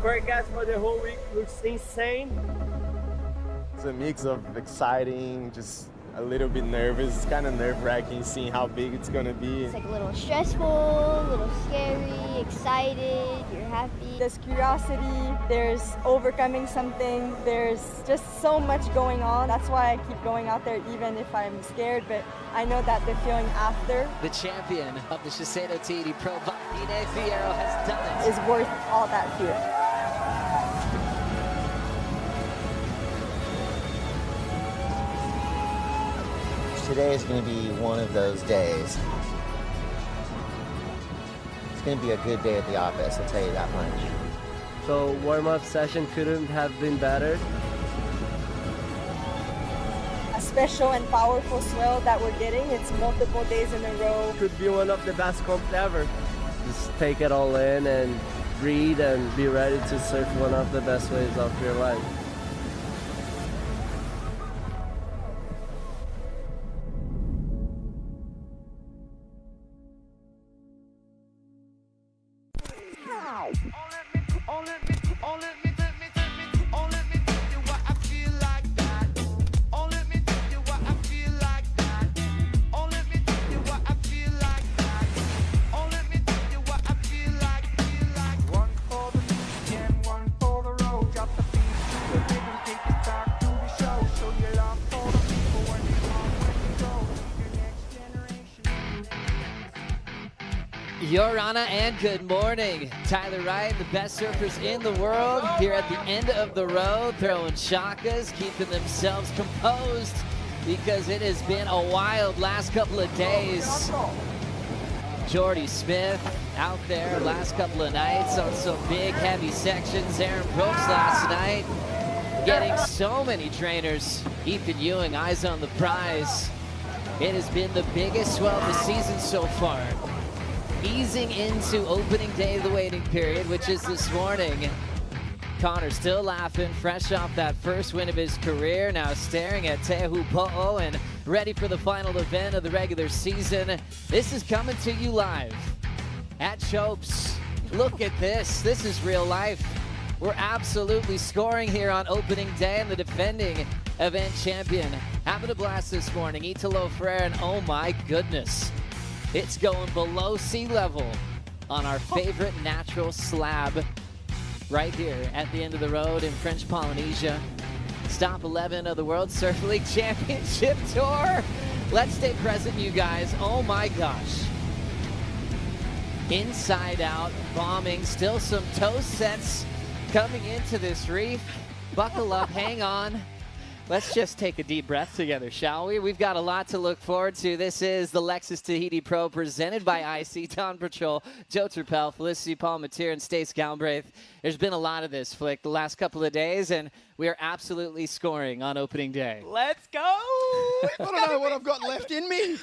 forecast for the whole week looks insane. It's a mix of exciting, just a little bit nervous. It's kind of nerve-wracking seeing how big it's going to be. It's like a little stressful, a little scary, excited, you're happy. There's curiosity, there's overcoming something, there's just so much going on. That's why I keep going out there even if I'm scared, but I know that the feeling after. The champion of the Shiseido Tahiti Pro, Ine Fierro, has done it. Is worth all that fear. Today is going to be one of those days. It's going to be a good day at the office, I'll tell you that much. So warm-up session couldn't have been better. A special and powerful swell that we're getting. It's multiple days in a row. Could be one of the best comps ever. Just take it all in and breathe and be ready to surf one of the best waves of your life. Yorana and good morning. Tyler Wright, the best surfers in the world, here at the end of the road, throwing shakas, keeping themselves composed because it has been a wild last couple of days. Jordy Smith out there last couple of nights on some big heavy sections. Aaron Brooks last night getting so many trainers. Ethan Ewing, eyes on the prize. It has been the biggest swell of the season so far. Easing into opening day of the waiting period, which is this morning. Connor still laughing, fresh off that first win of his career, now staring at Teahupo'o and ready for the final event of the regular season. This is coming to you live at Chopes. Look at this. This is real life. We're absolutely scoring here on opening day, and the defending event champion having a blast this morning. Italo Freire, and oh my goodness. It's going below sea level on our favorite natural slab right here at the end of the road in French Polynesia. Stop 11 of the World Surf League Championship Tour. Let's stay present, you guys. Oh my gosh. Inside out, bombing, still some toe sets coming into this reef. Buckle up, hang on. Let's just take a deep breath together, shall we? We've got a lot to look forward to. This is the Lexus Tahiti Pro presented by IC, Dawn Patrol, Joe Turpel, Felicity Palmatier, and Stace Galbraith. There's been a lot of this, Flick, the last couple of days, and we are absolutely scoring on opening day. Let's go! I don't know what I've got left in me.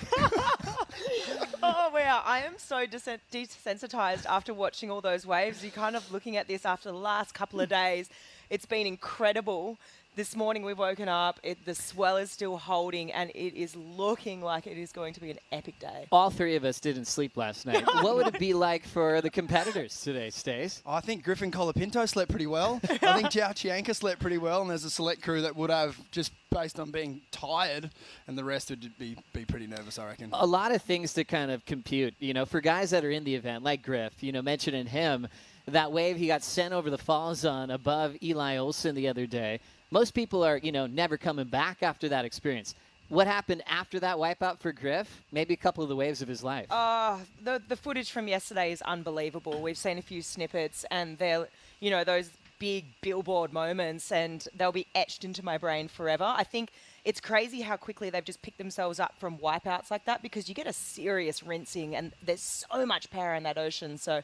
Oh, wow. I am so desensitized after watching all those waves. You're kind of looking at this after the last couple of days. It's been incredible. This morning we've woken up, the swell is still holding, and it is looking like it is going to be an epic day. All three of us didn't sleep last night. What would it be like for the competitors today, Stace? I think Griffin Colapinto slept pretty well. I think Jao Chianca slept pretty well, and there's a select crew that would have, just based on being tired, and the rest would be pretty nervous, I reckon. A lot of things to kind of compute, you know, for guys that are in the event, like Griff, you know, mentioning him, that wave he got sent over the falls on above Eli Olsen the other day. Most people are, you know, never coming back after that experience. What happened after that wipeout for Griff? Maybe a couple of the waves of his life. The footage from yesterday is unbelievable. We've seen a few snippets, and they're, you know, those big billboard moments, and they'll be etched into my brain forever. I think it's crazy how quickly they've just picked themselves up from wipeouts like that, because you get a serious rinsing, and there's so much power in that ocean. So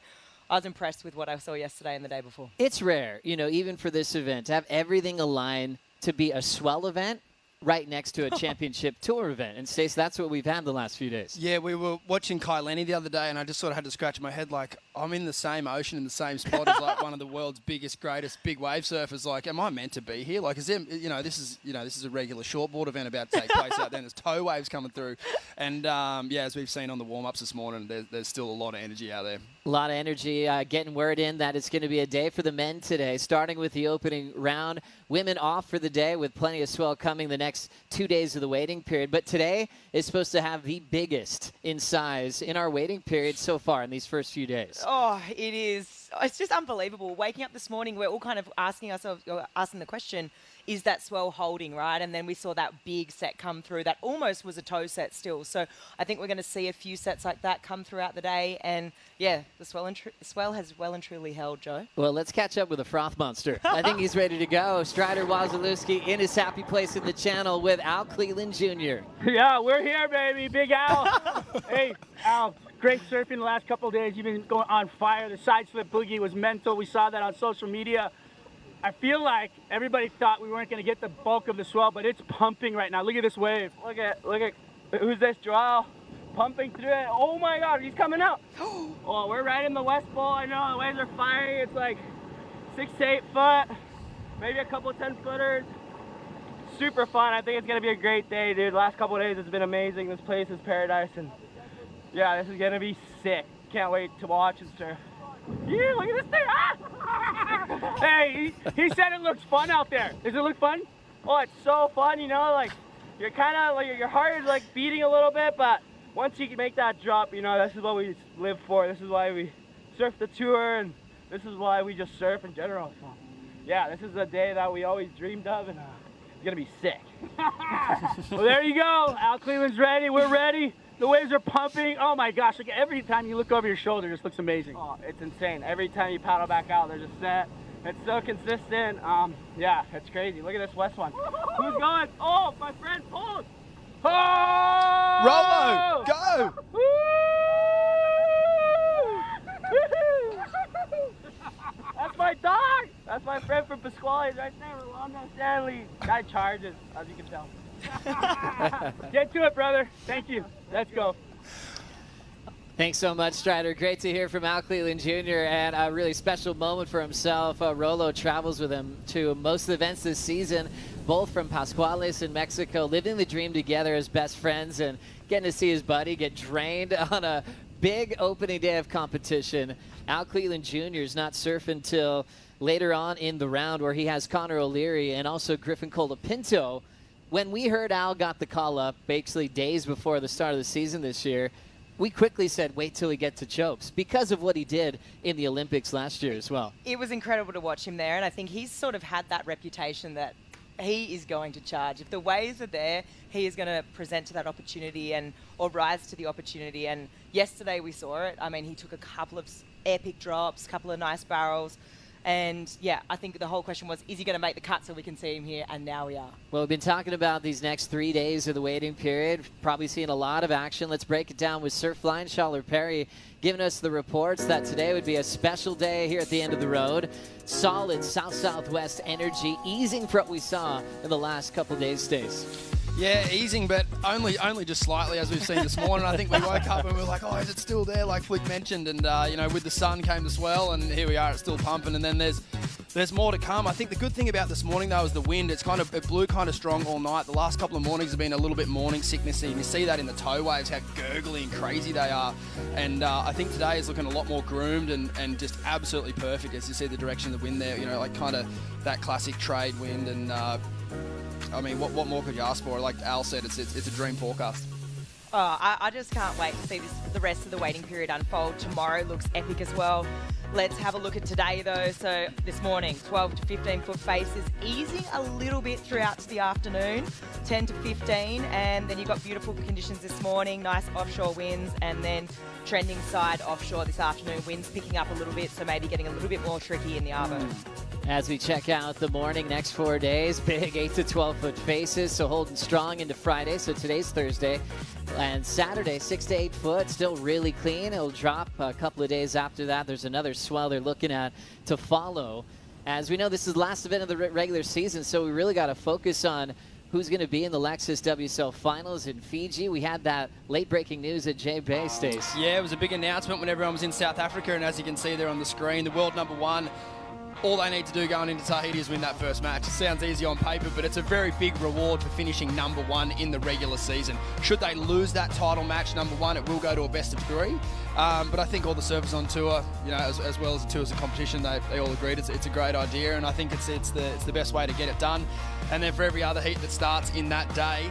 I was impressed with what I saw yesterday and the day before. It's rare, you know, even for this event, to have everything align to be a swell event right next to a championship tour event. And Stace, that's what we've had the last few days. Yeah, we were watching Kai Lenny the other day, and I just sort of had to scratch my head like, I'm in the same ocean, in the same spot as like one of the world's biggest, greatest big wave surfers. Like, am I meant to be here? Like, is there, this is a regular shortboard event about to take place out there, and there's tow waves coming through. And yeah, as we've seen on the warm-ups this morning, there's still a lot of energy out there. A lot of energy, getting word in that it's going to be a day for the men today, starting with the opening round. Women off for the day with plenty of swell coming the next 2 days of the waiting period. But today is supposed to have the biggest in size in our waiting period so far in these first few days. Oh, it is. It's just unbelievable. Waking up this morning, we're all kind of asking the question, is that swell holding, right? And then we saw that big set come through that almost was a toe set still. So I think we're going to see a few sets like that come throughout the day. And yeah, the swell has well and truly held, Joe. Well, let's catch up with the froth monster. I think he's ready to go. Strider Wazalewski in his happy place in the channel with Al Cleland Jr. Yeah, we're here, baby. Big Al. Hey, Al. Great surfing the last couple of days. You've been going on fire. The side slip boogie was mental. We saw that on social media. I feel like everybody thought we weren't going to get the bulk of the swell, but it's pumping right now. Look at this wave. Look at, who's this, Joel? Pumping through it. Oh my God, he's coming out. Oh, we're right in the West Bowl. I know, the waves are fiery. It's like 6 to 8 foot, maybe a couple 10-footers. Super fun. I think it's going to be a great day, dude. The last couple of days it's been amazing. This place is paradise, and yeah, this is going to be sick. Can't wait to watch and surf. Yeah, look at this thing. Ah! Hey, he said it looks fun out there. Does it look fun? Oh, it's so fun, you know, like you're kind of like your heart is like beating a little bit, but once you can make that drop, you know, this is what we live for. This is why we surf the tour, and this is why we just surf in general. So, yeah, this is the day that we always dreamed of, and it's gonna be sick. Well, there you go. Al Cleland's ready. We're ready. The waves are pumping. Oh my gosh, like every time you look over your shoulder, it just looks amazing. Oh, it's insane. Every time you paddle back out, there's a set. It's so consistent. Yeah, it's crazy. Look at this west one. Who's going? Oh, my friend pulled. Oh! Rolo, go! Woo! That's my dog. That's my friend from Pasquale right there, Rolando Stanley. Guy charges, as you can tell. Get to it, brother. Thank you. Let's go. Thanks so much, Strider. Great to hear from Al Cleland Jr. and a really special moment for himself. Rolo travels with him to most of the events this season, both from Pascuales in Mexico, living the dream together as best friends and getting to see his buddy get drained on a big opening day of competition. Al Cleland Jr. is not surfing until later on in the round, where he has Connor O'Leary and also Griffin Colapinto. When we heard Al got the call up, basically days before the start of the season this year, we quickly said, wait till he gets to Chopes, because of what he did in the Olympics last year as well. It was incredible to watch him there, and I think he's sort of had that reputation that he is going to charge. If the waves are there, he is going to present to that opportunity or rise to the opportunity. And yesterday we saw it. I mean, he took a couple of epic drops, a couple of nice barrels. And yeah, I think the whole question was, is he going to make the cut so we can see him here? And now we are. Well, we've been talking about these next 3 days of the waiting period. Probably seeing a lot of action. Let's break it down with Surfline Schaller Perry giving us the reports that today would be a special day here at the end of the road. Solid south-southwest energy, easing for what we saw in the last couple of days, Stace. Yeah, easing, but only just slightly, as we've seen this morning. I think we woke up and we were like, oh, is it still there, like Flick mentioned? And, you know, with the sun came the swell, and here we are, it's still pumping. And then there's more to come. I think the good thing about this morning, though, is the wind. It blew kind of strong all night. The last couple of mornings have been a little bit morning sicknessy. You see that in the tow waves, how gurgly and crazy they are. And I think today is looking a lot more groomed and just absolutely perfect as you see the direction of the wind there. You know, like kind of that classic trade wind. And I mean, what more could you ask for? Like Al said, it's a dream forecast. Oh, I just can't wait to see the rest of the waiting period unfold. Tomorrow looks epic as well. Let's have a look at today, though. So this morning, 12 to 15-foot faces, easing a little bit throughout to the afternoon, 10 to 15, and then you've got beautiful conditions this morning, nice offshore winds, and then trending side offshore this afternoon, winds picking up a little bit, so maybe getting a little bit more tricky in the Arvo. As we check out the morning, next 4 days, big 8 to 12-foot faces, so holding strong into Friday. So today's Thursday. And Saturday, 6 to 8 foot, still really clean. It'll drop a couple of days after that. There's another swell they're looking at to follow. As we know, this is the last event of the regular season, so we really got to focus on who's going to be in the Lexus WSL Finals in Fiji. We had that late-breaking news at J Bay, Stace. Yeah, it was a big announcement when everyone was in South Africa, and as you can see there on the screen, the world #1, all they need to do going into Tahiti is win that first match. It sounds easy on paper, but it's a very big reward for finishing #1 in the regular season. Should they lose that title match, #1, it will go to a best of 3. But I think all the surfers on tour, you know, as well as the tours of competition, they all agreed it's a great idea, and I think it's the best way to get it done. And then for every other heat that starts in that day,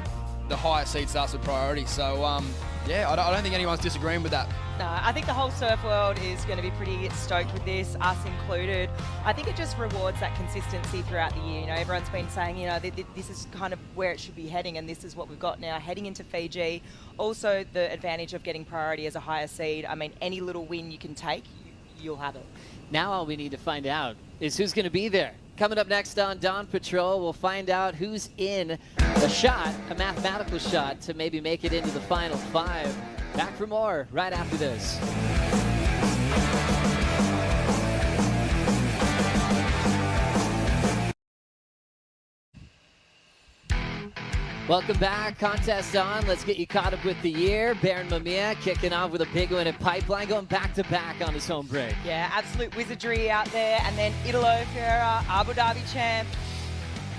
the highest seed starts with priority. So yeah, I don't think anyone's disagreeing with that. No, I think the whole surf world is going to be pretty stoked with this, us included. I think it just rewards that consistency throughout the year. You know, everyone's been saying, you know, this is kind of where it should be heading, and this is what we've got now heading into Fiji. Also, the advantage of getting priority as a higher seed. I mean, any little win you can take, you'll have it. Now all we need to find out is who's going to be there. Coming up next on Dawn Patrol, we'll find out who's in a shot, a mathematical shot, to maybe make it into the final 5. Back for more right after this. Welcome back. Contest on. Let's get you caught up with the year. Baron Mamiya kicking off with a big win at Pipeline, going back-to-back on his home break. Yeah, absolute wizardry out there. And then Italo Ferreira, Abu Dhabi champ.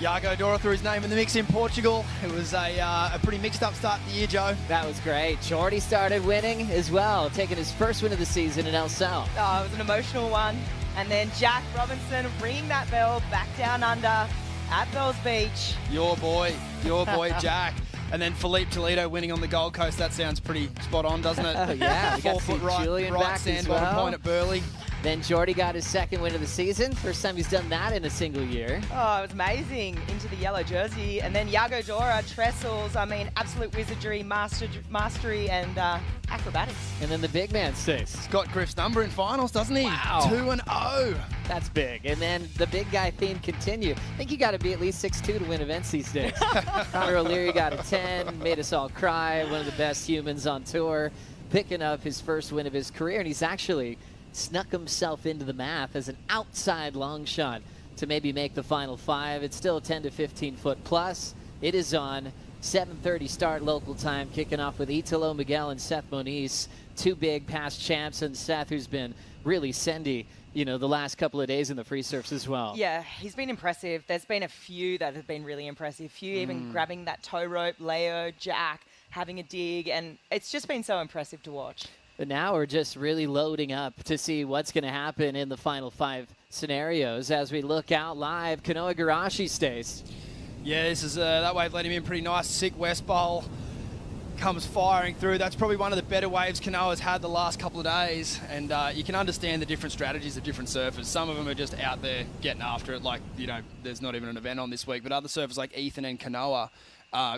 Iago Dora threw his name in the mix in Portugal. It was a pretty mixed-up start to the year, Joe. That was great. Jordy started winning as well, taking his first win of the season in El Sal. Oh, it was an emotional one. And then Jack Robinson ringing that bell back down under at Bells Beach. Your boy Jack. And then Philippe Toledo winning on the Gold Coast. That sounds pretty spot on, doesn't it? Oh, yeah. We got 4 foot Julian right back stand as bottom well. point at Burley. Then Jordy got his second win of the season. First time he's done that in a single year. Oh, it was amazing. Into the yellow jersey. And then Iago Dora, trestles. I mean, absolute wizardry, mastery, and acrobatics. And then the big man stays. He's got Griff's number in finals, doesn't he? Wow. 2-0. That's big. And then the big guy theme continued. I think you got to be at least 6'2" to win events these days. Connor O'Leary got a 10, made us all cry. One of the best humans on tour, picking up his first win of his career. And he's actually snuck himself into the math as an outside long shot to maybe make the final 5. It's still 10 to 15 foot plus. It is on 7:30 start local time, kicking off with Italo Miguel and Seth Moniz, 2 big past champs, and Seth, who's been really sendy, you know, the last couple of days in the free surfs as well. Yeah, he's been impressive. There's been a few that have been really impressive. Few even grabbing that tow rope, Leo, Jack, having a dig, and it's just been so impressive to watch. But now we're just really loading up to see what's going to happen in the final 5 scenarios as we look out live. Kanoa Garashi stays. Yeah, this is that wave let him in pretty nice. Sick west bowl comes firing through. That's probably one of the better waves Kanoa's had the last couple of days, and you can understand the different strategies of different surfers. Some of them are just out there getting after it, like, you know, there's not even an event on this week, but other surfers like Ethan and Kanoa,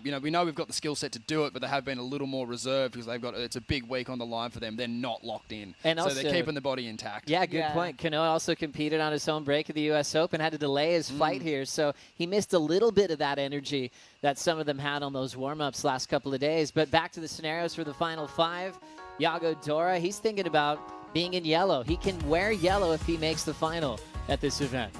you know, we know we've got the skill set to do it, but they have been a little more reserved because it's a big week on the line for them. They're not locked in. And so also, they're keeping the body intact. Yeah, good point. Kanoa also competed on his home break at the U.S. Open, had to delay his flight here, so he missed a little bit of that energy that some of them had on those warm-ups last couple of days. But back to the scenarios for the final 5. Iago Dora, he's thinking about being in yellow. He can wear yellow if he makes the final at this event.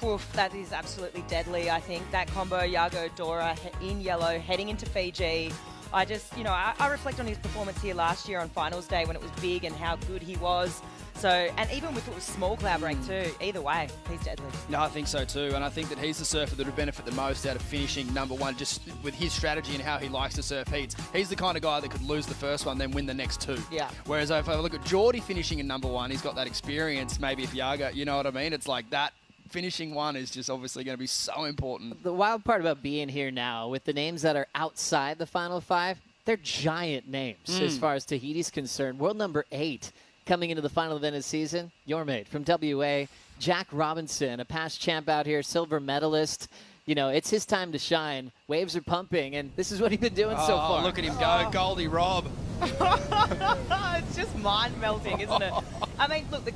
Oof, that is absolutely deadly, I think. That combo, Iago Dora in yellow, heading into Fiji. I just, you know, I reflect on his performance here last year on finals day when it was big and how good he was. So, and even with it was small cloud break too, either way, he's deadly. No, I think so too, and I think that he's the surfer that would benefit the most out of finishing #1, just with his strategy and how he likes to surf heats. He's the kind of guy that could lose the first one, then win the next 2. Yeah. Whereas if I look at Jordy finishing in #1, he's got that experience. Maybe if Iago, you know what I mean? It's like that. Finishing 1 is just obviously going to be so important. The wild part about being here now, with the names that are outside the final 5, they're giant names as far as Tahiti's concerned. World number 8 coming into the final event of the season, your mate from WA, Jack Robinson, a past champ out here, silver medalist. You know, it's his time to shine. Waves are pumping, and this is what he's been doing so far. Look at him go, Goldie Rob. It's just mind-melting, isn't it? I mean, look, the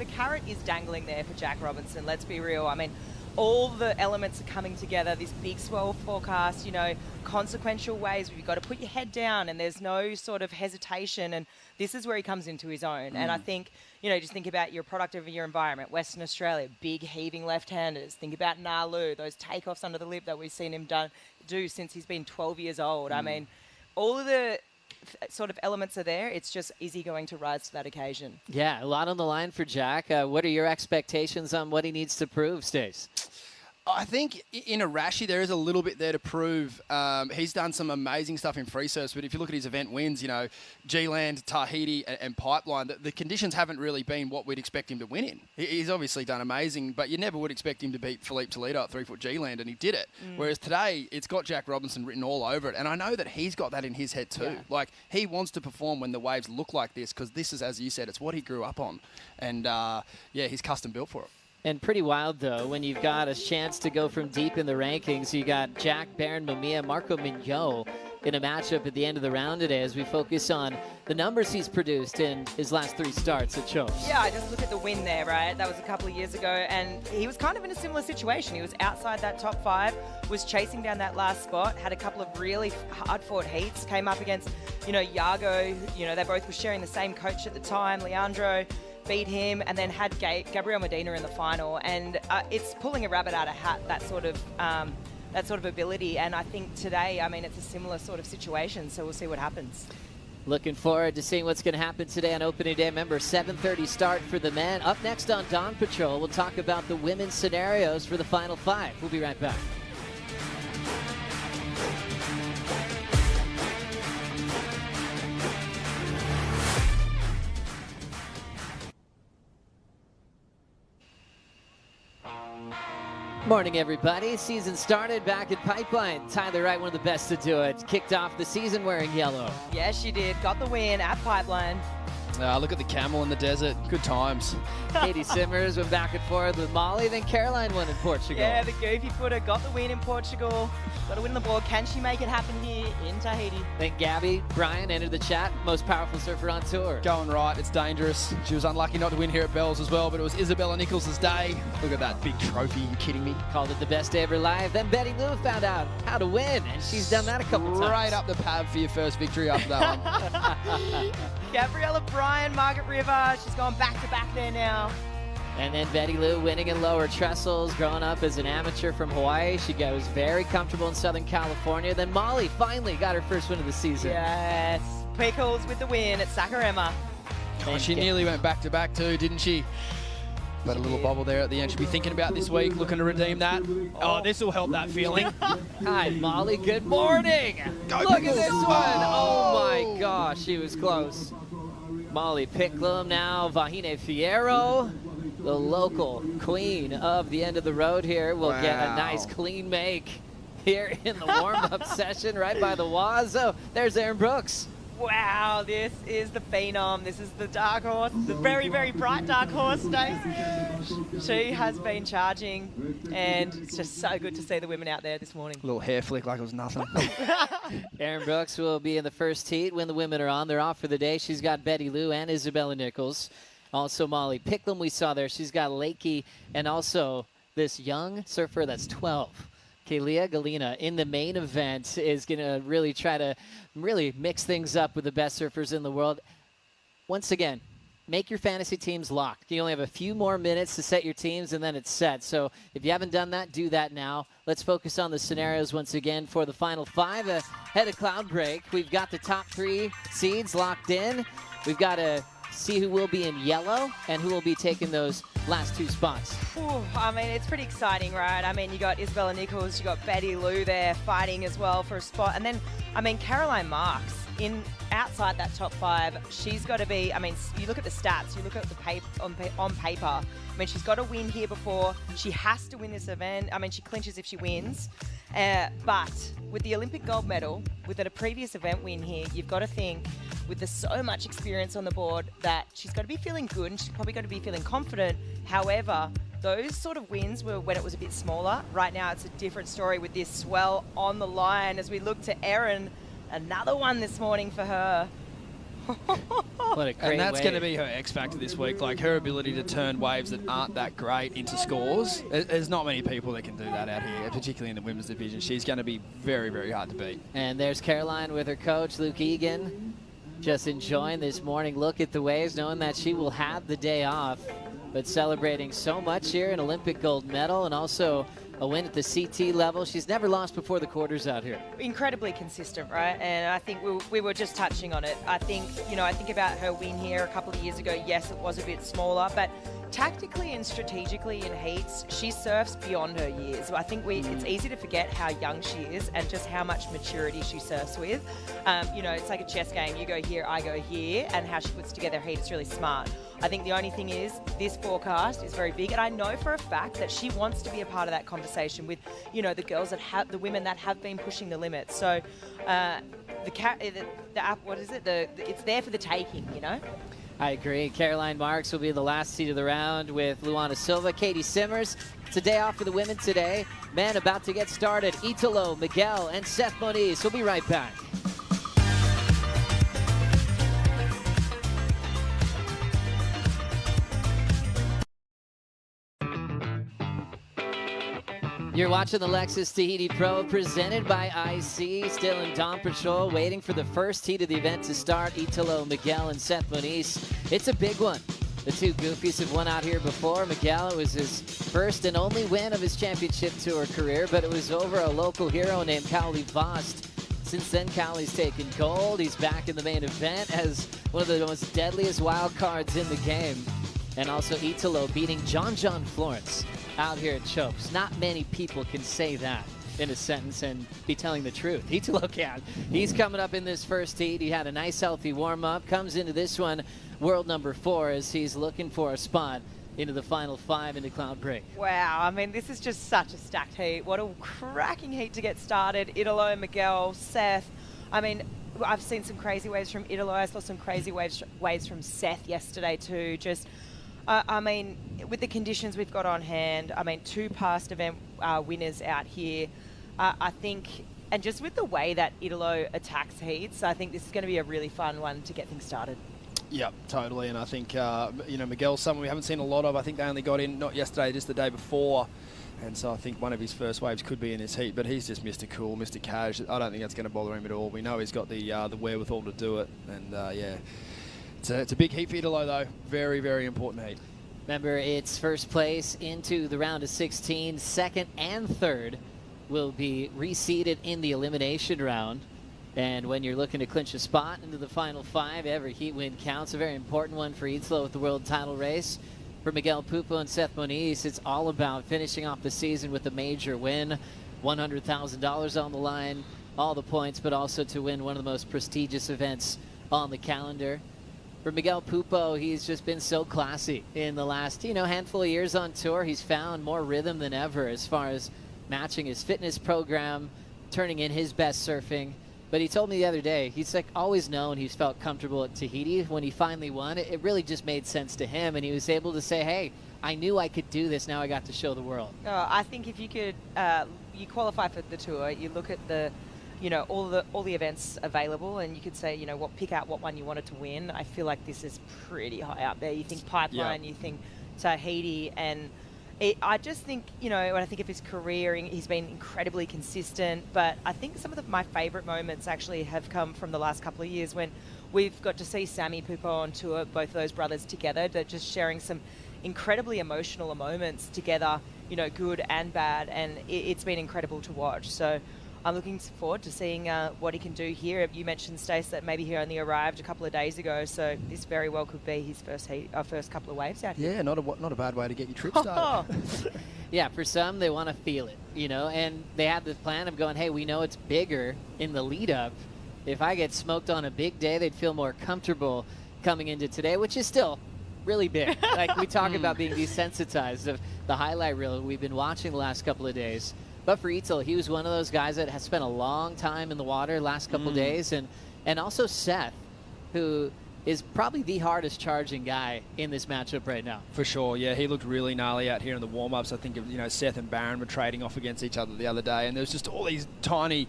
carrot is dangling there for Jack Robinson, let's be real. I mean, all the elements are coming together, this big swell forecast, you know, consequential ways where you've got to put your head down and there's no sort of hesitation, and this is where he comes into his own. And I think, you know, just think about your product of your environment, Western Australia, big heaving left-handers. Think about Nalu, those takeoffs under the lip that we've seen him do since he's been 12 years old. I mean, all of the sort of elements are there. It's just, is he going to rise to that occasion? Yeah, a lot on the line for Jack. What are your expectations on what he needs to prove, Stace? I think in Arashi there is a little bit there to prove. He's done some amazing stuff in free surfs, but if you look at his event wins, you know, G-Land, Tahiti and Pipeline, the conditions haven't really been what we'd expect him to win in. He's obviously done amazing, but you never would expect him to beat Philippe Toledo at 3-foot G-Land, and he did it. Whereas today, it's got Jack Robinson written all over it, and I know that he's got that in his head too. Yeah. Like, he wants to perform when the waves look like this, because this is, as you said, it's what he grew up on. And, yeah, he's custom built for it. And pretty wild, though, when you've got a chance to go from deep in the rankings. You got Jack, Baron, Mamiya, Marco Mignot in a matchup at the end of the round today as we focus on the numbers he's produced in his last 3 starts at shows. Yeah, I just look at the win there, right? That was a couple of years ago, and he was kind of in a similar situation. He was outside that top 5, was chasing down that last spot, had a couple of really hard-fought heats, came up against, you know, Iago. You know, they both were sharing the same coach at the time, Leandro. Beat him, and then had Gabriel Medina in the final, and it's pulling a rabbit out of a hat, that sort of ability. And I think today, I mean, it's a similar sort of situation, so we'll see what happens. Looking forward to seeing what's going to happen today on opening day. Remember, 7:30 start for the men. Up next on Dawn Patrol, we'll talk about the women's scenarios for the final 5. We'll be right back. Morning, everybody. Season started back at Pipeline. Tyler Wright, one of the best to do it. Kicked off the season wearing yellow. Yes, she did. Got the win at Pipeline. Look at the camel in the desert. Good times. Katie Simmers went back and forth with Molly. Then Caroline won in Portugal. Yeah, the goofy footer got the win in Portugal. Got to win the board. Can she make it happen here in Tahiti? Then Gabby Bryan entered the chat. Most powerful surfer on tour. Going right. It's dangerous. She was unlucky not to win here at Bells as well, but it was Isabella Nichols' day. Look at that big trophy. You kidding me? Called it the best day of her life. Then Betty Lou found out how to win, and she's done that a couple times. Right up the pad for your first victory after that one. Gabriella Bryan, Margaret River. She's gone back-to-back there now. And then Betty Lou winning in lower trestles, growing up as an amateur from Hawaii. She goes very comfortable in Southern California. Then Molly finally got her first win of the season. Yes. Pickles with the win at Saquarema. Oh, she nearly went back-to-back too, didn't she? But a little bobble there at the end. She'll be thinking about this week, looking to redeem that. Oh, this will help that feeling. Hi, Molly. Good morning. Look at this one. Oh, my gosh. She was close. Molly Picklum now. Vahine Fierro, the local queen of the end of the road here, will get a nice clean make here in the warm-up session right by the Wazo. There's Aaron Brooks. Wow, this is the phenom. This is the dark horse, the very, very bright dark horse, Stace. She has been charging, and it's just so good to see the women out there this morning. A little hair flick like it was nothing. Aaron Brooks will be in the first heat when the women are on. They're off for the day. She's got Betty Lou and Isabella Nichols. Also Molly Picklum we saw there. She's got Lakey and also this young surfer that's 12. Kalia Galina in the main event is going to really try to mix things up with the best surfers in the world. Once again, make your fantasy teams locked. You only have a few more minutes to set your teams, and then it's set. So if you haven't done that, do that now. Let's focus on the scenarios once again for the final 5 ahead of Cloud Break. We've got the top 3 seeds locked in. We've got to see who will be in yellow and who will be taking those last 2 spots. Ooh, I mean, it's pretty exciting, right? I mean, you got Isabella Nichols, you got Betty Lou there fighting as well for a spot. And then, I mean, Caroline Marks outside that top 5. She's got to be, I mean, you look at the stats, you look at the paper on paper. I mean, she's got to win here before. She has to win this event. I mean, she clinches if she wins. But with the Olympic gold medal, with a previous event win here, you've got to think with so much experience on the board that she's got to be feeling good and she's probably got to be feeling confident. However, those sort of wins were when it was a bit smaller. Right now, it's a different story with this Swell on the line as we look to Erin. Another one this morning for her. What a great And that's going to wave. be her X factor this week, like her ability to turn waves that aren't that great into scores. There's not many people that can do that out here, particularly in the women's division. She's going to be very, very hard to beat. And there's Caroline with her coach, Luke Egan, just enjoying this morning look at the waves, knowing that she will have the day off, but celebrating so much here, an Olympic gold medal and also a win at the CT level. She's never lost before the quarters out here. Incredibly consistent, right? And I think we were just touching on it. I think, I think about her win here a couple of years ago. Yes, it was a bit smaller, but tactically and strategically in heats, she surfs beyond her years. I think it's easy to forget how young she is and just how much maturity she surfs with. It's like a chess game. You go here, I go here, and how she puts together heat is really smart. I think the only thing is this forecast is very big, and I know for a fact that she wants to be a part of that conversation with, the girls that have, the women that have been pushing the limits. So the app, what is it? It's there for the taking, I agree. Caroline Marks will be the last seed of the round with Luana Silva, Katie Simmers. It's a day off for the women today. Men about to get started. Italo, Miguel, and Seth Moniz. We'll be right back. You're watching the Lexus Tahiti Pro presented by IC. Still in Dawn Patrol, waiting for the first heat of the event to start. Italo, Miguel, and Seth Moniz. It's a big one. The two goofies have won out here before. Miguel, it was his first and only win of his championship tour career, but it was over a local hero named Cowley Vost. Since then, Cowley's taken gold. He's back in the main event as one of the most deadliest wild cards in the game. And also Italo beating John Florence out here at Chopes. Not many people can say that in a sentence and be telling the truth. Italo can. He's coming up in this first heat. He had a nice healthy warm-up. Comes into this one world number 4 as he's looking for a spot into the final 5 into Cloud Break. Wow, I mean, this is just such a stacked heat. What a cracking heat to get started. Italo, Miguel, Seth. I mean, I've seen some crazy waves from Italo. I saw some crazy waves from Seth yesterday too. Just I mean, with the conditions we've got on hand, I mean, 2 past event winners out here. I think, and just with the way that Italo attacks heats, I think this is going to be a really fun one to get things started. Yep, totally. And I think, Miguel's someone we haven't seen a lot of. I think they only got in, not yesterday, just the day before. And so I think one of his first waves could be in this heat, but he's just Mr. Cool, Mr. Cash. I don't think that's going to bother him at all. We know he's got the wherewithal to do it. And, yeah. It's a big heat for Italo, though. Very, very important heat. Remember, it's first place into the round of 16. Second and third will be reseeded in the elimination round. And when you're looking to clinch a spot into the final 5, every heat win counts. A very important one for Italo with the world title race. For Miguel Pupo and Seth Moniz, it's all about finishing off the season with a major win. $100,000 on the line, all the points, but also to win one of the most prestigious events on the calendar. For Miguel Pupo, he's just been so classy in the last, handful of years on tour. He's found more rhythm than ever as far as matching his fitness program, turning in his best surfing. But he told me the other day, he's always known he's felt comfortable at Tahiti. When he finally won, it really just made sense to him. And he was able to say, hey, I knew I could do this. Now I got to show the world. I think if you could, you qualify for the tour, you look at the, all the events available, and you could say, pick out what one you wanted to win. I feel like this is pretty high up there. You think Pipeline, You think Tahiti, and I just think, when I think of his career, he's been incredibly consistent, but I think some of my favourite moments actually have come from the last couple of years when we've got to see Sammy Pupo on tour, both of those brothers together, they're just sharing some incredibly emotional moments together, good and bad, and it's been incredible to watch. So I'm looking forward to seeing what he can do here. You mentioned, Stace, that maybe he only arrived a couple of days ago, so this very well could be his first couple of waves out here. Yeah, not a bad way to get your trip started. Yeah, for some, they want to feel it, and they have the plan of going, hey, we know it's bigger in the lead-up. If I get smoked on a big day, they'd feel more comfortable coming into today, which is still really big. Like, we talk about being desensitized of the highlight reel we've been watching the last couple of days. But for Italo, he was one of those guys that has spent a long time in the water last couple days. And also Seth, who is probably the hardest charging guy in this matchup right now. For sure, yeah. He looked really gnarly out here in the warm-ups. I think, Seth and Barron were trading off against each other the other day, and there's just all these tiny,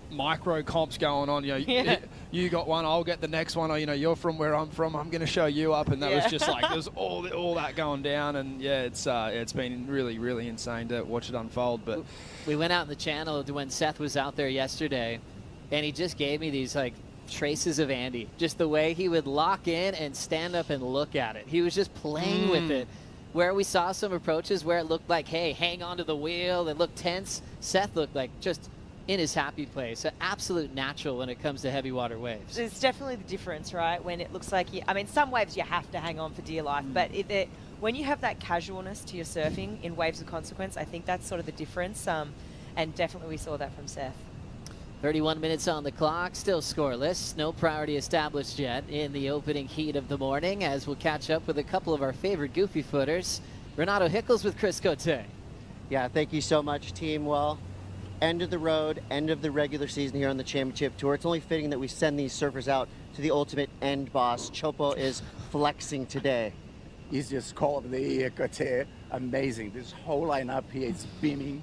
micro comps going on. You got one, I'll get the next one, or, you're from where I'm from, I'm going to show you up, and that was just like, there's all that going down, and it's been really, really insane to watch it unfold. But we went out in the channel when Seth was out there yesterday, and he just gave me these, like, traces of Andy, just the way he would lock in and stand up and look at it. He was just playing with it. Where we saw some approaches where it looked like, hey, hang on to the wheel and look tense, Seth looked like just in his happy place, an absolute natural when it comes to heavy water waves. It's definitely the difference, right? When it looks like some waves you have to hang on for dear life, but when you have that casualness to your surfing in waves of consequence, I think that's sort of the difference, and definitely we saw that from Seth. 31 minutes on the clock, still scoreless. No priority established yet in the opening heat of the morning, as we'll catch up with a couple of our favorite goofy footers. Renato Hickles with Chris Cote. Yeah, thank you so much, team. Well, end of the road, end of the regular season here on the Championship Tour. It's only fitting that we send these surfers out to the ultimate end boss. Teahupo'o is flexing today. Easiest call of the year, Cote. Amazing. This whole lineup here is beaming,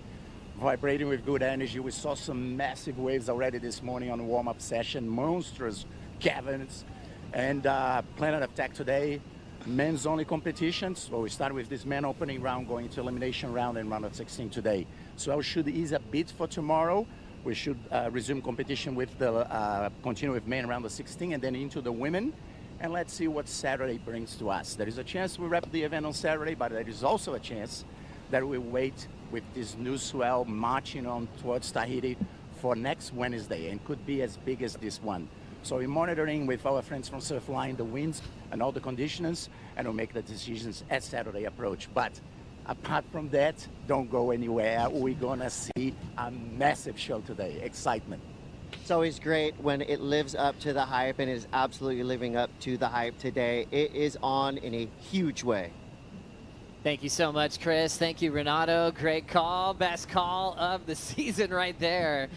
vibrating with good energy. We saw some massive waves already this morning on the warm-up session, monstrous caverns, and Planet Attack today, men's only competitions. So we start with this men opening round, going to elimination round and round of 16 today. So I should ease a bit for tomorrow. We should resume competition with the continue with men around the 16 and then into the women. And let's see what Saturday brings to us. There is a chance we wrap the event on Saturday, but there is also a chance that we wait with this new Swell marching on towards Tahiti for next Wednesday, and could be as big as this one. So we're monitoring with our friends from Surfline the winds and all the conditions, and we'll make the decisions as Saturday approach. But apart from that, don't go anywhere. We're gonna see a massive show today. Excitement. It's always great when it lives up to the hype, and it is absolutely living up to the hype today. It is on in a huge way. Thank you so much, Chris. Thank you, Renato. Great call. Best call of the season right there.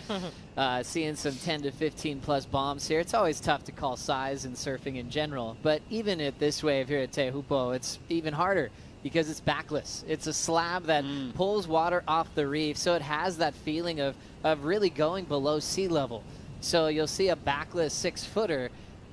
Seeing some 10 to 15 plus bombs here. It's always tough to call size in surfing in general, but even at this wave here at Teahupo'o, it's even harder because it's backless. It's a slab that pulls water off the reef, so it has that feeling of really going below sea level. So you'll see a backless 6-footer.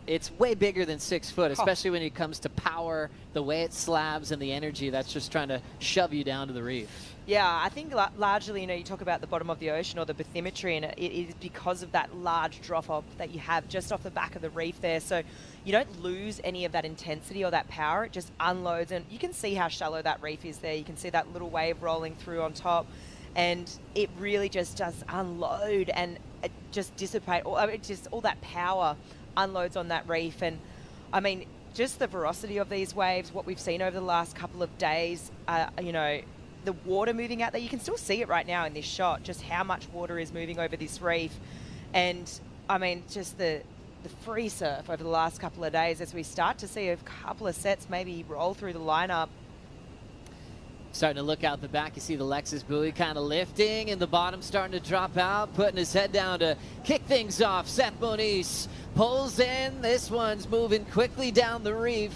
It's way bigger than 6 foot, especially when it comes to power, the way it slabs, and the energy that's just trying to shove you down to the reef. Yeah, I think largely, you talk about the bottom of the ocean or the bathymetry, and it is because of that large drop-off that you have just off the back of the reef there. So you don't lose any of that intensity or that power. It just unloads, and you can see how shallow that reef is there. You can see that little wave rolling through on top, and it really just does unload and it just dissipate, all that power unloads on that reef. And I mean, just the ferocity of these waves, what we've seen over the last couple of days, the water moving out there, you can still see it right now in this shot, just how much water is moving over this reef. And I mean, just the free surf over the last couple of days, as we start to see a couple of sets maybe roll through the lineup. Starting to look out the back, you see the Lexus buoy kind of lifting and the bottom starting to drop out, putting his head down to kick things off. Seth Moniz pulls in. This one's moving quickly down the reef,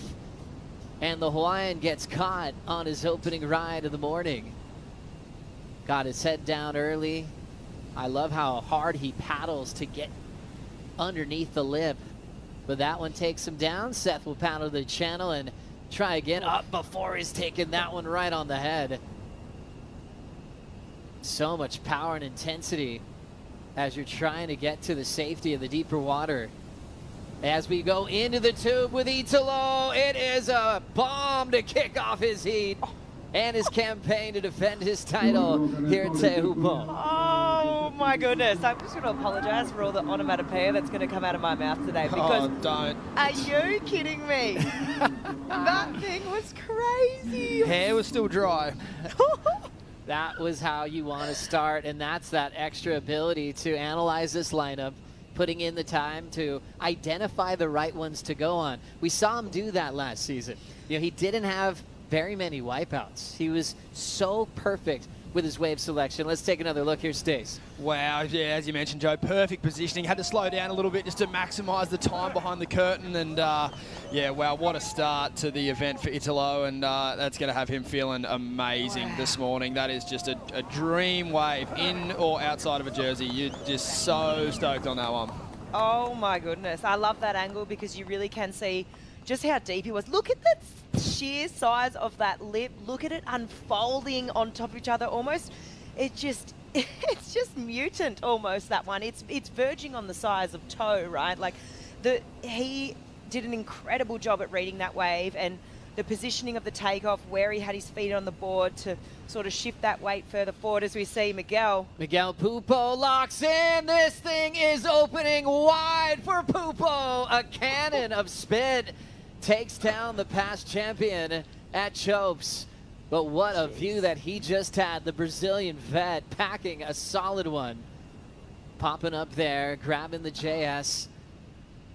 and the Hawaiian gets caught on his opening ride of the morning. Got his head down early. I love how hard he paddles to get underneath the lip, but that one takes him down. Seth will paddle the channel and try again up before he's taking that one right on the head. So much power and intensity as you're trying to get to the safety of the deeper water. As we go into the tube with Italo, it is a bomb to kick off his heat and his campaign to defend his title here at Teahupo'o. Oh my goodness, I'm just going to apologize for all the onomatopoeia that's going to come out of my mouth today, because don't. Are you kidding me? That thing was crazy. Hair was still dry. That was how you want to start, and that's that extra ability to analyze this lineup, putting in the time to identify the right ones to go on. We saw him do that last season. He didn't have very many wipeouts. He was so perfect with his wave selection. Let's take another look here, Stace. Wow, yeah, as you mentioned, Joe, perfect positioning. Had to slow down a little bit just to maximise the time behind the curtain. And, yeah, wow, what a start to the event for Italo. And that's going to have him feeling amazing this morning. That is just a dream wave, in or outside of a jersey. You're just so stoked on that one. Oh, my goodness. I love that angle because you really can see just how deep he was. Look at the sheer size of that lip. Look at it unfolding on top of each other almost. It's just mutant almost, that one. It's verging on the size of toe, right? Like he did an incredible job at reading that wave and the positioning of the takeoff, where he had his feet on the board to sort of shift that weight further forward as we see Miguel. Miguel Pupo locks in. This thing is opening wide for Pupo. A cannon of spin takes down the past champion at Chopes. But what a view that he just had. The Brazilian vet packing a solid one. Popping up there, grabbing the JS.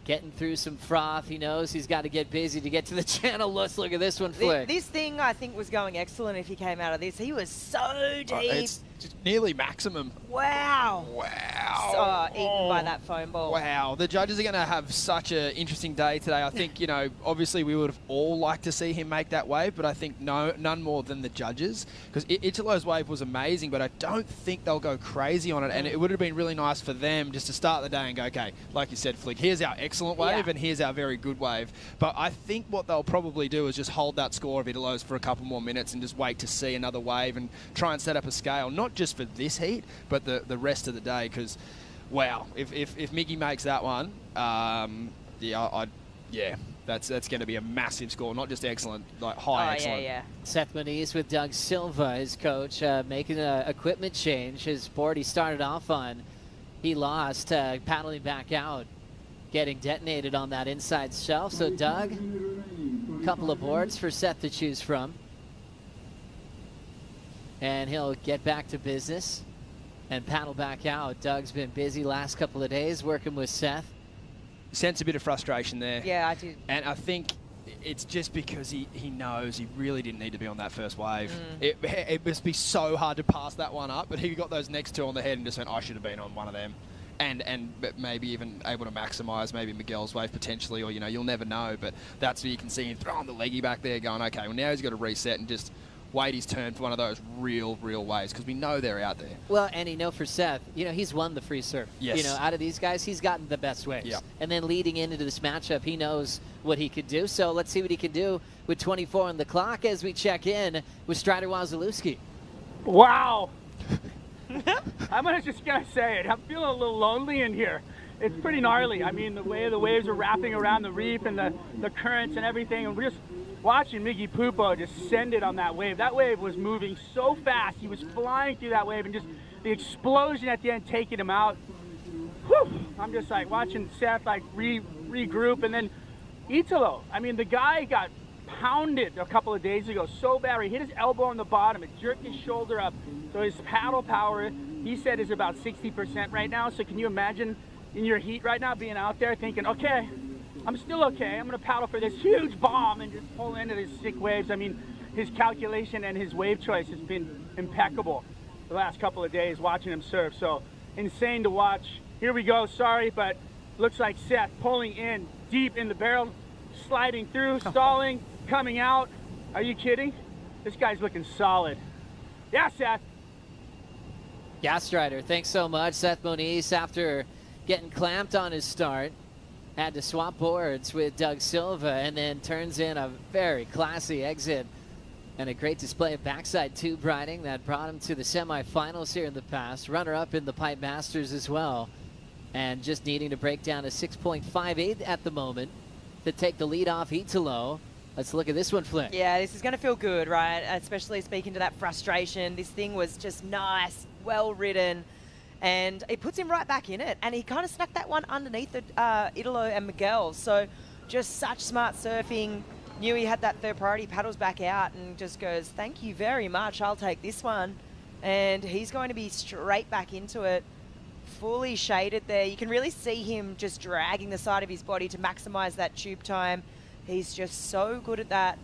Getting through some froth. He knows he's got to get busy to get to the channel. Let's look at this one, Flick. This thing, I think, was going excellent if he came out of this. He was so deep. It's just nearly maximum. Wow. Wow. Eaten by that foam ball. Wow. The judges are going to have such an interesting day today. I think, you know, obviously we would have all liked to see him make that wave, but I think none more than the judges. Because Italo's wave was amazing, but I don't think they'll go crazy on it. And it would have been really nice for them just to start the day and go, okay, like you said, Flick, here's our excellent wave and here's our very good wave. But I think what they'll probably do is just hold that score of Italo's for a couple more minutes and just wait to see another wave and try and set up a scale, not just for this heat, but the rest of the day. Because, wow, if Miggy makes that one, that's going to be a massive score, not just excellent, like high excellent. Yeah. Seth Moniz with Doug Silva, his coach, making an equipment change. His board he started off on, he lost, paddling back out, getting detonated on that inside shelf. So Doug, a couple of boards for Seth to choose from. And he'll get back to business and paddle back out. Doug's been busy last couple of days working with Seth. Sense a bit of frustration there. Yeah, I did. And I think it's just because he knows he really didn't need to be on that first wave. It must be so hard to pass that one up, but he got those next two on the head and just went, I should have been on one of them. And maybe even able to maximise maybe Miguel's wave potentially, or, you know, you'll never know. But that's where you can see him throwing the leggy back there going, okay, well, now he's got to reset and just wait his turn for one of those real waves, because we know they're out there. Well, and you know, for Seth, you know, he's won the free surf. Yes. You know, out of these guys, he's gotten the best waves. Yep. And then leading into this matchup, he knows what he could do. So let's see what he can do with 24 on the clock as we check in with Strider Wazalewski. Wow. I'm just going to say it. I'm feeling a little lonely in here. It's pretty gnarly. I mean, the way the waves are wrapping around the reef and the currents and everything. And we're just watching Miggy Pupo just send it on that wave. That wave was moving so fast. He was flying through that wave and just the explosion at the end taking him out. Whew. I'm just like watching Seth like regroup. And then Italo. I mean, the guy got pounded a couple of days ago so bad. He hit his elbow on the bottom. It jerked his shoulder up. So his paddle power, he said, is about 60% right now. So can you imagine in your heat right now being out there thinking, okay, I'm still okay. I'm going to paddle for this huge bomb and just pull into these sick waves. I mean, his calculation and his wave choice has been impeccable the last couple of days watching him surf. So insane to watch. Here we go. Sorry, but looks like Seth pulling in deep in the barrel, sliding through, stalling, coming out. Are you kidding? This guy's looking solid. Yeah, Seth. Yeah, Strider, thanks so much. Seth Moniz, after getting clamped on his start, had to swap boards with Doug Silva and then turns in a very classy exit and a great display of backside tube riding that brought him to the semifinals here in the past. Runner-up in the Pipe Masters as well. And just needing to break down a 6.58 at the moment to take the lead off Italo. Let's look at this one, Flick. Yeah, this is going to feel good, right? Especially speaking to that frustration. This thing was just nice, well ridden, and it puts him right back in it. And he kind of snuck that one underneath the Italo and Miguel. So just such smart surfing. Knew he had that third priority, paddles back out and just goes, thank you very much, I'll take this one. And he's going to be straight back into it, fully shaded there. You can really see him just dragging the side of his body to maximize that tube time. He's just so good at that.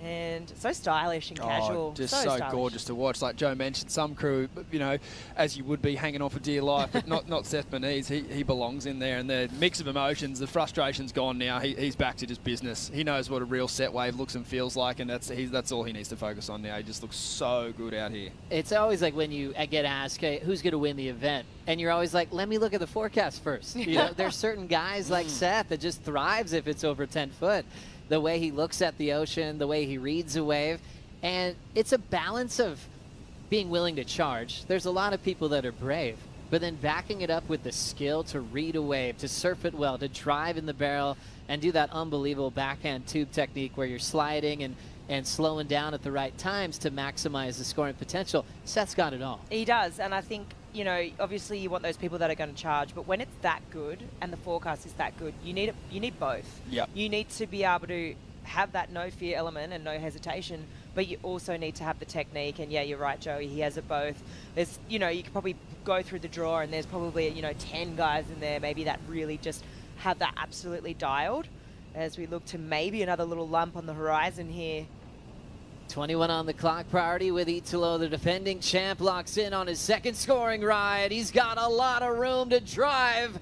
And so stylish and casual. Just so so stylish. gorgeous to watch. Like Joe mentioned, some crew, you know, as you would be hanging on for dear life, but not Seth Moniz. He belongs in there. And the mix of emotions, the frustration's gone now. He's back to just business. He knows what a real set wave looks and feels like, and that's all he needs to focus on now. He just looks so good out here. It's always like when you get asked, hey, who's going to win the event? And you're always like, let me look at the forecast first. You know, there's certain guys like Seth that just thrives if it's over 10 foot. The way he looks at the ocean, the way he reads a wave. And it's a balance of being willing to charge. There's a lot of people that are brave, but then backing it up with the skill to read a wave, to surf it well, to drive in the barrel, and do that unbelievable backhand tube technique where you're sliding and slowing down at the right times to maximize the scoring potential. Seth's got it all. He does, and I think, you know, obviously you want those people that are going to charge, but when it's that good and the forecast is that good, you need both. Yep. You need to be able to have that no fear element and no hesitation, but you also need to have the technique. And yeah, you're right, Joey, he has it both. There's, you know, you could probably go through the draw and there's probably, you know, 10 guys in there maybe that really just have that absolutely dialed, as we look to maybe another little lump on the horizon here. 21 on the clock. Priority with Italo, the defending champ, locks in on his second scoring ride. He's got a lot of room to drive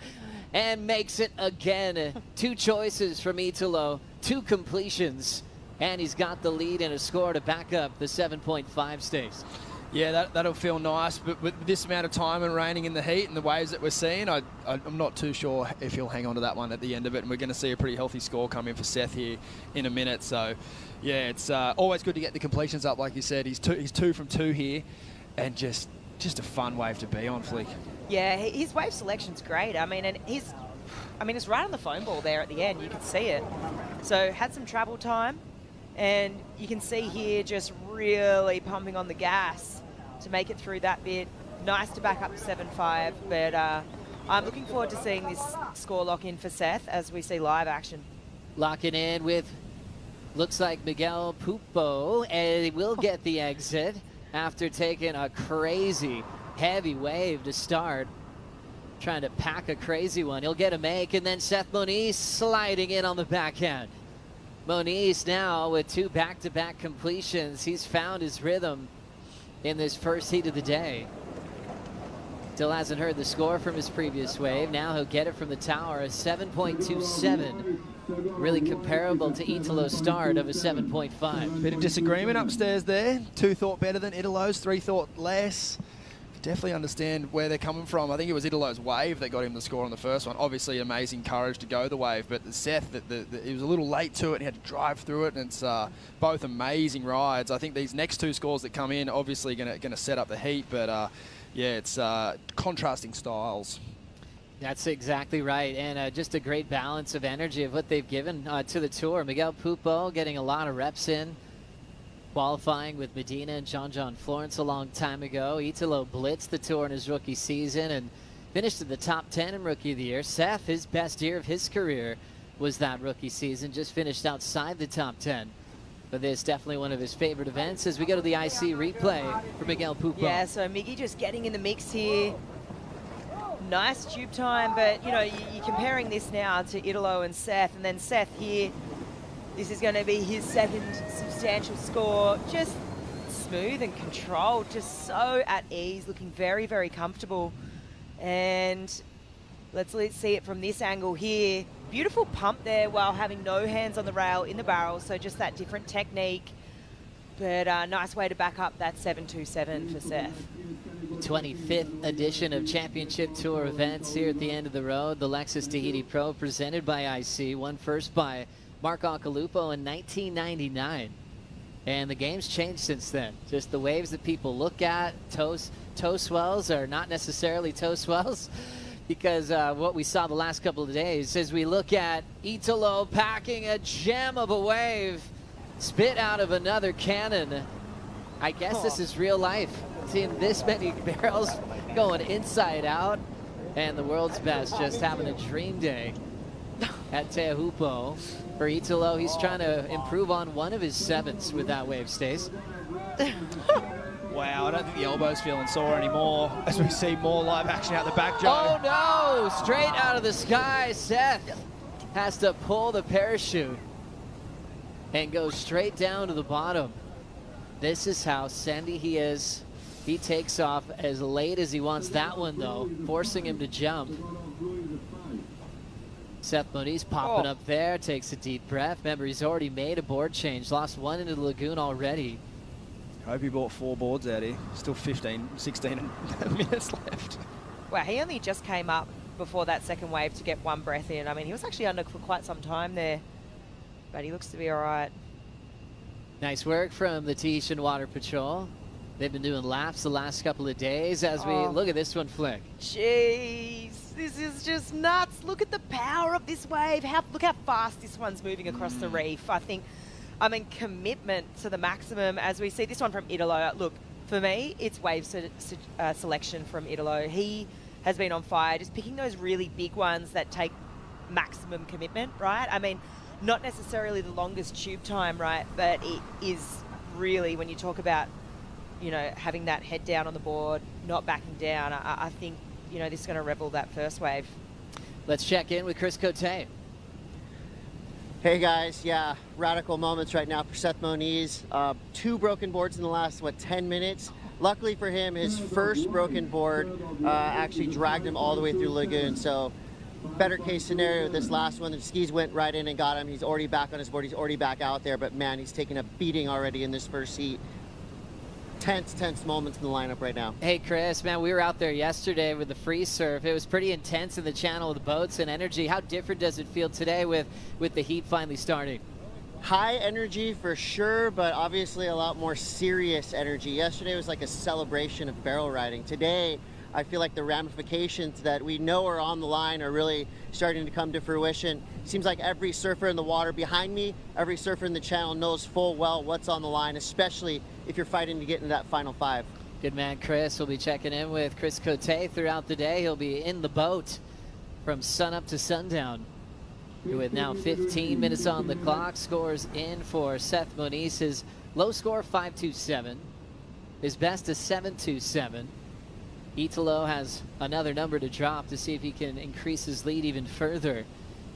and makes it again. 2 choices from Italo, 2 completions, and he's got the lead and a score to back up the 7.5 stakes. Yeah, that'll feel nice, but with this amount of time and raining in the heat and the waves that we're seeing, I'm not too sure if he'll hang on to that one at the end of it, and we're going to see a pretty healthy score come in for Seth here in a minute. So, yeah, it's always good to get the completions up, like you said. He's 2 from 2 here, and just a fun wave to be on, Flick. Yeah, his wave selection's great. I mean, it's right on the foam ball there at the end. You can see it. So had some travel time, and you can see here just really pumping on the gas to make it through that bit. Nice to back up to 7.5, but I'm looking forward to seeing this score lock in for Seth as we see live action. Locking in with, looks like Miguel Pupo, and he will get the exit after taking a crazy heavy wave to start. Trying to pack a crazy one. He'll get a make, and then Seth Moniz sliding in on the backhand. Moniz now with 2 back-to-back completions. He's found his rhythm in this first heat of the day. Still hasn't heard the score from his previous wave. Now he'll get it from the tower, a 7.27. Really comparable to Italo's start of a 7.5. Bit of disagreement upstairs there. 2 thought better than Italo's, 3 thought less. Definitely understand where they're coming from. I think it was Italo's wave that got him the score on the first one. Obviously, amazing courage to go the wave, but Seth, he was a little late to it and he had to drive through it, and it's both amazing rides. I think these next 2 scores that come in obviously going to set up the heat, but yeah, it's contrasting styles. That's exactly right, and just a great balance of energy of what they've given to the tour. Miguel Pupo getting a lot of reps in, qualifying with Medina and John Florence a long time ago. Italo blitzed the tour in his rookie season and finished in the top 10 in Rookie of the Year. Seth, his best year of his career was that rookie season, just finished outside the top 10. But this is definitely one of his favorite events as we go to the IC replay for Miguel Pupo. Yeah, so Miggy just getting in the mix here. Nice tube time, but you know, you're comparing this now to Italo and Seth, and then Seth here, this is going to be his second substantial score. Just smooth and controlled, just so at ease, looking very, very comfortable. And let's see it from this angle here. Beautiful pump there while having no hands on the rail in the barrel, so just that different technique. But nice way to back up that 7.27 for Seth. 25th edition of Championship Tour events here at the end of the road. The Lexus Tahiti Pro presented by IC, won first by Mark Occhilupo in 1999. And the game's changed since then. Just the waves that people look at, toe swells are not necessarily toe swells, because what we saw the last couple of days as we look at Italo packing a gem of a wave, spit out of another cannon. I guess this is real life. Seeing this many barrels going inside out, and the world's best just having a dream day at Teahupo'o. For Italo, he's trying to improve on one of his 7s with that wave, Stace. Wow, I don't think the elbow's feeling sore anymore as we see more live action out the back, Joe. Oh no, straight out of the sky. Seth has to pull the parachute. and goes straight down to the bottom. This is how sandy he is. He takes off as late as he wants that one, though, forcing him to jump. Seth Moniz popping up there, takes a deep breath. Remember, he's already made a board change, lost one into the lagoon already. I hope he bought 4 boards out here. Still 15, 16 minutes left. Wow, he only just came up before that second wave to get one breath in. I mean, he was actually under for quite some time there, but he looks to be all right. Nice work from the Tahitian Water Patrol. They've been doing laps the last couple of days as we look at this one flick. Jeez, this is just nuts. Look at the power of this wave. Look how fast this one's moving across the reef. I mean, commitment to the maximum as we see this one from Italo. Look, for me, it's wave selection from Italo. He has been on fire, just picking those really big ones that take maximum commitment, right? I mean, not necessarily the longest tube time, right? But it is really, when you talk about, you know, having that head down on the board, not backing down, I think, you know, this is going to revel that first wave. Let's check in with Chris Cote. Hey guys, yeah, radical moments right now for Seth Moniz. 2 broken boards in the last, 10 minutes. Luckily for him, his first broken board actually dragged him all the way through Lagoon. So better case scenario, this last one, the skis went right in and got him. He's already back on his board. He's already back out there. But man, he's taking a beating already in this first heat. Tense moments in the lineup right now. Hey Chris, man, we were out there yesterday with the free surf. It was pretty intense in the channel with the boats and energy. How different does it feel today with the heat finally starting? High energy for sure, but obviously a lot more serious energy. Yesterday was like a celebration of barrel riding. Today, I feel like the ramifications that we know are on the line are really starting to come to fruition. Seems like every surfer in the water behind me, every surfer in the channel knows full well what's on the line, especially if you're fighting to get into that final 5. Good man, Chris. We'll be checking in with Chris Cote throughout the day. He'll be in the boat from sunup to sundown. With now 15 minutes on the clock, scores in for Seth Moniz. His low score, 5.27. His best is 7.27. Italo has another number to drop to see if he can increase his lead even further.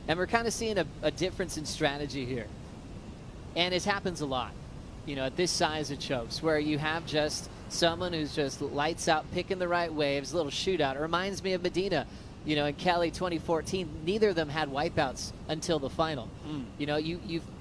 And we're kind of seeing a difference in strategy here. And it happens a lot, you know, at this size of chokes, where you have just someone who's just lights out, picking the right waves, a little shootout. It reminds me of Medina, you know, in Kelly 2014. Neither of them had wipeouts until the final. You know,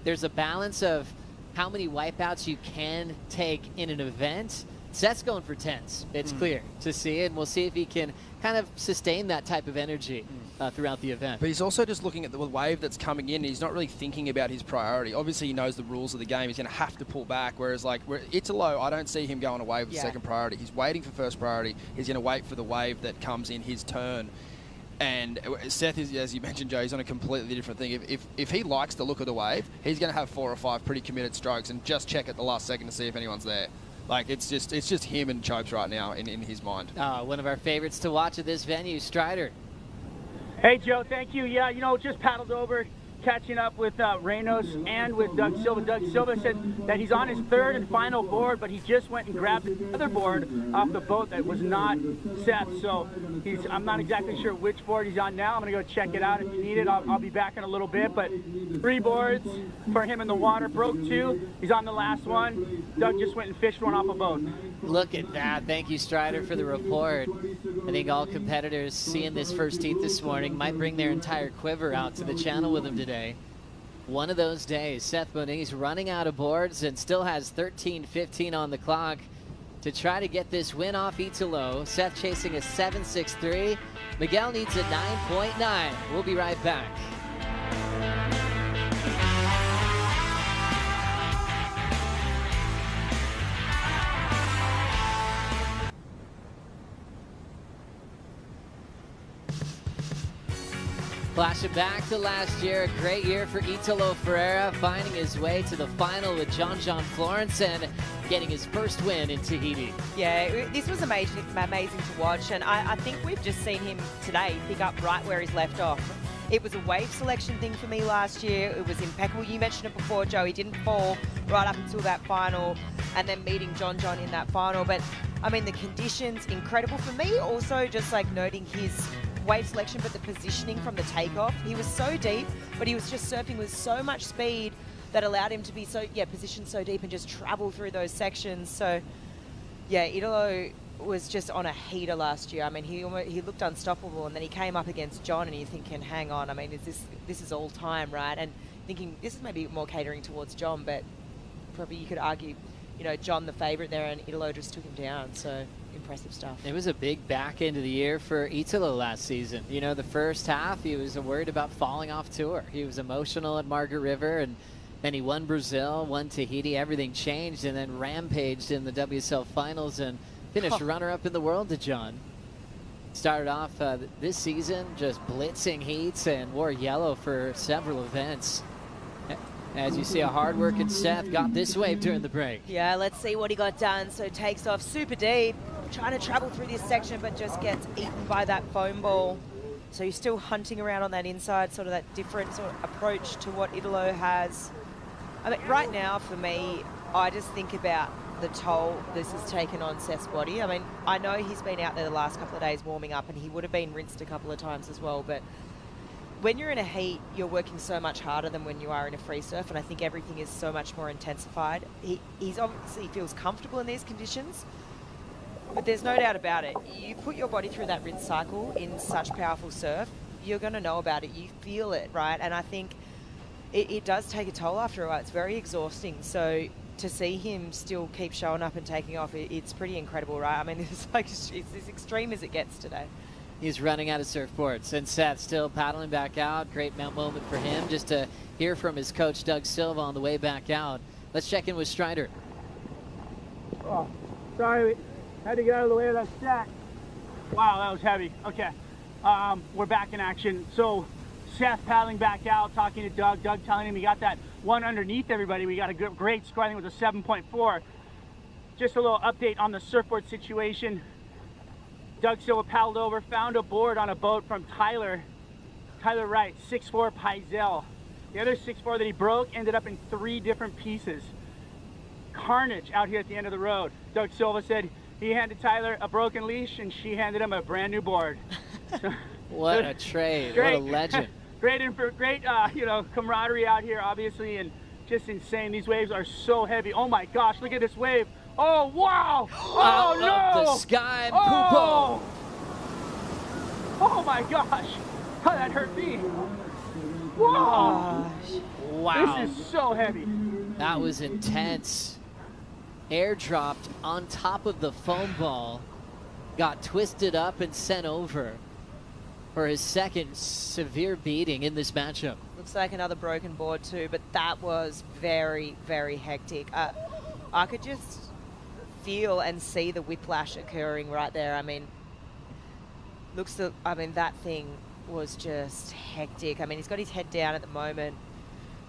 there's a balance of how many wipeouts you can take in an event. Seth's going for 10s. It's clear to see it, and we'll see if he can kind of sustain that type of energy throughout the event. But he's also just looking at the wave that's coming in. He's not really thinking about his priority. Obviously, he knows the rules of the game. He's going to have to pull back, whereas like Italo, I don't see him going away with second priority. He's waiting for first priority. He's going to wait for the wave that comes in his turn. And Seth is, as you mentioned, Joe, he's on a completely different thing. If he likes the look of the wave, he's going to have 4 or 5 pretty committed strokes and just check at the last second to see if anyone's there. Like, it's just him and Chopes right now in his mind. One of our favorites to watch at this venue, Strider. Hey, Joe, thank you. Yeah, you know, just paddled over, catching up with Reynos and with Doug Silva. Doug Silva said that he's on his 3rd and final board, but he just went and grabbed another board off the boat that was not Seth's. So I'm not exactly sure which board he's on now. I'm going to go check it out. If you need it, I'll be back in a little bit. But 3 boards for him in the water. Broke 2. He's on the last one. Doug just went and fished one off a boat. Look at that. Thank you, Strider, for the report. I think all competitors seeing this first heat this morning might bring their entire quiver out to the channel with them today. One of those days. Seth Moniz running out of boards and still has 13:15 on the clock to try to get this win off Italo. Seth chasing a 7.63. Miguel needs a 9.9. We'll be right back. Flashing back to last year, a great year for Italo Ferreira, finding his way to the final with John Florence and getting his first win in Tahiti. Yeah, this was amazing to watch, and I think we've just seen him today pick up right where he's left off. It was a wave selection thing for me last year. It was impeccable. You mentioned it before, Joe. He didn't fall right up until that final, and then meeting John in that final. But, I mean, the conditions, incredible for me. Also, just like noting his wave selection, but the positioning from the takeoff. He was so deep, but he was just surfing with so much speed that allowed him to be so, positioned so deep and just travel through those sections. So, yeah, Italo was just on a heater last year. I mean, he looked unstoppable, and then he came up against John, and you're thinking, hang on, I mean, this is all time, right? And thinking this is maybe more catering towards John, but probably you could argue, you know, John the favourite there, and Italo just took him down. So impressive stuff. It was a big back end of the year for Italo last season. You know, the first half he was worried about falling off tour. He was emotional at Margaret River, and then he won Brazil, won Tahiti. Everything changed, and then rampaged in the WSL Finals and finished runner-up in the world to John. Started off this season just blitzing heats and wore yellow for several events. As you see, a hard-working Seth got this wave during the break. Yeah, let's see what he got done. So takes off super deep, trying to travel through this section, but just gets eaten by that foam ball. So he's still hunting around on that inside, sort of that different sort of approach to what Italo has. I mean, right now, for me, I just think about the toll this has taken on Seth's body. I mean, I know he's been out there the last couple of days warming up, and he would have been rinsed a couple of times as well, but when you're in a heat, you're working so much harder than when you are in a free surf, and I think everything is so much more intensified. He's obviously feels comfortable in these conditions, but there's no doubt about it. You put your body through that rinse cycle in such powerful surf, you're going to know about it. You feel it, right? And I think it does take a toll after a while. It's very exhausting. So to see him still keep showing up and taking off, it's pretty incredible, right? I mean, it's as extreme as it gets today. He's running out of surfboards, and Seth still paddling back out. Great moment for him, just to hear from his coach, Doug Silva, on the way back out. Let's check in with Strider. Oh, sorry, had to get out of the way of that stack. Wow, that was heavy. Okay, we're back in action. So Seth paddling back out, talking to Doug. Doug telling him he got that one underneath everybody. We got a great score, I think it was a 7.4. Just a little update on the surfboard situation. Doug Silva paddled over, found a board on a boat from Tyler Wright, 6'4" Paizel. The other 6'4" that he broke ended up in 3 different pieces. Carnage out here at the end of the road. Doug Silva said he handed Tyler a broken leash, and she handed him a brand new board. So, what a trade, great, what a legend. Great, you know, camaraderie out here, obviously, and just insane. These waves are so heavy. Oh my gosh, look at this wave. Oh, wow! Oh, out no! Of the sky, oh! Oh my gosh! Oh, that hurt me. Whoa! Wow. This is so heavy. That was intense. Airdropped on top of the foam ball, got twisted up and sent over for his second severe beating in this matchup. Looks like another broken board too, but that was very, very hectic. I could just feel and see the whiplash occurring right there. I mean, that thing was just hectic. I mean, he's got his head down at the moment,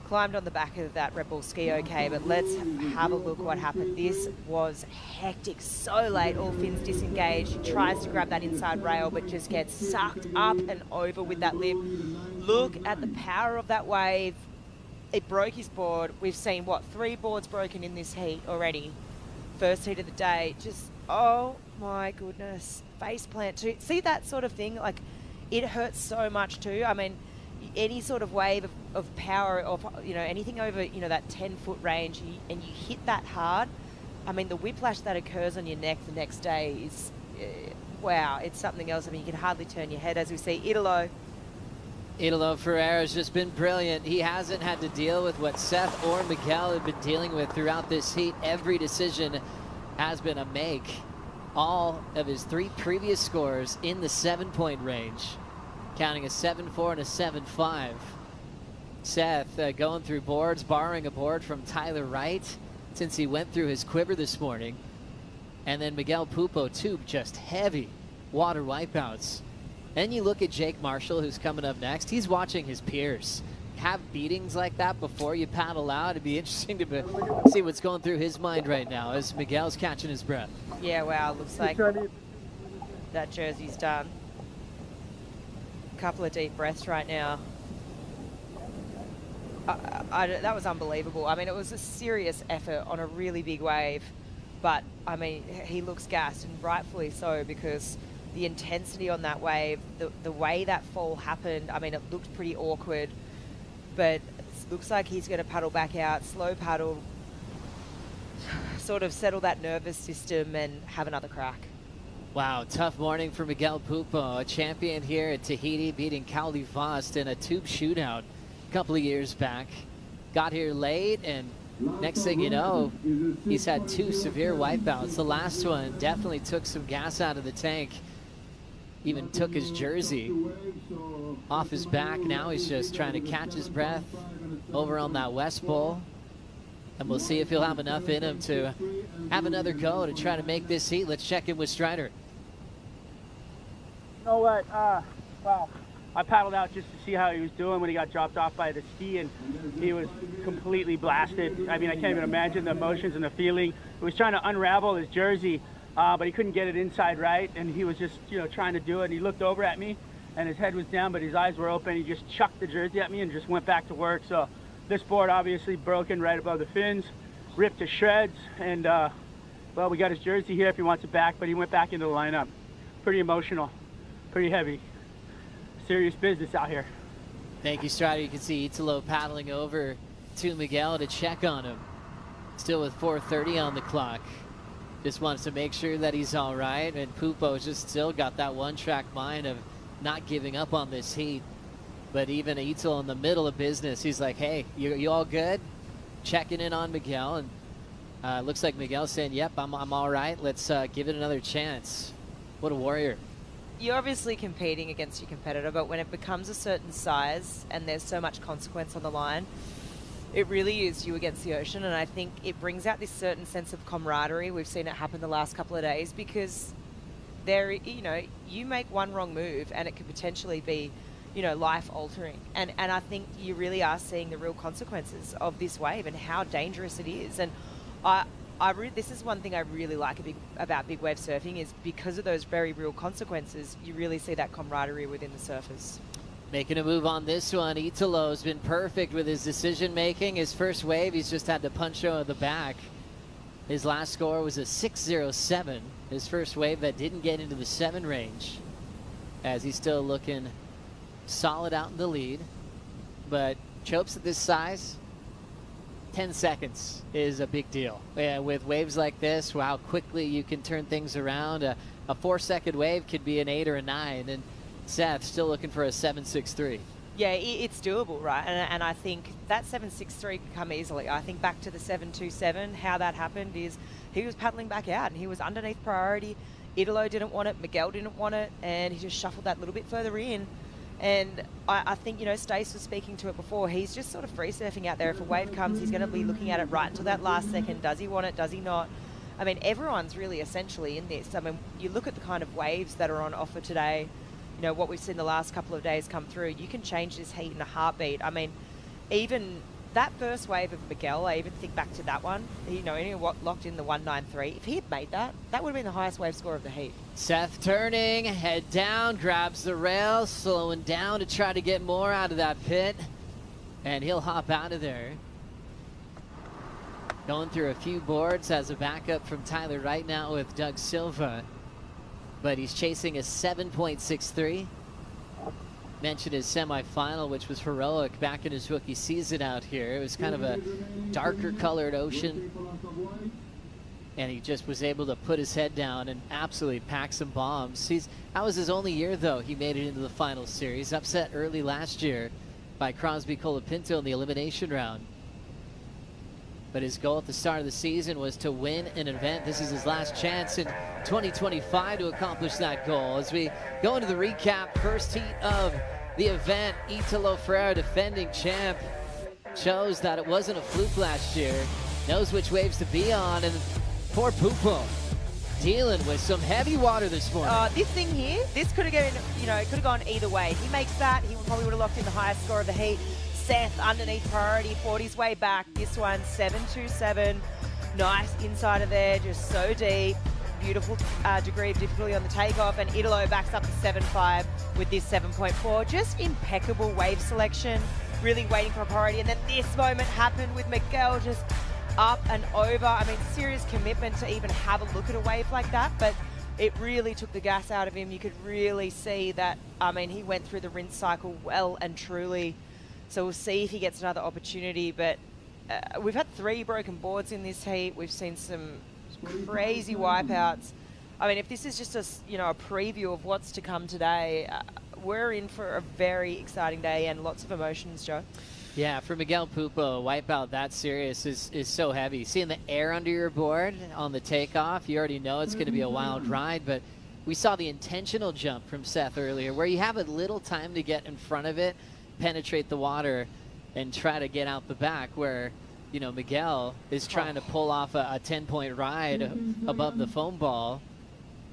climbed on the back of that Red Bull ski okay, but let's have a look what happened. This was hectic, so late, all fins disengaged. He tries to grab that inside rail, but just gets sucked up and over with that lip. Look at the power of that wave. It broke his board. We've seen, 3 boards broken in this heat already. First heat of the day. Just, oh my goodness. Face plant too. See that sort of thing? Like, it hurts so much too. I mean, any sort of wave of power, of, you know, anything over, you know, that 10-foot range, and you hit that hard, I mean, the whiplash that occurs on your neck the next day is, wow, it's something else. I mean, you can hardly turn your head. As we see, Italo Ferreira has just been brilliant. He hasn't had to deal with what Seth or Miguel have been dealing with throughout this heat. Every decision has been a make. All of his 3 previous scores in the 7-point range, counting a 7.4 and a 7.5. Seth going through boards, borrowing a board from Tyler Wright since he went through his quiver this morning. And then Miguel Pupo too, just heavy water wipeouts. Then you look at Jake Marshall, who's coming up next. He's watching his peers have beatings like that before you paddle out. It'd be interesting to see what's going through his mind right now as Miguel's catching his breath. Yeah, wow, looks like that jersey's done. A couple of deep breaths right now. That was unbelievable. I mean, it was a serious effort on a really big wave, but I mean, he looks gassed, and rightfully so, because the intensity on that wave, the way that fall happened, I mean, it looked pretty awkward, but looks like he's going to paddle back out, slow paddle, sort of settle that nervous system and have another crack. Wow, tough morning for Miguel Pupo, a champion here at Tahiti, beating Cowley Vost in a tube shootout a couple of years back. Got here late, and next thing you know, he's had 2 severe wipeouts. The last one definitely took some gas out of the tank. Even took his jersey off his back. Now he's just trying to catch his breath over on that West Bowl. And we'll see if he'll have enough in him to have another go to try to make this heat. Let's check in with Strider. You know what? Wow. I paddled out just to see how he was doing when he got dropped off by the ski, and he was completely blasted. I mean, I can't even imagine the emotions and the feeling. He was trying to unravel his jersey, but he couldn't get it inside right, and he was just, trying to do it. And he looked over at me, and his head was down, but his eyes were open. He just chucked the jersey at me and just went back to work. So this board obviously broken right above the fins, ripped to shreds, and well, we got his jersey here if he wants it back, but he went back into the lineup. Pretty emotional, pretty heavy. Serious business out here. Thank you, Strider. You can see Italo paddling over to Miguel to check on him. Still with 4:30 on the clock. Just wants to make sure that he's all right, and Pupo's just still got that one-track mind of not giving up on this heat. But even Italo in the middle of business, he's like, hey, you all good? Checking in on Miguel, and looks like Miguel's saying, yep, I'm all right. Let's give it another chance. What a warrior. You're obviously competing against your competitor, but when it becomes a certain size and there's so much consequence on the line, it really is you against the ocean. And I think it brings out this certain sense of camaraderie. We've seen it happen the last couple of days, because there, you make one wrong move and it could potentially be, life altering. And I think you really are seeing the real consequences of this wave and how dangerous it is. And this is one thing I really like about big wave surfing, is because of those very real consequences, you really see that camaraderie within the surfers. Making a move on this one, Italo's been perfect with his decision making. His first wave, he's just had to punch over the back. His last score was a 6.07. His first wave that didn't get into the 7 range, as he's still looking solid out in the lead. But chopes at this size, 10 seconds is a big deal. Yeah, with waves like this, how quickly you can turn things around. A 4-second wave could be an 8 or a 9, and Seth still looking for a 7.63. Yeah, it's doable, right? And I think that 7.63 could come easily. I think back to the 7.27, how that happened is he was paddling back out and he was underneath priority. Italo didn't want it, Miguel didn't want it, and he just shuffled that little bit further in. And I think, Stace was speaking to it before, he's just sort of free surfing out there. If a wave comes, he's going to be looking at it right until that last second. Does he want it? Does he not? I mean, everyone's really essentially in this. I mean, you look at the kind of waves that are on offer today, what we've seen the last couple of days come through, you can change this heat in a heartbeat. I mean, even that first wave of Miguel, I even think back to that one, he locked in the 1.93. If he had made that, that would have been the highest wave score of the heat. Seth turning, head down, grabs the rail, slowing down to try to get more out of that pit, and he'll hop out of there. Going through a few boards as a backup from Tyler right now with Doug Silva, but he's chasing a 7.63. Mentioned his semifinal, which was heroic back in his rookie season out here. It was kind of a darker colored ocean, and he just was able to put his head down and absolutely pack some bombs. That was his only year, though. He made it into the final series, upset early last year by Crosby Colapinto in the elimination round. But his goal at the start of the season was to win an event. This is his last chance in 2025 to accomplish that goal. As we go into the recap, first heat of the event, Italo Ferreira, defending champ, shows that it wasn't a fluke last year, knows which waves to be on, and poor Pupo dealing with some heavy water this morning. This thing here, this could have gone, it could have gone either way. If he makes that, he probably would have locked in the highest score of the heat. Seth underneath priority, fought his way back. This one, 7.27. Nice inside of there, just so deep. Beautiful degree of difficulty on the takeoff, and Italo backs up to 7.5 with this 7.4. Just impeccable wave selection, really waiting for a priority. And then this moment happened with Miguel just up and over. I mean, serious commitment to even have a look at a wave like that, but it really took the gas out of him. You could really see that, I mean, he went through the rinse cycle well and truly So we'll see if he gets another opportunity. But we've had 3 broken boards in this heat. We've seen some crazy wipeouts. I mean, if this is just a preview of what's to come today, we're in for a very exciting day and lots of emotions, Joe. Yeah, for Miguel Pupo, a wipeout that serious is so heavy. Seeing the air under your board on the takeoff, you already know it's going to be a wild ride, but we saw the intentional jump from Seth earlier where you have a little time to get in front of it, penetrate the water, and try to get out the back where, Miguel is trying to pull off a 10-point ride above the foam ball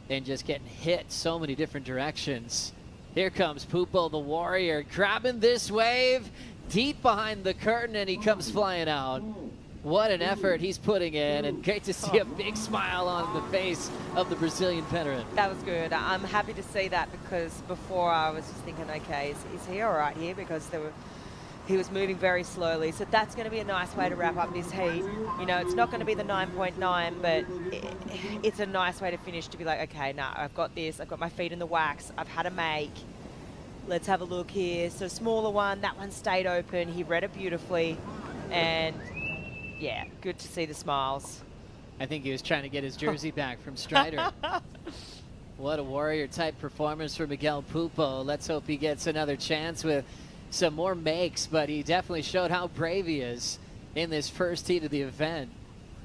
and just getting hit so many different directions. Here comes Pupo the Warrior grabbing this wave deep behind the curtain, and he comes flying out. What an effort he's putting in, and great to see a big smile on the face of the Brazilian veteran. That was good. I'm happy to see that because before I was just thinking, okay, is he all right here? Because he was moving very slowly. So that's going to be a nice way to wrap up this heat. It's not going to be the 9.9, but it's a nice way to finish, to be like, okay, nah, I've got this. I've got my feet in the wax. I've had a make. Let's have a look here. So smaller one, that one stayed open. He read it beautifully. And yeah, good to see the smiles. I think he was trying to get his jersey back from Strider. What a warrior type performance for Miguel Pupo. Let's hope he gets another chance with some more makes, but he definitely showed how brave he is in this first heat of the event.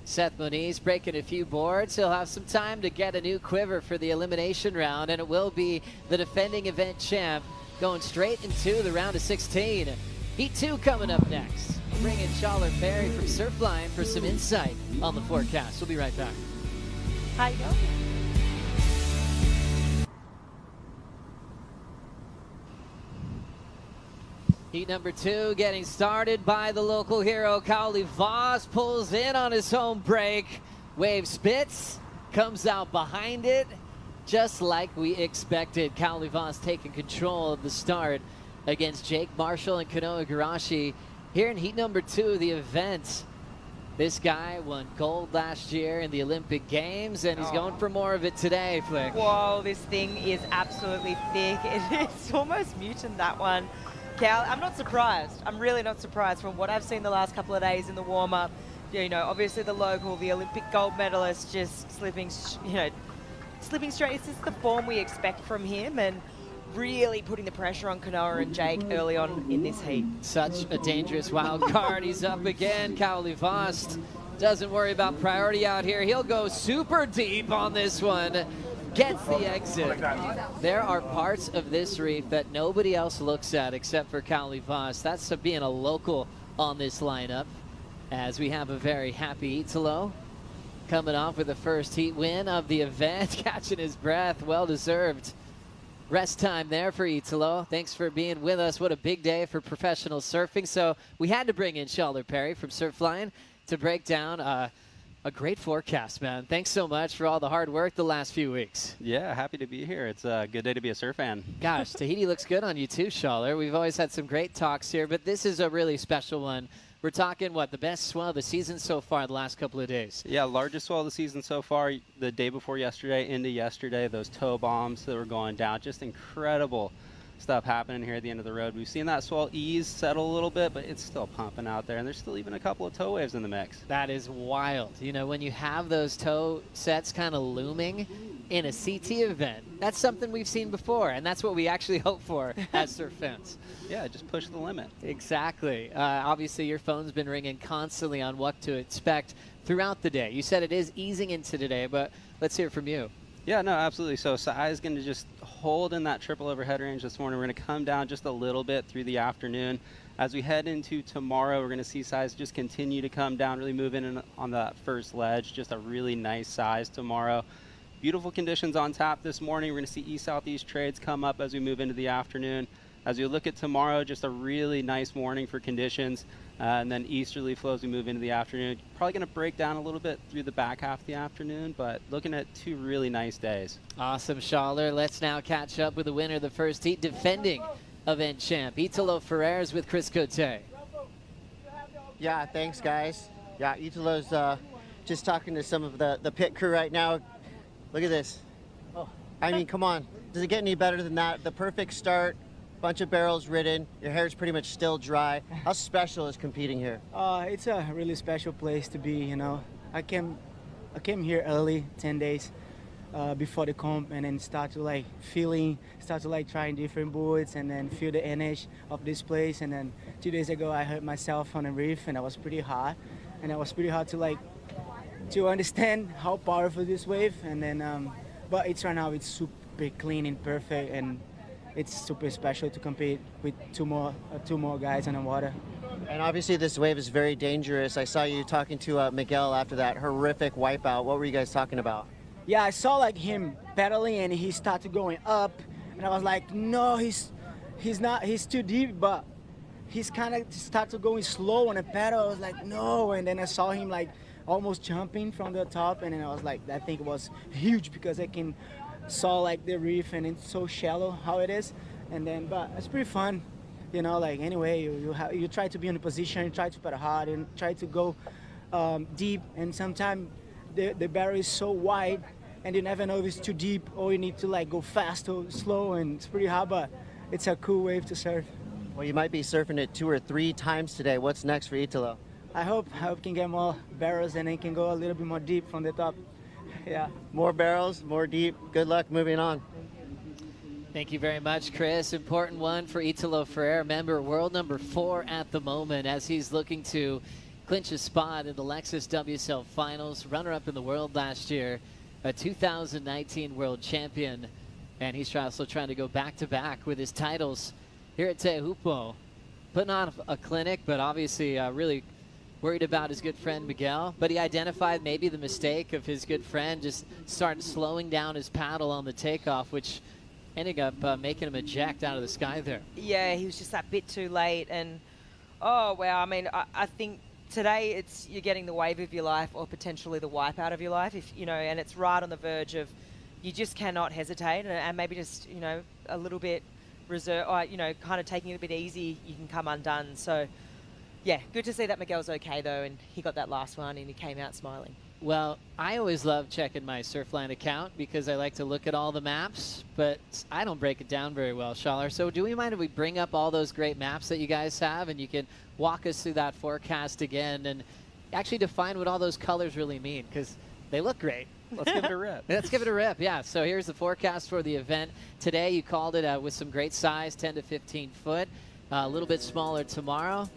Seth Moniz breaking a few boards. He'll have some time to get a new quiver for the elimination round, and it will be the defending event champ going straight into the round of 16. Heat 2 coming up next. We'll bring in Charlotte Perry from Surfline for some insight on the forecast. We'll be right back. How you going? Heat number 2 getting started by the local hero. Kaoli Voss pulls in on his home break. Wave spits, comes out behind it, just like we expected. Kaoli Voss taking control of the start against Jake Marshall and Kanoa Igarashi here in heat number 2 of the event. This guy won gold last year in the Olympic Games, and he's going for more of it today, Flick. Whoa, this thing is absolutely thick. It's almost mutant, that one. Cal, I'm not surprised. I'm really not surprised from what I've seen the last couple of days in the warm-up. Obviously the local, the Olympic gold medalist, just slipping straight. It's just the form we expect from him, and really putting the pressure on Kanoa and Jake early on in this heat. Such a dangerous wild card. He's up again. Kaoli Voss doesn't worry about priority out here. He'll go super deep on this one. Gets the exit. There are parts of this reef that nobody else looks at except for Kaoli Voss. That's being a local on this lineup, as we have a very happy Italo coming off with the first heat win of the event, catching his breath. Well-deserved rest time there for Italo. Thanks for being with us. What a big day for professional surfing. So we had to bring in Charlotte Perry from Surfline to break down a great forecast, man. Thanks so much for all the hard work the last few weeks. Yeah, happy to be here. It's a good day to be a surf fan. Gosh, Tahiti looks good on you too, Charlotte. We've always had some great talks here, but this is a really special one. We're talking, the best swell of the season so far the last couple of days. Yeah, largest swell of the season so far. The day before yesterday into yesterday, those tow bombs that were going down. Just incredible stuff happening here at the end of the road. We've seen that swell ease, settle a little bit, but it's still pumping out there, and there's still even a couple of tow waves in the mix. That is wild. When you have those tow sets kind of looming in a CT event, that's something we've seen before, and that's what we actually hope for as surf fans. Yeah, just push the limit. Exactly. Obviously, your phone's been ringing constantly on what to expect throughout the day. You said it is easing into today, but let's hear from you. Yeah, no, absolutely. So Sai is going to just hold in that triple overhead range this morning. We're going to come down just a little bit through the afternoon. As we head into tomorrow, we're going to see size just continue to come down, really move in on that first ledge. Just a really nice size tomorrow. Beautiful conditions on tap this morning. We're going to see east-southeast trades come up as we move into the afternoon. As we look at tomorrow, just a really nice morning for conditions. And then easterly flows we move into the afternoon. Probably going to break down a little bit through the back half of the afternoon, but looking at 2 really nice days. Awesome, Schaller. Let's now catch up with the winner of the first heat, defending event champ, Italo Ferreras with Chris Cote. Yeah, thanks, guys. Yeah, Italo's just talking to some of the pit crew right now. Look at this. I mean, come on. Does it get any better than that? The perfect start. bunch of barrels ridden. Your hair's pretty much still dry. How special is competing here? It's a really special place to be, you know. I came here early, 10 days before the comp, and then start to like trying different boards and then feel the energy of this place. And then 2 days ago I hurt myself on a reef, and that was pretty hard. And it was pretty hard to understand how powerful this wave. And then, but it's right now it's super clean and perfect, and it's super special to compete with two more guys on the water. And obviously this wave is very dangerous. I saw you talking to Miguel after that horrific wipeout. What were you guys talking about? Yeah, I saw like him pedaling and he started going up, and I was like, no, he's too deep, but he's kind of started going slow on a pedal. I was like, no, and then I saw him like almost jumping from the top, and then I was like, that thing was huge because I can saw like the reef and it's so shallow how it is. And then, but it's pretty fun, you know, like anyway, you try to be in a position, you try to pedal hard and try to go deep, and sometimes the barrel is so wide and you never know if it's too deep or you need to like go fast or slow, and it's pretty hard, but it's a cool wave to surf. Well, you might be surfing it 2 or 3 times today. What's next for Italo? I hope can get more barrels and it can go a little bit more deep from the top. Yeah. More barrels, more deep. Good luck moving on. Thank you very much, Chris. Important one for Italo Ferreira, member world number 4 at the moment, as he's looking to clinch a spot in the Lexus WSL Finals, runner-up in the world last year, a 2019 world champion, and he's also trying to go back-to-back with his titles here at Teahupo'o. Putting on a clinic, but obviously really worried about his good friend Miguel, but he identified maybe the mistake of his good friend, just started slowing down his paddle on the takeoff, which ended up making him eject out of the sky there. Yeah, he was just that bit too late, and oh wow, I mean, I think today it's you're getting the wave of your life or potentially the wipeout of your life, if you know, and it's right on the verge of you just cannot hesitate, and maybe just, you know, a little bit reserve, or, you know, kind of taking it a bit easy, you can come undone. So yeah, good to see that Miguel's okay though, and he got that last one and he came out smiling. Well, I always love checking my Surfline account because I like to look at all the maps, but I don't break it down very well, Schaller. So do we mind if we bring up all those great maps that you guys have, and you can walk us through that forecast again and actually define what all those colors really mean, because they look great. Let's give it a rip. Let's give it a rip, yeah. So here's the forecast for the event. Today you called it with some great size, 10 to 15 foot. A little bit smaller tomorrow.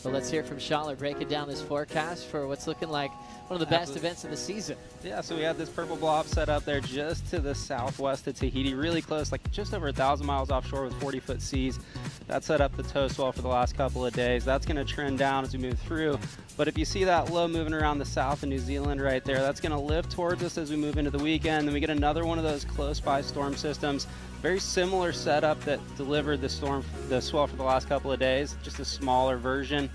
But let's hear from Schaller breaking down this forecast for what's looking like one of the best events of the season. Yeah, so we have this purple blob set up there just to the southwest of Tahiti, really close, like just over 1,000 miles offshore with 40-foot seas. That set up the tow swell for the last couple of days. That's going to trend down as we move through. But if you see that low moving around the south of New Zealand right there, that's going to lift towards us as we move into the weekend. Then we get another one of those close-by storm systems. Very similar setup that delivered the swell for the last couple of days, just a smaller version.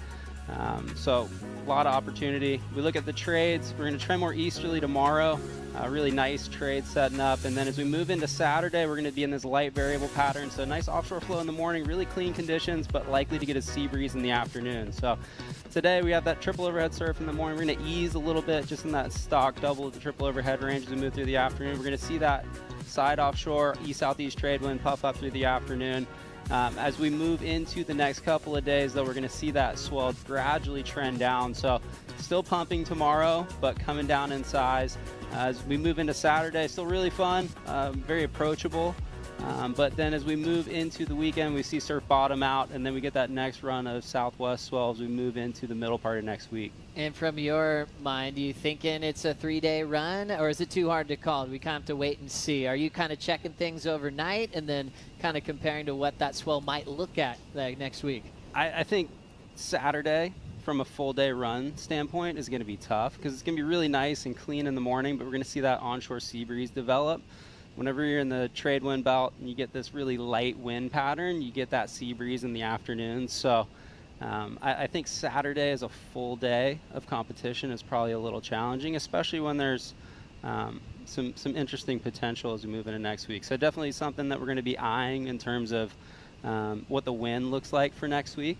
So a lot of opportunity. We look at the trades. We're going to trend more easterly tomorrow. Really nice trade setting up. And then as we move into Saturday, we're going to be in this light variable pattern. So nice offshore flow in the morning, really clean conditions, but likely to get a sea breeze in the afternoon. So today we have that triple overhead surf in the morning. We're going to ease a little bit just in that stock double to triple overhead range as we move through the afternoon. We're going to see that side offshore east-southeast trade wind puff up through the afternoon. As we move into the next couple of days, though, we're going to see that swell gradually trend down. So still pumping tomorrow, but coming down in size. As we move into Saturday, still really fun, very approachable. But then as we move into the weekend, we see surf bottom out, and then we get that next run of southwest swell as we move into the middle part of next week. And from your mind, are you thinking it's a 3-day run, or is it too hard to call? We kind of have to wait and see. Are you kind of checking things overnight and then kind of comparing to what that swell might look at next week? I think Saturday, from a full day run standpoint, is going to be tough because it's going to be really nice and clean in the morning, but we're going to see that onshore sea breeze develop. Whenever you're in the trade wind belt and you get this really light wind pattern, you get that sea breeze in the afternoon. So I think Saturday as a full day of competition is probably a little challenging, especially when there's some interesting potential as we move into next week. So definitely something that we're going to be eyeing in terms of what the wind looks like for next week.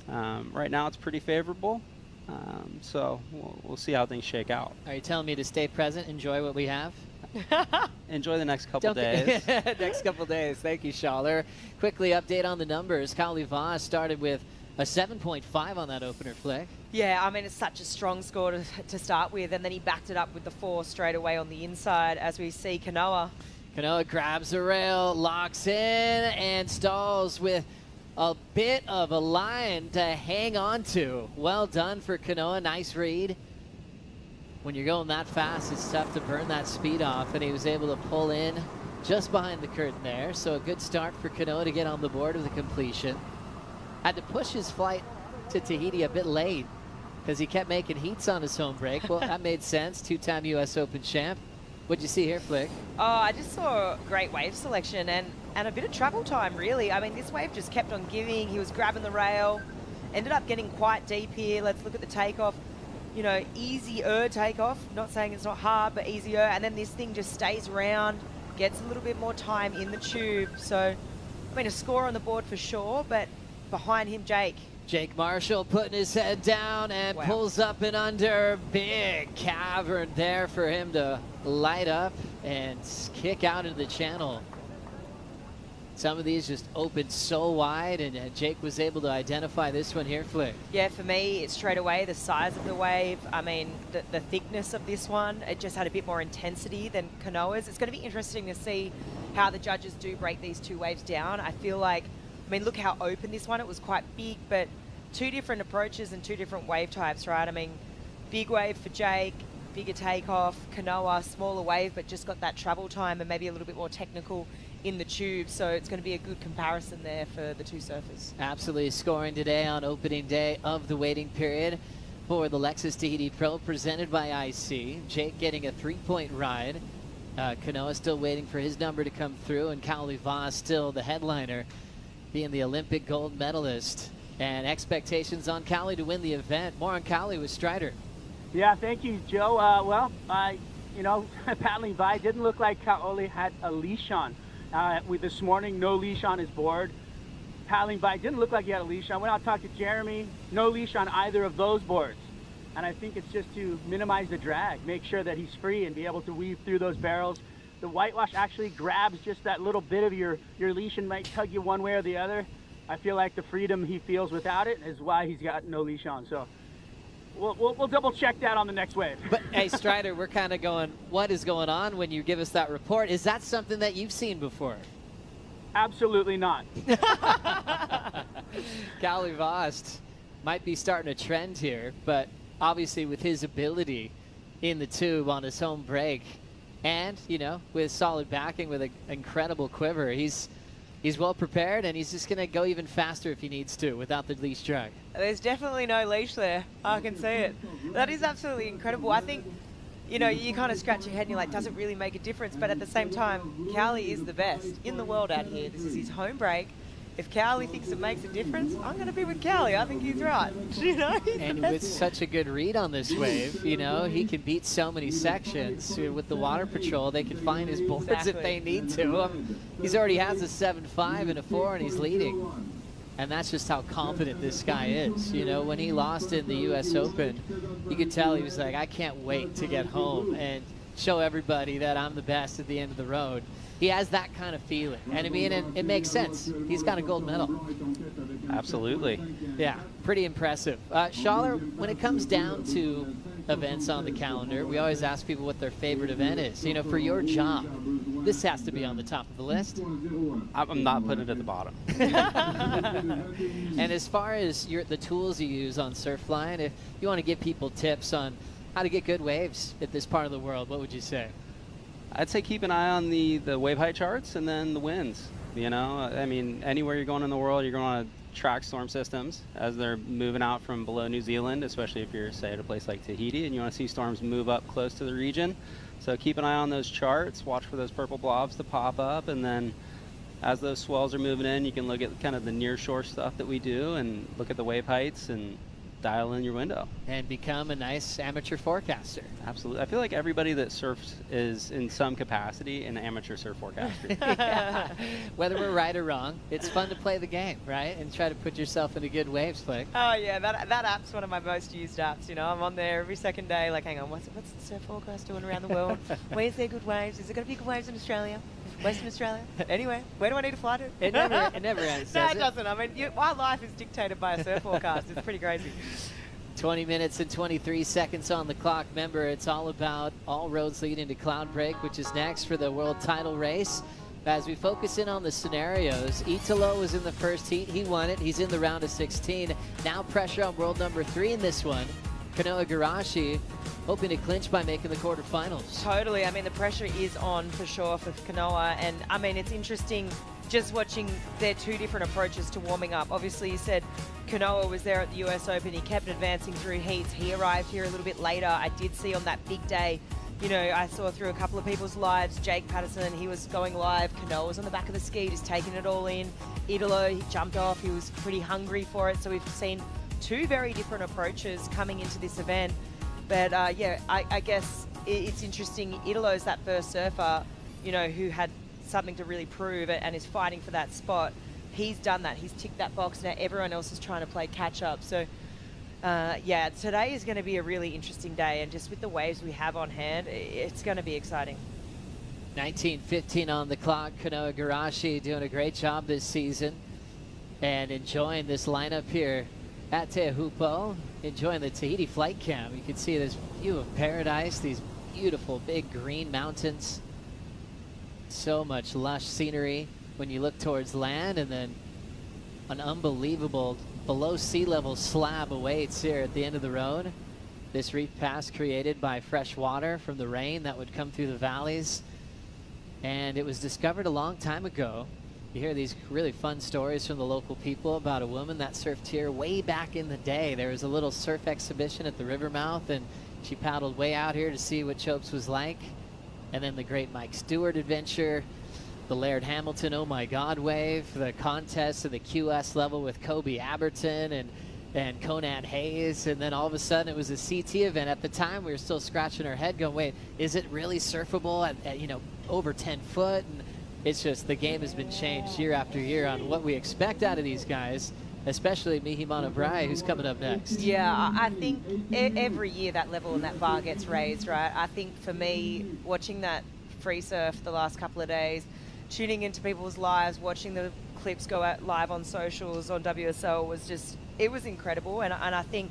Right now it's pretty favorable, So we'll see how things shake out. Are you telling me to stay present, enjoy what we have? Enjoy the next couple days. Next couple days. Thank you, Schaller. Quickly update on the numbers. Kali Voss started with a 7.5 on that opener, Flick. Yeah, I mean, it's such a strong score to start with, and then he backed it up with the 4 straight away on the inside as we see Kanoa. Kanoa grabs the rail, locks in, and stalls with a bit of a line to hang on to. Well done for Kanoa. Nice read. When you're going that fast, it's tough to burn that speed off, and he was able to pull in just behind the curtain there. So a good start for Kanoa to get on the board with a completion. Had to push his flight to Tahiti a bit late because he kept making heats on his home break. Well, that made sense. 2-time U.S. Open champ. What'd you see here, Flick? Oh, I just saw great wave selection and a bit of travel time, really. I mean, this wave just kept on giving. He was grabbing the rail, ended up getting quite deep here. Let's look at the takeoff. You know, easier takeoff. Not saying it's not hard, but easier. And then this thing just stays around, gets a little bit more time in the tube. So, I mean, a score on the board for sure, but behind him, Jake. Jake Marshall putting his head down and pulls up and under. Big cavern there for him to light up and kick out into the channel. Some of these just opened so wide, and Jake was able to identify this one here, Flick. Yeah, for me, it's straight away the size of the wave. I mean, the thickness of this one, it just had a bit more intensity than Kanoa's. It's going to be interesting to see how the judges do break these 2 waves down. I feel like, I mean, look how open this one, it was quite big, but 2 different approaches and 2 different wave types, right? I mean, big wave for Jake, bigger takeoff. Kanoa, smaller wave, but just got that travel time and maybe a little bit more technical in the tube. So it's going to be a good comparison there for the 2 surfers. Absolutely. Scoring today on opening day of the waiting period for the Lexus Tahiti Pro presented by IC. Jake getting a 3-point ride. Kanoa still waiting for his number to come through, and Kali Voss still the headliner, being the Olympic gold medalist. And expectations on Kali to win the event. More on Kali with Strider. Yeah, thank you, Joe. You know, paddling by, didn't look like Kaoli had a leash on. With this morning, no leash on his board. Paddling by, didn't look like he had a leash on. Went out and talked to Jeremy, no leash on either of those boards. And I think it's just to minimize the drag, make sure that he's free and be able to weave through those barrels. The whitewash actually grabs just that little bit of your leash and might tug you one way or the other. I feel like the freedom he feels without it is why he's got no leash on. So we'll double check that on the next wave. But hey, Strider, we're kind of going, what is going on when you give us that report? Is that something that you've seen before? Absolutely not. Kali Voss might be starting a trend here, but obviously with his ability in the tube on his home break and, you know, with solid backing with an incredible quiver, he's well prepared, and he's just going to go even faster if he needs to without the leash drag. There's definitely no leash there. I can see it. That is absolutely incredible. I think, you know, you kind of scratch your head and you're like, does it really make a difference? But at the same time, Kali is the best in the world out here. This is his home break. If Kali thinks it makes a difference, I'm going to be with Kali. I think he's right. You know, and with such a good read on this wave, you know, he can beat so many sections. With the water patrol, they can find his boards if they need to. He's already has a 7.5 and a 4, and he's leading. And that's just how confident this guy is. You know, when he lost in the U.S. Open, you could tell he was like, I can't wait to get home and show everybody that I'm the best at the end of the road. He has that kind of feeling. And I mean, it makes sense. He's got a gold medal. Absolutely. Yeah, pretty impressive. Schaller, when it comes down to events on the calendar, we always ask people what their favorite event is. You know, for your job, this has to be on the top of the list. I'm not putting it at the bottom. And as far as the tools you use on Surfline, if you want to give people tips on how to get good waves at this part of the world, what would you say? I'd say keep an eye on the wave height charts and then the winds. You know, I mean, anywhere you're going in the world, you're going to track storm systems as they're moving out from below New Zealand, especially if you're, say, at a place like Tahiti, and you want to see storms move up close to the region. So keep an eye on those charts, watch for those purple blobs to pop up, and then as those swells are moving in, you can look at kind of the near shore stuff that we do and look at the wave heights and dial in your window. And become a nice amateur forecaster. Absolutely. I feel like everybody that surfs is in some capacity an amateur surf forecaster. Yeah. Whether we're right or wrong, it's fun to play the game, right? And try to put yourself into good waves, Flick. Oh yeah, that app's one of my most used apps. You know, I'm on there every second day. Like, hang on, what's the surf forecast doing around the world? Where's there good waves? Is there going to be good waves in Australia? Western Australia? Anyway, where do I need to fly to? It never ends, No, does it doesn't. I mean, our life is dictated by a surf forecast. It's pretty crazy. 20 minutes and 23 seconds on the clock. Remember, it's all about all roads leading to Cloud Break, which is next for the world title race. As we focus in on the scenarios, Italo was in the first heat. He won it. He's in the round of 16. Now pressure on world number 3 in this one. Kanoa Igarashi hoping to clinch by making the quarterfinals. Totally. I mean, the pressure is on for sure for Kanoa. And, I mean, it's interesting just watching their two different approaches to warming up. Obviously, you said Kanoa was there at the US Open. He kept advancing through heats. He arrived here a little bit later. I did see on that big day, you know, I saw through a couple of people's lives. Jake Patterson, he was going live. Kanoa was on the back of the ski, just taking it all in. Italo, he jumped off. He was pretty hungry for it. So we've seen two very different approaches coming into this event. But yeah, I guess it's interesting. Italo's that first surfer, you know, who had something to really prove and is fighting for that spot. He's done that. He's ticked that box. Now everyone else is trying to play catch up. So yeah, today is going to be a really interesting day. And just with the waves we have on hand, it's going to be exciting. 19:15 on the clock. Kanoa Igarashi doing a great job this season and enjoying this lineup here at Teahupo'o, enjoying the Tahiti flight cam. You can see this view of paradise, these beautiful big green mountains. So much lush scenery when you look towards land, and then an unbelievable below sea level slab awaits here at the end of the road. This reef pass created by fresh water from the rain that would come through the valleys. And it was discovered a long time ago. You hear these really fun stories from the local people about a woman that surfed here way back in the day. There was a little surf exhibition at the river mouth, and she paddled way out here to see what Chopes was like. And then the great Mike Stewart adventure, the Laird Hamilton Oh My God wave, the contest at the QS level with Kobe Aberton and Conad Hayes, and then all of a sudden it was a CT event. At the time we were still scratching our head going, wait, is it really surfable at you know, over 10 foot? And it's just, the game has been changed year after year on what we expect out of these guys, especially Mihimana Brai, who's coming up next. Yeah, I think every year that level and that bar gets raised, right? I think for me, watching that free surf the last couple of days, tuning into people's lives, watching the clips go out live on socials, on WSL, was just, it was incredible. And I think,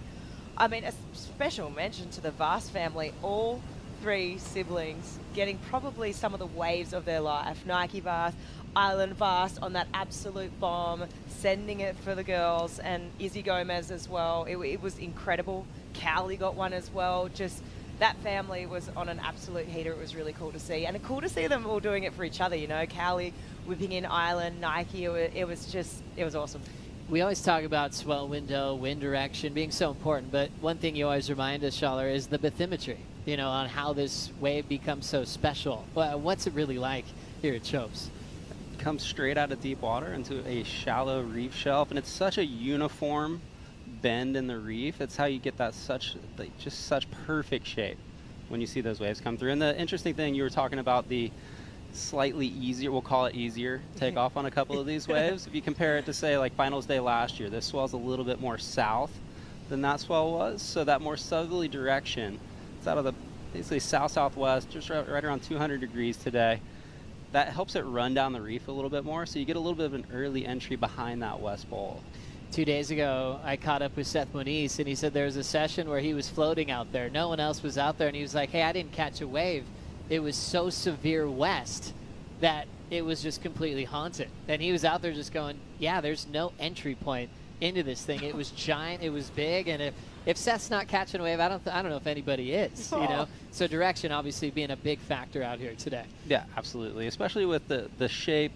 I mean, a special mention to the Vast family, all 3 siblings getting probably some of the waves of their life. Nike Vast, Island Vast on that absolute bomb, sending it for the girls, and Izzy Gomez as well. It was incredible. Cowley got one as well. Just that family was on an absolute heater. It was really cool to see, and cool to see them all doing it for each other. You know, Cowley whipping in Island, Nike. It was awesome. We always talk about swell window, wind direction being so important, but one thing you always remind us, Schaller, is the bathymetry, you know, on how this wave becomes so special. Well, what's it really like here at Chopes? It comes straight out of deep water into a shallow reef shelf, and it's such a uniform bend in the reef. It's how you get that just such perfect shape when you see those waves come through. And the interesting thing, you were talking about the slightly easier, we'll call it easier, take off on a couple of these waves. If you compare it to, say, like finals day last year, this swell's a little bit more south than that swell was. So that more southerly direction, it's out of the basically south-southwest, just right around 200 degrees today. That helps it run down the reef a little bit more, so you get a little bit of an early entry behind that west bowl. 2 days ago, I caught up with Seth Moniz, and he said there was a session where he was floating out there. No one else was out there, and he was like, hey, I didn't catch a wave. It was so severe west that it was just completely haunted. And he was out there just going, yeah, there's no entry point into this thing. It was giant, it was big, and if Seth's not catching a wave, I don't know if anybody is, you know? So direction obviously being a big factor out here today. Yeah, absolutely, especially with the shape,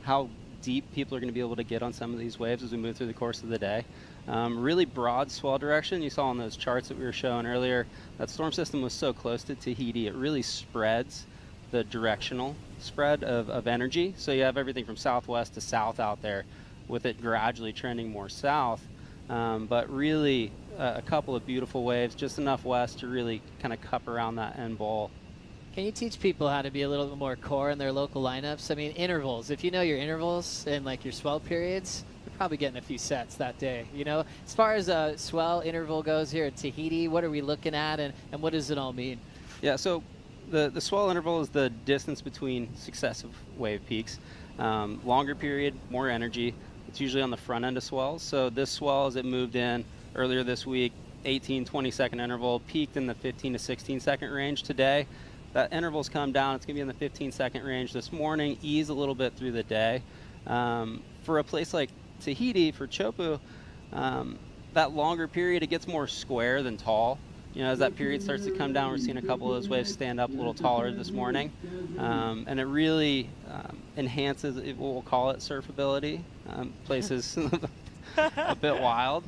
how deep people are going to be able to get on some of these waves as we move through the course of the day. Really broad swell direction. You saw on those charts that we were showing earlier, that storm system was so close to Tahiti, it really spreads the directional spread of energy. So you have everything from southwest to south out there, with it gradually trending more south. But really a couple of beautiful waves, just enough west to really kind of cup around that end bowl. Can you teach people how to be a little bit more core in their local lineups? I mean, intervals. If you know your intervals and like your swell periods, you're probably getting a few sets that day. You know, as far as a swell interval goes here at Tahiti, what are we looking at, and what does it all mean? Yeah, so the swell interval is the distance between successive wave peaks. Longer period, more energy. It's usually on the front end of swells. So this swell, as it moved in earlier this week, 18, 20-second interval, peaked in the 15 to 16-second range today. That interval's come down. It's going to be in the 15-second range this morning, ease a little bit through the day. For a place like Tahiti, for Teahupo'o, that longer period, it gets more square than tall. You know, as that period starts to come down, we're seeing a couple of those waves stand up a little taller this morning. And it really enhances, what we'll call it, surfability. Places a bit wild,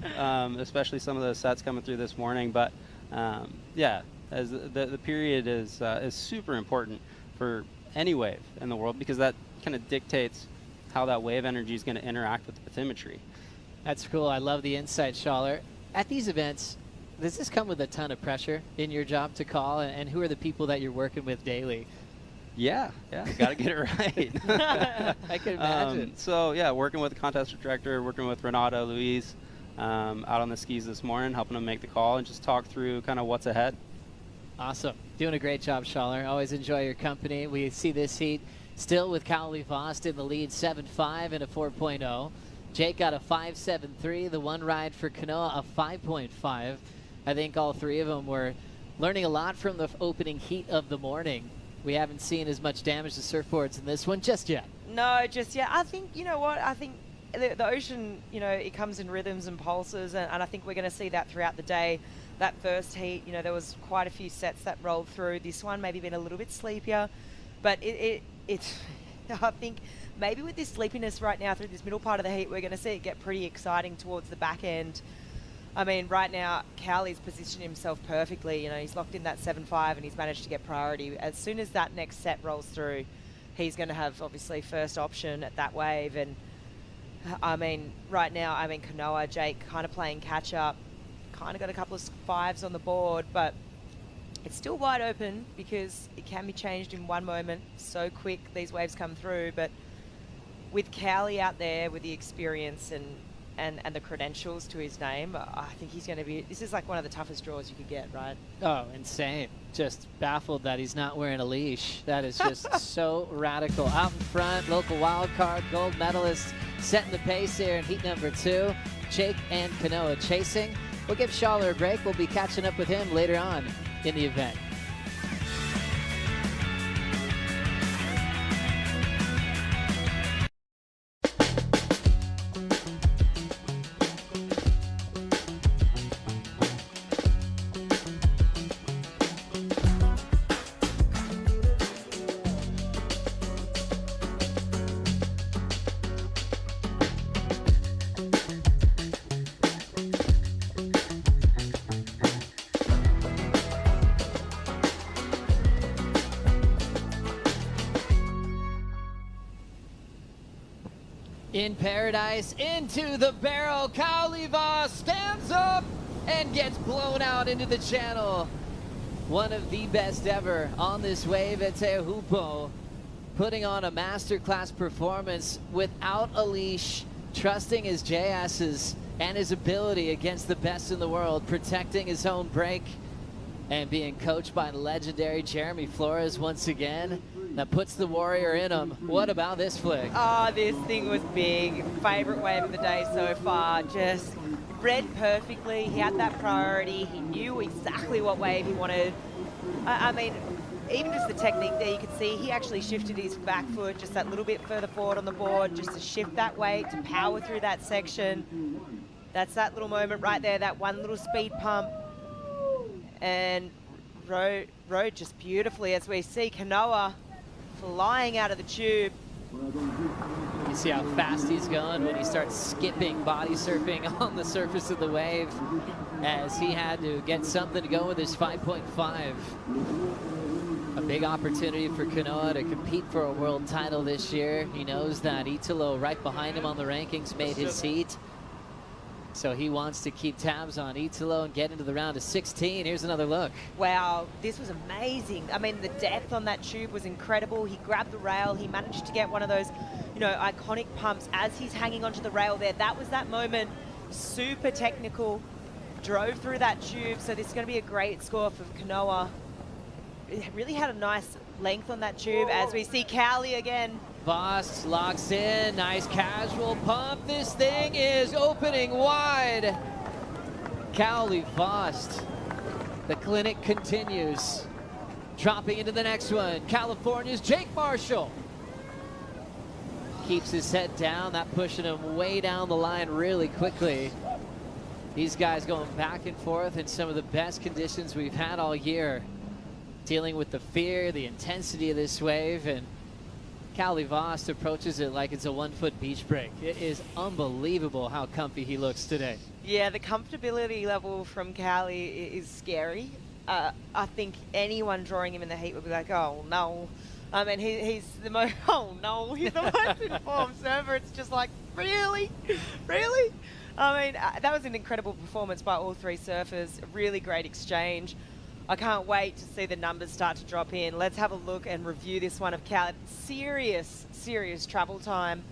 especially some of those sets coming through this morning. But yeah, as the period is super important for any wave in the world, because that kind of dictates how that wave energy is going to interact with the bathymetry. That's cool. I love the insight, Schaller. At these events, does this come with a ton of pressure in your job to call, and who are the people that you're working with daily? Yeah, got to get it right. I can imagine. So yeah, working with the contest director, working with Renato, Luis, out on the skis this morning, helping them make the call and just talk through kind of what's ahead. Awesome. Doing a great job, Schaller. Always enjoy your company. We see this heat still with Cowley Vost in the lead, 7.5 and a 4.0. Jake got a 5.73. The one ride for Kanoa, a 5.5. I think all three of them were learning a lot from the opening heat of the morning. We haven't seen as much damage to surfboards in this one just yet. No, just yet. I think, you know what, I think the ocean, you know, it comes in rhythms and pulses, and I think we're going to see that throughout the day. That first heat, you know, there was quite a few sets that rolled through. This one maybe been a little bit sleepier, but it's I think maybe with this sleepiness right now through this middle part of the heat, we're going to see it get pretty exciting towards the back end. I mean, right now, Cowley's positioned himself perfectly. You know, he's locked in that 7.5 and he's managed to get priority. As soon as that next set rolls through, he's going to have, obviously, first option at that wave. And, I mean, right now, I mean, Kanoa, Jake kind of playing catch-up. Kind of got a couple of 5s on the board, but it's still wide open because it can be changed in one moment. So quick, these waves come through. But with Cowley out there, with the experience and the credentials to his name, I think he's going to be, this is like one of the toughest draws you could get, right? Oh, insane. Just baffled that he's not wearing a leash. That is just so radical. Out in front, local wild card, gold medalist, setting the pace here in heat number 2. Jake and Kanoa chasing. We'll give Schaller a break. We'll be catching up with him later on in the event. In paradise, into the barrel, Cowley Vost stands up and gets blown out into the channel. One of the best ever on this wave at Teahupo'o, putting on a masterclass performance without a leash, trusting his J-asses and his ability against the best in the world, protecting his own break, and being coached by legendary Jeremy Flores once again. That puts the warrior in him. What about this flick? Oh, this thing was big. Favorite wave of the day so far. Just read perfectly. He had that priority. He knew exactly what wave he wanted. I mean, even just the technique there, you could see he actually shifted his back foot just that little bit further forward on the board, just to shift that weight, to power through that section. That's that little moment right there, that one little speed pump. And rode just beautifully as we see Kanoa flying out of the tube. You see how fast he's going when he starts skipping body surfing on the surface of the wave, as he had to get something to go with his 5.5. A big opportunity for Kanoa to compete for a world title this year. He knows that Italo right behind him on the rankings made his heat. So he wants to keep tabs on Italo and get into the round of 16. Here's another look. Wow, this was amazing. I mean, the depth on that tube was incredible. He grabbed the rail. He managed to get one of those, you know, iconic pumps as he's hanging onto the rail there. That was that moment. Super technical. Drove through that tube. So this is going to be a great score for Kanoa. It really had a nice length on that tube as we see Cowley again. Voss locks in, nice casual pump. This thing is opening wide. Cowley Voss. The clinic continues. Dropping into the next one, California's Jake Marshall. Keeps his head down, that pushing him way down the line really quickly. These guys going back and forth in some of the best conditions we've had all year. Dealing with the fear, the intensity of this wave, and Cowley Voss approaches it like it's a 1-foot beach break. It is unbelievable how comfy he looks today. Yeah, the comfortability level from Cowley is scary. I think anyone drawing him in the heat would be like, oh no. I mean, he's the most, oh no, he's the most informed surfer. It's just like, really? Really? I mean, that was an incredible performance by all three surfers. Really great exchange. I can't wait to see the numbers start to drop in. Let's have a look and review this one of Cal. Serious travel time.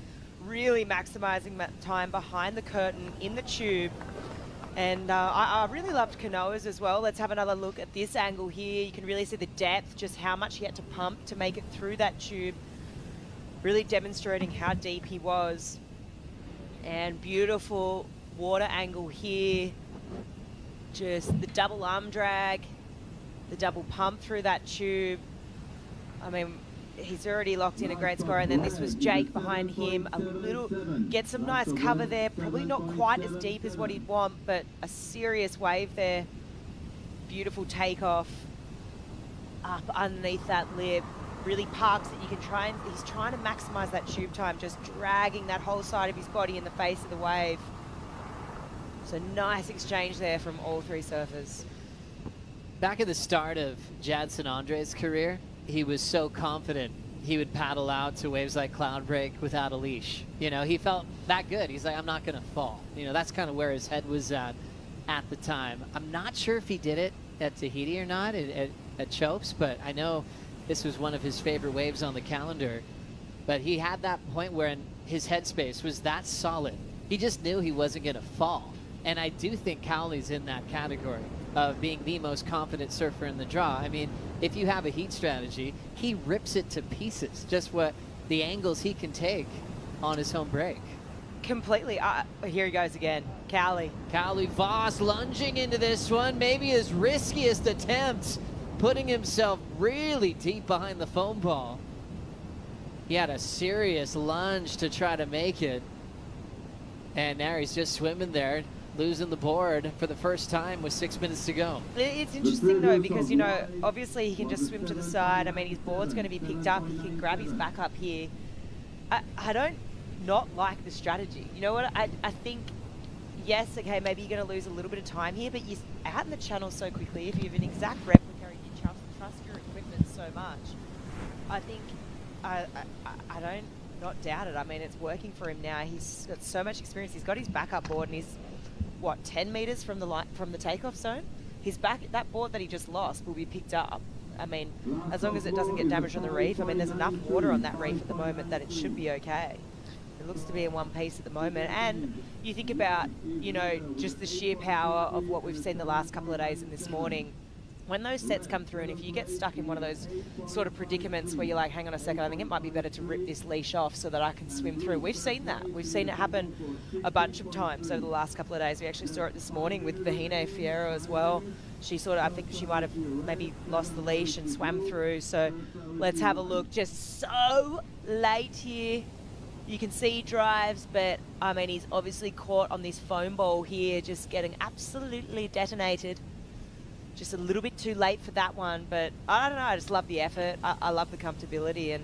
Really maximizing that time behind the curtain in the tube. And I really loved Kanoa's as well. Let's have another look at this angle here. You can really see the depth, just how much he had to pump to make it through that tube. Really demonstrating how deep he was. And beautiful water angle here. Just the double arm drag. The double pump through that tube. I mean, he's already locked in a great score. And then this was Jake behind him. A little, get some nice cover there. Probably not quite as deep as what he'd want, but a serious wave there. Beautiful takeoff. Up underneath that lip. Really parks it. You can try and, he's trying to maximize that tube time, just dragging that whole side of his body in the face of the wave. So nice exchange there from all three surfers. Back at the start of Jadson Andre's career, he was so confident he would paddle out to waves like Cloudbreak without a leash. You know, he felt that good. He's like, I'm not going to fall. You know, that's kind of where his head was at the time. I'm not sure if he did it at Tahiti or not, at Chopes, but I know this was one of his favorite waves on the calendar. But he had that point where his headspace was that solid. He just knew he wasn't going to fall. And I do think Cowley's in that category of being the most confident surfer in the draw. I mean, if you have a heat strategy, he rips it to pieces. Just what the angles he can take on his home break. Completely. Here he goes again. Cowley. Cowley Voss lunging into this one. Maybe his riskiest attempt. Putting himself really deep behind the foam ball. He had a serious lunge to try to make it. And now he's just swimming there, losing the board for the first time with 6 minutes to go. It's interesting though, because, you know, obviously he can just swim to the side. I mean, his board's going to be picked up. He can grab his back up here. I don't not like the strategy. You know what? I think, yes, okay, maybe you're going to lose a little bit of time here, but you're out in the channel so quickly. If you have an exact replica and you trust your equipment so much, I think I don't not doubt it. I mean, it's working for him now. He's got so much experience. He's got his backup board, and he's what, 10 meters from the takeoff zone. His that board that he just lost will be picked up. I mean, as long as it doesn't get damaged on the reef. I mean, there's enough water on that reef at the moment that it should be okay. It looks to be in one piece at the moment. And you think about, you know, just the sheer power of what we've seen the last couple of days and this morning. When those sets come through, and if you get stuck in one of those sort of predicaments where you're like, hang on a second, I think it might be better to rip this leash off so that I can swim through. We've seen that. We've seen it happen a bunch of times over the last couple of days. We actually saw it this morning with Vahine Fierro as well. She sort of, I think she might have maybe lost the leash and swam through. So let's have a look. Just so late here. You can see he drives, but I mean, he's obviously caught on this foam ball here, just getting absolutely detonated. Just a little bit too late for that one, but I don't know, I just love the effort. I love the comfortability, and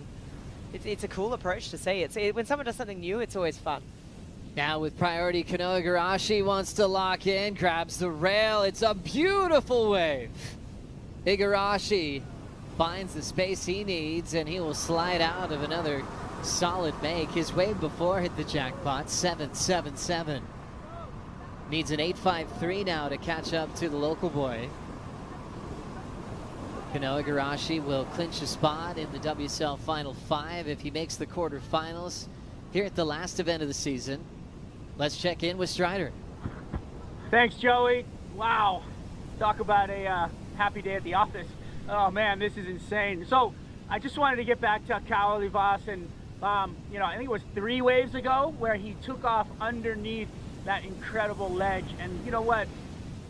it's a cool approach to see. When someone does something new, it's always fun. Now with priority, Kanoa Igarashi wants to lock in, grabs the rail. It's a beautiful wave. Igarashi finds the space he needs, and he will slide out of another solid make. His wave before hit the jackpot, 777. Needs an 8.53 now to catch up to the local boy. Kanoa Igarashi will clinch a spot in the WSL Final 5 if he makes the quarterfinals here at the last event of the season. Let's check in with Strider. Thanks, Joey. Wow. Talk about a happy day at the office. Oh man, this is insane. So I just wanted to get back to Kaoli Voss, and you know, I think it was 3 waves ago where he took off underneath that incredible ledge. And you know what?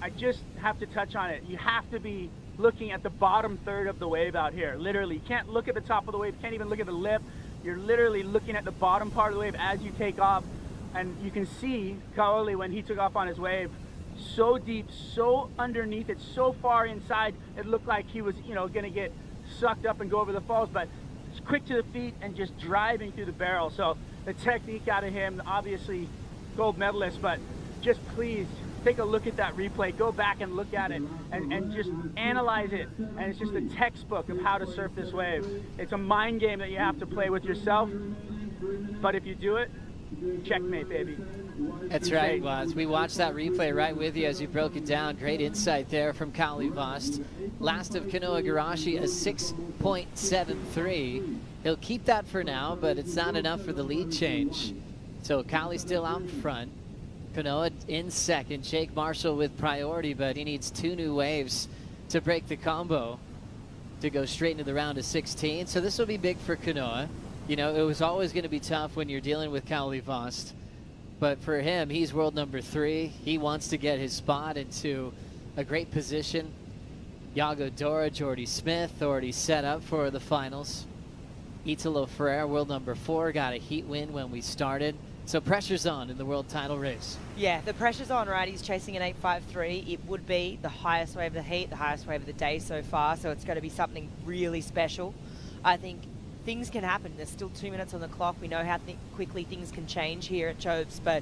I just have to touch on it. You have to be looking at the bottom third of the wave out here. Literally, you can't look at the top of the wave, can't even look at the lip. You're literally looking at the bottom part of the wave as you take off. And you can see Kaoli when he took off on his wave, so deep, so underneath it, so far inside, it looked like he was, you know, gonna get sucked up and go over the falls, but it's quick to the feet and just driving through the barrel. So the technique out of him, obviously gold medalist, but just please take a look at that replay, go back and look at it and just analyze it. And it's just a textbook of how to surf this wave. It's a mind game that you have to play with yourself, but if you do it, checkmate, baby. That's right, Voss. We watched that replay right with you as you broke it down. Great insight there from Kaoli Voss. Last of Kanoa Igarashi, a 6.73. He'll keep that for now, but it's not enough for the lead change. So Kaoli's still out in front. Kanoa in second. Jake Marshall with priority, but he needs 2 new waves to break the combo to go straight into the round of 16. So this will be big for Kanoa. You know, it was always going to be tough when you're dealing with Kaoli Voss. But for him, he's world number 3. He wants to get his spot into a great position. Yago Dora, Jordy Smith already set up for the finals. Italo Ferreira, world number 4, got a heat win when we started. So pressure's on in the world title race. Yeah, the pressure's on, right? He's chasing an 8.53. It would be the highest wave of the heat, the highest wave of the day so far. So it's going to be something really special. I think things can happen. There's still 2 minutes on the clock. We know how quickly things can change here at Chopes, but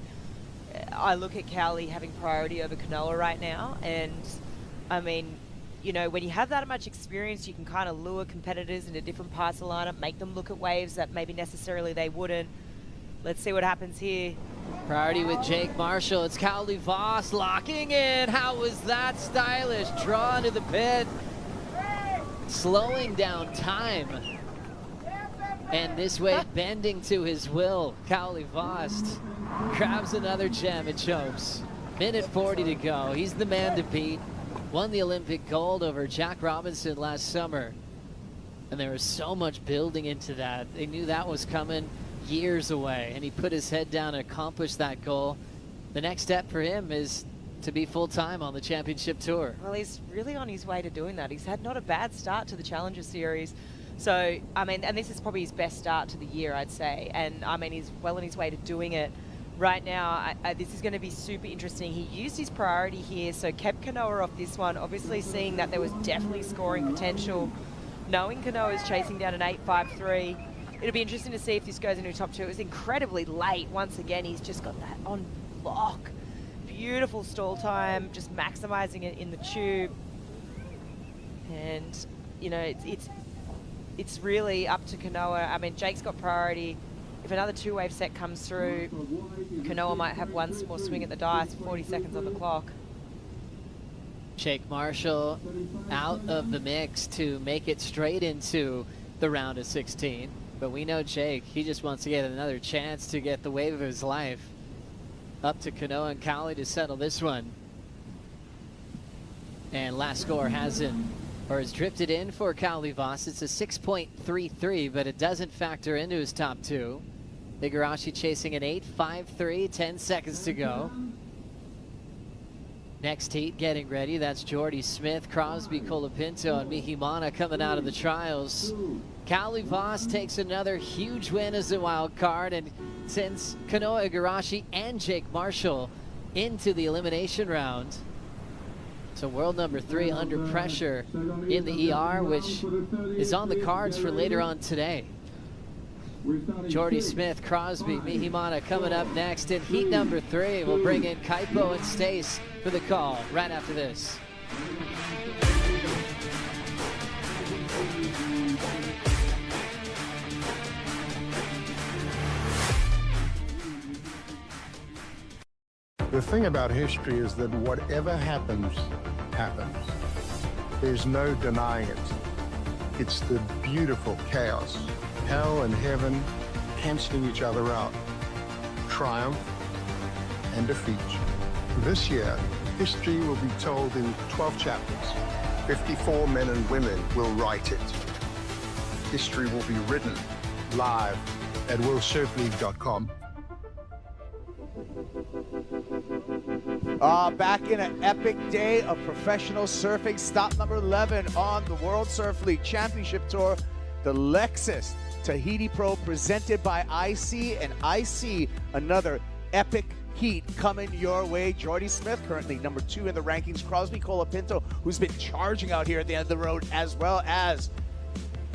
I look at Kaoli having priority over Kanoa right now, and I mean, you know, when you have that much experience, you can kind of lure competitors into different parts of the lineup, make them look at waves that maybe necessarily they wouldn't. Let's see what happens here. Priority with Jake Marshall. It's Kaoli Voss locking in. How was that stylish? Draw into the pit. Slowing down time. And this way, bending to his will, Kaoli Voss grabs another gem at Chopes. Minute 40 to go. He's the man to beat. Won the Olympic gold over Jack Robinson last summer. And there was so much building into that. They knew that was coming years away, and he put his head down and accomplished that goal. The next step for him is to be full-time on the championship tour. Well, he's really on his way to doing that. He's had not a bad start to the Challenger Series. So, I mean, and this is probably his best start to the year, I'd say. And, I mean, he's well on his way to doing it. Right now, this is going to be super interesting. He used his priority here, so kept Kanoa off this one, obviously seeing that there was definitely scoring potential. Knowing Kanoa is chasing down an 8.53, it'll be interesting to see if this goes into top 2. It was incredibly late. Once again, he's just got that on lock. Beautiful stall time, just maximizing it in the tube. And, you know, it's really up to Kanoa. I mean, Jake's got priority. If another 2-wave set comes through, Kanoa might have one more swing at the dice, 40 seconds on the clock. Jake Marshall out of the mix to make it straight into the round of 16. But we know Jake, he just wants to get another chance to get the wave of his life. Up to Kanoa and Kaoli to settle this one. And last score has drifted in for Kaoli Voss. It's a 6.33, but it doesn't factor into his top 2. Igarashi chasing an 8.53, 10 seconds to go. Next heat getting ready. That's Jordy Smith, Crosby, Colapinto, and Mihimana coming out of the trials. Kaoli Voss takes another huge win as a wild card and sends Kanoa Igarashi and Jake Marshall into the elimination round. So world number 3 under pressure in the ER, which is on the cards for later on today. Jordy Smith, Crosby, Mihimana coming up next in heat number 3. We'll bring in Kaipo and Stace for the call right after this. The thing about history is that whatever happens, happens. There's no denying it. It's the beautiful chaos. Hell and heaven canceling each other out. Triumph and defeat. This year, history will be told in 12 chapters. 54 men and women will write it. History will be written live at worldsurfleague.com. Back in an epic day of professional surfing. Stop number 11 on the World Surf League Championship Tour. The Lexus Tahiti Pro presented by IC, and IC, another epic heat coming your way. Jordy Smith, currently number 2 in the rankings. Crosby Colapinto, who's been charging out here at the end of the road, as well as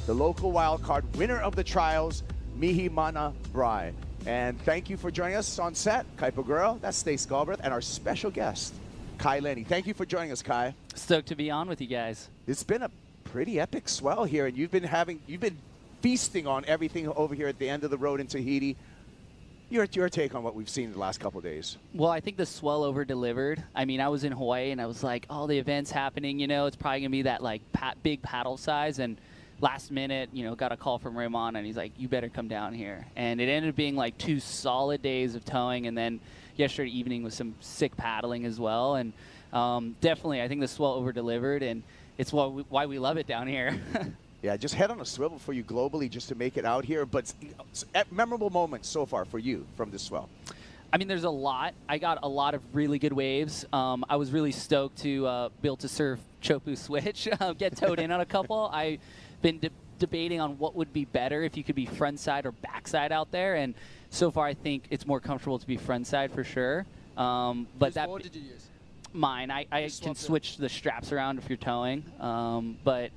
the local wildcard winner of the trials, Mihimana Brai. And thank you for joining us on set, Kai Paguro, that's Stace Galbraith, and our special guest, Kai Lenny. Thank you for joining us, Kai. Stoked to be on with you guys. It's been a pretty epic swell here, and you've been feasting on everything over here at the end of the road in Tahiti. Your take on what we've seen in the last couple of days. Well, I think the swell over-delivered. I mean, I was in Hawaii, and I was like, oh, the event's happening, you know, it's probably going to be that, like, big paddle size, and last minute, you know, got a call from Raymond, and he's like, you better come down here. And it ended up being like 2 solid days of towing, and then yesterday evening was some sick paddling as well. And definitely, I think the swell over-delivered, and it's why we love it down here. Yeah, just head on a swivel for you globally just to make it out here. But memorable moments so far for you from this swell. I mean, there's a lot. I got a lot of really good waves. I was really stoked to be able to surf Chopu switch, get towed in on a couple. I've been debating on what would be better if you could be frontside or backside out there, and so far I think it's more comfortable to be frontside for sure. But that board did you use? Mine. I can switch the straps around if you're towing. But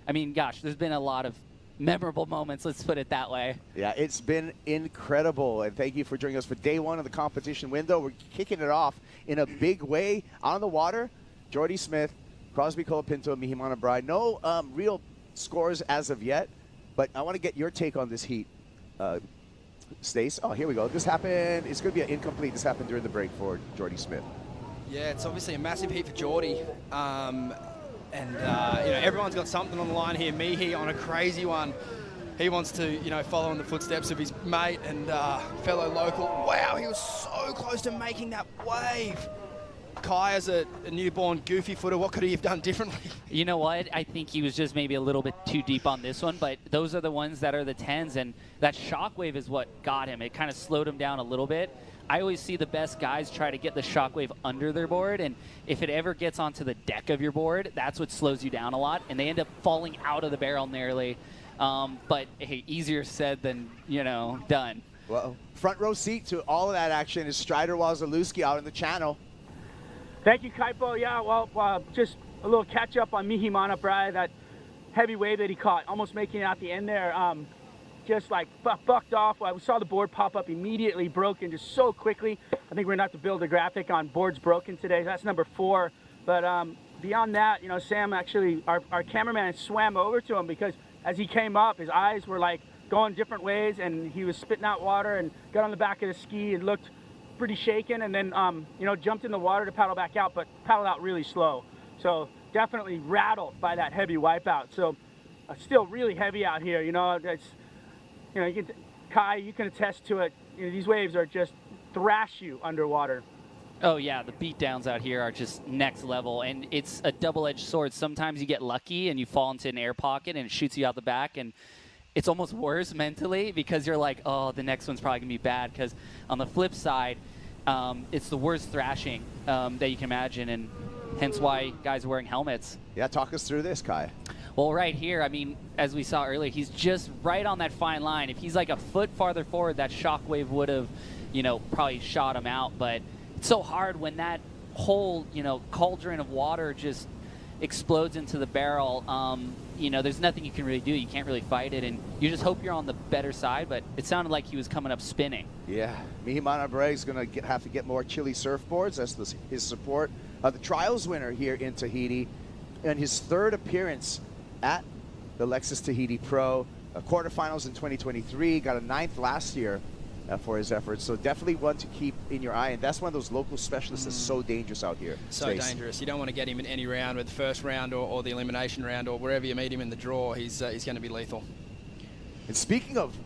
I mean, gosh, there's been a lot of memorable moments, let's put it that way. Yeah, it's been incredible, and thank you for joining us for day 1 of the competition window. We're kicking it off in a big way on the water. Jordy Smith, Crosby Colapinto, Mihimana Brai. No real scores as of yet, but I want to get your take on this heat. Stace, oh, here we go. This happened, it's going to be an incomplete. This happened during the break for Jordy Smith. Yeah, it's obviously a massive heat for Jordy. And you know, everyone's got something on the line here. Mihi on a crazy one. He wants to, you know, follow in the footsteps of his mate and fellow local. Wow, he was so close to making that wave. Kai, as a newborn goofy footer, what could he have done differently? You know what? I think he was just maybe a little bit too deep on this one, but those are the ones that are the 10s, and that shockwave is what got him. It kind of slowed him down a little bit. I always see the best guys try to get the shockwave under their board, and if it ever gets onto the deck of your board, that's what slows you down a lot, and they end up falling out of the barrel nearly. But hey, easier said than, you know, done. Well, front row seat to all of that action is Strider Wazalewski out in the channel. Thank you, Kaipo. Yeah, well, just a little catch up on Mihimana Brai, that heavy wave that he caught, almost making it out the end there. Just like bucked off. We saw the board pop up immediately, broken just so quickly. I think we're gonna have to build a graphic on boards broken today. That's number 4. But beyond that, you know, Sam actually, our cameraman swam over to him because as he came up, his eyes were like going different ways, and he was spitting out water and got on the back of the ski and looked pretty shaken, and then you know, jumped in the water to paddle back out, but paddled out really slow. So definitely rattled by that heavy wipeout. So still really heavy out here. You know, it's, you know, Kai, you can attest to it. You know, these waves are just thrash you underwater. Oh yeah, the beatdowns out here are just next level, and it's a double-edged sword. Sometimes you get lucky and you fall into an air pocket and it shoots you out the back, and it's almost worse mentally because you're like, oh, the next one's probably gonna be bad, because on the flip side, it's the worst thrashing that you can imagine, and hence why guys are wearing helmets. Yeah, talk us through this, Kai. Well, right here, I mean, as we saw earlier, he's just right on that fine line. If he's like a foot farther forward, that shockwave would have, you know, probably shot him out. But it's so hard when that whole, you know, cauldron of water just explodes into the barrel. You know, there's nothing you can really do. You can't really fight it, and you just hope you're on the better side. But it sounded like he was coming up spinning. Yeah, Mihimana Brai is going to have to get more Chile surfboards. That's his support. The trials winner here in Tahiti, and his 3rd appearance at the Lexus Tahiti Pro, quarterfinals in 2023, got a 9th last year. for his efforts. So definitely one to keep in your eye, and that's one of those local specialists that's so dangerous out here. So Stace. dangerous. You don't want to get him in any round, with the first round or the elimination round or wherever you meet him in the draw. He's going to be lethal. And speaking of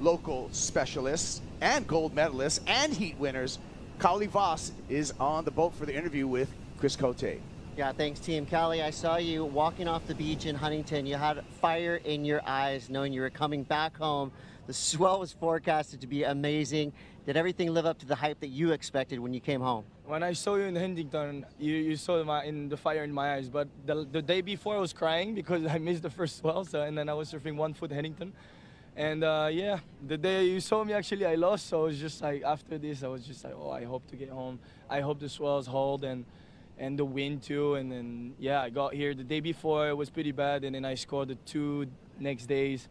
local specialists and gold medalists and heat winners, Kaoli Voss is on the boat for the interview with Chris Cote. Yeah, thanks, team. Callie, I saw you walking off the beach in Huntington. You had fire in your eyes knowing you were coming back home. The swell was forecasted to be amazing. Did everything live up to the hype that you expected when you came home? When I saw you in Huntington, you saw the fire in my eyes. But the day before, I was crying because I missed the first swell, and then I was surfing 1 foot Huntington. And yeah, the day you saw me, actually, I lost. So I was just like, after this, I was just like, oh, I hope to get home. I hope the swells hold and the wind too. And then, yeah, I got here the day before. It was pretty bad. And then I scored the 2 next days.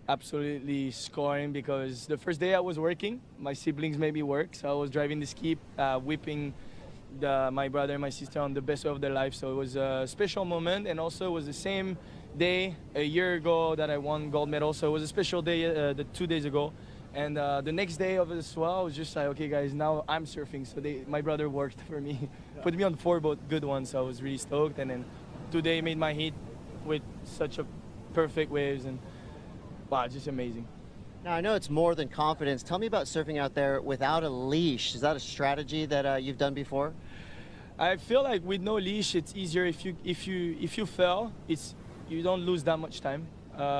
Absolutely scoring, because the first day I was working. My siblings made me work. So I was driving the ski, whipping my brother and my sister on the best way of their life. So it was a special moment. And also it was the same day a year ago that I won gold medal. So it was a special day the 2 days ago. And the next day of the swell, I was just like, okay, guys, now I'm surfing. So my brother worked for me, put me on 4 good ones. So I was really stoked. And then today made my heat with such a perfect waves. And wow, just amazing. Now, I know it's more than confidence. Tell me about surfing out there without a leash. Is that a strategy that you've done before? I feel like with no leash, it's easier. If you fail, you don't lose that much time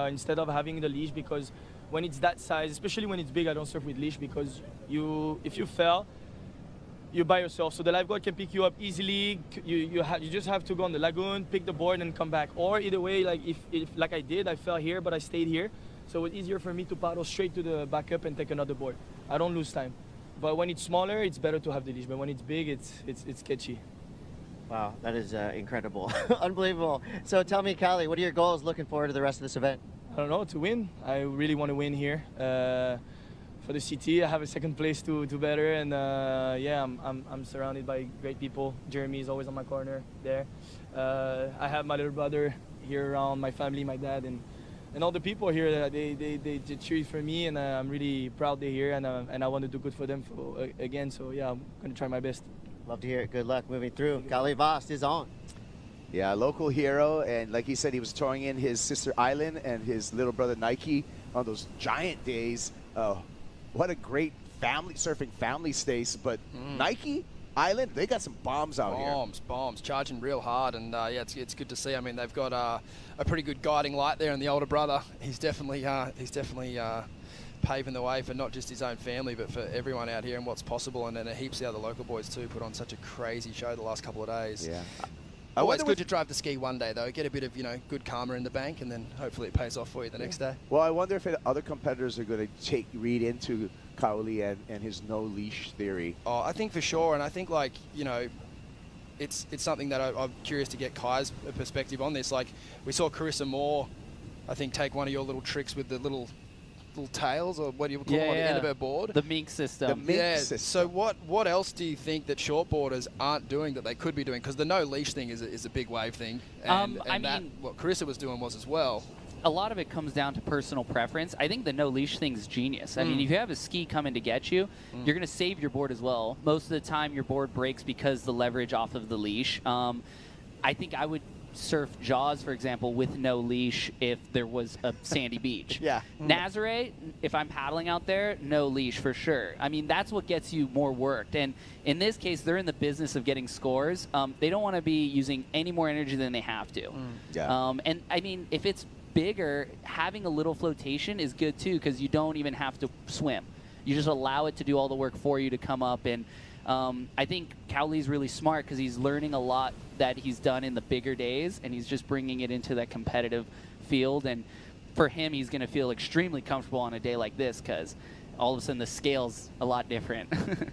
instead of having the leash, because when it's that size, especially when it's big, I don't surf with leash, because if you fail, you're by yourself. So the lifeguard can pick you up easily. You just have to go on the lagoon, pick the board, and come back. Or either way, like if like I did, I fell here, but I stayed here. So it's easier for me to paddle straight to the backup and take another board. I don't lose time. But when it's smaller, it's better to have the leash. But when it's big, it's sketchy. Wow, that is incredible. Unbelievable. So tell me, Callie, what are your goals looking forward to the rest of this event? I don't know, to win. I really want to win here. For the CT, I have a second place to better, and yeah, I'm surrounded by great people. Jeremy is always on my corner there. I have my little brother here around, my family, my dad, and all the people here. They cheer for me, and I'm really proud they're here, and I want to do good for them again. So yeah, I'm gonna try my best. Love to hear it. Good luck moving through. Kaoli Voss is on. Yeah, local hero, and like he said, he was towing in his sister Island and his little brother Nike on those giant days. What a great surfing family, Stace. But Nike, Island, they got some bombs out here. Bombs, charging real hard, and yeah, it's good to see. I mean, they've got a pretty good guiding light there, and the older brother, he's definitely paving the way for not just his own family, but for everyone out here and what's possible. And then heaps of other local boys too put on such a crazy show the last couple of days. Yeah. Always good to drive the ski one day though, get a bit of good karma in the bank, and then hopefully it pays off for you the next day. Well, I wonder if other competitors are going to read into Kaoli and his no leash theory. Oh, I think for sure, and I think it's something that I'm curious to get Kai's perspective on this. Like we saw Carissa Moore, I think, take one of your little tricks with the little tails, or what do you call them, on the end of her board? The mink system. The mink system. So what else do you think that shortboarders aren't doing that they could be doing? Because the no leash thing is a big wave thing, and I mean, what Carissa was doing was as well. A lot of it comes down to personal preference. I think the no leash thing's genius. I mean, if you have a ski coming to get you, you're going to save your board as well. Most of the time, your board breaks because the leverage off of the leash. I think I would surf Jaws, for example, with no leash if there was a sandy beach. Yeah. Nazare, if I'm paddling out there, no leash for sure. I mean, that's what gets you more worked. And in this case, they're in the business of getting scores. They don't want to be using any more energy than they have to. Yeah. And I mean, if it's bigger, having a little flotation is good too, because you don't even have to swim. You just allow it to do all the work for you to come up. And I think Kaoli's really smart because he's learning a lot that he's done in the bigger days, and he's just bringing it into that competitive field. And for him, he's going to feel extremely comfortable on a day like this because all of a sudden the scale's a lot different.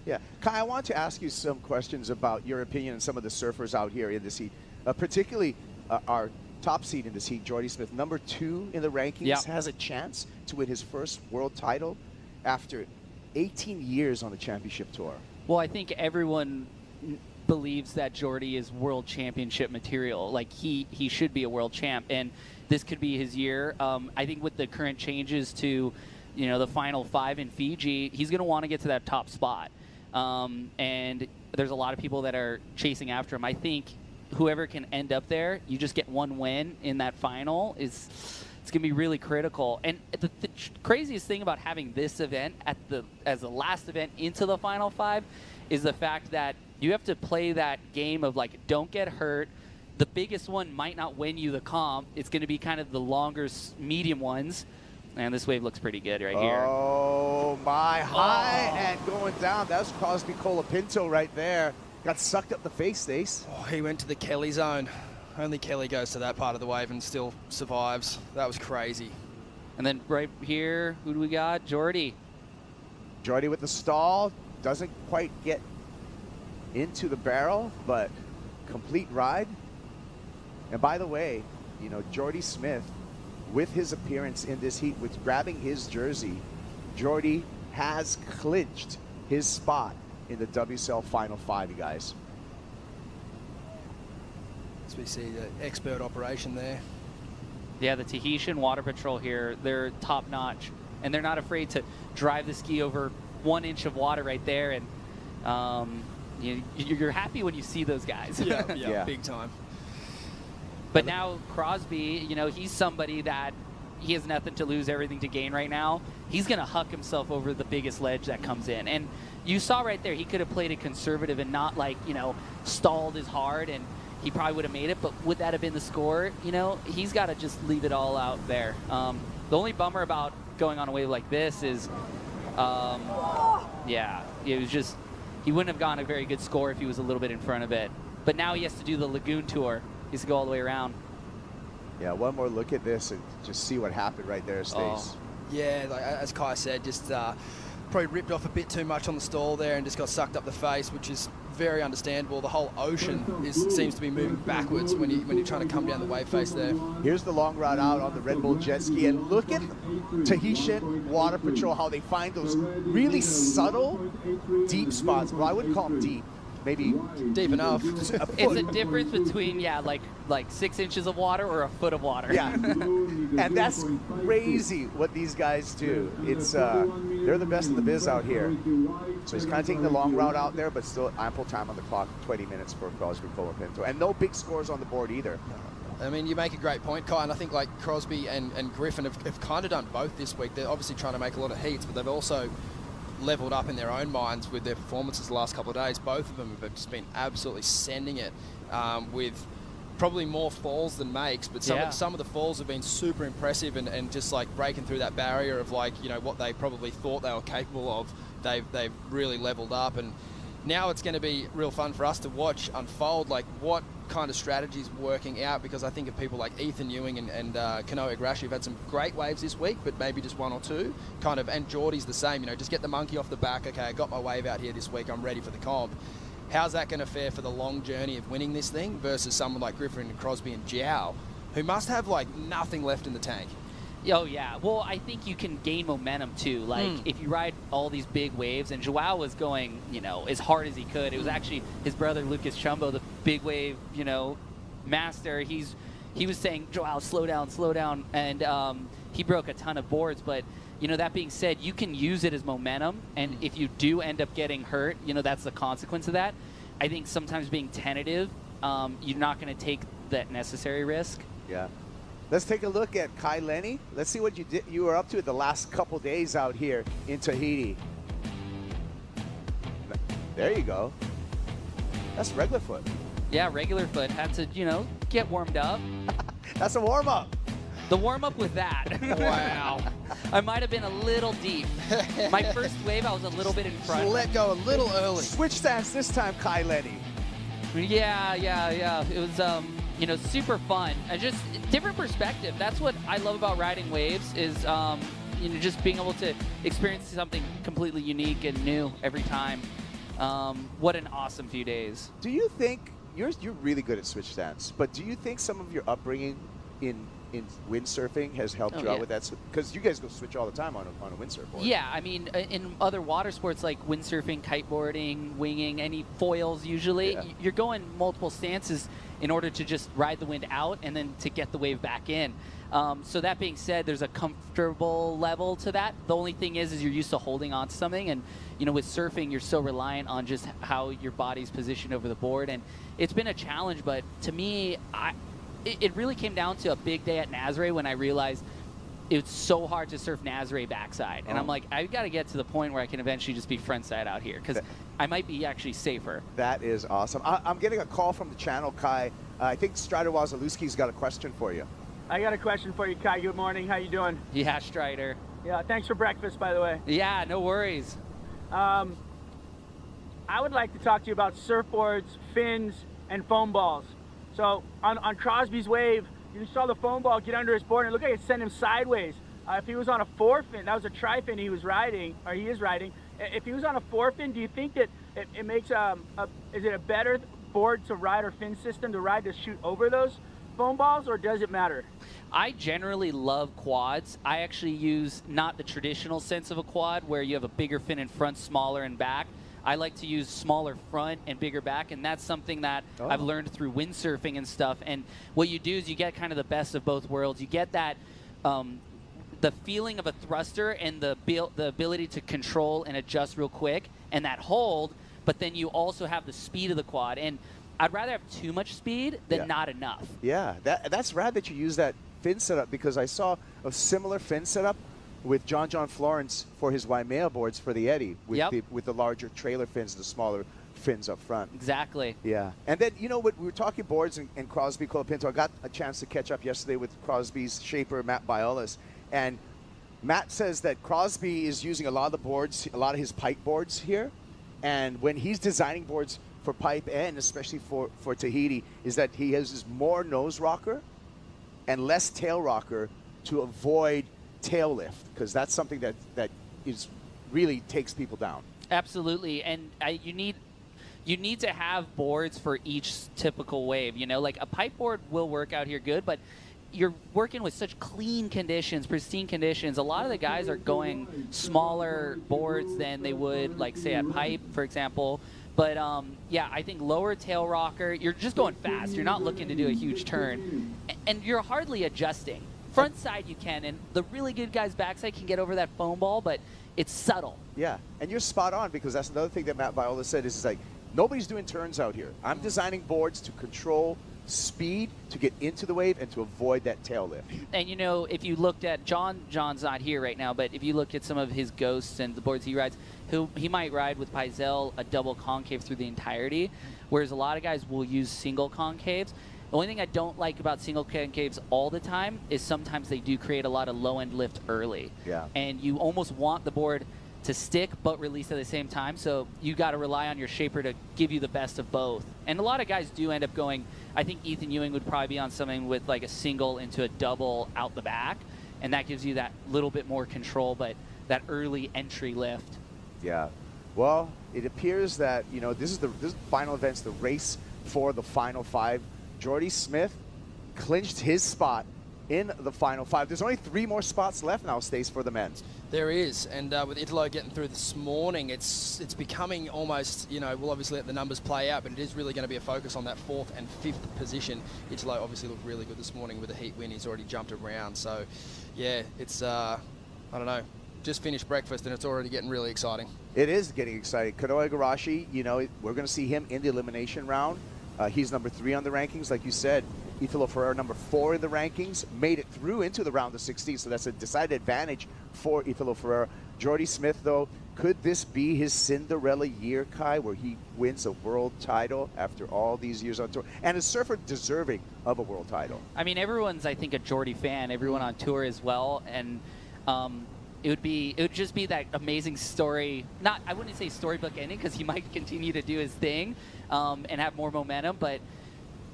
Yeah. Kai, I want to ask you some questions about your opinion on some of the surfers out here in this heat, particularly our top seed in this heat, Jordy Smith, number 2 in the rankings, has a chance to win his first world title after 18 years on the championship tour. Well, I think everyone believes that Jordy is world championship material. Like he should be a world champ, and this could be his year. I think with the current changes to you know, the final 5 in Fiji, he's going to want to get to that top spot. And there's a lot of people that are chasing after him. I think whoever can end up there, you just get one win in that final, it's going to be really critical. And the craziest thing about having this event as the last event into the final 5 is the fact that you have to play that game of, like, don't get hurt. The biggest one might not win you the comp. It's going to be kind of the longer, medium ones. And this wave looks pretty good right here. Oh, my. High and going down. That was Crosby Colapinto right there. Got sucked up the face, Stace. Oh, he went to the Kelly zone. Only Kelly goes to that part of the wave and still survives. That was crazy. And then right here, who do we got? Jordy. Jordy with the stall. Doesn't quite get into the barrel, but complete ride. And by the way, you know, Jordy Smith, with his appearance in this heat, with grabbing his jersey, Jordy has clinched his spot in the WSL Final 5, you guys. As we see the expert operation there. Yeah, the Tahitian Water Patrol here, they're top notch. And they're not afraid to drive the ski over 1 inch of water right there. And you're happy when you see those guys. Yeah, big time. But now Crosby, you know, he's somebody that he has nothing to lose, everything to gain right now. He's going to huck himself over the biggest ledge that comes in. And you saw right there, he could have played it conservative and not, like, you know, stalled as hard, and he probably would have made it. But would that have been the score? You know, he's got to just leave it all out there. The only bummer about going on a wave like this is, yeah, it was just, he wouldn't have gotten a very good score if he was a little bit in front of it. But now he has to do the Lagoon Tour. He has to go all the way around. Yeah, one more look at this and just see what happened right there, Stace. Oh. Yeah, like, as Kai said, just probably ripped off a bit too much on the stall there and just got sucked up the face, which is very understandable. The whole ocean seems to be moving backwards when you're trying to come down the wave face there. Here's the long route out on the Red Bull jet ski, and look at Tahitian Water Patrol, how they find those really subtle, deep spots. Well, I wouldn't call them deep. Maybe deep enough. It's a difference between, yeah, like 6 inches of water or a foot of water. Yeah, and that's crazy what these guys do. It's they're the best in the biz out here. So he's kind of taking the long route out there, but still ample time on the clock, 20 minutes for Crosby Colapinto, and no big scores on the board either. I mean, you make a great point, Kai, and I think like Crosby and Griffin have kind of done both this week. They're obviously trying to make a lot of heats, but they've also leveled up in their own minds with their performances the last couple of days. Both of them have just been absolutely sending it with probably more falls than makes, but some of the falls have been super impressive and just like breaking through that barrier of, like, you know, what they probably thought they were capable of. They've really leveled up, and now it's going to be real fun for us to watch unfold, like what kind of strategies working out, because I think of people like Ethan Ewing and Kanoa Igarashi who've had some great waves this week, but maybe just one or two, kind of, and Geordie's the same, you know, just get the monkey off the back. Okay, I got my wave out here this week, I'm ready for the comp. How's that going to fare for the long journey of winning this thing versus someone like Griffin and Crosby and Jiao, who must have like nothing left in the tank? Oh, yeah. Well, I think you can gain momentum, too. Like, if you ride all these big waves, and Joao was going, you know, as hard as he could. It was actually his brother, Lucas Chumbo, the big wave, you know, master. He was saying, Joao, slow down. And he broke a ton of boards. But, you know, that being said, you can use it as momentum. And if you do end up getting hurt, you know, that's the consequence of that. I think sometimes being tentative, you're not going to take that necessary risk. Yeah. Let's take a look at Kai Lenny. Let's see what you were up to the last couple days out here in Tahiti. There you go. That's regular foot. Yeah, regular foot. Had to, you know, get warmed up. That's a warm-up. The warm-up with that. Wow. I might have been a little deep. My first wave, I was a little bit in front. Let go a little early. Switch stance this time, Kai Lenny. Yeah. It was, you know, super fun. And just different perspective. That's what I love about riding waves is, you know, just being able to experience something completely unique and new every time. What an awesome few days. Do you think, you're really good at switch stance, but do you think some of your upbringing in in windsurfing has helped you out with that? Because you guys go switch all the time on a windsurf board. Yeah, I mean, in other water sports like windsurfing, kiteboarding, winging, any foils usually, you're going multiple stances in order to just ride the wind out and then to get the wave back in. So that being said, there's a comfortable level to that. The only thing is you're used to holding on to something, and you know, with surfing, you're so reliant on just how your body's positioned over the board, and it's been a challenge. But to me, it really came down to a big day at Nazare when I realized it's so hard to surf Nazare backside, and I'm like, I've got to get to the point where I can eventually just be frontside out here because I might be actually safer. That is awesome. I'm getting a call from the channel, Kai. I think Strider Wazalewski's got a question for you. I got a question for you, Kai. Good morning. How you doing? Yeah, Strider. Yeah, thanks for breakfast, by the way. Yeah, no worries. I would like to talk to you about surfboards, fins, and foam balls. So on Crosby's wave, you saw the foam ball get under his board, and it looked like it sent him sideways. If he was on a forefin, that was a tri-fin he was riding, or he is riding. If he was on a forefin, do you think that it makes is it a better board to ride or fin system to ride to shoot over those foam balls, or does it matter? I generally love quads. I actually use not the traditional sense of a quad where you have a bigger fin in front, smaller in back. I like to use smaller front and bigger back, and that's something that I've learned through windsurfing and stuff. And what you do is you get kind of the best of both worlds. You get that the feeling of a thruster and the ability to control and adjust real quick and that hold, but then you also have the speed of the quad. And I'd rather have too much speed than not enough. Yeah, that's rad that you use that fin setup, because I saw a similar fin setup with John Florence for his Waimea boards for the Eddy with the larger trailer fins, the smaller fins up front. Exactly. Yeah. And then, you know what, we were talking boards and Crosby Colapinto. I got a chance to catch up yesterday with Crosby's shaper, Matt Biolas. And Matt says that Crosby is using a lot of the boards, a lot of his pipe boards here. And when he's designing boards for pipe and especially for Tahiti, is that he has more nose rocker and less tail rocker to avoid tail lift, because that's something that is really takes people down. Absolutely. And you need to have boards for each typical wave. You know, like a pipe board will work out here good, but you're working with such clean conditions, pristine conditions. A lot of the guys are going smaller boards than they would, like, say, at pipe, for example. But, yeah, I think lower tail rocker, you're just going fast. You're not looking to do a huge turn. And you're hardly adjusting. Front side you can, and the really good guys backside can get over that foam ball, but it's subtle. Yeah, and you're spot on, because that's another thing that Matt Viola said is like, nobody's doing turns out here. I'm designing boards to control speed, to get into the wave, and to avoid that tail lift. And, you know, if you looked at John's not here right now, but if you look at some of his ghosts and the boards he rides, he might ride with Paizel a double concave through the entirety, whereas a lot of guys will use single concaves. The only thing I don't like about single concaves all the time is sometimes they do create a lot of low-end lift early. Yeah. And you almost want the board to stick but release at the same time, so you got to rely on your shaper to give you the best of both. And a lot of guys do end up going, I think Ethan Ewing would probably be on something with like a single into a double out the back, and that gives you that little bit more control, but that early entry lift. Yeah. Well, it appears that, you know, this is the final events, the race for the final five. Jordy Smith clinched his spot in the final five. There's only 3 more spots left now, Stace, for the men. There is, and with Italo getting through this morning, it's becoming almost, you know, we'll obviously let the numbers play out, but it is really going to be a focus on that 4th and 5th position. Italo obviously looked really good this morning with a heat win. He's already jumped around, so yeah, it's, I don't know, just finished breakfast and it's already getting really exciting. It is getting exciting. Kanoe Igarashi, you know, we're going to see him in the elimination round. He's number 3 on the rankings, like you said. Italo Ferreira, number 4 in the rankings, made it through into the round of 16, so that's a decided advantage for Italo Ferreira. Jordy Smith, though, could this be his Cinderella year, Kai, where he wins a world title after all these years on tour? And a surfer deserving of a world title. I mean, everyone's, I think, a Jordy fan, everyone on tour as well, and it would just be that amazing story. I wouldn't say storybook ending, because he might continue to do his thing and have more momentum, but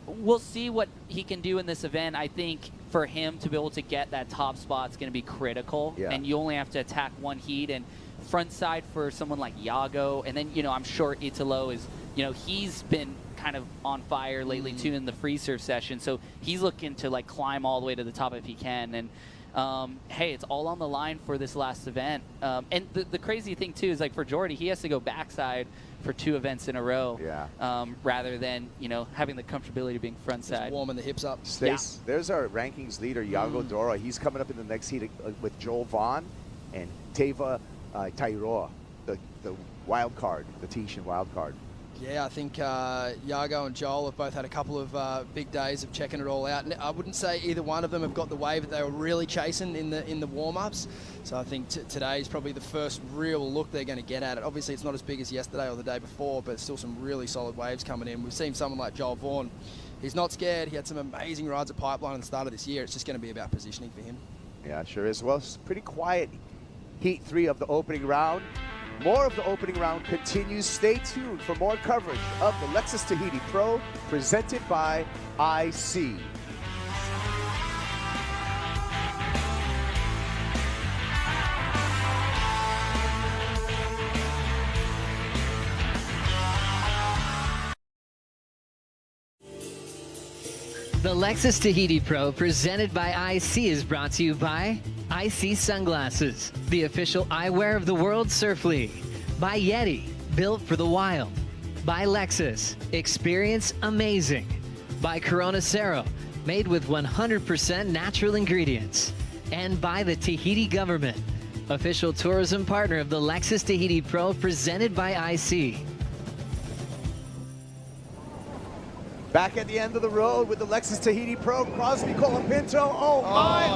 we'll see what he can do in this event. I think for him to be able to get that top spot is going to be critical, and you only have to attack one heat, and front side for someone like Iago, and then, I'm sure Italo is, he's been kind of on fire lately too in the free surf session, so he's looking to like climb all the way to the top if he can. And hey, it's all on the line for this last event. And the crazy thing too is, like, for Jordy, he has to go backside for 2 events in a row, rather than having the comfortability of being front side. Just warming the hips up. Stace, there's our rankings leader, Iago Dora. He's coming up in the next heat with Joel Vaughn and Teva Tairoa, the wild card, the Tahitian wild card. Yeah, I think Iago and Joel have both had a couple of big days of checking it all out. And I wouldn't say either one of them have got the wave that they were really chasing in the warm-ups. So I think today is probably the first real look they're going to get at it. Obviously, it's not as big as yesterday or the day before, but still some really solid waves coming in. We've seen someone like Joel Vaughan. He's not scared. He had some amazing rides at Pipeline at the start of this year. It's just going to be about positioning for him. Yeah, it sure is. Well, it's pretty quiet heat 3 of the opening round. More of the opening round continues. Stay tuned for more coverage of the Lexus Tahiti Pro presented by IC. The Lexus Tahiti Pro presented by IC is brought to you by IC Sunglasses, the official eyewear of the World Surf League. By Yeti, built for the wild. By Lexus, experience amazing. By Corona Cero, made with 100% natural ingredients. And by the Tahiti government, official tourism partner of the Lexus Tahiti Pro presented by IC. Back at the end of the road with the Lexus Tahiti Pro, Crosby Colapinto. Oh my,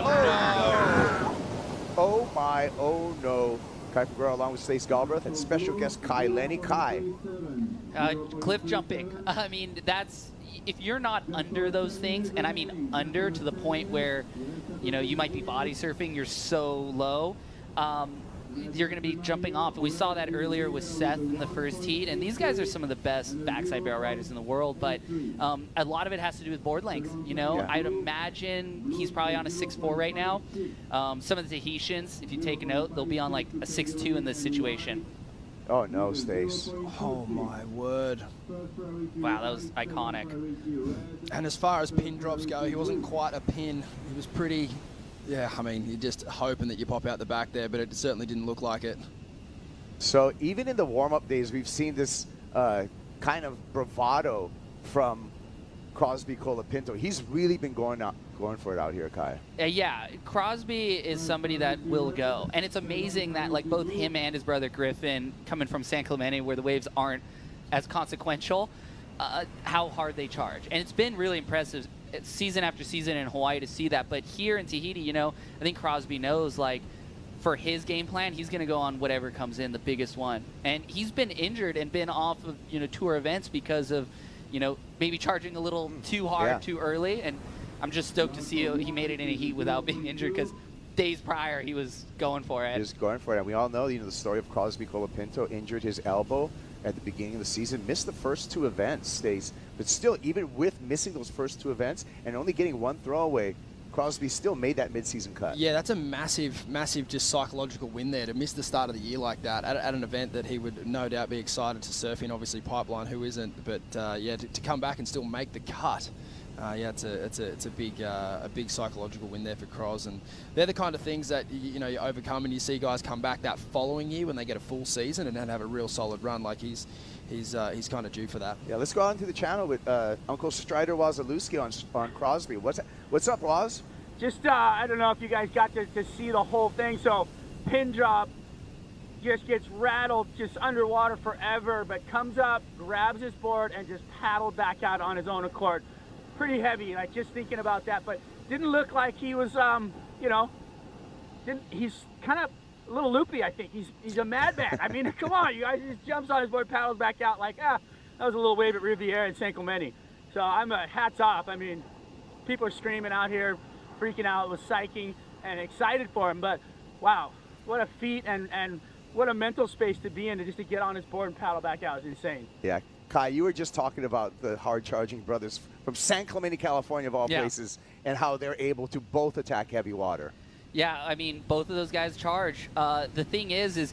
oh my, oh no. Kai Figueroa along with Stace Galbraith and special guest Kai Lenny. Kai. Cliff jumping. I mean, that's, if you're not under those things, and I mean under to the point where, you might be body surfing, you're so low, you're going to be jumping off. And we saw that earlier with Seth in the first heat, and these guys are some of the best backside barrel riders in the world, but a lot of it has to do with board length. I'd imagine he's probably on a 6'4" right now. Some of the Tahitians, if you take a note, they'll be on like a 6'2" in this situation. Oh no, Stace. Oh my word. Wow, that was iconic. And as far as pin drops go, he wasn't quite a pin. He was pretty... Yeah, I mean, you're just hoping that you pop out the back there, but it certainly didn't look like it. So even in the warm-up days, we've seen this kind of bravado from Crosby Colapinto. He's really been going for it out here, Kai. Yeah, Crosby is somebody that will go. And it's amazing that like both him and his brother Griffin, coming from San Clemente where the waves aren't as consequential, how hard they charge. And it's been really impressive season after season in Hawaii to see that. But here in Tahiti, I think Crosby knows, like, for his game plan, he's going to go on whatever comes in, the biggest one. And he's been injured and been off of, tour events because of, maybe charging a little too hard too early. And I'm just stoked to see he made it in a heat without being injured, because days prior he was going for it. He was going for it. And we all know, the story of Crosby Colapinto. Injured his elbow at the beginning of the season, missed the first 2 events, Stace. But still, even with missing those first 2 events and only getting 1 throwaway, Crosby still made that midseason cut. Yeah, that's a massive, massive just psychological win there, to miss the start of the year like that at an event that he would no doubt be excited to surf in. Obviously, Pipeline, who isn't? But yeah, to come back and still make the cut. Yeah, it's a big psychological win there for Cros, and they're the kind of things that you overcome, and you see guys come back that following year when they get a full season and then have a real solid run. Like he's kind of due for that. Yeah, let's go on to the channel with Uncle Strider Wazalewski on Crosby. What's up, Waz? Just I don't know if you guys got to see the whole thing. So pin drop, just gets rattled just underwater forever, but comes up, grabs his board, and just paddled back out on his own accord. Pretty heavy, like just thinking about that, but didn't look like he was, he's kind of a little loopy, I think. He's a madman. I mean, come on, you guys, he just jumps on his board, paddles back out like, that was a little wave at Riviera and San Clemente. So I'm hats off. I mean, people are screaming out here, freaking out with psyching and excited for him, but wow, what a feat and what a mental space to be in just to get on his board and paddle back out is insane. Yeah. Kai, you were just talking about the hard-charging brothers from San Clemente, California, of all places, and how they're able to both attack heavy water. Yeah, I mean, both of those guys charge. The thing is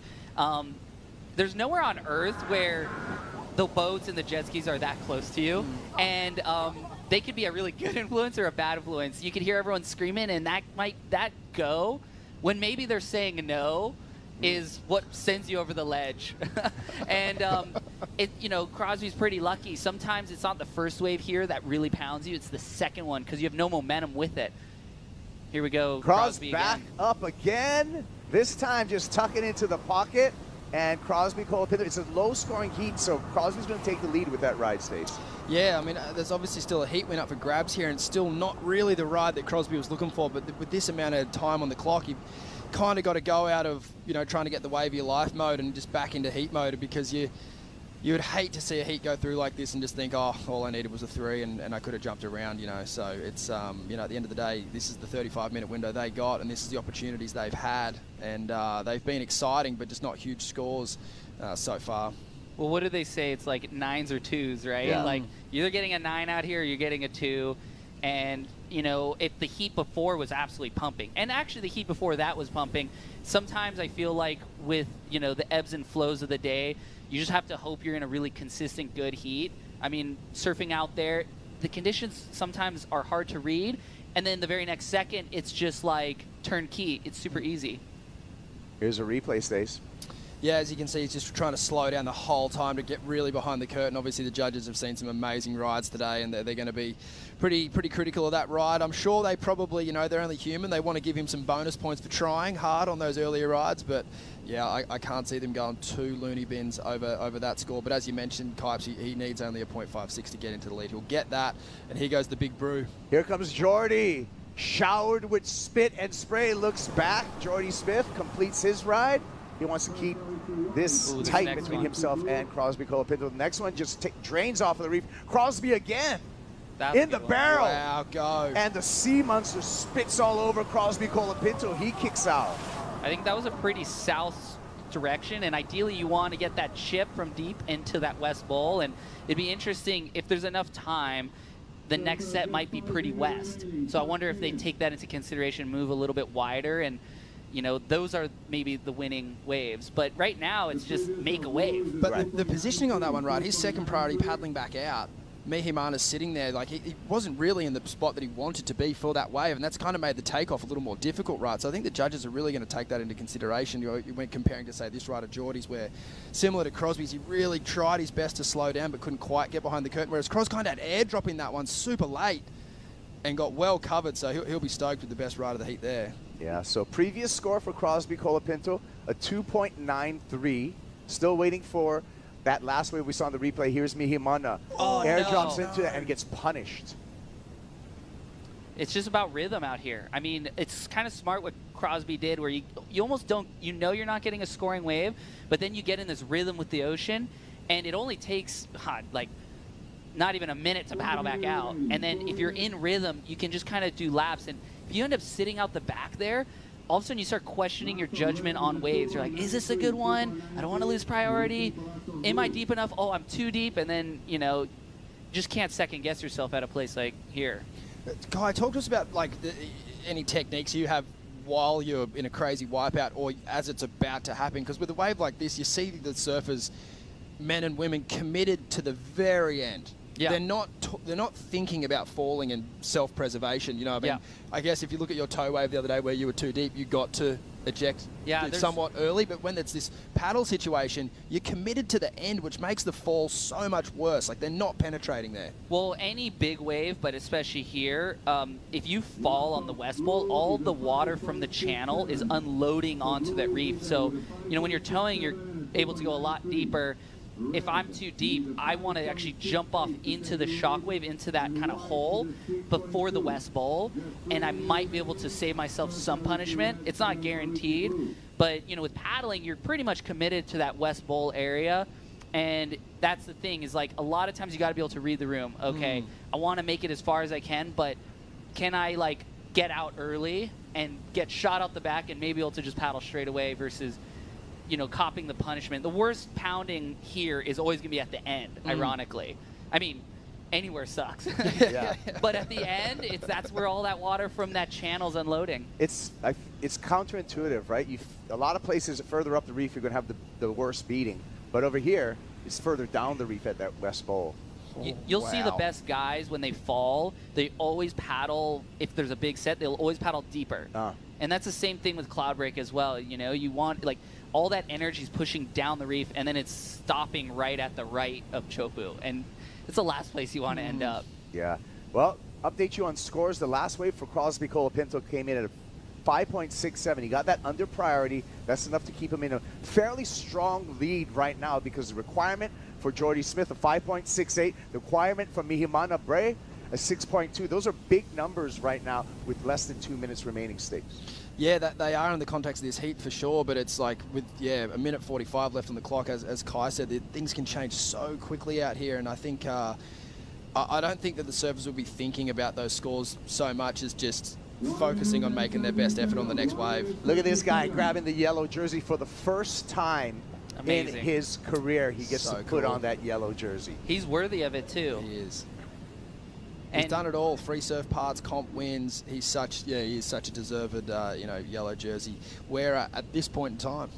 There's nowhere on Earth where the boats and the jet skis are that close to you, and they could be a really good influence or a bad influence. You could hear everyone screaming, and that go when maybe they're saying no is what sends you over the ledge. And Crosby's pretty lucky. Sometimes it's not the first wave here that really pounds you; it's the second one because you have no momentum with it. Here we go. Crosby Crosby back again. up again. This time just tucking into the pocket. And Crosby, Colapinto, it's a low-scoring heat, so Crosby's going to take the lead with that ride, Stace. Yeah, I mean, there's obviously still a heat win up for grabs here, and still not really the ride that Crosby was looking for. But with this amount of time on the clock, you've kind of got to go out of, trying to get the wave of your life mode and just back into heat mode, because you would hate to see a heat go through like this and just think, oh, all I needed was a 3 and I could have jumped around, So it's, at the end of the day, this is the 35-minute window they got, and this is the opportunities they've had. And they've been exciting, but just not huge scores so far. Well, what do they say? It's like 9s or 2s, right? Yeah. Like, you're either getting a 9 out here or you're getting a 2. And, if the heat before was absolutely pumping, and actually the heat before that was pumping, sometimes I feel like with, the ebbs and flows of the day, you just have to hope you're in a really consistent, good heat. I mean, surfing out there, the conditions sometimes are hard to read, and then the very next second, it's just like turnkey. It's super easy. Here's a replay, Stace. Yeah, as you can see, he's just trying to slow down the whole time to get really behind the curtain. Obviously, the judges have seen some amazing rides today, and they're going to be pretty critical of that ride. I'm sure they probably, they're only human. They want to give him some bonus points for trying hard on those earlier rides, but yeah, I can't see them going too loony bins over that score. But as you mentioned, Kipes, he needs only a 0.56 to get into the lead. He'll get that, and here goes the big brew. Here comes Jordy, showered with spit and spray, looks back. Jordy Smith completes his ride. He wants to keep this tight between himself and Crosby Colapinto. The next one just drains off of the reef. Crosby again in the barrel. Wow, go. And the sea monster spits all over Crosby Colapinto. He kicks out. I think that was a pretty south direction, and ideally you want to get that chip from deep into that west bowl, and it'd be interesting if there's enough time. The next set might be pretty west. So I wonder if they take that into consideration, move a little bit wider, and those are maybe the winning waves. But right now, it's just make a wave. But the positioning on that one, right, his second priority paddling back out, Mihimana's sitting there, like he wasn't really in the spot that he wanted to be for that wave, and that's kind of made the takeoff a little more difficult, right? So I think the judges are really going to take that into consideration. When comparing to, say, this ride of Geordie's, where similar to Crosby's, he really tried his best to slow down but couldn't quite get behind the curtain, whereas Cros kind of had airdrop in that one super late and got well covered, so he'll be stoked with the best ride of the heat there. Yeah, so previous score for Crosby Colapinto, a 2.93. Still waiting for that last wave we saw in the replay. Here's Mihimana. Airdrops into it and gets punished. It's just about rhythm out here. I mean, it's kind of smart what Crosby did, where you almost don't, you're not getting a scoring wave, but then you get in this rhythm with the ocean, and it only takes, not even a minute to paddle back out. And then if you're in rhythm, you can just kind of do laps. And if you end up sitting out the back there, all of a sudden you start questioning your judgment on waves. You're like, is this a good one? I don't want to lose priority. Am I deep enough? Oh, I'm too deep. And then, just can't second guess yourself at a place like here. Guy, talk to us about any techniques you have while you're in a crazy wipeout or as it's about to happen. Because with a wave like this, you see the surfers, men and women, committed to the very end. Yeah. They're not thinking about falling and self-preservation. I guess if you look at your tow wave the other day where you were too deep, you got to eject somewhat early. But when it's this paddle situation, you're committed to the end, which makes the fall so much worse. Like, they're not penetrating there. Well, any big wave, but especially here, if you fall on the West Bowl, all the water from the channel is unloading onto that reef. So, when you're towing, you're able to go a lot deeper. If I'm too deep, I want to actually jump off into the shockwave, into that kind of hole before the West Bowl, and I might be able to save myself some punishment. It's not guaranteed, but with paddling, you're pretty much committed to that West Bowl area, and that's the thing, is like a lot of times you got to be able to read the room. Okay, I want to make it as far as I can, but can I get out early and get shot out the back and maybe able to just paddle straight away versus copping the punishment. The worst pounding here is always going to be at the end, ironically. I mean, anywhere sucks. Yeah. But at the end, that's where all that water from that channel's unloading. It's counterintuitive, right? A lot of places further up the reef, you're going to have the worst beating. But over here, it's further down the reef at that West Bowl. You'll see the best guys when they fall. They always paddle. If there's a big set, they'll always paddle deeper. And that's the same thing with cloud break as well. You know, you want like all that energy is pushing down the reef, and then it's stopping right at the right of Teahupo'o, and it's the last place you want to end up. Yeah. Well, update you on scores. The last wave for Crosby Colapinto came in at a 5.67. He got that under priority. That's enough to keep him in a fairly strong lead right now, because the requirement for Jordy Smith, a 5.68. The requirement for Mihimana Bray, a 6.2. Those are big numbers right now with less than 2 minutes remaining stakes. Yeah, they are in the context of this heat for sure, but it's like with, a minute 45 left on the clock, as Kai said, things can change so quickly out here, and I think I don't think that the surfers will be thinking about those scores so much as just focusing on making their best effort on the next wave. Look at this guy grabbing the yellow jersey for the first time in his career. He gets to put on that yellow jersey. He's worthy of it too. He is. He's done it all. Free surf parts, comp wins. He is such a deserved, yellow jersey wearer at this point in time.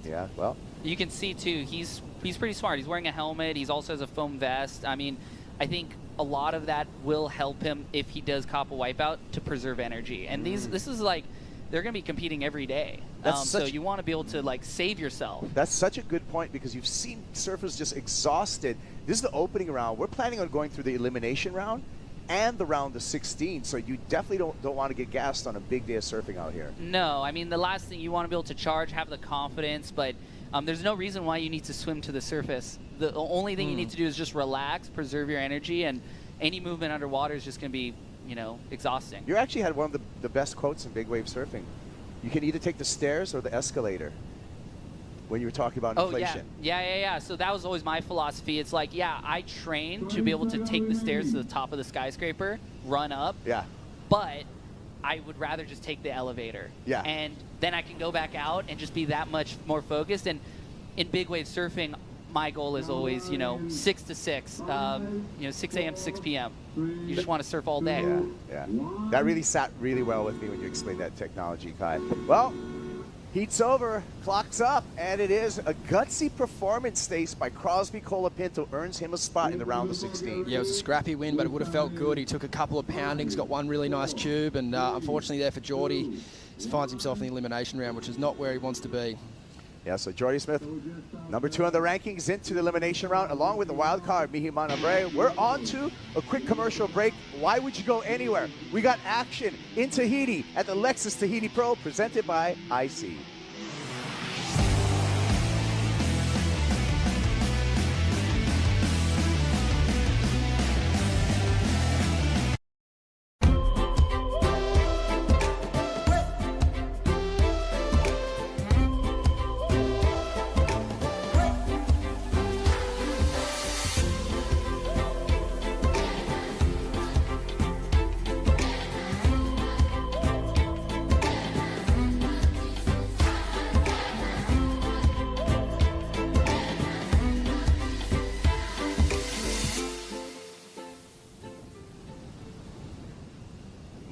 Yeah, well, you can see too. He's pretty smart. He's wearing a helmet. He's also has a foam vest. I mean, I think a lot of that will help him if he does cop a wipeout to preserve energy. And this is like, they're going to be competing every day. So you want to be able to like save yourself. That's such a good point, because you've seen surfers just exhausted. This is the opening round. We're planning on going through the elimination round and the round of 16. So you definitely don't want to get gassed on a big day of surfing out here. No, I mean, the last thing you want to be able to charge, have the confidence, but there's no reason why you need to swim to the surface. The only thing you need to do is just relax, preserve your energy, and any movement underwater is just going to be, exhausting. You actually had one of the best quotes in big wave surfing. You can either take the stairs or the escalator when you were talking about inflation. Yeah. So that was always my philosophy. It's like, I trained to be able to take the stairs to the top of the skyscraper, run up. Yeah. But I would rather just take the elevator. Yeah. And then I can go back out and just be that much more focused. And in big wave surfing, my goal is always, 6 to 6, 6 a.m. to 6 p.m. You just want to surf all day. Yeah. That really sat really well with me when you explained that technology, Kai. Well, heat's over, clock's up, and it is a gutsy performance stage by Crosby Colapinto, earns him a spot in the round of 16. Yeah, it was a scrappy win, but it would have felt good. He took a couple of poundings, got one really nice tube, and unfortunately there for Jordy, he finds himself in the elimination round, which is not where he wants to be. Yeah, so Jordy Smith, number 2 on the rankings, into the elimination round, along with the wild card, Mihimana Bray. We're on to a quick commercial break. Why would you go anywhere? We got action in Tahiti at the Lexus Tahiti Pro, presented by IC.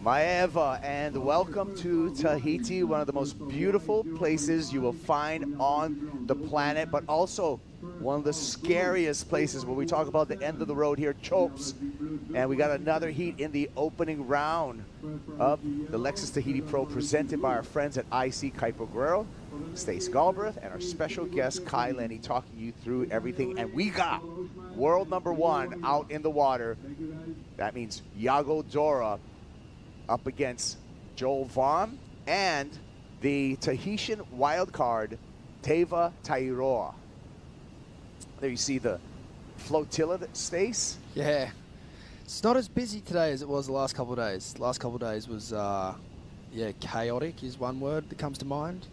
Maeva, and welcome to Tahiti, one of the most beautiful places you will find on the planet, but also one of the scariest places when we talk about the end of the road here, Chopes. And we got another heat in the opening round of the Lexus Tahiti Pro, presented by our friends at IC Kuiper Guerrero, Stace Galbraith, and our special guest, Kai Lenny, talking you through everything. And we got world number 1 out in the water. That means Iago Dora up against Joel Vaughn and the Tahitian wild card, Teva Tairoa. There you see the flotilla Stace. Yeah. It's not as busy today as it was the last couple of days. The last couple of days was, chaotic is one word that comes to mind.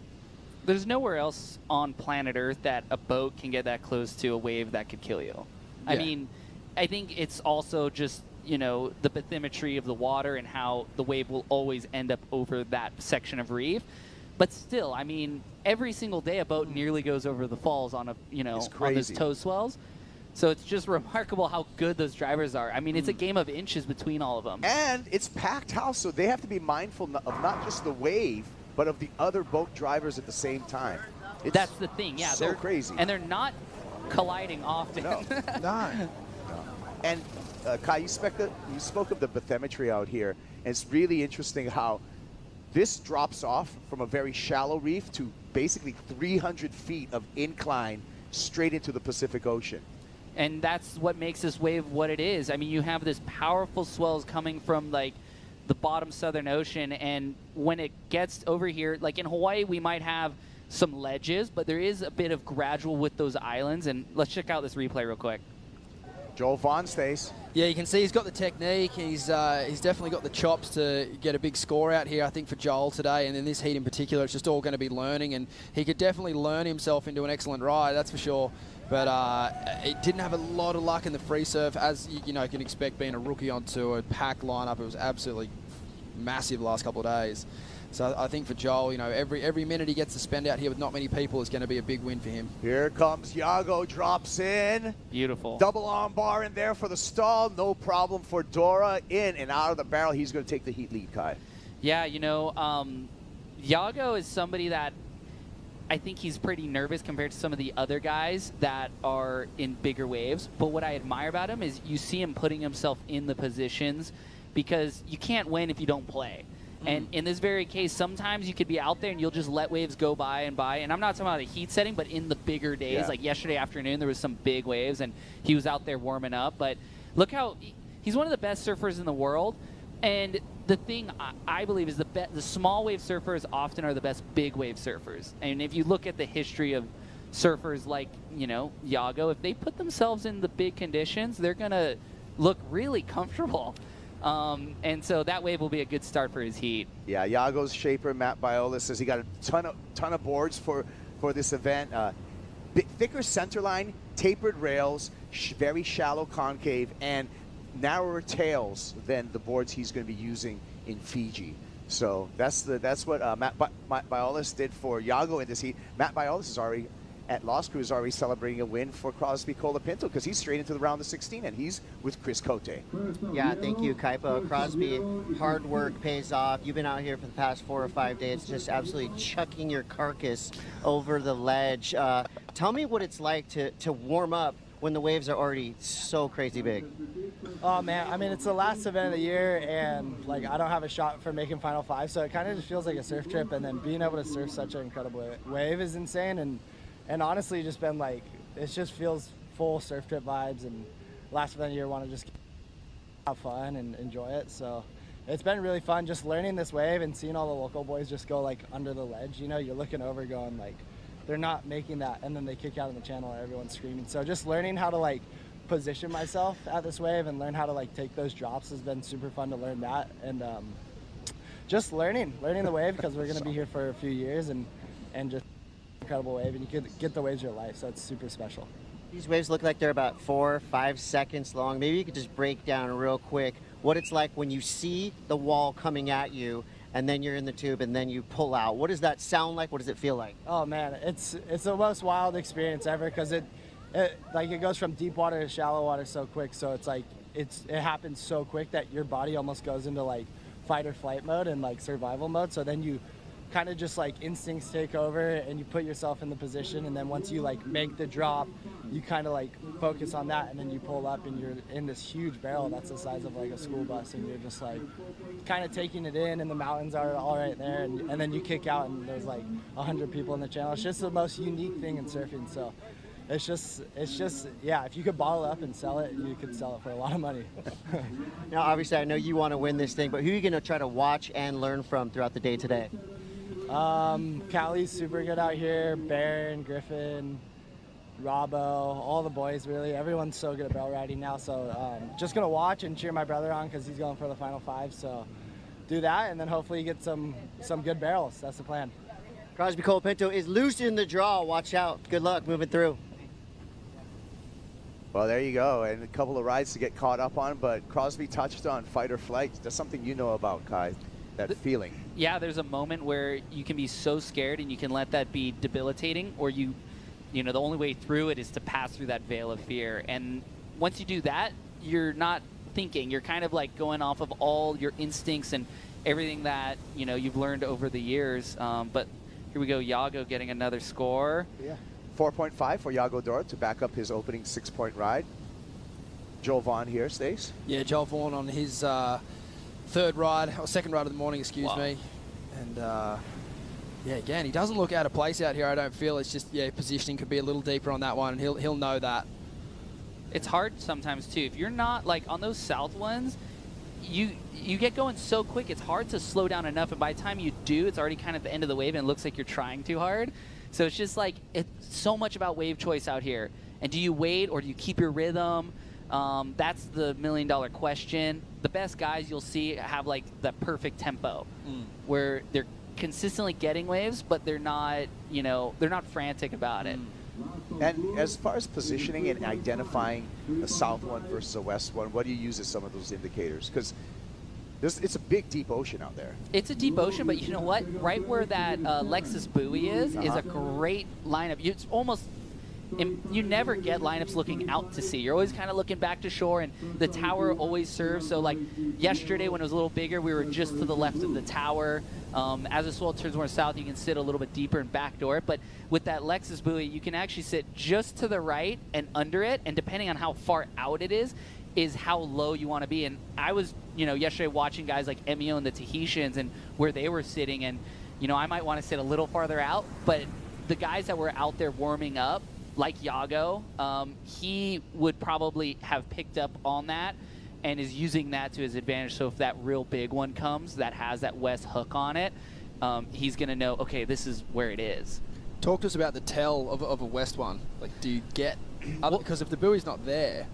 There's nowhere else on planet Earth that a boat can get that close to a wave that could kill you. I mean, I think it's also just, the bathymetry of the water and how the wave will always end up over that section of reef. But still, I mean, every single day a boat nearly goes over the falls on a, on those toe swells. So it's just remarkable how good those drivers are. I mean, it's a game of inches between all of them. And it's packed house, so they have to be mindful of not just the wave, but of the other boat drivers at the same time. That's the thing, yeah. So They're crazy. And they're not colliding often. No. And Kai, you spoke of the bathymetry out here, and it's really interesting how this drops off from a very shallow reef to basically 300 feet of incline straight into the Pacific Ocean. And that's what makes this wave what it is. I mean, you have this powerful swells coming from like the bottom Southern Ocean, and when it gets over here, like in Hawaii, we might have some ledges, but there is a bit of gradual with those islands. And let's check out this replay real quick. Joel Vaughn stays. Yeah, you can see he's got the technique. He's definitely got the chops to get a big score out here, I think, for Joel today. And in this heat in particular, it's just all going to be learning. And he could definitely learn himself into an excellent ride, that's for sure. But it didn't have a lot of luck in the free surf, as you know, you can expect being a rookie onto a packed lineup. It was absolutely massive the last couple of days. So I think for Joel, you know, every minute he gets to spend out here with not many people is going to be a big win for him. Here comes Iago, drops in. Beautiful. Double arm bar in there for the stall. No problem for Dora. In and out of the barrel. He's going to take the heat lead, Kai. Yeah, you know, Iago is somebody that I think he's pretty nervous compared to some of the other guys that are in bigger waves. But what I admire about him is you see him putting himself in the positions, because you can't win if you don't play. And in this very case, sometimes you could be out there and you'll just let waves go by and by. And I'm not talking about a heat setting, but in the bigger days, like yesterday afternoon, there was some big waves and he was out there warming up. But look how he's one of the best surfers in the world. And the thing I believe is the small wave surfers often are the best big wave surfers. And if you look at the history of surfers like, you know, Iago, if they put themselves in the big conditions, they're going to look really comfortable. And so that wave will be a good start for his heat. Yeah, Iago's shaper, Matt Biola, says he got a ton of boards for this event. Thicker center line, tapered rails, very shallow concave, and narrower tails than the boards he's going to be using in Fiji. So that's what Matt Biolis did for Iago in this heat. Matt Biolis is already at Lost Crew, is already celebrating a win for Crosby Colapinto, because he's straight into the round of 16 and he's with Chris Cote. Yeah, thank you, Kaipo. Crosby, hard work pays off. You've been out here for the past 4 or 5 days just absolutely chucking your carcass over the ledge. Tell me what it's like to warm up when the waves are already so crazy big. Oh man, I mean, it's the last event of the year, and like I don't have a shot for making Final 5, so it kind of just feels like a surf trip, and then being able to surf such an incredible wave is insane. And honestly, just been like, it just feels full surf trip vibes, and last event of the year want to just have fun and enjoy it. So it's been really fun just learning this wave and seeing all the local boys just go like under the ledge. You know, you're looking over going like, they're not making that, and then they kick out in the channel and everyone's screaming. So just learning how to like position myself at this wave and learn how to like take those drops has been super fun to learn that. And just learning the wave, because we're going to be here for a few years, and just incredible wave, and you could get the waves of your life, so it's super special. These waves look like they're about 4 or 5 seconds long. Maybe you could just break down real quick what it's like when you see the wall coming at you and then you're in the tube and then you pull out. What does that sound like? What does it feel like? Oh man, it's the most wild experience ever, because it goes from deep water to shallow water so quick. So it's like it happens so quick that your body almost goes into like fight or flight mode and like survival mode. So then you kind of just like instincts take over and you put yourself in the position, and then once you like make the drop, you kind of like focus on that, and then you pull up and you're in this huge barrel that's the size of like a school bus, and you're just like kind of taking it in, and the mountains are all right there, and then you kick out and there's like 100 people in the channel. It's just the most unique thing in surfing. So it's just yeah, if you could bottle it up and sell it, you could sell it for a lot of money. Now obviously I know you want to win this thing, but who are you going to try to watch and learn from throughout the day today? Callie's super good out here, Baron, Griffin, Robbo, all the boys really. Everyone's so good at barrel riding now, so just gonna watch and cheer my brother on, because he's going for the Final 5, so do that, and then hopefully get some good barrels. That's the plan. Crosby Colapinto is loose in the draw. Watch out. Good luck moving through. Well, there you go, and a couple of rides to get caught up on, but Crosby touched on fight or flight. That's something you know about, Kai, that feeling. Yeah, there's a moment where you can be so scared and you can let that be debilitating, or you you know, the only way through it is to pass through that veil of fear. And once you do that, you're not thinking. You're kind of like going off of all your instincts and everything that, you know, you've learned over the years. But here we go, Yago getting another score. Yeah, 4.5 for Yago Dort to back up his opening 6-point ride. Joel Vaughn here, Stace. Yeah, Joel Vaughn on his second ride of the morning, excuse me. And yeah, again, he doesn't look out of place out here, I don't feel. It's just, yeah, positioning could be a little deeper on that one, and he'll know that. It's hard sometimes, too. If you're not, like, on those south ones, you get going so quick, it's hard to slow down enough, and by the time you do, it's already kind of at the end of the wave, and it looks like you're trying too hard. So it's just, like, it's so much about wave choice out here. And do you wait, or do you keep your rhythm? That's the million-dollar question. The best guys you'll see have, like, the perfect tempo, where they're consistently getting waves, but they're not, you know, they're not frantic about it. And as far as positioning and identifying a south one versus a west one, what do you use as some of those indicators? Because it's a big, deep ocean out there. It's a deep ocean, but you know what? Right where that Lexus buoy is a great lineup. It's almost, you never get lineups looking out to sea. You're always kind of looking back to shore, and the tower always serves. So like yesterday when it was a little bigger, we were just to the left of the tower. As the swell turns more south, you can sit a little bit deeper and backdoor it. But with that Lexus buoy, you can actually sit just to the right and under it, and depending on how far out it is how low you want to be. And I was, you know, yesterday watching guys like Emio and the Tahitians and where they were sitting, and, you know, I might want to sit a little farther out, but the guys that were out there warming up, like Yago, he would probably have picked up on that and is using that to his advantage. So if that real big one comes that has that west hook on it, he's going to know, okay, this is where it is. Talk to us about the tell of a west one. Like, do you get, because if the buoy's not there.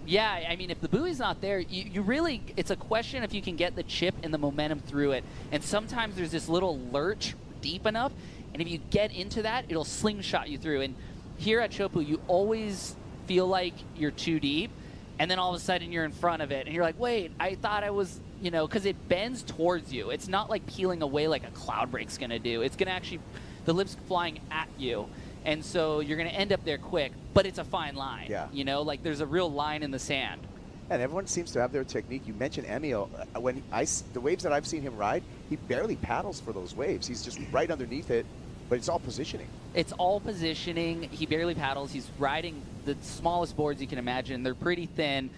Yeah, I mean, if the buoy's not there, you really, it's a question if you can get the chip and the momentum through it. And sometimes there's this little lurch deep enough, and if you get into that, it'll slingshot you through. And here at Teahupo'o, you always feel like you're too deep, and then all of a sudden you're in front of it, and you're like, wait, I thought I was, you know, because it bends towards you. It's not like peeling away like a cloud break's going to do. It's going to actually, the lip's flying at you, and so you're going to end up there quick, but it's a fine line. Yeah. You know, like there's a real line in the sand. And everyone seems to have their technique. You mentioned Emio. The waves that I've seen him ride, he barely paddles for those waves. He's just right underneath it, but it's all positioning. It's all positioning. He barely paddles. He's riding the smallest boards you can imagine. They're pretty thin,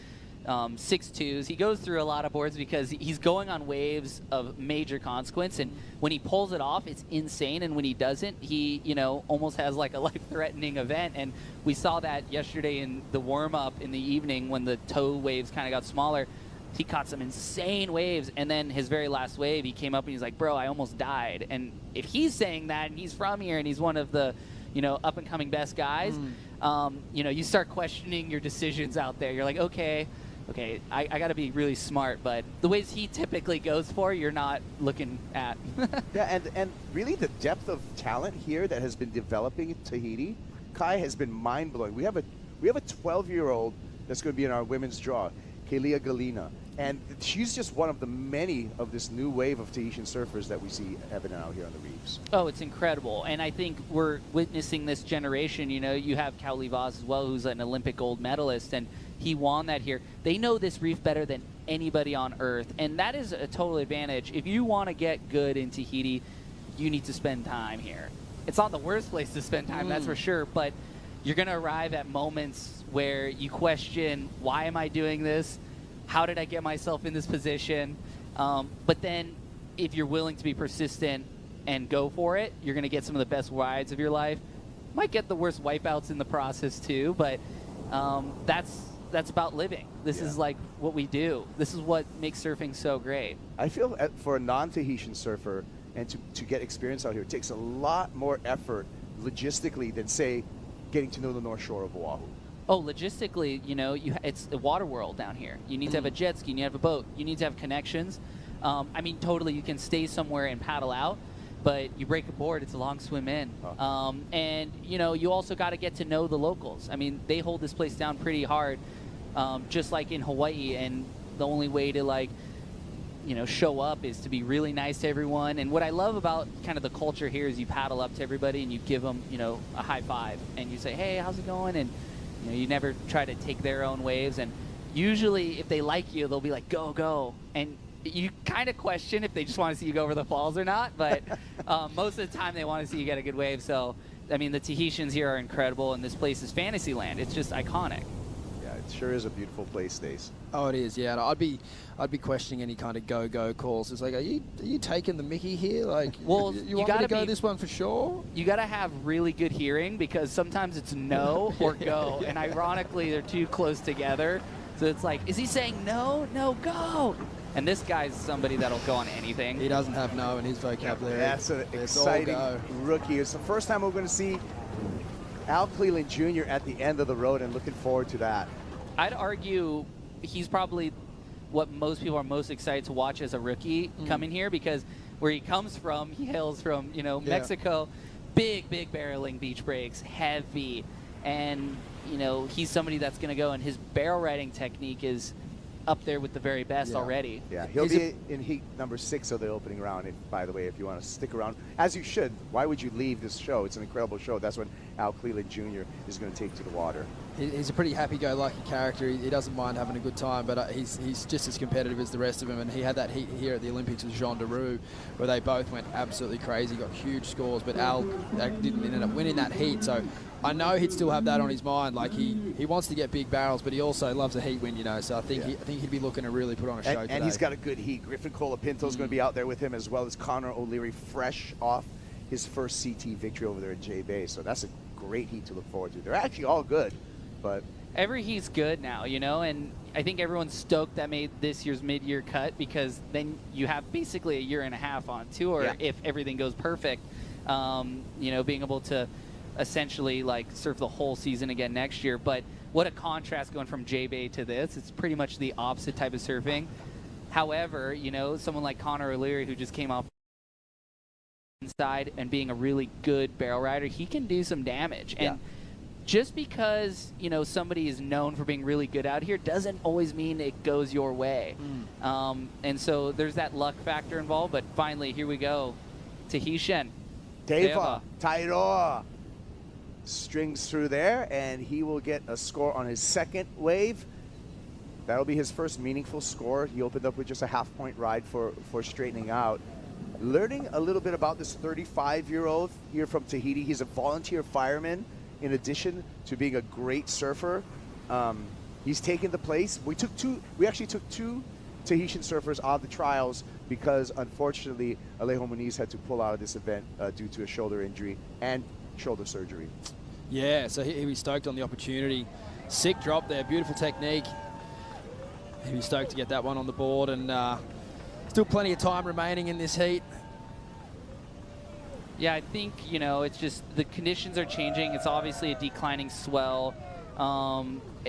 6.2s. He goes through a lot of boards because he's going on waves of major consequence, and when he pulls it off, it's insane. And when he doesn't, he, you know, almost has like a life-threatening event. And we saw that yesterday in the warm-up in the evening when the tow waves kind of got smaller. He caught some insane waves, and then his very last wave, he came up and he's like, bro, I almost died. And if he's saying that, and he's from here, and he's one of the, you know, up-and-coming best guys, you know, you start questioning your decisions out there. You're like, okay, I got to be really smart, but the waves he typically goes for, you're not looking at. Yeah, and really the depth of talent here that has been developing in Tahiti, Kai, has been mind-blowing. We have a 12-year-old that's going to be in our women's draw, Kelia Galina. And she's just one of the many of this new wave of Tahitian surfers that we see evident out here on the reefs. Oh, it's incredible. And I think we're witnessing this generation. You know, you have Kauli Vaz as well, who's an Olympic gold medalist, and he won that here. They know this reef better than anybody on Earth, and that is a total advantage. If you want to get good in Tahiti, you need to spend time here. It's not the worst place to spend time, that's for sure, but you're going to arrive at moments where you question, why am I doing this? How did I get myself in this position? But then if you're willing to be persistent and go for it, you're going to get some of the best rides of your life. Might get the worst wipeouts in the process too, but that's about living. This is like what we do. This is what makes surfing so great. I feel for a non-Tahitian surfer and to get experience out here, it takes a lot more effort logistically than, say, getting to know the North Shore of Oahu. Oh, logistically, you know, it's a water world down here. You need to have a jet ski, you need to have a boat, you need to have connections. I mean, totally, you can stay somewhere and paddle out, but you break a board, it's a long swim in. And, you know, you also got to get to know the locals. I mean, they hold this place down pretty hard, just like in Hawaii, and the only way to, like, show up is to be really nice to everyone. And what I love about kind of the culture here is you paddle up to everybody and you give them, a high five and you say, hey, how's it going? And you never try to take their own waves. And usually if they like you, they'll be like, go, go. And you kind of question if they just want to see you go over the falls or not. But most of the time they want to see you get a good wave. So, I mean, the Tahitians here are incredible, and this place is fantasy land. It's just iconic. Yeah, it sure is a beautiful place, Stace. Oh, it is. Yeah, and I'd be questioning any kind of go calls. It's like, are you taking the mickey here? Like, well, you want me to go this one for sure? You got to have really good hearing, because sometimes it's no or go, and ironically, they're too close together. So it's like, is he saying no? No, go. And this guy's somebody that'll go on anything. He doesn't have no in his vocabulary. That's an exciting rookie. It's the first time we're going to see Al Cleland Jr. at the end of the road, and looking forward to that. I'd argue he's probably what most people are most excited to watch as a rookie coming here, because where he comes from, he hails from, Mexico. Big barreling beach breaks, heavy. And, he's somebody that's going to go, and his barrel riding technique is up there with the very best already. Yeah, he'll be in heat number 6 of the opening round, by the way, if you want to stick around. As you should. Why would you leave this show? It's an incredible show. That's what Al Cleland Jr. is going to take to the water. He's a pretty happy-go-lucky character. He doesn't mind having a good time, but he's just as competitive as the rest of them. And he had that heat here at the Olympics with Jean Deroux, where they both went absolutely crazy, got huge scores, but Al didn't end up winning that heat. So I know he'd still have that on his mind. Like, he wants to get big barrels, but he also loves a heat win, So I think he'd be looking to really put on a show today. And he's got a good heat. Griffin Colapinto's going to be out there with him, as well as Connor O'Leary, fresh off his first CT victory over there at J Bay. So that's a great heat to look forward to. They're actually all good, but every heat's good now, and I think everyone's stoked that made this year's mid-year cut, because then you have basically a year and a half on tour if everything goes perfect. Being able to essentially surf the whole season again next year. But what a contrast going from J-Bay to this. It's pretty much the opposite type of surfing. However, someone like Connor O'Leary, who just came off inside and being a really good barrel rider, he can do some damage. And just because, somebody is known for being really good out here doesn't always mean it goes your way. And so there's that luck factor involved. But finally, here we go. Tahitian. Deva Tairoa strings through there, and he will get a score on his second wave. That'll be his first meaningful score. He opened up with just a half-point ride for straightening out. Learning a little bit about this 35-year-old here from Tahiti. He's a volunteer fireman in addition to being a great surfer. He's taken the place. We actually took 2 Tahitian surfers on the trials, because unfortunately Alejo Muniz had to pull out of this event due to a shoulder injury and shoulder surgery. Yeah, so he was stoked on the opportunity. Sick drop there, beautiful technique. He was stoked to get that one on the board, and still plenty of time remaining in this heat. Yeah, I think, it's just the conditions are changing. It's obviously a declining swell.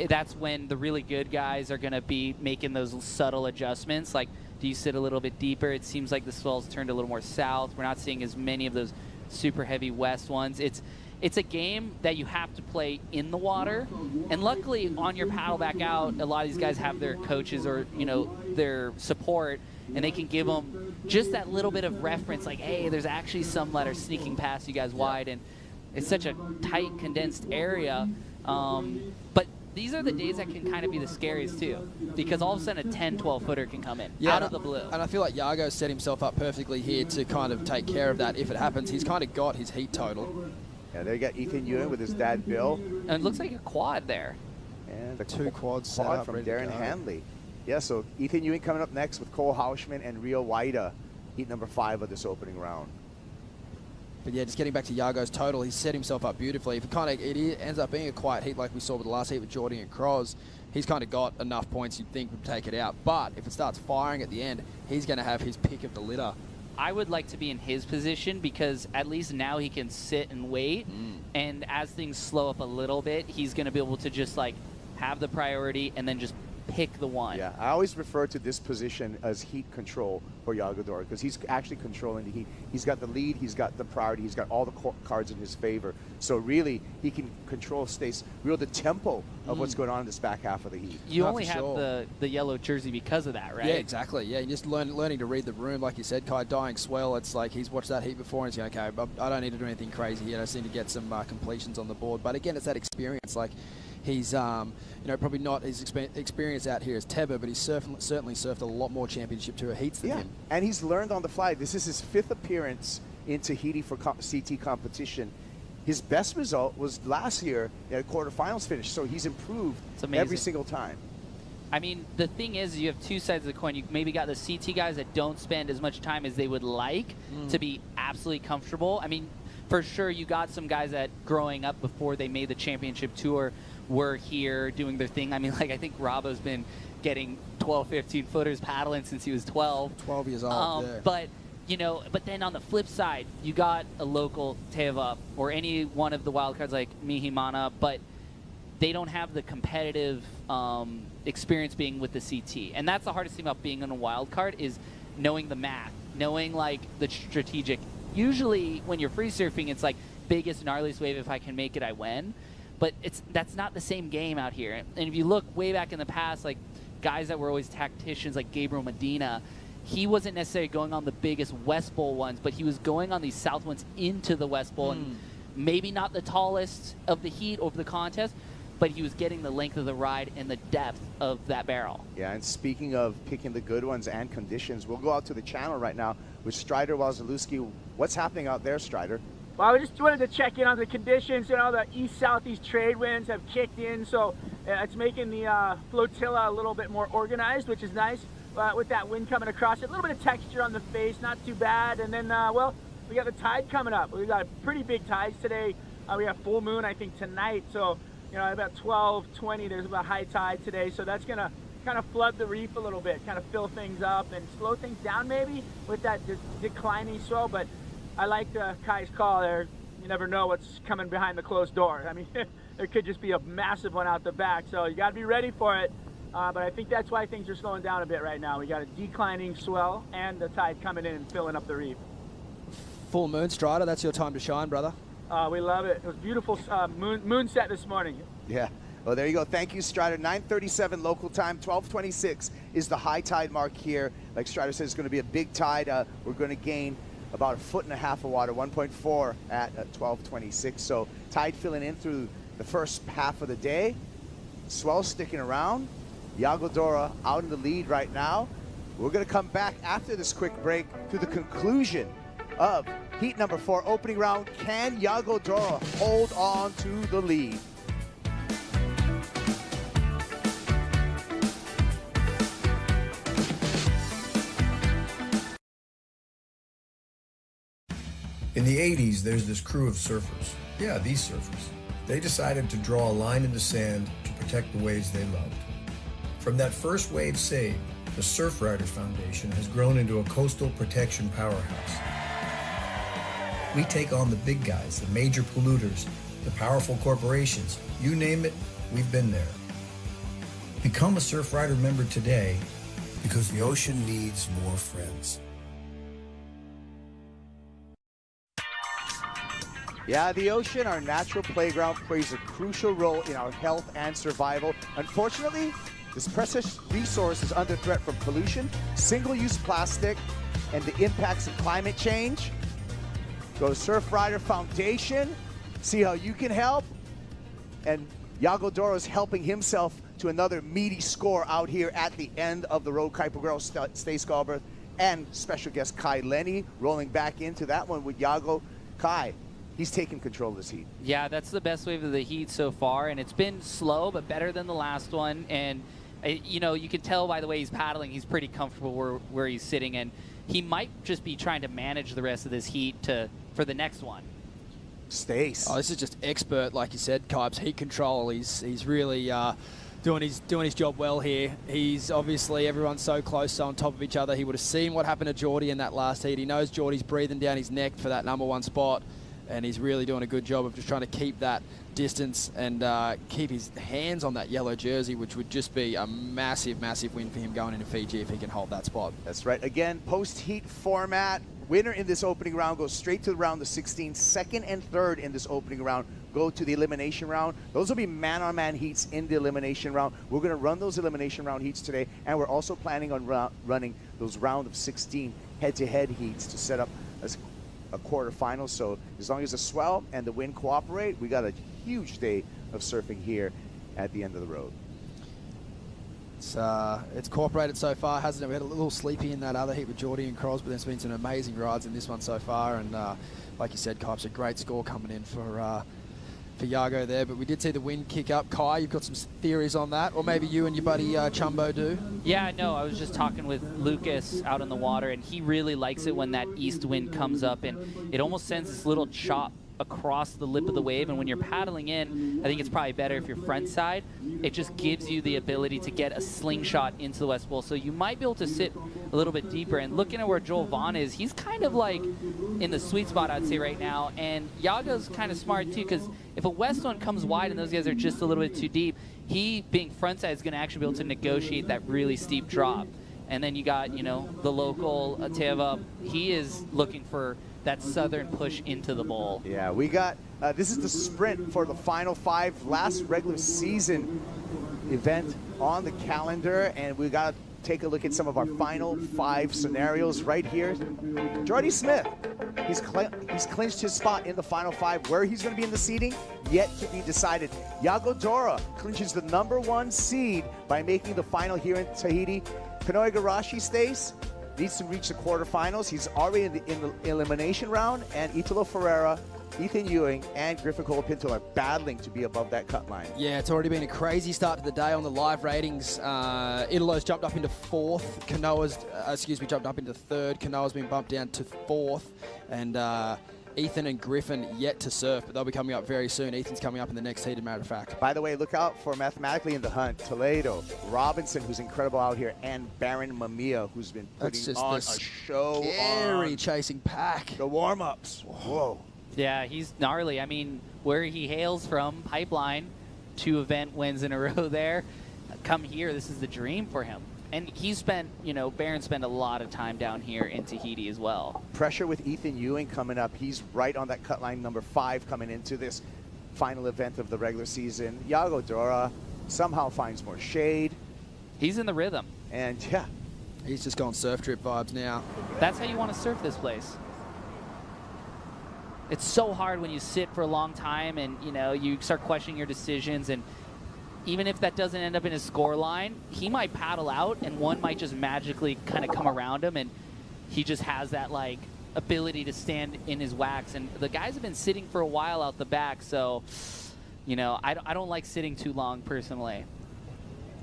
That's when the really good guys are going to be making those subtle adjustments. Like, do you sit a little bit deeper? It seems like the swell's turned a little more south. We're not seeing as many of those super heavy west ones. It's a game that you have to play in the water, and luckily on your paddle back out, a lot of these guys have their coaches or their support, and they can give them just that little bit of reference, like, hey, there's actually some that are sneaking past you guys wide, and it's such a tight, condensed area. But these are the days that can kind of be the scariest too, because all of a sudden a 10, 12-footer can come in out of the blue. And I feel like Yago set himself up perfectly here to kind of take care of that if it happens. He's kind of got his heat total. Yeah, there you got Ethan Ewan with his dad, Bill. And it looks like a quad there. And the 2 quads set up, from ready to Darren go. Hanley. Yeah, so Ethan Ewing coming up next with Cole Hauschman and Rio Waida, heat number 5 of this opening round. But yeah, just getting back to Yago's total, he's set himself up beautifully. If it ends up being a quiet heat like we saw with the last heat with Jordy and Croz, he's kind of got enough points you'd think would take it out. But if it starts firing at the end, he's going to have his pick of the litter. I would like to be in his position, because at least now he can sit and wait. And as things slow up a little bit, he's going to be able to just have the priority and then just pick the one. Yeah, I always refer to this position as heat control for Yago Dora because he's actually controlling the heat. He's got the lead, he's got the priority, he's got all the cards in his favor. So really, he can control the tempo of what's going on in this back half of the heat. You only have the yellow jersey because of that, right? Yeah, exactly. Yeah, just learning to read the room, like you said, Kai, dying Swell. It's like he's watched that heat before and he's going, okay, I don't need to do anything crazy here. I just need to get some completions on the board. But again, it's that experience. Like he's, probably not his experience out here as Teva, but he's certainly surfed a lot more championship tour heats than him. And he's learned on the fly. This is his 5th appearance in Tahiti for CT competition. His best result was last year at quarterfinals finish, so he's improved every single time. I mean, the thing is, you have two sides of the coin. You maybe got the CT guys that don't spend as much time as they would like to be absolutely comfortable. I mean, for sure, you got some guys that growing up before they made the championship tour were here doing their thing. I mean, like, I think Robbo's been getting 12, 15 footers paddling since he was 12. 12 years old, But then on the flip side, you got a local Teva or any one of the wild cards like Mihimana, but they don't have the competitive experience being with the CT. And that's the hardest thing about being on a wild card is knowing the math, knowing like the strategic. Usually when you're free surfing, it's like biggest, gnarliest wave. If I can make it, I win. But that's not the same game out here. And if you look way back in the past, like guys that were always tacticians like Gabriel Medina, he wasn't necessarily going on the biggest West Bowl ones, but he was going on these South ones into the West Bowl. And maybe not the tallest of the heat over the contest, but he was getting the length of the ride and the depth of that barrel. Yeah, and speaking of picking the good ones and conditions, we'll go out to the channel right now with Strider Wazalewski. What's happening out there, Strider? Well, I just wanted to check in on the conditions. You know, the east-southeast trade winds have kicked in, so it's making the flotilla a little bit more organized, which is nice. With that wind coming across it, a little bit of texture on the face, not too bad. And then, well, we got the tide coming up. We got pretty big tides today. We have full moon, I think, tonight. So, you know, about 12:20, there's about high tide today. So that's gonna kind of flood the reef a little bit, kind of fill things up and slow things down maybe with that declining swell. But I like Kai's call there. You never know what's coming behind the closed door. I mean, there could just be a massive one out the back. So you got to be ready for it. But I think that's why things are slowing down a bit right now. We got a declining swell and the tide coming in and filling up the reef. Full moon, Strider. That's your time to shine, brother. We love it. It was beautiful moon set this morning. Yeah. Well, there you go. Thank you, Strider. 9:37 local time, 12:26 is the high tide mark here. Like Strider says, it's going to be a big tide. We're going to gain about 1.5 foot of water, 1.4 at 12:26. So tide filling in through the first half of the day. Swell sticking around. Yago Dora out in the lead right now. We're going to come back after this quick break to the conclusion of heat number 4, opening round. Can Yago Dora hold on to the lead? In the 80s, there's this crew of surfers. Yeah, these surfers. They decided to draw a line in the sand to protect the waves they loved. From that first wave save, the Surfrider Foundation has grown into a coastal protection powerhouse. We take on the big guys, the major polluters, the powerful corporations. You name it, we've been there. Become a Surfrider member today because the ocean needs more friends. Yeah, the ocean, our natural playground, plays a crucial role in our health and survival. Unfortunately, this precious resource is under threat from pollution, single-use plastic, and the impacts of climate change. Go to Surfrider Foundation, see how you can help. And Yago Dora is helping himself to another meaty score out here at the end of the road. Kuiper Girl, Stace Galbraith, and special guest Kai Lenny rolling back into that one with Yago. Kai, he's taking control of this heat. Yeah, that's the best wave of the heat so far, and it's been slow, but better than the last one. And you know, you can tell by the way he's paddling, he's pretty comfortable where he's sitting, and he might just be trying to manage the rest of this heat for the next one. Stace. Oh, this is just expert, like you said, Kipes. Heat control. He's really doing his job well here. He's obviously, everyone's so close, so on top of each other. He would have seen what happened to Geordie in that last heat. He knows Geordie's breathing down his neck for that #1 spot. and he's really doing a good job of just trying to keep that distance and keep his hands on that yellow jersey, which would just be a massive, massive win for him going into Fiji if he can hold that spot. That's right. Again, post-heat format. Winner in this opening round goes straight to the round of 16. Second and third in this opening round go to the elimination round. Those will be man-on-man heats in the elimination round. We're going to run those elimination round heats today, and we're also planning on running those round of 16 head-to-head heats to set up a quarterfinal. So as long as the Swell and the wind cooperate, we got a huge day of surfing here at the end of the road. It's cooperated so far, hasn't it? We had a little sleepy in that other heat with Geordie and Cross, but there's been some amazing rides in this one so far. And like you said, Kipes, a great score coming in for Yago there. But we did see the wind kick up. Kai, you've got some theories on that, or maybe you and your buddy Chumbo do? Yeah, no, I was just talking with Lucas out on the water, and he really likes it when that east wind comes up, and it almost sends this little chop across the lip of the wave. And when you're paddling in, I think it's probably better if you're front side. It just gives you the ability to get a slingshot into the West Bowl, so you might be able to sit a little bit deeper. And looking at where Joel Vaughn is, he's kind of like in the sweet spot, I'd say, right now. And Yago's kind of smart too, because if a west one comes wide and those guys are just a little bit too deep, he, being front side, is going to actually be able to negotiate that really steep drop. And then you got, you know, the local Teva. He is looking for that southern push into the bowl. Yeah, we got, this is the sprint for the Final 5, last regular season event on the calendar, and we got to take a look at some of our Final 5 scenarios right here. Jordy Smith, he's clinched his spot in the Final 5. Where he's going to be in the seeding, yet to be decided. Yago Dora clinches the #1 seed by making the final here in Tahiti. Kanoe Garashi stays, needs to reach the quarterfinals. He's already in the elimination round, and Italo Ferreira, Ethan Ewing, and Griffin Colapinto are battling to be above that cut line. Yeah, it's already been a crazy start to the day on the live ratings. Italo's jumped up into 4th. Kanoa's, jumped up into 3rd. Kanoa's been bumped down to 4th. And Ethan and Griffin yet to surf, but they'll be coming up very soon. Ethan's coming up in the next heat, as a matter of fact. By the way, look out for mathematically in the hunt, Toledo, Robinson, who's incredible out here, and Baron Mamiya, who's been putting on a show on chasing pack. The warm-ups. Whoa. Yeah, he's gnarly. I mean, where he hails from, Pipeline, 2 event wins in a row there. Come here, this is the dream for him. And he spent, you know, Barron spent a lot of time down here in Tahiti as well. Pressure with Ethan Ewing coming up. He's right on that cut line #5 coming into this final event of the regular season. Yago Dora somehow finds more shade. He's in the rhythm. And yeah. He's just gone surf trip vibes now. That's how you want to surf this place. It's so hard when you sit for a long time and, you know, you start questioning your decisions, and even if that doesn't end up in his score line, he might paddle out and one might just magically kind of come around him, and he just has that, like, ability to stand in his wax. And the guys have been sitting for a while out the back, so, you know, I don't like sitting too long personally.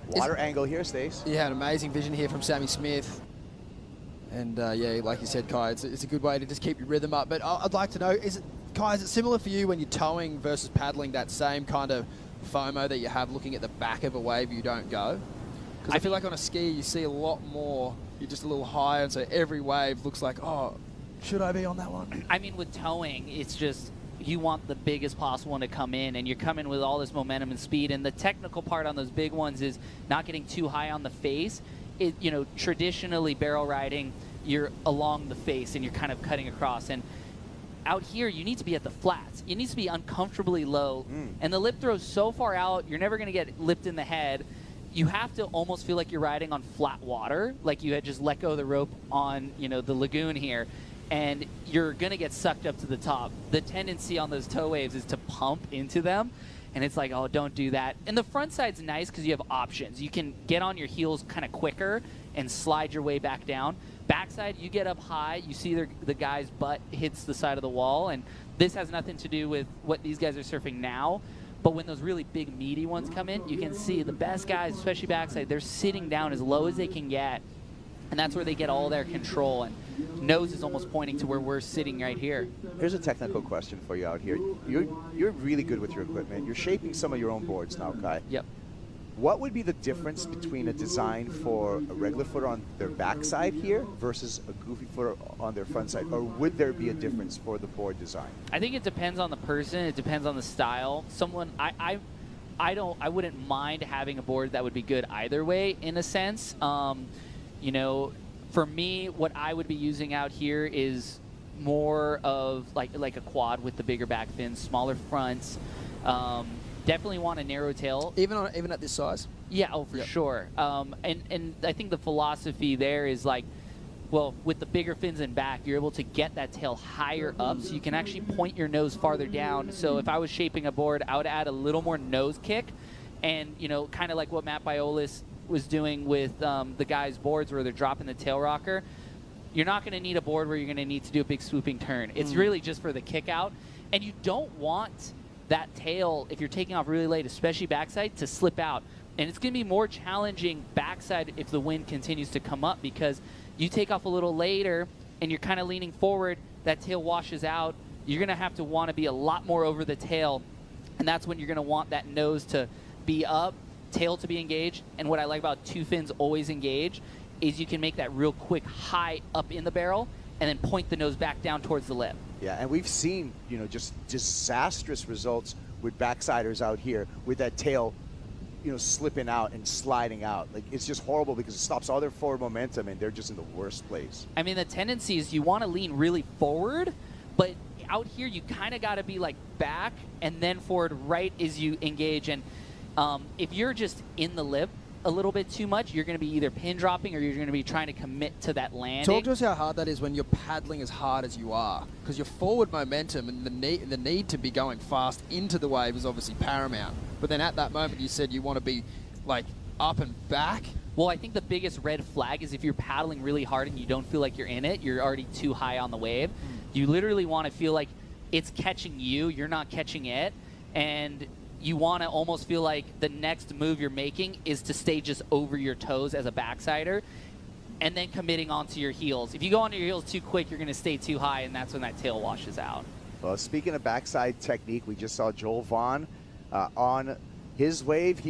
Water angle here, Stace. Yeah, an amazing vision here from Sammy Smith. And yeah, like you said, Kai, it's a good way to just keep your rhythm up. But I'd like to know, Kai, is it similar for you when you're towing versus paddling, that same kind of FOMO that you have looking at the back of a wave you don't go? Because I feel like on a ski you see a lot more, you're just a little higher, and so every wave looks like, oh, should I be on that one? I mean, with towing, it's just, you want the biggest possible one to come in, and you're coming with all this momentum and speed. And the technical part on those big ones is not getting too high on the face. You know, traditionally barrel riding, you're along the face and you're kind of cutting across. And out here, you need to be at the flats. You need to be uncomfortably low. And the lip throw's so far out, you're never going to get lipped in the head. You have to almost feel like you're riding on flat water, like you had just let go of the rope on, you know, the lagoon here. And you're going to get sucked up to the top. The tendency on those tow waves is to pump into them. And it's like, oh, don't do that. And the front side's nice because you have options. You can get on your heels kind of quicker and slide your way back down. Backside, you get up high. You see the guy's butt hits the side of the wall. And this has nothing to do with what these guys are surfing now. But when those really big, meaty ones come in, you can see the best guys, especially backside, they're sitting down as low as they can get. And that's where they get all their control. And nose is almost pointing to where we're sitting right here. Here's a technical question for you out here. You're really good with your equipment. You're shaping some of your own boards now, Kai. Yep. What would be the difference between a design for a regular footer on their backside here versus a goofy footer on their front side? Or would there be a difference for the board design? I think it depends on the person. It depends on the style. I wouldn't mind having a board that would be good either way, in a sense. You know, for me, what I would be using out here is more of like a quad with the bigger back fins, smaller fronts. Definitely want a narrow tail. Even at this size? Yeah, oh, for sure. And I think the philosophy there is like, well, with the bigger fins and back, you're able to get that tail higher up, so you can actually point your nose farther down. So if I was shaping a board, I would add a little more nose kick, and you know, kind of like what Matt Biolis was doing with the guys' boards where they're dropping the tail rocker. You're not going to need a board where you're going to need to do a big swooping turn. It's really just for the kick out, and you don't want that tail, if you're taking off really late, especially backside, to slip out. And it's going to be more challenging backside if the wind continues to come up, because you take off a little later and you're kind of leaning forward, that tail washes out. You're going to have to want to be a lot more over the tail, and that's when you're going to want that nose to be up, tail to be engaged. And what I like about two fins always engaged is you can make that real quick high up in the barrel and then point the nose back down towards the lip. Yeah, and we've seen, you know, just disastrous results with backsiders out here with that tail, you know, slipping out and sliding out. Like, it's just horrible because it stops all their forward momentum and they're just in the worst place. I mean, the tendency is you want to lean really forward, but out here you kind of got to be like back and then forward right as you engage. And if you're just in the lip a little bit too much, you're going to be either pin dropping or you're going to be trying to commit to that landing. Talk to us how hard that is when you're paddling as hard as you are, because your forward momentum and the need to be going fast into the wave is obviously paramount. But then at that moment you said you want to be like up and back. Well, I think the biggest red flag is if you're paddling really hard and you don't feel like you're in it, you're already too high on the wave. You literally want to feel like it's catching you, you're not catching it, and you want to almost feel like the next move you're making is to stay just over your toes as a backsider and then committing onto your heels. If you go onto your heels too quick, you're going to stay too high, and that's when that tail washes out. Well, speaking of backside technique, we just saw Joel Vaughn on his wave.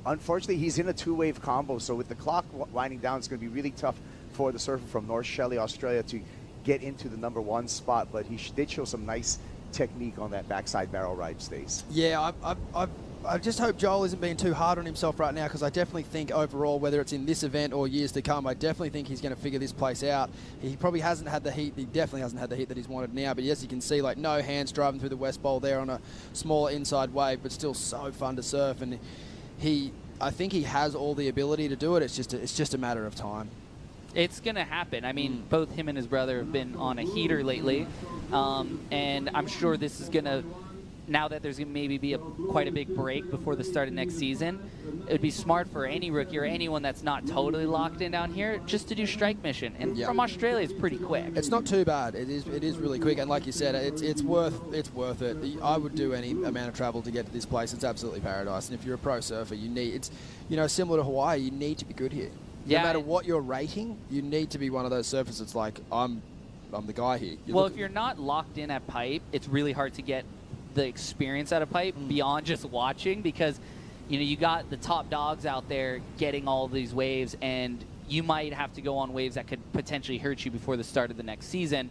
Unfortunately, he's in a two-wave combo, so with the clock winding down, it's going to be really tough for the surfer from North Shelley, Australia, to get into the #1 spot, but he did show some nice technique on that backside barrel ride, Stace. Yeah, I just hope Joel isn't being too hard on himself right now, because I definitely think overall, whether it's in this event or years to come, I definitely think he's going to figure this place out. He probably hasn't had the heat. He definitely hasn't had the heat that he's wanted now. But yes, you can see like no hands driving through the West Bowl there on a smaller inside wave, but still so fun to surf. And I think he has all the ability to do it. It's just a matter of time. It's going to happen. I mean, both him and his brother have been on a heater lately, and I'm sure this is going to, now that there's going to maybe be quite a big break before the start of next season, it would be smart for any rookie or anyone that's not totally locked in down here just to do strike mission. And from Australia, it's pretty quick. It's not too bad. It is really quick, and like you said, it's worth it. I would do any amount of travel to get to this place. It's absolutely paradise. And if you're a pro surfer, it's similar to Hawaii. You need to be good here. No matter what you're rating, you need to be one of those surfers that's like, I'm the guy here. If you're not locked in at pipe, it's really hard to get the experience out of pipe beyond just watching, because you got the top dogs out there getting all these waves, and you might have to go on waves that could potentially hurt you before the start of the next season.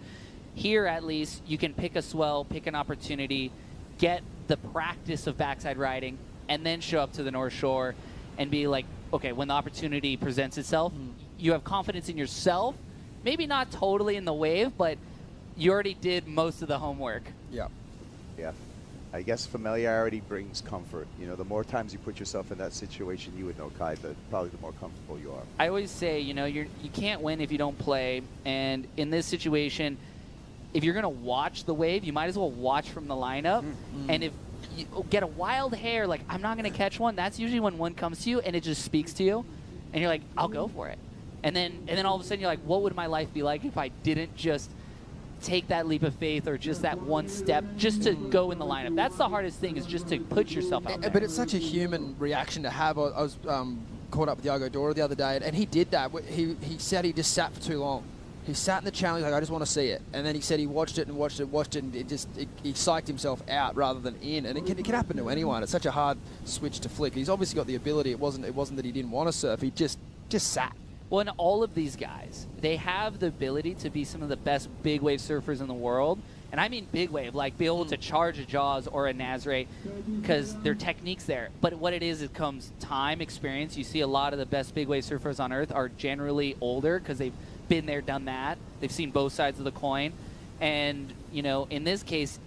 Here, at least, you can pick a swell, pick an opportunity, get the practice of backside riding, and then show up to the North Shore and be like, okay, when the opportunity presents itself, you have confidence in yourself, maybe not totally in the wave, but you already did most of the homework. Yeah. I guess familiarity brings comfort. The more times you put yourself in that situation, you would know, Kai, probably the more comfortable you are. I always say, you can't win if you don't play. And in this situation, if you're going to watch the wave, you might as well watch from the lineup. And if you get a wild hair, like, I'm not going to catch one, that's usually when one comes to you and it just speaks to you. And you're like, I'll go for it. And then all of a sudden you're like, what would my life be like if I didn't just take that leap of faith or just that one step just to go in the lineup? That's the hardest thing, is just to put yourself out there. But it's such a human reaction to have. I was caught up with Yago Dora the other day, and he did that. He said he just sat for too long. He sat in the challenge like, I just want to see it. And then he said he watched it and watched it, and he psyched himself out rather than in. And it can happen to anyone. It's such a hard switch to flick. He's obviously got the ability. It wasn't that he didn't want to surf. He just sat. Well, and all of these guys, they have the ability to be some of the best big wave surfers in the world. And I mean big wave, like be able to charge a Jaws or a Nazare, because their technique's there. But what it is, it comes time, experience. You see a lot of the best big wave surfers on Earth are generally older because they've been there, done that. They've seen both sides of the coin. And, you know, in this case,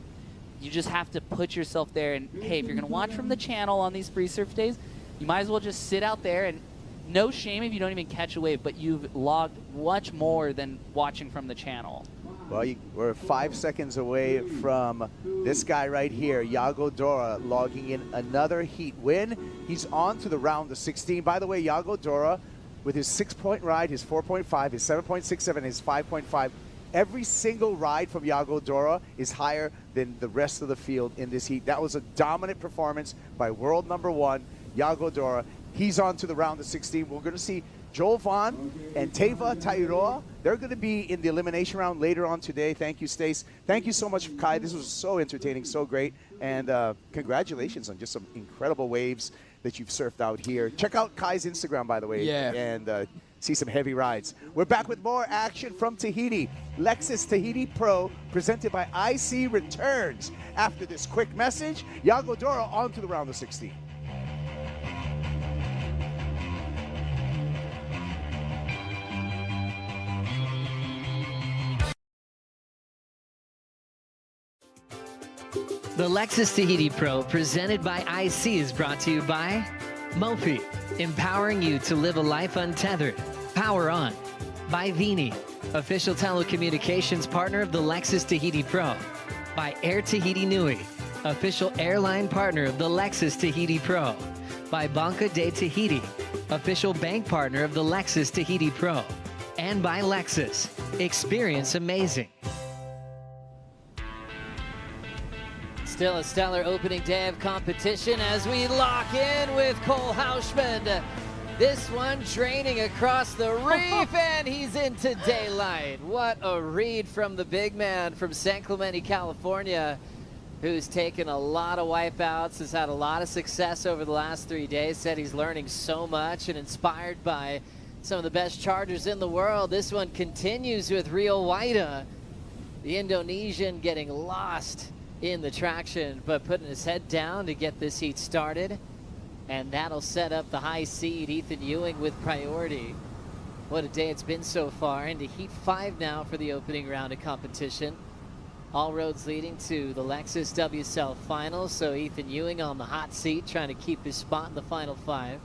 you just have to put yourself there. And, hey, if you're going to watch from the channel on these free surf days, you might as well just sit out there. And no shame if you don't even catch a wave, but you've logged much more than watching from the channel. Well, we're 5 seconds away from this guy right here, Iago Dora, logging in another heat win. He's on to the round of 16. By the way, Iago Dora, with his 6-point ride, his 4.5, his 7.67, his 5.5, every single ride from Iago Dora is higher than the rest of the field in this heat. That was a dominant performance by world number 1, Iago Dora. He's on to the round of 16. We're going to see Joel Vaughn and Teva Tairoa. They're going to be in the elimination round later on today. Thank you, Stace. Thank you so much, Kai. This was so entertaining, so great. And congratulations on just some incredible waves that you've surfed out here. Check out Kai's Instagram, by the way, yeah, and see some heavy rides. We're back with more action from Tahiti. Lexus Tahiti Pro, presented by IC, returns after this quick message. Iago Dora on to the round of 16. The Lexus Tahiti Pro, presented by IC, is brought to you by Mophie, empowering you to live a life untethered. Power On. By Vini, official telecommunications partner of the Lexus Tahiti Pro. By Air Tahiti Nui, official airline partner of the Lexus Tahiti Pro. By Banca de Tahiti, official bank partner of the Lexus Tahiti Pro. And by Lexus. Experience amazing. Still a stellar opening day of competition as we lock in with Cole Hauschman. This one draining across the reef, and he's into daylight. What a read from the big man from San Clemente, California, who's taken a lot of wipeouts, has had a lot of success over the last 3 days, said he's learning so much and inspired by some of the best chargers in the world. This one continues with Rio Waida, the Indonesian, getting lost in the traction, but putting his head down to get this heat started. And that'll set up the high seed, Ethan Ewing, with priority. What a day it's been so far. Into Heat 5 now for the opening round of competition. All roads leading to the Lexus WSL Final. So Ethan Ewing on the hot seat, trying to keep his spot in the Final 5.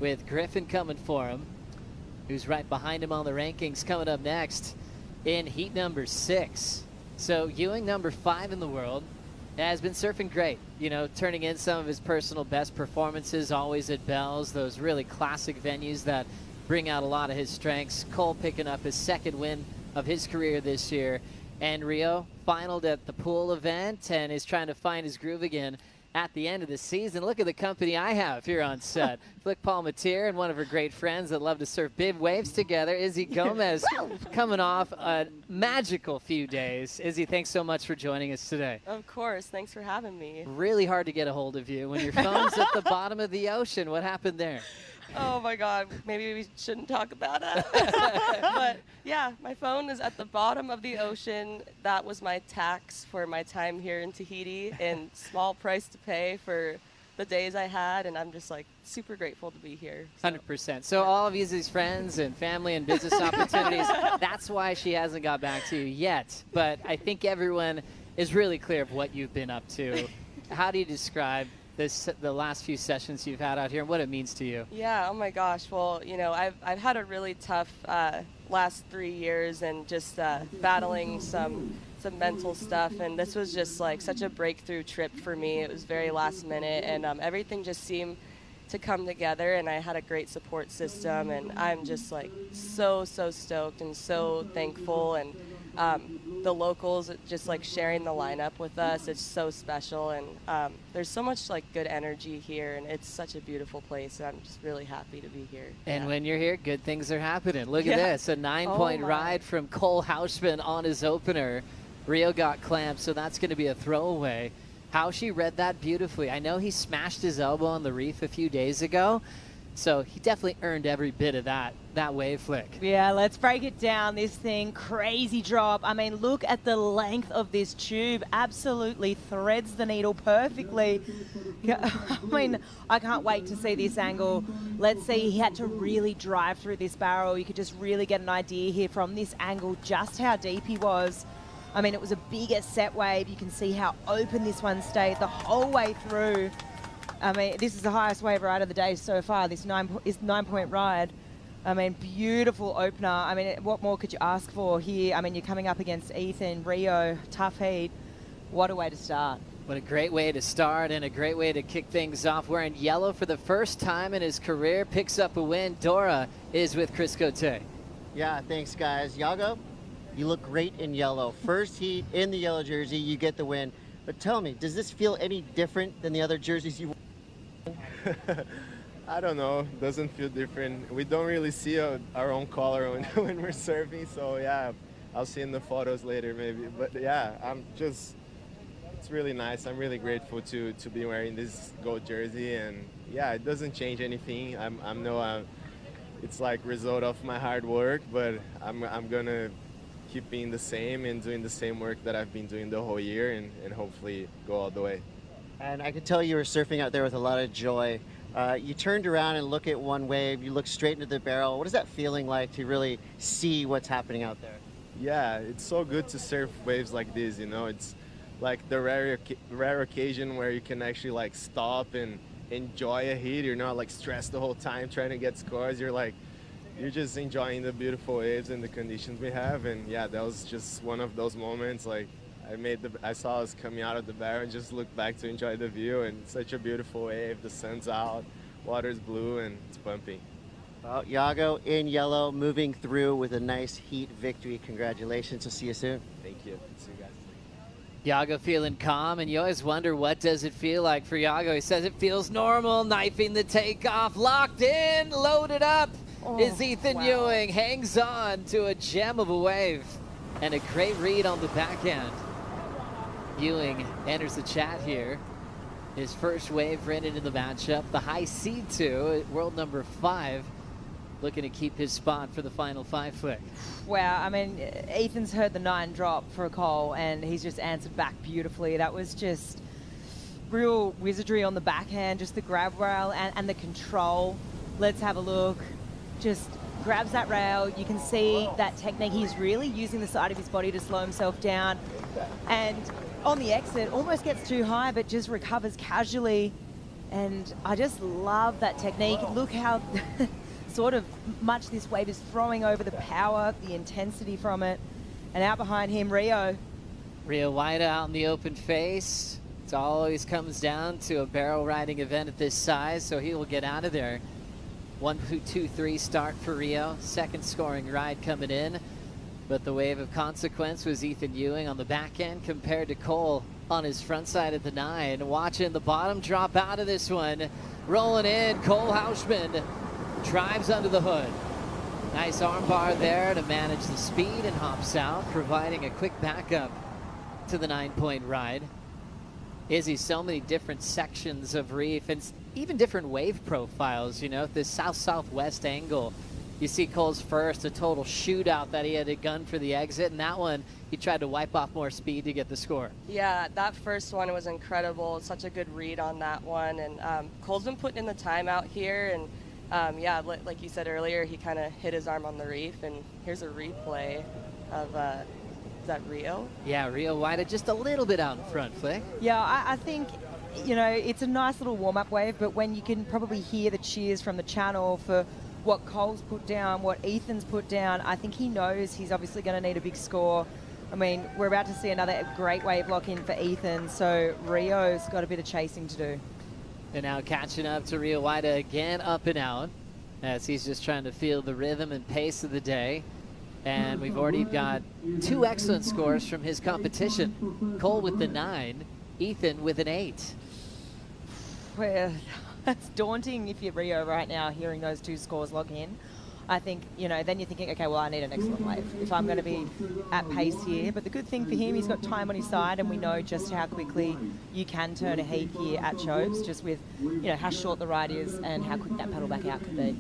With Griffin coming for him, who's right behind him on the rankings, coming up next in Heat number 6. So Ewing, number 5 in the world, has been surfing great, you know, turning in some of his personal best performances, always at Bell's, those really classic venues that bring out a lot of his strengths. Cole picking up his 2nd win of his career this year. And Rio finaled at the pool event and is trying to find his groove again at the end of the season. Look at the company I have here on set. Flick Palmatier and one of her great friends that love to surf big waves together, Izzy Gomez, coming off a magical few days. Izzy, thanks so much for joining us today. Of course. Thanks for having me. Really hard to get a hold of you when your phone's at the bottom of the ocean. What happened there? Oh my God, maybe we shouldn't talk about it. But yeah, my phone is at the bottom of the ocean. That was my tax for my time here in Tahiti, and small price to pay for the days I had, and I'm just like super grateful to be here. 100%. So all of Izzy's friends and family and business opportunities, that's why she hasn't got back to you yet. But I think everyone is really clear of what you've been up to. How do you describe the last few sessions you've had out here and what it means to you? Yeah, oh my gosh. Well, you know, I've had a really tough last 3 years, and just battling some mental stuff, and this was just like such a breakthrough trip for me. It was very last minute, and everything just seemed to come together, and I had a great support system, and I'm just like so stoked and so thankful. And the locals just like sharing the lineup with us. It's so special, and there's so much like good energy here, and it's such a beautiful place. And I'm just really happy to be here. And when you're here, good things are happening. Look Yeah. at this, a 9-point Oh, my. ride from Cole Hausman on his opener. Rio got clamped, so that's going to be a throwaway. Hauschy read that beautifully. I know he smashed his elbow on the reef a few days ago, so he definitely earned every bit of that wave flick. Yeah, let's break it down. This thing, crazy drop. I mean, look at the length of this tube. Absolutely threads the needle perfectly. I mean, I can't wait to see this angle. Let's see, he had to really drive through this barrel. You could just really get an idea here from this angle just how deep he was. I mean, it was a bigger set wave. You can see how open this one stayed the whole way through. I mean, this is the highest wave ride of the day so far, this 9-point ride. I mean, beautiful opener. I mean, what more could you ask for here? I mean, you're coming up against Ethan, Rio, tough heat. What a way to start. What a great way to start and a great way to kick things off. Wearing yellow for the first time in his career, picks up a win. Dora is with Chris Cote. Yeah, thanks, guys. Yago, you look great in yellow. First heat in the yellow jersey, you get the win. But tell me, does this feel any different than the other jerseys you've worn? I don't know. Doesn't feel different. We don't really see our own color when we're surfing. So yeah, I'll see in the photos later maybe. But yeah, it's really nice. I'm really grateful to be wearing this gold jersey. And yeah, it doesn't change anything. It's like result of my hard work, but I'm gonna keep being the same and doing the same work that I've been doing the whole year, and hopefully go all the way. And I could tell you were surfing out there with a lot of joy. You turned around and look at one wave, you look straight into the barrel. What is that feeling like to really see what's happening out there? Yeah, it's so good to surf waves like this, you know. It's like the rare occasion where you can actually like stop and enjoy a hit. You're not like stressed the whole time trying to get scores. You're just enjoying the beautiful waves and the conditions we have. And yeah, that was just one of those moments. Like I saw us coming out of the barrel and just looked back to enjoy the view, and it's such a beautiful wave. The sun's out, water's blue, and it's pumping. Well, Yago in yellow, moving through with a nice heat victory. Congratulations. We'll see you soon. Thank you. See you guys. Yago feeling calm, and you always wonder, what does it feel like for Yago? He says it feels normal, knifing the takeoff, locked in, loaded up. Is Ethan Ewing, hangs on to a gem of a wave, and a great read on the backhand. Ewing enters the chat here. His first wave ridden in the matchup, the high C2, world number 5, looking to keep his spot for the final 5 flick. Wow, I mean, Ethan's heard the 9 drop for a Cole, and he's just answered back beautifully. That was just real wizardry on the backhand, just the grab rail and the control. Let's have a look. Just grabs that rail. You can see that technique. He's really using the side of his body to slow himself down. And on the exit, almost gets too high, but just recovers casually. And I just love that technique. Look how sort of much this wave is throwing over the power, the intensity from it. And out behind him, Rio. Rio White out in the open face. It always comes down to a barrel riding event at this size, so he will get out of there. 1, 2, 3 start for Rio. Second scoring ride coming in. But the wave of consequence was Ethan Ewing on the back end compared to Cole on his front side of the 9. Watching the bottom drop out of this one. Rolling in, Cole Hausman drives under the hood. Nice armbar there to manage the speed and hops out, providing a quick backup to the 9-point ride. Izzy, so many different sections of reef and even different wave profiles, you know, this south-southwest angle. You see Cole's first, a total shootout that he had a gun for the exit, and that one, he tried to wipe off more speed to get the score. Yeah, that first one was incredible. Such a good read on that one. And Cole's been putting in the time out here. And yeah, like you said earlier, he kind of hit his arm on the reef. And here's a replay of, is that Rio? Yeah, Rio White just a little bit out in front, Flick. Yeah, I think, you know, it's a nice little warm-up wave, but when you can probably hear the cheers from the channel for what Cole's put down, what Ethan's put down, I think he knows he's obviously going to need a big score. I mean, we're about to see another great wave lock in for Ethan, so Rio's got a bit of chasing to do. And now catching up to Rio White again, up and out, as he's just trying to feel the rhythm and pace of the day. And we've already got 2 excellent scores from his competition. Cole with the 9, Ethan with an 8. Well, that's daunting if you're Rio right now, hearing those 2 scores log in. I think, then you're thinking, okay, well, I need an excellent wave if I'm going to be at pace here. But the good thing for him, he's got time on his side, and we know just how quickly you can turn a heat here at Chopes, just with, how short the ride is and how quick that pedal back out can be.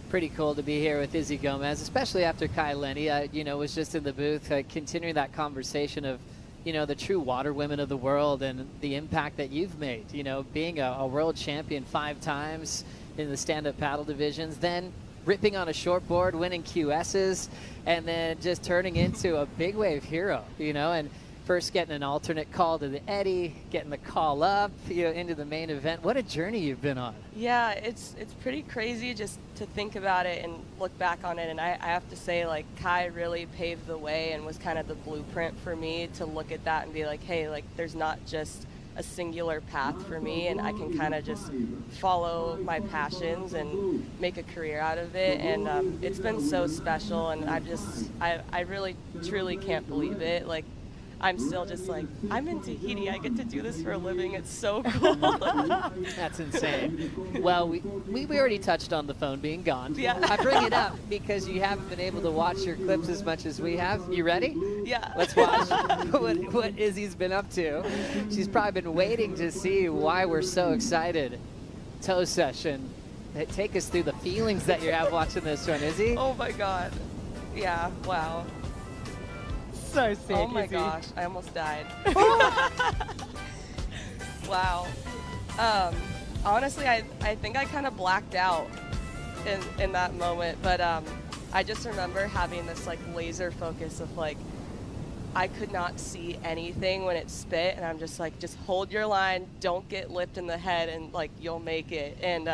Pretty cool to be here with Izzy Gomez, especially after Kai Lenny, was just in the booth continuing that conversation of, the true water women of the world and the impact that you've made, being a world champion 5 times in the stand-up paddle divisions, then ripping on a shortboard, winning QSs, and then just turning into a big wave hero, and first getting an alternate call to the Eddy, getting the call up, into the main event. What a journey you've been on. Yeah, it's pretty crazy just to think about it and look back on it. And I have to say, like, Kai really paved the way and was kind of the blueprint for me to look at that and be like, hey, like, there's not just a singular path for me, and I can kind of just follow my passions and make a career out of it. And it's been so special, and I really truly can't believe it. Like, I'm still just like, I'm in Tahiti, I get to do this for a living, it's so cool. That's insane. Well, we already touched on the phone being gone. Yeah. I bring it up because you haven't been able to watch your clips as much as we have. You ready? Yeah. Let's watch what Izzy's been up to. She's probably been waiting to see why we're so excited. Toe session. Take us through the feelings that you have watching this one, Izzy. Oh my God. Yeah, wow. So sick. Oh my gosh, I almost died. Wow. Honestly, I think I kind of blacked out in that moment, but I just remember having this like laser focus of like, I could not see anything when it spit, and I'm just like, just hold your line, don't get lipped in the head, and like you'll make it. And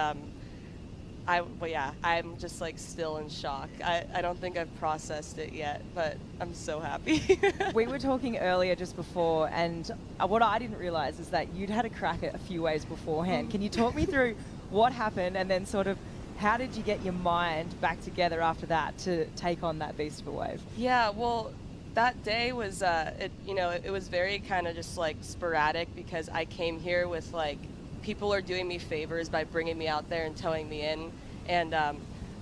I'm just like still in shock. I don't think I've processed it yet, but I'm so happy. We were talking earlier just before, and what I didn't realize is that you'd had a crack at a few waves beforehand. Can you talk me through what happened, and then sort of how did you get your mind back together after that to take on that beast of a wave? Yeah, well, that day was, it was very kind of just like sporadic, because I came here with like, people are doing me favors by bringing me out there and towing me in. And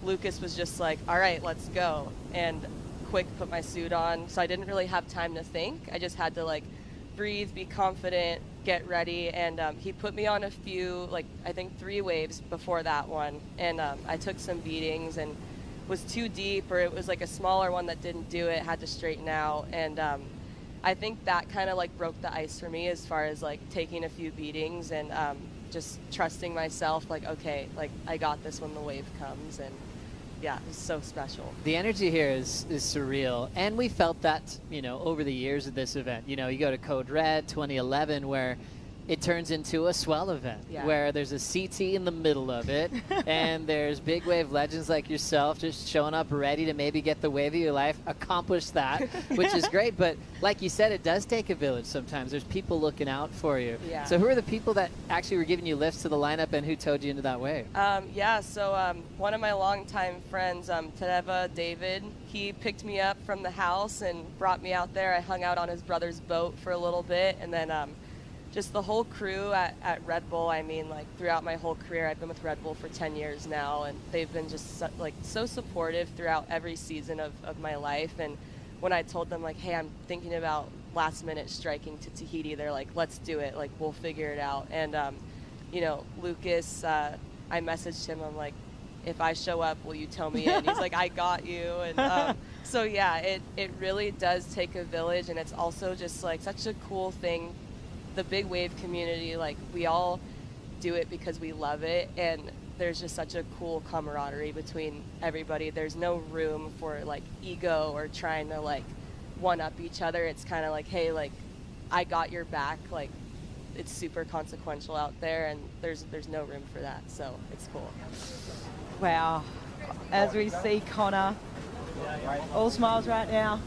Lucas was just like, all right, let's go. And quick, put my suit on. So I didn't really have time to think. I just had to like breathe, be confident, get ready. And he put me on a few, like I think 3 waves before that one. And I took some beatings and was too deep, or it was like a smaller one that didn't do it, had to straighten out. And I think that kind of like broke the ice for me as far as like taking a few beatings and just trusting myself, like, okay, like I got this when the wave comes. And yeah, it was so special. The energy here is surreal, and we felt that, over the years of this event. You go to Code Red 2011, where it turns into a Swell event, where there's a CT in the middle of it, and there's big wave legends like yourself just showing up ready to maybe get the wave of your life, accomplish that, which is great. But like you said, it does take a village sometimes. There's people looking out for you. Yeah. So who are the people that actually were giving you lifts to the lineup, and who towed you into that wave? So one of my longtime friends, Tereva David, he picked me up from the house and brought me out there. I hung out on his brother's boat for a little bit, and then just the whole crew at Red Bull. I mean, like throughout my whole career, I've been with Red Bull for 10 years now, and they've been just so supportive throughout every season of my life. And when I told them like, hey, I'm thinking about last minute striking to Tahiti, they're like, let's do it, like we'll figure it out. And Lucas, I messaged him, I'm like, if I show up, will you tow me in? He's like, I got you. And so yeah, it really does take a village, and it's also just like such a cool thing. The big wave community, like we all do it because we love it, and there's just such a cool camaraderie between everybody. There's no room for like ego or trying to like one up each other. It's kind of like, hey, like I got your back. Like it's super consequential out there, and there's no room for that, so it's cool. Wow. As we see Connor, all smiles right now.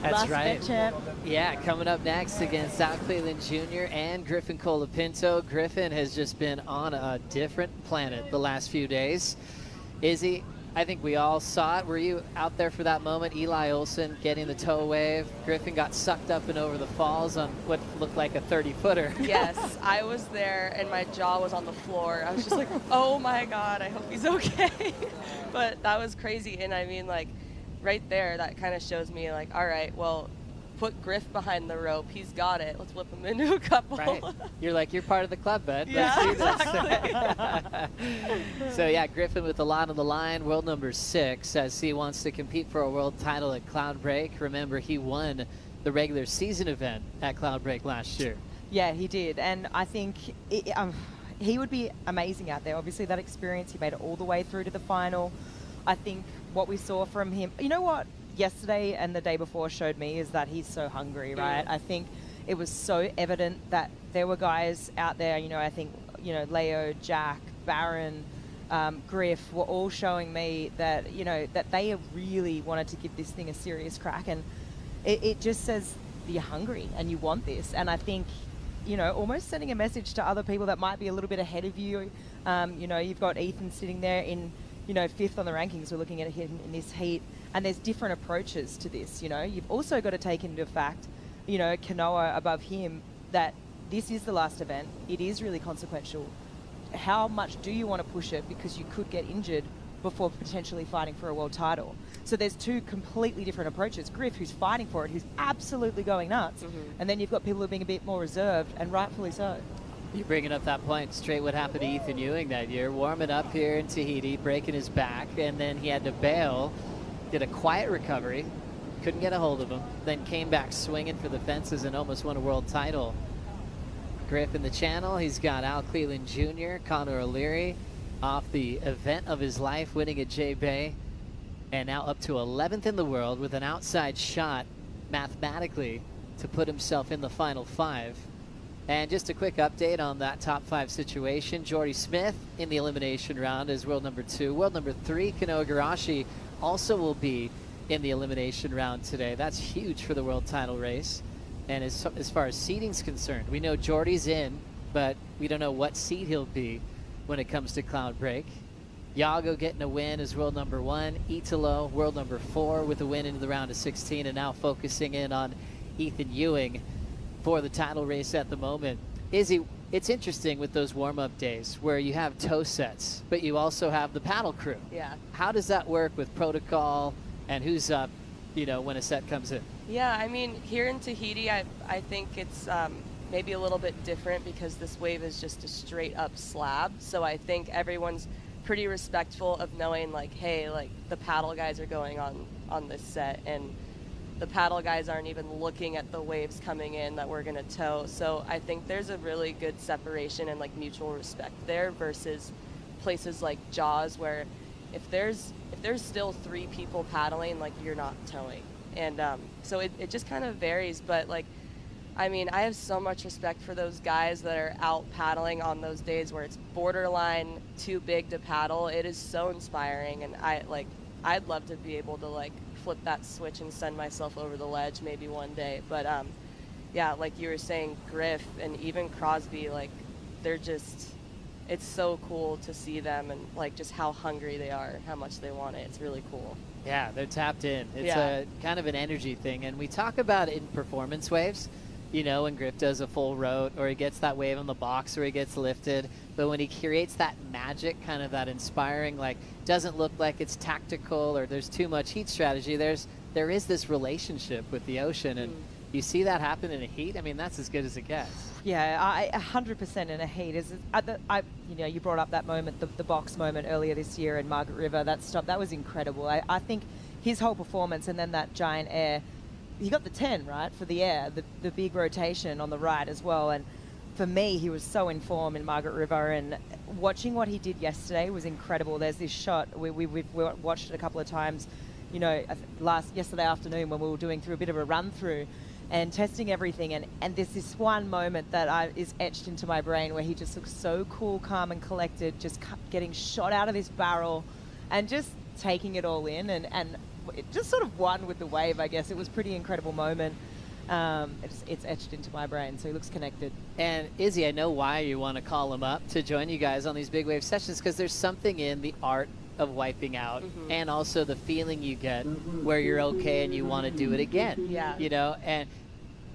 That's Last right. event champ. Yeah, coming up next against South Cleveland Jr. and Griffin Colapinto. Griffin has just been on a different planet the last few days. Izzy, I think we all saw it. Were you out there for that moment? Eli Olsen getting the tow wave. Griffin got sucked up and over the falls on what looked like a 30-footer. Yes, I was there and my jaw was on the floor. I was just like, oh my God, I hope he's okay. But that was crazy. And I mean, like, right there, that kind of shows me, like, all right, well, put Griff behind the rope. He's got it. Let's whip him into a couple. Right. You're like, you're part of the club, bud. Yeah, Let's do this. So, yeah, Griffin with a lot on the line. World number 6 as he wants to compete for a world title at Cloud Break. Remember, he won the regular season event at Cloud Break last year. Yeah, he did. And I think he would be amazing out there. Obviously, that experience, he made it all the way through to the final. I think what we saw from him, you know what? Yesterday and the day before showed me is that he's so hungry, right? I think it was so evident that there were guys out there, you know, I think, you know, Leo, Jack, Barron, Griff were all showing me that, you know, that they really wanted to give this thing a serious crack. And it just says you're hungry and you want this. And I think, you know, almost sending a message to other people that might be a little bit ahead of you. You know, you've got Ethan sitting there in, you know, 5th on the rankings. We're looking at him in this heat. And there's different approaches to this, you know. You've also got to take into fact, you know, Kanoa above him, that this is the last event. It is really consequential. How much do you want to push it? Because you could get injured before potentially fighting for a world title. So there's two completely different approaches. Griff, who's fighting for it, who's absolutely going nuts. And then you've got people who are being a bit more reserved, and rightfully so. You're bringing up that point, straight what happened to Ethan Ewing that year. Warming up here in Tahiti, breaking his back, and then he had to bail. Did a quiet recovery, couldn't get a hold of him, then came back swinging for the fences and almost won a world title. Griff in the channel, he's got Al Cleland Jr., Conor O'Leary off the event of his life, winning at J-Bay, and now up to 11th in the world with an outside shot mathematically to put himself in the final 5. And just a quick update on that top 5 situation. Jordy Smith in the elimination round is world number 2. World number 3, Kanoa Igarashi, also will be in the elimination round today. That's huge for the world title race. And as far as seeding's concerned, we know Jordy's in, but we don't know what seed he'll be when it comes to Cloud Break. Yago getting a win is world number 1. Italo, world number 4, with a win into the round of 16, and now focusing in on Ethan Ewing for the title race at the moment. Izzy, it's interesting with those warm-up days where you have tow sets, but you also have the paddle crew. Yeah. How does that work with protocol and who's up, you know, when a set comes in? Yeah, I mean, here in Tahiti, I think it's maybe a little bit different because this wave is just a straight-up slab. So I think everyone's pretty respectful of knowing, like, hey, like, the paddle guys are going on this set, and the paddle guys aren't even looking at the waves coming in that we're going to tow. So I think there's a really good separation and like mutual respect there versus places like Jaws where if there's still 3 people paddling, like, you're not towing. And so it just kind of varies. But like, I mean, I have so much respect for those guys that are out paddling on those days where it's borderline too big to paddle. It is so inspiring, and I'd love to be able to like flip that switch and send myself over the ledge maybe one day. But yeah, like you were saying, Griff and even Crosby, like, they're just, it's so cool to see them and like just how hungry they are, how much they want it. It's really cool. Yeah, they're tapped in. It's Yeah. a kind of an energy thing, and we talk about it in performance waves. You know, when Griff does a full rote, or he gets that wave on the box, or he gets lifted. But when he creates that magic, kind of that inspiring, like, doesn't look like it's tactical or there's too much heat strategy. There is this relationship with the ocean, and you see that happen in a heat. I mean, that's as good as it gets. Yeah, 100% in a heat. You know, you brought up that moment, the box moment earlier this year in Margaret River. That was incredible. I think his whole performance, and then that giant air. He got the 10, right, for the air, the big rotation on the right as well. And for me, he was so in form in Margaret River, and watching what he did yesterday was incredible. There's this shot, we watched it a couple of times, you know, yesterday afternoon when we were doing through a bit of a run through and testing everything. And there's this one moment that is etched into my brain where he just looks so cool, calm and collected, just getting shot out of this barrel and just taking it all in, and it just sort of won with the wave, I guess. It was a pretty incredible moment. It's etched into my brain, so he looks connected. And Izzy, I know why you want to call him up to join you guys on these big wave sessions, because there's something in the art of wiping out and also the feeling you get where you're okay and you want to do it again. Yeah. You know, and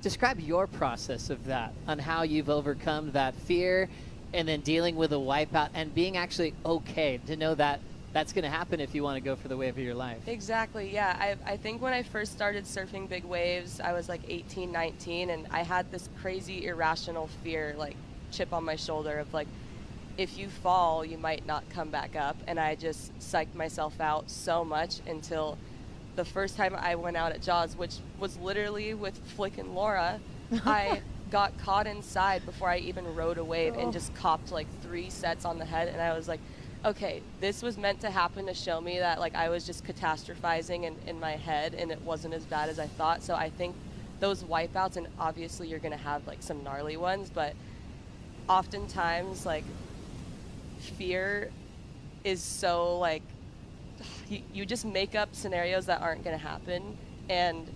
describe your process of that, on how you've overcome that fear and then dealing with a wipeout and being actually okay to know that that's going to happen if you want to go for the wave of your life. Exactly, yeah. I think when I first started surfing big waves, I was like 18, 19, and I had this crazy irrational fear, like chip on my shoulder of like, if you fall, you might not come back up. And I just psyched myself out so much until the first time I went out at Jaws, which was literally with Flick and Laura, I got caught inside before I even rode a wave and just copped like 3 sets on the head. And I was like, okay, this was meant to happen to show me that like I was just catastrophizing in my head and it wasn't as bad as I thought. So I think those wipeouts, and obviously you're gonna have like some gnarly ones, but oftentimes like fear is so like, you just make up scenarios that aren't gonna happen, and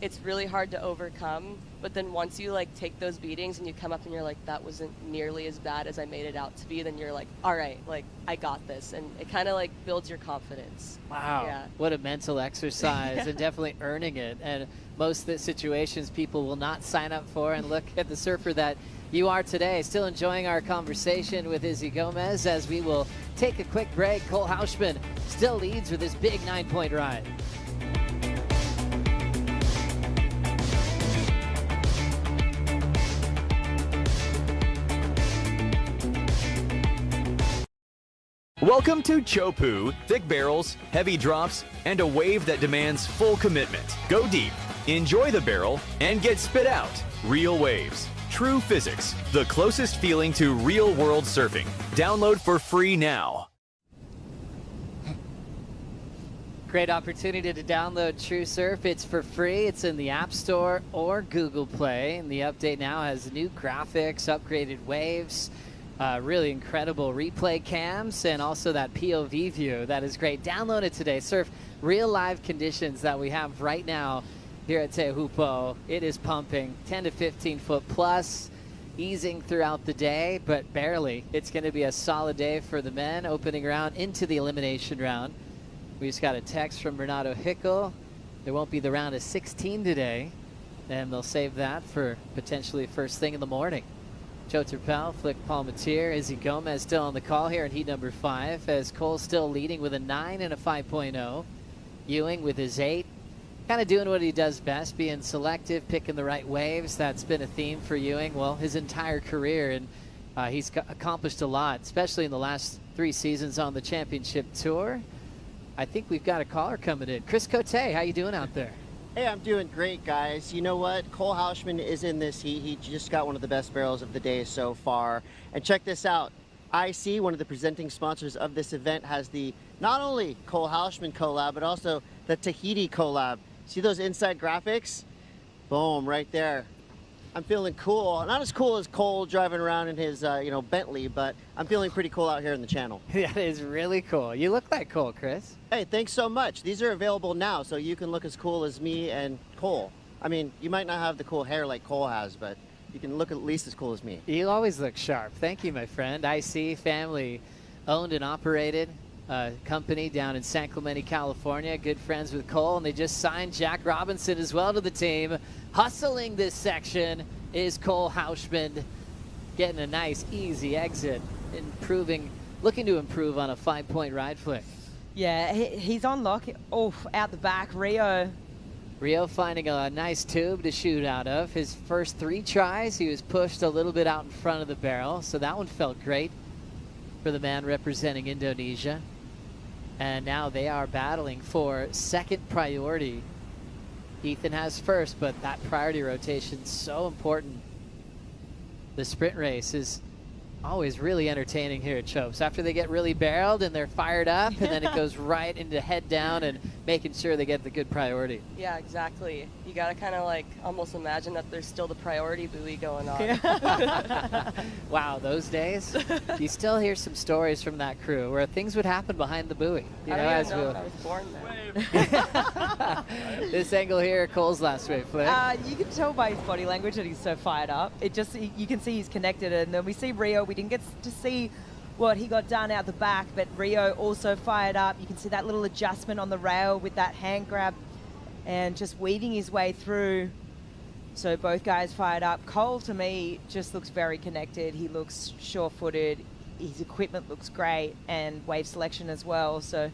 it's really hard to overcome. But then once you like take those beatings and you come up and you're like, that wasn't nearly as bad as I made it out to be, then you're like, all right, like I got this. And it kind of like builds your confidence. Wow. Yeah. What a mental exercise Yeah. and definitely earning it. And most of the situations people will not sign up for. And look at the surfer that you are today. Still enjoying our conversation with Izzy Gomez as we will take a quick break. Cole Hauschman still leads with this big 9-point ride. Welcome to Chopu, thick barrels, heavy drops, and a wave that demands full commitment. Go deep, enjoy the barrel, and get spit out. Real waves, true physics, the closest feeling to real-world surfing. Download for free now. Great opportunity to download True Surf. It's for free. It's in the App Store or Google Play. And the update now has new graphics, upgraded waves, really incredible replay cams, and also that POV view. That is great. Download it today. Surf real live conditions that we have right now here at Teahupo'o. It is pumping 10 to 15 foot plus, easing throughout the day, but barely. It's going to be a solid day for the men, opening round into the elimination round. We just got a text from Renato Hickel. There won't be the round of 16 today, and they'll save that for potentially first thing in the morning. Joe Turpel, Flick Palmatier, Izzy Gomez still on the call here in heat number 5, as Cole's still leading with a 9 and a 5.0. Ewing with his 8. Kind of doing what he does best, being selective, picking the right waves. That's been a theme for Ewing, well, his entire career, and he's accomplished a lot, especially in the last 3 seasons on the championship tour. I think we've got a caller coming in. Chris Cote, how you doing out there? Hey, I'm doing great, guys. You know what? Cole Hauschman is in this heat. He just got one of the best barrels of the day so far. And check this out. IC, one of the presenting sponsors of this event, has the not only Cole Hauschman collab, but also the Tahiti collab. See those inside graphics? Boom, right there. I'm feeling cool. Not as cool as Cole driving around in his, Bentley, but I'm feeling pretty cool out here in the channel. That is really cool. You look like Cole, Chris. Hey, thanks so much. These are available now, so you can look as cool as me and Cole. I mean, you might not have the cool hair like Cole has, but you can look at least as cool as me. You always look sharp. Thank you, my friend. IC family owned and operated company down in San Clemente, California. Good friends with Cole, and they just signed Jack Robinson as well to the team. Hustling this section is Cole Hauschman, getting a nice, easy exit, looking to improve on a 5-point ride flick. Yeah, he's on lock. Oh, out the back, Rio. Rio finding a nice tube to shoot out of. His first 3 tries, he was pushed a little bit out in front of the barrel, so that one felt great for the man representing Indonesia. And now they are battling for second priority. Ethan has first, but that priority rotation is so important. The sprint race is always really entertaining here at Chopes. After they get really barreled and they're fired up, and then it goes right into head down and making sure they get the good priority. Yeah, exactly. You gotta kind of like almost imagine that there's still the priority buoy going on. Yeah. Wow, those days. You still hear some stories from that crew where things would happen behind the buoy. I don't even know if I was born there. This angle here, Cole's last wave flick. You can tell by his body language that he's so fired up. You can see he's connected, and then we see Rio. We didn't get to see what he got done out the back, but Rio also fired up. You can see that little adjustment on the rail with that hand grab and just weaving his way through. So both guys fired up. Cole, to me, just looks very connected. He looks sure-footed. His equipment looks great, and wave selection as well. So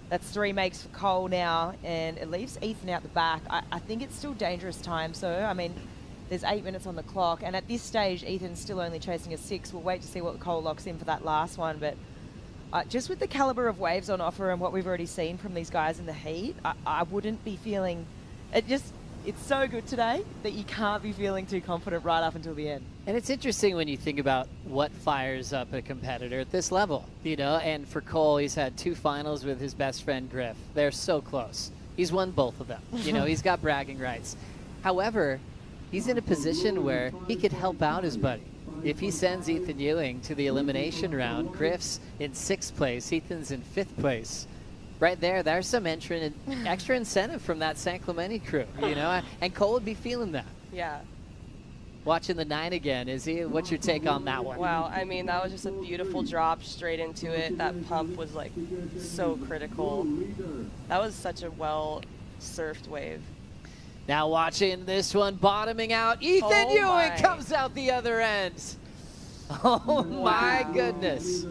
that's 3 makes for Cole now, and it leaves Ethan out the back. I think it's still dangerous time. So, I mean, there's 8 minutes on the clock, and at this stage, Ethan's still only chasing a 6. We'll wait to see what Cole locks in for that last one. But just with the caliber of waves on offer and what we've already seen from these guys in the heat, I wouldn't be feeling it. It's so good today that you can't be feeling too confident right up until the end. And it's interesting when you think about what fires up a competitor at this level, you know, and for Cole, he's had 2 finals with his best friend Griff. They're so close. He's won both of them. You know, he's got bragging rights. However, he's in a position where he could help out his buddy. If he sends Ethan Ewing to the elimination round, Griff's in 6th place, Ethan's in 5th place. Right there's some extra incentive from that San Clemente crew, you know, and Cole would be feeling that. Yeah. Watching the 9 again, is he? What's your take on that one? Wow, I mean, that was just a beautiful drop straight into it. That pump was like so critical. That was such a well-surfed wave. Now watching this one bottoming out, Ethan Ewing comes out the other end. Oh my goodness.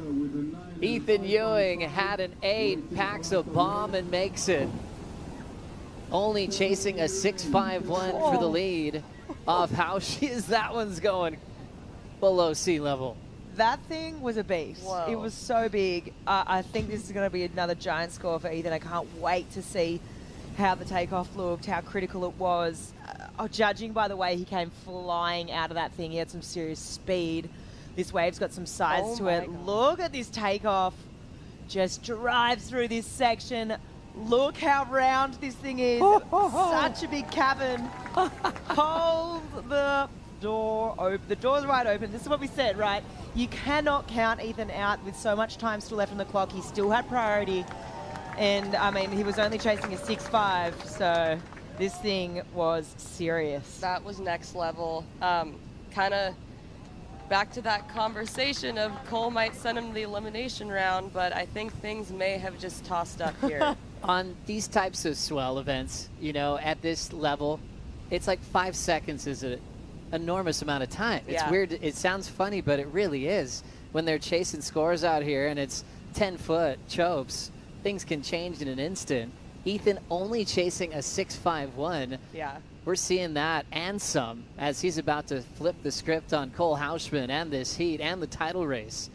Ethan Ewing had an 8, packs a bomb and makes it. Only chasing a 6.51 for the lead of how that one's going below sea level. That thing was a beast. Whoa. It was so big. I think this is going to be another giant score for Ethan. I can't wait to see how the takeoff looked, how critical it was. Judging by the way he came flying out of that thing, he had some serious speed. This wave's got some size to it. God. Look at this takeoff. Just drives through this section. Look how round this thing is. Such a big cabin. Hold the door open. The door's wide open. This is what we said, right? You cannot count Ethan out with so much time still left on the clock. He still had priority. And, I mean, he was only chasing a 6.5, so this thing was serious. That was next level. Kind of back to that conversation of Cole might send him to the elimination round, but I think things may have just tossed up here. On these types of swell events, you know, at this level, it's like 5 seconds is an enormous amount of time. It's weird. It sounds funny, but it really is. When they're chasing scores out here and it's 10-foot chopes, things can change in an instant. Ethan only chasing a 6.51. Yeah. We're seeing that and some as he's about to flip the script on Cole Hauschman and this heat and the title race.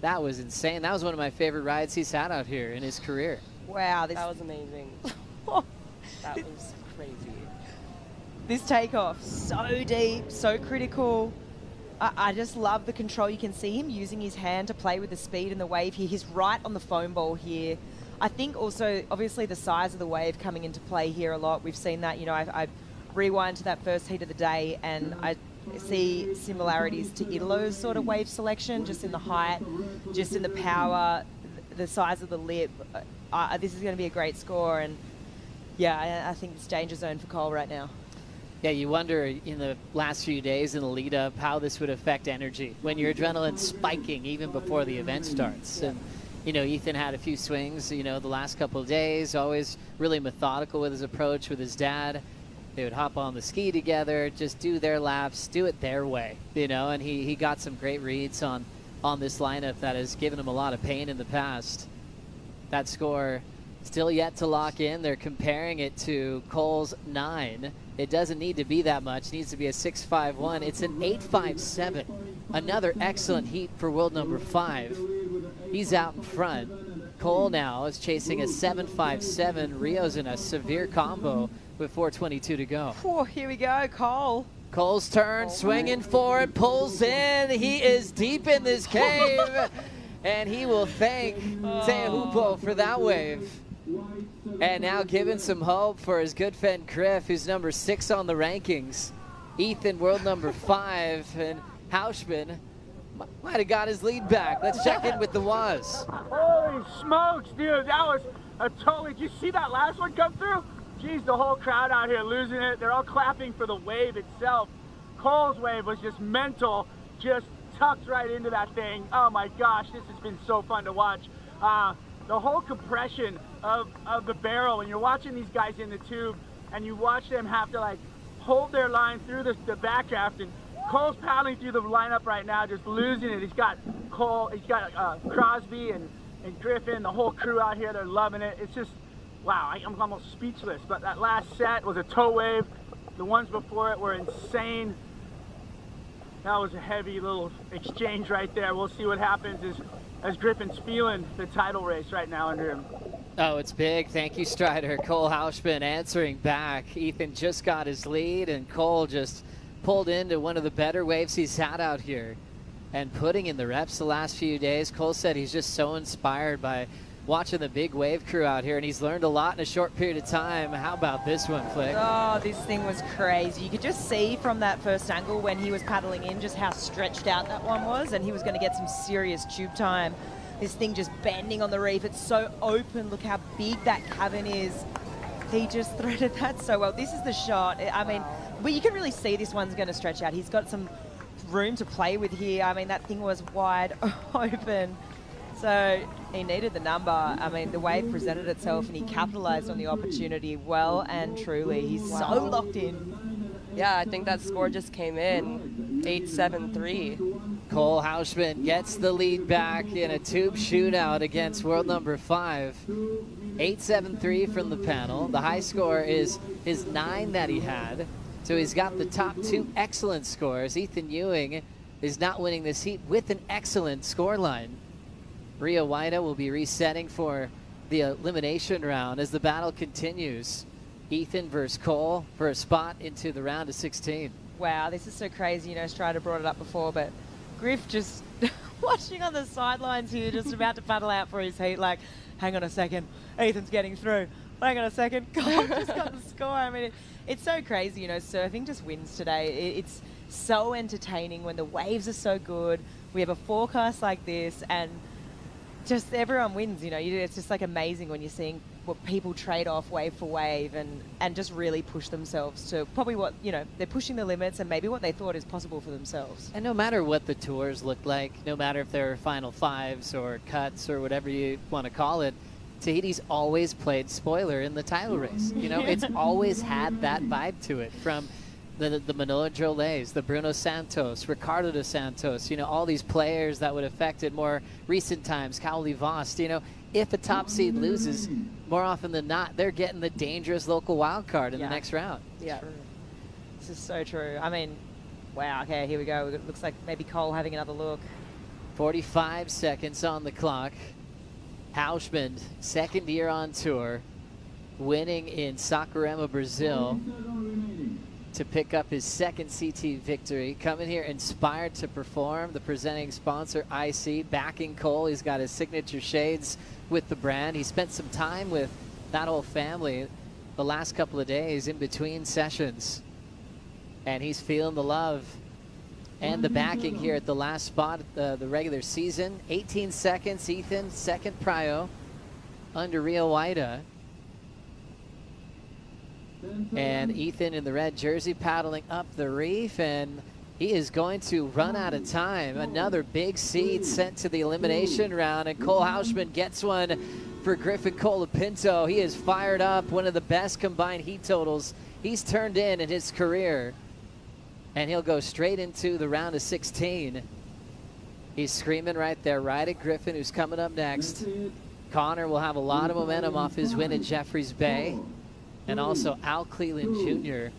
That was insane. That was one of my favorite rides he's had out here in his career. Wow. That was amazing. That was crazy. This takeoff, so deep, so critical. I just love the control. You can see him using his hand to play with the speed and the wave here. He's right on the foam ball here. I think also, obviously, the size of the wave coming into play here a lot. We've seen that, you know, I rewind to that first heat of the day and I see similarities to Italo's sort of wave selection, just in the height, just in the power, the size of the lip. This is going to be a great score, and yeah, I think it's danger zone for Cole right now. Yeah, you wonder in the last few days in the lead up how this would affect energy when your adrenaline's spiking even before the event starts. And you know, Ethan had a few swings, you know, the last couple of days, always really methodical with his approach with his dad. They would hop on the ski together, just do their laps, do it their way, you know, and he got some great reads on this lineup that has given him a lot of pain in the past. That score still yet to lock in. They're comparing it to Cole's 9. It doesn't need to be that much. It needs to be a 6.51. It's an 8.57. Another excellent heat for world number 5. He's out in front. Cole now is chasing a 7.57. Rio's in a severe combo with 4:22 to go. Oh, here we go, Cole. Cole's turn, swinging for it, pulls in. He is deep in this cave, and he will thank Teahupo'o for that wave. And now giving some hope for his good friend Griff, who's number 6 on the rankings. Ethan, world number 5, and Hauschman might have got his lead back. Let's check in with the Waz. Holy smokes, dude. That was a totally... Did you see that last one come through? Geez, the whole crowd out here losing it. They're all clapping for the wave itself. Cole's wave was just mental, just tucked right into that thing. Oh my gosh, this has been so fun to watch. The whole compression of the barrel, and you're watching these guys in the tube, and you watch them have to like hold their line through the backdraft, and Cole's paddling through the lineup right now, just losing it. He's got Cole, he's got Crosby and Griffin, the whole crew out here, they're loving it. It's just, wow, I'm almost speechless. But that last set was a tow wave. The ones before it were insane. That was a heavy little exchange right there. We'll see what happens as Griffin's feeling the title race right now under him. Oh, it's big. Thank you, Strider. Cole Hauschman answering back. Ethan just got his lead, and Cole just pulled into one of the better waves he's had out here and putting in the reps the last few days. Cole said he's just so inspired by watching the big wave crew out here, and he's learned a lot in a short period of time. How about this one, Flick? Oh, this thing was crazy. You could just see from that first angle when he was paddling in just how stretched out that one was, and he was going to get some serious tube time. This thing just bending on the reef. It's so open. Look how big that cabin is. He just threaded that so well. This is the shot. I mean, but you can really see this one's going to stretch out. He's got some room to play with here. I mean, that thing was wide open. So he needed the number. I mean, the wave presented itself, and he capitalized on the opportunity well and truly. He's so locked in. Yeah, I think that score just came in, 8-7-3. Cole Hauschman gets the lead back in a tube shootout against world number 5. 8-7-3 from the panel. The high score is his 9 that he had. So he's got the top 2 excellent scores. Ethan Ewing is not winning this heat with an excellent scoreline. Rio Waida will be resetting for the elimination round as the battle continues. Ethan versus Cole for a spot into the round of 16. Wow, this is so crazy. You know, Strider brought it up before, but Griff just watching on the sidelines here, just about to paddle out for his heat, like, hang on a second, Ethan's getting through. Hang on a second, Cole just got the score. I mean, it's so crazy, you know, surfing just wins today. It's so entertaining when the waves are so good. We have a forecast like this, and just everyone wins, you know. It's just like amazing when you're seeing what people trade off wave for wave and just really push themselves to probably what, you know, they're pushing the limits and maybe what they thought is possible for themselves. And no matter what the tours look like, no matter if they're final fives or cuts or whatever you want to call it, Tahiti's always played spoiler in the title race. You know, it's always had that vibe to it, from the Manolo Droles, the Bruno Santos, Ricardo dos Santos, you know, all these players that would affect it more recent times, Kaoli Vost, you know. If a top seed loses, more often than not, they're getting the dangerous local wild card in the next round. Yeah, this is so true. I mean, wow, okay, here we go. It looks like maybe Cole having another look. 45 seconds on the clock. Hauschman, second year on tour, winning in Saquarema, Brazil, to pick up his second CT victory. Coming here inspired to perform. The presenting sponsor, IC, backing Cole. He's got his signature shades with the brand. He spent some time with that whole family the last couple of days in between sessions. And he's feeling the love and the backing here at the last spot of the regular season. 18 seconds, Ethan, second prio under Rio Waida. And Ethan in the red jersey paddling up the reef, and he is going to run out of time. Another big seed sent to the elimination round, and Cole Hauschman gets one for Griffin Colapinto. He is fired up, one of the best combined heat totals he's turned in his career. And he'll go straight into the round of 16. He's screaming right there, right at Griffin, who's coming up next. Connor will have a lot of momentum off his win at Jeffreys Bay. And also Al Cleland Jr.,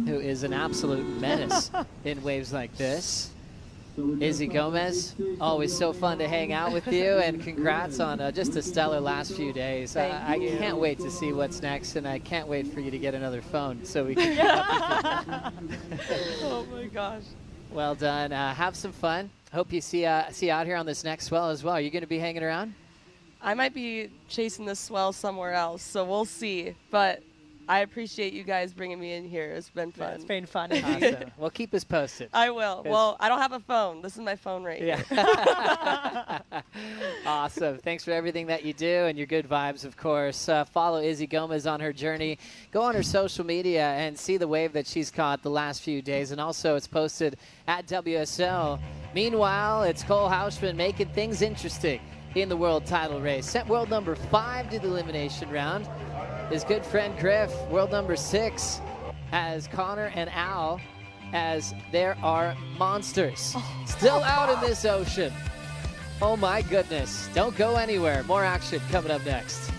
who is an absolute menace in waves like this. Izzy Gomez, always so fun to hang out with you, and congrats on just a stellar last few days. I can't wait to see what's next, and I can't wait for you to get another phone so we can Oh my gosh. Well done. Have some fun. Hope you see out here on this next swell as well. Are you going to be hanging around? I might be chasing this swell somewhere else, so we'll see. But I appreciate you guys bringing me in here. It's been fun. It's been fun. Awesome. Well, keep us posted. I will. Well, I don't have a phone. This is my phone right here. Awesome. Thanks for everything that you do and your good vibes, of course. Follow Izzy Gomez on her journey. Go on her social media and see the wave that she's caught the last few days. And also, it's posted at WSL. Meanwhile, it's Cole Hausman making things interesting in the world title race. Sent world number 5 to the elimination round. His good friend Griff, world number 6, has Connor and Al as there are monsters still out in this ocean. Oh my goodness. Don't go anywhere. More action coming up next.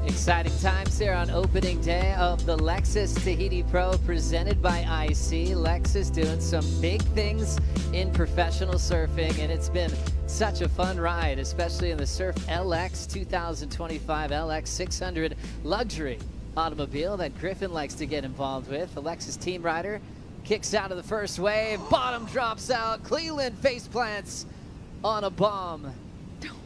Exciting times here on opening day of the Lexus Tahiti Pro presented by IC. Lexus doing some big things in professional surfing, and it's been such a fun ride, especially in the Surf LX 2025 LX 600 luxury automobile that Griffin likes to get involved with. The Lexus team rider kicks out of the first wave, bottom drops out, Cleveland face plants on a bomb.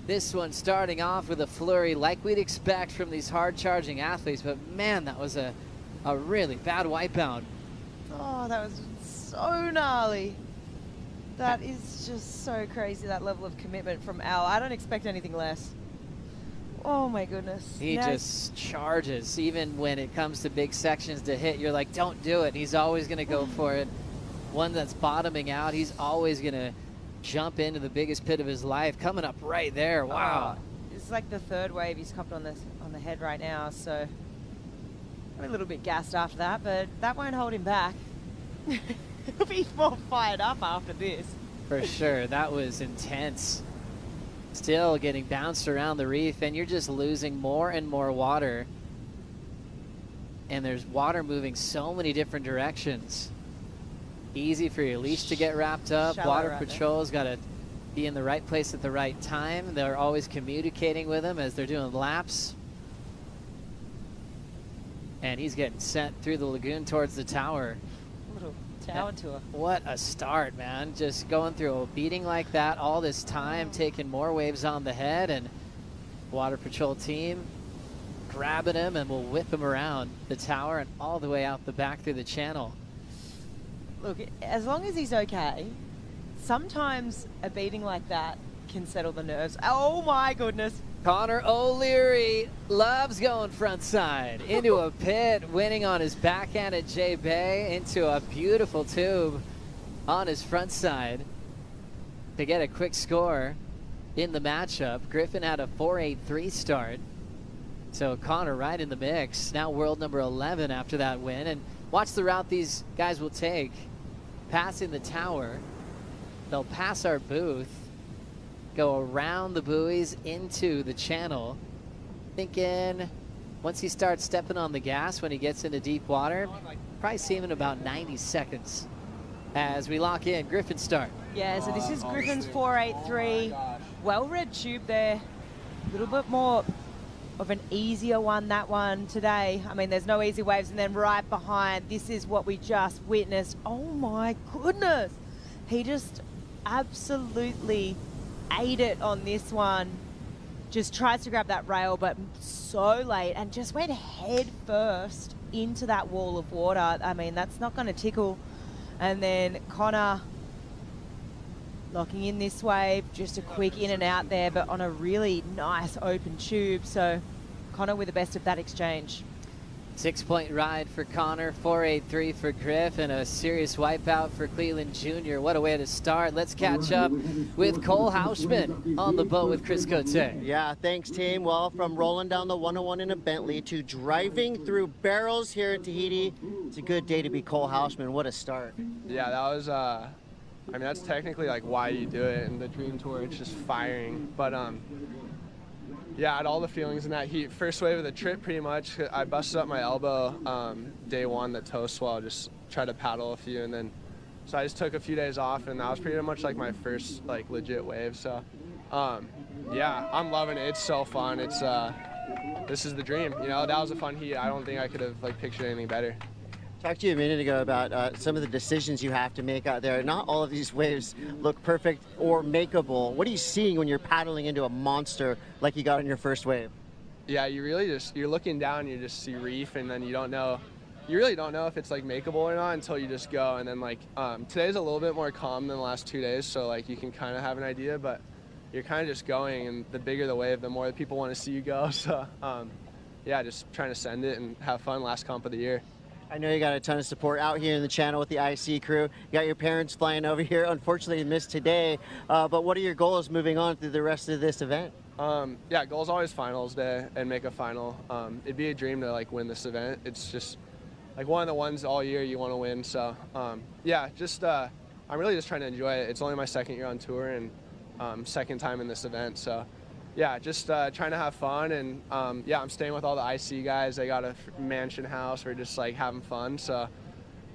This one starting off with a flurry like we'd expect from these hard-charging athletes, but man, that was a really bad wipeout. Oh, that was so gnarly. That is just so crazy, that level of commitment from Al. I don't expect anything less. Oh my goodness. He just charges. Even when it comes to big sections to hit, you're like, don't do it. He's always going to go for it. One that's bottoming out, he's always going to jump into the biggest pit of his life, coming up right there. Wow. It's like the third wave he's copped on the head right now, so I'm a little bit gassed after that, but that won't hold him back. He'll be more fired up after this. For sure. That was intense. Still getting bounced around the reef, and you're just losing more and more water. And there's water moving so many different directions. Easy for your leash to get wrapped up. Shallow Water right patrol's got to be in the right place at the right time. They're always communicating with him as they're doing laps. And he's getting sent through the lagoon towards the tower. Little tower tour. What a start, man. Just going through a beating like that all this time, taking more waves on the head, and Water Patrol team grabbing him and will whip him around the tower and all the way out the back through the channel. Look, as long as he's okay, sometimes a beating like that can settle the nerves. Oh my goodness. Connor O'Leary loves going front side into a pit, winning on his backhand at J Bay, into a beautiful tube on his front side to get a quick score in the matchup. Griffin had a 4.83 start. So Connor right in the mix. Now world number 11 after that win. And watch the route these guys will take. Passing the tower. They'll pass our booth. Go around the buoys into the channel. Thinking once he starts stepping on the gas when he gets into deep water, probably see him in about 90 seconds. As we lock in, Griffin start. Yeah, so this is Griffin's 4.83. Well-read tube there. A little bit more of an easier one, that one today. I mean, there's no easy waves, and then right behind, this is what we just witnessed. Oh my goodness. He just absolutely ate it on this one. Just tries to grab that rail, but so late, and just went head first into that wall of water. I mean, that's not going to tickle. And then Connor locking in this wave, just a quick in and out there, but on a really nice open tube. So Connor with the best of that exchange. 6-point ride for Connor, 4.83 for Griff, and a serious wipeout for Cleveland Jr. What a way to start. Let's catch up with Cole Hausman on the boat with Chris Cote. Yeah, thanks, team. Well, from rolling down the 101 in a Bentley to driving through barrels here in Tahiti, it's a good day to be Cole Hausman. What a start. Yeah, that was, I mean, that's technically like why you do it in the Dream Tour. It's just firing. But, yeah, I had all the feelings in that heat. First wave of the trip, pretty much. I busted up my elbow day one, the toe swell, just tried to paddle a few, and then so I just took a few days off, and that was pretty much like my first like legit wave. So, yeah, I'm loving it. It's so fun. It's this is the dream. You know, that was a fun heat. I don't think I could have like pictured anything better. Talked to you a minute ago about some of the decisions you have to make out there. Not all of these waves look perfect or makeable. What are you seeing when you're paddling into a monster like you got on your first wave? Yeah, you really just, you're looking down, you just see reef, and then you really don't know if it's like makeable or not until you just go. And then like today's a little bit more calm than the last 2 days, so like you can kind of have an idea, but you're kind of just going, and the bigger the wave, the more the people want to see you go. So yeah, just trying to send it and have fun last comp of the year. I know you got a ton of support out here in the channel with the IC crew. You got your parents flying over here. Unfortunately, you missed today. But what are your goals moving on through the rest of this event? Yeah, goal's always finals day and make a final. It'd be a dream to like win this event. It's just like one of the ones all year you want to win. So yeah, just I'm really just trying to enjoy it. It's only my second year on tour and second time in this event. So yeah, just trying to have fun, and yeah, I'm staying with all the IC guys. They got a mansion house. We're just like having fun. So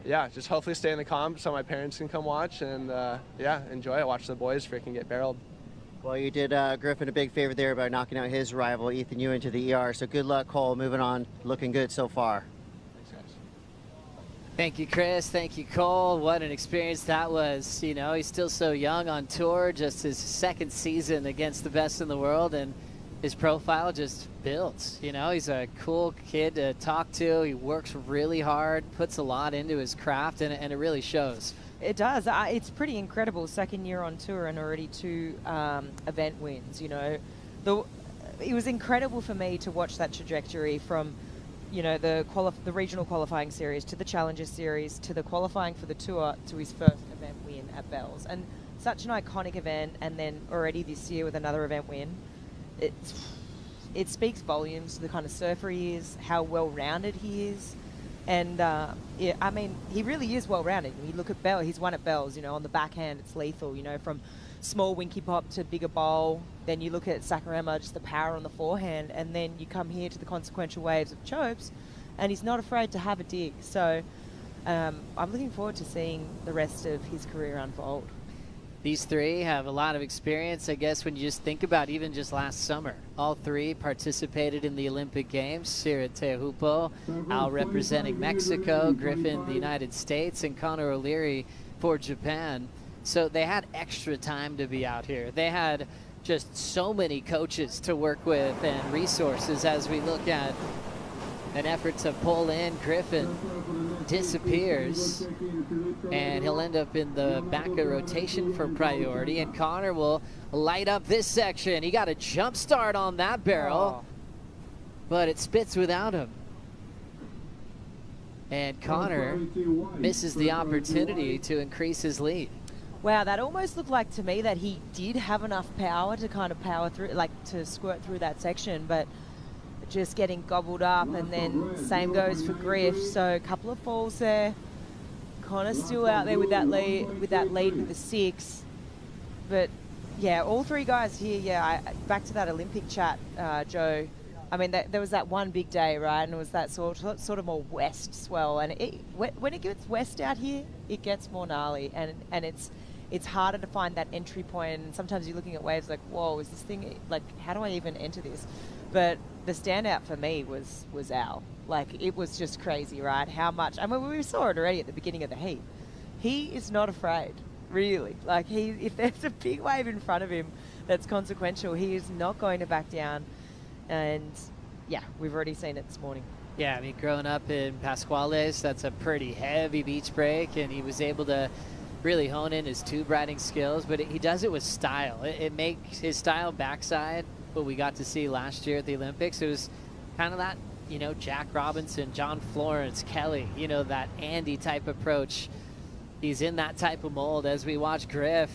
yeah, just hopefully stay in the comp so my parents can come watch, and yeah, enjoy it. Watch the boys freaking get barreled. Well, you did Griffin a big favor there by knocking out his rival, Ethan Ewing, to the ER. So good luck, Cole. Moving on, looking good so far. Thank you, Chris. Thank you, Cole. What an experience that was. You know, he's still so young on tour, just his second season against the best in the world, and his profile just builds. You know, he's a cool kid to talk to. He works really hard, puts a lot into his craft, and it really shows. It does. It's pretty incredible. Second year on tour and already 2 event wins. You know, it was incredible for me to watch that trajectory from, you know, the regional qualifying series to the Challenger series to the qualifying for the tour to his first event win at Bells. And such an iconic event, and then already this year with another event win. It speaks volumes to the kind of surfer he is, how well-rounded he is. And yeah, I mean, he really is well-rounded. When you look at Bell, he's won at Bells, you know, on the backhand, it's lethal, you know, from small winky pop to bigger bowl. Then you look at Sakurama, just the power on the forehand, and then you come here to the consequential waves of Chopes, and he's not afraid to have a dig. So I'm looking forward to seeing the rest of his career unfold. These three have a lot of experience, I guess, when you just think about even just last summer. All three participated in the Olympic Games here at Teahupo'o. Al representing Mexico, Griffin the United States, and Connor O'Leary for Japan. So they had extra time to be out here. They had just so many coaches to work with and resources as we look at an effort to pull in. Griffin disappears, and he'll end up in the back of rotation for priority, and Connor will light up this section. He got a jump start on that barrel, but it spits without him. And Connor misses the opportunity to increase his lead. Wow, that almost looked like to me that he did have enough power to kind of power through, like to squirt through that section, but just getting gobbled up. And then same goes for Griff. So a couple of falls there. Connor's still out there with that lead with the 6. But yeah, all three guys here. Yeah, back to that Olympic chat, Joe. I mean, there was that one big day, right? And it was that sort of more west swell. And when it gets west out here, it gets more gnarly, and it's harder to find that entry point. And sometimes you're looking at waves like, whoa, is this thing, like, how do I even enter this? But the standout for me was Al. Like, it was just crazy, right? How much, I mean, we saw it already at the beginning of the heat. He is not afraid, really. Like, if there's a big wave in front of him that's consequential, he is not going to back down. And yeah, we've already seen it this morning. Yeah, I mean, growing up in Pascuales, that's a pretty heavy beach break, and he was able to really hone in his tube riding skills, but he does it with style. It makes his style backside what we got to see last year at the Olympics. It was kind of that, you know, Jack Robinson, John Florence, Kelly, you know, that Andy type approach. He's in that type of mold. As we watch Griff,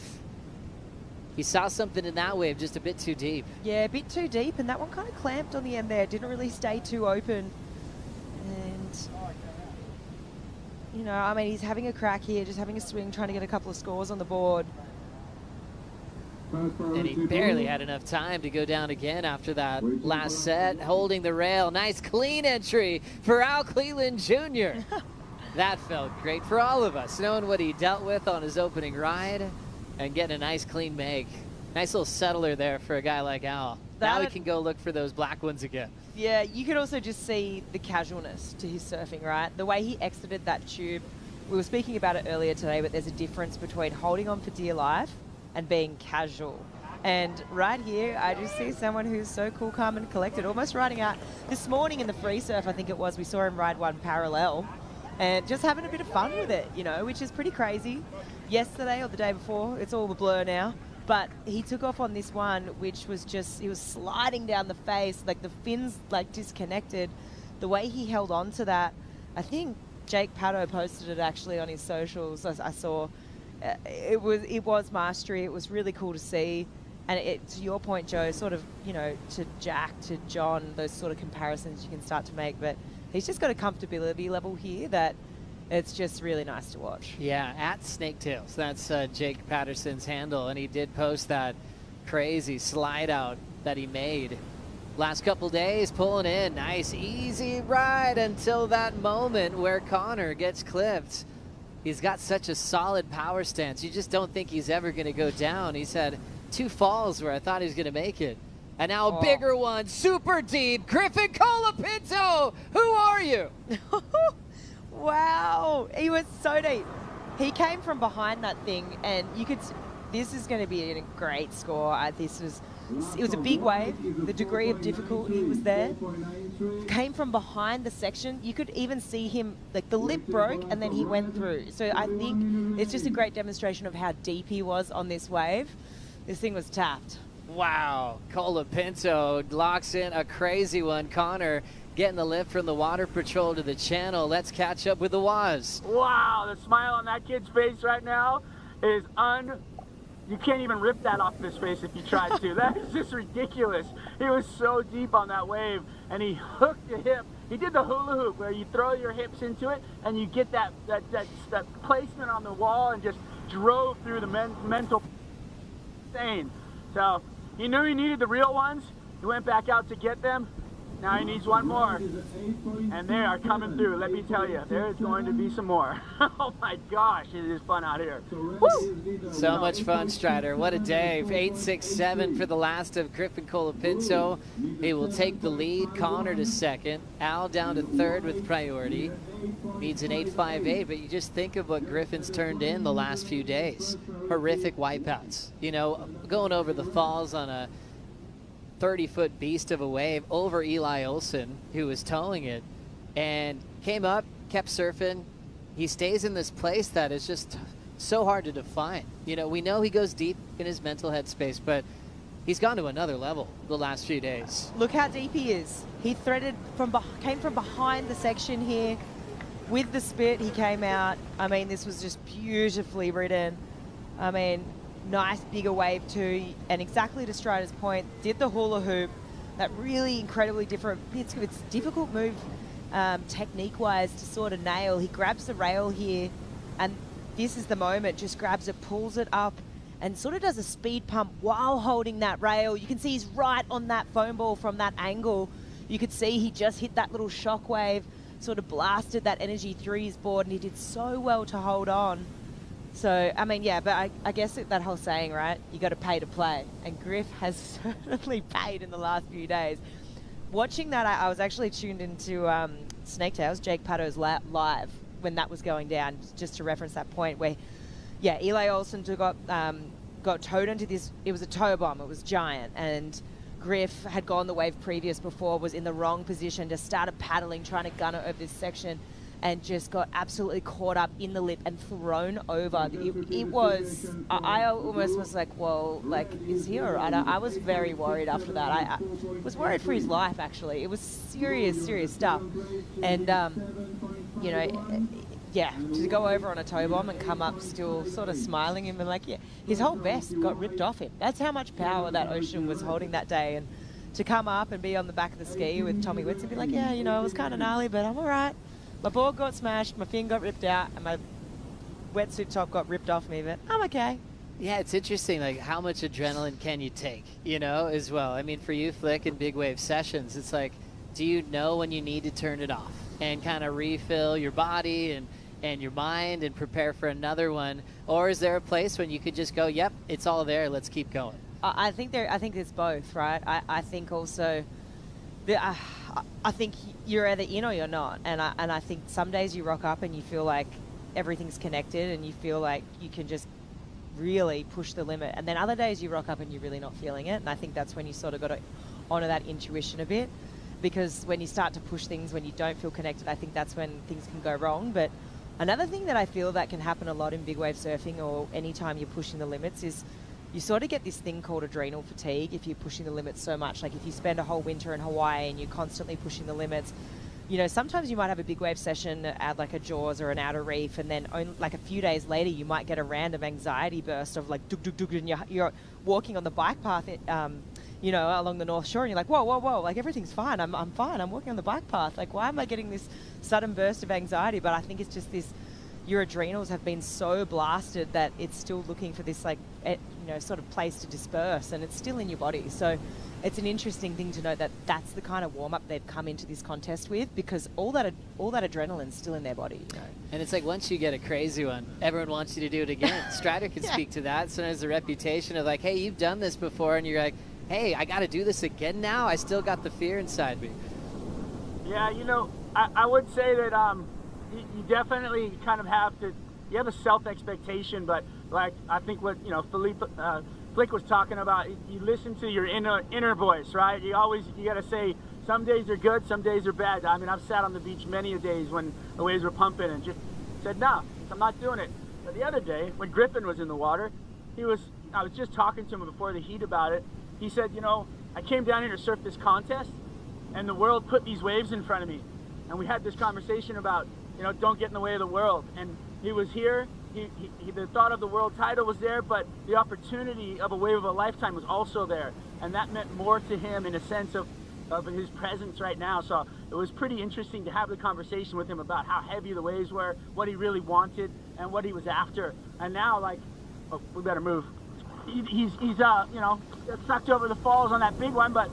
he saw something in that wave just a bit too deep. Yeah, a bit too deep, and that one kind of clamped on the end there. Didn't really stay too open. And, you know, I mean, he's having a crack here, just having a swing, trying to get a couple of scores on the board. And he barely had enough time to go down again after that last set, holding the rail. Nice clean entry for Al Cleland Jr. That felt great for all of us, knowing what he dealt with on his opening ride and getting a nice clean make. Nice little settler there for a guy like Al. Now he can go look for those black ones again. Yeah, you could also just see the casualness to his surfing, right? The way he exited that tube. We were speaking about it earlier today, but there's a difference between holding on for dear life and being casual. And right here, I just see someone who's so cool, calm, and collected, almost riding out. This morning in the free surf, I think it was, we saw him ride one parallel and just having a bit of fun with it, you know, which is pretty crazy. Yesterday or the day before, it's all a blur now, but he took off on this one, which was just, he was sliding down the face, like the fins like disconnected. The way he held on to that, I think Jake Pato posted it actually on his socials. I saw it was mastery. It was really cool to see. And to your point, Joe, sort of, you know, to Jack, to John, those sort of comparisons you can start to make. But he's just got a comfortability level here that it's just really nice to watch. Yeah, at Snaketails. That's Jake Patterson's handle. And he did post that crazy slide out that he made. Last couple days, pulling in. Nice, easy ride until that moment where Connor gets clipped. He's got such a solid power stance. You just don't think he's ever going to go down. He's had 2 falls where I thought he was going to make it. And now a bigger one, super deep. Griffin Colapinto, who are you? Wow, he was so deep. He came from behind that thing, and you could. This is going to be a great score. It was a big wave. The degree of difficulty was there. Came from behind the section. You could even see him, like the lip broke and then he went through. So I think it's just a great demonstration of how deep he was on this wave. This thing was tapped. Wow, Colapinto locks in a crazy one. Connor getting the lift from the water patrol to the channel. Let's catch up with the Waz. Wow, the smile on that kid's face right now is you can't even rip that off his face if you tried to. That is just ridiculous. He was so deep on that wave, and he hooked the hip. He did the hula hoop where you throw your hips into it, and you get that placement on the wall and just drove through the mental insane. So he knew he needed the real ones. He went back out to get them. Now he needs one more, and they are coming through. Let me tell you, there is going to be some more. Oh my gosh, it is fun out here. Woo! So much fun, Strider. What a day. 8-6-7 for the last of Griffin Colapinto. He will take the lead. Connor to second. Al down to third with priority. Needs an 8.58, but you just think of what Griffin's turned in the last few days. Horrific wipeouts. You know, going over the falls on a 30-foot beast of a wave over Eli Olsen, who was towing it, and came up, kept surfing. He stays in this place that is just so hard to define. You know, we know he goes deep in his mental headspace, but he's gone to another level the last few days. Look how deep he is. He came from behind the section here with the spit. He came out. I mean, this was just beautifully ridden. I mean, nice bigger wave too, and exactly to Strider's point, did the hula hoop, that really incredibly different, it's a difficult move technique wise to sort of nail. He grabs the rail here, and this is the moment, just grabs it, pulls it up, and sort of does a speed pump while holding that rail. You can see he's right on that foam ball from that angle. You could see he just hit that little shock wave, sort of blasted that energy through his board, and he did so well to hold on. So, I mean, yeah, but I guess that whole saying, right, you got to pay to play. And Griff has certainly paid in the last few days. Watching that, I was actually tuned into Snaketails, Jake Pato's live, when that was going down, just to reference that point where, yeah, Eli Olsen got towed into this, it was a tow bomb, it was giant, and Griff had gone the wave previous before, was in the wrong position, just started paddling, trying to gun it over this section, and just got absolutely caught up in the lip and thrown over. It was, I almost was like, well, like, is he all right? I was very worried after that. I was worried for his life, actually. It was serious, serious stuff. And, you know, yeah, to go over on a tow bomb and come up still sort of smiling and like, yeah, his whole vest got ripped off him. That's how much power that ocean was holding that day. And to come up and be on the back of the ski with Tommy Witz and be like, yeah, you know, it was kind of gnarly, but I'm all right. My board got smashed, my fin got ripped out, and my wetsuit top got ripped off me, but I'm okay. Yeah, it's interesting, like, how much adrenaline can you take, you know, as well? I mean, for you, Flick, in big wave sessions, it's like, do you know when you need to turn it off and kind of refill your body and your mind and prepare for another one? Or is there a place when you could just go, yep, it's all there, let's keep going? I think it's both, right? I think also, I think you're either in or you're not, and I think some days you rock up and you feel like everything's connected and you feel like you can just really push the limit, and then other days you rock up and you're really not feeling it, and I think that's when you sort of got to honor that intuition a bit, because when you start to push things when you don't feel connected, I think that's when things can go wrong. But another thing that I feel that can happen a lot in big wave surfing or anytime you're pushing the limits is you sort of get this thing called adrenal fatigue if you're pushing the limits so much. Like if you spend a whole winter in Hawaii and you're constantly pushing the limits, you know, sometimes you might have a big wave session at like a Jaws or an outer reef, and then only, like a few days later you might get a random anxiety burst of like dug dug dug, and you're walking on the bike path, you know, along the North Shore, and you're like, whoa, whoa, whoa, like everything's fine. I'm fine. I'm walking on the bike path. Like, why am I getting this sudden burst of anxiety? But I think it's just this. Your adrenals have been so blasted that it's still looking for this, like, you know, sort of place to disperse, and it's still in your body. So it's an interesting thing to note that that's the kind of warm-up they've come into this contest with, because all that adrenaline's still in their body. You know? And it's like once you get a crazy one, everyone wants you to do it again. Strider can speak to that. Sometimes the reputation of like, hey, you've done this before, and you're like, hey, I got to do this again now? I still got the fear inside me. Yeah, you know, I would say that you definitely kind of have to, you have a self-expectation, but like I think what, you know, Flick was talking about, you listen to your inner voice, right? You got to say some days are good, some days are bad. I mean, I've sat on the beach many a days when the waves were pumping and just said, no, I'm not doing it. But the other day when Griffin was in the water, I was just talking to him before the heat about it. He said, you know, I came down here to surf this contest and the world put these waves in front of me. And we had this conversation about, you know, don't get in the way of the world. And he was here, the thought of the world title was there, but the opportunity of a wave of a lifetime was also there. And that meant more to him in a sense of his presence right now. So it was pretty interesting to have the conversation with him about how heavy the waves were, what he really wanted, and what he was after. And now, like, oh, we better move. He's you know, sucked over the falls on that big one, but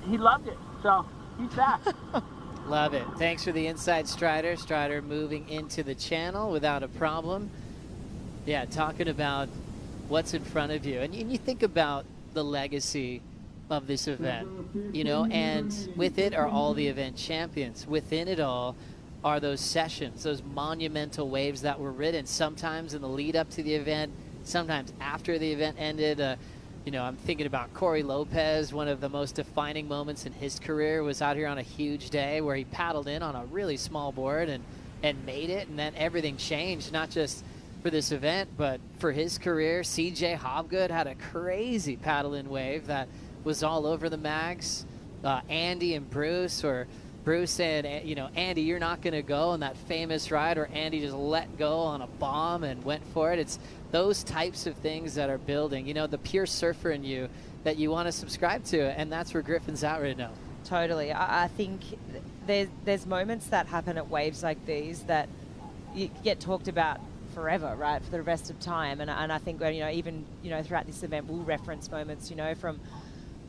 he loved it. So he's back. Love it. Thanks for the inside, Strider. Strider moving into the channel without a problem. Yeah, talking about what's in front of you. And you think about the legacy of this event, you know, and with it are all the event champions. Within it all are those sessions, those monumental waves that were ridden, sometimes in the lead up to the event, sometimes after the event ended. You know, I'm thinking about Corey Lopez. One of the most defining moments in his career was out here on a huge day where he paddled in on a really small board and made it, and then everything changed, not just for this event, but for his career. CJ Hobgood had a crazy paddle-in wave that was all over the mags. Andy and Bruce, or Bruce saying, you know, Andy, you're not going to go on that famous ride, or Andy just let go on a bomb and went for it. It's those types of things that are building, you know, the pure surfer in you that you want to subscribe to, and that's where Griffin's at right now. Totally. I think there's moments that happen at waves like these that you get talked about forever, right, for the rest of time. And I think, you know, even, you know, throughout this event, we'll reference moments, you know, from,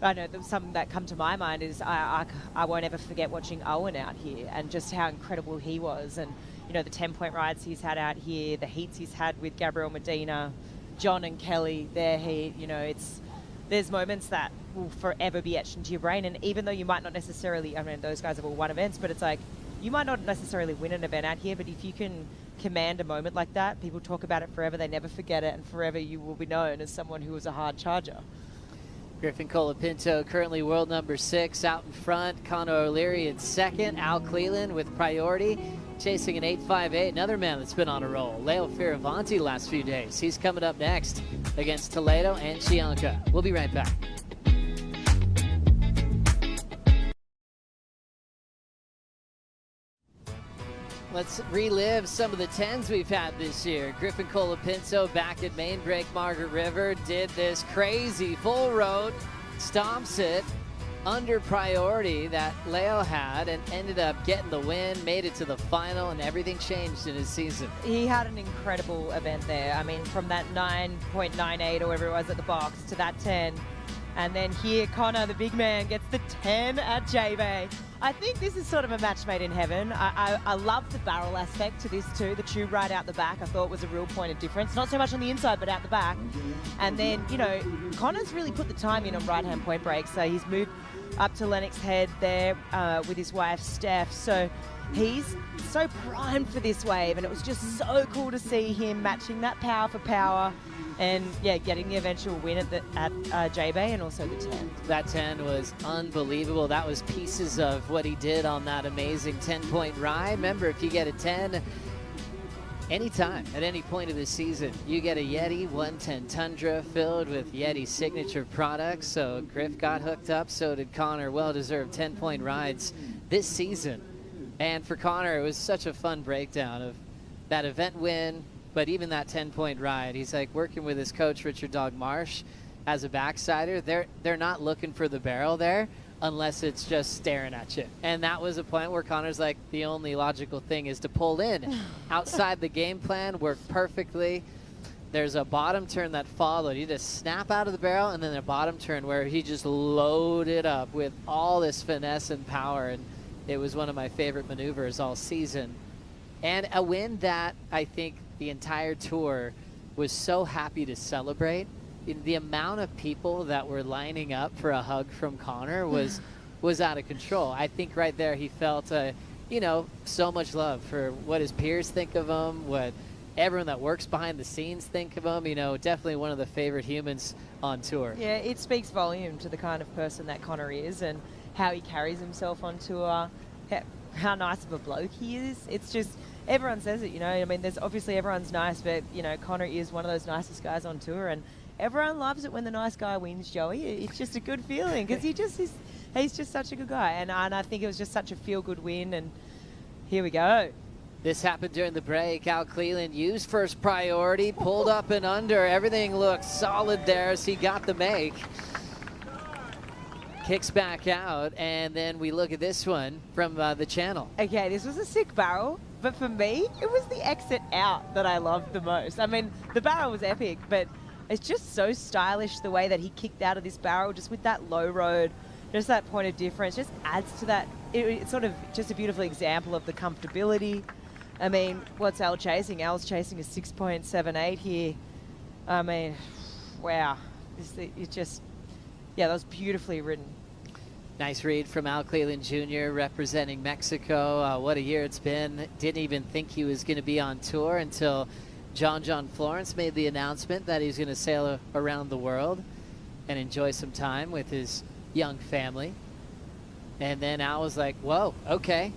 I know some that come to my mind is I won't ever forget watching Owen out here and just how incredible he was. And, you know, the 10-point rides he's had out here, the heats he's had with Gabriel Medina, John and Kelly, their heat, you know, there's moments that will forever be etched into your brain. And even though you might not necessarily, I mean, those guys have all won events, but it's like, you might not necessarily win an event out here, but if you can command a moment like that, people talk about it forever, they never forget it, and forever you will be known as someone who was a hard charger. Griffin Colapinto, currently world number 6, out in front. Connor O'Leary in second. Al Cleland with priority, chasing an 8.58. Another man that's been on a roll, Leo Fioravanti, last few days. He's coming up next against Toledo and Chianca. We'll be right back. Let's relive some of the 10s we've had this year. Griffin Colapinto back at Main Break Margaret River did this crazy full road, stomps it under priority that Leo had and ended up getting the win, made it to the final, and everything changed in his season. He had an incredible event there. I mean, from that 9.98 or whatever it was at the box to that 10. And then here, Connor, the big man, gets the 10 at J-Bay. I think this is sort of a match made in heaven. I love the barrel aspect to this too. The tube right out the back, I thought was a real point of difference. Not so much on the inside, but out the back. And then, you know, Connor's really put the time in on right-hand point break. So he's moved up to Lennox Head there with his wife, Steph. So he's so primed for this wave. And it was just so cool to see him matching that power for power. And yeah, getting the eventual win at J-Bay and also the 10. That 10 was unbelievable. That was pieces of what he did on that amazing 10-point ride. Remember, if you get a 10 anytime, at any point of the season, you get a Yeti 110 Tundra filled with Yeti signature products. So Griff got hooked up, so did Connor. Well-deserved 10-point rides this season. And for Connor, it was such a fun breakdown of that event win, but even that 10-point ride. He's like working with his coach, Richard Dog Marsh, as a backsider. They're not looking for the barrel there unless it's just staring at you. And that was a point where Connor's like, the only logical thing is to pull in. Outside the game plan, worked perfectly. There's a bottom turn that followed. He just snap out of the barrel, and then a bottom turn where he just loaded up with all this finesse and power. And it was one of my favorite maneuvers all season. And a win that I think the entire tour was so happy to celebrate. The amount of people that were lining up for a hug from Connor was out of control. I think right there he felt, you know, so much love for what his peers think of him, what everyone that works behind the scenes think of him. You know, definitely one of the favorite humans on tour. Yeah, it speaks volume to the kind of person that Connor is and how he carries himself on tour, how nice of a bloke he is. It's just, everyone says it, you know. I mean, there's obviously everyone's nice, but, you know, Connor is one of those nicest guys on tour, and everyone loves it when the nice guy wins, Joey. It's just a good feeling because he's just such a good guy. And I think it was just such a feel-good win, and here we go. This happened during the break. Al Cleland used first priority, pulled up and under. Everything looked solid there as he got the make. Kicks back out, and then we look at this one from the channel. Okay, this was a sick barrel, but for me, it was the exit out that I loved the most. I mean, the barrel was epic, but it's just so stylish the way that he kicked out of this barrel, just with that low road, just that point of difference, just adds to that. It's sort of just a beautiful example of the comfortability. I mean, what's Al chasing? Al's chasing a 6.78 here. I mean, wow. It just, yeah, that was beautifully ridden. Nice read from Al Cleland Jr. representing Mexico. What a year it's been. Didn't even think he was going to be on tour until John Florence made the announcement that he's going to sail around the world and enjoy some time with his young family. And then Al was like, whoa, okay,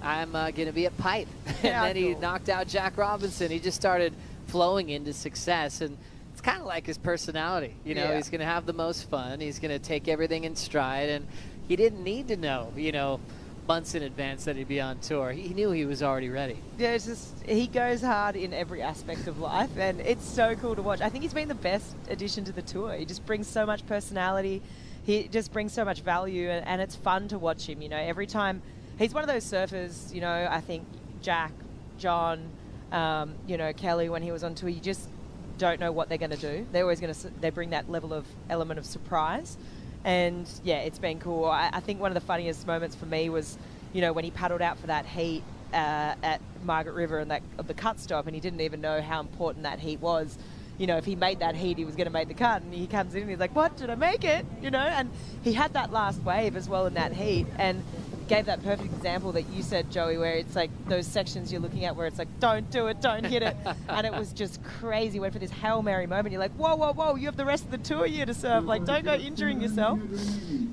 I'm going to be at Pipe. And then he knocked out Jack Robinson. He just started flowing into success. And it's kind of like his personality. You know, he's going to have the most fun. He's going to take everything in stride. And he didn't need to know, you know, months in advance that he'd be on tour. He knew he was already ready. Yeah, it's just, he goes hard in every aspect of life, and it's so cool to watch. I think he's been the best addition to the tour. He just brings so much personality. He just brings so much value, and it's fun to watch him. You know, every time, he's one of those surfers, you know, I think Jack, John, you know, Kelly, when he was on tour, you just don't know what they're going to do. They're always going to, they bring that level of element of surprise. And yeah, it's been cool. I think one of the funniest moments for me was, you know, when he paddled out for that heat at Margaret River and the cut stop, and he didn't even know how important that heat was. You know, if he made that heat, he was going to make the cut, and he comes in and he's like, what, did I make it? You know, and he had that last wave as well in that heat. And gave that perfect example that you said, Joey, where it's like those sections you're looking at where it's like, don't do it, don't hit it. And it was just crazy. Went for this Hail Mary moment. You're like, whoa, whoa, whoa, you have the rest of the tour year to serve. Like, don't go injuring yourself.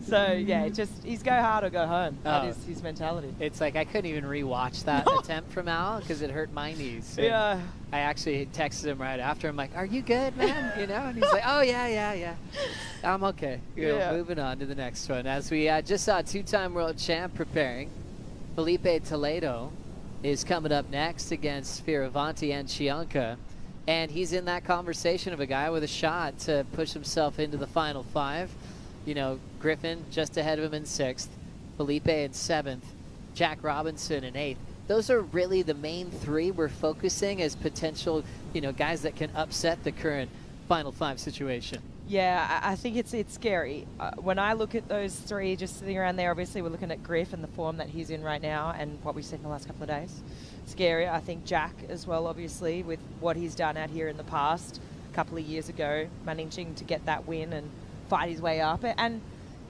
So, yeah, he's go hard or go home. That is his mentality. It's like I couldn't even rewatch that attempt from Al because it hurt my knees. And yeah. I actually texted him right after. I'm like, are you good, man? You know? And he's like, oh, yeah. I'm okay. Moving on to the next one. As we just saw two-time world champ preparing, Felipe Toledo is coming up next against Fioravanti and Chianca. And he's in that conversation of a guy with a shot to push himself into the final five. You know, Griffin just ahead of him in 6th, Felipe in 7th, Jack Robinson in 8th. Those are really the main 3 we're focusing as potential, guys that can upset the current final 5 situation. Yeah, I think it's scary. When I look at those 3 just sitting around there, obviously we're looking at Griff and the form that he's in right now and what we've seen in the last couple of days. Scary. I think Jack as well, obviously, with what he's done out here in the past, a couple of years ago, managing to get that win and fight his way up. And,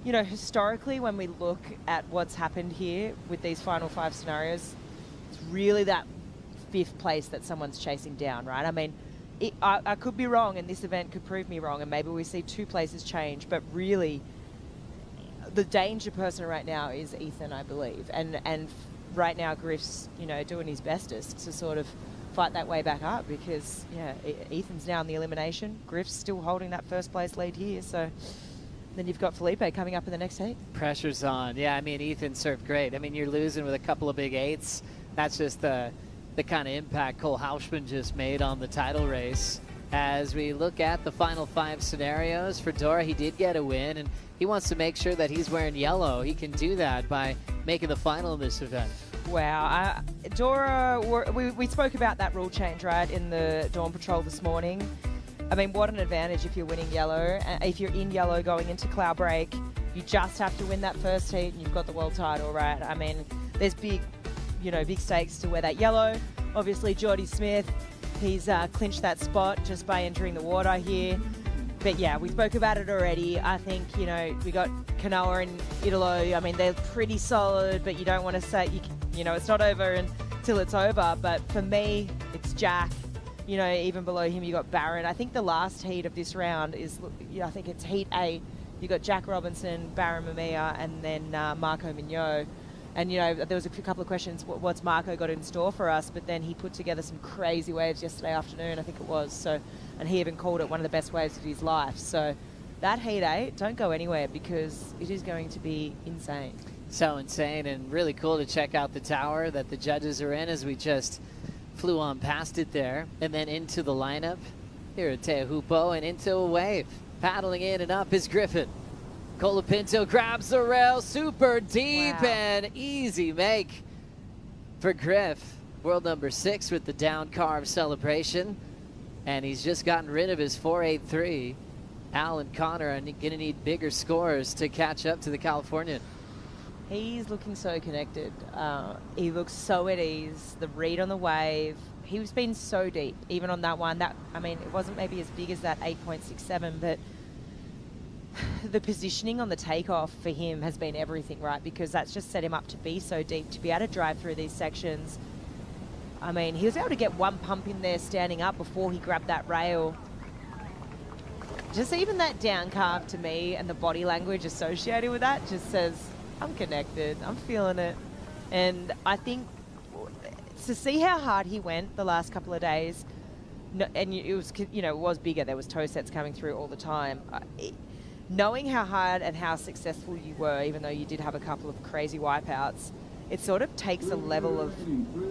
historically, when we look at what's happened here with these final 5 scenarios, it's really that 5th place that someone's chasing down, right? I mean, I could be wrong, and this event could prove me wrong, and maybe we see 2 places change, but really, the danger person right now is Ethan, I believe. And right now, Griff's, doing his bestest to sort of fight that way back up because, Ethan's now in the elimination. Griff's still holding that 1st place lead here, so then you've got Felipe coming up in the next heat. Pressure's on. Yeah, I mean, Ethan served great. I mean, you're losing with a couple of big 8s. That's just the kind of impact Cole Hausman just made on the title race. As we look at the final 5 scenarios for Dora, he did get a win, and he wants to make sure that he's wearing yellow. He can do that by making the final in this event. Wow. Dora, we spoke about that rule change, right, in the Dawn Patrol this morning. I mean, what an advantage if you're winning yellow. If you're in yellow going into Cloud Break, you just have to win that 1st heat and you've got the world title, right? I mean, there's big stakes to wear that yellow. Obviously, Jordy Smith, he's clinched that spot just by entering the water here. But yeah, we spoke about it already. I think, we got Kanoa and Italo. I mean, they're pretty solid, but you don't want to say, it's not over until it's over. But for me, it's Jack. Even below him, you got Barron. I think the last heat of this round is, I think it's Heat 8. You got Jack Robinson, Barron Mamiya, and then Marco Mignot. And, there was a couple of questions, what's Marco got in store for us? But then he put together some crazy waves yesterday afternoon, I think it was. So, and he even called it one of the best waves of his life. So that Heat 8, don't go anywhere because it is going to be insane. So insane and really cool to check out the tower that the judges are in as we just flew on past it there. And then into the lineup here at Teahupo'o and into a wave. Paddling in and up is Griffin. Colapinto grabs the rail, super deep and easy make for Griff. World number 6 with the down carve celebration. And he's just gotten rid of his 4.83. Al and Connor are going to need bigger scores to catch up to the Californian. He's looking so connected. He looks so at ease. The read on the wave. He's been so deep, even on that one. It wasn't maybe as big as that 8.67, but the positioning on the takeoff for him has been everything, right? Because that's just set him up to be so deep, to be able to drive through these sections. I mean, he was able to get one pump in there standing up before he grabbed that rail. Just even that down carve to me and the body language associated with that just says, I'm connected, I'm feeling it. And I think to see how hard he went the last couple of days, and it was bigger, there was toe sets coming through all the time. Knowing how hard and how successful you were, even though you did have a couple of crazy wipeouts, it sort of takes a level of,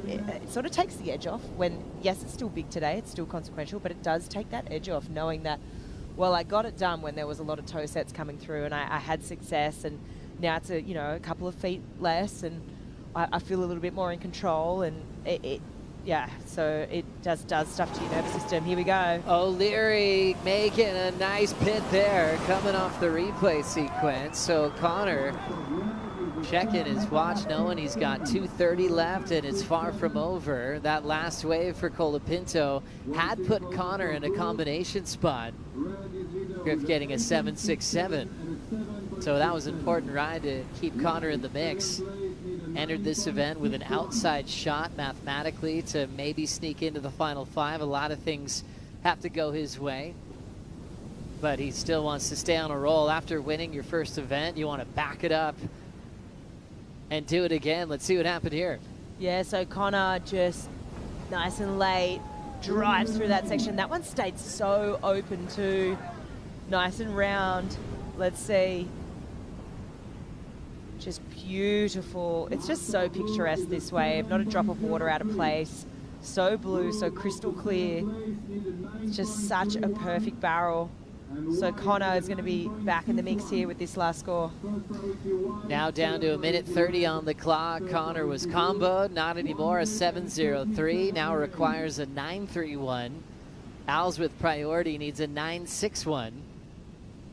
it sort of takes the edge off when, yes, it's still big today, it's still consequential, but it does take that edge off knowing that, well, I got it done when there was a lot of toe sets coming through and I had success, and now it's a couple of feet less and I feel a little bit more in control, and so it just does stuff to your nervous system. Here we go. O'Leary making a nice pit there, coming off the replay sequence. So Connor checking his watch, knowing he's got 2:30 left and it's far from over. That last wave for Colapinto had put Connor in a combination spot. Griff getting a 7.67. So that was an important ride to keep Connor in the mix. entered this event with an outside shot mathematically to maybe sneak into the final 5. A lot of things have to go his way, but he still wants to stay on a roll. After winning your first event, you want to back it up and do it again. Let's see what happened here. Yeah, so Connor just nice and late, drives through that section. That one stayed so open too. Nice and round. Let's see. Just beautiful. It's just so picturesque, this wave. Not a drop of water out of place. So blue, so crystal clear. It's just such a perfect barrel. So Connor is going to be back in the mix here with this last score. Now down to 1:30 on the clock. Connor was comboed, not anymore. A 7.03, now requires a 9.31. Al's with priority, needs a 9.61.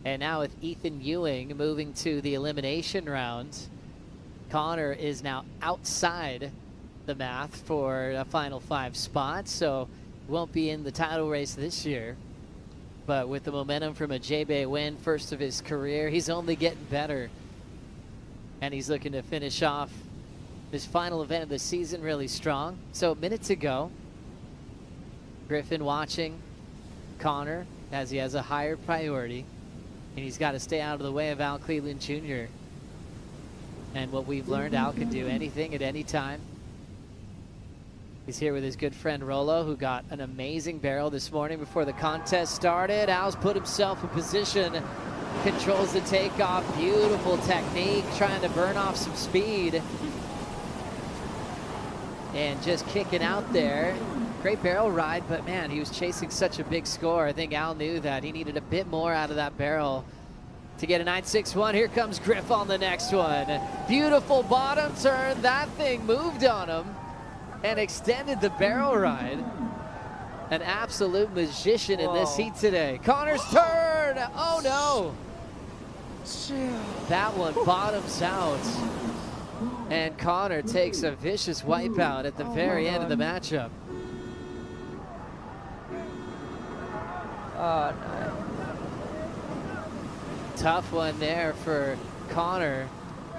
And now with Ethan Ewing moving to the elimination round, Connor is now outside the math for a final 5 spot, so won't be in the title race this year. But with the momentum from a J-Bay win, first of his career, he's only getting better. And he's looking to finish off his final event of the season really strong. So a minute to go. Griffin watching Connor as he has a higher priority. And he's got to stay out of the way of Al Cleveland Jr. And what we've learned, Al can do anything at any time. He's here with his good friend Rolo, who got an amazing barrel this morning before the contest started. Al's put himself in position, controls the takeoff, beautiful technique, trying to burn off some speed. And just kicking out there. Great barrel ride, but man, he was chasing such a big score. I think Al knew that. He needed a bit more out of that barrel to get a 9.61. Here comes Griff on the next one. Beautiful bottom turn. That thing moved on him and extended the barrel ride. An absolute magician in this heat today. Connor's turn. Oh no. That one bottoms out. And Connor takes a vicious wipeout at the very end of the matchup. Oh no. Tough one there for Connor,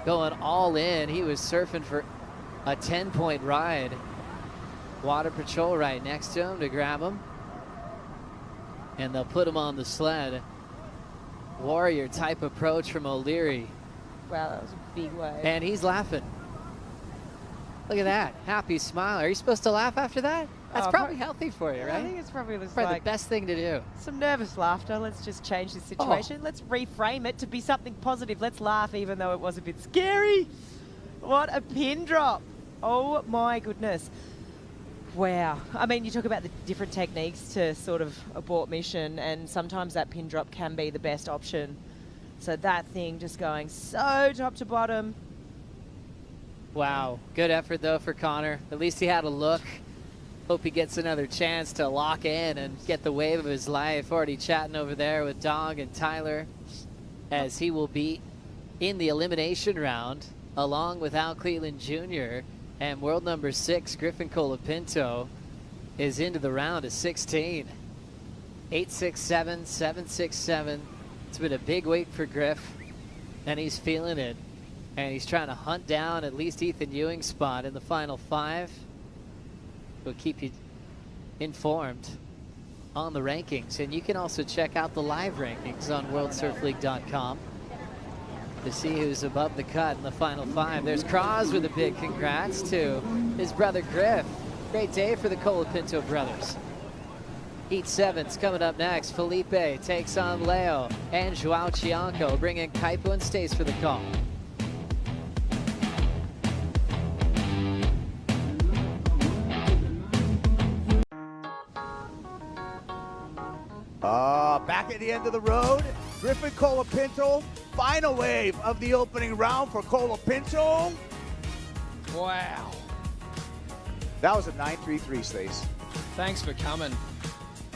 going all in. He was surfing for a 10-point ride. Water Patrol right next to him to grab him. And they'll put him on the sled. Warrior type approach from O'Leary. Wow, that was a big wave. And he's laughing. Look at that, happy smile. Are you supposed to laugh after that? That's probably healthy for you, right? I think it's probably Probably like the best thing to do. some nervous laughter. Let's just change the situation. Let's reframe it to be something positive. Let's laugh even though it was a bit scary. What a pin drop. Oh my goodness. Wow. I mean, you talk about the different techniques to sort of abort mission, and sometimes that pin drop can be the best option. So that thing just going so top to bottom. Wow, good effort though for Connor. At least he had a look. Hope he gets another chance to lock in and get the wave of his life. Already chatting over there with Dog and Tyler, as he will be in the elimination round along with Al Cleveland Jr. and world number 6 Griffin Colapinto is into the round of 16. 8.67, 7.67. It's been a big week for Griff, and he's feeling it. And he's trying to hunt down at least Ethan Ewing's spot in the final 5. We'll keep you informed on the rankings. And you can also check out the live rankings on worldsurfleague.com to see who's above the cut in the final 5. There's Cross with a big congrats to his brother Griff. Great day for the Colapinto brothers. Heat 7's coming up next. Felipe takes on Leo, and Joao Chianco bring in Kaipo and stays for the call. Back at the end of the road, Griffin Colapinto, final wave of the opening round for Colapinto. Wow. That was a 9.33, Stace. Thanks for coming.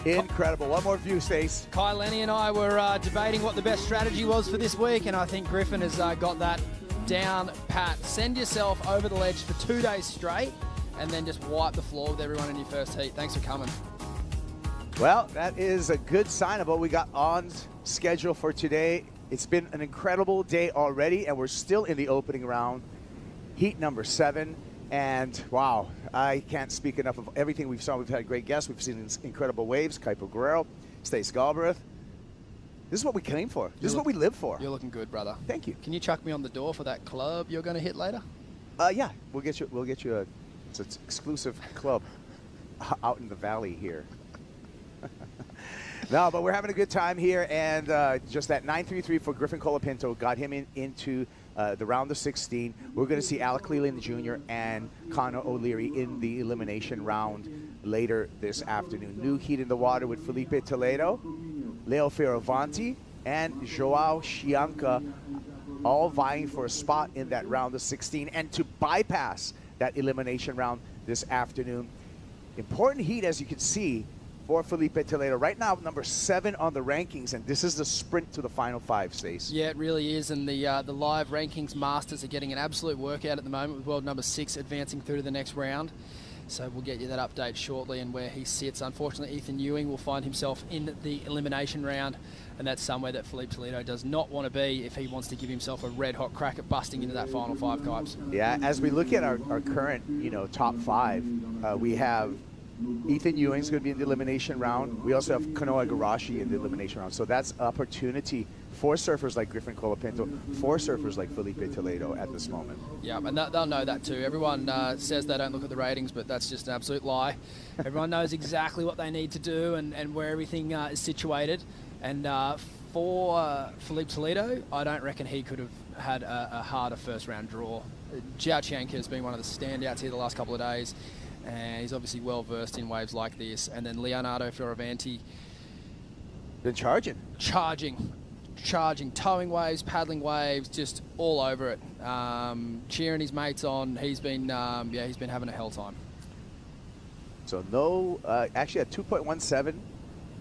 Incredible. One more view, Stace. Kai Lenny and I were debating what the best strategy was for this week, and I think Griffin has got that down pat. Send yourself over the ledge for 2 days straight, and then just wipe the floor with everyone in your first heat. Thanks for coming. Well, that is a good sign of what we got on schedule for today. It's been an incredible day already, and we're still in the opening round. heat number 7. And wow, I can't speak enough of everything we've saw. We've had great guests. We've seen these incredible waves. Kaipo Guerrero, Stace Galbraith. This is what we came for. This is what we live for. You're looking good, brother. Thank you. Can you chuck me on the door for that club you're going to hit later? Yeah, we'll get you a it's an exclusive club out in the valley here. No, but we're having a good time here, and just that 9.33 for Griffin Colapinto got him into the round of 16. We're going to see Alec Cleland Jr. and Connor O'Leary in the elimination round later this afternoon. New heat in the water with Felipe Toledo, Leo Fioravanti, and Joao Chianca, all vying for a spot in that round of 16 and to bypass that elimination round this afternoon. Important heat, as you can see, for Felipe Toledo. Right now, number 7 on the rankings, and this is the sprint to the final 5, Stace. Yeah, it really is, and the live rankings masters are getting an absolute workout at the moment with world number 6 advancing through to the next round. So we'll get you that update shortly and where he sits. Unfortunately, Ethan Ewing will find himself in the elimination round, and that's somewhere that Felipe Toledo does not want to be if he wants to give himself a red-hot crack at busting into that final 5, Kipes. Yeah, as we look at our current, top 5, we have Ethan Ewing's going to be in the elimination round. We also have Kanoa Igarashi in the elimination round. So that's opportunity for surfers like Griffin Colapinto, for surfers like Felipe Toledo at this moment. Yeah, and they'll know that too. Everyone says they don't look at the ratings, but that's just an absolute lie. Everyone knows exactly what they need to do and where everything is situated. And for Felipe Toledo, I don't reckon he could have had a harder first-round draw. Joao Chianca has been one of the standouts here the last couple of days. And he's obviously well versed in waves like this. And then Leonardo Fioravanti. Been charging, towing waves, paddling waves, just all over it. Cheering his mates on. He's been having a hell time. So no, actually at 2.17,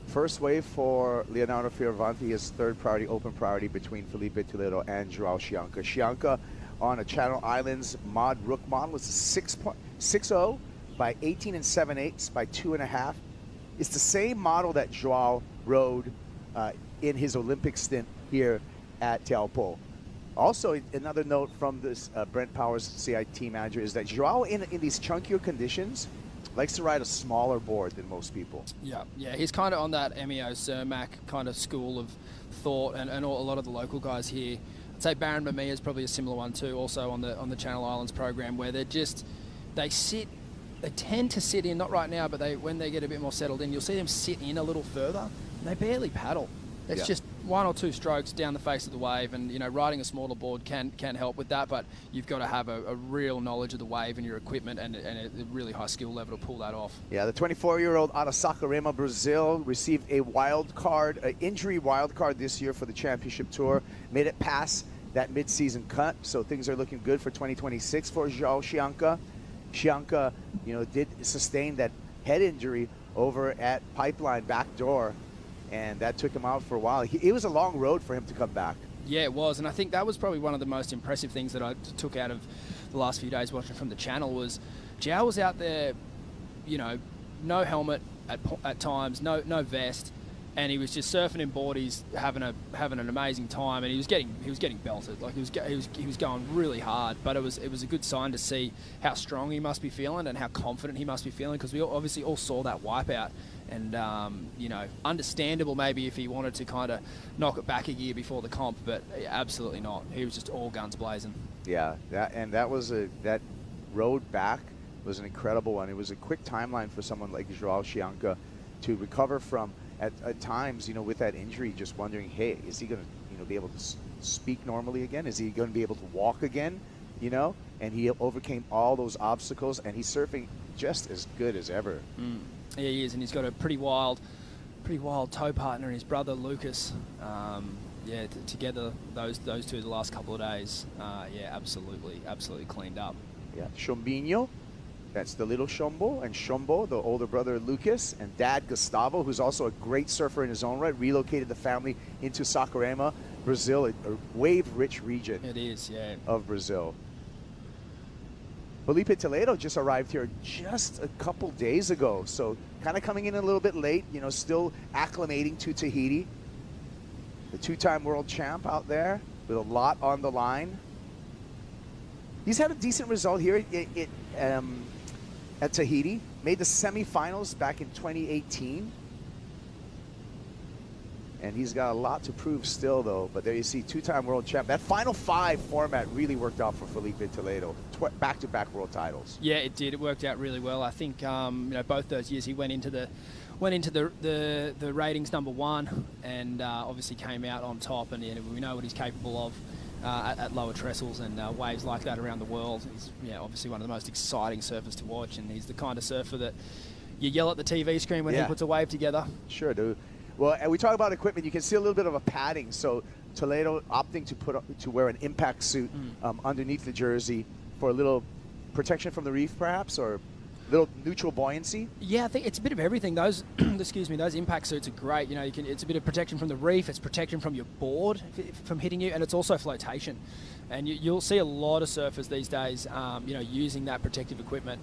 first wave for Leonardo Fioravanti, his third priority, open priority between Felipe Toledo and Joao Chianca. Chianca on a Channel Islands mod Rook model is a 6.60 by 18 7/8 by 2.5. It's the same model that Joao rode in his Olympic stint here at Teahupo'o. Also, another note from this Brent Powers, CIT manager, is that Joao, in these chunkier conditions, likes to ride a smaller board than most people. Yeah, he's kind of on that MEO Cermak kind of school of thought, and a lot of the local guys here. I'd say Baron Mamiya is probably a similar one too, also on the Channel Islands program, where they tend to sit in, not right now, but when they get a bit more settled in, you'll see them sit in a little further, and they barely paddle. It's just 1 or 2 strokes down the face of the wave, and riding a smaller board can help with that, but you've got to have a real knowledge of the wave and your equipment and a really high skill level to pull that off. Yeah, the 24-year-old out of Saquarema, Brazil, received a wild card, an injury wild card this year for the championship tour, made it past that mid-season cut, so things are looking good for 2026 for Joao Chianca. Chianca, did sustain that head injury over at Pipeline backdoor, and that took him out for a while. It was a long road for him to come back. Yeah, it was, and I think that was probably one of the most impressive things that I took out of the last few days watching from the channel was Joao was out there, no helmet at times, no vest, and he was just surfing in boardies, having an amazing time, and he was getting belted. Like he was going really hard, but it was a good sign to see how strong he must be feeling and how confident he must be feeling, because we obviously all saw that wipeout, and understandable maybe if he wanted to kind of knock it back a gear before the comp, but absolutely not. He was just all guns blazing. Yeah, that road back was an incredible one. It was a quick timeline for someone like Joao Chianca to recover from. At times, with that injury, just wondering, hey, is he going to, be able to speak normally again? Is he going to be able to walk again? And he overcame all those obstacles, and he's surfing just as good as ever. Yeah, he is, and he's got a pretty wild tow partner in his brother Lucas. Together those two the last couple of days, absolutely cleaned up. Yeah, Chombinho. That's the little Shombo, and Shombo, the older brother Lucas, and dad Gustavo, who's also a great surfer in his own right, relocated the family into Saquarema, Brazil, a wave-rich region. It is, yeah. Of Brazil. Felipe Toledo just arrived here just a couple days ago, so kind of coming in a little bit late, still acclimating to Tahiti. The 2-time world champ out there with a lot on the line. He's had a decent result here at Tahiti. Made the semifinals back in 2018. And he's got a lot to prove still, though. But there you see, two-time world champ. That Final 5 format really worked out for Felipe Toledo. Back-to-back world titles. Yeah, it did. It worked out really well. I think both those years he went into the ratings #1 and obviously came out on top. And we know what he's capable of at lower trestles and waves like that around the world. He's obviously one of the most exciting surfers to watch, and he's the kind of surfer that you yell at the TV screen when he puts a wave together. Sure, dude. Well, and we talk about equipment. You can see a little bit of a padding. So Toledo opting to wear an impact suit underneath the jersey for a little protection from the reef, perhaps, or a little neutral buoyancy. Yeah, I think it's a bit of everything. Those, excuse me, those impact suits are great. It's a bit of protection from the reef. It's protection from your board from hitting you, and it's also flotation. And you'll see a lot of surfers these days, using that protective equipment.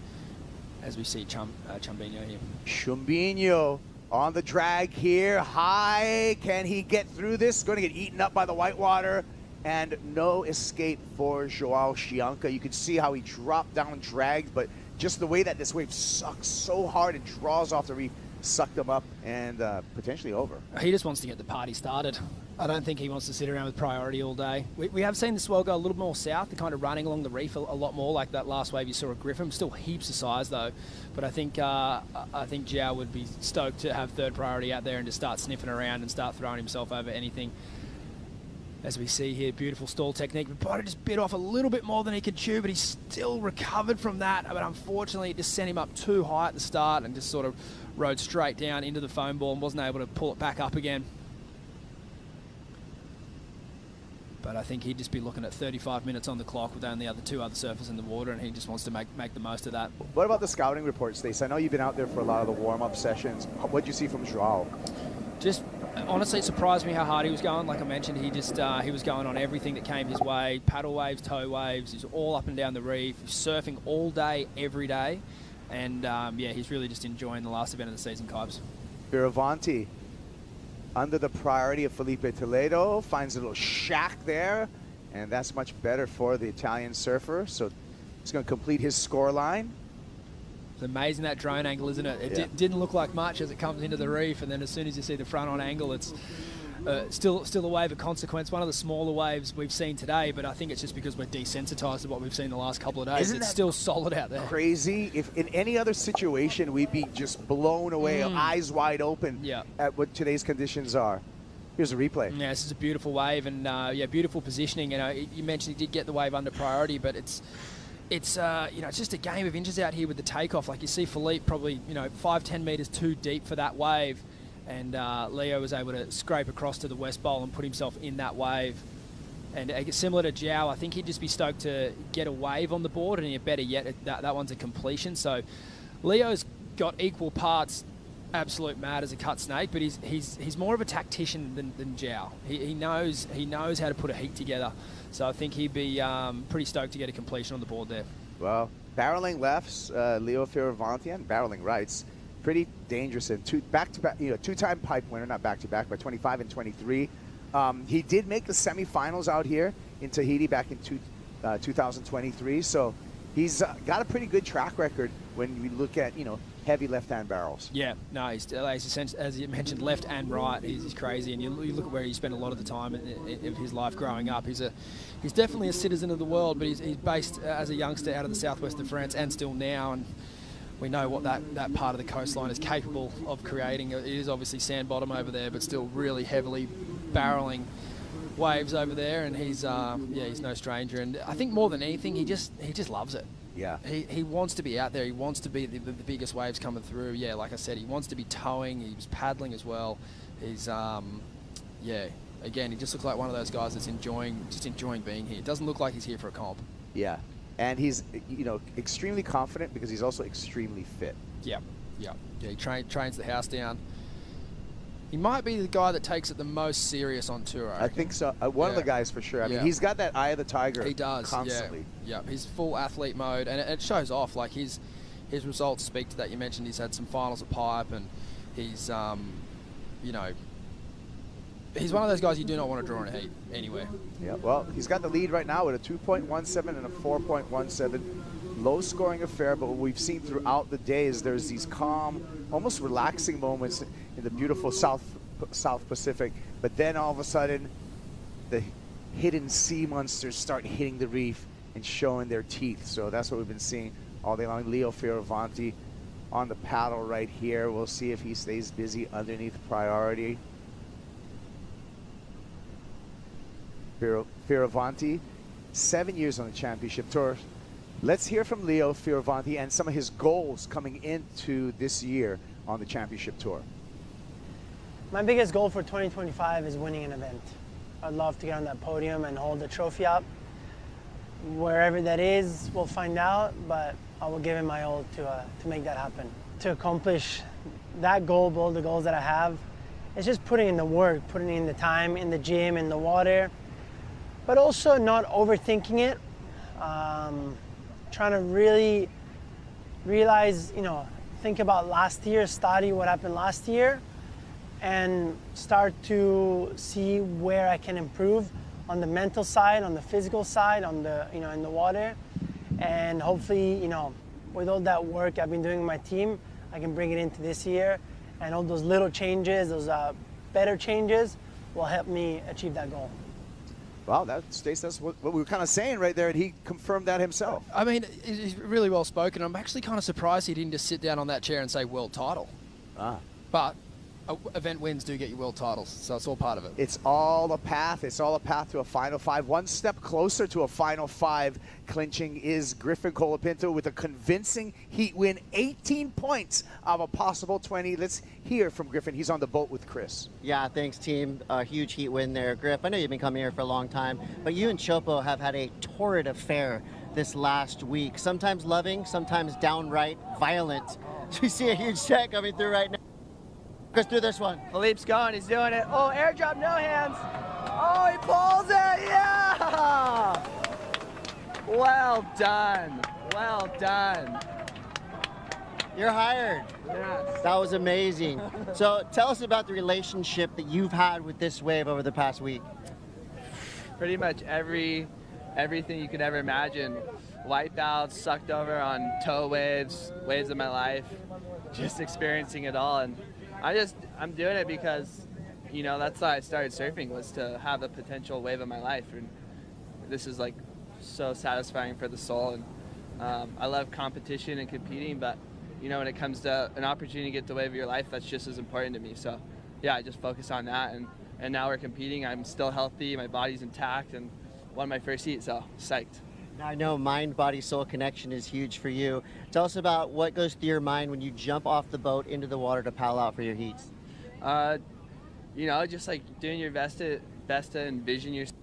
As we see Chumbinho here. Chumbinho on the drag here, high. Can he get through this? Going to get eaten up by the whitewater, and no escape for Joao Chianca. You can see how he dropped down and dragged, but just the way that this wave sucks so hard and draws off the reef, sucked him up and potentially over. He just wants to get the party started. I don't think he wants to sit around with priority all day. We have seen the Swell go a little more south, kind of running along the reef a lot more, like that last wave you saw at Griffin. Still heaps of size though, but I think Joao would be stoked to have third priority out there and just start sniffing around and start throwing himself over anything. As we see here, beautiful stall technique. The body just bit off a little bit more than he could chew, but he still recovered from that. But unfortunately, it just sent him up too high at the start and just sort of rode straight down into the foam ball and wasn't able to pull it back up again. But I think he'd just be looking at 35 minutes on the clock with only two other surfers in the water, and he just wants to make the most of that. What about the scouting report, Stace? I know you've been out there for a lot of the warm-up sessions. What did you see from Joao? Just honestly, it surprised me how hard he was going. Like I mentioned, he was going on everything that came his way. Paddle waves, tow waves. He's all up and down the reef. He's surfing all day, every day. And he's really just enjoying the last event of the season, Kibes. Fioravanti, under the priority of Felipe Toledo, finds a little shack there, and that's much better for the Italian surfer. So he's going to complete his score line. It's amazing, that drone angle, isn't it? It didn't look like much as it comes into the reef, and then as soon as you see the front on angle, it's still a wave of consequence. One of the smaller waves we've seen today, but I think it's just because we're desensitized to what we've seen the last couple of days. Isn't it's still solid out there. Crazy. If in any other situation, we'd be just blown away, eyes wide open at what today's conditions are. Here's a replay. Yeah, this is a beautiful wave, and beautiful positioning. You mentioned he did get the wave under priority, but it's just a game of inches out here with the takeoff. Like you see Philippe probably 5-10 meters too deep for that wave, and Leo was able to scrape across to the west bowl and put himself in that wave. And similar to Joao, I think he'd just be stoked to get a wave on the board, and better yet, that one's a completion. So Leo's got equal parts absolute mad as a cut snake, but he's more of a tactician than Joao. He knows how to put a heat together. So I think he'd be pretty stoked to get a completion on the board there. Well, barreling lefts, Leo Fioravanti, and barreling rights, pretty dangerous. And two-time pipe winner, not back-to-back, but 25 and 23. He did make the semifinals out here in Tahiti back in 2023. So he's got a pretty good track record when we look at heavy left-hand barrels. Yeah, no, he's as you mentioned, left and right. He's crazy, and you look at where he spent a lot of the time of his life growing up. He's definitely a citizen of the world, but he's based as a youngster out of the southwest of France, and still now. And we know what that part of the coastline is capable of creating. It is obviously sand bottom over there, but still really heavily barreling waves over there. And he's no stranger. And I think more than anything, he just loves it. Yeah. He wants to be out there. He wants to be the biggest waves coming through. Yeah, like I said, he wants to be towing. He was paddling as well. He's again, he just looks like one of those guys that's enjoying being here. It doesn't look like he's here for a comp. Yeah. And he's extremely confident because he's also extremely fit. Yeah. He trains the house down. He might be the guy that takes it the most serious on tour. I think so. One of the guys for sure. I mean, he's got that eye of the tiger. He does constantly. Yeah. He's full athlete mode, and it shows off. Like his results speak to that. You mentioned he's had some finals at pipe, and he's he's one of those guys you do not want to draw in a heat anywhere. Yeah, well, he's got the lead right now with a 2.17 and a 4.17. Low scoring affair, but what we've seen throughout the day is there's these calm, almost relaxing moments in the beautiful South Pacific. But then all of a sudden, the hidden sea monsters start hitting the reef and showing their teeth. So that's what we've been seeing all day long. Leo Fioravanti on the paddle right here. We'll see if he stays busy underneath priority. Fioravanti, 7 years on the championship tour. Let's hear from Leo Fioravanti and some of his goals coming into this year on the championship tour. My biggest goal for 2025 is winning an event. I'd love to get on that podium and hold the trophy up. Wherever that is, we'll find out, but I will give it my all to make that happen. To accomplish that goal, both the goals that I have, it's just putting in the work, putting in the time in the gym, in the water, but also not overthinking it. Trying to really realize, think about last year, study what happened last year, and start to see where I can improve on the mental side, on the physical side, on the, in the water. And hopefully, with all that work I've been doing with my team, I can bring it into this year. And all those little changes, those better changes, will help me achieve that goal. Wow, that's what we were kind of saying right there, and he confirmed that himself. I mean, he's really well spoken. I'm actually kind of surprised he didn't just sit down on that chair and say world title. But event wins do get you world titles, so it's all part of it. It's all a path. It's all a path to a Final Five. One step closer to a Final Five clinching is Griffin Colapinto with a convincing heat win, 18 points of a possible 20. Let's hear from Griffin. He's on the boat with Chris. Yeah, thanks, team. A huge heat win there. Griff, I know you've been coming here for a long time, but you and Chopo have had a torrid affair this last week. Sometimes loving, sometimes downright violent. We see a huge set coming through right now. Chris, do this one. Philippe's going, he's doing it. Oh, airdrop, no hands. Oh, he pulls it, yeah! Well done, well done. You're hired. Yes. That was amazing. So tell us about the relationship that you've had with this wave over the past week. Pretty much everything you could ever imagine. Wipeouts, sucked over on tow waves of my life, just experiencing it all. And I'm doing it because, that's why I started surfing, was to have the potential wave of my life. And this is like so satisfying for the soul. And I love competition and competing, but when it comes to an opportunity to get the wave of your life, that's just as important to me. So yeah, I just focus on that. And now we're competing. I'm still healthy. My body's intact and won my first heat. So psyched. Now, I know mind-body-soul connection is huge for you. Tell us about what goes through your mind when you jump off the boat into the water to paddle out for your heats. Just like doing your best to envision yourself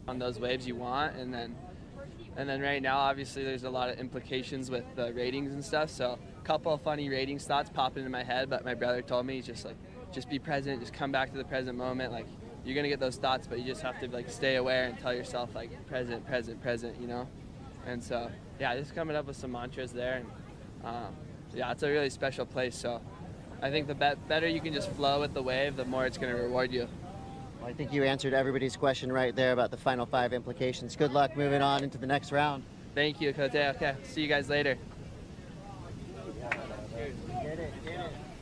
on those waves you want, and then right now, obviously, there's a lot of implications with the ratings and stuff. So a couple of funny ratings thoughts pop into my head, but my brother told me, just be present, just come back to the present moment. Like, you're gonna get those thoughts, but you just have to stay aware and tell yourself present, present, present, And so yeah, just coming up with some mantras there, and yeah, it's a really special place. So I think the better you can just flow with the wave, the more it's gonna reward you. Well, I think you answered everybody's question right there about the Final Five implications. Good luck moving on into the next round. Thank you, Cote. Okay, see you guys later.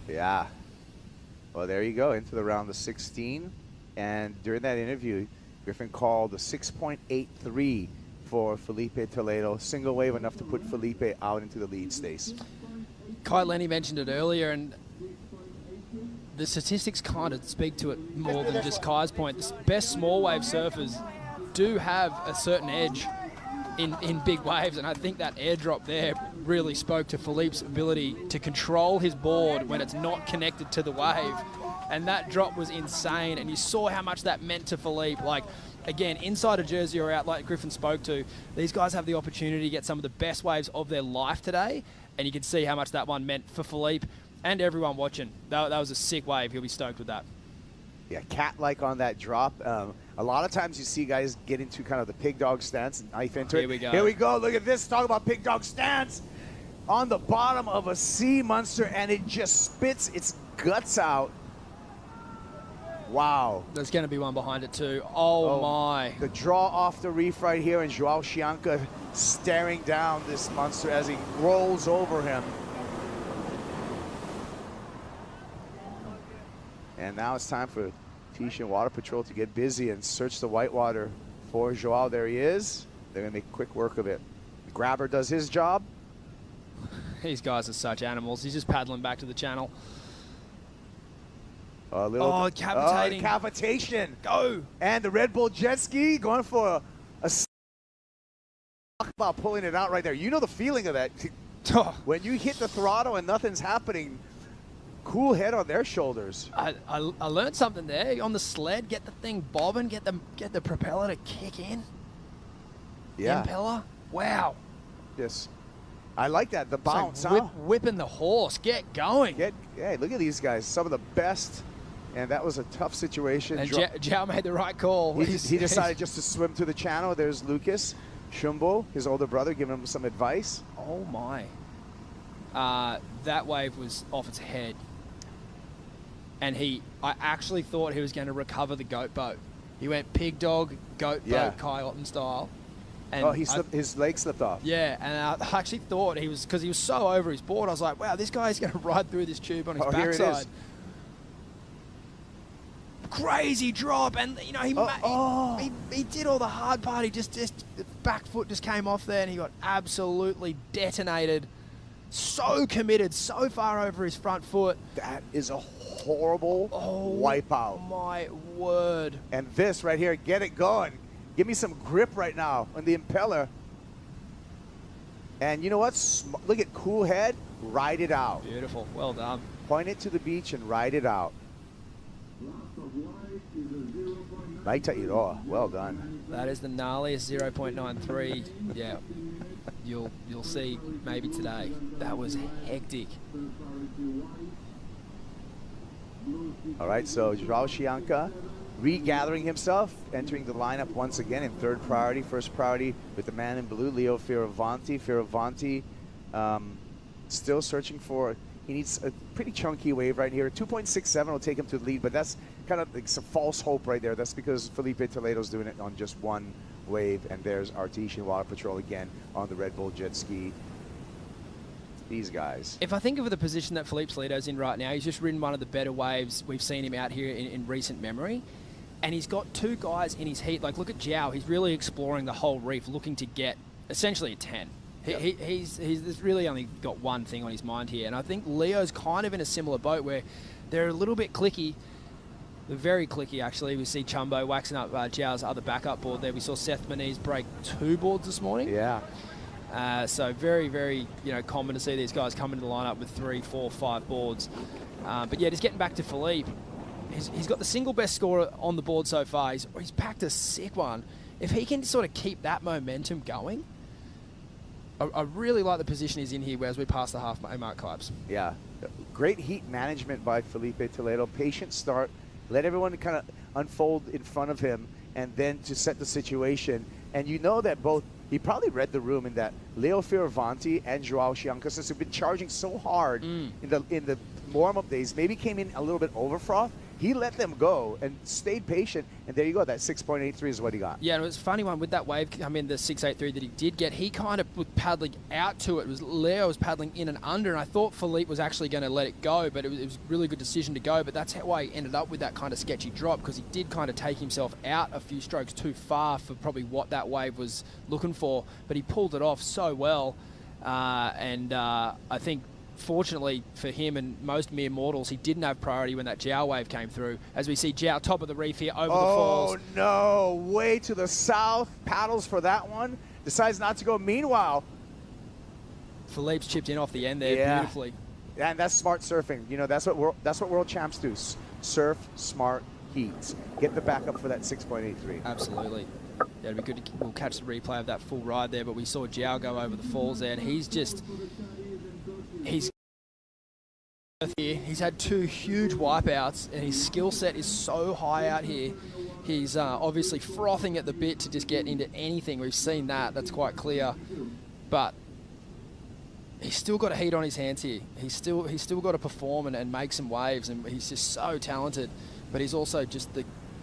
Yeah. Well, there you go, into the round of 16. And during that interview, Griffin called a 6.83 for Felipe Toledo. Single wave enough to put Felipe out into the lead, Stace. Kai Lenny mentioned it earlier, and the statistics kind of speak to it more than just Kai's point. The best small wave surfers do have a certain edge in big waves, and I think that airdrop there really spoke to Philippe's ability to control his board when it's not connected to the wave. And that drop was insane, and you saw how much that meant to Philippe. Like, again, inside a jersey or out, like Griffin spoke to, these guys have the opportunity to get some of the best waves of their life today, and you can see how much that one meant for Philippe and everyone watching. That was a sick wave. He'll be stoked with that. Yeah, cat-like on that drop. A lot of times you see guys get into kind of the pig dog stance and knife into it. Here we go. Here we go. Look at this. Talk about pig dog stance on the bottom of a sea monster, and it just spits its guts out. Wow. There's going to be one behind it too. Oh my. The draw off the reef right here, and Joao Chianca staring down this monster as he rolls over him. And now it's time for Tahitian Water Patrol to get busy and search the whitewater for Joao. There he is. They're going to make quick work of it. The grabber does his job. These guys are such animals. He's just paddling back to the channel. Cavitating. Cavitation. Go. And the Red Bull jet ski going for a talk about pulling it out right there. You know the feeling of that. When you hit the throttle and nothing's happening, cool head on their shoulders. I learned something there. On the sled, get the thing bobbing, get the propeller to kick in. Yeah. Impeller. Wow. Yes. I like that. The bounce, like whipping the horse. Get going. Hey, look at these guys. Some of the best. And that was a tough situation. And Joao made the right call. He decided just to swim through the channel. There's Lucas Shumbo, his older brother, giving him some advice. Oh, my. That wave was off its head. And I actually thought he was going to recover the goat boat. He went pig dog, goat boat, Kai Otten style. And his leg slipped off. Yeah, and I actually thought he was, because he was so over his board, I was like, wow, this guy's going to ride through this tube on his backside. Here it is. Crazy drop, and you know he did all the hard part. He just the back foot just came off there, and he got absolutely detonated. So committed, so far over his front foot. That is a horrible wipeout. My word! And this right here, get it going. Give me some grip right now on the impeller. And you know what? Look at cool head. Ride it out. Beautiful. Well done. Point it to the beach and ride it out. Well done. That is the gnarliest 0.93. Yeah, you'll see maybe today. That was hectic. All right, so Joao Chianca regathering himself, entering the lineup once again in third priority. First priority with the man in blue, Leo Fioravanti. Fioravanti still searching for. He needs a pretty chunky wave right here. 2.67 will take him to the lead, but that's kind of like some false hope right there. That's because Felipe Toledo's doing it on just one wave, and there's our Tahitian Water Patrol again on the Red Bull jet ski. These guys. If I think of the position that Felipe Toledo's in right now, he's just ridden one of the better waves we've seen him out here in recent memory. And he's got two guys in his heat. Like, look at Joao. He's really exploring the whole reef, looking to get essentially a 10. He's really only got one thing on his mind here. And I think Leo's kind of in a similar boat where they're a little bit clicky. They're very clicky, actually. We see Chumbo waxing up Joao's other backup board there. We saw Seth Moniz break 2 boards this morning. Yeah. So very, very common to see these guys come into the lineup with 3, 4, 5 boards. But yeah, just getting back to Felipe. He's got the single best score on the board so far. He's packed a sick one. If he can sort of keep that momentum going, I really like the position he's in here as we pass the halfway mark, Clibes. Yeah. Great heat management by Felipe Toledo. Patient start. Let everyone kind of unfold in front of him, and then to set the situation. And you know that he probably read the room in that Leo Fioravanti and Joao Chianca, since they've been charging so hard in the warm-up days, maybe came in a little bit over froth. He let them go and stayed patient, and there you go. That 6.83 is what he got. Yeah, and it was a funny one with that wave come in, the 6.83 that he did get. He kind of was paddling out to it. Leo was paddling in and under, and I thought Felipe was actually going to let it go, but it was a really good decision to go. But that's why he ended up with that kind of sketchy drop, because he did kind of take himself out a few strokes too far for probably what that wave was looking for. But he pulled it off so well, and I think fortunately for him and most mere mortals, he didn't have priority when that Joao wave came through. As we see Joao top of the reef here over the falls. Oh no, way to the south, paddles for that one, decides not to go. Meanwhile, Felipe's chipped in off the end there beautifully. And that's smart surfing. You know, that's what world champs do. Surf smart heats. Get the backup for that 6.83. Absolutely. Yeah, it'd be good. We'll catch the replay of that full ride there, but we saw Joao go over the falls there, and he's had 2 huge wipeouts, and his skill set is so high out here. He's obviously frothing at the bit to just get into anything. We've seen that. That's quite clear. But he's still got a heat on his hands here. He's still got to perform and make some waves, and he's just so talented. but he's also just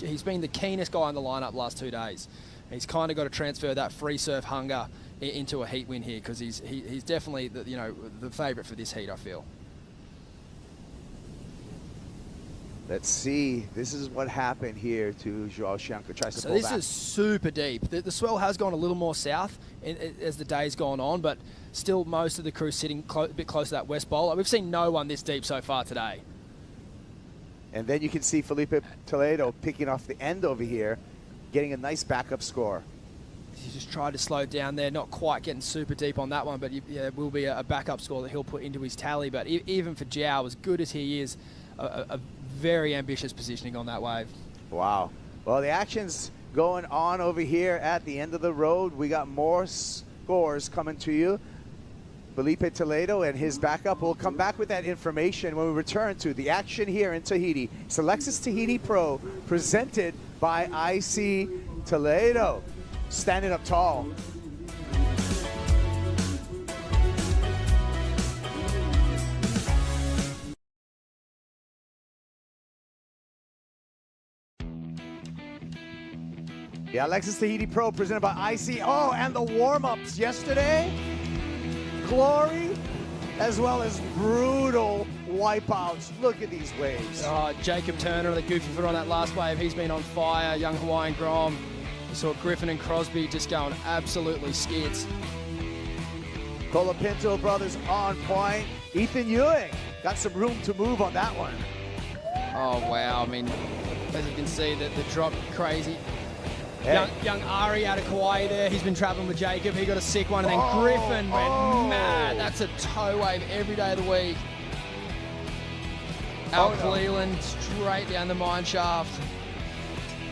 he's been the keenest guy in the lineup the last 2 days. He's kind of got to transfer that free surf hunger into a heat win here, because he's definitely the favourite for this heat, I feel. Let's see. This is what happened here to Joao Shanko. Tries to pull back. This is super deep. The swell has gone a little more south as the day's gone on, but still most of the crew sitting a bit close to that west bowl. We've seen no one this deep so far today. And then you can see Felipe Toledo picking off the end over here, getting a nice backup score. He just tried to slow down there, not quite getting super deep on that one, but yeah, it will be a backup score that he'll put into his tally. But even for Joao, as good as he is, a very ambitious positioning on that wave. Wow. Well, the action's going on over here at the end of the road. We got more scores coming to you. Felipe Toledo and his backup will come back with that information when we return to the action here in Tahiti. It's the Lexus Tahiti Pro presented by IC Toledo. Standing up tall. Yeah, Lexus Tahiti Pro presented by IC. Oh, and the warm-ups yesterday. Glory, as well as brutal wipeouts. Look at these waves. Oh, Jacob Turner, the goofy foot on that last wave. He's been on fire. Young Hawaiian Grom. We saw Griffin and Crosby just going absolutely skids. Colapinto brothers on point. Ethan Ewing got some room to move on that one. Oh, wow. I mean, as you can see, the drop crazy. Hey. Young Ari out of Kauai there. He's been traveling with Jacob. He got a sick one. And then Griffin went mad. That's a toe wave every day of the week. Al Cleland straight down the mine shaft.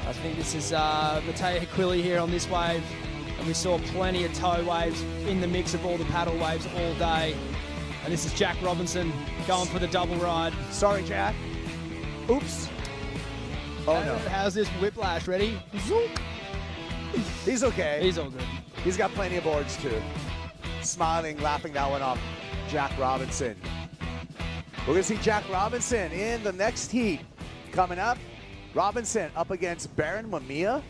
I think this is Mateo Hiquili here on this wave. And we saw plenty of toe waves in the mix of all the paddle waves all day. And this is Jack Robinson going for the double ride. Sorry, Jack. Oops. Oh, no. How's this whiplash? Ready? Zoom. He's okay. He's all good. He's got plenty of boards, too. Smiling, laughing that one off. Jack Robinson. We're going to see Jack Robinson in the next heat. Coming up, Robinson up against Baron Mamiya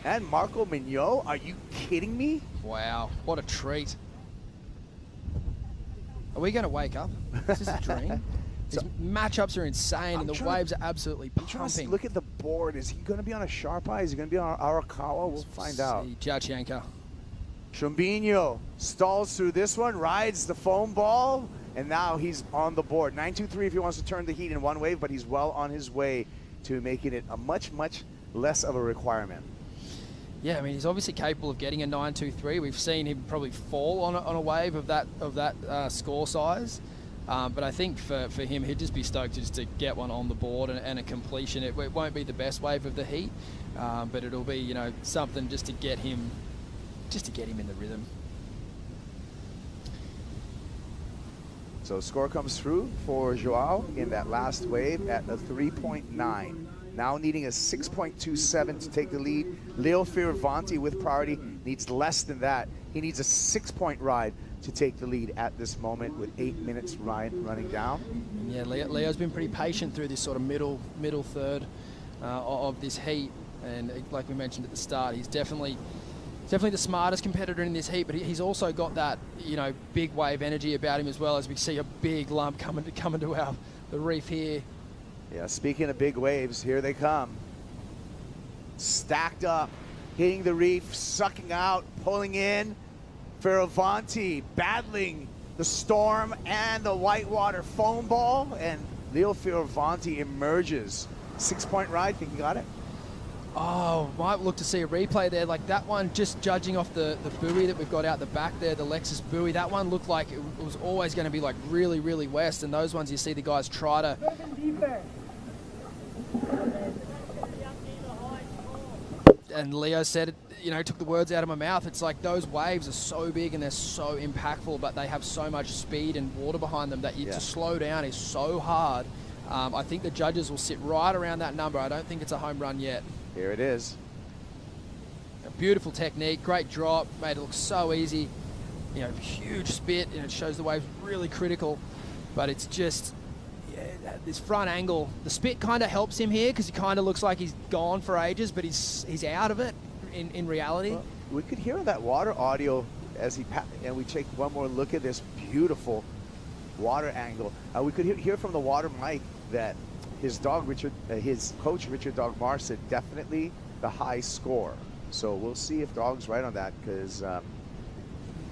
and Marco Mignot. Are you kidding me? Wow, what a treat. Are we going to wake up? Is this a dream? These matchups are insane, and the waves are absolutely pumping. Look at the board. Is he going to be on a Sharp Eye? Is he going to be on Arakawa? We'll find out. Jachenko. Chumbinho stalls through this one, rides the foam ball, and now he's on the board. 9-2-3 if he wants to turn the heat in one wave, but he's well on his way to making it a much, much less of a requirement. Yeah, I mean, he's obviously capable of getting a 9-2-3. We've seen him probably fall on a wave of that score size. But I think for him, he'd just be stoked just to get one on the board and a completion. It won't be the best wave of the heat, but it'll be something just to get him in the rhythm. So score comes through for Joao in that last wave at a 3.9. Now needing a 6.27 to take the lead. Leo Fioravanti with priority needs less than that. He needs a 6-point ride to take the lead at this moment with 8 minutes running down. Yeah, Leo's been pretty patient through this sort of middle third of this heat, and like we mentioned at the start, he's definitely the smartest competitor in this heat, but he's also got that big wave energy about him as well, as we see a big lump coming to the reef here. Yeah, speaking of big waves, here they come. Stacked up, hitting the reef, sucking out, pulling in. Fioravanti battling the storm and the whitewater foam ball, and Leo Fioravanti emerges. 6-point ride, think he got it? Oh, might look to see a replay there. Like that one, just judging off the buoy that we've got out the back there, the Lexus buoy, that one looked like it was always going to be like really, really west, and those ones you see the guys try to... And Leo said, took the words out of my mouth. It's like those waves are so big and they're so impactful, but they have so much speed and water behind them that to slow down is so hard. I think the judges will sit right around that number. I don't think it's a home run yet. Here it is. A beautiful technique, great drop, made it look so easy. Huge spit, and it shows the waves really critical, but it's just, this front angle, the spit kind of helps him here because he kind of looks like he's gone for ages, but he's out of it in reality. Well, we could hear that water audio as and we take one more look at this beautiful water angle. We could hear from the water mic that his dog his coach Richard Dogmar said definitely the high score. So we'll see if Dog's right on that, because the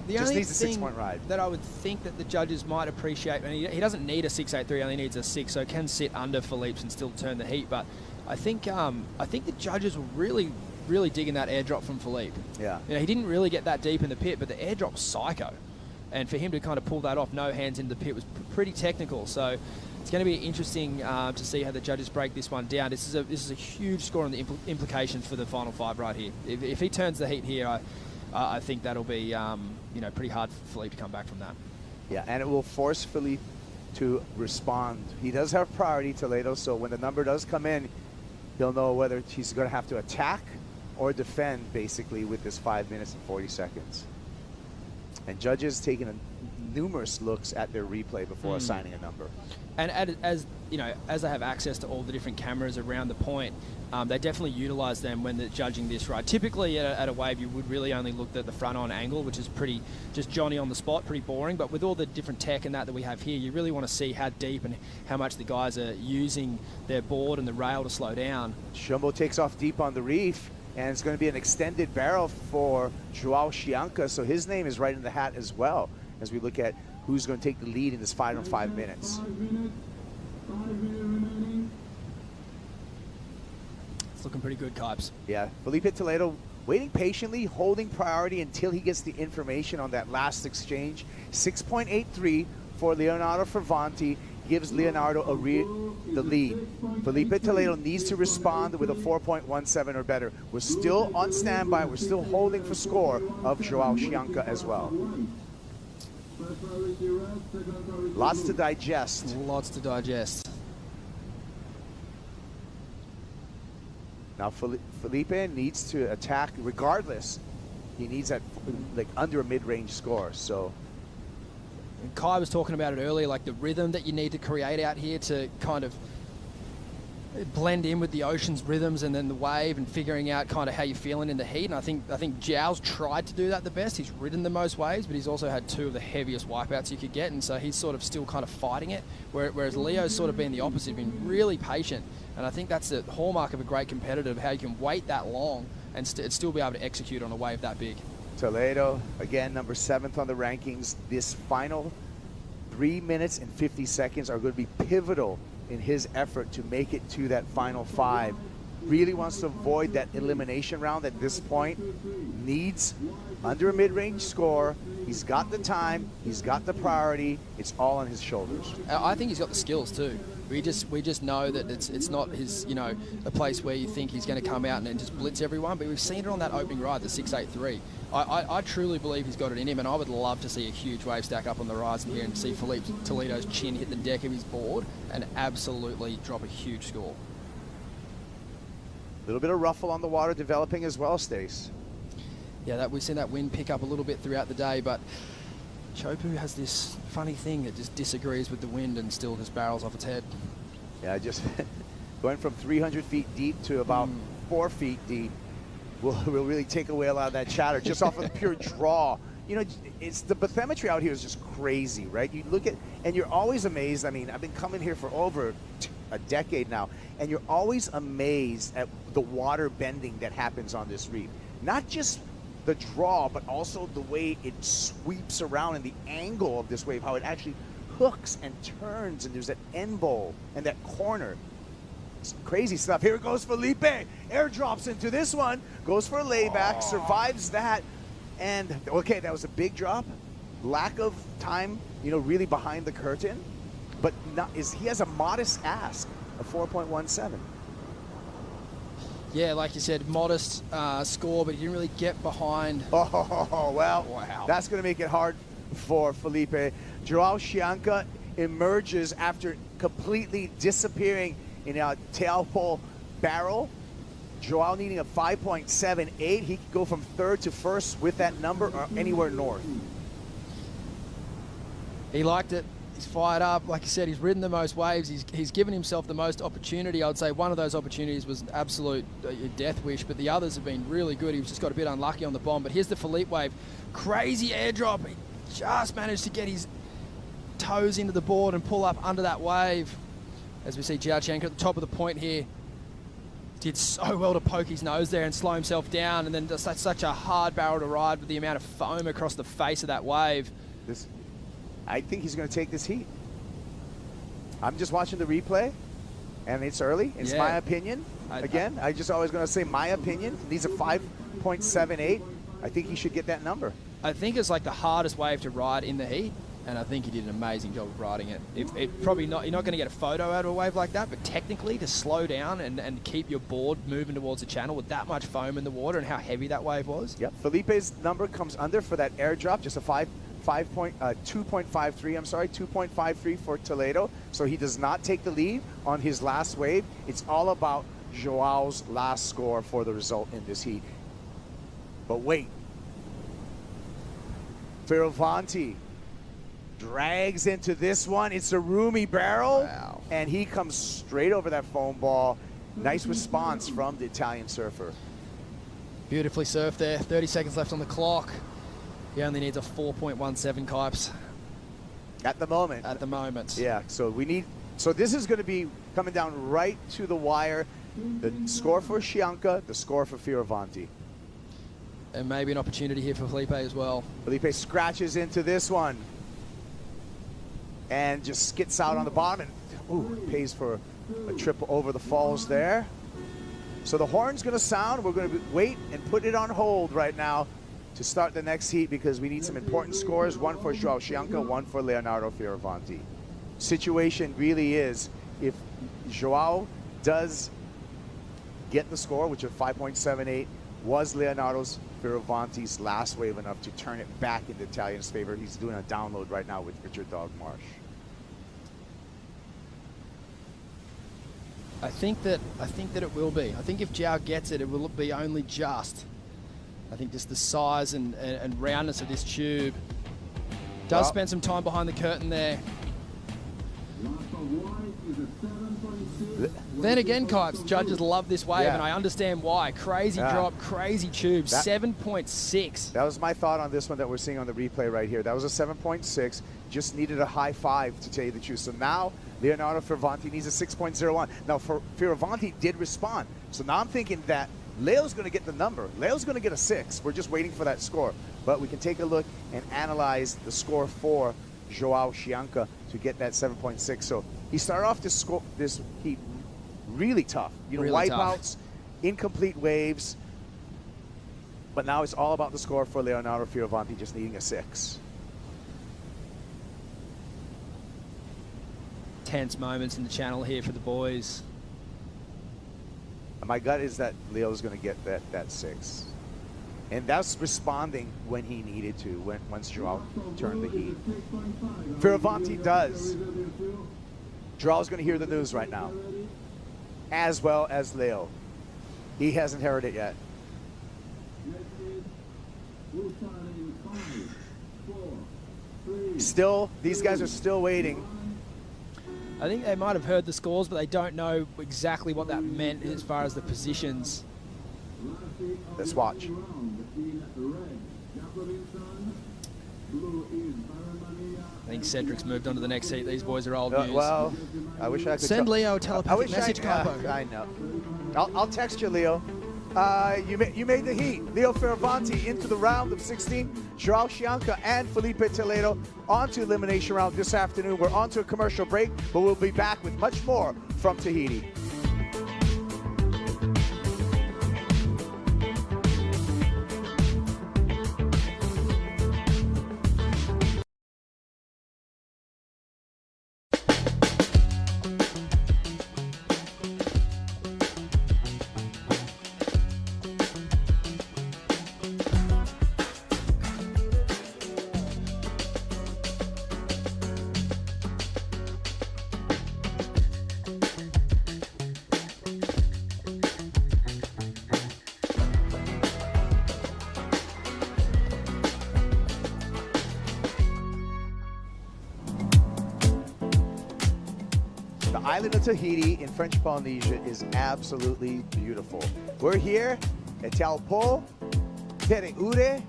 just only needs a thing 6-point ride. that I would think that the judges might appreciate, and he doesn't need a 6.83, he only needs a 6, so can sit under Philippe's and still turn the heat. But I think the judges were really digging that airdrop from Philippe. Yeah. You know, he didn't really get that deep in the pit, but the airdrop's psycho. And for him to kind of pull that off, no hands into the pit, was pretty technical. So it's going to be interesting to see how the judges break this one down. This is a huge score on the implications for the final 5 right here. If he turns the heat here, I think that'll be you know, pretty hard for Philippe to come back from that. Yeah, and it will force Philippe to respond. He does have priority, Toledo, so when the number does come in, he'll know whether he's going to have to attack or defend, basically, with this 5 minutes and 40 seconds. And judges taking numerous looks at their replay before assigning a number. And as you know, as they have access to all the different cameras around the point, they definitely utilize them when they're judging this ride. Typically at a wave, you would really only look at the front-on angle, which is pretty just Johnny on the spot, pretty boring. But with all the different tech and that we have here, you really want to see how deep and how much the guys are using their board and the rail to slow down. Shumbo takes off deep on the reef, and it's going to be an extended barrel for Joao Chianca, so his name is right in the hat as well, as we look at who's going to take the lead in this final 5 minutes. It's looking pretty good, Kipes. Yeah, Felipe Toledo waiting patiently, holding priority until he gets the information on that last exchange. 6.83 for Leonardo Fervanti gives Leonardo the lead. Felipe Toledo needs to respond with a 4.17 or better. We're still on standby. We're still holding for score of Joao Chianca as well. Lots to digest. Lots to digest. Now Felipe needs to attack regardless. He needs that like under a mid-range score. So and Kai was talking about it earlier, like the rhythm that you need to create out here to kind of blend in with the ocean's rhythms and then the wave and figuring out kind of how you're feeling in the heat. And I think Zhao's tried to do that the best. He's ridden the most waves, but he's also had 2 of the heaviest wipeouts you could get, and so he's sort of still kind of fighting it, whereas Leo's sort of been the opposite, been really patient. And I think that's the hallmark of a great competitor, how you can wait that long and still be able to execute on a wave that big. Toledo, again, number 7th on the rankings. This final 3 minutes and 50 seconds are going to be pivotal in his effort to make it to that final 5. Really wants to avoid that elimination round at this point. Needs under a mid-range score. He's got the time. He's got the priority. It's all on his shoulders. I think he's got the skills too. We just know that it's not his, you know, a place where you think he's going to come out and just blitz everyone, but we've seen it on that opening ride, the 6.83. I truly believe he's got it in him, and I would love to see a huge wave stack up on the horizon here and see Felipe Toledo's chin hit the deck of his board and absolutely drop a huge score. A little bit of ruffle on the water developing as well, Stace. Yeah, we've seen that wind pick up a little bit throughout the day, but Teahupo'o has this funny thing that just disagrees with the wind and still just barrels off its head. Yeah, just going from 300 feet deep to about 4 feet deep will really take away a lot of that chatter just off of the pure draw. You know, it's the bathymetry out here is just crazy, right? You look at, and you're always amazed. I mean, I've been coming here for over a decade now, and you're always amazed at the water bending that happens on this reef. Not just the draw, but also the way it sweeps around and the angle of this wave, how it actually hooks and turns, and there's that end bowl and that corner. It's crazy stuff. Here it goes, Felipe. Airdrops into this one, goes for a layback, survives that, and okay, that was a big drop. Lack of time, you know, really behind the curtain, but he has a modest ask of 4.17. Yeah, like you said, modest score, but he didn't really get behind. Oh, well, wow. That's going to make it hard for Felipe. Joao Chianca emerges after completely disappearing in a Teahupo'o barrel. Joao needing a 5.78. He could go from 3rd to 1st with that number or anywhere north. He liked it. He's fired up. Like you said, he's ridden the most waves. He's given himself the most opportunity. I would say one of those opportunities was an absolute death wish, but the others have been really good. He was just got a bit unlucky on the bomb. But here's the Philippe wave. Crazy airdrop. He just managed to get his toes into the board and pull up under that wave. As we see Jiaqianka at the top of the point here. Did so well to poke his nose there and slow himself down, and then just such a hard barrel to ride with the amount of foam across the face of that wave. I think he's going to take this heat. I'm just watching the replay, and it's early. It's my opinion. Again, I just always going to say my opinion. These are 5.78. I think he should get that number. I think it's like the hardest wave to ride in the heat, and I think he did an amazing job of riding it. Probably not. You're not going to get a photo out of a wave like that, but technically to slow down and keep your board moving towards the channel with that much foam in the water and how heavy that wave was. Yep. Felipe's number comes under for that airdrop, just a 2.53. I'm sorry, 2.53 for Toledo. So he does not take the lead on his last wave. It's all about Joao's last score for the result in this heat. But wait, Fioravanti drags into this one. It's a roomy barrel, and he comes straight over that foam ball. Nice response from the Italian surfer. Beautifully surfed there. 30 seconds left on the clock. He only needs a 4.17 Kipes. At the moment. At the moment. Yeah, so this is going to be coming down right to the wire. The score for Chianca, the score for Fioravanti. And maybe an opportunity here for Felipe as well. Felipe scratches into this one and just skits out on the bottom, and pays for a trip over the falls there. So the horn's going to sound. We're going to wait and put it on hold right now to start the next heat, because we need some important scores, one for Joao Chianca, one for Leonardo Fioravanti. Situation really is, if Joao does get the score, which is 5.78, was Leonardo's Fioravanti's last wave enough to turn it back in the Italians' favor? He's doing a download right now with Richard Dog Marsh. I think that it will be. I think if Joao gets it, it will be only just. I think just the size and roundness of this tube. Does spend some time behind the curtain there. Then again, Kipes, judges love this wave, and I understand why. Crazy drop, crazy tube, 7.6. That was my thought on this one that we're seeing on the replay right here. That was a 7.6, just needed a high 5 to tell you the truth. So now Leonardo Fioravanti needs a 6.01. Now Fioravanti did respond. So now I'm thinking that Leo's going to get the number. Leo's going to get a 6. We're just waiting for that score. But we can take a look and analyze the score for Joao Chianca to get that 7.6. So he started off this heat really tough. Really wipeouts, incomplete waves. But now it's all about the score for Leonardo Fioravanti, just needing a 6. Tense moments in the channel here for the boys. My gut is that Leo's going to get that 6. And that's responding when he needed to, once Joao turned the heat. Fioravanti does. Joao's going to hear the news right now, as well as Leo. He hasn't heard it yet. Still, these guys are still waiting. I think they might have heard the scores, but they don't know exactly what that meant as far as the positions. Let's watch. I think Cedric's moved on to the next heat. These boys are old news. Well, I wish I could send Leo a telepathic message, Capo. I know. I'll text you, Leo. You made the heat. Leo Fioravanti into the round of 16. Joao Chianca and Felipe Toledo on to elimination round this afternoon. We're on to a commercial break, but we'll be back with much more from Tahiti. island of Tahiti in French Polynesia is absolutely beautiful. We're here at Teahupo'o, Pere'ure,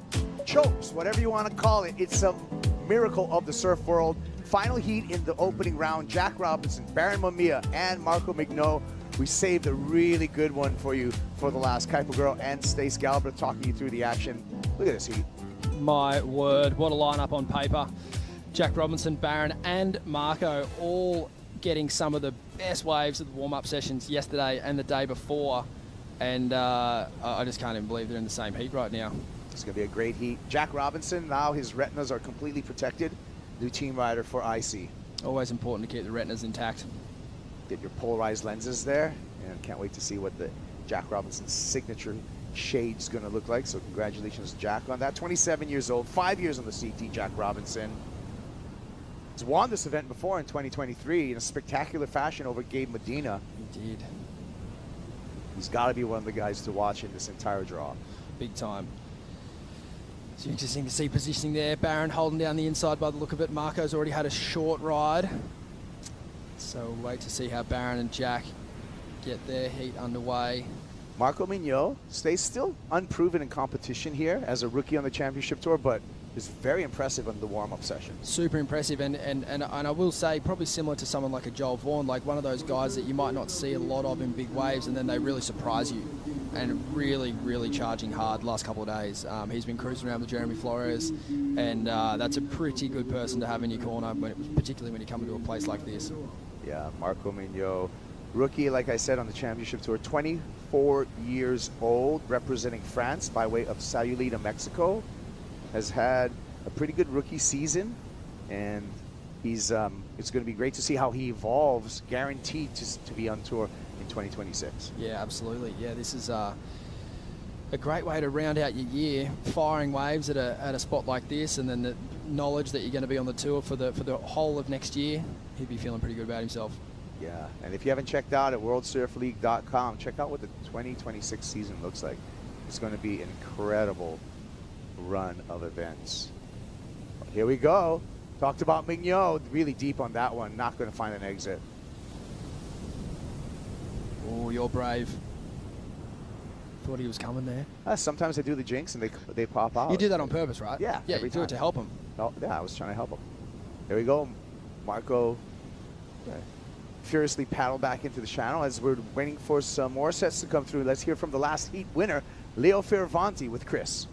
Chopes, whatever you want to call it. It's a miracle of the surf world. Final heat in the opening round. Jack Robinson, Baron Mamiya, and Marco Mignot. We saved a really good one for you for the last. Kaipo Girl and Stace Galbraith talking you through the action. Look at this heat. My word, what a lineup on paper. Jack Robinson, Baron, and Marco all getting some of the best waves of the warm-up sessions yesterday and the day before. And I just can't even believe they're in the same heat right now. It's going to be a great heat. Jack Robinson, now his retinas are completely protected. New team rider for IC. Always important to keep the retinas intact. Get your polarized lenses there, and can't wait to see what the Jack Robinson's signature shade's going to look like. So congratulations, Jack, on that. 27 years old, 5 years on the CT, Jack Robinson. He's won this event before in 2023 in a spectacular fashion over Gabe Medina. Indeed. He's got to be one of the guys to watch in this entire draw. Big time. It's interesting to see positioning there. Baron holding down the inside by the look of it. Marco's already had a short ride. So we'll wait to see how Baron and Jack get their heat underway. Marco Mignot stays still unproven in competition here as a rookie on the championship tour, but is very impressive on the warm-up session. Super impressive, and I will say probably similar to someone like a Joel Vaughan, like one of those guys that you might not see a lot of in big waves, and then they really surprise you. And really charging hard the last couple of days. He's been cruising around with Jeremy Flores, and that's a pretty good person to have in your corner, particularly when you come into a place like this. Yeah, Marco Mignot, rookie, like I said, on the championship tour, 24 years old, representing France by way of Sayulita, Mexico. Has had a pretty good rookie season, and he's it's going to be great to see how he evolves, guaranteed to be on tour in 2026. Yeah, absolutely. Yeah, this is a great way to round out your year, firing waves at a spot like this, and then the knowledge that you're going to be on the tour for the whole of next year. He'd be feeling pretty good about himself. Yeah, and if you haven't checked out at worldsurfleague.com, check out what the 2026 season looks like. It's going to be an incredible run of events. Here we go. Talked about Mignot, really deep on that one. Not going to find an exit. Oh, you're brave. Thought he was coming there. Sometimes I do the jinx and they pop out. You do that on purpose, right? Yeah. Yeah, every you do time. it to help him. Oh, yeah, I was trying to help him. There we go. Marco furiously paddle back into the channel as we're waiting for some more sets to come through. Let's hear from the last heat winner, Leo Fioravanti, with Chris.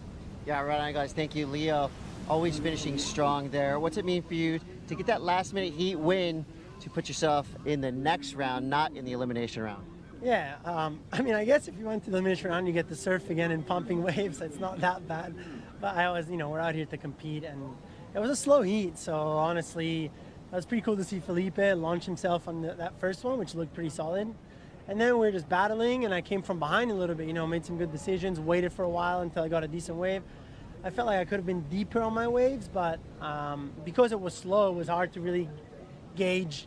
Yeah, right on, guys. Thank you, Leo. Always finishing strong there. What's it mean for you to get that last-minute heat win to put yourself in the next round, not in the elimination round? Yeah, I mean, I guess if you went to the elimination round, you get to surf again and pumping waves. It's not that bad. But I always, we're out here to compete, and it was a slow heat. So honestly, it was pretty cool to see Felipe launch himself on that first one, which looked pretty solid. And then we were just battling, and I came from behind a little bit, made some good decisions, waited for a while until I got a decent wave. I felt like I could have been deeper on my waves, but because it was slow, it was hard to really gauge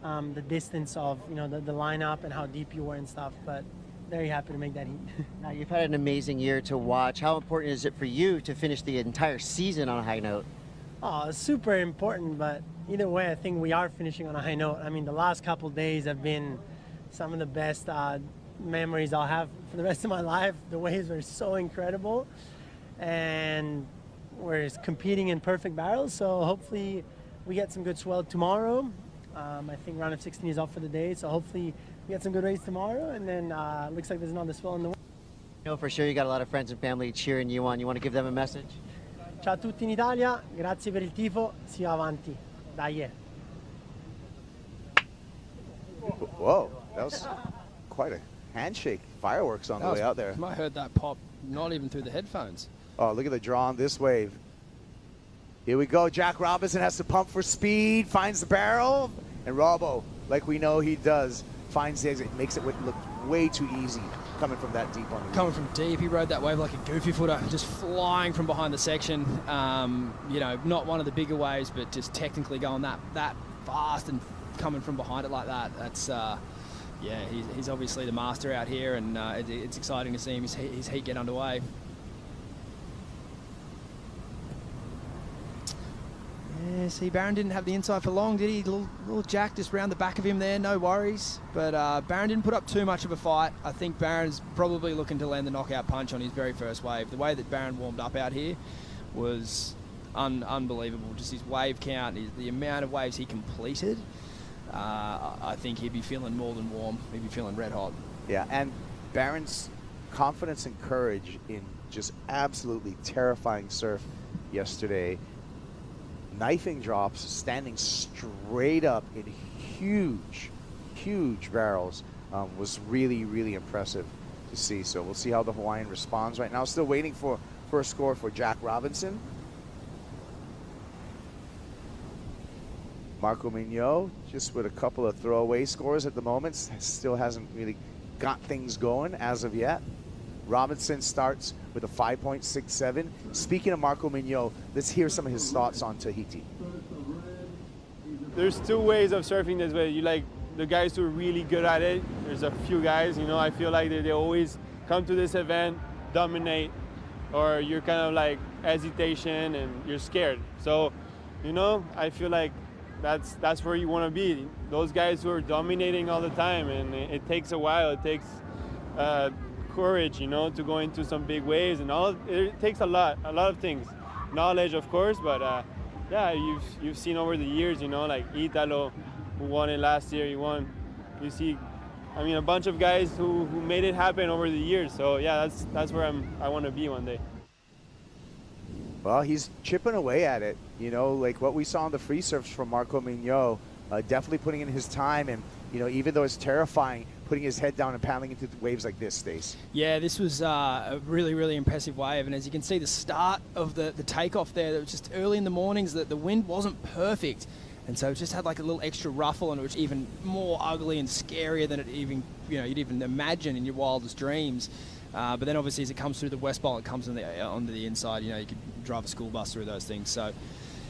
the distance of, the lineup and how deep you were and stuff. But very happy to make that heat. Now, you've had an amazing year to watch. How important is it for you to finish the entire season on a high note? Oh, it's super important, but either way, I think we are finishing on a high note. I mean, the last couple of days have been some of the best memories I'll have for the rest of my life. The waves were so incredible, and we're competing in perfect barrels, so hopefully we get some good swell tomorrow. I think round of 16 is off for the day, so hopefully we get some good waves tomorrow, and then looks like there's another swell in the way. For sure you got a lot of friends and family cheering you on. You want to give them a message? Ciao a tutti in Italia, grazie per il tifo, si va avanti. Dai. Whoa, that was quite a handshake. Fireworks on the way out there. I heard that pop, not even through the headphones. Oh, look at the draw on this wave. Here we go. Jack Robinson has to pump for speed, finds the barrel, and Robbo, like we know he does, finds the exit, makes it look way too easy coming from that deep on the Coming from deep, he rode that wave like a goofy footer, just flying from behind the section. Not one of the bigger waves, but just technically going that fast and coming from behind it like that. That's he's obviously the master out here, and it's exciting to see his heat get underway. Yeah, see, Barron didn't have the inside for long, did he? Little Jack just round the back of him there, no worries. But Barron didn't put up too much of a fight. I think Barron's probably looking to land the knockout punch on his very first wave. The way that Barron warmed up out here was unbelievable. Just his wave count, the amount of waves he completed, I think he'd be feeling more than warm. He'd be feeling red hot. Yeah, and Barron's confidence and courage in just absolutely terrifying surf yesterday. Knifing drops, standing straight up in huge barrels was really, really impressive to see. So we'll see how the Hawaiian responds right now. Still waiting for a score for Jack Robinson. Marco Mignot just with a couple of throwaway scores at the moment. Still hasn't really got things going as of yet. Robinson starts with a 5.67. Speaking of Marco Mignot, let's hear some of his thoughts on Tahiti. There's two ways of surfing this way. You like the guys who are really good at it. There's a few guys, you know, I feel like they always come to this event, dominate, or you're kind of like hesitation and you're scared. So, you know, I feel like that's where you want to be. Those guys who are dominating all the time, and it takes a while. It takes courage, you know, to go into some big waves, and it takes a lot of things. Knowledge, of course, but yeah, you've seen over the years, you know, like Italo, who won it last year. You see, I mean, a bunch of guys who made it happen over the years. So yeah, that's where I want to be one day. Well, he's chipping away at it, you know, like what we saw on the free surfs from Marco Mignot, definitely putting in his time, and you know, even though it's terrifying, putting his head down and paddling into the waves like this, Stace. Yeah, this was a really, really impressive wave, and as you can see, the start of the takeoff there, it was just early in the mornings, that the wind wasn't perfect, and so it just had like a little extra ruffle, and it was even more ugly and scarier than it even, you know, you'd even imagine in your wildest dreams. But then obviously as it comes through the west bowl, it comes onto the inside. You know, you could drive a school bus through those things. So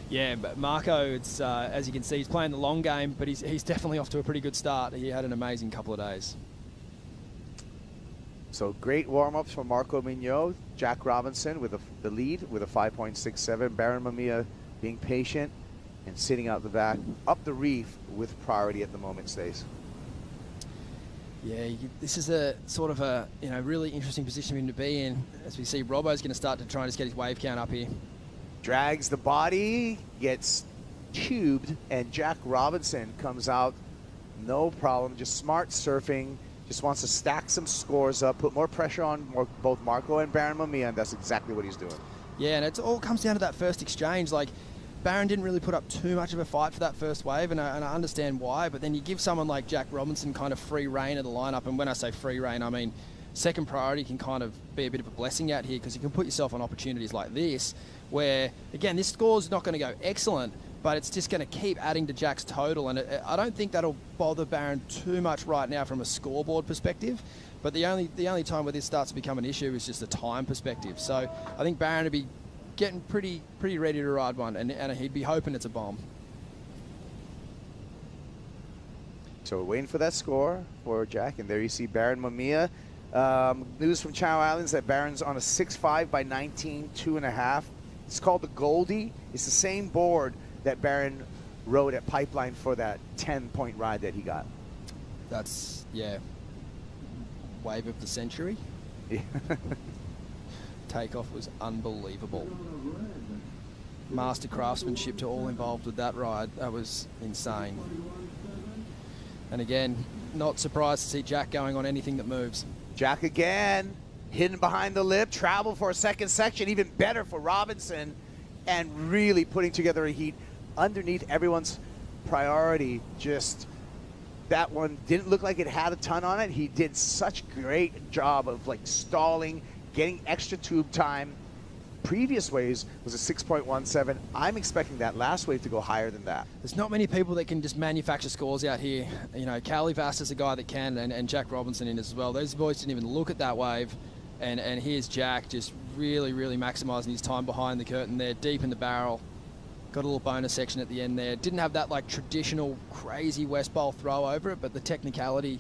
yeah, but Marco, it's as you can see, he's playing the long game, but he's definitely off to a pretty good start. He had an amazing couple of days. So great warm-ups from Marco Mignot. Jack Robinson with the lead with a 5.67. Barron Mamiya being patient and sitting out the back, up the reef with priority at the moment, Stace. Yeah, this is a sort of a really interesting position for him to be in. As we see, Robbo's going to start to try and just get his wave count up here. Drags the body, gets tubed, and Jack Robinson comes out, no problem, just smart surfing, just wants to stack some scores up, put more pressure on both Marco and Barron Mamiya, and that's exactly what he's doing. Yeah, and it all comes down to that first exchange. Like, Barron didn't really put up too much of a fight for that first wave, and I understand why, but then you give someone like Jack Robinson kind of free reign of the lineup, and when I say free reign, I mean second priority can kind of be a bit of a blessing out here, because you can put yourself on opportunities like this, where, again, this score's not going to go excellent, but it's just going to keep adding to Jack's total, and I don't think that'll bother Barron too much right now from a scoreboard perspective, but the only time where this starts to become an issue is just a time perspective. So I think Barron will be getting pretty ready to ride one, and he'd be hoping it's a bomb. So we're waiting for that score for Jack, and there you see Barron Mamiya. News from Channel Islands that Barron's on a 6.5 by 19, 2.5. It's called the Goldie. It's the same board that Barron rode at Pipeline for that 10-point ride that he got. That's, yeah, wave of the century. Yeah. Takeoff was unbelievable. Master craftsmanship to all involved with that ride. That was insane. And again, not surprised to see Jack going on anything that moves. Jack again, hidden behind the lip, travel for a second section, even better for Robinson, and really putting together a heat underneath everyone's priority. Just that one didn't look like it had a ton on it. He did such great job of like stalling, getting extra tube time. Previous waves was a 6.17. I'm expecting that last wave to go higher than that. There's not many people that can just manufacture scores out here. You know, Cali Vast is a guy that can, and Jack Robinson in as well. Those boys didn't even look at that wave, and here's Jack just really maximising his time behind the curtain there, deep in the barrel. Got a little bonus section at the end there. Didn't have that like traditional crazy West Bowl throw over it, but the technicality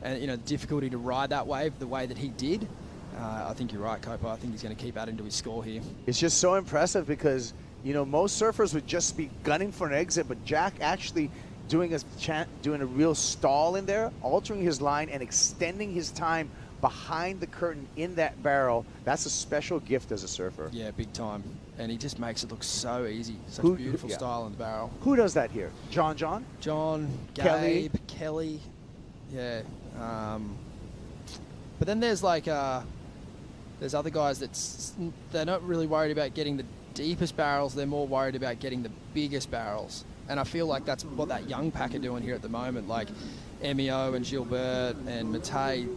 and the difficulty to ride that wave the way that he did. I think you're right, Copa. I think he's going to keep adding to his score here. It's just so impressive because You know, most surfers would just be gunning for an exit, but Jack actually doing a real stall in there, altering his line and extending his time behind the curtain in that barrel. That's a special gift as a surfer. Yeah, big time. And he just makes it look so easy. Such Who- a beautiful yeah. style in the barrel. Who does that here? John, Kelly. Kelly. Yeah. But then there's like, there's other guys they're not really worried about getting the deepest barrels. They're more worried about getting the biggest barrels. And I feel like that's what that young pack are doing here at the moment. Like Emio and Gilbert and Matei,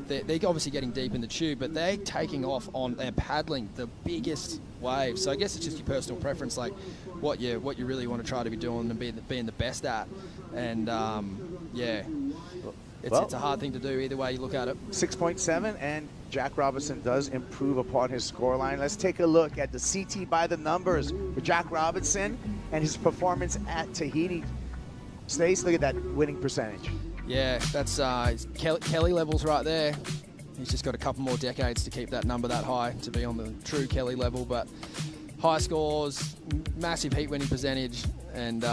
they're obviously getting deep in the tube, but they're taking off they're paddling the biggest waves. So I guess it's just your personal preference, like what you really want to try to be doing and being the best at. And yeah, it's a hard thing to do either way you look at it. 6.7, and Jack Robinson does improve upon his scoreline. Let's take a look at the CT by the numbers for Jack Robinson and his performance at Tahiti. Stace, look at that winning percentage. Yeah, that's Kelly levels right there. He's just got a couple more decades to keep that number that high to be on the true Kelly level, but high scores, massive heat winning percentage, and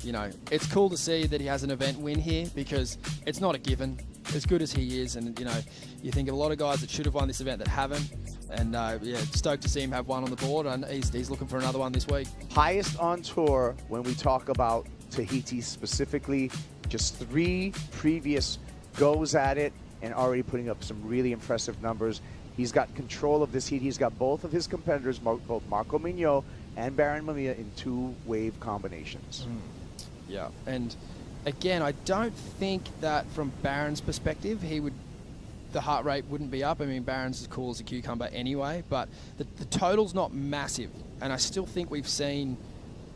you know, it's cool to see that he has an event win here because it's not a given. As good as he is, and you know, you think of a lot of guys that should have won this event that haven't, and yeah, stoked to see him have one on the board, and he's looking for another one this week. Highest on tour when we talk about Tahiti specifically, just 3 previous goes at it and already putting up some really impressive numbers. He's got control of this heat. He's got both of his competitors, both Marco Mignot and Baron Mamiya, in 2 wave combinations. Yeah, and again, I don't think that from Baron's perspective, the heart rate wouldn't be up. I mean, Baron's as cool as a cucumber anyway, but the total's not massive, and I still think we've seen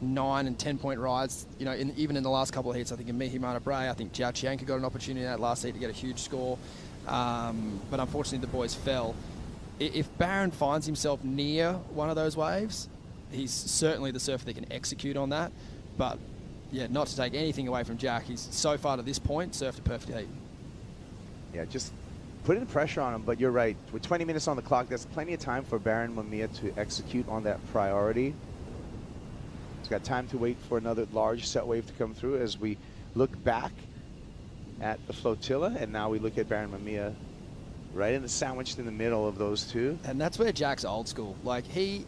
9 and 10 point rides, you know, even in the last couple of heats. I think in Mihimana Bray, I think Jiao Chianka got an opportunity in that last heat to get a huge score, but unfortunately the boys fell. If Baron finds himself near one of those waves, he's certainly the surfer that can execute on that, but yeah, not to take anything away from Jack, he's so far to this point surfed a perfect heat. Yeah, just putting the pressure on him, but you're right. With 20 minutes on the clock, there's plenty of time for Baron Mamiya to execute on that priority. He's got time to wait for another large set wave to come through as we look back at the flotilla, and now we look at Baron Mamiya right in the sandwiched in the middle of those two. And that's where Jack's old school. Like, he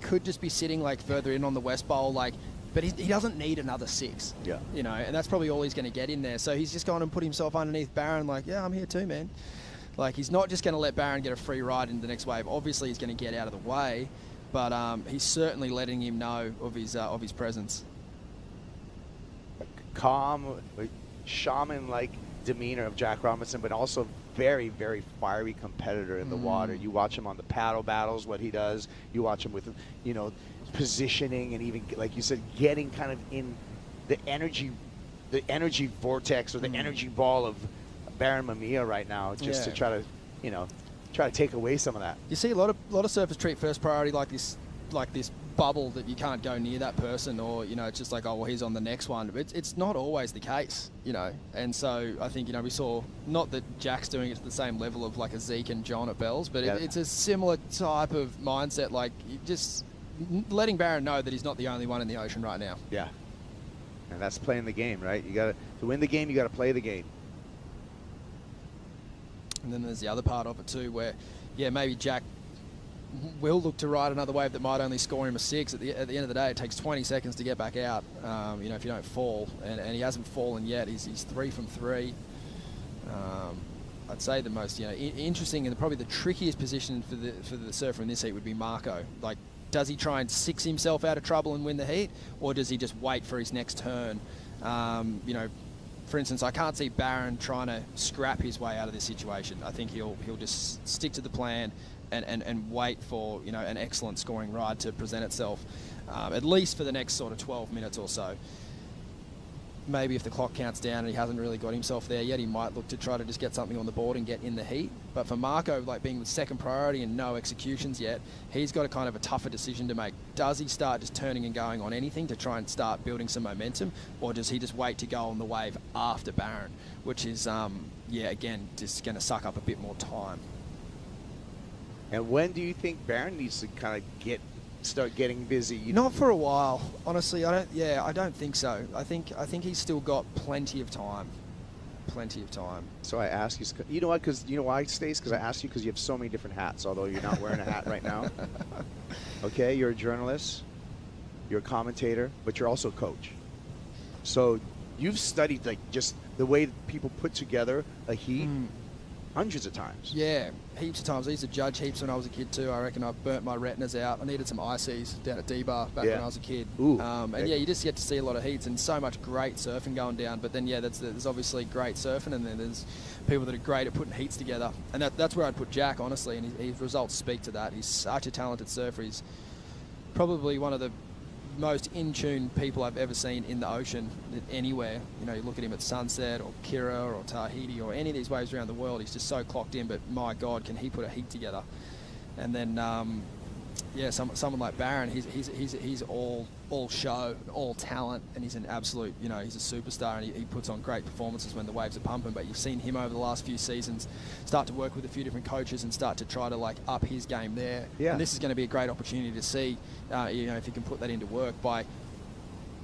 could just be sitting like further in on the West Bowl, like, but he doesn't need another 6. Yeah. You know, and that's probably all he's going to get in there. So he's just gone and put himself underneath Baron, like, yeah, I'm here too, man. Like, he's not just going to let Baron get a free ride into the next wave. Obviously, he's going to get out of the way, but he's certainly letting him know of his presence. Calm, shaman-like demeanor of Jack Robinson, but also very, very fiery competitor in the water. You watch him on the paddle battles, what he does. You watch him with, you know, positioning, and even, like you said, getting kind of in the energy vortex or the energy ball of Baron Mamiya right now, just to try to, you know, try to take away some of that. You see a lot of surfers treat first priority like this bubble that you can't go near that person, or, you know, it's just like, oh well, he's on the next one. It's not always the case, you know. And so I think, you know, we saw, not that Jack's doing it to the same level of like a Zeke and John at Bells, but it's a similar type of mindset, like just letting Baron know that he's not the only one in the ocean right now. Yeah, and that's playing the game, right? You got to win the game, you got to play the game. And then there's the other part of it too, where, yeah, maybe Jack will look to ride another wave that might only score him a 6. At the end of the day, it takes 20 seconds to get back out, you know, if you don't fall. And he hasn't fallen yet. He's 3 from 3. I'd say the most, you know, interesting and probably the trickiest position for the surfer in this heat would be Marco. Like, does he try and 6 himself out of trouble and win the heat, or does he just wait for his next turn? You know, for instance, I can't see Baron trying to scrap his way out of this situation. I think he'll just stick to the plan and wait for, you know, an excellent scoring ride to present itself, at least for the next sort of 12 minutes or so. Maybe if the clock counts down and he hasn't really got himself there yet, he might look to try to just get something on the board and get in the heat. But for Marco, like being the second priority and no executions yet, he's got a kind of a tougher decision to make. Does he start just turning and going on anything to try and start building some momentum, or does he just wait to go on the wave after Baron, which is, yeah, again, just going to suck up a bit more time. And when do you think Baron needs to kind of get start getting busy? Not for a while, honestly. I don't. Yeah, I don't think so. I think he's still got plenty of time. Plenty of time. So I ask you, you know what? Because you know why, Stace? Because I asked you because you have so many different hats. Although you're not wearing a hat right now. Okay, you're a journalist, you're a commentator, but you're also a coach. So you've studied like just the way people put together a heat hundreds of times. Yeah, heaps of times. I used to judge heaps when I was a kid too. I reckon I burnt my retinas out. I needed some ICs down at D-Bar back when I was a kid. And yeah, you just get to see a lot of heats and so much great surfing going down. But then yeah, there's obviously great surfing, and then there's people that are great at putting heats together. And that's where I'd put Jack, honestly, and his results speak to that. He's such a talented surfer. He's probably one of the most in-tune people I've ever seen in the ocean anywhere. You know, you look at him at Sunset or Kira or Tahiti or any of these waves around the world, he's just so clocked in, but my God, can he put a heat together. And then, yeah, someone like Barron, he's all show, all talent, and he's an absolute, you know, he's a superstar, and he puts on great performances when the waves are pumping. But you've seen him over the last few seasons start to work with a few different coaches and start to try to like up his game there. Yeah. And this is going to be a great opportunity to see, you know, if he can put that into work by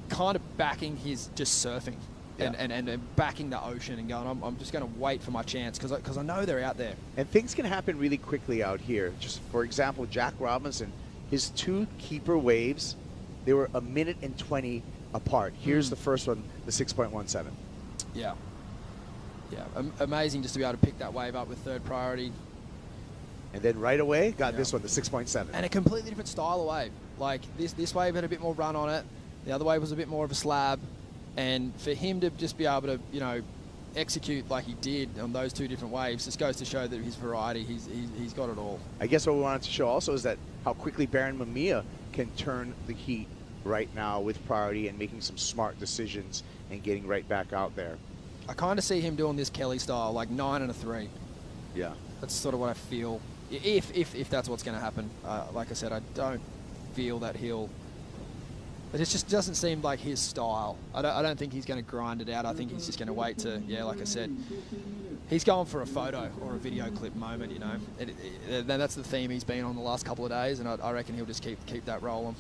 kind of backing his just surfing. Yeah. And backing the ocean and going, I'm just going to wait for my chance because I know they're out there. And things can happen really quickly out here. Just for example, Jack Robinson, his 2 keeper waves, they were 1 minute and 20 apart. Here's the first one, the 6.17. Yeah. Yeah, amazing just to be able to pick that wave up with third priority. And then right away, got this one, the 6.7. And a completely different style of wave. Like this wave had a bit more run on it. The other wave was a bit more of a slab. And for him to just be able to, you know, execute like he did on those 2 different waves just goes to show that his variety, he's got it all. I guess what we wanted to show also is that how quickly Barron Mamiya can turn the heat right now with priority and making some smart decisions and getting right back out there. I kind of see him doing this Kelly style, like 9 and a 3. Yeah. That's sort of what I feel. If that's what's going to happen. Like I said, I don't feel that he'll... It just doesn't seem like his style. I don't think he's going to grind it out. I think he's just going to wait to, yeah, like I said, he's going for a photo or a video clip moment, you know. That's the theme he's been on the last couple of days, and I reckon he'll just keep that rolling.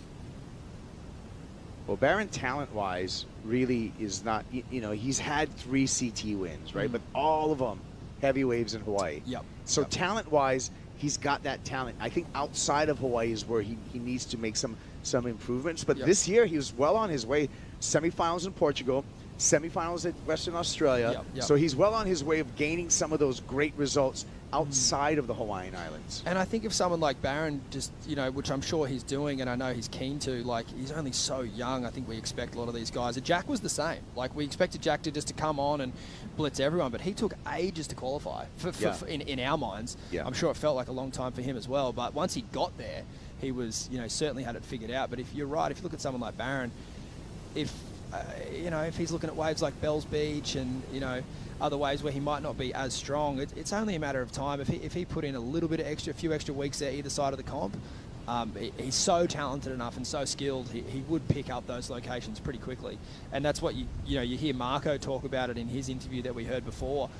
Well, Barron, talent-wise, really is not, you know, he's had 3 CT wins, right? But all of them heavy waves in Hawaii. Yep. So talent-wise, he's got that talent. I think outside of Hawaii is where he needs to make some improvements. But this year, he was well on his way. Semifinals in Portugal, semifinals at Western Australia. So he's well on his way of gaining some of those great results outside of the Hawaiian Islands. And I think if someone like Barron just, you know, which I'm sure he's doing and I know he's keen to, like, he's only so young. I think we expect a lot of these guys. And Jack was the same. Like, we expected Jack to just to come on and blitz everyone, but he took ages to qualify in our minds. I'm sure it felt like a long time for him as well. But once he got there, he was, you know, certainly had it figured out. But if you're right, if you look at someone like Barron, if, you know, if he's looking at waves like Bells Beach and, you know, other waves where he might not be as strong, it's only a matter of time. If he put in a little bit of a few extra weeks there either side of the comp, he's so talented enough and so skilled, he would pick up those locations pretty quickly. And that's what you hear Marco talk about it in his interview that we heard before.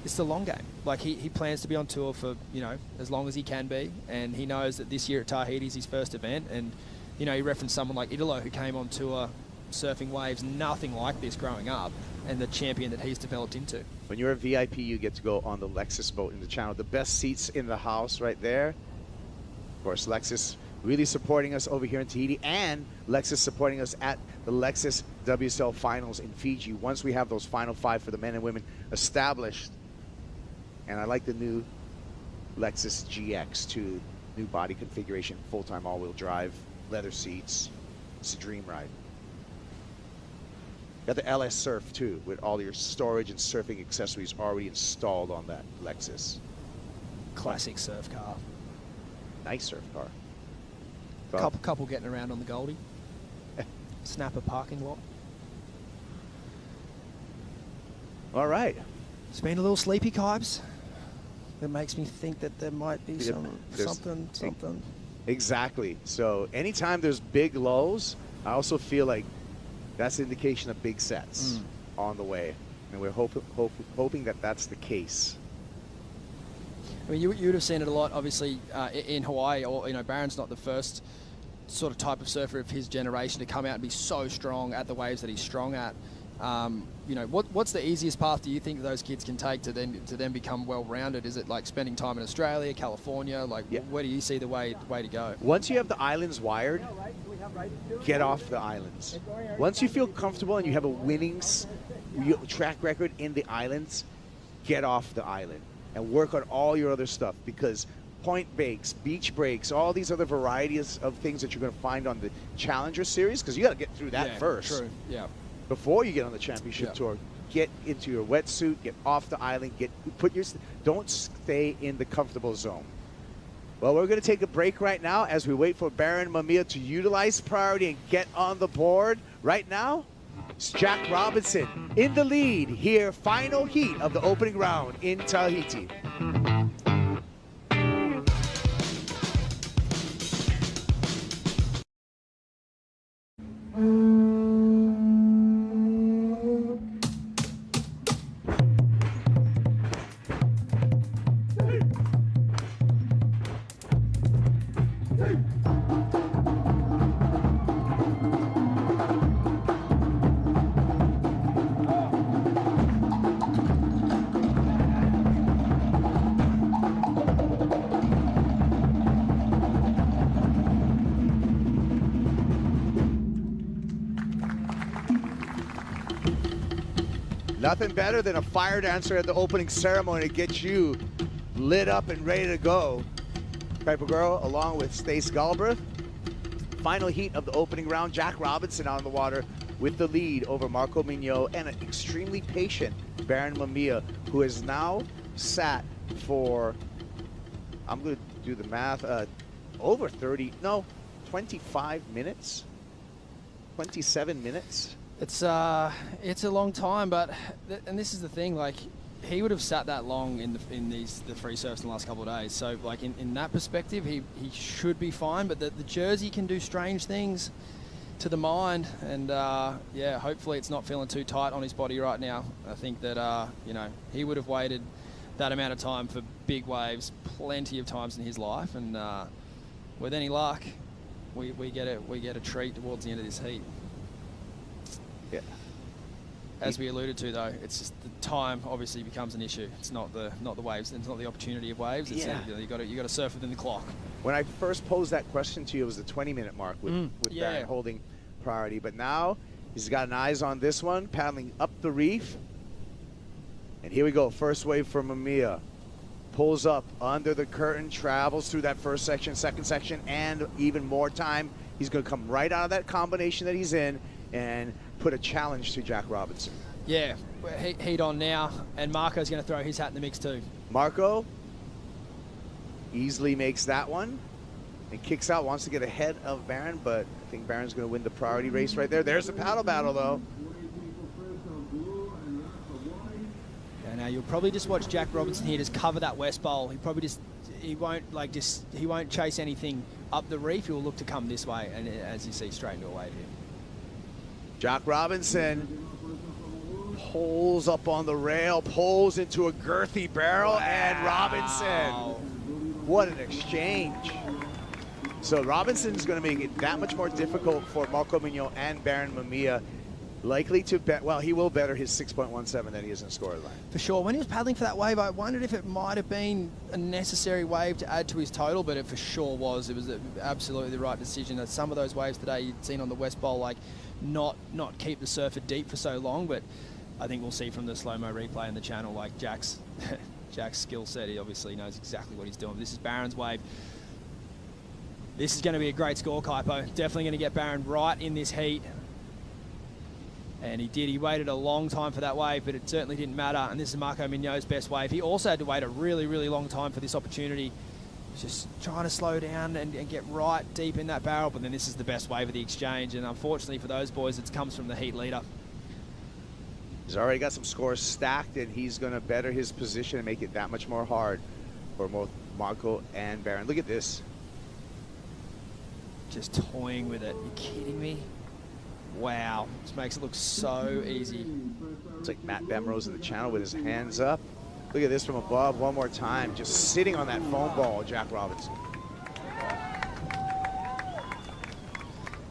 It's the long game. Like he plans to be on tour for, you know, as long as he can be, and he knows that this year at Tahiti is his first event. And you know, he referenced someone like Italo who came on tour surfing waves nothing like this growing up, and the champion that he's developed into. When you're a VIP, you get to go on the Lexus boat in the channel. The best seats in the house right there. Of course, Lexus really supporting us over here in Tahiti, and Lexus supporting us at the Lexus WSL Finals in Fiji. Once we have those final 5 for the men and women established, and I like the new Lexus GX too, new body configuration, full-time all-wheel drive, leather seats. It's a dream ride. Got the LS Surf too, with all your storage and surfing accessories already installed on that Lexus. Classic surf car. Nice surf car. Couple getting around on the Goldie. Snapper parking lot. All right. It's been a little sleepy, Kibes. That makes me think that there might be something. Exactly. So anytime there's big lows, I also feel like that's an indication of big sets on the way. And we're hoping that that's the case. mean, you would have seen it a lot, obviously, in Hawaii. Or Barron's not the first sort of type of surfer of his generation to come out and be so strong at the waves that he's strong at. What's the easiest path do you think those kids can take to then become well-rounded? Is it like spending time in Australia, California? Like, where do you see the way to go? Once you have the islands wired, get off the islands. Once you feel comfortable and you have a winning track record in the islands, get off the island and work on all your other stuff, because point breaks, beach breaks, all these other varieties of things that you're going to find on the Challenger Series, because you got to get through that first. True. Yeah. Before you get on the championship tour, get into your wetsuit, get off the island, don't stay in the comfortable zone. Well, we're going to take a break right now as we wait for Barron Mamiya to utilize priority and get on the board. Right now, it's Jack Robinson in the lead here, final heat of the opening round in Tahiti. Nothing better than a fire dancer at the opening ceremony to get you lit up and ready to go. Piper Girl along with Stace Galbraith. Final heat of the opening round. Jack Robinson on the water with the lead over Marco Mignot and an extremely patient Barron Mamiya, who has now sat for, I'm going to do the math, over 25 minutes, 27 minutes. It's a long time, but and this is the thing, like, he would have sat that long in the free surfs in the last couple of days. So like in that perspective, he should be fine. But the jersey can do strange things to the mind, and yeah, hopefully it's not feeling too tight on his body right now. I think that he would have waited that amount of time for big waves plenty of times in his life, and with any luck, we get a treat towards the end of this heat. Yeah. As we alluded to, though, it's just the time obviously becomes an issue. It's not the waves. It's not the opportunity of waves. It's you got to surf within the clock. When I first posed that question to you, it was the 20-minute mark with Barron holding priority. But now he's got an eyes on this one, paddling up the reef. And here we go. First wave for Mamiya. Pulls up under the curtain, travels through that first section, second section, and even more time. He's going to come right out of that combination that he's in and put a challenge to Jack Robinson. Yeah, heat on now, and Marco's going to throw his hat in the mix too. Marco easily makes that one and kicks out, wants to get ahead of Barron, but I think Barron's going to win the priority race right there. There's the paddle battle, though. Yeah, now you'll probably just watch Jack Robinson here just cover that west bowl. He won't chase anything up the reef. He'll look to come this way, and as you see, straight into a wave here. Jack Robinson pulls up on the rail, pulls into a girthy barrel, and Robinson. What an exchange. So Robinson's going to make it that much more difficult for Marco Mignot and Barron Mamiya. Likely to bet, well, he will better his 6.17 that he is in scoreline. For sure. When he was paddling for that wave, I wondered if it might have been a necessary wave to add to his total, but it for sure was. It was absolutely the right decision. That some of those waves today you'd seen on the West Bowl, like not keep the surfer deep for so long, but I think we'll see from the slow-mo replay in the channel, like Jack's skill set. He obviously knows exactly what he's doing. This is Barron's wave. This is going to be a great score, Kaipo. Definitely going to get Barron right in this heat. And he did. He waited a long time for that wave, but it certainly didn't matter. And this is Marco Mignot's best wave. He also had to wait a really, really long time for this opportunity. Just trying to slow down and get right deep in that barrel. But then this is the best wave of the exchange. And unfortunately for those boys, it comes from the heat leader. He's already got some scores stacked, and he's going to better his position and make it that much more hard for both Marco and Barron. Look at this. Just toying with it. Are you kidding me? Wow, this makes it look so easy. It's like Matt Bemrose in the channel with his hands up. Look at this from above one more time. Just sitting on that foam ball, Jack Robinson.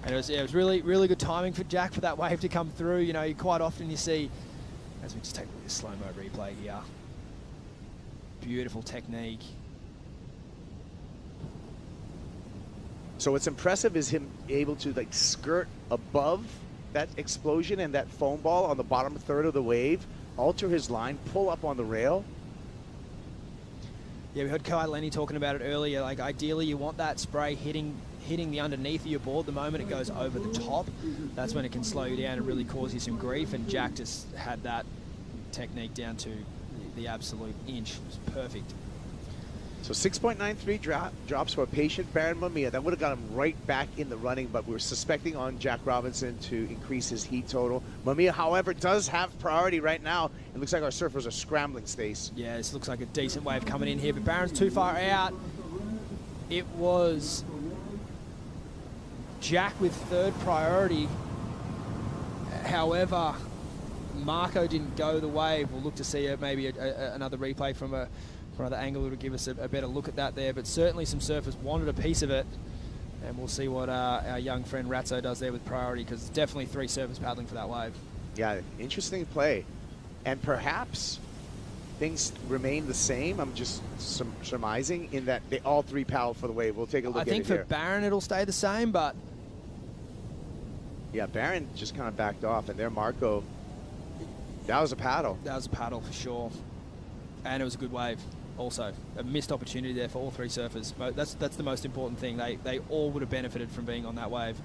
And it was really, really good timing for Jack for that wave to come through. You know, quite often you see, as we just take this slow-mo replay here, beautiful technique. So what's impressive is him able to like skirt above that explosion and that foam ball on the bottom third of the wave, alter his line, pull up on the rail. Yeah, we heard Kai Lenny talking about it earlier. Like, ideally, you want that spray hitting the underneath of your board. The moment it goes over the top, that's when it can slow you down and really cause you some grief. And Jack just had that technique down to the absolute inch. It was perfect. So 6.93 drops for a patient Baron Mamiya. That would have got him right back in the running, but we're suspecting on Jack Robinson to increase his heat total. Mamiya, however, does have priority right now. It looks like our surfers are scrambling, Stace. Yeah, this looks like a decent wave coming in here, but Baron's too far out. It was Jack with third priority. However, Marco didn't go the wave. We'll look to see maybe another replay from another angle to give us a better look at that there, but certainly some surfers wanted a piece of it, and we'll see what our young friend Ratzo does there with priority, because it's definitely 3 surfers paddling for that wave. Yeah, interesting play. And perhaps things remain the same. I'm just surmising in that they all 3 paddled for the wave. We'll take a look at it here. I think for Baron it'll stay the same, but... Yeah, Baron just kind of backed off, and there Marco, that was a paddle. That was a paddle for sure. And it was a good wave. Also, a missed opportunity there for all 3 surfers. That's the most important thing. They all would have benefited from being on that wave.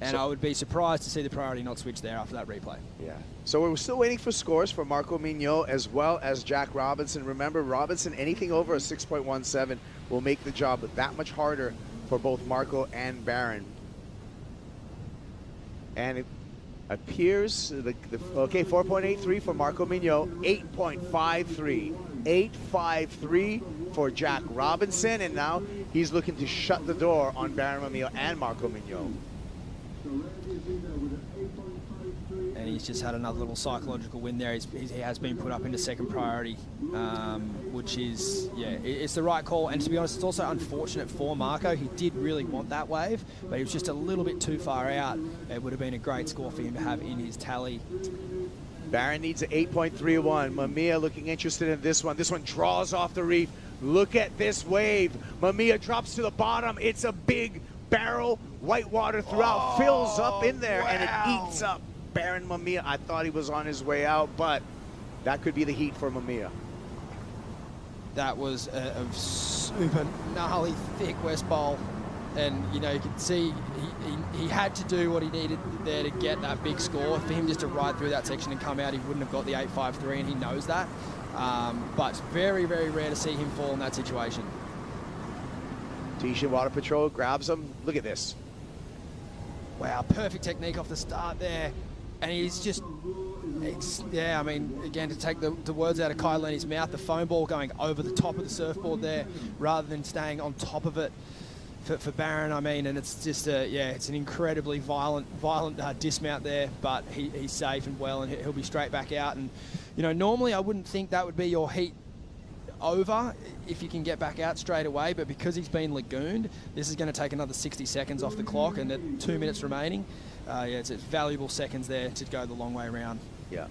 And I would be surprised to see the priority not switch there after that replay. Yeah. So we're still waiting for scores for Marco Mignot as well as Jack Robinson. Remember, Robinson, anything over a 6.17 will make the job that much harder for both Marco and Baron. And it appears, okay, 4.83 for Marco Mignot, 8.53. 8.53 for Jack Robinson, and now he's looking to shut the door on Baron Mamiya and Marco Mignot. And he's just had another little psychological win there. He has been put up into second priority, which is, yeah, it's the right call. And to be honest, it's also unfortunate for Marco. He did really want that wave, but he was just a little bit too far out. It would have been a great score for him to have in his tally. Barron needs an 8.31. Mamiya looking interested in this one. This one draws off the reef. Look at this wave. Mamiya drops to the bottom. It's a big barrel. White water throughout, fills up in there, and it eats up Baron Mamiya. I thought he was on his way out, but that could be the heat for Mamiya. That was a super gnarly, thick west bowl. And, you know, you could see he had to do what he needed there to get that big score. For him just to ride through that section and come out, he wouldn't have got the 8.53, and he knows that. But it's very, very rare to see him fall in that situation. Tahitian Water Patrol grabs him. Look at this. Wow, perfect technique off the start there. And he's just, yeah, I mean, again, to take the words out of Kai Lenny's mouth, the foam ball going over the top of the surfboard there rather than staying on top of it for Baron, I mean, and it's just, yeah, it's an incredibly violent dismount there, but he's safe and well, and he'll be straight back out. And, you know, normally I wouldn't think that would be your heat over if you can get back out straight away, but because he's been lagooned, this is going to take another 60 seconds off the clock, and at 2 minutes remaining, yeah, it's valuable seconds there to go the long way around. Yeah,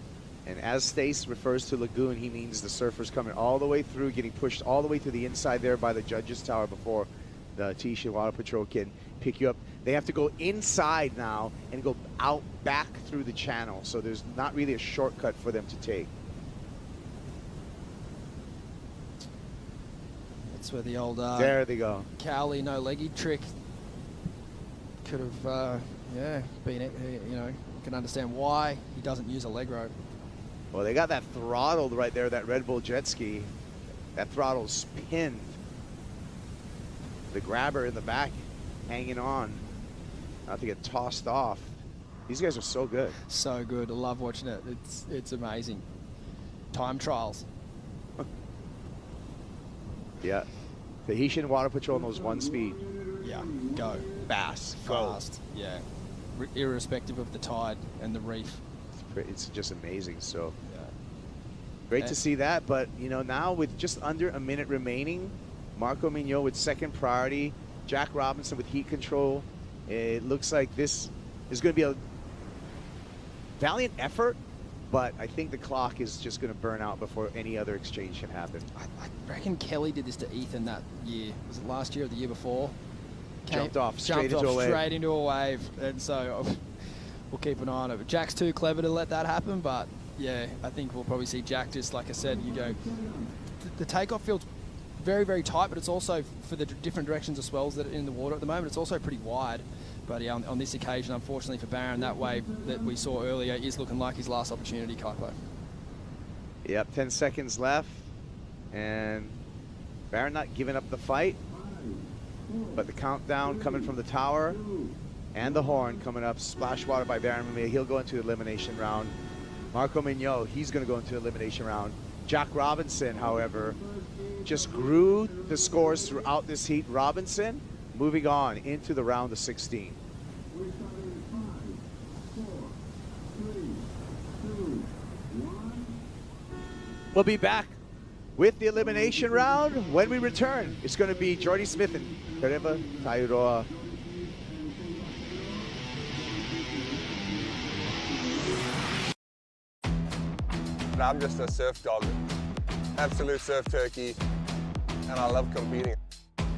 and as Stace refers to lagoon, he means the surfers coming all the way through, getting pushed all the way to the inside there by the judges' tower before the Tahitian Water Patrol can pick you up. They have to go inside now and go out back through the channel, so there's not really a shortcut for them to take. That's where the old there they go. Cowley no leggy trick could have, yeah, been, you know, you can understand why he doesn't use a leg rope. Well, they got that throttled right there, that Red Bull jet ski. That throttle's pinned. The grabber in the back hanging on, not to get tossed off. These guys are so good. So good. I love watching it. It's amazing. Time trials. Yeah. Tahitian Water Patrol knows one speed. Yeah. Go. Fast. Fast. Yeah. Irrespective of the tide and the reef. it's just amazing. So great to see that. But, you know, now with just under a minute remaining, Marco Mignot with second priority, Jack Robinson with heat control. It looks like this is going to be a valiant effort, but I think the clock is just going to burn out before any other exchange can happen. I reckon Kelly did this to Ethan that year. Was it last year or the year before? Jumped off straight into a wave. And so we'll keep an eye on it. But Jack's too clever to let that happen, but yeah, I think we'll probably see Jack, just like I said, you go, the takeoff field's very, very tight, but it's also for the different directions of swells that are in the water at the moment, it's also pretty wide. But yeah, on this occasion, unfortunately for Barron, that wave that we saw earlier is looking like his last opportunity, Kaipo. Yep, 10 seconds left, and Barron not giving up the fight, but the countdown coming from the tower and the horn coming up. Splash water by Barron Mamiya. He'll go into elimination round. Marco Mignot, he's going to go into elimination round. Jack Robinson, however, just grew the scores throughout this heat. Robinson moving on into the round of 16. We'll be back with the elimination round. When we return, it's going to be Jordy Smith and Kareva Tairoa. I'm just a surf dog, absolute surf turkey, and I love competing.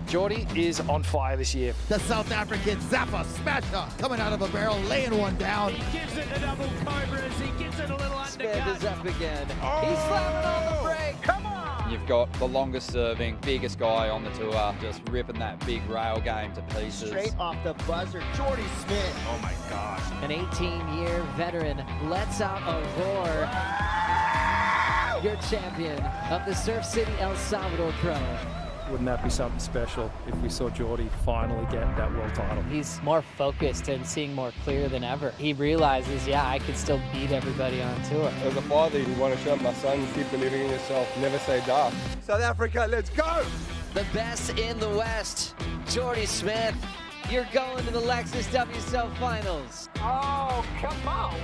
Jordy is on fire this year. The South African Zappa Smasher coming out of a barrel, laying one down. He gives it a double cobras. He gets it a little undercut. Smith is up again. Oh! He's slamming on the brake. Come on! You've got the longest serving, biggest guy on the tour, just ripping that big rail game to pieces. Straight off the buzzer, Jordy Smith. Oh my gosh. An 18-year veteran lets out a roar. Your champion of the Surf City El Salvador Pro. Wouldn't that be something special if we saw Jordy finally get that world title? He's more focused and seeing more clear than ever. He realizes, yeah, I could still beat everybody on tour. As a father, you want to show my son, keep believing in yourself, never say die. South Africa, let's go! The best in the West, Jordy Smith. You're going to the Lexus WSL Finals. Oh, come on!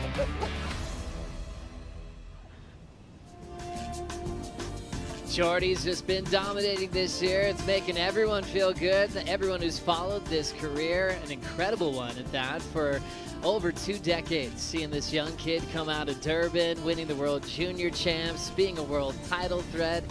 Jordy's just been dominating this year. It's making everyone feel good. Everyone who's followed this career, an incredible one at that, for over 2 decades. Seeing this young kid come out of Durban, winning the World Junior Champs, being a world title threat,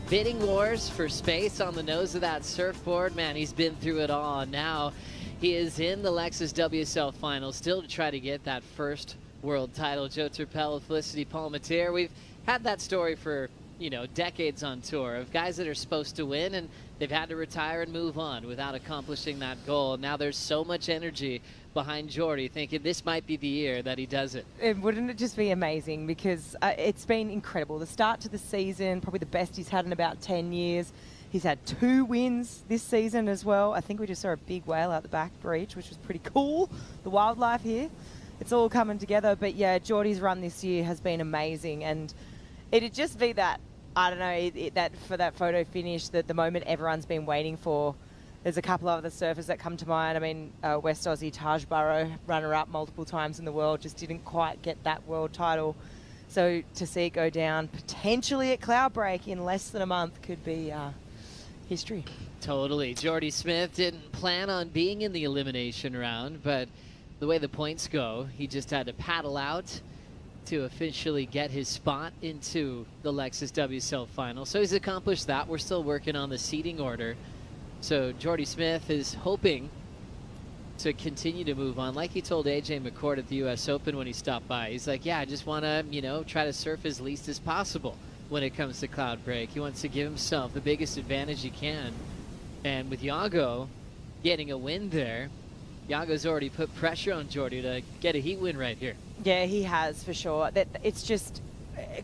bidding wars for space on the nose of that surfboard. Man, he's been through it all. And now he is in the Lexus WSL Final, still to try to get that first world title. Joe Turpel, Felicity Palmatier. We've had that story for, you know, decades on tour of guys that are supposed to win and they've had to retire and move on without accomplishing that goal. Now there's so much energy behind Jordy, thinking this might be the year that he does it. Wouldn't it just be amazing? Because it's been incredible. The start to the season, probably the best he's had in about 10 years. He's had 2 wins this season as well. I think we just saw a big whale out the back breach, which was pretty cool. The wildlife here, it's all coming together. But yeah, Jordy's run this year has been amazing, and it'd just be that, I don't know, that for that photo finish, that the moment everyone's been waiting for. There's a couple of other surfers that come to mind. I mean, West Aussie Taj Burrow, runner-up multiple times in the world, just didn't quite get that world title. So to see it go down potentially at Cloudbreak in less than a month could be history. Totally. Jordy Smith didn't plan on being in the elimination round, but the way the points go, he just had to paddle out to officially get his spot into the Lexus WSL Final. So he's accomplished that. We're still working on the seating order. So Jordy Smith is hoping to continue to move on. Like he told AJ McCord at the US Open when he stopped by. He's like, yeah, I just want to, you know, try to surf as least as possible when it comes to Cloudbreak. He wants to give himself the biggest advantage he can. And with Yago getting a win there, Yago's already put pressure on Jordy to get a heat win right here. Yeah, he has, for sure. It's just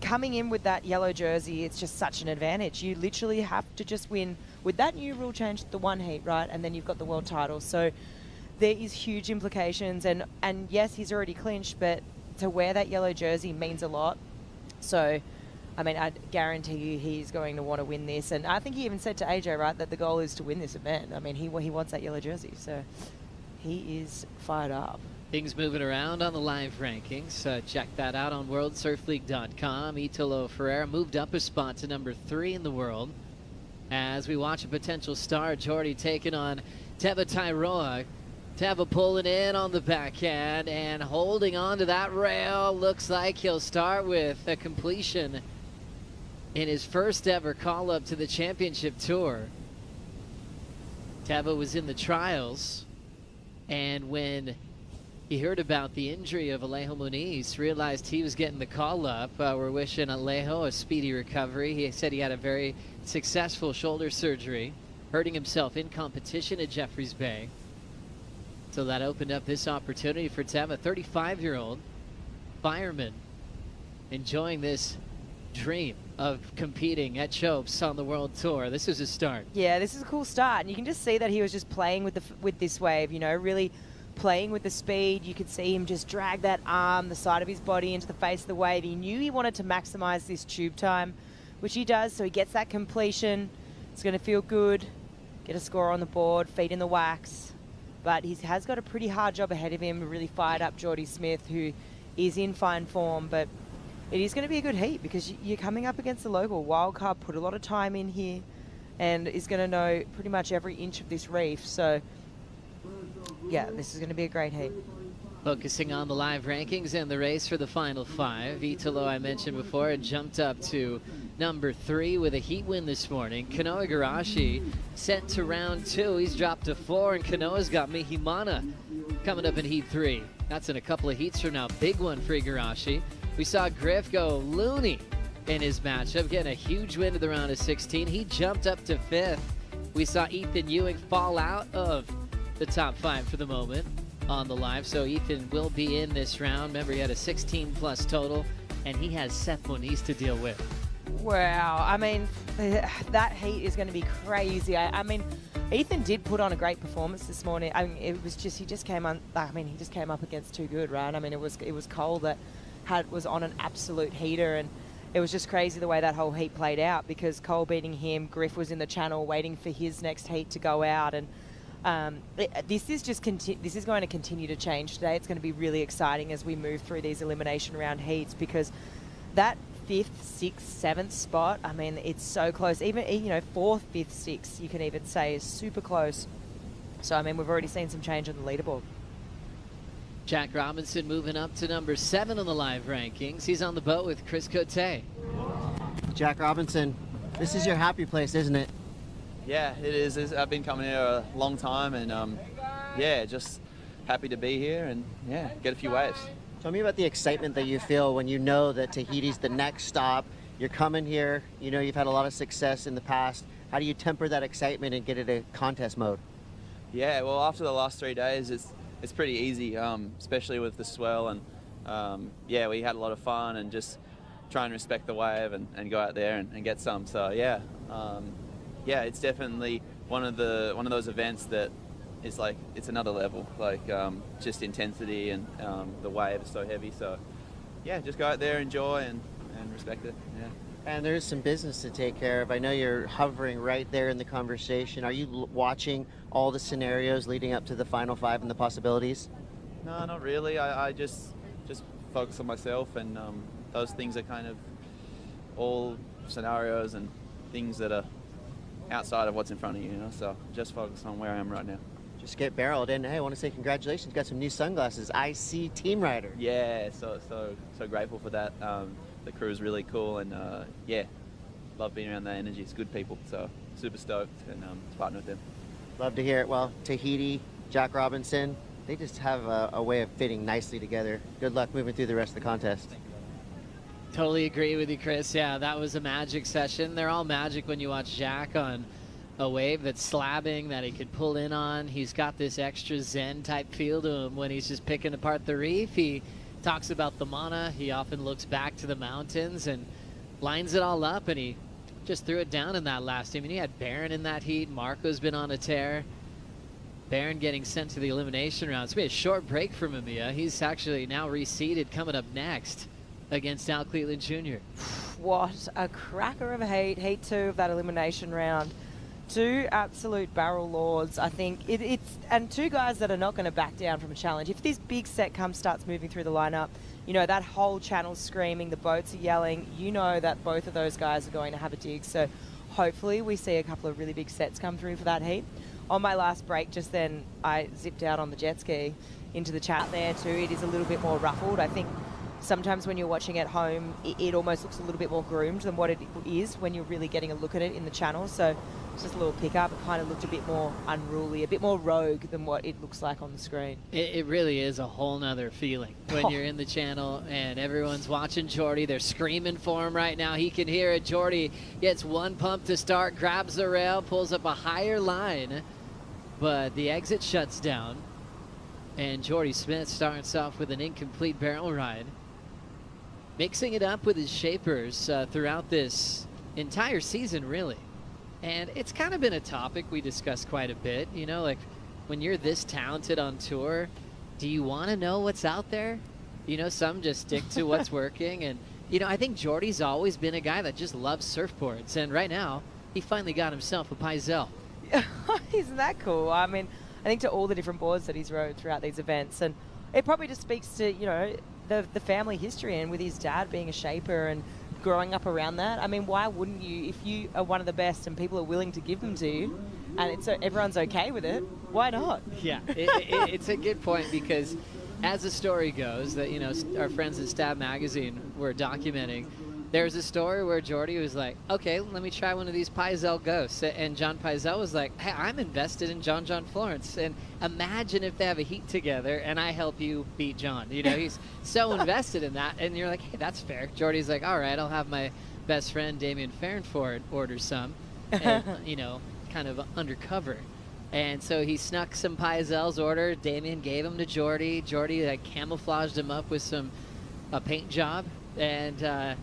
coming in with that yellow jersey, it's just such an advantage. You literally have to just win with that new rule change, the 1 heat, right? And then you've got the world title. So there is huge implications. And yes, he's already clinched, but to wear that yellow jersey means a lot. So, I mean, I guarantee you he's going to want to win this. And I think he even said to AJ, right, that the goal is to win this event. I mean, he wants that yellow jersey. So he is fired up. Things moving around on the live rankings. Check that out on worldsurfleague.com. Italo Ferreira moved up a spot to number 3 in the world as we watch a potential star, Jordy, taking on Teva Tairoa. Teva pulling in on the backhand and holding on to that rail. Looks like he'll start with a completion in his first ever call-up to the championship tour. Teva was in the trials, and when he heard about the injury of Alejo Muniz, realized he was getting the call-up. We're wishing Alejo a speedy recovery. He said he had a very successful shoulder surgery, hurting himself in competition at Jeffreys Bay. So that opened up this opportunity for Teva, 35-year-old fireman, enjoying this dream of competing at Chopes on the World Tour. This is a start. Yeah, this is a cool start, and you can just see that he was just playing with this wave, you know, really playing with the speed. You could see him just drag that arm, the side of his body into the face of the wave. He knew he wanted to maximize this tube time, which he does, so he gets that completion. It's going to feel good, get a score on the board, feet in the wax. But he has got a pretty hard job ahead of him, a really fired up Jordy Smith, who is in fine form. But it is going to be a good heat because you're coming up against the local. Wildcard put a lot of time in here and is going to know pretty much every inch of this reef. So, yeah, this is going to be a great heat. Focusing on the live rankings and the race for the final 5. Italo, I mentioned before, had jumped up to number 3 with a heat win this morning. Kanoa Igarashi sent to round 2. He's dropped to 4, and Kanoa's got Mihimana coming up in heat 3. That's in a couple of heats from now. Big one for Igarashi. We saw Griff go loony in his matchup, getting a huge win to the round of 16. He jumped up to 5th. We saw Ethan Ewing fall out of the top 5 for the moment on the live, so Ethan will be in this round. Remember, he had a 16+ total, and he has Seth Moniz to deal with. Wow, I mean, that heat is going to be crazy. I mean, Ethan did put on a great performance this morning. I mean, it was just, he just came up against too good, right? I mean, it was Cole that was on an absolute heater, and it was just crazy the way that whole heat played out because Cole beating him, Griff was in the channel waiting for his next heat to go out, and this is going to continue to change today. It's going to be really exciting as we move through these elimination round heats because that 5th, 6th, 7th spot, I mean, it's so close. Even, you know, 4th, 5th, 6th, you can even say is super close. So, I mean, we've already seen some change on the leaderboard. Jack Robinson moving up to number 7 on the live rankings. He's on the boat with Chris Cote. Jack Robinson, this is your happy place, isn't it? Yeah, it is. I've been coming here a long time, and yeah, just happy to be here and yeah, get a few waves. Tell me about the excitement that you feel when you know that Tahiti's the next stop. You're coming here, you know you've had a lot of success in the past. How do you temper that excitement and get it a contest mode? Yeah, well, after the last 3 days, it's pretty easy, especially with the swell, and yeah, we had a lot of fun and just try and respect the wave and go out there and get some. So yeah, yeah, it's definitely one of those events that is like, it's another level, like just intensity, and the wave is so heavy. So yeah, just go out there, enjoy, and respect it. Yeah. And there's some business to take care of. I know you're hovering right there in the conversation. Are you watching all the scenarios leading up to the final 5 and the possibilities? No, not really. I just focus on myself, and those things are kind of all scenarios and things that are outside of what's in front of you, you know, so just focus on where I am right now. Just get barreled, and hey, I want to say congratulations. Got some new sunglasses, IC Team Rider. Yeah, so grateful for that. The crew is really cool, and yeah, love being around that energy. It's good people, so super stoked and to partner with them. Love to hear it. Well, Tahiti, Jack Robinson, they just have a way of fitting nicely together. Good luck moving through the rest of the contest. Totally agree with you, Chris. Yeah, that was a magic session. They're all magic when you watch Jack on a wave that's slabbing that he could pull in on. He's got this extra zen type feel to him when he's just picking apart the reef. He talks about the mana. He often looks back to the mountains and lines it all up, and he just threw it down in that last team. I mean, he had Barron in that heat. Marco's been on a tear. Barron getting sent to the elimination round. It's going to be a short break for Mamiya. He's actually now reseeded coming up next against Al Cleveland Jr. What a cracker of a heat. Heat 2 of that elimination round. Two absolute barrel lords. I think and two guys that are not going to back down from a challenge. If this big set starts moving through the lineup, you know, that whole channel's screaming, the boats are yelling, you know that both of those guys are going to have a dig. So hopefully we see a couple of really big sets come through for that heat. On my last break just then, I zipped out on the jet ski into the chat there too. It is a little bit more ruffled. I think sometimes when you're watching at home, it almost looks a little bit more groomed than what it is when you're really getting a look at it in the channel. So it's just a little pickup. It kind of looked a bit more unruly, a bit more rogue than what it looks like on the screen. It really is a whole nother feeling when you're in the channel and everyone's watching Jordy. They're screaming for him right now. He can hear it. Jordy gets one pump to start, grabs the rail, pulls up a higher line, but the exit shuts down. And Jordy Smith starts off with an incomplete barrel ride. Mixing it up with his shapers throughout this entire season, really. And it's kind of been a topic we discussed quite a bit. You know, like when you're this talented on tour, do you want to know what's out there? You know, some just stick to what's working. And, you know, I think Jordy's always been a guy that just loves surfboards. And right now, he finally got himself a Paisel. Isn't that cool? I mean, I think to all the different boards that he's rode throughout these events. And it probably just speaks to, you know, the family history and with his dad being a shaper and growing up around that. I mean, why wouldn't you, if you are one of the best and people are willing to give them to you and everyone's okay with it, why not? Yeah, it's a good point because as the story goes that, you know, our friends at Stab Magazine were documenting, there's a story where Jordy was like, okay, let me try one of these Paisel ghosts. And John Paisel was like, hey, I'm invested in John Florence. And imagine if they have a heat together and I help you beat John. You know, he's so invested in that. And you're like, hey, that's fair. Jordy's like, all right, I'll have my best friend Damien Farrenford order some. And, you know, kind of undercover. And so he snuck some Paisels order. Damien gave them to Jordy. Jordy like camouflaged him up with a paint job. And,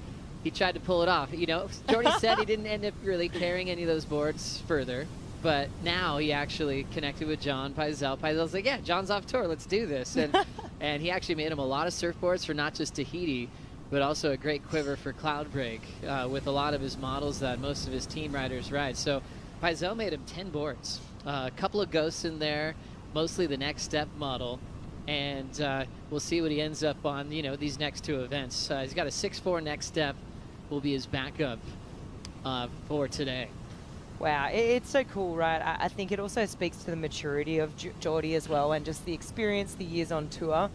he tried to pull it off. You know, Jordy said he didn't end up really carrying any of those boards further, but now he actually connected with John Paisel. Paisel's like, yeah, John's off tour, let's do this. And and he actually made him a lot of surfboards for not just Tahiti, but also a great quiver for Cloudbreak with a lot of his models that most of his team riders ride. So Paisel made him 10 boards, a couple of ghosts in there, mostly the Next Step model. And we'll see what he ends up on, you know, these next two events. He's got a 6'4" Next Step. Will be his backup for today. Wow, it's so cool, right? I think it also speaks to the maturity of Jordy as well, and just the experience, the years on tour,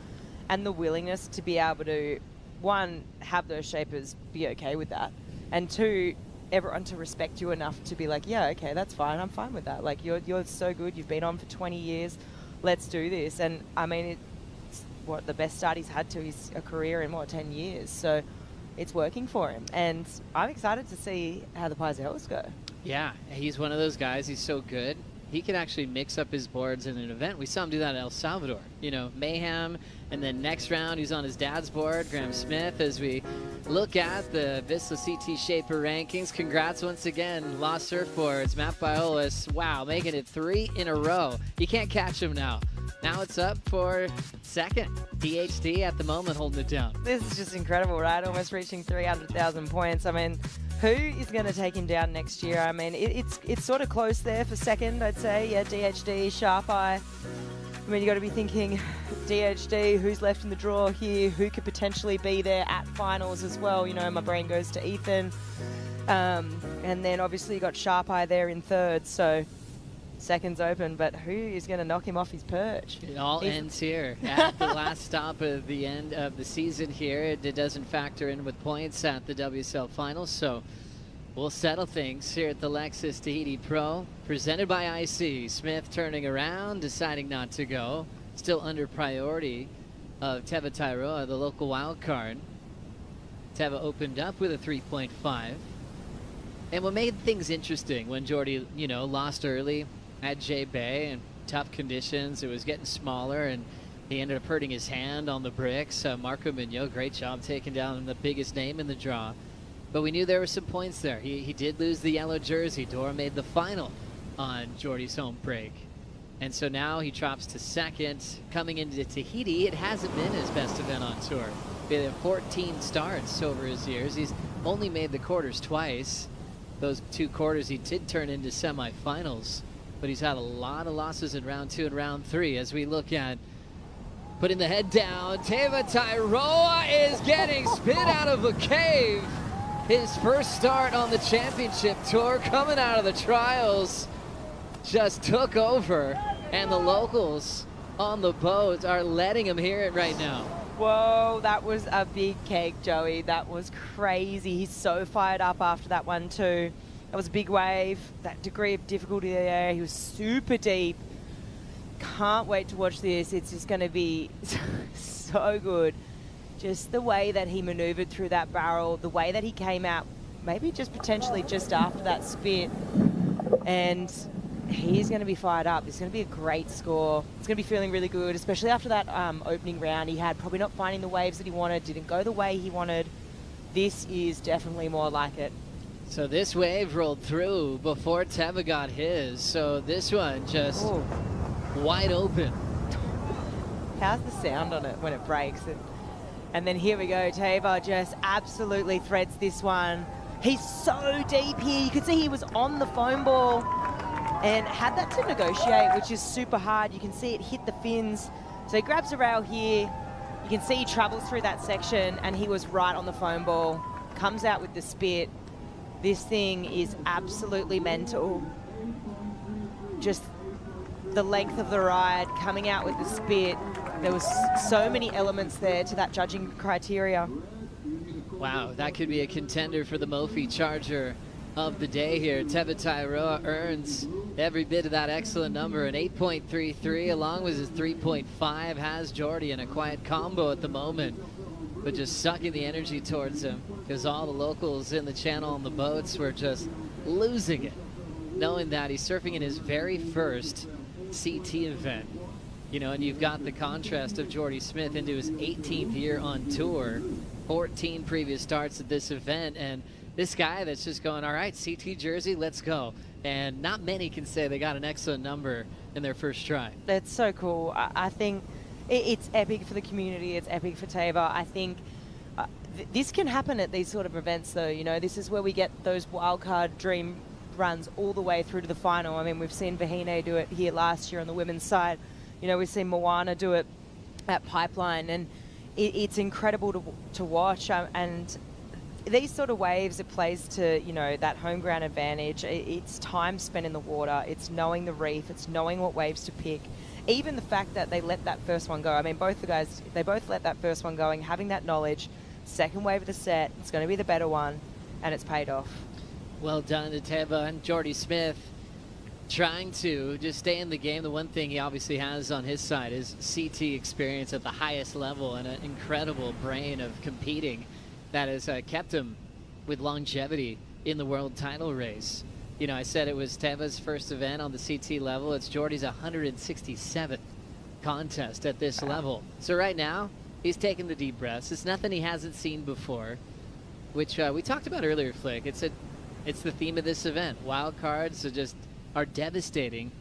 and the willingness to be able to, one, have those shapers be okay with that, and two, everyone to respect you enough to be like, yeah, okay, that's fine, I'm fine with that. Like, you're so good, you've been on for 20 years, let's do this. And I mean, it's what the best start he's had to his career in, 10 years. So it's working for him, and I'm excited to see how the Paisels go. Yeah, he's one of those guys. He's so good. He can actually mix up his boards in an event. We saw him do that at El Salvador. You know, Mayhem, and then next round he's on his dad's board, Graham Smith, as we look at the Vissla CT Shaper rankings. Congrats once again, Lost Surfboards, Matt Biolis. Wow, making it 3 in a row. You can't catch him now. Now it's up for second. DHD at the moment holding it down. This is just incredible, right? Almost reaching 300,000 points. I mean, who is going to take him down next year? I mean, it's sort of close there for second, I'd say. Yeah, DHD, Sharp Eye. I mean, you got to be thinking DHD, who's left in the draw here? Who could potentially be there at finals as well? You know, my brain goes to Ethan. And then obviously you got Sharp Eye there in third. So second's open, but who is going to knock him off his perch? It all ends here at the last stop of the end of the season here. It doesn't factor in with points at the WSL Final, so we'll settle things here at the Lexus Tahiti Pro, presented by IC. Smith turning around, deciding not to go. Still under priority of Teva Tairoa, the local wild card. Teva opened up with a 3.5. And what made things interesting when Jordy, you know, lost early at J Bay and tough conditions, it was getting smaller, and he ended up hurting his hand on the bricks. Marco Mignot, great job taking down the biggest name in the draw. But we knew there were some points there. He did lose the yellow jersey. Dora made the final on Jordy's home break. And so now he drops to second. Coming into Tahiti, it hasn't been his best event on tour. He had 14 starts over his years. He's only made the quarters twice. those 2 quarters, he did turn into semifinals, but he's had a lot of losses in round 2 and round 3. As we look at putting the head down, Teva Tairoa is getting spit out of a cave. His first start on the championship tour, coming out of the trials, just took over, and the locals on the boat are letting him hear it right now. Whoa, that was a big cake, Joey. That was crazy. He's so fired up after that one too. That was a big wave, that degree of difficulty there. He was super deep. Can't wait to watch this. It's just going to be so good. Just the way that he maneuvered through that barrel, the way that he came out, maybe just potentially just after that spit. And he's going to be fired up. It's going to be a great score. It's going to be feeling really good, especially after that opening round he had, probably not finding the waves that he wanted, didn't go the way he wanted. This is definitely more like it. So this wave rolled through before Teva got his. So this one just wide open. How's the sound on it when it breaks? And then here we go. Teva just absolutely threads this one. He's so deep here. You could see he was on the foam ball and had that to negotiate, which is super hard. You can see it hit the fins. So he grabs a rail here. You can see he travels through that section, and he was right on the foam ball. Comes out with the spit. This thing is absolutely mental. Just the length of the ride, coming out with the spit. There was so many elements there to that judging criteria. Wow, that could be a contender for the Mophie Charger of the day here. Teva Tairoa earns every bit of that excellent number, an 8.33 along with his 3.5. Has Jordy in a quiet combo at the moment, but just sucking the energy towards him because all the locals in the channel on the boats were just losing it, knowing that he's surfing in his very first CT event. You know, and you've got the contrast of Jordy Smith into his 18th year on tour, 14 previous starts at this event, and this guy that's just going, all right, CT jersey, let's go. And not many can say they got an excellent number in their first try. That's so cool. I think it's epic for the community. It's epic for Teva. I think this can happen at these sort of events, though. You know, this is where we get those wildcard dream runs all the way through to the final. I mean, we've seen Vahine do it here last year on the women's side. You know, we've seen Moana do it at Pipeline, and it's incredible to watch. And these sort of waves, it plays to, you know, that home ground advantage. It's time spent in the water. It's knowing the reef. It's knowing what waves to pick. Even the fact that they let that first one go. I mean, both the guys, they both let that first one going, having that knowledge. Second wave of the set, it's going to be the better one, and it's paid off. Well done to Teva and Jordy Smith, trying to just stay in the game. The one thing he obviously has on his side is CT experience at the highest level and an incredible brain of competing that has kept him with longevity in the world title race. You know, I said it was Teva's first event on the CT level. It's Jordy's 167th contest at this level. So right now, he's taking the deep breaths. It's nothing he hasn't seen before, which we talked about earlier, Flick. It's the theme of this event. Wild cards are devastating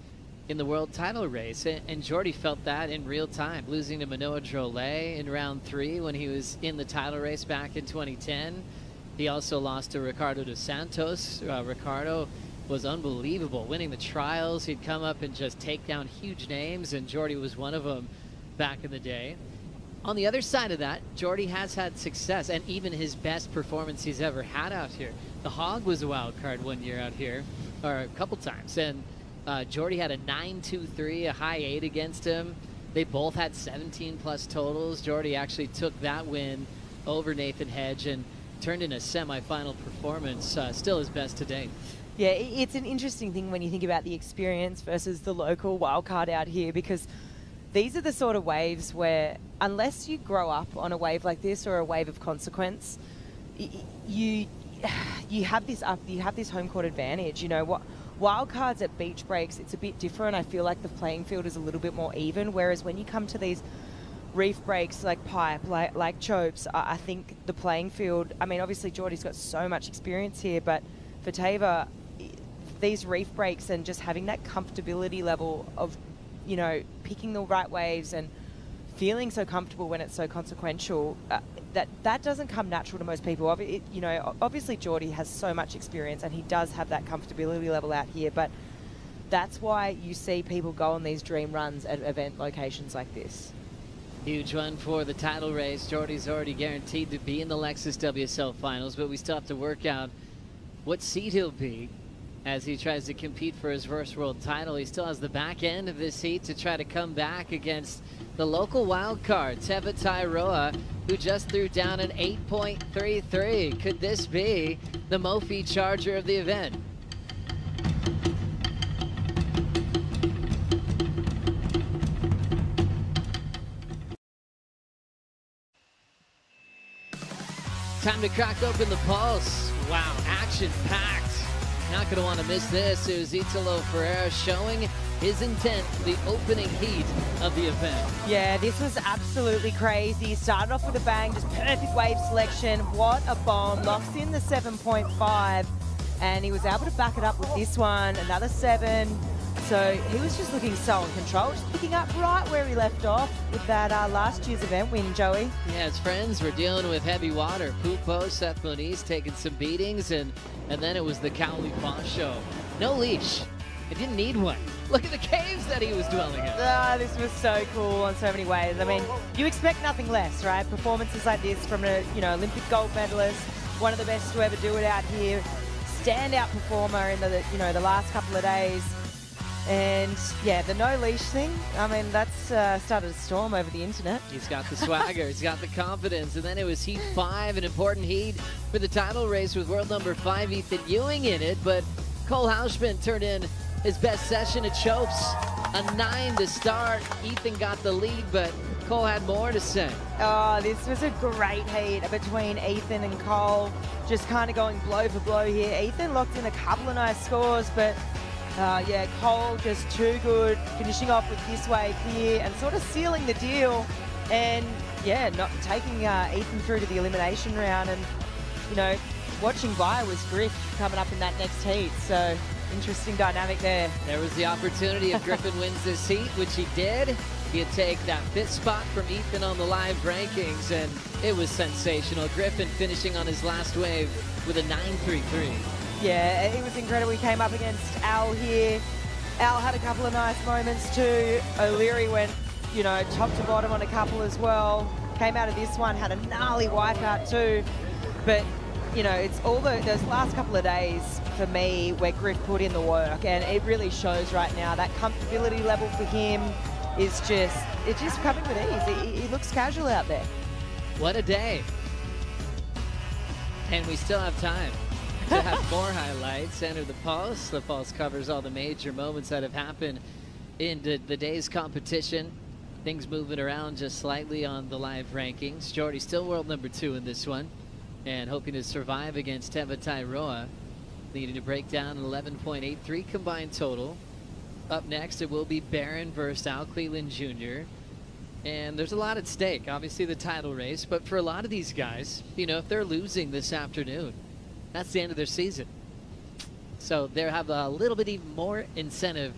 in the world title race, and Jordy felt that in real time, losing to Manoa Drolet in round 3 when he was in the title race back in 2010. He also lost to Ricardo dos Santos. Ricardo was unbelievable, winning the trials. He'd come up and just take down huge names, and Jordy was one of them back in the day. On the other side of that, Jordy has had success, and even his best performance he's ever had out here. The Hog was a wild card one year out here, or a couple times, and Jordy had a 9.23, a high 8 against him. They both had 17 plus totals. Jordy actually took that win over Nathan Hedge and turned in a semifinal performance, still his best to date. Yeah, it's an interesting thing when you think about the experience versus the local wildcard out here, because these are the sort of waves where, unless you grow up on a wave like this or a wave of consequence, you have this home court advantage. You know what? Wildcards at beach breaks, it's a bit different. I feel like the playing field is a little bit more even, whereas when you come to these reef breaks like Pipe, like Chopes, I think the playing field, I mean, obviously Jordy's got so much experience here, but for Teva, these reef breaks and just having that comfortability level of, you know, picking the right waves and feeling so comfortable when it's so consequential, that doesn't come natural to most people. You know, obviously Geordie has so much experience and he does have that comfortability level out here, but that's why you see people go on these dream runs at event locations like this. Huge one for the title race. Geordie's already guaranteed to be in the Lexus WSL Finals, but we still have to work out what seed he'll be as he tries to compete for his first world title. He still has the back end of this heat to try to come back against the local wild card, Teahupo'o, who just threw down an 8.33. Could this be the Mophie Charger of the event? Time to crack open the pulse. Wow, action-packed. Not going to want to miss this. It was Italo Ferreira showing his intent for the opening heat of the event. Yeah, this was absolutely crazy. Started off with a bang, just perfect wave selection. What a bomb. Locks in the 7.5, and he was able to back it up with this one, another 7. So he was just looking so in control, just picking up right where he left off with that last year's event win, Joey. Yeah, his friends were dealing with heavy water. Teahupo'o, Seth Moniz taking some beatings, and then it was the Cowley Boss show. No leash. It didn't need one. Look at the caves that he was dwelling in. This was so cool on so many ways. I mean, you expect nothing less, right? Performances like this from a Olympic gold medalist, one of the best to ever do it out here, standout performer in the last couple of days. And yeah, the no leash thing, I mean, that's started a storm over the internet. He's got the swagger, he's got the confidence, and then it was heat 5, an important heat for the title race with world number 5 Ethan Ewing in it, but Cole Hausman turned in his best session at Chopes. A 9 to start. Ethan got the lead, but Cole had more to say. Oh, this was a great heat between Ethan and Cole, just kind of going blow for blow here. Ethan locked in a couple of nice scores, but yeah, Cole just too good, finishing off with this wave here and sort of sealing the deal. And yeah, not taking Ethan through to the elimination round. And watching by was Griff coming up in that next heat. So interesting dynamic there. There was the opportunity if Griffin wins this heat, which he did. He'd take that 5th spot from Ethan on the live rankings, and it was sensational. Griffin finishing on his last wave with a 9.33. Yeah, it was incredible. He came up against Al here. Al had a couple of nice moments too. O'Leary went, top to bottom on a couple as well. Came out of this one, had a gnarly wipeout too. But, it's all those last couple of days for me where Griff put in the work, and it really shows right now. That comfortability level for him is it's just coming with ease. He looks casual out there. What a day. And we still have time to have more highlights. Enter the Pulse. The Pulse covers all the major moments that have happened in the day's competition. Things moving around just slightly on the live rankings. Geordie still world number 2 in this one, and hoping to survive against Teahupo'o, needing to break down an 11.83 combined total. Up next, it will be Barron versus Al Cleland Jr. And there's a lot at stake. Obviously the title race, but for a lot of these guys, if they're losing this afternoon, that's the end of their season. So they have a little bit even more incentive.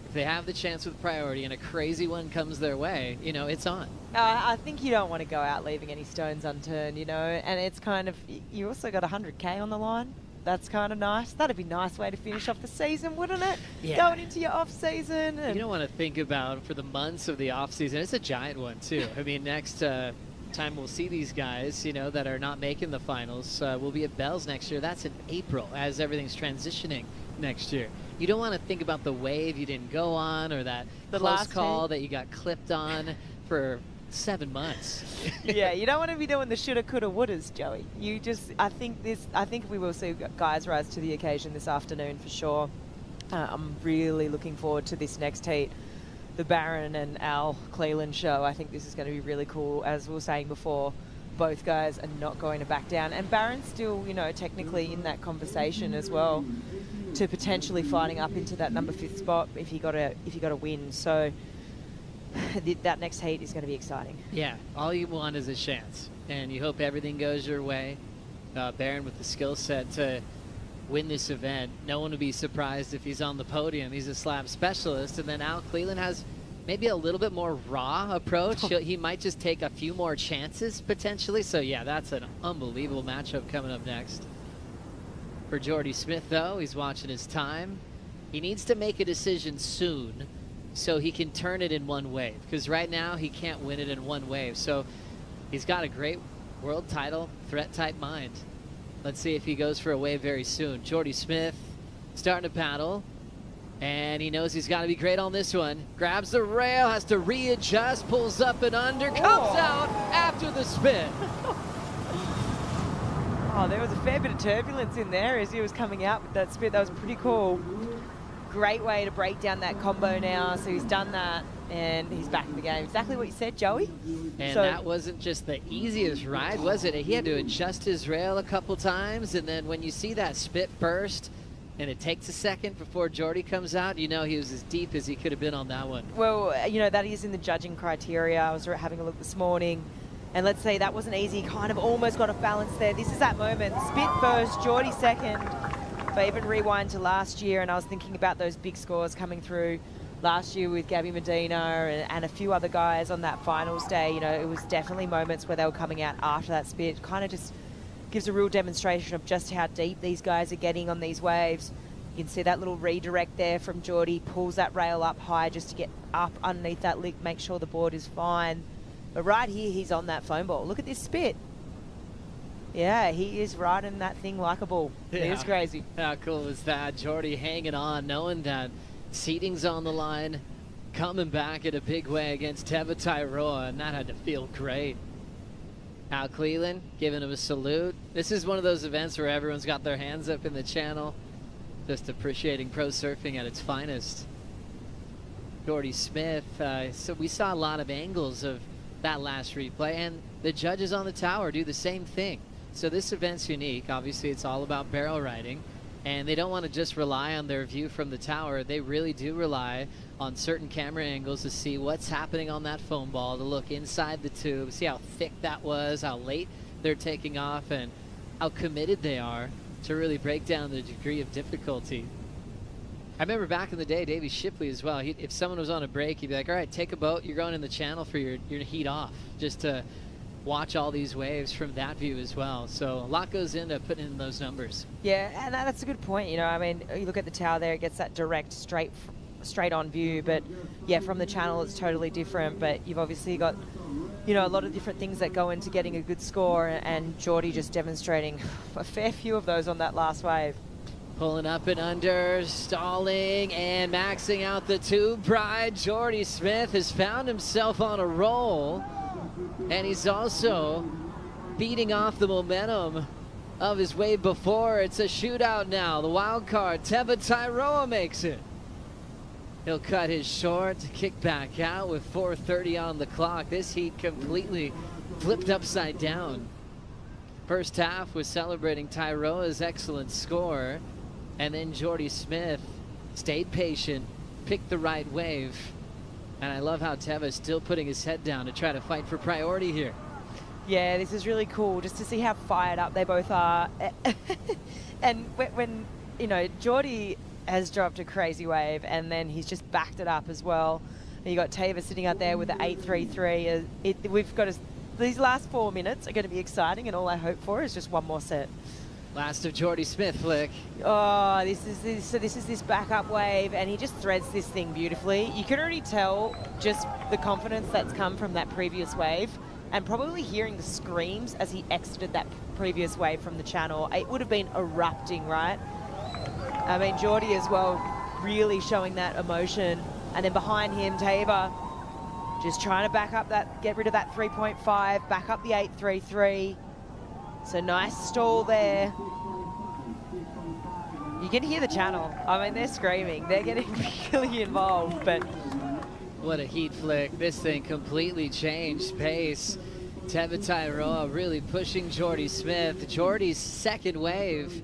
If they have the chance with priority and a crazy one comes their way, it's on. I think you don't want to go out leaving any stones unturned, and it's kind of, you also got 100K on the line. That's kind of nice. That'd be a nice way to finish off the season, wouldn't it? Yeah. Going into your off season. And you don't want to think about for the months of the off season. It's a giant one too. I mean, next time we'll see these guys, that are not making the finals, will be at Bells next year. That's in April as everything's transitioning next year. You don't want to think about the wave you didn't go on or that the close last call that you got clipped on for 7 months. Yeah, you don't want to be doing the shoulda, coulda, wouldas, Joey. I think we will see guys rise to the occasion this afternoon for sure. I'm really looking forward to this next heat. The Barron and Al Cleland show. I think this is going to be really cool. As we were saying before, both guys are not going to back down. And Barron's still, technically in that conversation as well to potentially fighting up into that number 5th spot if he got a win. So that next heat is going to be exciting. Yeah, all you want is a chance, and you hope everything goes your way. Barron with the skill set to win this event. No one would be surprised if he's on the podium. He's a slab specialist, and then Al Cleland has maybe a little bit more raw approach. He might just take a few more chances potentially. So yeah, that's an unbelievable matchup coming up next. For Jordy Smith though, he's watching his time. He needs to make a decision soon so he can turn it in one wave, because right now he can't win it in one wave. So he's got a great world title threat type mind. Let's see if he goes for a wave very soon. Jordy Smith starting to paddle. And he knows he's got to be great on this one. Grabs the rail, has to readjust, pulls up and under, comes out after the spin. Oh, there was a fair bit of turbulence in there as he was coming out with that spin. That was pretty cool. Great way to break down that combo now. So he's done that, and he's back in the game. Exactly what you said, Joey. And that wasn't just the easiest ride, was it? He had to adjust his rail a couple times, and then when you see that spit burst, and it takes a second before Jordy comes out, you know he was as deep as he could have been on that one. Well, you know, that is in the judging criteria. I was having a look this morning, and let's say that wasn't easy. Kind of almost got off balance there. This is that moment. Spit first, Jordy second. If I even rewind to last year, and I was thinking about those big scores coming through last year with Gabby Medina and a few other guys on that finals day, you know, it was definitely moments where they were coming out after that spit. Kind of just gives a real demonstration of just how deep these guys are getting on these waves. You can see that little redirect there from Jordy, pulls that rail up high just to get up underneath that lick, make sure the board is fine. But right here, he's on that foam ball. Look at this spit. Yeah, he is riding that thing like a bull. Yeah. It is crazy. How cool is that? Jordy hanging on, knowing that seating's on the line, coming back in a big way against Teva Tairoa, and that had to feel great. Al Cleland giving him a salute. This is one of those events where everyone's got their hands up in the channel, just appreciating pro surfing at its finest. Jordy Smith, so we saw a lot of angles of that last replay, and the judges on the tower do the same thing. So this event's unique. Obviously, it's all about barrel riding, and they don't want to just rely on their view from the tower. They really do rely on certain camera angles to see what's happening on that foam ball, to look inside the tube, see how thick that was, how late they're taking off, and how committed they are to really break down the degree of difficulty. I remember back in the day, Davey Shipley as well, if someone was on a break, he'd be like, all right, take a boat, you're going in the channel for your heat off, just to watch all these waves from that view as well. So a lot goes into putting in those numbers. Yeah, and that's a good point. You know, I mean, you look at the tower there, it gets that direct, straight on view, but yeah, from the channel it's totally different. But you've obviously got, you know, a lot of different things that go into getting a good score, and Jordy just demonstrating a fair few of those on that last wave. Pulling up and under, stalling and maxing out the tube ride. Jordy Smith has found himself on a roll, and he's also beating off the momentum of his wave before. It's a shootout now. The wild card, Teva Tairoa, makes it. He'll cut his short to kick back out with 4:30 on the clock. This heat completely flipped upside down. First half was celebrating Tairoa's excellent score, and then Jordy Smith stayed patient, picked the right wave, and I love how Teva's still putting his head down to try to fight for priority here. Yeah, this is really cool just to see how fired up they both are. And when you know, Jordy has dropped a crazy wave, and then he's just backed it up as well. And you got Teva sitting out there with the 8.33. We've got these last 4 minutes are going to be exciting, and all I hope for is just one more set. Last of Jordy Smith, Flick. Oh, this is this backup wave, and he just threads this thing beautifully. You can already tell just the confidence that's come from that previous wave, and probably hearing the screams as he exited that previous wave from the channel. It would have been erupting, right? I mean, Jordy as well, really showing that emotion. And then behind him, Teva, just trying to back up that, get rid of that 3.5, back up the 8.33. So nice stall there. You can hear the channel. I mean, they're screaming. They're getting really involved, but... What a heat flick. This thing completely changed pace. Teva Tairoa really pushing Jordy Smith. Jordy's second wave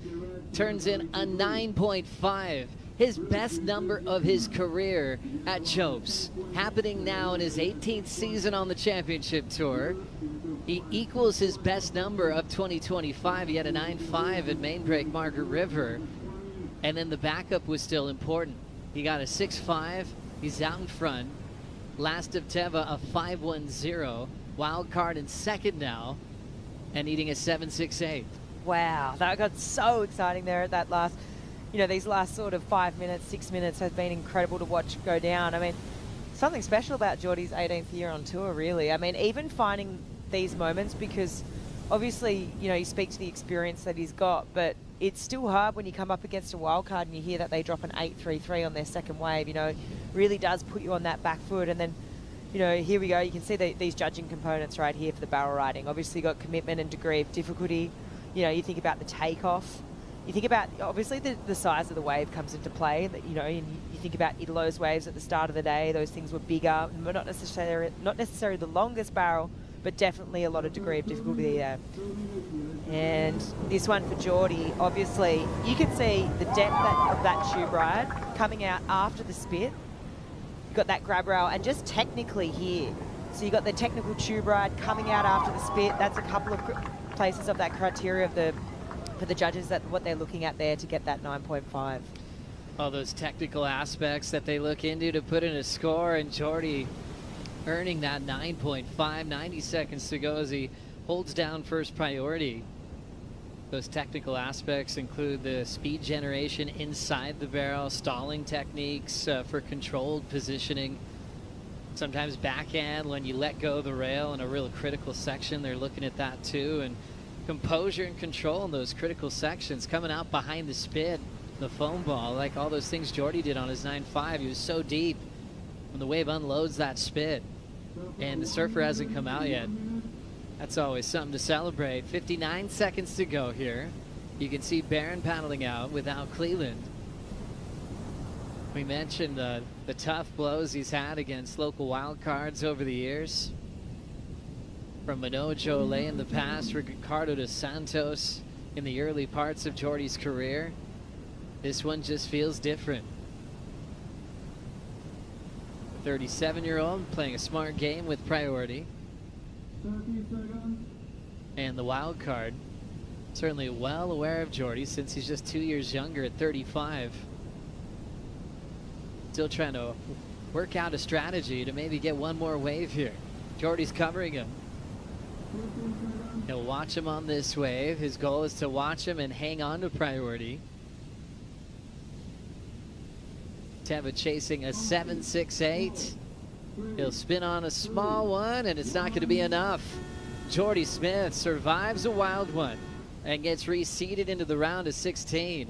turns in a 9.5. His best number of his career at Chopes. Happening now in his 18th season on the championship tour. He equals his best number of 2025. He had a 9.5 at main break Margaret River. And then the backup was still important. He got a 6.5. He's out in front. Last of Teva, a 5-1-0. Wild card in second now, and eating a 7-6-8. Wow, that got so exciting there at that last, these last sort of 5 minutes, 6 minutes has been incredible to watch go down. I mean, something special about Geordie's 18th year on tour, really. I mean, even finding these moments, because obviously, you speak to the experience that he's got, but it's still hard when you come up against a wild card and you hear that they drop an 8-3-3 on their second wave. It really does put you on that back foot. And then, here we go. You can see these judging components right here for the barrel riding. Obviously, got commitment and degree of difficulty. You think about the takeoff. You think about, obviously, the size of the wave comes into play. And you think about Italo's waves at the start of the day. Those things were bigger, not necessarily the longest barrel, but definitely a lot of degree of difficulty there. And this one for Geordie, obviously, you can see the depth of that tube ride coming out after the spit. You've got that grab rail, and just technically here. So you've got the technical tube ride coming out after the spit. That's a couple of places of that criteria for the judges, that what they're looking at there to get that 9.5. All those technical aspects that they look into to put in a score, and Geordie earning that 9.5, 90 seconds to go as he holds down first priority. Those technical aspects include the speed generation inside the barrel, stalling techniques for controlled positioning, sometimes backhand when you let go of the rail in a real critical section. They're looking at that too, and composure and control in those critical sections, coming out behind the spit, the foam ball, like all those things Geordie did on his 9.5. He was so deep when the wave unloads that spit, and the surfer hasn't come out yet. That's always something to celebrate. 59 seconds to go here. You can see Barron paddling out without Cleland. We mentioned the tough blows he's had against local wild cards over the years. From Manoj Ole in the past, Ricardo dos Santos in the early parts of Geordie's career. This one just feels different. 37-year-old playing a smart game with priority. And the wild card, certainly well aware of Geordie since he's just 2 years younger at 35. Still trying to work out a strategy to maybe get one more wave here. Geordie's covering him. He'll watch him on this wave. His goal is to watch him and hang on to priority. Teva chasing a 7.68. He'll spin on a small one, and it's not going to be enough. Geordie Smith survives a wild one and gets reseeded into the round of 16.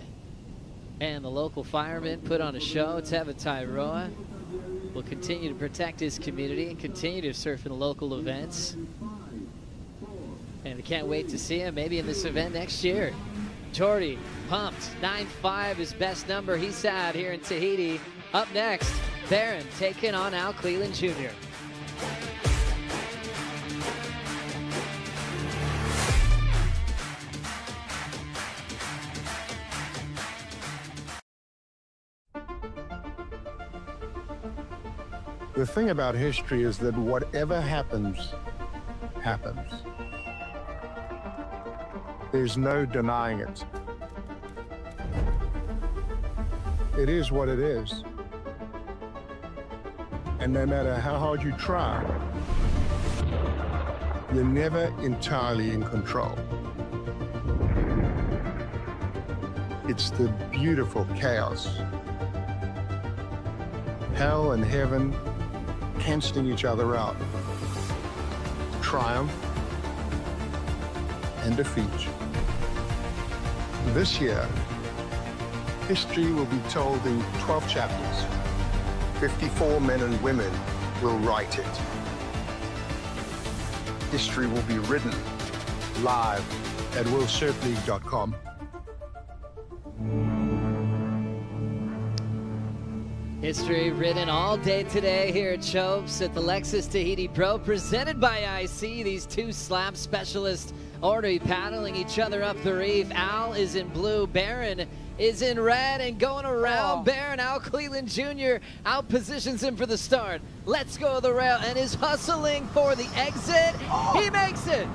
And the local firemen put on a show. Teva Tairoa will continue to protect his community and continue to surf in local events. And we can't wait to see him maybe in this event next year. Geordie pumped. 9.5, his best number he's had here in Tahiti. Up next, Barron taking on Al Cleland Jr. The thing about history is that whatever happens, happens. There's no denying it. It is what it is. And no matter how hard you try, you're never entirely in control. It's the beautiful chaos. Hell and heaven canceling each other out. Triumph and defeat. This year, history will be told in 12 chapters. 54 men and women will write it. History will be written live at worldsurfleague.com. History written all day today here at Chopes at the Lexus Tahiti Pro, presented by IC. These two slab specialists already paddling each other up the reef. Al is in blue, Barron is in red, and going around Barron, Al Cleland Jr. out positions him for the start. Let's go the rail, and is hustling for the exit. He makes it.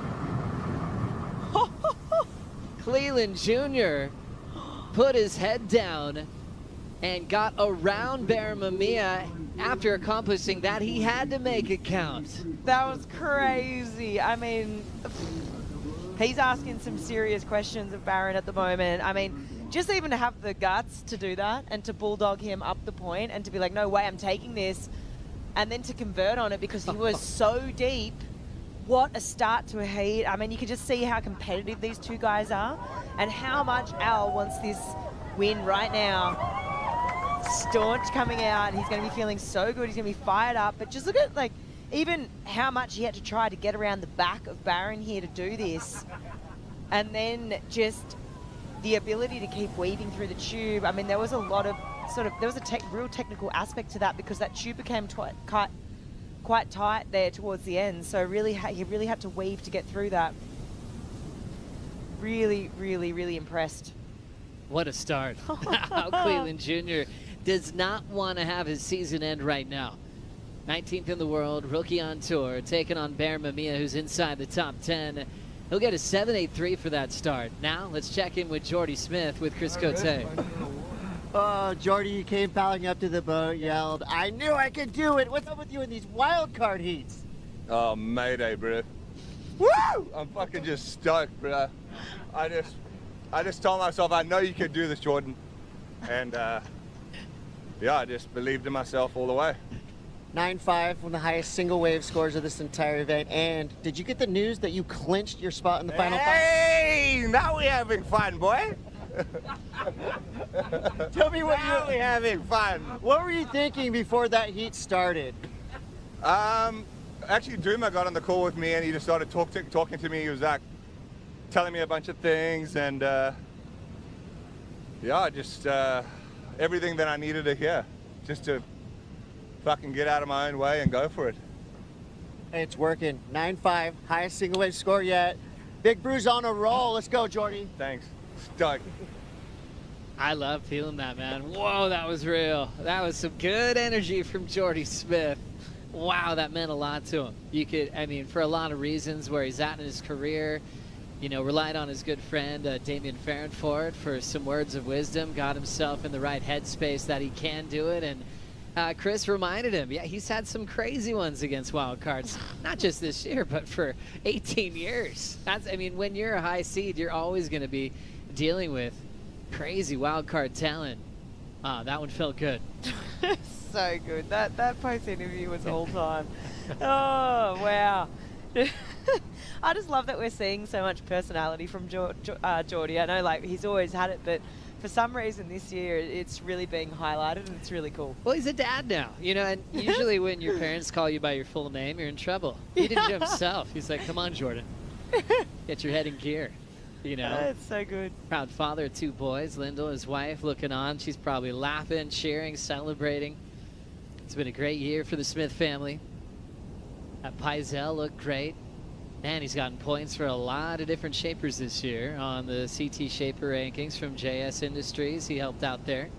Cleland Jr. put his head down and got around Baron Mamiya. After accomplishing that, he had to make it count. That was crazy. I mean, he's asking some serious questions of Baron at the moment. I mean, just even to have the guts to do that and to bulldog him up the point and to be like, no way, I'm taking this, and then to convert on it because he was so deep. What a start to a heat. I mean, you can just see how competitive these two guys are and how much Al wants this win right now. Staunch coming out. He's going to be feeling so good. He's going to be fired up. But just look at, like, even how much he had to try to get around the back of Baron here to do this. And then just the ability to keep weaving through the tube. I mean, there was a lot of there was a real technical aspect to that because that tube became quite tight there towards the end. So really, he really had to weave to get through that. Really, really, really impressed. What a start. Al Cleveland Jr. does not want to have his season end right now. 19th in the world, rookie on tour, taking on Baron Mamiya, who's inside the top 10. He'll get a 7.83 for that start. Now, let's check in with Jordy Smith with Chris Cote. Oh, Jordy, you came piling up to the boat, yelled, "I knew I could do it." What's up with you in these wild card heats? Oh, mayday, bro. Woo! I'm fucking just stoked, bro. I just told myself, I know you could do this, Jordan. And, yeah, I just believed in myself all the way. 9.5, one of the highest single wave scores of this entire event. And did you get the news that you clinched your spot in the final five? Hey, now we're having fun, boy. Tell me what now we're having fun. What were you thinking before that heat started? Actually, Duma got on the call with me and he just started talking to me. He was like telling me a bunch of things and yeah, just everything that I needed to hear, just to fucking get out of my own way and go for it. Hey, it's working. 9.5, highest single wave score yet. Big Brew's on a roll. Let's go, Jordy. Thanks. Stoked. I love feeling that, man. Whoa, that was real. That was some good energy from Jordy Smith. Wow, that meant a lot to him. You could, I mean, for a lot of reasons, where he's at in his career, you know, relied on his good friend, Damian Farron for it, for some words of wisdom, got himself in the right headspace that he can do it, and Chris reminded him, yeah, he's had some crazy ones against wildcards, not just this year, but for 18 years. That's, I mean, when you're a high seed, you're always going to be dealing with crazy wildcard talent. That one felt good. So good. That post interview was all time. Oh, wow. I just love that we're seeing so much personality from Jordy. I know, like, he's always had it, but for some reason this year it's really being highlighted and it's really cool. Well, he's a dad now, you know, and usually when your parents call you by your full name, you're in trouble. He didn't do himself. He's like, come on, Jordan. Get your head in gear, you know. It's so good. Proud father of 2 boys. Lyndall, his wife, looking on. She's probably laughing, cheering, celebrating. It's been a great year for the Smith family. That Paizel looked great. Man, he's gotten points for a lot of different shapers this year on the CT Shaper rankings from JS Industries. He helped out there.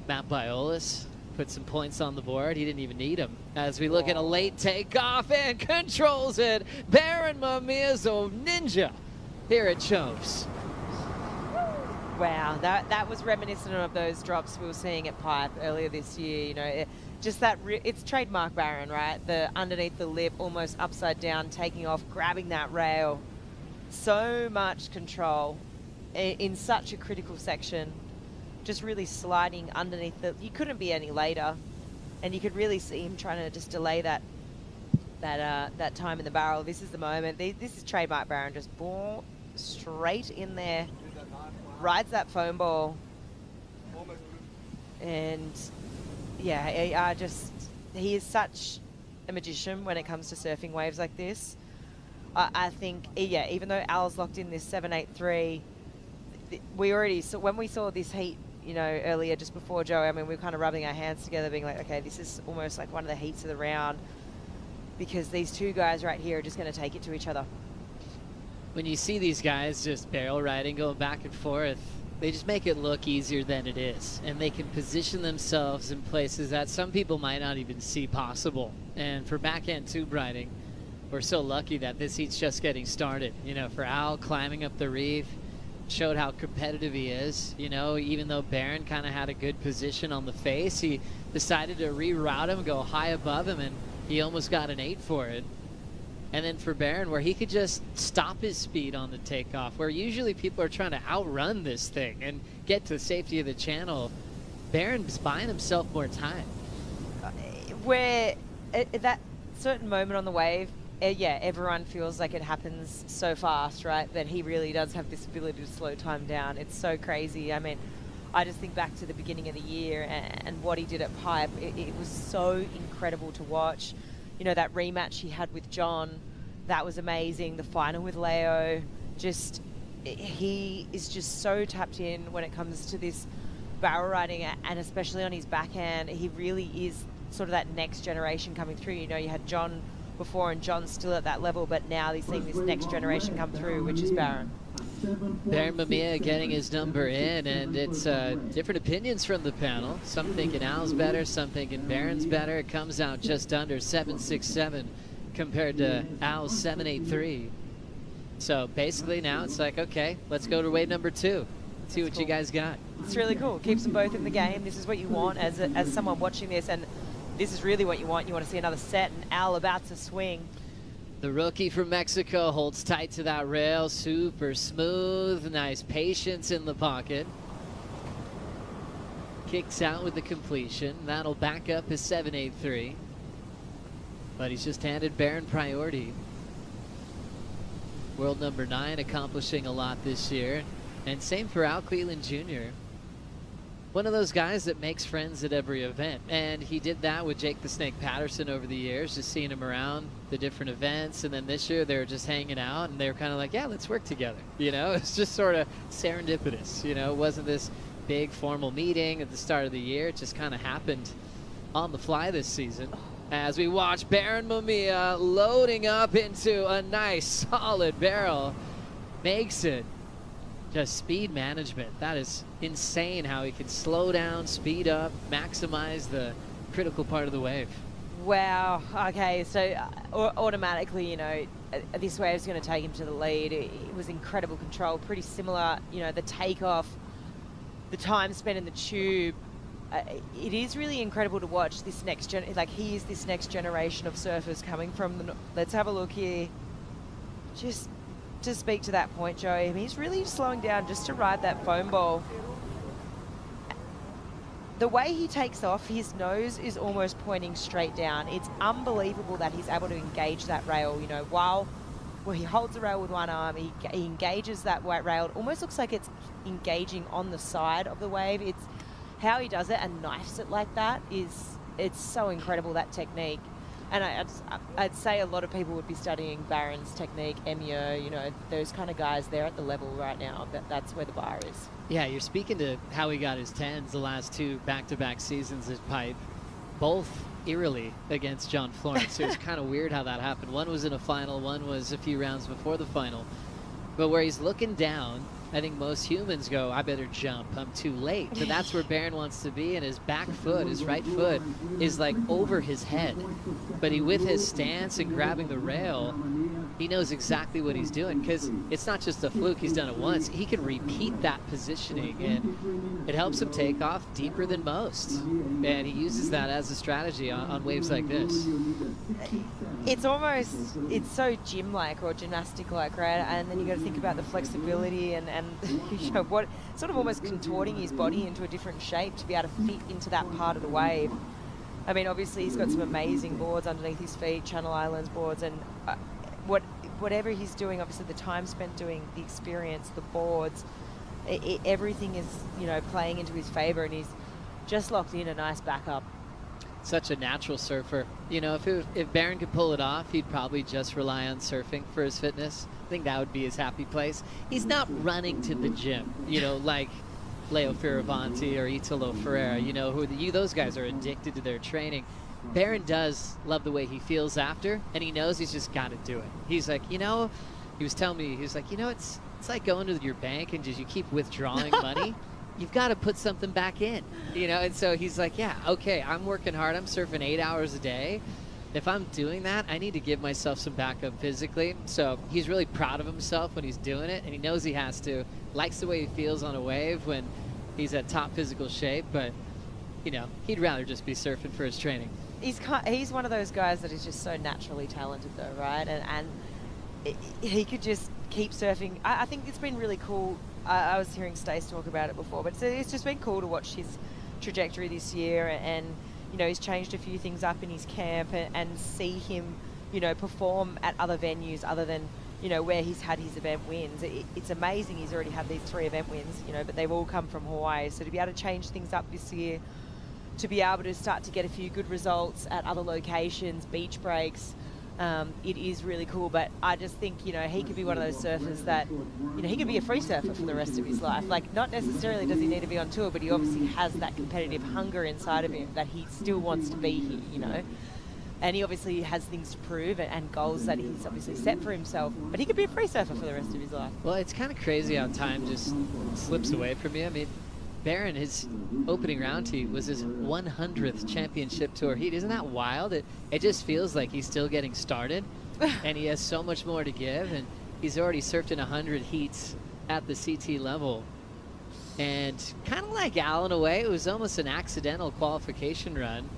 Matt Biolis put some points on the board. He didn't even need them. As we look at a late takeoff and controls it, Baron Mamiya's a ninja here at Chops. Wow, that was reminiscent of those drops we were seeing at Pipe earlier this year. You know, just that, it's trademark Baron, right? The underneath the lip, almost upside down, taking off, grabbing that rail. So much control in such a critical section. Just really sliding underneath the, you couldn't be any later. And you could really see him trying to just delay that time in the barrel. This is the moment. This is trademark Baron, just ball straight in there. Rides that foam ball. And yeah, he is such a magician when it comes to surfing waves like this. I think, yeah, even though Al's locked in this 7.83, we already saw, when we saw this heat, you know, earlier just before Joey, I mean, we were kind of rubbing our hands together being like, okay, this is almost like one of the heats of the round because these two guys right here are just going to take it to each other. When you see these guys just barrel riding, going back and forth, they just make it look easier than it is. And they can position themselves in places that some people might not even see possible. And for backhand tube riding, we're so lucky that this heat's just getting started. You know, for Al climbing up the reef, showed how competitive he is. You know, even though Barron kind of had a good position on the face, he decided to reroute him, go high above him, and he almost got an 8 for it. And then for Barron, where he could just stop his speed on the takeoff, where usually people are trying to outrun this thing and get to the safety of the channel, Barron's buying himself more time. Where at that certain moment on the wave, yeah, everyone feels like it happens so fast, right? That he really does have this ability to slow time down. It's so crazy. I mean, I just think back to the beginning of the year and what he did at Pipe. It was so incredible to watch. You know, that rematch he had with John, that was amazing. The final with Leo, he is just so tapped in when it comes to this barrel riding, and especially on his backhand. He really is sort of that next generation coming through. You know, you had John before, and John's still at that level, but now he's seeing this next generation come through, which is Barron. Barron Mamiya getting his number in, and it's different opinions from the panel. Some thinking Al's better, some thinking Barron's better. It comes out just under 7.67 compared to Al's 7.83. So basically now it's like, okay, let's go to wave number 2. See what you guys got. It's really cool. Keeps them both in the game. This is what you want as someone watching this, and this is really what you want. You want to see another set, and Al about to swing. The rookie from Mexico holds tight to that rail, super smooth, nice patience in the pocket. Kicks out with the completion. That'll back up his 7.83. But he's just handed Barron priority. World number 9, accomplishing a lot this year. And same for Al Cleland Jr. One of those guys that makes friends at every event. And he did that with Jake the Snake Patterson over the years, just seeing him around the different events. And then this year they were just hanging out, and they were kind of like, yeah, let's work together. You know, it's just sort of serendipitous. You know, it wasn't this big formal meeting at the start of the year. It just kind of happened on the fly this season. As we watch Barron Mamiya loading up into a nice solid barrel. Makes it. Just speed management. That is insane how he can slow down, speed up, maximize the critical part of the wave. Wow. Okay, so automatically, you know, this wave is going to take him to the lead. It was incredible control, pretty similar, you know, the takeoff, the time spent in the tube. It is really incredible to watch this next he is this next generation of surfers coming from the. Let's have a look here. Just to speak to that point, Joey, I mean, he's really slowing down just to ride that foam ball. The way he takes off, his nose is almost pointing straight down. It's unbelievable that he's able to engage that rail, you know, while he holds the rail with one arm, he engages that white rail. It almost looks like it's engaging on the side of the wave. It's how he does it and knifes it like that it's so incredible, that technique. And I'd say a lot of people would be studying Barron's technique, Emio, you know, those kind of guys. They're at the level right now. That's where the bar is. Yeah, you're speaking to how he got his 10s the last 2 back-to-back seasons at Pipe, both eerily against John Florence. So it's kind of weird how that happened. One was in a final, one was a few rounds before the final. But where he's looking down, I think most humans go, I better jump, I'm too late. But that's where Barron wants to be, and his back foot, his right foot, is like over his head. But with his stance and grabbing the rail, he knows exactly what he's doing, because it's not just a fluke, he's done it once. He can repeat that positioning, and it helps him take off deeper than most. And he uses that as a strategy on waves like this. It's so gym-like or gymnastic-like, right? And then you got to think about the flexibility and you know, what sort of almost contorting his body into a different shape to be able to fit into that part of the wave. I mean, obviously he's got some amazing boards underneath his feet, Channel Islands boards, and whatever he's doing, obviously the time spent doing, the experience, the boards, everything is, you know, playing into his favor, and he's just locked in a nice backup. Such a natural surfer. You know, if Barron could pull it off, he'd probably just rely on surfing for his fitness. I think that would be his happy place. He's not running to the gym, you know, like Leo Fioravanti or Italo Ferreira, you know, those guys are addicted to their training. Barron does love the way he feels after, and he knows he's just got to do it. He's like, you know, he was telling me, he's like, you know, it's like going to your bank and you keep withdrawing money. You've got to put something back in, you know? And so he's like, yeah, okay, I'm working hard. I'm surfing 8 hours a day. If I'm doing that, I need to give myself some backup physically. So he's really proud of himself when he's doing it, and he knows he has to likes the way he feels on a wave when he's at top physical shape, but you know, he'd rather just be surfing for his training. He's one of those guys that is just so naturally talented though, right? And he could just keep surfing. I think it's been really cool. I was hearing Stace talk about it before, but it's just been cool to watch his trajectory this year, and you know, he's changed a few things up in his camp, and see him, you know, perform at other venues other than, you know, where he's had his event wins. It's amazing he's already had these 3 event wins, you know, but they've all come from Hawaii. So to be able to change things up this year, to be able to start to get a few good results at other locations, beach breaks, it is really cool. But I just think, you know, he could be one of those surfers that, you know, he could be a free surfer for the rest of his life. Like, not necessarily does he need to be on tour, but he obviously has that competitive hunger inside of him that he still wants to be here, you know. And he obviously has things to prove and goals that he's obviously set for himself. But he could be a free surfer for the rest of his life. Well, it's kind of crazy how time just slips away from you. I mean, Barron, his opening round heat was his 100th championship tour heat. Isn't that wild? It just feels like he's still getting started, and he has so much more to give, and he's already surfed in 100 heats at the CT level. And kind of like Al in a way, it was almost an accidental qualification run.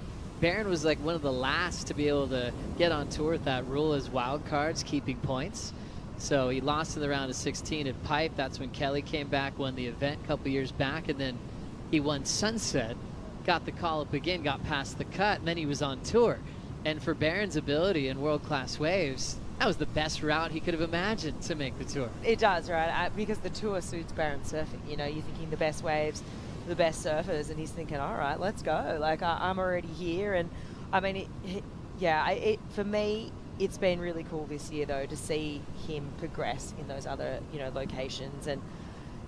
Barron was like one of the last to be able to get on tour with that rule as wild cards, keeping points. So he lost in the round of 16 at Pipe. That's when Kelly came back, won the event a couple years back, and then he won Sunset, got the call up again, got past the cut, and then he was on tour. And for Barron's ability in world-class waves, that was the best route he could have imagined to make the tour. It does, right? Because the tour suits Barron surfing. You know, you're thinking the best waves, the best surfers, and he's thinking, all right, let's go. Like, I'm already here. And I mean, for me, it's been really cool this year though to see him progress in those other, you know, locations. And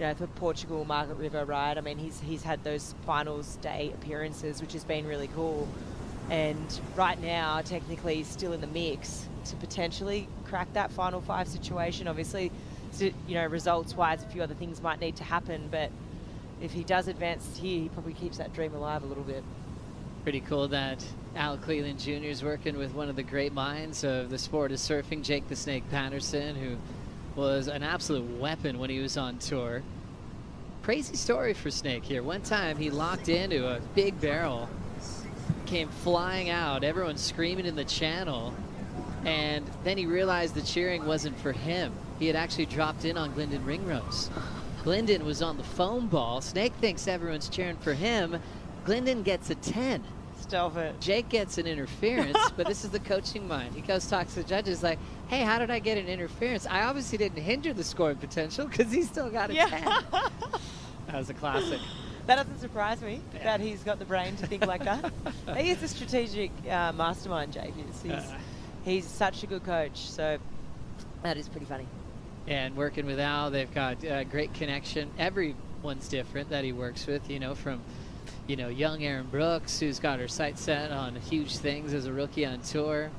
you know, for Portugal, Margaret River, right? I mean, he's had those finals day appearances, which has been really cool. And right now, technically, he's still in the mix to potentially crack that final 5 situation. Obviously, you know, results-wise, a few other things might need to happen, but if he does advance here, he probably keeps that dream alive a little bit. Pretty cool that Al Cleland Jr. is working with one of the great minds of the sport of surfing, Jake the Snake Patterson, who was an absolute weapon when he was on tour. Crazy story for Snake here. One time he locked into a big barrel, came flying out, everyone screaming in the channel, and then he realized the cheering wasn't for him. He had actually dropped in on Glendon Ringrose. Glendon was on the foam ball. Snake thinks everyone's cheering for him. Glendon gets a 10. Stop it. Jake gets an interference, but this is the coaching mind. He goes talks to the judges like, hey, how did I get an interference? I obviously didn't hinder the scoring potential because he still got a 10. That was a classic. That doesn't surprise me, that he's got the brain to think like that. He is a strategic mastermind, Jake is. He's such a good coach, so that is pretty funny. And working with Al, they've got a great connection. Everyone's different that he works with, you know, from, you know, young Aaron Brooks, who's got her sights set on huge things as a rookie on tour.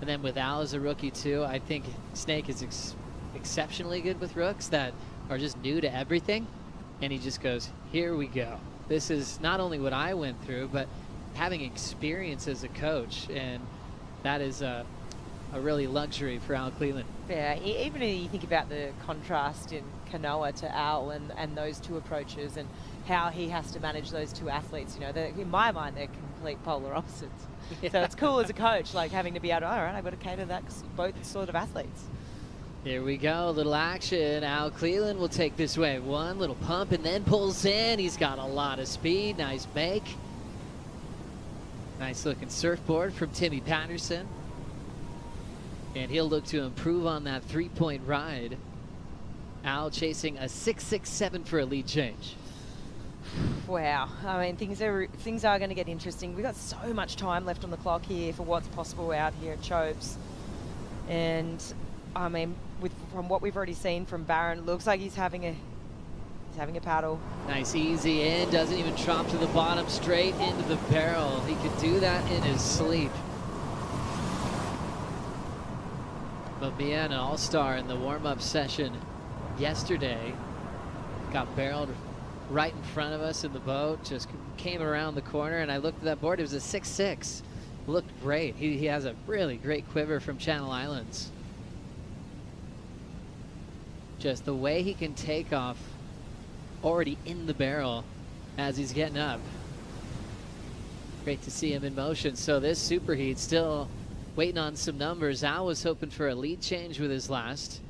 And then with Al as a rookie too, I think Snake is exceptionally good with rooks that are just new to everything. And he just goes, here we go. This is not only what I went through, but having experience as a coach. And that is a really luxury for Al Cleland. Yeah, even if you think about the contrast in Kanoa to Al and those two approaches and how he has to manage those two athletes, you know, in my mind, they're complete polar opposites. Yeah. So it's cool as a coach, like having to be able to, all right, I've got to cater that both sort of athletes. Here we go, a little action. Al Cleland will take this wave. One little pump and then pulls in. He's got a lot of speed. Nice make. Nice looking surfboard from Timmy Patterson. And he'll look to improve on that 3-point ride. Al chasing a 6.67 for a lead change. Wow, I mean, things are going to get interesting. We've got so much time left on the clock here for what's possible out here at Chopes. And I mean, from what we've already seen from Barron, looks like he's having a paddle. Nice easy in, doesn't even drop to the bottom, straight into the barrel. He could do that in his sleep. Mamiya, an all-star in the warm-up session yesterday, got barreled right in front of us in the boat, just came around the corner, and I looked at that board, it was a 6.6. Looked great. He has a really great quiver from Channel Islands. Just the way he can take off already in the barrel as he's getting up. Great to see him in motion. So this superheat still waiting on some numbers. Al was hoping for a lead change with his last.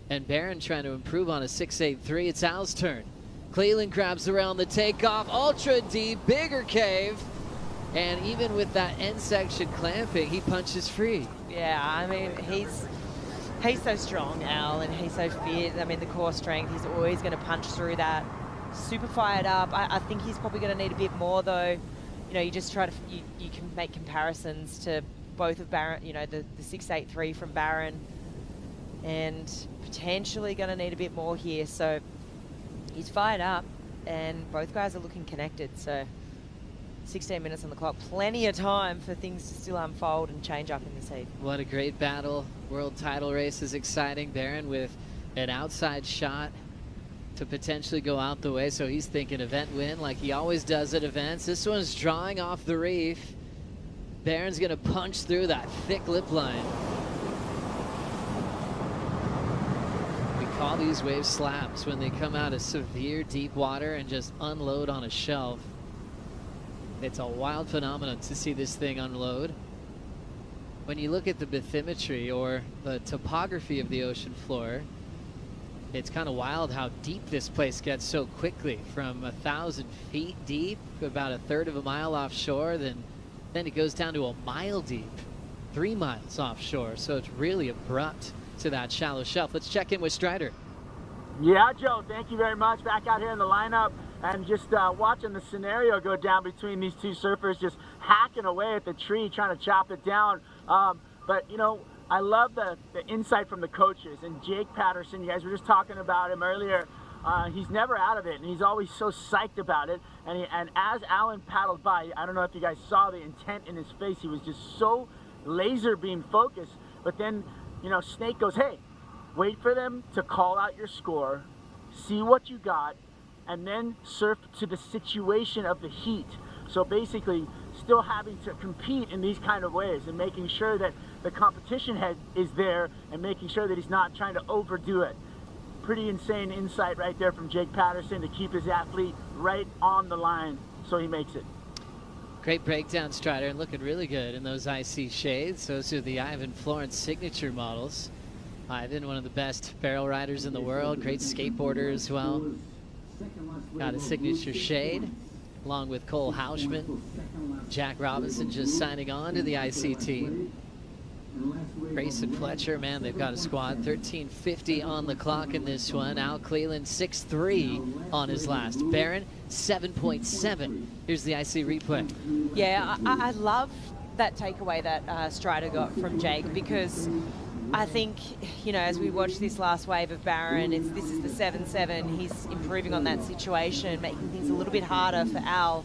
And Barron trying to improve on a 6.83. It's Al's turn. Cleland grabs around the takeoff. Ultra deep, bigger cave. And even with that end section clamping, he punches free. Yeah, I mean, he's so strong, Al, and he's so fit. I mean, the core strength, he's always going to punch through that. Super fired up. I think he's probably going to need a bit more, though. You know, you just try to, you can make comparisons to both of Barron, you know, the 6.83 from Barron, and potentially going to need a bit more here. So he's fired up, and both guys are looking connected. So 16 minutes on the clock, plenty of time for things to still unfold and change up in this heat. What a great battle. World title race is exciting. Barron with an outside shot to potentially go out the way, so he's thinking event win like he always does at events. This one's drawing off the reef. Barron's gonna punch through that thick lip line. We call these waves slaps when they come out of severe deep water and just unload on a shelf. It's a wild phenomenon to see this thing unload. When you look at the bathymetry or the topography of the ocean floor, it's kind of wild how deep this place gets so quickly. From 1,000 feet deep, about 1/3 of a mile offshore, then it goes down to a mile deep, 3 miles offshore. So it's really abrupt to that shallow shelf. Let's check in with Strider. Yeah, Joe, thank you very much. Back out here in the lineup and just watching the scenario go down between these two surfers, just hacking away at the tree, trying to chop it down. But, you know, I love the insight from the coaches. And Jake Patterson, you guys were just talking about him earlier. He's never out of it, and he's always so psyched about it. And as Alan paddled by, I don't know if you guys saw the intent in his face. He was just so laser beam focused. But then, you know, Snake goes, hey, wait for them to call out your score, see what you got, and then surf to the situation of the heat. So basically, still having to compete in these kind of ways and making sure that the competition head is there and making sure that he's not trying to overdo it. Pretty insane insight right there from Jake Patterson to keep his athlete right on the line so he makes it. Great breakdown, Strider, and looking really good in those IC shades. Those are the Ivan Florence signature models. Ivan, one of the best barrel riders in the world, great skateboarder as well. Got a signature shade, along with Cole Houshman. Jack Robinson just signing on to the IC team. Grayson Fletcher, man, they've got a squad. 13:50 on the clock in this one. Al Cleland 6.3 on his last. Barron 7.7. Here's the IC replay. Yeah, I love that takeaway that Strider got from Jake, because I think, you know, as we watch this last wave of Barron, this is the 7.7. He's improving on that situation, making things a little bit harder for Al.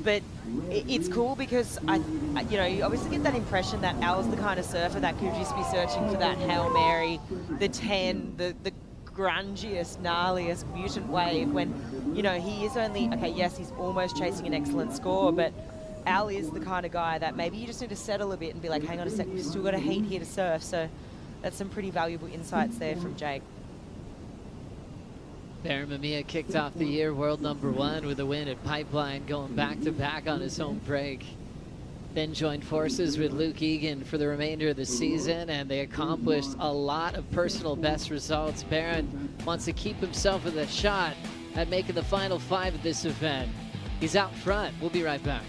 But it's cool because you know, you obviously get that impression that Al's the kind of surfer that could just be searching for that Hail Mary, the 10, the grungiest, gnarliest mutant wave, when, you know, he is only, okay, yes, he's almost chasing an excellent score, but Al is the kind of guy that maybe you just need to settle a bit and be like, hang on a sec, we've still got a heat here to surf. So that's some pretty valuable insights there from Jake. Barron Mamiya kicked off the year world #1 with a win at Pipeline, going back-to-back on his home break. Then joined forces with Luke Egan for the remainder of the season, and they accomplished a lot of personal best results. Barron wants to keep himself with a shot at making the final 5 of this event. He's out front. We'll be right back.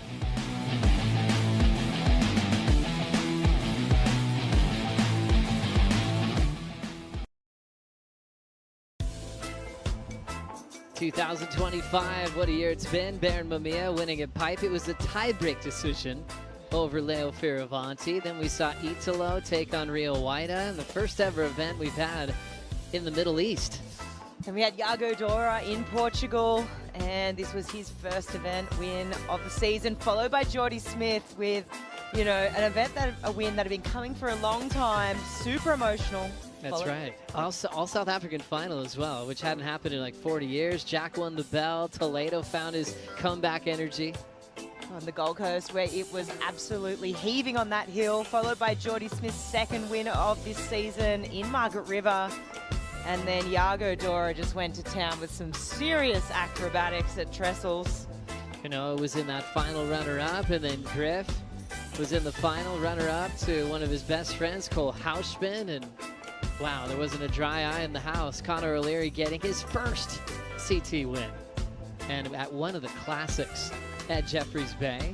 '25, what a year it's been. Barron Mamiya winning at Pipe. It was a tie-break decision over Leo Fioravanti. Then we saw Italo take on Rio Waida, the first ever event we've had in the Middle East. And we had Iago Dora in Portugal, and this was his first event win of the season, followed by Jordy Smith with, you know, an event a win that had been coming for a long time, super emotional. That's right. Also, all South African final as well, which hadn't happened in like 40 years. Jack won the bell. Toledo found his comeback energy. On the Gold Coast, where it was absolutely heaving on that hill, followed by Jordy Smith's second win of this season in Margaret River. And then Iago Dora just went to town with some serious acrobatics at trestles. Kanoa was in that final runner-up, and then Griff was in the final runner-up to one of his best friends, Cole Hausman, and wow, there wasn't a dry eye in the house. Connor O'Leary getting his first CT win, and at one of the classics at Jeffreys Bay.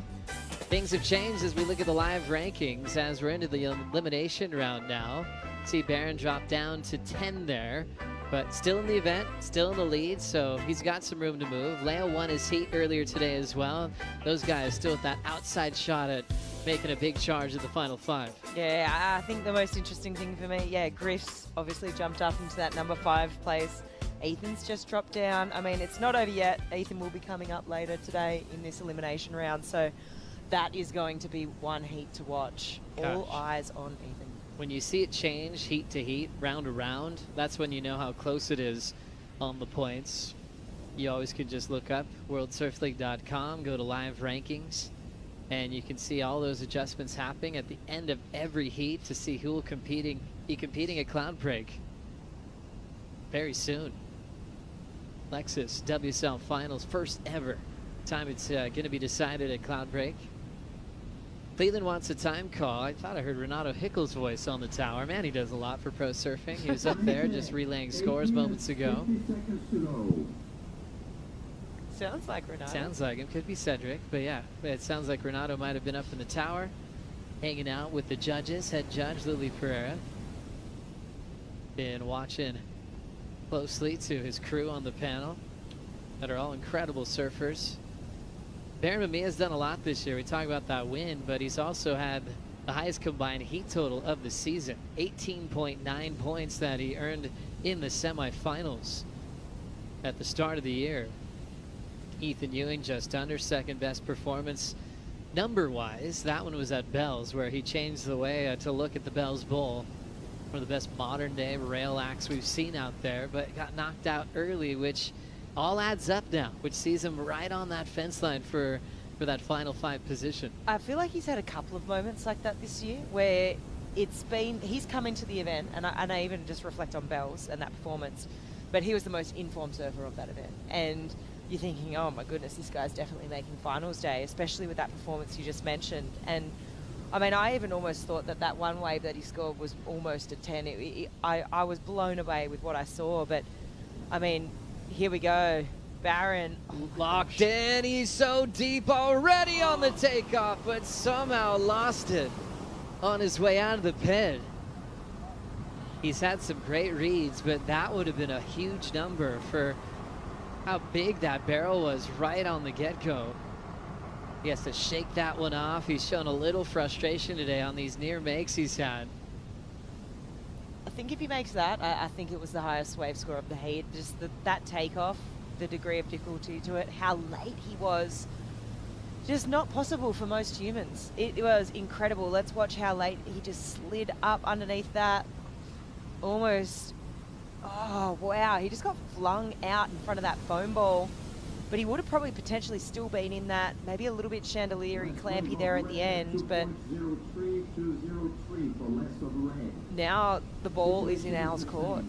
Things have changed as we look at the live rankings as we're into the elimination round now. See Barron drop down to 10 there, but still in the event, still in the lead, so he's got some room to move. Leo won his heat earlier today as well. Those guys still with that outside shot at making a big charge at the final 5. Yeah, I think the most interesting thing for me, yeah, Griff's obviously jumped up into that number 5 place. Ethan's just dropped down. I mean, it's not over yet. Ethan will be coming up later today in this elimination round, so that is going to be one heat to watch. All eyes on Ethan. When you see it change heat to heat, round to round, that's when you know how close it is on the points. You always can just look up worldsurfleague.com, go to live rankings, and you can see all those adjustments happening at the end of every heat to see who will be competing at Cloud Break very soon. Lexus WSL Finals, first ever time it's going to be decided at Cloud Break. Cleveland wants a time call. I thought I heard Renato Hickle's voice on the tower. Man, he does a lot for pro surfing. He was up there just relaying scores moments ago. Sounds like Renato. Sounds like him. Could be Cedric, but yeah, it sounds like Renato might have been up in the tower, hanging out with the judges. Head judge Lily Pereira. Been watching closely to his crew on the panel that are all incredible surfers. Baron Mamiya has done a lot this year. We talk about that win, but he's also had the highest combined heat total of the season. 18.9 points that he earned in the semifinals at the start of the year. Ethan Ewing just under second best performance number-wise. That one was at Bell's, where he changed the way to look at the Bell's Bowl. One of the best modern-day rail acts we've seen out there, but got knocked out early, which all adds up now, which sees him right on that fence line for that final 5 position. I feel like he's had a couple of moments like that this year where he's come into the event, and I even just reflect on Bells and that performance, but he was the most informed surfer of that event. And you're thinking, oh my goodness, this guy's definitely making finals day, especially with that performance you just mentioned. And I mean, I even almost thought that one wave that he scored was almost a 10. I was blown away with what I saw, but I mean, here we go. Barron locked in. He's so deep already on the takeoff, but somehow lost it on his way out of the pit. He's had some great reads, but that would have been a huge number for how big that barrel was right on the get-go. He has to shake that one off. He's shown a little frustration today on these near makes he's had. I think if he makes that, I think it was the highest wave score of the heat. Just that takeoff, the degree of difficulty to it, how late he was. Just not possible for most humans. It was incredible. Let's watch how late he just slid up underneath that. Almost, oh wow, he just got flung out in front of that foam ball. But he would have probably potentially still been in that, maybe a little bit chandelier-y, clampy there at the end, but now the ball is in Al's court.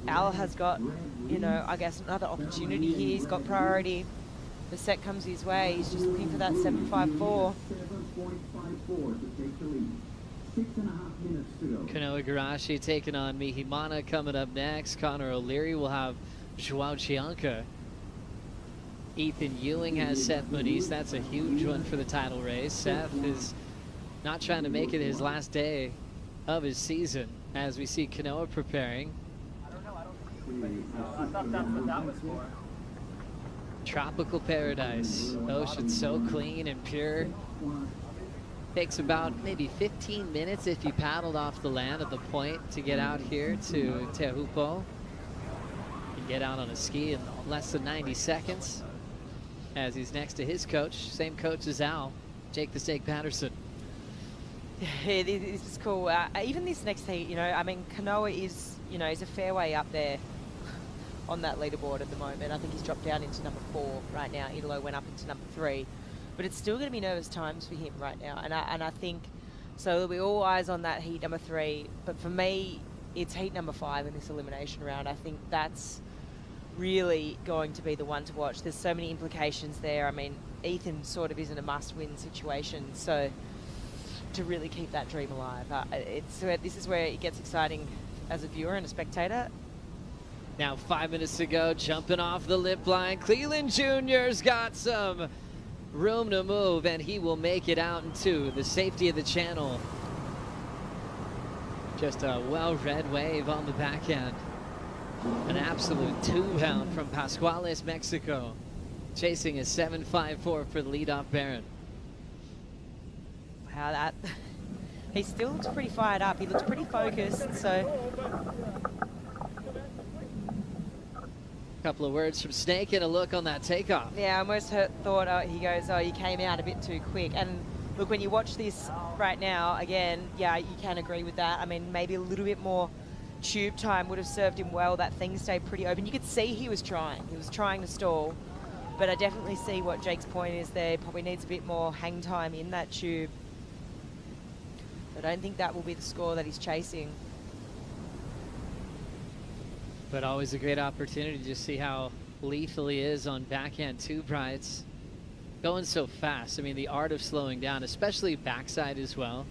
Al has got, you know, I guess another opportunity here. He's got priority. The set comes his way. He's just looking for that 7.54. Kanoa Garashi taking on Mihimana coming up next. Connor O'Leary will have Joao Chianca. Ethan Ewing has Seth Muniz. That's a huge one for the title race. Seth is not trying to make it his last day of his season as we see Kanoa preparing. I thought that's what that was for. Tropical paradise. Ocean so clean and pure. Takes about maybe 15 minutes if you paddled off the land at the point to get out here to Teahupo'o. You can get out on a ski in less than 90 seconds. As he's next to his coach, same coach as Al, Jake the Steak Patterson. Yeah, this is cool. Even this next heat, you know, I mean, Kanoa is, you know, he's a fair way up there on that leaderboard at the moment. I think he's dropped down into number 4 right now. Italo went up into number 3. But it's still going to be nervous times for him right now. And I think, so there'll be all eyes on that heat number 3. But for me, it's heat number 5 in this elimination round. I think that's really going to be the one to watch. There's so many implications there. I mean, Ethan sort of isn't a must-win situation, so to really keep that dream alive, this is where it gets exciting as a viewer and a spectator. Now 5 minutes to go, jumping off the lip line. Cleland Jr.'s got some room to move, and he will make it out into the safety of the channel. Just a well-read wave on the backhand. An absolute 2-pound from Pascuales, Mexico. Chasing a 7.54 for the leadoff Baron. Wow, he still looks pretty fired up. He looks pretty focused, so. Couple of words from Snake and a look on that takeoff. Yeah, I almost thought, he goes, oh, you came out a bit too quick. And look, when you watch this right now, again, yeah, you can agree with that. I mean, maybe a little bit more tube time would have served him well. That thing stayed pretty open. You could see he was trying. He was trying to stall. But I definitely see what Jake's point is there. Probably needs a bit more hang time in that tube. I don't think that will be the score that he's chasing. But always a great opportunity to just see how lethal he is on backhand tube rides. Going so fast. I mean, the art of slowing down, especially backside as well.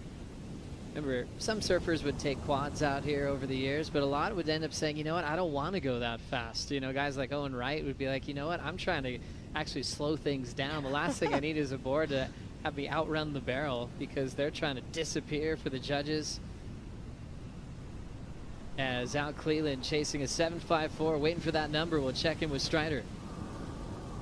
Remember, some surfers would take quads out here over the years, but a lot would end up saying, you know what, I don't want to go that fast. You know, guys like Owen Wright would be like, you know what, I'm trying to actually slow things down. The last thing I need is a board to have me outrun the barrel because they're trying to disappear for the judges. As Al Cleland chasing a 7.54, waiting for that number. We'll check in with Strider.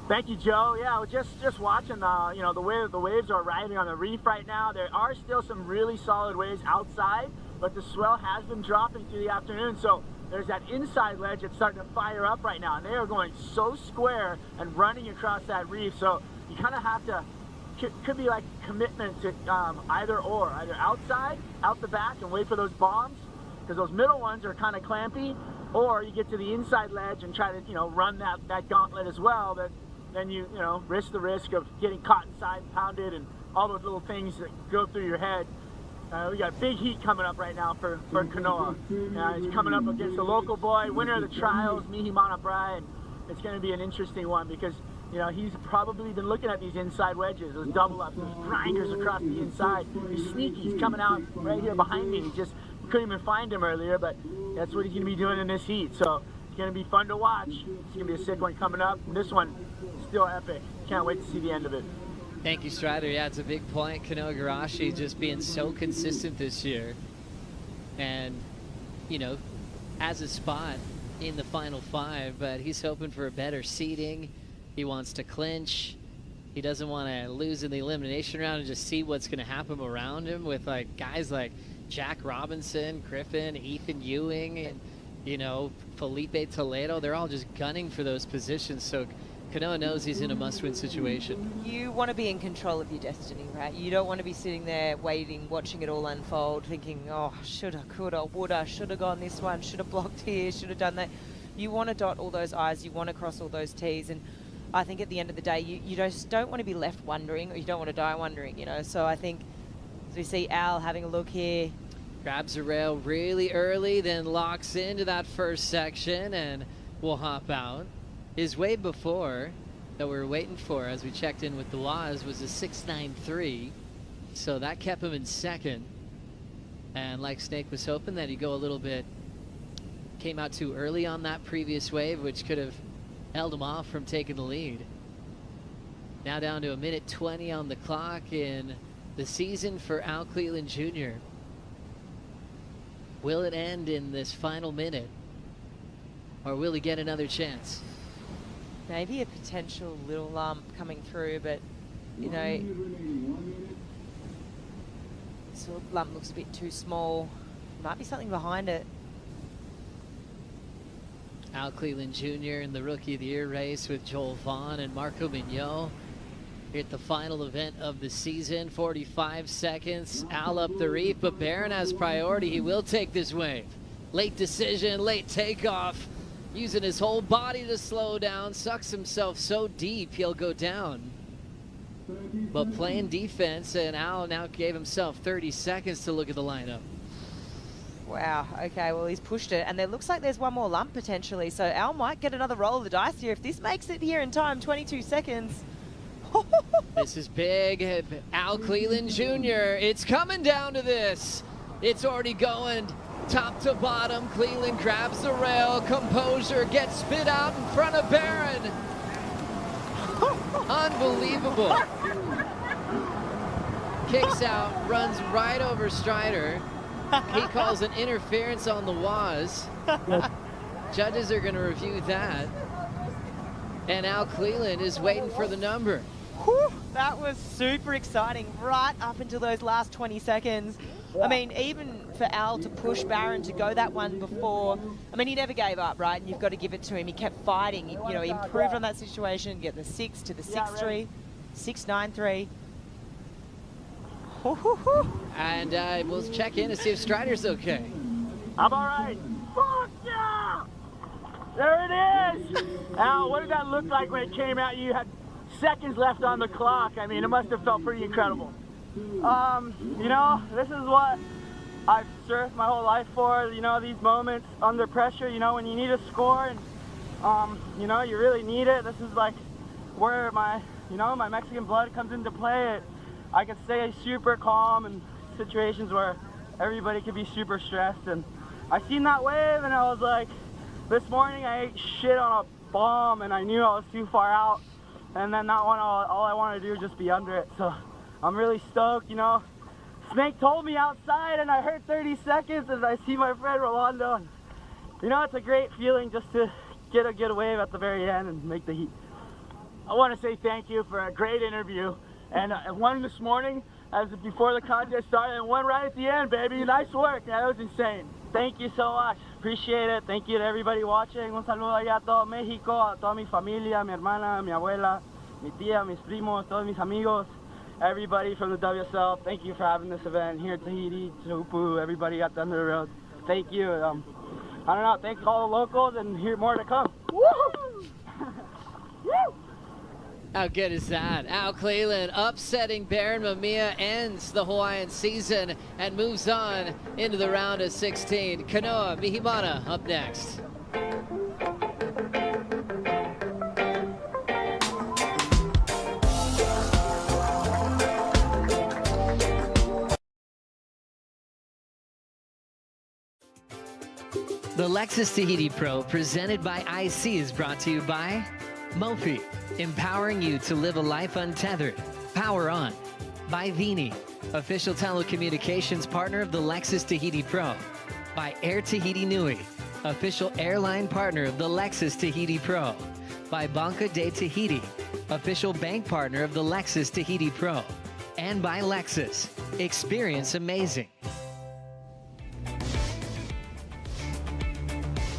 Thank you, Joe. Yeah, we're just watching, you know, the way that the waves are riding on the reef right now. There are still some really solid waves outside, but the swell has been dropping through the afternoon. So there's that inside ledge that's starting to fire up right now, and they are going so square and running across that reef. So you kind of have to, could be like commitment to either outside, out the back, and wait for those bombs, because those middle ones are kind of clampy, or you get to the inside ledge and try to, you know, run that gauntlet as well. But then you know, risk the risk of getting caught inside, pounded, and all those little things that go through your head. We got big heat coming up right now for Kanoa. He's coming up against a local boy, winner of the trials, Mihi Manabrai, and it's going to be an interesting one because, you know, he's probably been looking at these inside wedges, those double ups, those grinders across the inside. He's sneaky. He's coming out right here behind me. He just couldn't even find him earlier, but that's what he's going to be doing in this heat. So it's going to be fun to watch. It's going to be a sick one coming up. And this one, still epic. Can't wait to see the end of it. Thank you, Strider. Yeah, it's a big point. Kanoa Garashi just being so consistent this year. And, you know, has a spot in the final 5, but he's hoping for a better seeding. He wants to clinch. He doesn't want to lose in the elimination round and just see what's going to happen around him with like guys like Jack Robinson, Griffin, Ethan Ewing, and, you know, Felipe Toledo. They're all just gunning for those positions. So Kanoa knows he's in a must-win situation. You want to be in control of your destiny, right? You don't want to be sitting there waiting, watching it all unfold, thinking, oh, shoulda, coulda, woulda, shoulda gone this one, shoulda blocked here, shoulda done that. You want to dot all those I's, you want to cross all those T's, and I think at the end of the day, you just don't want to be left wondering, or you don't want to die wondering, you know? So I think as we see Al having a look here. Grabs a rail really early, then locks into that first section and will hop out. His wave before that we were waiting for as we checked in with the Waz was a 6.93, so that kept him in second. And like Snake was hoping that he'd go a little bit, came out too early on that previous wave, which could have held him off from taking the lead. Now down to a minute 20 on the clock in the season for Al Cleland Jr. Will it end in this final minute, or will he get another chance? Maybe a potential little lump coming through, but, you know, this lump looks a bit too small. Might be something behind it. Al Cleland Jr. in the Rookie of the Year race with Joel Vaughn and Marco Mignot. Here at the final event of the season, 45 seconds. Al up the reef, but Barron has priority. He will take this wave. Late decision, late takeoff. Using his whole body to slow down, sucks himself so deep he'll go down. But playing defense, and Al now gave himself 30 seconds to look at the lineup. Wow, okay, well, he's pushed it, and there looks like there's one more lump potentially, so Al might get another roll of the dice here. If this makes it here in time, 22 seconds. This is big. Al Cleland Jr., it's coming down to this. It's already going top to bottom. Cleland grabs the rail. Composure gets spit out in front of Barron. Unbelievable. Kicks out, runs right over Strider. He calls an interference on the WAS. Judges are going to review that. And Al Cleland is waiting for the number. Whew, that was super exciting right up until those last 20 seconds. I mean, even for Al to push Barron to go that one before, I mean, he never gave up, right? And you've got to give it to him. He kept fighting. He, you know, he improved on that situation, get the 6 to the 6-3, 6-9-3. And we'll check in to see if Strider's okay. I'm all right. Fuck yeah! There it is! Al, what did that look like when it came out? You had seconds left on the clock. I mean, it must have felt pretty incredible. You know, this is what I've surfed my whole life for, you know, these moments under pressure, you know, when you need a score and, you know, you really need it. This is like where my, you know, my Mexican blood comes into play. I can stay super calm in situations where everybody can be super stressed. And I seen that wave and I was like, this morning I ate shit on a bomb and I knew I was too far out. And then that one, all I wanted to do was just be under it. So I'm really stoked, you know. Snake told me outside and I heard 30 seconds and I see my friend Rolando. And, you know, it's a great feeling just to get a good wave at the very end and make the heat. I want to say thank you for a great interview. And one this morning, as before the contest started, and one right at the end, baby. Nice work. That was insane. Thank you so much. Appreciate it. Thank you to everybody watching. Un saludo allá a todo México, a toda mi familia, mi hermana, mi abuela, mi tía, mis primos, todos mis amigos, everybody from the WSL. Thank you for having this event here at Tahiti, Teahupo'o, everybody at the end of the road. Thank you. I don't know. Thanks to all the locals, and here more to come. Woo! Woo! How good is that? Al Cleland upsetting Barron Mamiya ends the Hawaiian season and moves on into the round of 16. Kanoa Mihimana up next. The Lexus Tahiti Pro presented by IC is brought to you by Mophie, empowering you to live a life untethered. Power On. By Vini, official telecommunications partner of the Lexus Tahiti Pro. By Air Tahiti Nui, official airline partner of the Lexus Tahiti Pro. By Banca de Tahiti, official bank partner of the Lexus Tahiti Pro. And by Lexus. Experience amazing.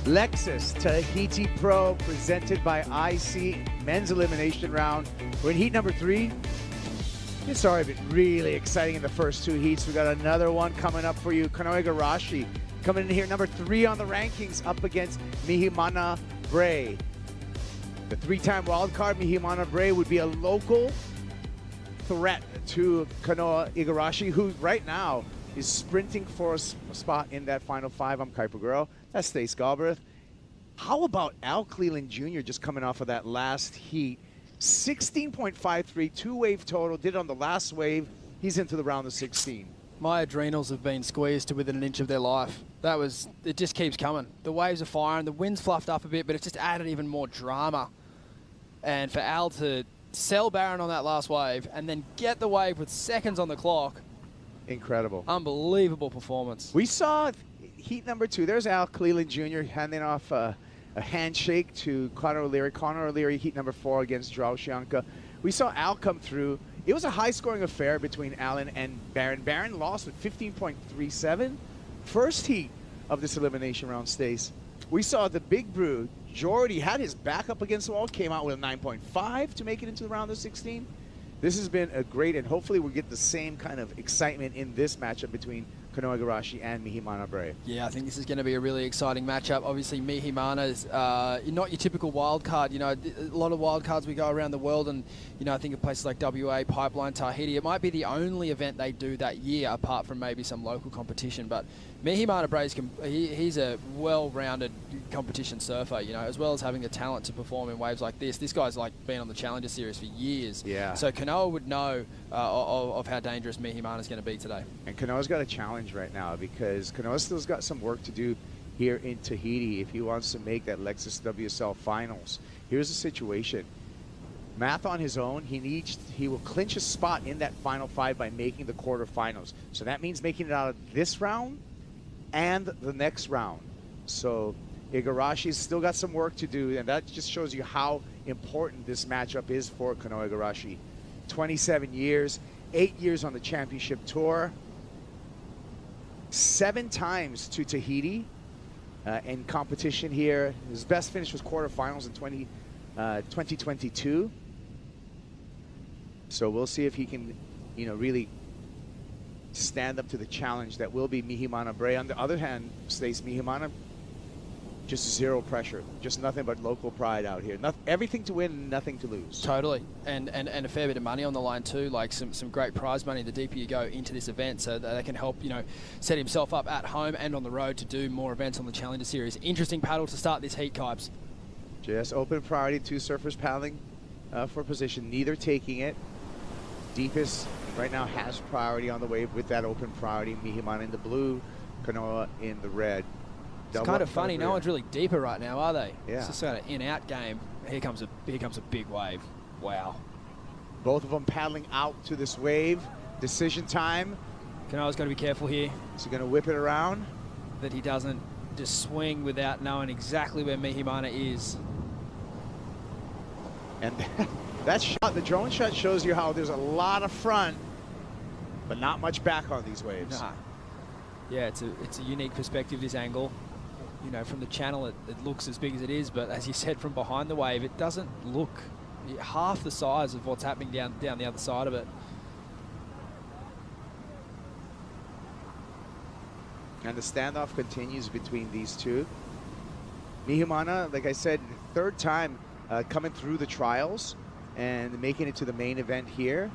Lexus Tahiti Pro presented by IC, men's elimination round. We're in heat number 3. It's already been really exciting in the first 2 heats. We got another one coming up for you. Kanoa Igarashi coming in here, number 3 on the rankings, up against Mihimana Bray. The 3-time wildcard, Mihimana Bray, would be a local threat to Kanoa Igarashi, who right now is sprinting for a spot in that final 5. I'm Kuiper Girl. That's Stace Galbraith. How about Al Cleland Jr. just coming off of that last heat? 16.53, 2-wave total. Did it on the last wave. He's into the round of 16. My adrenals have been squeezed to within an inch of their life. It just keeps coming. The waves are firing, the wind's fluffed up a bit, but it's just added even more drama. And for Al to sell Barron on that last wave and then get the wave with seconds on the clock. Incredible. Unbelievable performance. We saw heat number 2. There's Al Cleland Jr. handing off a handshake to Conor O'Leary. Conor O'Leary, heat number 4 against Joao Chianca. We saw Al come through. It was a high-scoring affair between Allen and Barron. Barron lost with 15.37. First heat of this elimination round, Stace. We saw the Big Brew. Jordy had his back up against the wall, came out with a 9.5 to make it into the round of 16. This has been a great, and hopefully we'll get the same kind of excitement in this matchup between Kanoa Igarashi and Mihimana Bray. Yeah, I think this is going to be a really exciting matchup. Obviously, Mihimana is not your typical wild card. You know, a lot of wild cards we go around the world, and you know, I think of places like WA, Pipeline, Tahiti. It might be the only event they do that year, apart from maybe some local competition. But Mihimana Bray he's a well-rounded competition surfer. You know, as well as having the talent to perform in waves like this. This guy's like been on the Challenger Series for years. Yeah. So Kanoa would know of how dangerous Mihimana is going to be today. And Kanoa's got a challenge right now because Kanoa still's got some work to do here in Tahiti if he wants to make that Lexus WSL Finals. Here's the situation. Math on his own, he will clinch a spot in that Final 5 by making the quarterfinals. So that means making it out of this round and the next round. So Igarashi's still got some work to do, and that just shows you how important this matchup is for Kanoa Igarashi. 27 years, 8 years on the championship tour, 7 times to Tahiti in competition here. His best finish was quarterfinals in 2022. So we'll see if he can, you know, really stand up to the challenge that will be Mihimana Bray. On the other hand, Stace, Mihimana, just zero pressure, just nothing but local pride out here. Everything to win, nothing to lose. Totally, and a fair bit of money on the line too, like some great prize money the deeper you go into this event, so that can help, you know, set himself up at home and on the road to do more events on the Challenger Series. Interesting paddle to start this heat, Kipes. Just open priority, 2 surfers paddling for position, neither taking it. Deepest right now has priority on the wave with that open priority. Mihimana in the blue, Kanoa in the red. It's kind of funny, no one's really deeper right now, are they? Yeah. It's just kind of in-out game. Here comes a big wave. Wow. Both of them paddling out to this wave. Decision time. Kanoa's got to be careful here. Is he going to whip it around? That he doesn't just swing without knowing exactly where Mihimana is. And that shot, the drone shot, shows you how there's a lot of front, but not much back on these waves. Nah. Yeah, it's a unique perspective, this angle. You know, from the channel, it looks as big as it is, but as you said, from behind the wave, it doesn't look half the size of what's happening down the other side of it. And the standoff continues between these two. Mihimana, like I said, 3rd time coming through the trials and making it to the main event here.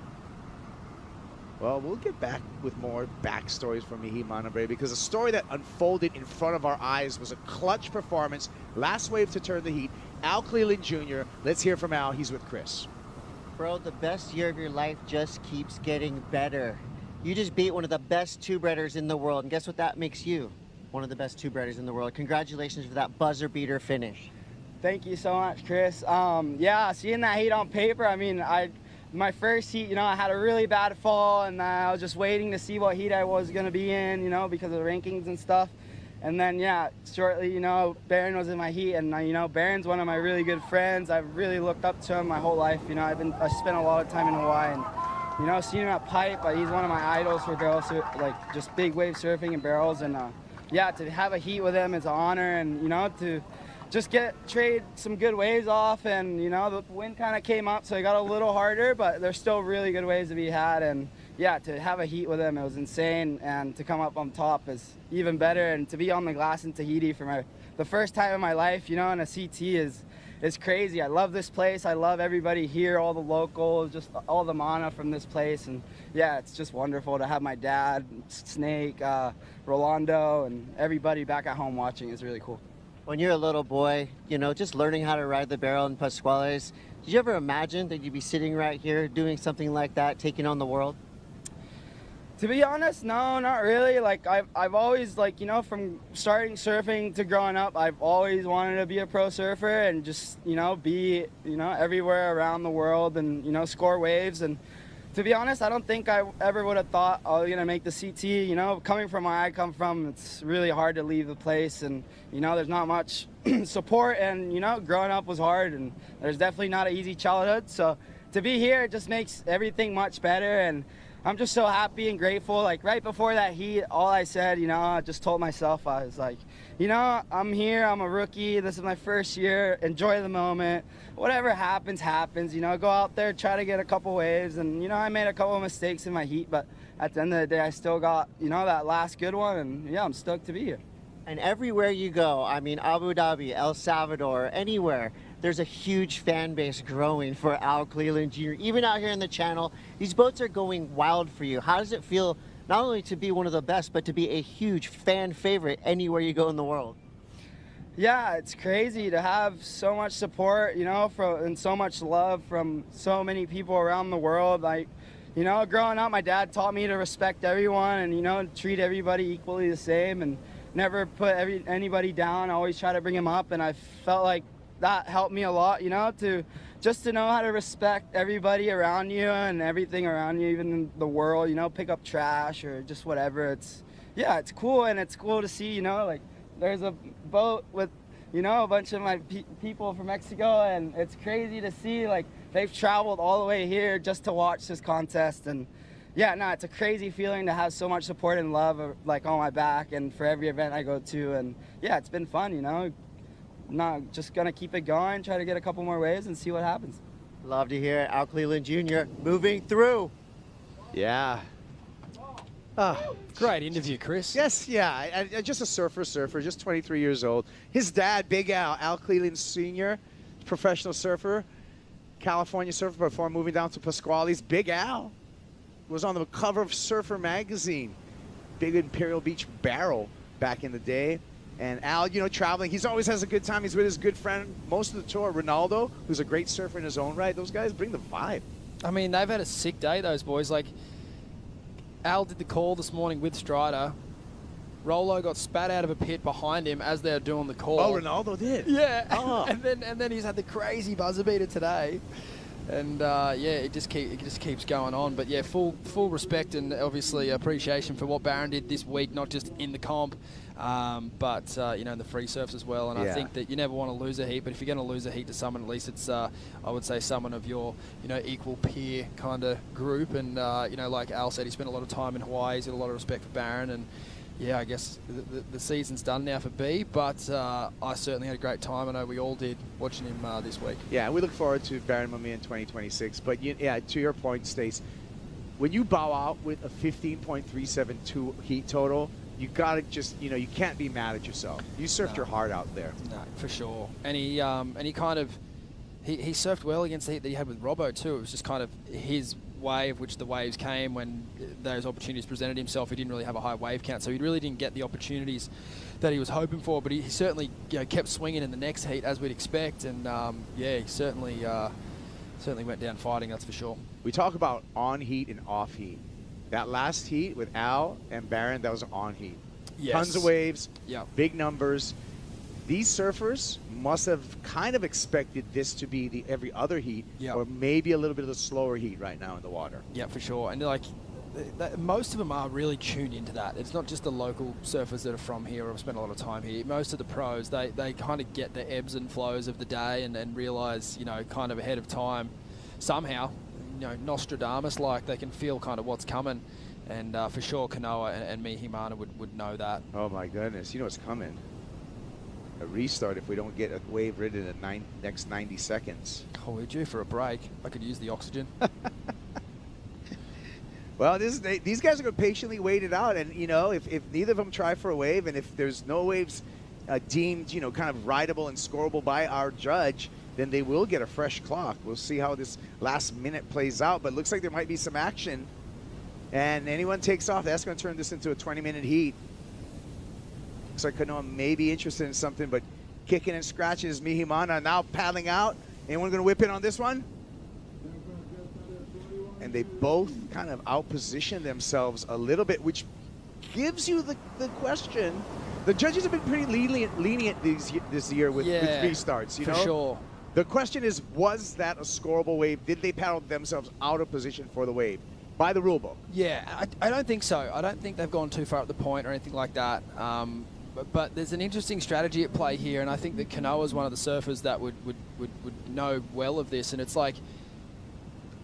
Well, we'll get back with more backstories from Mihimana Bray, because the story that unfolded in front of our eyes was a clutch performance. Last wave to turn the heat. Al Cleland Jr. Let's hear from Al. He's with Chris. Bro, the best year of your life just keeps getting better. You just beat one of the best two-breaders in the world, and guess what that makes you? One of the best two-breaders in the world. Congratulations for that buzzer beater finish. Thank you so much, Chris. Yeah, seeing that heat on paper, I mean, my first heat, you know, I had a really bad fall, and I was just waiting to see what heat I was going to be in, you know, because of the rankings and stuff. And then, yeah, shortly, you know, Barron was in my heat, and, you know, Barron's one of my really good friends. I've really looked up to him my whole life. You know, I spent a lot of time in Hawaii, and, you know, seeing him at Pipe, he's one of my idols for barrel like just big wave surfing and barrels. And, yeah, to have a heat with him is an honor, and, you know, to just trade some good waves off. And, you know, the wind kind of came up, so it got a little harder, but there's still really good waves to be had. And yeah, to have a heat with him, it was insane. And to come up on top is even better. And to be on the glass in Tahiti for the first time in my life, you know, in a CT is crazy. I love this place. I love everybody here, all the locals, just all the mana from this place. And yeah, it's just wonderful to have my dad, Snake, Rolando, and everybody back at home watching. Is really cool. When you're a little boy, you know, just learning how to ride the barrel in Pasquales, did you ever imagine that you'd be sitting right here doing something like that, taking on the world? To be honest, no, not really. Like, I've always, like, you know, from starting surfing to growing up, I've always wanted to be a pro surfer and just, you know, be, you know, everywhere around the world and, you know, score waves. And to be honest, I don't think I ever would have thought I was going to make the CT. You know, coming from where I come from, it's really hard to leave the place. And, you know, there's not much support. And, you know, growing up was hard. And there's definitely not an easy childhood. So to be here, it just makes everything much better. And I'm just so happy and grateful. Like right before that heat, all I said, you know, I just told myself, I was like, you know, I'm here, I'm a rookie, this is my first year, enjoy the moment. Whatever happens, happens, you know, go out there, try to get a couple waves. And, you know, I made a couple of mistakes in my heat, but at the end of the day, I still got, you know, that last good one. And yeah, I'm stoked to be here. And everywhere you go, I mean, Abu Dhabi, El Salvador, anywhere, there's a huge fan base growing for Al Cleland Jr. Even out here in the channel, these boats are going wild for you. How does it feel not only to be one of the best, but to be a huge fan favorite anywhere you go in the world? Yeah, it's crazy to have so much support, you know, and so much love from so many people around the world. Like, you know, growing up, my dad taught me to respect everyone and, you know, treat everybody equally the same and never put anybody down. I always try to bring them up, and I felt like that helped me a lot, you know, just to know how to respect everybody around you and everything around you, even in the world, you know, pick up trash or just whatever. It's cool, and it's cool to see, you know, like there's a boat with, you know, a bunch of my people from Mexico, and it's crazy to see, like, they've traveled all the way here just to watch this contest. And yeah, no, it's a crazy feeling to have so much support and love, like, on my back and for every event I go to. And yeah, it's been fun, you know. Not just gonna keep it going, try to get a couple more waves and see what happens. Love to hear it. Al Cleland Jr. moving through. Yeah. Great interview, Chris. Yes, yeah. Just a surfer, just 23 years old. His dad, Big Al Cleland Sr., professional surfer, California surfer before moving down to Pasquale's. Big Al was on the cover of Surfer magazine, big Imperial Beach barrel back in the day. And Al, you know, traveling, he always has a good time. He's with his good friend most of the tour, Ronaldo, who's a great surfer in his own right. Those guys bring the vibe. I mean, they've had a sick day, those boys. Like, Al did the call this morning with Strider. Rolo got spat out of a pit behind him as they were doing the call. Oh, Ronaldo did? Yeah. Oh. and then he's had the crazy buzzer beater today. And yeah, it just keeps going on. But yeah, full respect and obviously appreciation for what Barron did this week, not just in the comp, but you know, in the free surfs as well. And I think that you never want to lose a heat, but if you're going to lose a heat to someone, at least it's I would say someone of your, you know, equal peer kind of group. And you know, like Al said, he spent a lot of time in Hawaii. He's got a lot of respect for Barron. And yeah, I guess the season's done now for B, but I certainly had a great time. I know we all did watching him this week. Yeah, we look forward to Barron Mamiya in 2026. But yeah, to your point, Stace, when you bow out with a 15.372 heat total, you gotta just, you know, you can't be mad at yourself. You surfed your heart out there. No, for sure. And he kind of he surfed well against the heat that he had with Robbo too. It was just kind of his wave, which the waves came when those opportunities presented himself. He didn't really have a high wave count, so he really didn't get the opportunities that he was hoping for. But he certainly, you know, kept swinging in the next heat as we'd expect. And yeah, he certainly went down fighting. That's for sure. We talk about on heat and off heat. That last heat with Al and Barron, that was an on heat. Yes. Tons of waves, big numbers. These surfers must have kind of expected this to be the every other heat, or maybe a little bit of the slower heat right now in the water. Yeah, for sure. And like, most of them are really tuned into that. It's not just the local surfers that are from here or have spent a lot of time here. Most of the pros, they kind of get the ebbs and flows of the day and realize, you know, kind of ahead of time, somehow, you know, Nostradamus, like they can feel kind of what's coming. And for sure, Kanoa and Mihimana would know that. Oh my goodness, you know what's coming. A restart if we don't get a wave ridden in the next 90 seconds. Oh, we're due for a break. I could use the oxygen. Well, these guys are going to patiently wait it out. And, you know, if neither of them try for a wave, and if there's no waves deemed, you know, kind of rideable and scoreable by our judge, then they will get a fresh clock. We'll see how this last minute plays out. But it looks like there might be some action. And anyone takes off, that's going to turn this into a 20-minute heat. Looks like Kanoa may be interested in something, but kicking and scratching is Mihimana. Now paddling out. Anyone going to whip in on this one? And they both kind of outposition themselves a little bit, which gives you the question. The judges have been pretty lenient this year with restarts, you know? For sure. The question is, was that a scoreable wave? Did they paddle themselves out of position for the wave by the rule book? Yeah, I don't think so. I don't think they've gone too far up the point or anything like that. But there's an interesting strategy at play here, and I think that Kanoa is one of the surfers that would know well of this. And it's like,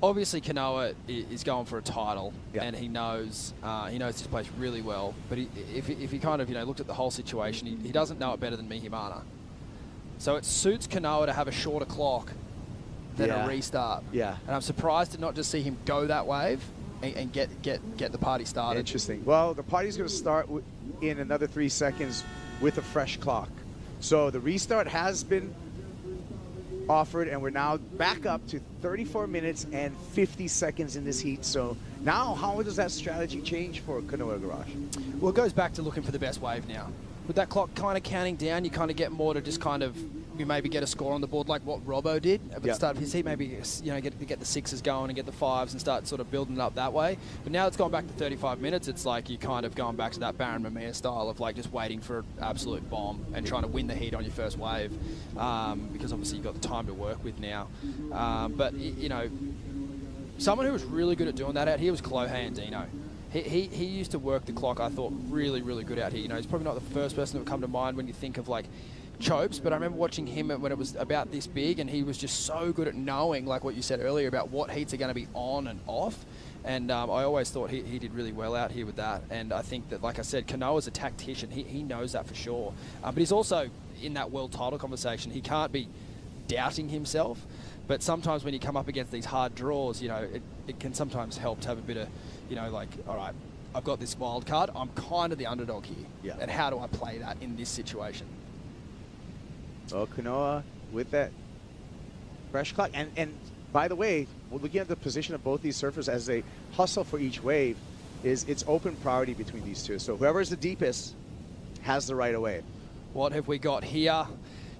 Obviously, Kanoa is going for a title, and he knows this place really well. But if he kind of looked at the whole situation, he doesn't know it better than Mihimana. So it suits Kanoa to have a shorter clock than a restart. Yeah. And I'm surprised to not just see him go that wave and get the party started. Interesting. Well, the party's going to start in another 3 seconds with a fresh clock. So the restart has been offered, and we're now back up to 34 minutes and 50 seconds in this heat. So now, how does that strategy change for Kanoa Garage? Well, it goes back to looking for the best wave now. With that clock kind of counting down, you kind of get more to just kind of you maybe get a score on the board like what Robbo did at the start of his heat. Maybe get the 6s going and get the 5s and start sort of building it up that way. But now it's gone back to 35 minutes. It's like you kind of going back to that Baron Mamiya style of like just waiting for an absolute bomb and trying to win the heat on your first wave, because obviously you've got the time to work with now. But someone who was really good at doing that out here was Chloe Andino. He used to work the clock, I thought, really, really good out here. He's probably not the first person that would come to mind when you think of, like, Chopes, but I remember watching him when it was about this big, and he was just so good at knowing, like what you said earlier, about what heats are going to be on and off. And I always thought he did really well out here with that. And I think that, like I said, Kanoa's a tactician. He knows that for sure. But he's also in that world title conversation. He can't be doubting himself. But sometimes when you come up against these hard draws, it can sometimes help to have a bit of, like, all right, I've got this wild card. I'm kind of the underdog here. Yeah. And how do I play that in this situation? Well, Kanoa with that fresh clock. And by the way, looking at the position of both these surfers as they hustle for each wave, it's open priority between these two. So whoever's the deepest has the right of wave. What have we got here?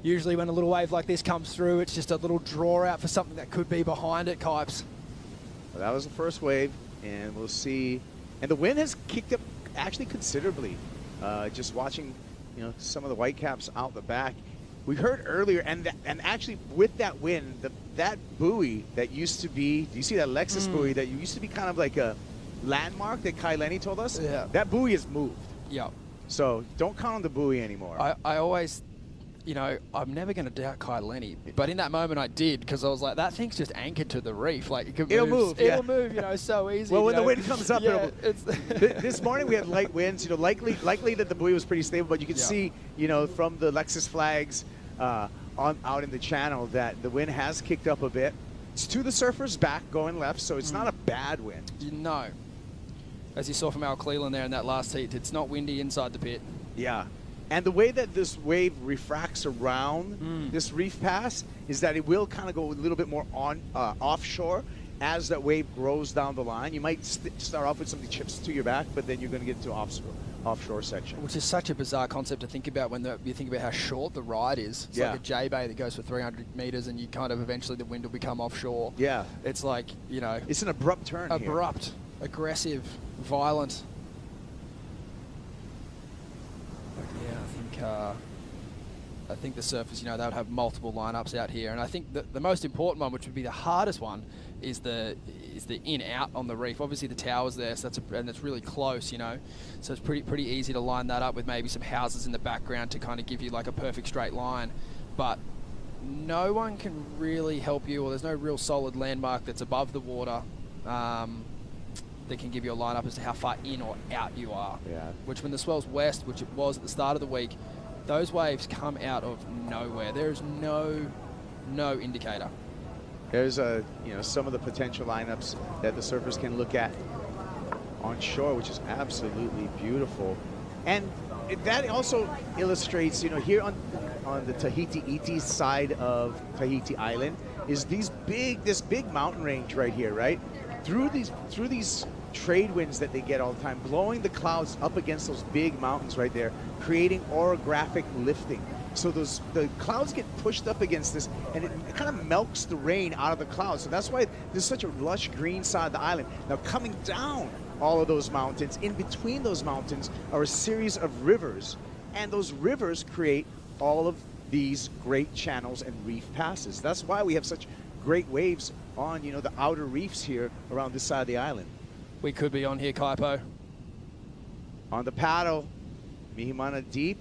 Usually when a little wave like this comes through, it's just a little draw out for something that could be behind it, Kipes. Well, that was the first wave, and we'll see. And the wind has kicked up actually considerably. Just watching, some of the Whitecaps out the back. We heard earlier, and actually with that wind, that buoy that used to be, do you see that Lexus buoy that used to be kind of like a landmark that Kai Lenny told us? Yeah. That buoy has moved. Yeah. So don't count on the buoy anymore. I always, I'm never going to doubt Kai Lenny, but in that moment I did, because I was like, that thing's just anchored to the reef. Like it'll move. It'll move, so easy. Well, when the wind comes up, this morning we had light winds. Likely that the buoy was pretty stable, but you can see, from the Lexus flags out in the channel that the wind has kicked up a bit. It's to the surfers back going left, so it's not a bad wind. No. As you saw from Al Cleland there in that last heat, it's not windy inside the pit. Yeah. And the way that this wave refracts around this reef pass is that it will kind of go a little bit more offshore as that wave grows down the line. You might start off with something chips to your back, but then you're going to get into offshore section. Which is such a bizarre concept to think about when you think about how short the ride is. It's like a J-bay that goes for 300 meters, and you kind of eventually the wind will become offshore. Yeah. It's like, It's an abrupt turn Abrupt, here. Aggressive, violent. I think the surfers, they would have multiple lineups out here, and I think the most important one, which would be the hardest one, is the in-out on the reef. Obviously the tower's there, so that's really close, so it's pretty easy to line that up with maybe some houses in the background to kind of give you like a perfect straight line. But no one can really help you, or there's no real solid landmark that's above the water that can give you a lineup as to how far in or out you are. Yeah. Which when the swell's west, which it was at the start of the week, those waves come out of nowhere. There is no indicator. There's some of the potential lineups that the surfers can look at on shore, which is absolutely beautiful. And that also illustrates, here on the Tahiti Iti side of Tahiti Island is this big mountain range right here, right? Through these trade winds that they get all the time, blowing the clouds up against those big mountains right there, creating orographic lifting. So the clouds get pushed up against this, and it kind of melts the rain out of the clouds. So that's why there's such a lush green side of the island. Now coming down all of those mountains, in between those mountains are a series of rivers, and those rivers create all of these great channels and reef passes. That's why we have such great waves on, the outer reefs here around this side of the island. We could be on here, Kaipo. On the paddle, Mihimana deep,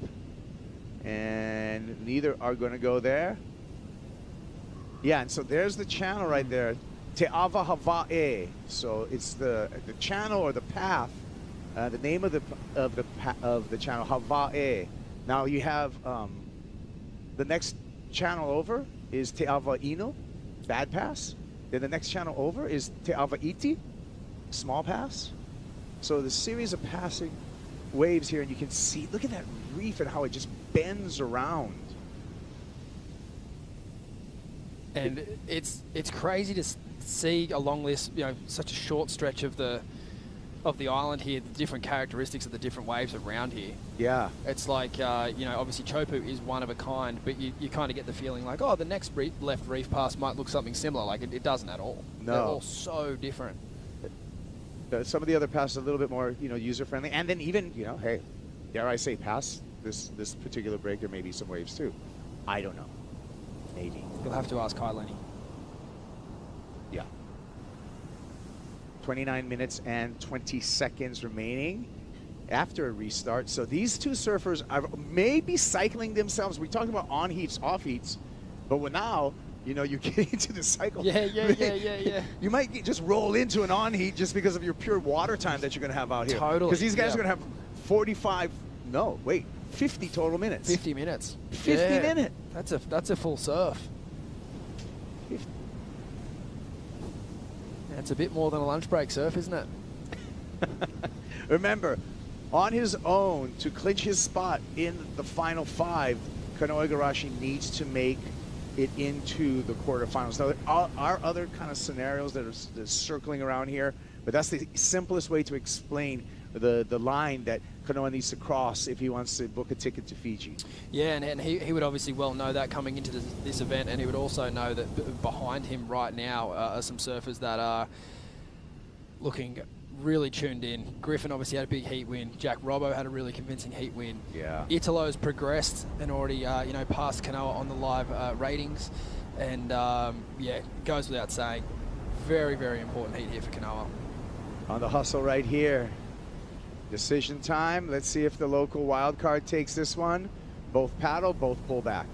and neither are going to go there. Yeah, and so there's the channel right there. Teava Hawaii. So it's the channel or the path. The name of the channel, Hawaii. Now you have the next channel over is Te Awainu, bad pass. Then the next channel over is Te Awaiti, small pass. So the series of passing waves here, and you can see, look at that reef and how it just bends around. And it's crazy to see along this, such a short stretch of the island here, the different characteristics of the different waves around here. Yeah. It's like, obviously Teahupo'o is one of a kind, but you kind of get the feeling like, oh, the next left reef pass might look something similar. Like, it doesn't at all. No. They're all so different. Some of the other passes are a little bit more, user-friendly. And then even, hey, dare I say pass this particular break, there may be some waves too. I don't know. Maybe. You'll have to ask Kai Lenny. Yeah. 29 minutes and 20 seconds remaining after a restart. So these two surfers are maybe cycling themselves. We're talking about on heats, off heats, but now, you're getting into the cycle. Yeah. You might just roll into an on heat just because of your pure water time that you're going to have out here. Totally. Because these guys are going to have 50 total minutes. 50 minutes. 50 minutes. That's a full surf. It's a bit more than a lunch break surf, isn't it? Remember, on his own, to clinch his spot in the final 5, Kanoa Igarashi needs to make it into the quarterfinals. Now, there are other kind of scenarios that are circling around here, but that's the simplest way to explain the line that Kanoa needs to cross if he wants to book a ticket to Fiji. Yeah, and he would obviously well know that coming into this event, and he would also know that behind him right now are some surfers that are looking really tuned in. Griffin obviously had a big heat win. Jack Robbo had a really convincing heat win. Yeah. Italo's progressed and already passed Kanoa on the live ratings, and it goes without saying, very, very important heat here for Kanoa. On the hustle right here. Decision time. Let's see if the local wild card takes this one. Both paddle, both pull back.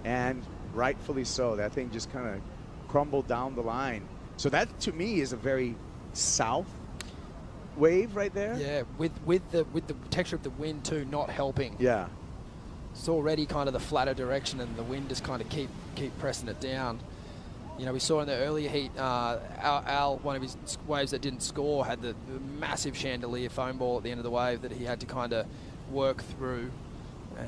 And rightfully so. That thing just kind of crumbled down the line. So that, to me, is a very south wave right there. Yeah, with the texture of the wind, too, not helping. Yeah. It's already kind of the flatter direction, and the wind just kind of keep pressing it down. We saw in the earlier heat, Al, one of his waves that didn't score, had the massive chandelier foam ball at the end of the wave that he had to kind of work through.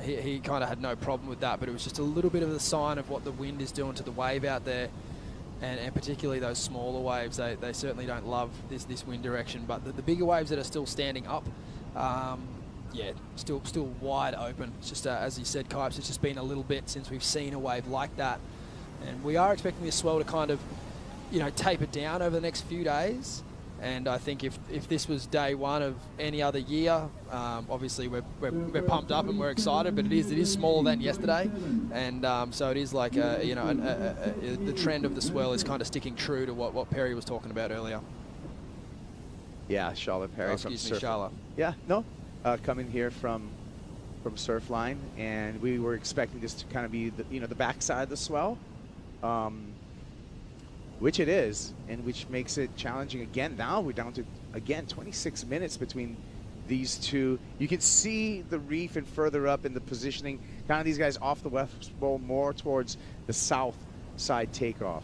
He kind of had no problem with that, but it was just a little bit of a sign of what the wind is doing to the wave out there, and particularly those smaller waves. They certainly don't love this wind direction, but the bigger waves that are still standing up, still wide open. It's just, as you said, Kipes, it's just been a little bit since we've seen a wave like that. And we are expecting this swell to kind of, taper down over the next few days. And I think if this was day one of any other year, obviously we're pumped up and we're excited, but it is smaller than yesterday. And so it is like, the trend of the swell is kind of sticking true to what Perry was talking about earlier. Yeah, Charlotte Perry from excuse me, Charlotte. Yeah, no, coming here from Surfline, and we were expecting this to kind of be the backside of the swell. Which it is, and which makes it challenging again. Now we're down to, again, 26 minutes between these two. You can see the reef and further up in the positioning. Kind of these guys off the west bowl, more towards the south side takeoff.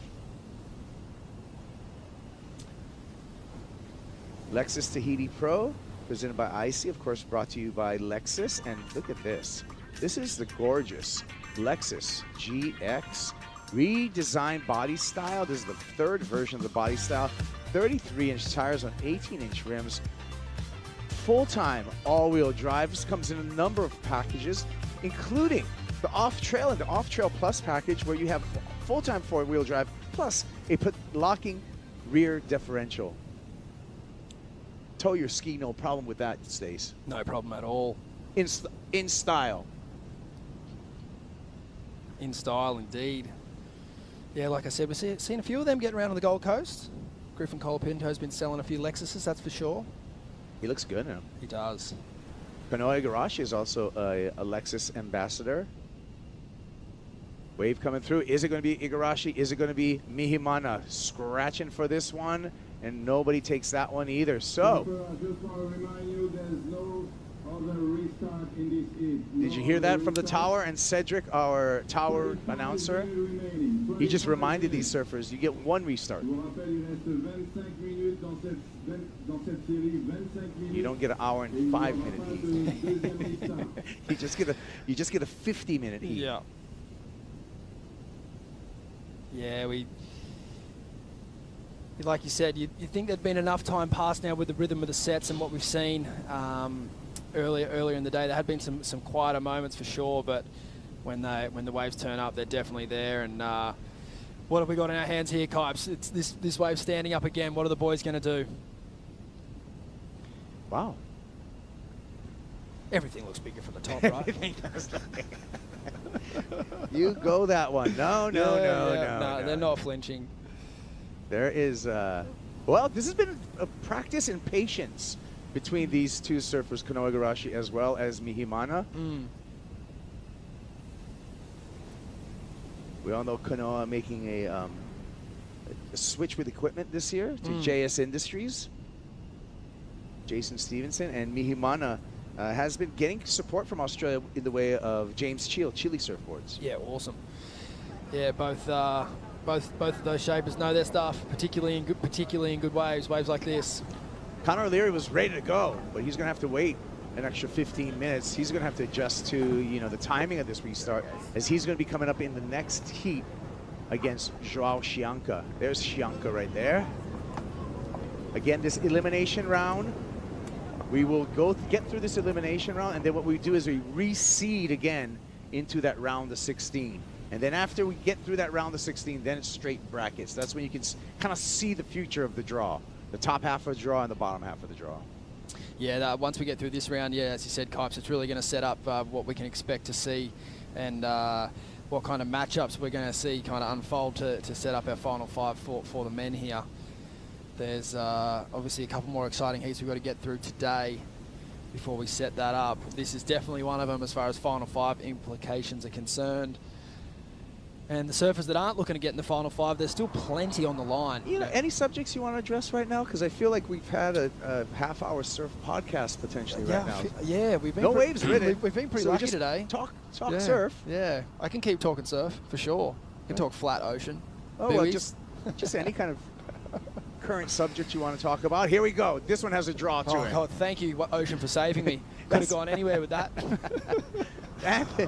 Lexus Tahiti Pro, presented by IC, of course, brought to you by Lexus. And look at this. This is the gorgeous Lexus GX redesigned body style. This is the third version of the body style. 33-inch tires on 18-inch rims. Full-time all-wheel drive. This comes in a number of packages, including the off-trail and the off-trail plus package, where you have full-time four-wheel drive plus a locking rear differential. Tow your ski, no problem with that, Stace. No problem at all. In style. In style, indeed. Yeah, like I said, we've seen a few of them getting around on the Gold Coast. Griffin Colapinto's been selling a few Lexuses, that's for sure. He looks good now. He does. Kanoa Igarashi is also a Lexus ambassador. Wave coming through. Is it going to be Igarashi? Is it going to be Mihimana? Scratching for this one, and nobody takes that one either. So, just want to remind you there's no other restart in this heat. did you hear that from the tower? And Cedric, our tower announcer, he just reminded these surfers, you get one restart. You don't get an hour and 5-minute heat. you just get a 50-minute heat. Yeah. Yeah, like you said, you think there'd been enough time passed now with the rhythm of the sets and what we've seen earlier in the day. There had been some quieter moments for sure, but when the waves turn up, they're definitely there. And what have we got in our hands here, Kipes? It's this wave standing up again. What are the boys going to do? Wow. Everything looks bigger from the top, right? Everything does. You go that one. No, they're not flinching. There is, well, this has been a practice in patience between these two surfers, Kanoa Igarashi as well as Mihimana. We all know Kanoa making a switch with equipment this year to JS Industries. Jason Stevenson, and Mihimana has been getting support from Australia in the way of James Chile surfboards. Yeah, awesome. Yeah, both of those shapers know their stuff, particularly in good waves like this. Connor O'Leary was ready to go, but he's going to have to wait an extra 15 minutes. He's going to have to adjust to the timing of this restart, as he's going to be coming up in the next heat against Joao Chianca. There's Chianca right there. Again, this elimination round. We will get through this elimination round, and then what we do is we reseed again into that round of 16. And then after we get through that round of 16, then it's straight brackets. That's when you can kind of see the future of the draw, the top half of the draw and the bottom half of the draw. Yeah, once we get through this round, yeah, as you said, Kipes, it's really going to set up what we can expect to see, and what kind of matchups we're going to see kind of unfold to set up our final five for the men here. There's obviously a couple more exciting heats we've got to get through today before we set that up. This is definitely one of them as far as final five implications are concerned. And the surfers that aren't looking to get in the final five, there's still plenty on the line. Any subjects you want to address right now? Because I feel like we've had a half-hour surf podcast potentially right now. Yeah, we've been no waves written. We've been pretty lucky today. Talk surf. Yeah, I can keep talking surf for sure. I can talk flat ocean. Oh, well, just any kind of current subject you want to talk about. Here we go. This one has a draw to it. God, thank you, Ocean, for saving me. Could have gone anywhere with that. Come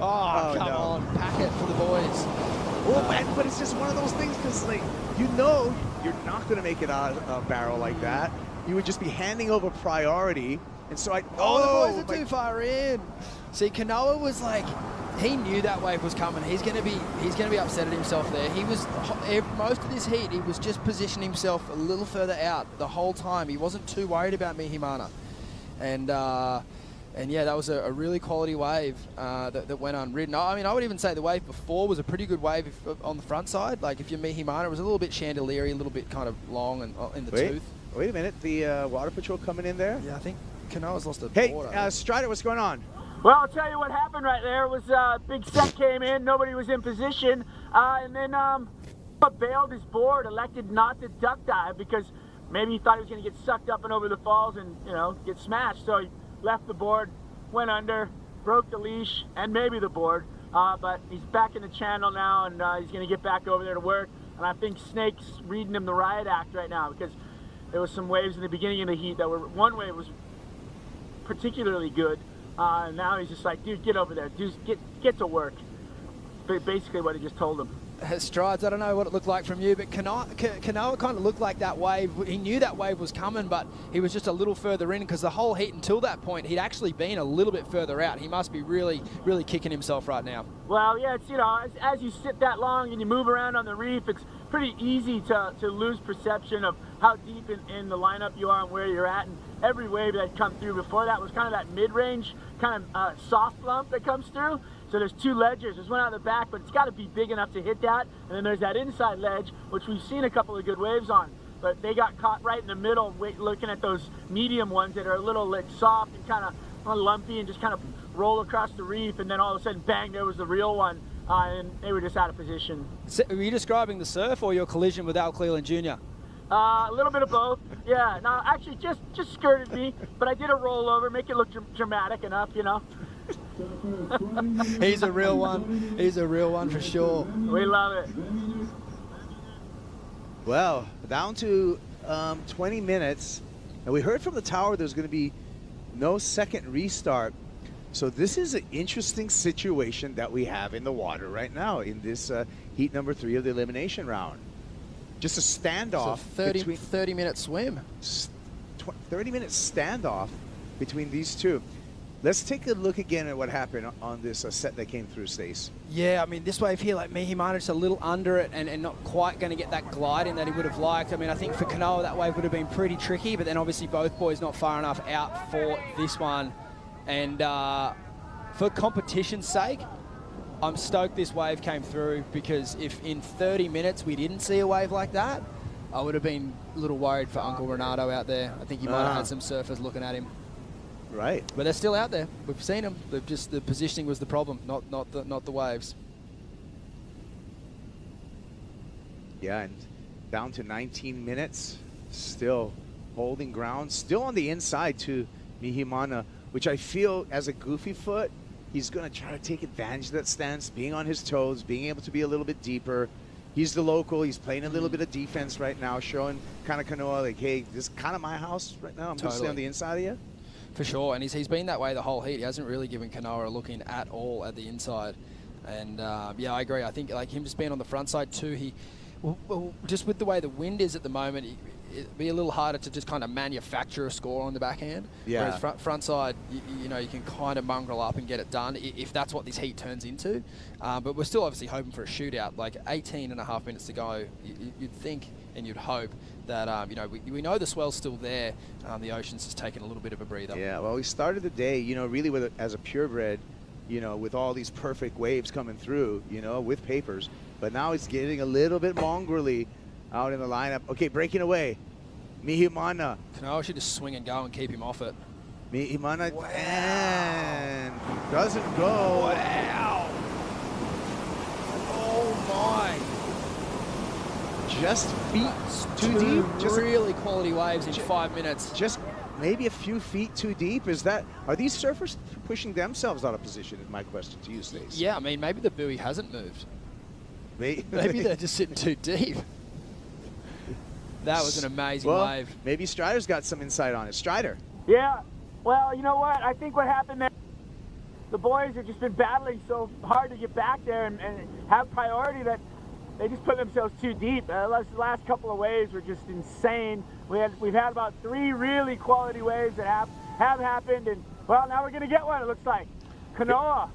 on, pack it for the boys. Oh, but it's just one of those things, because you're not going to make it out of a barrel like that. You would just be handing over priority, and so the boys are too far in. See, Kanoa was like, he knew that wave was coming. He's going to be upset at himself there. He was most of this heat. He was just positioning himself a little further out the whole time. He wasn't too worried about Mihimana, and yeah, that was a really quality wave that went unridden. I mean, I would even say the wave before was a pretty good wave on the front side. Like if you're Mihimana, it was a little bit chandelier-y, a little bit kind of long and in the tooth. Wait a minute, the water patrol coming in there? Yeah, I think Kanoa's lost a board. Hey, Strider, what's going on? Well, I'll tell you what happened right there. It was big set came in, nobody was in position, and then bailed his board, elected not to duck dive because maybe he thought he was going to get sucked up and over the falls and get smashed. So he left the board, went under, broke the leash and maybe the board, but he's back in the channel now, and he's going to get back over there to work. And I think Snake's reading him the riot act right now, because there was some waves in the beginning of the heat that were, one wave was particularly good. And now he's just like, dude, get over there. Dude, get to work. Basically what he just told him. Strides, I don't know what it looked like from you, but Kanoa kind of looked like that wave. He knew that wave was coming, but he was just a little further in, because the whole heat until that point, he'd actually been a little bit further out. He must be really, really kicking himself right now. Well, yeah, it's, as you sit that long and you move around on the reef, it's pretty easy to lose perception of how deep in the lineup you are and where you're at. And every wave that come through before that was kind of that mid-range, kind of soft lump that comes through. So there's two ledges. There's one out the back, but it's got to be big enough to hit that. And then there's that inside ledge, which we've seen a couple of good waves on. But they got caught right in the middle, looking at those medium ones that are a little like soft and kind of lumpy and just kind of roll across the reef. And then all of a sudden, bang, there was the real one. and they were just out of position. So, were you describing the surf or your collision with Al Cleland Jr.? A little bit of both. Yeah, no, actually just skirted me, but I did a rollover, make it look dramatic enough, you know. He's a real one. He's a real one for sure. We love it. Well, down to 20 minutes. And we heard from the tower there's going to be no second restart. So this is an interesting situation that we have in the water right now in this heat number 3 of the elimination round. Just a standoff. So 30-minute swim. 30-minute standoff between these two. Let's take a look again at what happened on this set that came through, Stace. Yeah, I mean, this wave here, like Mihimana, just a little under it and not quite going to get that gliding that he would have liked. I mean, I think for Kanoa, that wave would have been pretty tricky, but then obviously both boys not far enough out for this one. And for competition's sake, I'm stoked this wave came through, because if in 30 minutes we didn't see a wave like that, I would have been a little worried for Uncle Renato out there. I think he might have had some surfers looking at him. Right. But they're still out there. We've seen them. They've just, the positioning was the problem, not the waves. Yeah, and down to 19 minutes, still holding ground, still on the inside to Mihimana, which I feel as a goofy foot, he's going to try to take advantage of that stance, being on his toes, being able to be a little bit deeper. He's the local. He's playing a little bit of defense right now, showing kind of Kanoa, like, hey, this is kind of my house right now. I'm going to stay on the inside of you. For sure, and he's been that way the whole heat. He hasn't really given Kanoa a look in at all at the inside. And yeah, I agree. I think like him just being on the front side too, well, just with the way the wind is at the moment, it'd be a little harder to just kind of manufacture a score on the backhand. Yeah. Whereas front side, you know, you can kind of mongrel up and get it done if that's what this heat turns into. But we're still obviously hoping for a shootout. Like 18.5 minutes to go, you'd think and you'd hope that, you know, we know the swell's still there. The ocean's just taking a little bit of a breather. Yeah, well, we started the day, you know, really with as a purebred, you know, with all these perfect waves coming through, you know, with papers. But now it's getting a little bit mongrelly out in the lineup. Okay, breaking away. Mihimana. Kanoa should just swing and go and keep him off it. Mihimana, and doesn't go. Wow. Oh my. Just feet too deep. Just really quality waves in 5 minutes. Just maybe a few feet too deep. Are these surfers pushing themselves out of position, is my question to you, Stace. Yeah, I mean, maybe the buoy hasn't moved. Maybe they're just sitting too deep. That was an amazing wave. Maybe Strider's got some insight on it. Strider. Yeah, well, you know what? I think what happened there, the boys have just been battling so hard to get back there and have priority that they just put themselves too deep. The last couple of waves were just insane. We've had about 3 really quality waves that have happened, and well, now we're gonna get one. It looks like Kanoa.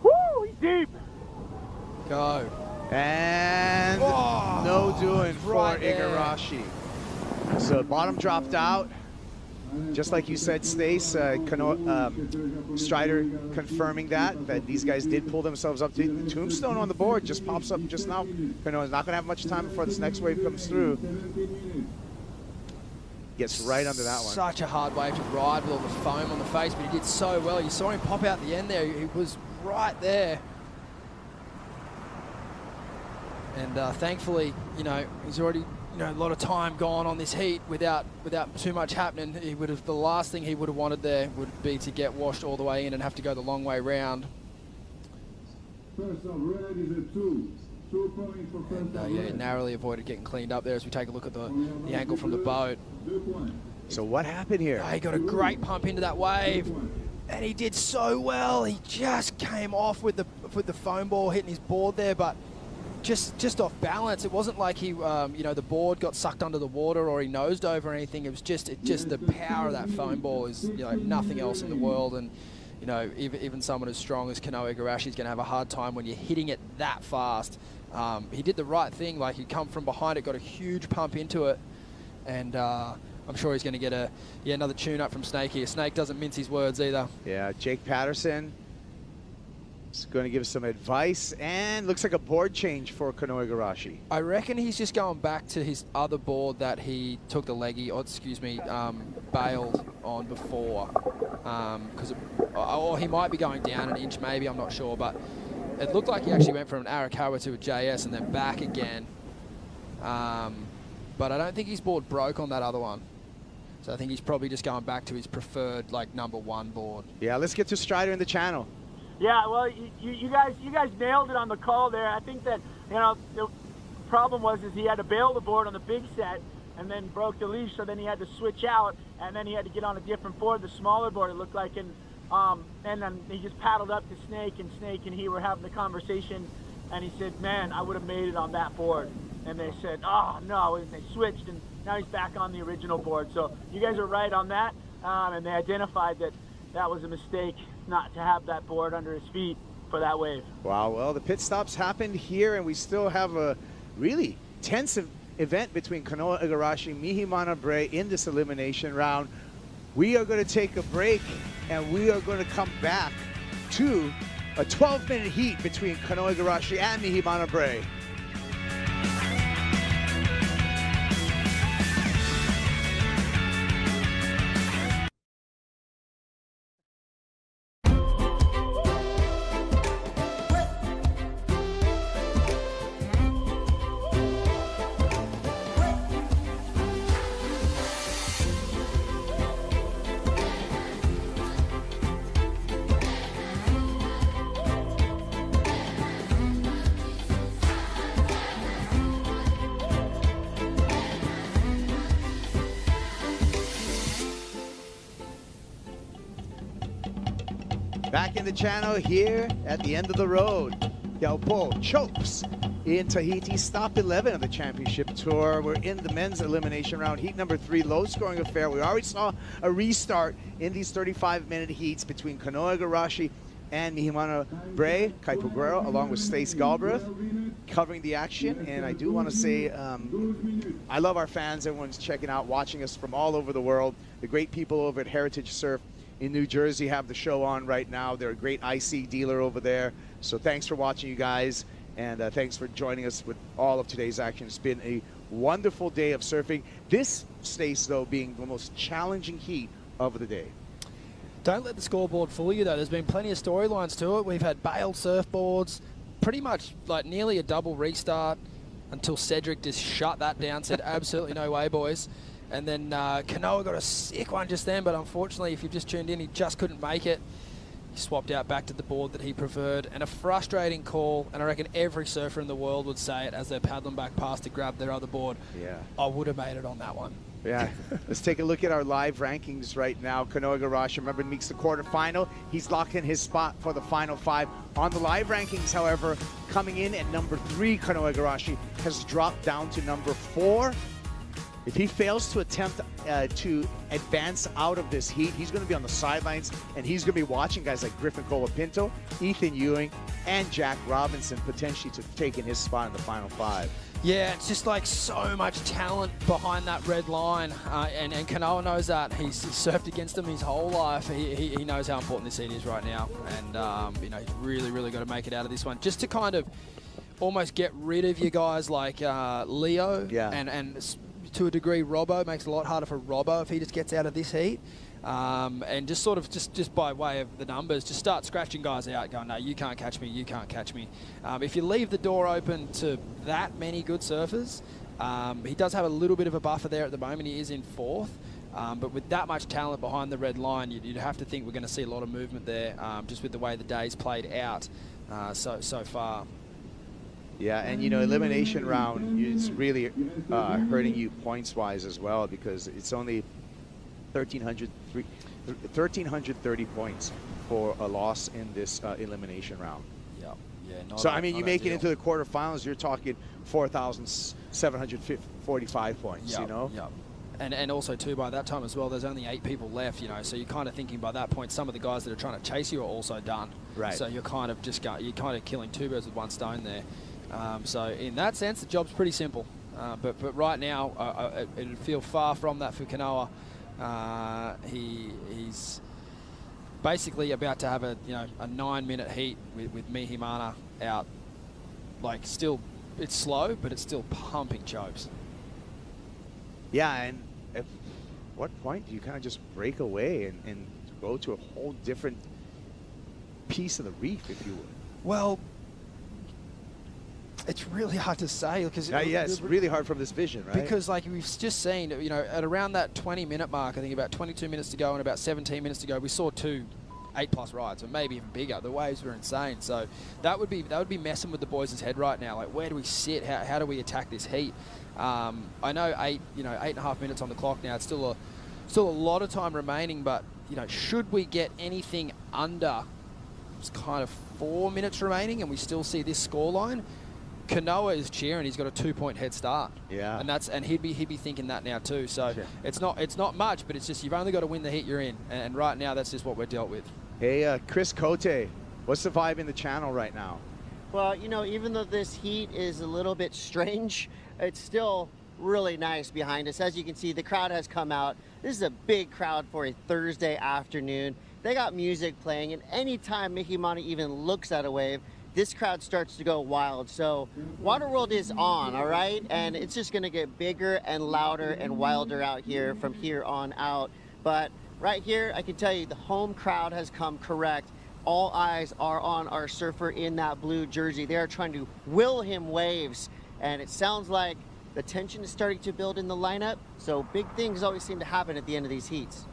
Woo! He's deep. Go. And no doing for Igarashi. So bottom dropped out. Just like you said, Stace, Strider confirming that these guys did pull themselves up. The tombstone on the board just pops up just now. Kanoa's not going to have much time before this next wave comes through. Gets right under that one. Such a hard wave to ride with all the foam on the face, but he did so well. You saw him pop out the end there. He was right there. And thankfully, you know, he's already, you know, a lot of time gone on this heat without too much happening. He would have, the last thing he would have wanted there would be to get washed all the way in and have to go the long way round. First off, red is a 2. 2 points for first off. Yeah, narrowly avoided getting cleaned up there as we take a look at the angle from the boat. So what happened here? He got a great pump into that wave, and he did so well. He just came off with the foam ball hitting his board there, but just off balance. It wasn't like he, you know, the board got sucked under the water or he nosed over or anything. It was just the power of that foam ball is, you know, nothing else in the world. And, you know, even someone as strong as Kanoa Igarashi is going to have a hard time when you're hitting it that fast. He did the right thing. Like, he'd come from behind it, got a huge pump into it, and I'm sure he's going to get another tune up from Snake here. Snake doesn't mince his words either. Yeah, Jake Patterson is going to give some advice, and looks like a board change for Kanoa Igarashi. I reckon he's just going back to his other board that he took the leggy, bailed on before, or he might be going down an inch maybe, I'm not sure, but it looked like he actually went from an Arakawa to a JS and then back again. But I don't think his board broke on that other one. So I think he's probably just going back to his preferred, like, #1 board. Yeah, let's get to Strider in the channel. Yeah, well, you guys nailed it on the call there. I think that, you know, the problem was he had to bail the board on the big set and then broke the leash, so then he had to switch out, and then he had to get on a different board, the smaller board, it looked like, and then he just paddled up to Snake and he were having the conversation, and he said, man, I would have made it on that board. And they said, oh, no, and they switched, and now he's back on the original board. So you guys are right on that, and they identified that that was a mistake not to have that board under his feet for that wave. Wow, well, the pit stops happened here, and we still have a really tense event between Kanoa Igarashi and Mihimana Bray in this elimination round. We are going to take a break, and we are going to come back to a 12-minute heat between Kanoa Igarashi and Mihimana Bray. Back in the channel here at the end of the road. Teahupo'o chokes in Tahiti, stop 11 of the championship tour. We're in the men's elimination round, heat number 3, low scoring affair. We already saw a restart in these 35-minute heats between Kanoa Igarashi and Mihimana Bray, Kaipu Guerrero, along with Stace Galbraith, covering the action. And I do want to say, I love our fans. Everyone's checking out, watching us from all over the world. The great people over at Heritage Surf in New Jersey have the show on right now. They're a great IC dealer over there. So thanks for watching, you guys, and thanks for joining us with all of today's action. It's been a wonderful day of surfing. This Stace, though, being the most challenging heat of the day. Don't let the scoreboard fool you, though. There's been plenty of storylines to it. We've had bailed surfboards, pretty much like nearly a double restart until Cedric just shut that down, said absolutely no way, boys. And then Kanoa got a sick one just then, but unfortunately, if you've just tuned in, he just couldn't make it. He swapped out back to the board that he preferred, and a frustrating call, and I reckon every surfer in the world would say it as they're paddling back past to grab their other board. Yeah. I would have made it on that one. Yeah. Let's take a look at our live rankings right now. Kanoa Igarashi, remember, makes the quarterfinal. He's locked in his spot for the final 5. On the live rankings, however, coming in at number 3, Kanoa Igarashi has dropped down to number 4. If he fails to attempt to advance out of this heat, he's going to be on the sidelines, and he's going to be watching guys like Griffin Colapinto, Ethan Ewing, and Jack Robinson potentially to take in his spot in the final 5. Yeah, it's just like so much talent behind that red line, and Kanoa knows that. He's surfed against him his whole life. He knows how important this heat is right now, and you know, he's really got to make it out of this one, just to kind of almost get rid of you guys like Leo, and to a degree Robbo. Makes it a lot harder for Robbo if he just gets out of this heat. And just sort of just by way of the numbers, just start scratching guys out, going, no, you can't catch me, you can't catch me. If you leave the door open to that many good surfers, he does have a little bit of a buffer there at the moment. He is in 4th. But with that much talent behind the red line, you'd have to think we're going to see a lot of movement there, just with the way the day's played out so far. Yeah, and you know, elimination round is really hurting you points-wise as well, because it's only 1,330 points for a loss in this elimination round. Yeah. So I mean, you make it into the quarterfinals, you're talking 4,745 points. Yep, you know. Yep. And also too, by that time as well, there's only 8 people left. You know, so you're kind of thinking by that point, some of the guys that are trying to chase you are also done. Right. So you're kind of killing 2 birds with 1 stone there. So in that sense, the job's pretty simple. But right now, it would feel far from that for Kanoa. He's basically about to have a 9-minute heat with Mihimana out. Like, still, it's slow, but it's still pumping chokes. Yeah, and at what point do you kind of just break away and go to a whole different piece of the reef, if you would? Well, It's really hard to say because yeah, it's really hard from this vision, right? Because like we've just seen, you know, at around that 20-minute mark, I think about 22 minutes to go and about 17 minutes to go, we saw 2 8+ rides, or maybe even bigger. The waves were insane. So that would be messing with the boys' head right now. Like, where do we sit? How do we attack this heat? I know 8.5 minutes on the clock now. It's still a lot of time remaining, but you know, should we get anything under, it's kind of 4 minutes remaining, and we still see this scoreline, Kanoa is cheering. He's got a 2-point head start. Yeah. And he'd be thinking that now too. So it's not much, but it's just you've only got to win the heat you're in, and right now that's just what we're dealt with. Hey, Chris Cote, what's the vibe in the channel right now? Well, you know, even though this heat is a little bit strange, it's still really nice behind us. As you can see, the crowd has come out. This is a big crowd for a Thursday afternoon. They got music playing, and anytime Mickey Mana even looks at a wave, this crowd starts to go wild. So Waterworld is on, all right? And it's just gonna get bigger and louder and wilder out here from here on out. But right here, I can tell you the home crowd has come correct. All eyes are on our surfer in that blue jersey. They are trying to will him waves. And it sounds like the tension is starting to build in the lineup. So big things always seem to happen at the end of these heats.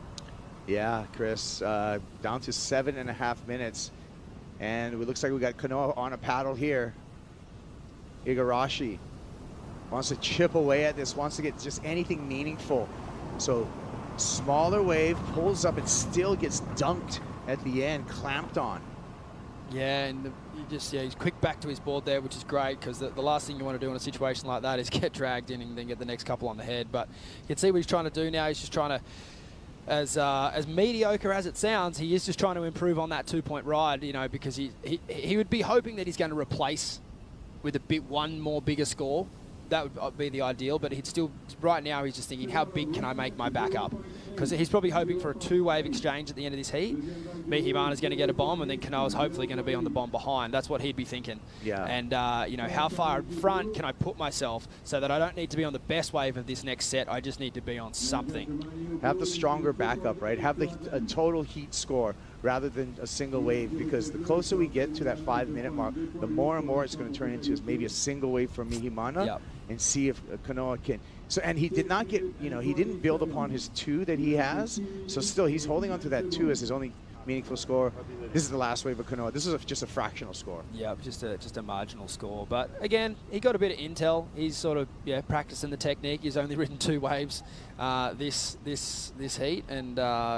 Yeah, Chris, down to 7.5 minutes. And it looks like we got Kanoa on a paddle here. Igarashi wants to chip away at this, wants to get just anything meaningful. So smaller wave, pulls up and still gets dunked at the end, clamped on. Yeah, and he's quick back to his board there, which is great, because the last thing you want to do in a situation like that is get dragged in and then get the next couple on the head. But you can see what he's trying to do now. He's just trying to, as mediocre as it sounds, he is just trying to improve on that 2-point ride, you know, because he would be hoping that he's going to replace with one more bigger score. That would be the ideal, but he'd still, right now, he's just thinking, how big can I make my back up? Because he's probably hoping for a 2-wave exchange at the end of this heat. Mihimana's going to get a bomb, and then Kanoa's hopefully going to be on the bomb behind. That's what he'd be thinking. Yeah. And, you know, how far in front can I put myself so that I don't need to be on the best wave of this next set, I just need to be on something. Have the stronger backup, right? Have a total heat score rather than a single wave, because the closer we get to that 5-minute mark, the more and more it's going to turn into maybe a single wave for Mihimana, and see if Kanoa can. So, and he did not get, you know, he didn't build upon his 2 that he has. So still, he's holding on to that 2 as his only meaningful score. This is the last wave of Kanoa. This is just a fractional score. Yeah, just a marginal score. But again, he got a bit of intel. He's sort of practicing the technique. He's only ridden 2 waves this heat, and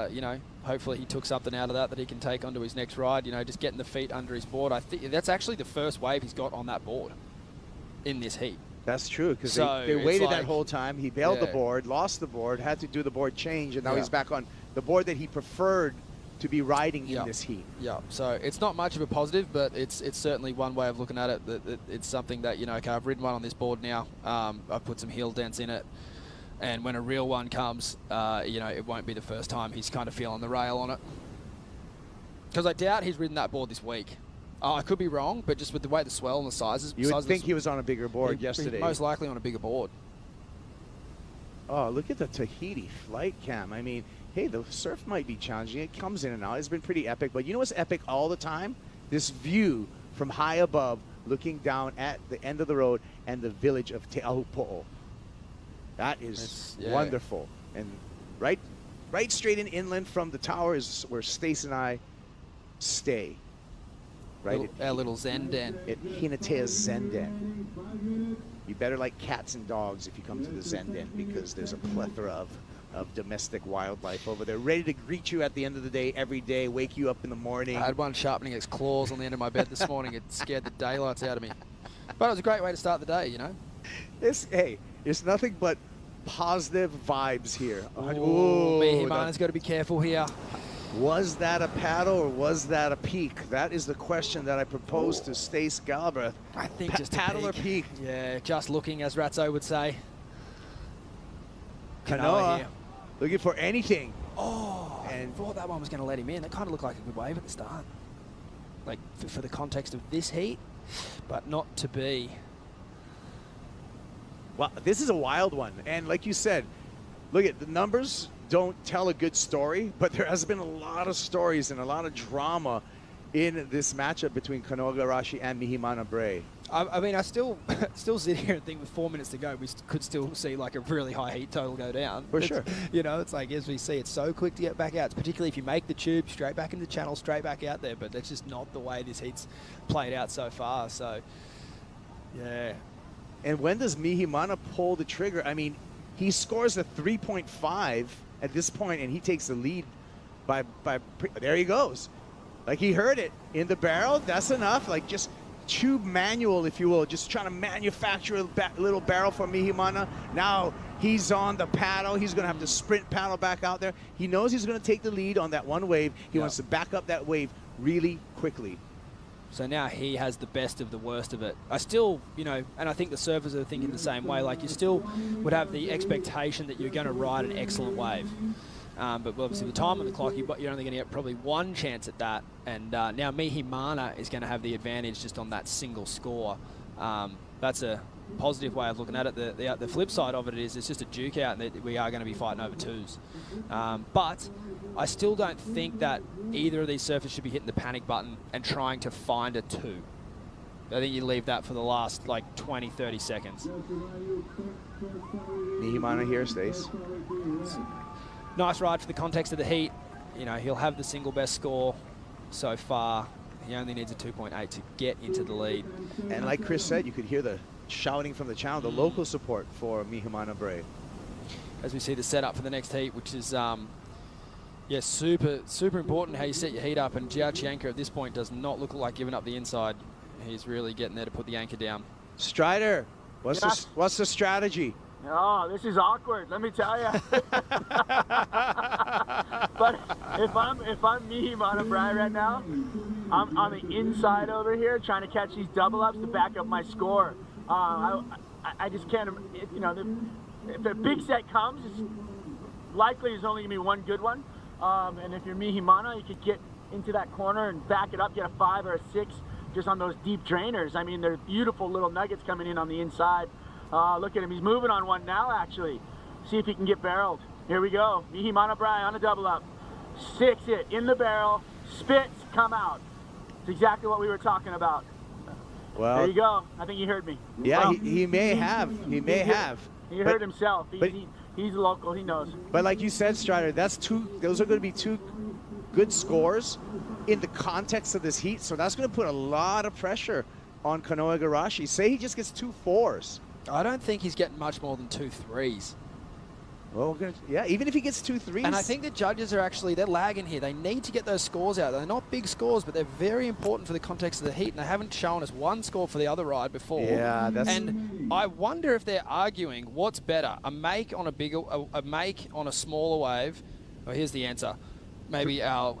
you know, hopefully he took something out of that he can take onto his next ride. You know, just getting the feet under his board. I think that's actually the first wave he's got on that board in this heat. That's true, because they waited that whole time. He bailed the board, lost the board, had to do the board change, and now he's back on the board that he preferred to be riding in this heat. Yeah, so it's not much of a positive, but it's certainly one way of looking at it. That it's something that, you know, okay, I've ridden one on this board now. I've put some heel dents in it, and when a real one comes, you know, it won't be the first time he's kind of feeling the rail on it. Because I doubt he's ridden that board this week. I could be wrong, but just with the way the swell and the sizes. You would think he was on a bigger board yesterday. Most likely on a bigger board. Oh, look at the Tahiti flight cam. I mean, hey, the surf might be challenging. It comes in and out. It's been pretty epic. But you know what's epic all the time? This view from high above, looking down at the end of the road and the village of Teahupo'o. That is wonderful. And right straight inland from the tower is where Stace and I stay. Right, our little Zen den. At Hinatea's Zen Den. You better like cats and dogs if you come to the Zen Den, because there's a plethora of domestic wildlife over there, ready to greet you at the end of the day, every day, wake you up in the morning. I had one sharpening its claws on the end of my bed this morning. It scared the daylights out of me. But it was a great way to start the day, you know. It's nothing but positive vibes here. Ooh, Mihimana's got to be careful here. Was that a paddle or was that a peak? That is the question that I proposed to Stace Galbraith. I think just paddle or peak. Yeah, just looking, as Ratzo would say. Kanoa looking for anything. Oh, and I thought that one was going to let him in. That kind of looked like a good wave at the start. Like, for the context of this heat, but not to be. Well, this is a wild one. And like you said, look at the numbers. Don't tell a good story, but there has been a lot of stories and a lot of drama in this matchup between Kanoa Igarashi and Mihimana Bray? I mean, I still sit here and think with 4 minutes to go, we could still see like a really high heat total go down. For sure. You know, it's like, as we see, it's so quick to get back out. Particularly if you make the tube straight back into the channel, straight back out there. But that's just not the way this heat's played out so far. So, yeah. And when does Mihimana pull the trigger? I mean, he scores a 3.5 at this point, and he takes the lead by there he goes. Like, he heard it in the barrel. That's enough. Like, just tube manual, if you will, just trying to manufacture a little barrel for Mihimana. Now he's on the paddle. He's going to have to sprint paddle back out there. He knows he's going to take the lead on that one wave. He wants to back up that wave really quickly. So now he has the best of the worst of it. I still, you know, and I think the surfers are thinking the same way. Like, you still would have the expectation that you're going to ride an excellent wave. But obviously the time on the clock, you're only going to get probably one chance at that. And now Mihimana is going to have the advantage just on that single score. That's a positive way of looking at it. The flip side of it is it's just a duke out, and we are going to be fighting over twos. But I still don't think that either of these surfers should be hitting the panic button and trying to find a two. I think you leave that for the last, like, 20, 30 seconds. Mihimana here, Stace. Nice ride for the context of the heat. You know, he'll have the single best score so far. He only needs a 2.8 to get into the lead. And like Chris said, you could hear the shouting from the channel, the local support for Mihimana Bray. As we see the setup for the next heat, which is, yeah, super important how you set your heat up. And Jiachi Anchor at this point does not look like giving up the inside. He's really getting there to put the anchor down. Strider, what's the strategy? Oh, this is awkward, let me tell you. But if I'm Mihimana Bray right now, I'm on the inside over here trying to catch these double ups to back up my score. I just can't, you know, if a big set comes, it's likely there's only gonna be one good one. And if you're Mihimana, you could get into that corner and back it up, get a 5 or a 6 just on those deep drainers. I mean, they're beautiful little nuggets coming in on the inside. Look at him, he's moving on one now, actually. See if he can get barreled. Here we go, Mihimana Bray on a double up. 6 it, in the barrel, spits, come out. It's exactly what we were talking about. Well, there you go, I think he heard me. Yeah, Well, he may have, he heard himself, he's local, he knows. But like you said, Strider, those are going to be two good scores in the context of this heat, so that's going to put a lot of pressure on Kanoa Igarashi. Say he just gets 2 4s. I don't think he's getting much more than 2 3s. Well, yeah, even if he gets 2 3s. And I think the judges are actually, they're lagging here. They need to get those scores out. They're not big scores, but they're very important for the context of the heat, and they haven't shown us one score for the other ride before. Yeah, that's... And I wonder if they're arguing what's better, a make on a make on a smaller wave. Oh, here's the answer. Maybe our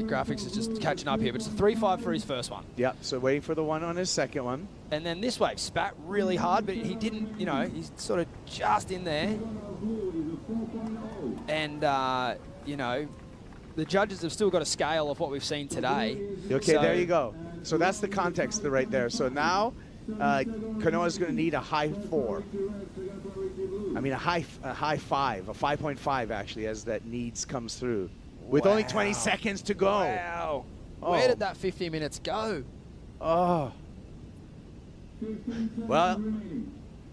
graphics is just catching up here, but it's a 3.5 for his first one. Yep, so waiting for the one on his second one. And then this wave spat really hard, but he didn't, you know, he's sort of just in there. And, you know, the judges have still got a scale of what we've seen today. Okay, so there you go. So that's the context right there. So now Kanoa's going to need a high 4. I mean, a high 5, a 5.5 actually, as that needs comes through. With only 20 seconds to go. Wow. Oh. Where did that 15 minutes go? Oh. Well,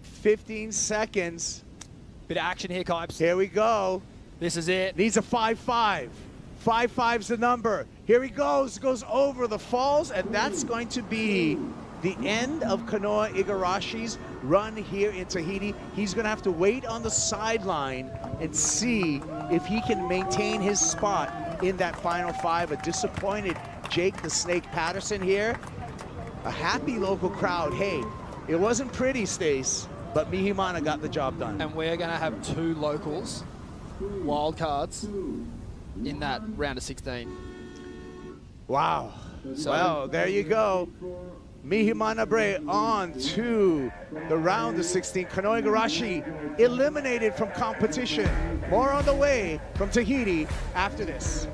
15 seconds. Bit of action here, Kipes. Here we go. This is it. Needs a 5.5. 5.5's the number. Here he goes over the falls, and that's going to be the end of Kanoa Igarashi's run here in Tahiti. He's going to have to wait on the sideline and see if he can maintain his spot in that final 5. A disappointed Jake the Snake Patterson here. A happy local crowd. Hey, it wasn't pretty, Stace, but Mihimana got the job done. And we're going to have 2 locals, wild cards, in that round of 16. Wow. So, well, there you go. Mihimana Bray on to the round of 16. Kanoa Igarashi eliminated from competition. More on the way from Tahiti after this.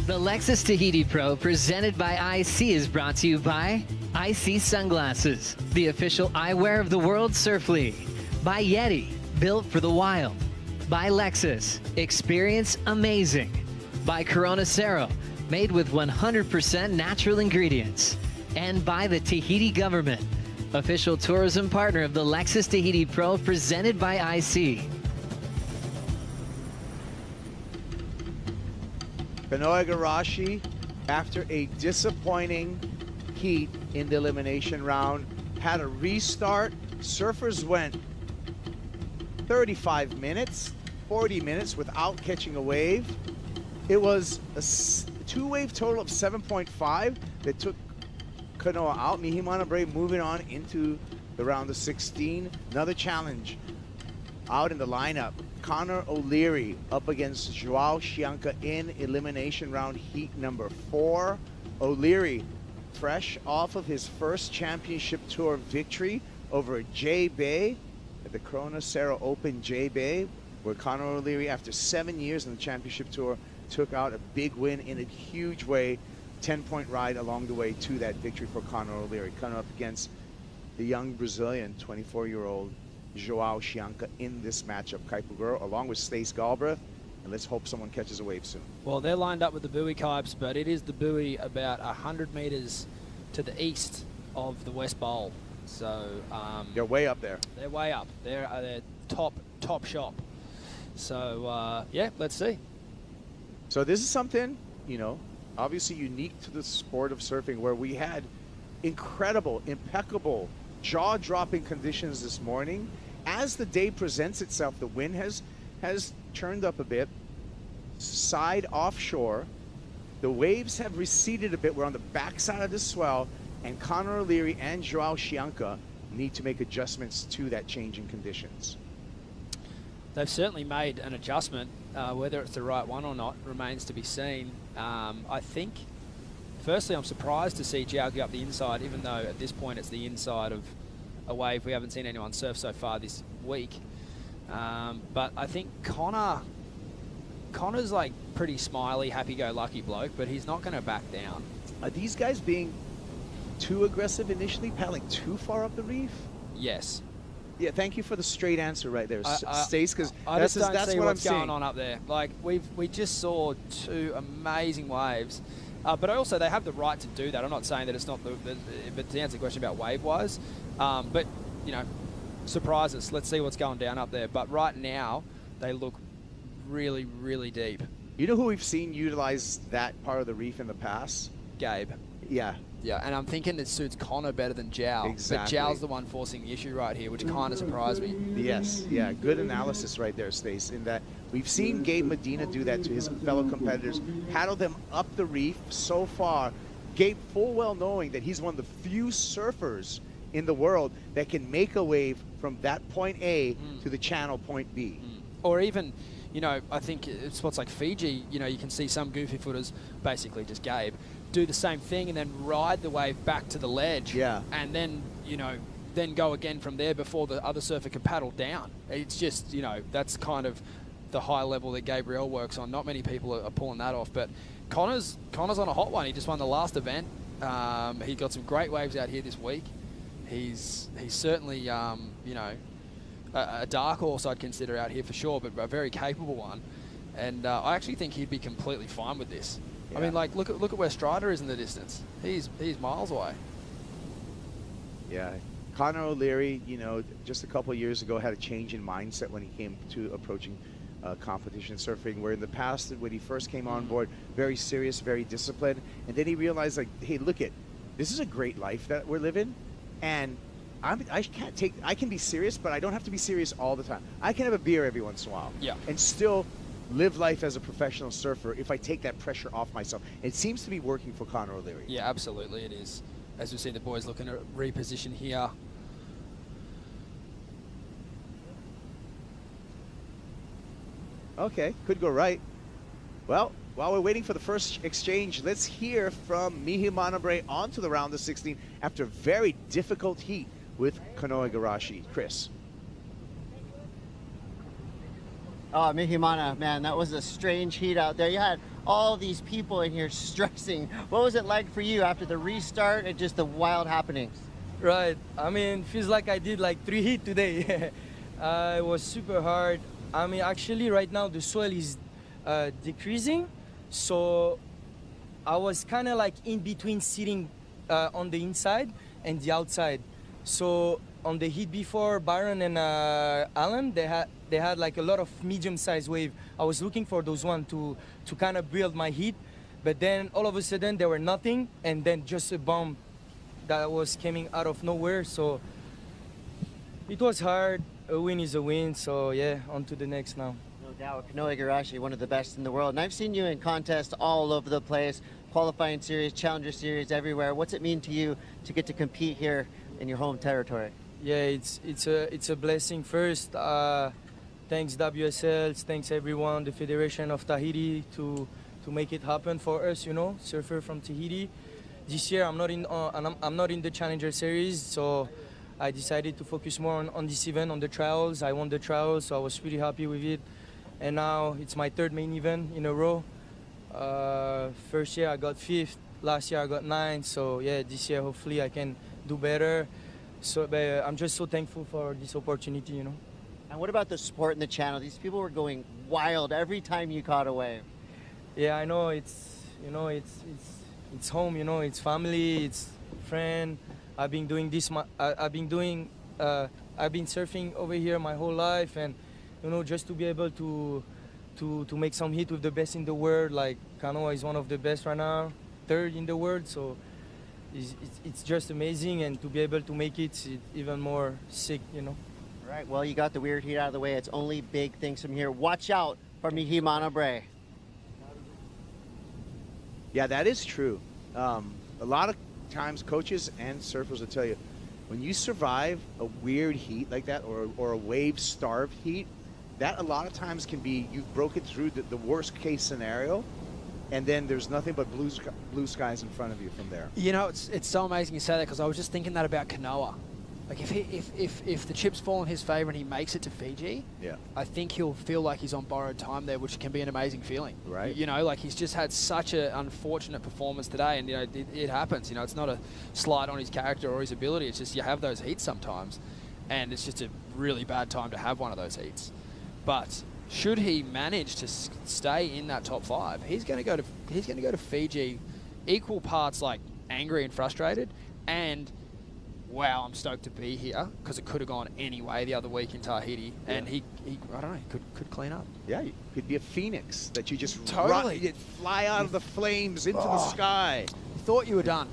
The Lexus Tahiti Pro presented by IC is brought to you by IC Sunglasses, the official eyewear of the World Surf League. By Yeti, built for the wild. By Lexus, experience amazing. By Corona Cero, made with 100% natural ingredients. And by the Tahiti government, official tourism partner of the Lexus Tahiti Pro presented by IC. Kanoa Igarashi, after a disappointing heat in the elimination round, had a restart. Surfers went 35 minutes, 40 minutes without catching a wave. It was a two-wave total of 7.5 that took Kanoa out. Mihimana Brave moving on into the round of 16. Another challenge out in the lineup. Connor O'Leary up against Joao Chianca in elimination round heat number 4. O'Leary fresh off of his first championship tour victory over J Bay at the Corona Cero Open J Bay, where Connor O'Leary, after 7 years in the championship tour, took out a big win in a huge way. 10-point ride along the way to that victory for Connor O'Leary, coming up against the young Brazilian 24-year-old Joao Chianca in this matchup. Kaipuguro along with Stace Galbraith, and let's hope someone catches a wave soon. Well, they're lined up with the buoy Kipes, but it is the buoy about 100 meters to the east of the West Bowl. So they're way up there. They're way up. They're top shop. So yeah, let's see. So this is something, you know, obviously unique to the sport of surfing, where we had incredible, impeccable, jaw-dropping conditions this morning. As the day presents itself, the wind has turned up a bit, side offshore. The waves have receded a bit. We're on the backside of the swell, and Connor O'Leary and Joao Chianca need to make adjustments to that change in conditions. They've certainly made an adjustment. Whether it's the right one or not remains to be seen. I think, firstly, I'm surprised to see Joao get up the inside, even though at this point it's the inside of a wave we haven't seen anyone surf so far this week. But I think Connor's like pretty smiley, happy-go-lucky bloke, but he's not going to back down. Are these guys being too aggressive initially, paddling too far up the reef? Yes. Yeah, thank you for the straight answer right there, Stace, because that's what I'm what's seeing. going on up there. Like we just saw two amazing waves, but also they have the right to do that. I'm not saying that it's not but to answer the question about wave-wise, but you know, surprise us. Let's see what's going down up there. But right now, they look really, really deep. You know who we've seen utilize that part of the reef in the past? Gabe. Yeah. Yeah, and I'm thinking it suits Connor better than Joao. Exactly. But Joao's the one forcing the issue right here, which kind of surprised me. Yes, yeah, good analysis right there, Stace, in that we've seen Gabe Medina do that to his fellow competitors, paddle them up the reef so far. Gabe full well knowing that he's one of the few surfers in the world that can make a wave from that point A to the channel point B. Or even, you know, I think spots like Fiji, you know, you can see some goofy footers, basically just Gabe, do the same thing and then ride the wave back to the ledge. Yeah. And then, you know, then go again from there before the other surfer can paddle down. It's just, you know, that's kind of the high level that Gabriel works on. Not many people are pulling that off, but Connor's on a hot one. He just won the last event. He got some great waves out here this week. He's certainly, you know, a dark horse I'd consider out here for sure, but a very capable one. And I actually think he'd be completely fine with this. Yeah. I mean, like, look at where Strider is in the distance. He's miles away. Yeah. Connor O'Leary, you know, just a couple of years ago had a change in mindset when he came to approaching competition surfing, where in the past, when he first came on board, very serious, very disciplined, and then he realized, like, hey, look it, this is a great life that we're living, and I can be serious, but I don't have to be serious all the time. I can have a beer every once in a while. Yeah. And still live life as a professional surfer if I take that pressure off myself. It seems to be working for Connor O'Leary. Yeah, absolutely it is. As we see the boys looking to reposition here. Okay, could go right. Well, while we're waiting for the first exchange, let's hear from Mihi Manabre onto the round of 16 after a very difficult heat with Kanoa Igarashi. Chris. Oh, Mihimana, man, that was a strange heat out there. You had all these people in here stressing. What was it like for you after the restart and just the wild happenings? Right. I mean, feels like I did like 3 hits today. It was super hard. I mean, actually, right now the swell is decreasing, so I was kind of like in between sitting on the inside and the outside. So on the hit before, Byron and Alan, they had like a lot of medium-sized wave. I was looking for those ones to kind of build my hit, but then all of a sudden there were nothing, and then just a bomb that was coming out of nowhere. So it was hard. A win is a win. So yeah, on to the next now. No doubt. Kanoa Igarashi, one of the best in the world, and I've seen you in contests all over the place, qualifying series, challenger series, everywhere. What's it mean to you to get to compete here in your home territory? Yeah, it's a blessing. First, thanks WSL, thanks everyone, the Federation of Tahiti to make it happen for us. You know, surfer from Tahiti. This year I'm not in the Challenger Series, so I decided to focus more on this event, on the trials. I won the trials, so I was pretty happy with it. And now it's my third main event in a row. First year I got 5th, last year I got 9th. So yeah, this year hopefully I can do better. So I'm just so thankful for this opportunity, you know. And what about the support in the channel? These people were going wild every time you caught a wave. Yeah, I know. It's home, you know. It's family, it's friend. I've been doing this. I've been surfing over here my whole life, and you know, just to be able to make some hit with the best in the world. Like Kanoa is one of the best right now, 3rd in the world. So it's just amazing, and to be able to make it even more sick, you know. All right, well, you got the weird heat out of the way. It's only big things from here. Watch out for Mihimana Bray. Yeah, that is true. A lot of times coaches and surfers will tell you, when you survive a weird heat like that, or a wave-starved heat, that a lot of times can be, you've broken through the worst case scenario, and then there's nothing but blue skies in front of you from there. You know, it's so amazing you say that, because I was just thinking that about Kanoa. Like if the chips fall in his favor and he makes it to Fiji, yeah, I think he'll feel like he's on borrowed time there, which can be an amazing feeling. Right. You know, like he's just had such an unfortunate performance today, and you know it happens. You know, it's not a slight on his character or his ability. It's just you have those heats sometimes, and it's just a really bad time to have one of those heats. But should he manage to stay in that top 5, he's going to go to Fiji, equal parts like angry and frustrated, and wow, I'm stoked to be here, because it could have gone any way the other week in Tahiti, and he I don't know, could clean up. Yeah, you could be a phoenix that you just totally fly out of the flames into the sky. Thought you were done.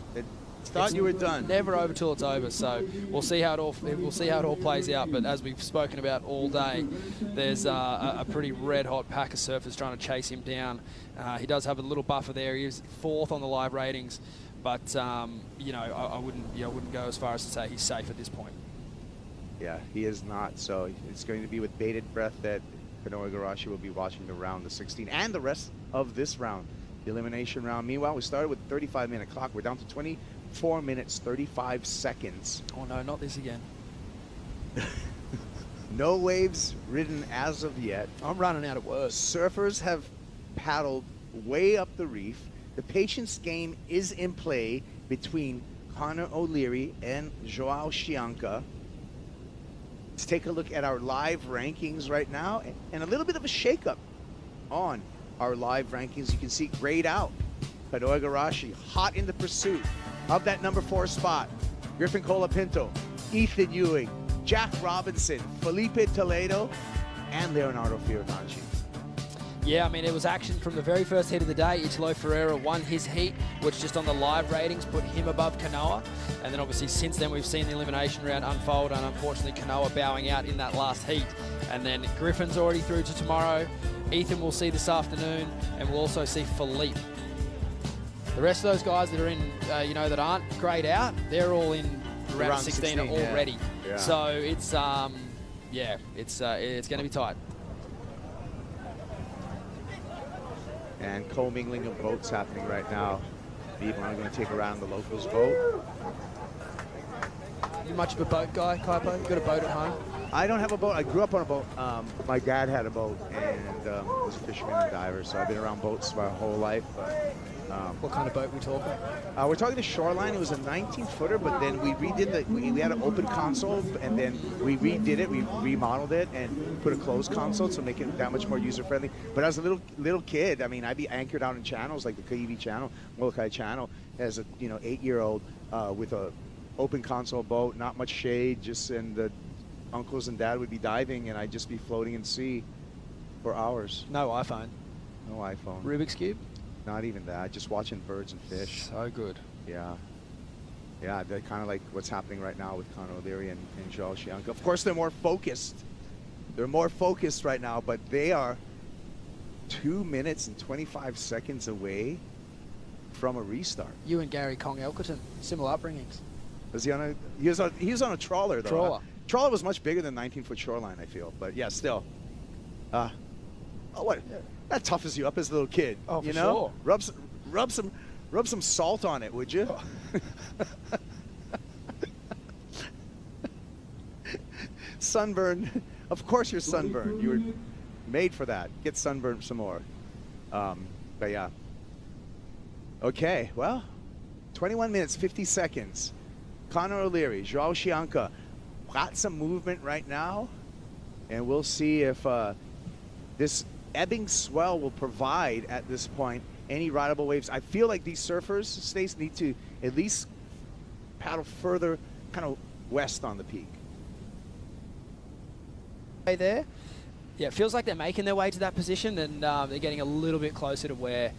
Thought you were done. Never over till it's over. So we'll see how it all plays out. But as we've spoken about all day, there's a pretty red hot pack of surfers trying to chase him down. He does have a little buffer there. He's 4th on the live ratings. But you know, I wouldn't go as far as to say he's safe at this point. Yeah, he is not. So it's going to be with bated breath that Kanoa Igarashi will be watching the round of 16 and the rest of this round, the elimination round. Meanwhile, we started with a 35-minute clock. We're down to 24 minutes, 35 seconds. Oh no, not this again. No waves ridden as of yet. I'm running out of words. Surfers have paddled way up the reef. The patience game is in play between Connor O'Leary and Joao Chianca. Let's take a look at our live rankings right now, and a little bit of a shakeup on our live rankings. You can see grayed out. Kanoa Igarashi hot in the pursuit of that number 4 spot. Griffin Colapinto, Ethan Ewing, Jack Robinson, Felipe Toledo, and Leonardo Fioravanti. Yeah, I mean, it was action from the very first heat of the day. Italo Ferreira won his heat, which just on the live ratings put him above Kanoa. And then obviously since then we've seen the elimination round unfold, and unfortunately Kanoa bowing out in that last heat. And then Griffin's already through to tomorrow. Ethan we'll see this afternoon, and we'll also see Felipe. The rest of those guys that are in, you know, that aren't grayed out, they're all in round 16 already. Yeah. So it's, yeah, it's going to be tight. And commingling of boats happening right now. People are going to take around the locals' boat. You much of a boat guy, Kaipo? You got a boat at home? I don't have a boat. I grew up on a boat. My dad had a boat and was a fisherman and diver, so I've been around boats my whole life. What kind of boat are we talking? We're talking the Shoreline. It was a 19-footer, but then we redid we had an open console, and then we redid it. We remodeled it and put a closed console to make it that much more user-friendly. But as a little kid, I mean, I'd be anchored out in channels like the Kaiwi Channel, Molokai Channel, as a 8-year-old with a open console boat, not much shade, and the uncles and dad would be diving, and I'd just be floating in sea for hours. No iPhone. No iPhone. Rubik's Cube? Not even that. Just watching birds and fish. So good. Yeah. Yeah, they're kind of like what's happening right now with Connor O'Leary and Joao Chianca. Of course, they're more focused. They're more focused right now, but they are 2 minutes and 25 seconds away from a restart. You and Gary Kong Elkerton, similar upbringings. Was he on a? He was on a trawler though. Trawler. Trawler was much bigger than 19-foot Shoreline, I feel. But yeah, still. Oh, what? Yeah. That toughens you up as a little kid. Oh, for you know? sure. Rub some salt on it, would you? Sunburn. Of course you're sunburned. You were made for that. Get sunburned some more. But yeah. Okay, well, 21 minutes, 50 seconds. Connor O'Leary, Joao Chianca got some movement right now. And we'll see if this ebbing swell will provide at this point any rideable waves. I feel like these surfers, Stace, need to at least paddle further, kind of west on the peak. There. Yeah, it feels like they're making their way to that position, and they're getting a little bit closer to where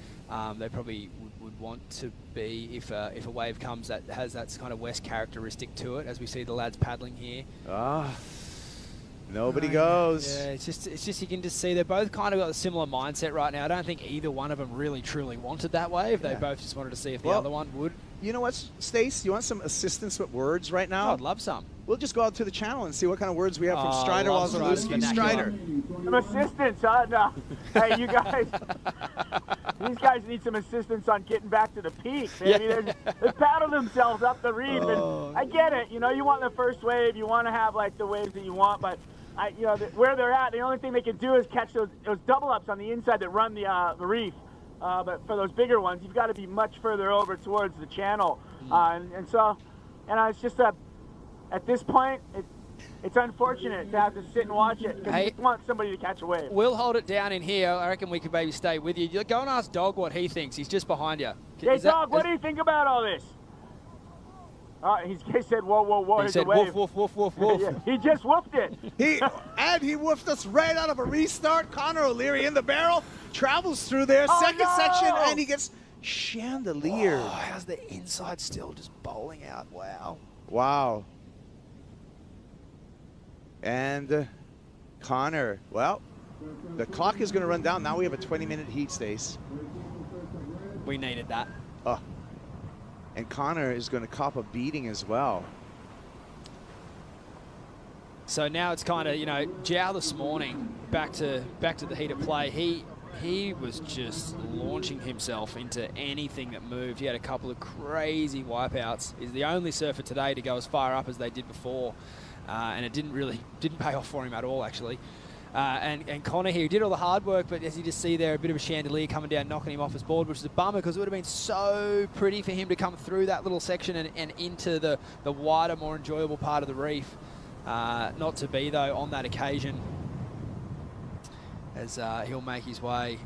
they probably would want to be if a wave comes that has that kind of west characteristic to it, as we see the lads paddling here. Nobody goes. Yeah, it's just you can just see they're both kind of got a similar mindset right now. I don't think either one of them really truly wanted that wave. They both just wanted to see if the other one would. You know what, Stace? You want some assistance with words right now? Oh, I'd love some. We'll just go out to the channel and see what kind of words we have from Strider Wazalewski. Strider. Some assistance, huh? No. Hey, you guys. These guys need some assistance on getting back to the peak. Maybe they paddle themselves up the reef, and I get it. You know, you want the first wave, you want to have like the waves that you want, but where they're at, the only thing they can do is catch those double ups on the inside that run the reef. But for those bigger ones, you've got to be much further over towards the channel, and so it's just at this point, it's unfortunate to have to sit and watch it because you just want somebody to catch a wave. We'll hold it down in here. I reckon we could maybe stay with you. Go and ask Dog what he thinks. He's just behind you. Hey, Dog, what do you think about all this? He said, whoa, whoa, whoa. He said, woof, woof, woof, woof, woof. Yeah, he just woofed it. He woofed us right out of a restart. Connor O'Leary in the barrel, travels through there, second section, and he gets chandeliered. Oh, how's the inside still just bowling out? Wow. Wow. And Connor, well, the clock is going to run down. Now we have a 20-minute heat, Stace. We needed that. And Connor is going to cop a beating as well. So now it's kind of, Joao this morning, back to the heat of play. He was just launching himself into anything that moved. He had a couple of crazy wipeouts. He's the only surfer today to go as far up as they did before. And it didn't pay off for him at all, actually. And Connor here, he did all the hard work, but as you just see there, a bit of a chandelier coming down, knocking him off his board, which is a bummer because it would have been so pretty for him to come through that little section and into the wider, more enjoyable part of the reef. Not to be, though, on that occasion, as he'll make his way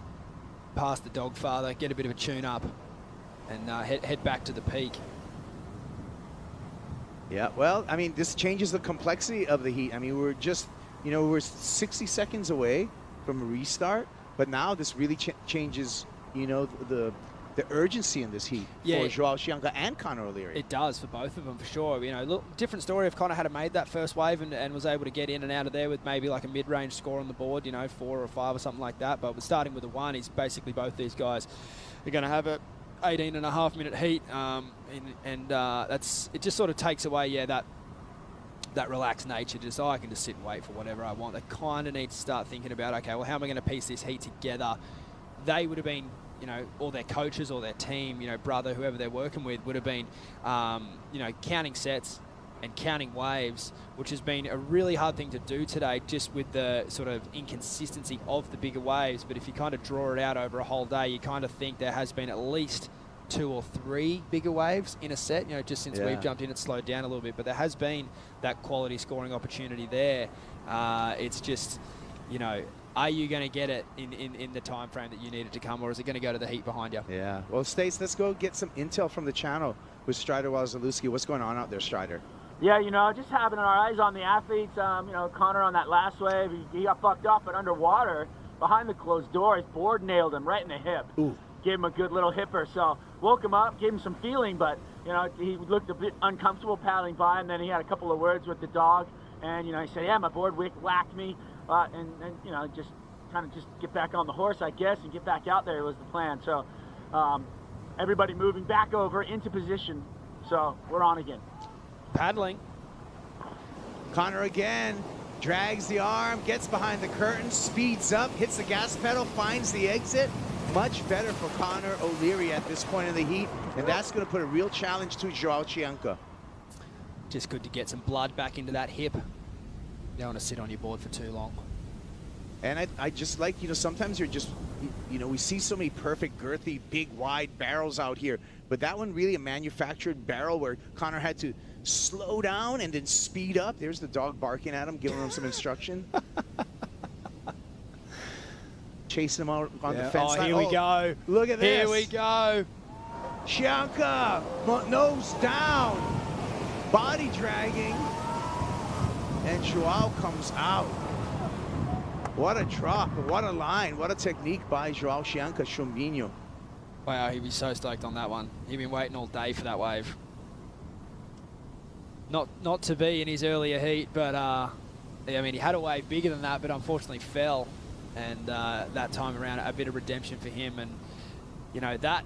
past the Dogfather, get a bit of a tune-up, and head back to the peak. Yeah, well, I mean, this changes the complexity of the heat. I mean, we're just, we're 60 seconds away from a restart, but now this really changes, the urgency in this heat for Joao Chianca and Connor O'Leary. It does for both of them, for sure. Look, different story if Connor had made that first wave and was able to get in and out of there with maybe like a mid-range score on the board, 4 or 5 or something like that. But starting with a 1, he's basically both these guys are going to have a 18.5-minute heat, and it just sort of takes away that relaxed nature. Just I can just sit and wait for whatever I want. They kind of need to start thinking about, okay, well, how am I going to piece this heat together? They would have been, or their coaches or their team, brother, whoever they're working with, would have been, counting sets, and counting waves, which has been a really hard thing to do today, just with the sort of inconsistency of the bigger waves. But if you kind of draw it out over a whole day, you kind of think there has been at least 2 or 3 bigger waves in a set. You know, just since we've jumped in, it's slowed down a little bit, but there has been that quality scoring opportunity there. It's just, you know, are you going to get it in the time frame that you need it to come, or is it going to go to the heat behind you? Yeah. Well, Stace, let's go get some intel from the channel with Strider Wazalewski. What's going on out there, Strider? Yeah, you know, just having our eyes on the athletes. You know, Connor on that last wave, he got fucked up, but underwater, behind the closed door, his board nailed him right in the hip. Ooh. Gave him a good little hipper, so woke him up, gave him some feeling, but, you know, he looked a bit uncomfortable paddling by, and then he had a couple of words with the dog, and, you know, he said, yeah, my board whacked me, and, you know, just kind of just get back on the horse, I guess, and get back out there was the plan. So everybody moving back over into position, so we're on again. Paddling. Connor again, drags the arm, gets behind the curtain, speeds up, hits the gas pedal, finds the exit. Much better for Connor O'Leary at this point in the heat, and that's going to put a real challenge to Joao Chianca. Just good to get some blood back into that hip. You don't want to sit on your board for too long. And I just like, you know, sometimes you're just, you know, we see so many perfect, girthy, big, wide barrels out here, but that one really a manufactured barrel where Connor had to slow down and then speed up. There's the dog barking at him, giving him some instruction. Chasing him out on the fence line. Here we go. Look at this. Here we go. Chianca, nose down, body dragging, and Joao comes out. What a drop, what a line, what a technique by Joao Chianca Chumbinho. Wow, he'd be so stoked on that one. He'd been waiting all day for that wave. Not to be in his earlier heat, but I mean, he had a wave bigger than that, but unfortunately fell. And that time around, a bit of redemption for him. And, you know, that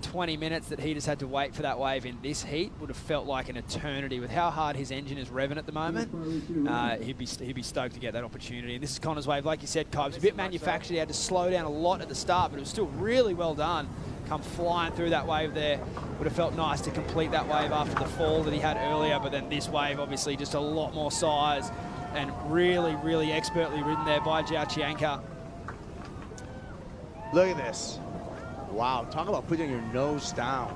20 minutes that he just had to wait for that wave in this heat would have felt like an eternity. With how hard his engine is revving at the moment, he'd be stoked to get that opportunity. And this is Connor's wave, like you said, Cobes, a bit manufactured. He had to slow down a lot at the start, but it was still really well done. Come flying through that wave there. Would have felt nice to complete that wave after the fall that he had earlier, but then this wave, obviously, just a lot more size and really, really expertly ridden there by Joao Chianca. Look at this. Wow, talk about putting your nose down.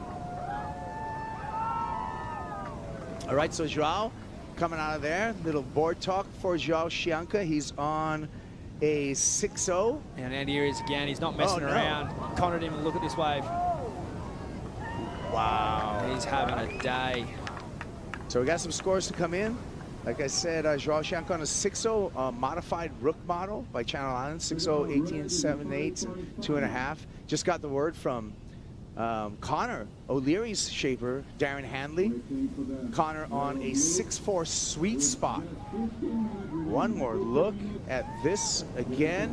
All right, so Joao coming out of there. Little board talk for Joao Chianca. He's on a 6-0. And here he is again. He's not messing around. Connor didn't even look at this wave. Wow. He's having a day. So we got some scores to come in. Like I said, Joao Chianca on a 6-0 modified Rook model by Channel Islands, 6-0, 18, 7/8, 2.5. Just got the word from Connor O'Leary's shaper, Darren Handley. Connor on a 6-4 sweet spot. One more look at this again.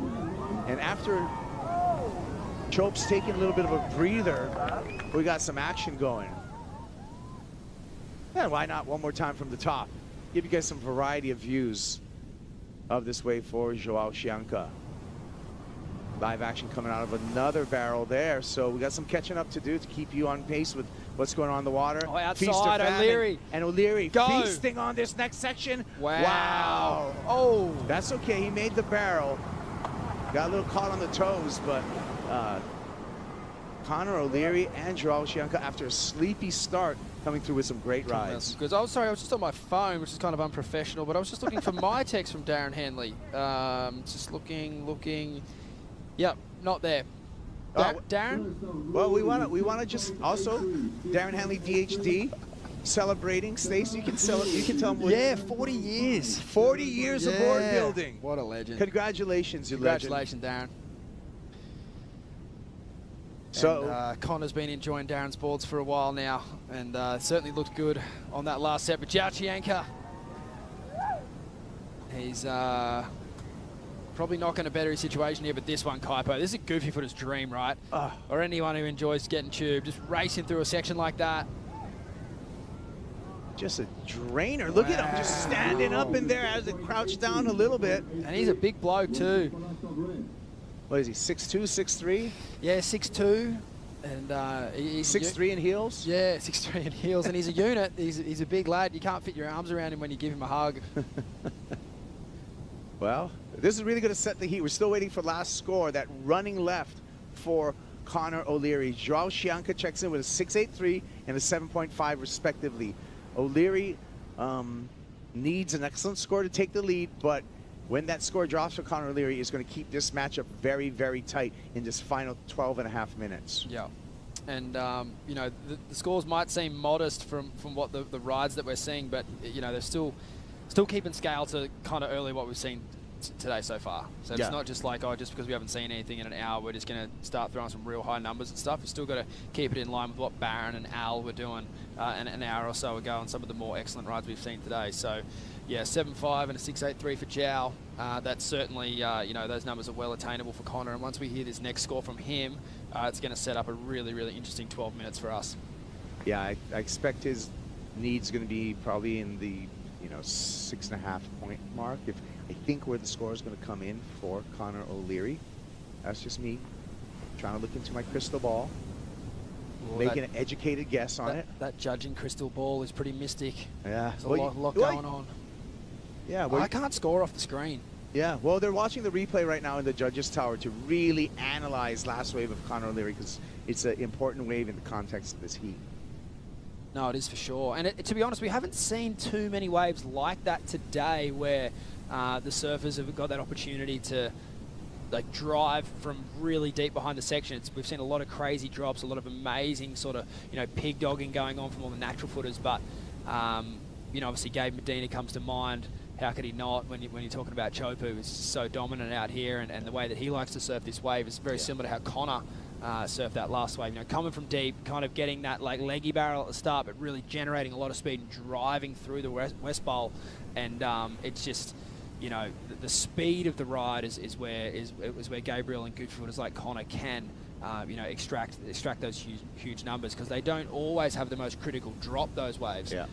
And after Chope's taking a little bit of a breather, we got some action going. And why not one more time from the top? Give you guys some variety of views of this wave for Joao Chianca. Live action coming out of another barrel there. So we got some catching up to do to keep you on pace with what's going on in the water. Oh, outside, O'Leary. And O'Leary Go. feasting on this next section. Wow. Oh. That's okay. He made the barrel. Got a little caught on the toes, but Connor O'Leary and Joao Chianca, after a sleepy start, coming through with some great rides. Because I was sorry, I was just on my phone, which is kind of unprofessional, but I was just looking for my text from Darren Handley. Just looking. Yep, not there. Darren? Well, we want to just also Darren Handley DHD celebrating. Stacey, you can tell him. Yeah, 40 years. 40 years of board building. What a legend. Congratulations, you legend. Congratulations, Darren. So and, Connor's been enjoying Darren's boards for a while now, and certainly looked good on that last set. But Joao Chianca, he's probably not going to better his situation here, but this one, Kaipo, this is a goofy footer's dream, right? Or anyone who enjoys getting tubed, just racing through a section like that. Just a drainer. Look at him just standing up in there as it crouched down a little bit. And he's a big bloke too. What is he, 6'2", 6'3"? Yeah, 6'2". And he's 6'3" in heels? Yeah, 6'3" in heels, and he's a unit. He's a big lad. You can't fit your arms around him when you give him a hug. Well, this is really going to set the heat. We're still waiting for last score, that running left for Connor O'Leary. Joao Chianca checks in with a 6.83 and a 7.5 respectively. O'Leary needs an excellent score to take the lead, but when that score drops for Connor O'Leary, is going to keep this matchup very, very tight in this final 12.5 minutes. Yeah. And, you know, the scores might seem modest from what the rides that we're seeing, but, you know, they're still keeping scale to kind of early what we've seen today so far. So it's not just like, oh, just because we haven't seen anything in an hour, we're just going to start throwing some real high numbers and stuff. We've still got to keep it in line with what Barron and Al were doing an hour or so ago on some of the more excellent rides we've seen today. So, yeah, 7.5 and a 6.83 for Joao. That's certainly, you know, those numbers are well attainable for Connor. And once we hear this next score from him, it's going to set up a really, really interesting 12 minutes for us. Yeah, I expect his need's going to be probably in the, you know, 6.5 point mark. I think where the score is going to come in for Connor O'Leary. That's just me trying to look into my crystal ball, making an educated guess on it. That judging crystal ball is pretty mystic. Yeah. There's a lot going on. Yeah. Well, I can't score off the screen. Yeah, well, they're watching the replay right now in the judges' tower to really analyze last wave of Connor O'Leary, because it's an important wave in the context of this heat. No, it is for sure. And to be honest, we haven't seen too many waves like that today where the surfers have got that opportunity to like drive from really deep behind the section. We've seen a lot of crazy drops, a lot of amazing sort of, you know, pig dogging going on from all the natural footers. But, you know, obviously Gabe Medina comes to mind. How could he not when you're talking about Chopu? He's so dominant out here, and the way that he likes to surf this wave is very similar to how Connor surfed that last wave. You know, coming from deep, kind of getting that like leggy barrel at the start, but really generating a lot of speed and driving through the West Bowl. And it's just, you know, the speed of the ride is where Gabriel and good footers like Connor can, you know, extract those huge numbers, because they don't always have the most critical drop, those waves. Yeah.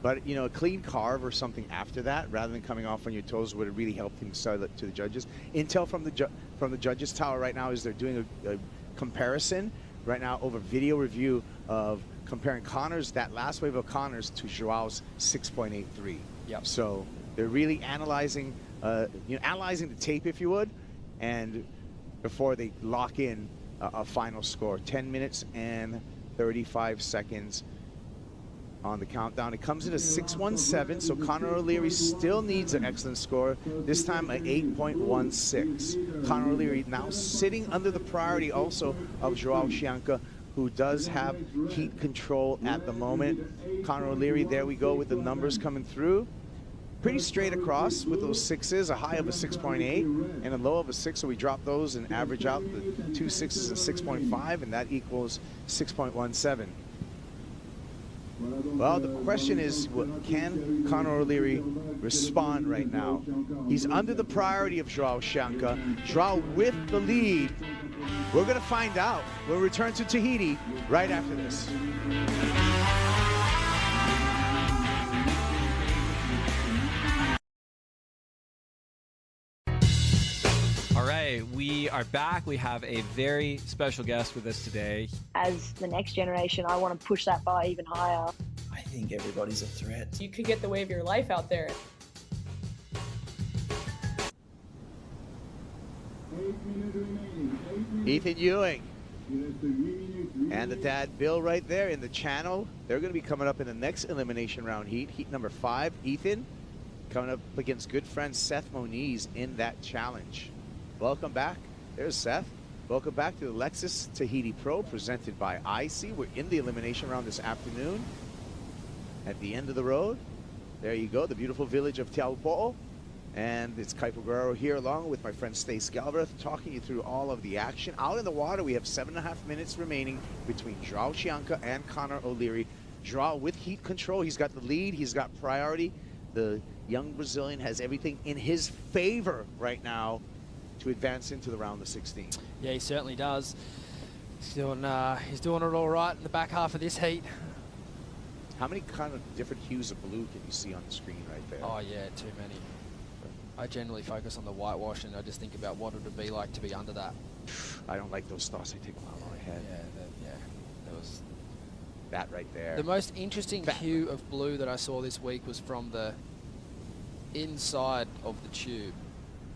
But, you know, a clean carve or something after that, rather than coming off on your toes, would have really helped him sell it to the judges. Intel from the judges' tower right now is they're doing a comparison right now over video review of comparing Connor's, that last wave of Connor's, to Joao's 6.83. Yep. So they're really analyzing, analyzing the tape, if you would, and before they lock in a final score. 10 minutes and 35 seconds. On the countdown, it comes in a 6.17, so Connor O'Leary still needs an excellent score, this time an 8.16. Connor O'Leary now sitting under the priority also of Joao Chianca, who does have heat control at the moment. Connor O'Leary, there we go with the numbers coming through. Pretty straight across with those sixes, a high of a 6.8 and a low of a 6, so we drop those and average out the 2 6s and 6.5, and that equals 6.17. Well, the question is, can Connor O'Leary respond right now? He's under the priority of Joao Chianca. Joao with the lead. We're going to find out. We'll return to Tahiti right after this. All right, we are back. We have a very special guest with us today. As the next generation, I want to push that bar even higher. I think everybody's a threat. You could get the wave of your life out there. Ethan Ewing and the dad Bill right there in the channel. They're going to be coming up in the next elimination round heat number 5. Ethan coming up against good friend Seth Moniz in that challenge. Welcome back. There's Seth. Welcome back to the Lexus Tahiti Pro presented by IC. We're in the elimination round this afternoon. At the end of the road, there you go, the beautiful village of Teahupo'o. And it's Kaipo Guerrero here along with my friend Stace Galbraith, talking you through all of the action. Out in the water, we have 7.5 minutes remaining between Joao Chianca and Connor O'Leary. Joao with heat control. He's got the lead. He's got priority. The young Brazilian has everything in his favor right now to advance into the round of 16. Yeah, he certainly does. He's doing it all right in the back half of this heat. How many kind of different hues of blue can you see on the screen right there? Oh yeah, too many. I generally focus on the whitewash, and I just think about what it would be like to be under that. I don't like those thoughts. I take them out. ahead. Yeah, that was that right there. the most interesting hue of blue that I saw this week was from the inside of the tube.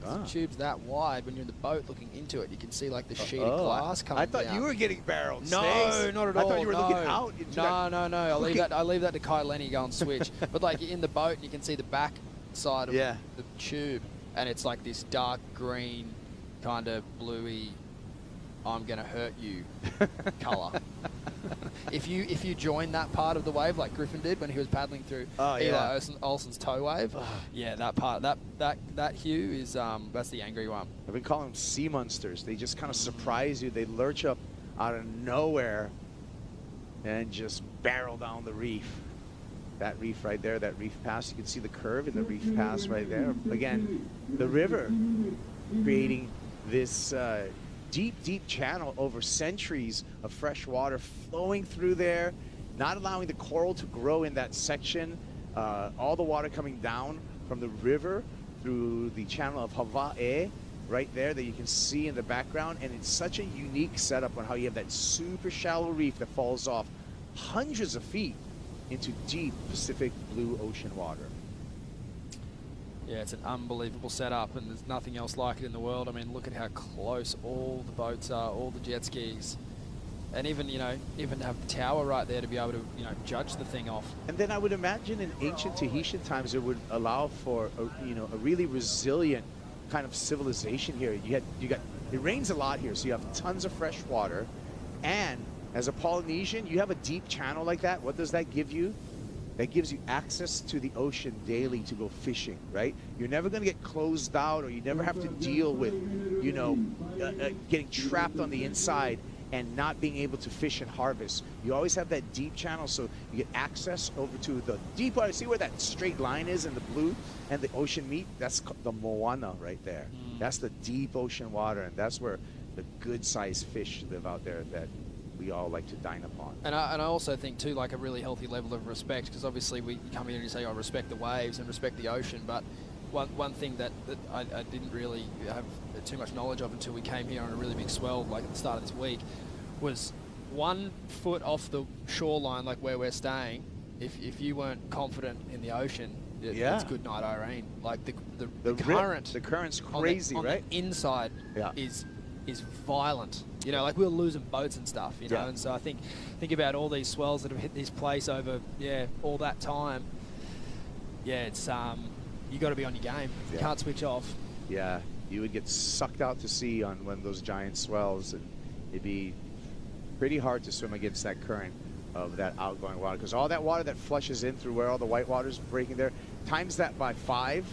The tube's that wide. When you're in the boat looking into it, you can see like the sheet of glass coming I thought down. you were getting barreled. No, Stace. not at all. I thought you were looking no. out. No. I leave that to Kai Lenny go and switch. But like in the boat, you can see the back side of the tube, and it's like this dark green, kind of bluey, I'm gonna hurt you color. If you join that part of the wave like Griffin did when he was paddling through Eli Olsen's tow wave, yeah, that part, that hue is that's the angry one. I've been calling them sea monsters. They just kind of surprise you. They lurch up out of nowhere and just barrel down the reef. That reef right there, that reef pass, you can see the curve in the reef pass right there. Again, the river creating this deep channel over centuries of fresh water flowing through there, not allowing the coral to grow in that section. All the water coming down from the river through the channel of Hawaii right there that you can see in the background. And it's such a unique setup on how you have that super shallow reef that falls off hundreds of feet into deep Pacific blue ocean water. Yeah, it's an unbelievable setup, and there's nothing else like it in the world. I mean, look at how close all the boats are, all the jet skis, and even have the tower right there to be able to judge the thing off. And then I would imagine in ancient Tahitian times it would allow for a really resilient kind of civilization here. It rains a lot here, so you have tons of fresh water, and as a Polynesian, you have a deep channel like that. What does that give you? That gives you access to the ocean daily to go fishing, right? You're never going to get closed out, or you never have to deal with, getting trapped on the inside and not being able to fish and harvest. You always have that deep channel, so you get access over to the deep water. See where that straight line is in the blue and the ocean meet? That's the moana right there. That's the deep ocean water, and that's where the good-sized fish live out there that we all like to dine upon. And I also think too, like a really healthy level of respect, because obviously we come here and you say, I respect the waves and respect the ocean, but one thing that I didn't really have too much knowledge of until we came here on a really big swell, like at the start of this week, was 1 foot off the shoreline, like where we're staying, if you weren't confident in the ocean, it's good night, Irene. Like the current. The current's crazy, on right? The inside is violent. Like we were losing boats and stuff, know. And so I think about all these swells that have hit this place over all that time. Yeah, it's you got to be on your game. You can't switch off. Yeah, you would get sucked out to sea on one of those giant swells, and it'd be pretty hard to swim against that current of that outgoing water, because all that water that flushes in through where all the white water's breaking there, times that by 5.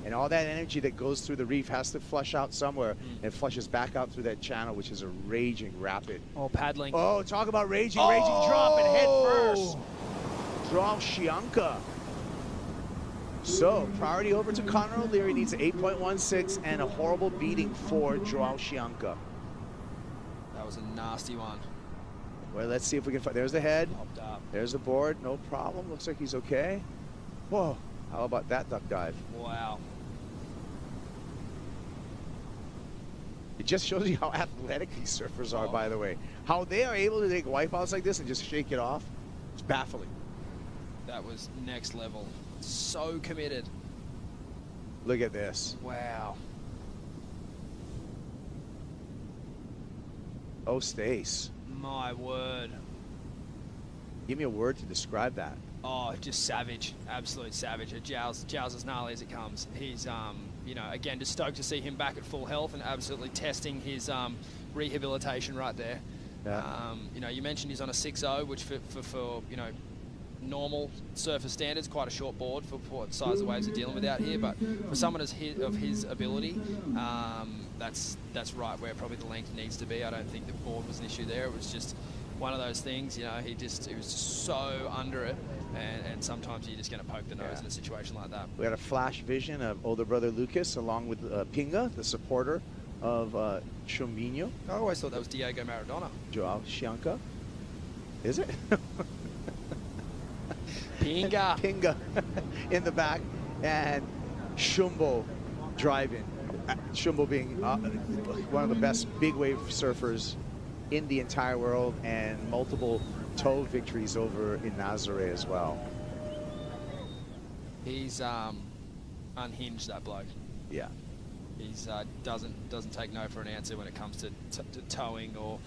And all that energy that goes through the reef has to flush out somewhere, and flushes back out through that channel, which is a raging rapid. Oh, paddling. Oh, talk about raging drop and head first. Draw Shianka. So, priority over to Connor O'Leary, needs an 8.16 and a horrible beating for Joao Shianka. That was a nasty one. Well, let's see if we can find. There's the head. Popped up. There's the board. No problem. Looks like he's okay. Whoa. How about that duck dive? Wow. It just shows you how athletic these surfers are, by the way. How they are able to take wipeouts like this and just shake it off. It's baffling. That was next level. So committed. Look at this. Wow. Oh, Stace. My word. Give me a word to describe that. Oh, just savage. Absolute savage. Giles as gnarly as it comes. He's, again, just stoked to see him back at full health and absolutely testing his rehabilitation right there. Yeah. You mentioned he's on a 6.0, which for normal surfer standards, quite a short board for what size of waves are dealing with out here. But for someone of his ability, that's right where probably the length needs to be. I don't think the board was an issue there. It was just one of those things, he was so under it, and sometimes you're just going to poke the nose in a situation like that. We had a flash vision of older brother Lucas along with Pinga, the supporter of Chumbinho. I always thought that was Diego Maradona. Joao Shianka. Is it? Pinga. Pinga in the back, and Shumbo driving. Shumbo being one of the best big wave surfers in the entire world and multiple toe victories over in Nazare as well. He's unhinged, that bloke. Yeah. He's doesn't take no for an answer when it comes to towing or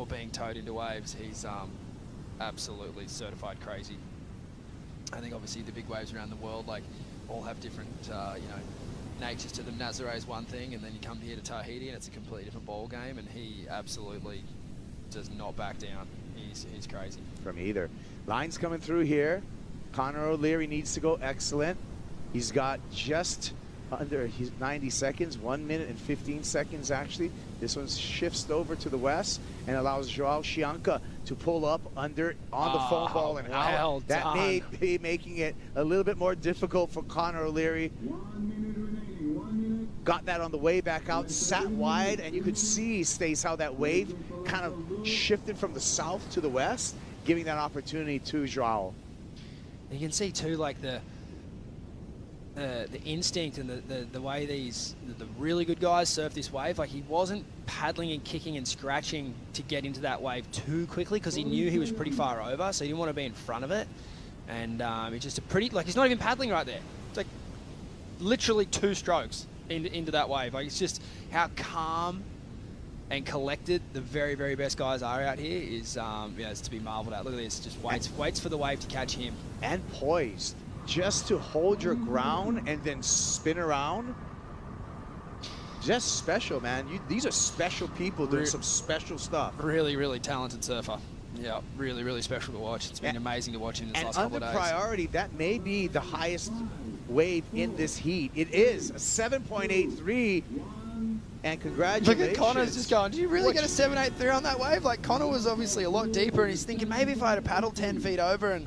being towed into waves. He's absolutely certified crazy. I think obviously the big waves around the world like all have different you know, natures to them. Nazare is one thing, and then you come here to Tahiti and it's a completely different ball game, and he absolutely does not back down. He's crazy. From either. Lines coming through here. Connor O'Leary needs to go excellent. He's got just under 90 seconds, 1 minute and 15 seconds actually. This one shifts over to the west and allows Joao Chianca to pull up under on the foam ball and out. That may be making it a little bit more difficult for Connor O'Leary. Got that on the way back out, sat wide, and you could see, Stace, how that wave kind of shifted from the south to the west, giving that opportunity to Joao. You can see too, like the instinct and the way the really good guys surf this wave. Like, he wasn't paddling and kicking and scratching to get into that wave too quickly because he knew he was pretty far over, so he didn't want to be in front of it. And it's just a pretty, like, he's not even paddling right there. It's like literally 2 strokes into that wave. Like, it's just how calm and collected the very, very best guys are out here is yeah, it's to be marveled at. Look at this, just waits for the wave to catch him. And poised, just to hold your ground and then spin around. Just special, man. These are special people doing some special stuff. Really, really talented surfer. Yeah, really, really special to watch. It's been amazing to watch him this last couple of days. And under priority, that may be the highest wave in this heat. It is a 7.83. And congratulations. Look at Connor's just going, did you really get a 7.83 on that wave? Like, Connor was obviously a lot deeper, and he's thinking maybe if I had a paddle 10 feet over, and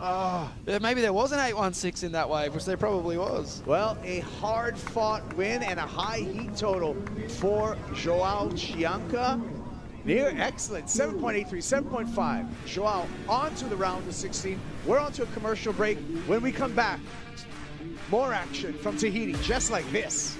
maybe there was an 8.16 in that wave, which there probably was. Well, a hard-fought win and a high heat total for Joao Chianca. Near excellent, 7.83, 7.5. Joao onto the round of 16. We're on to a commercial break. When we come back, more action from Tahiti, just like this.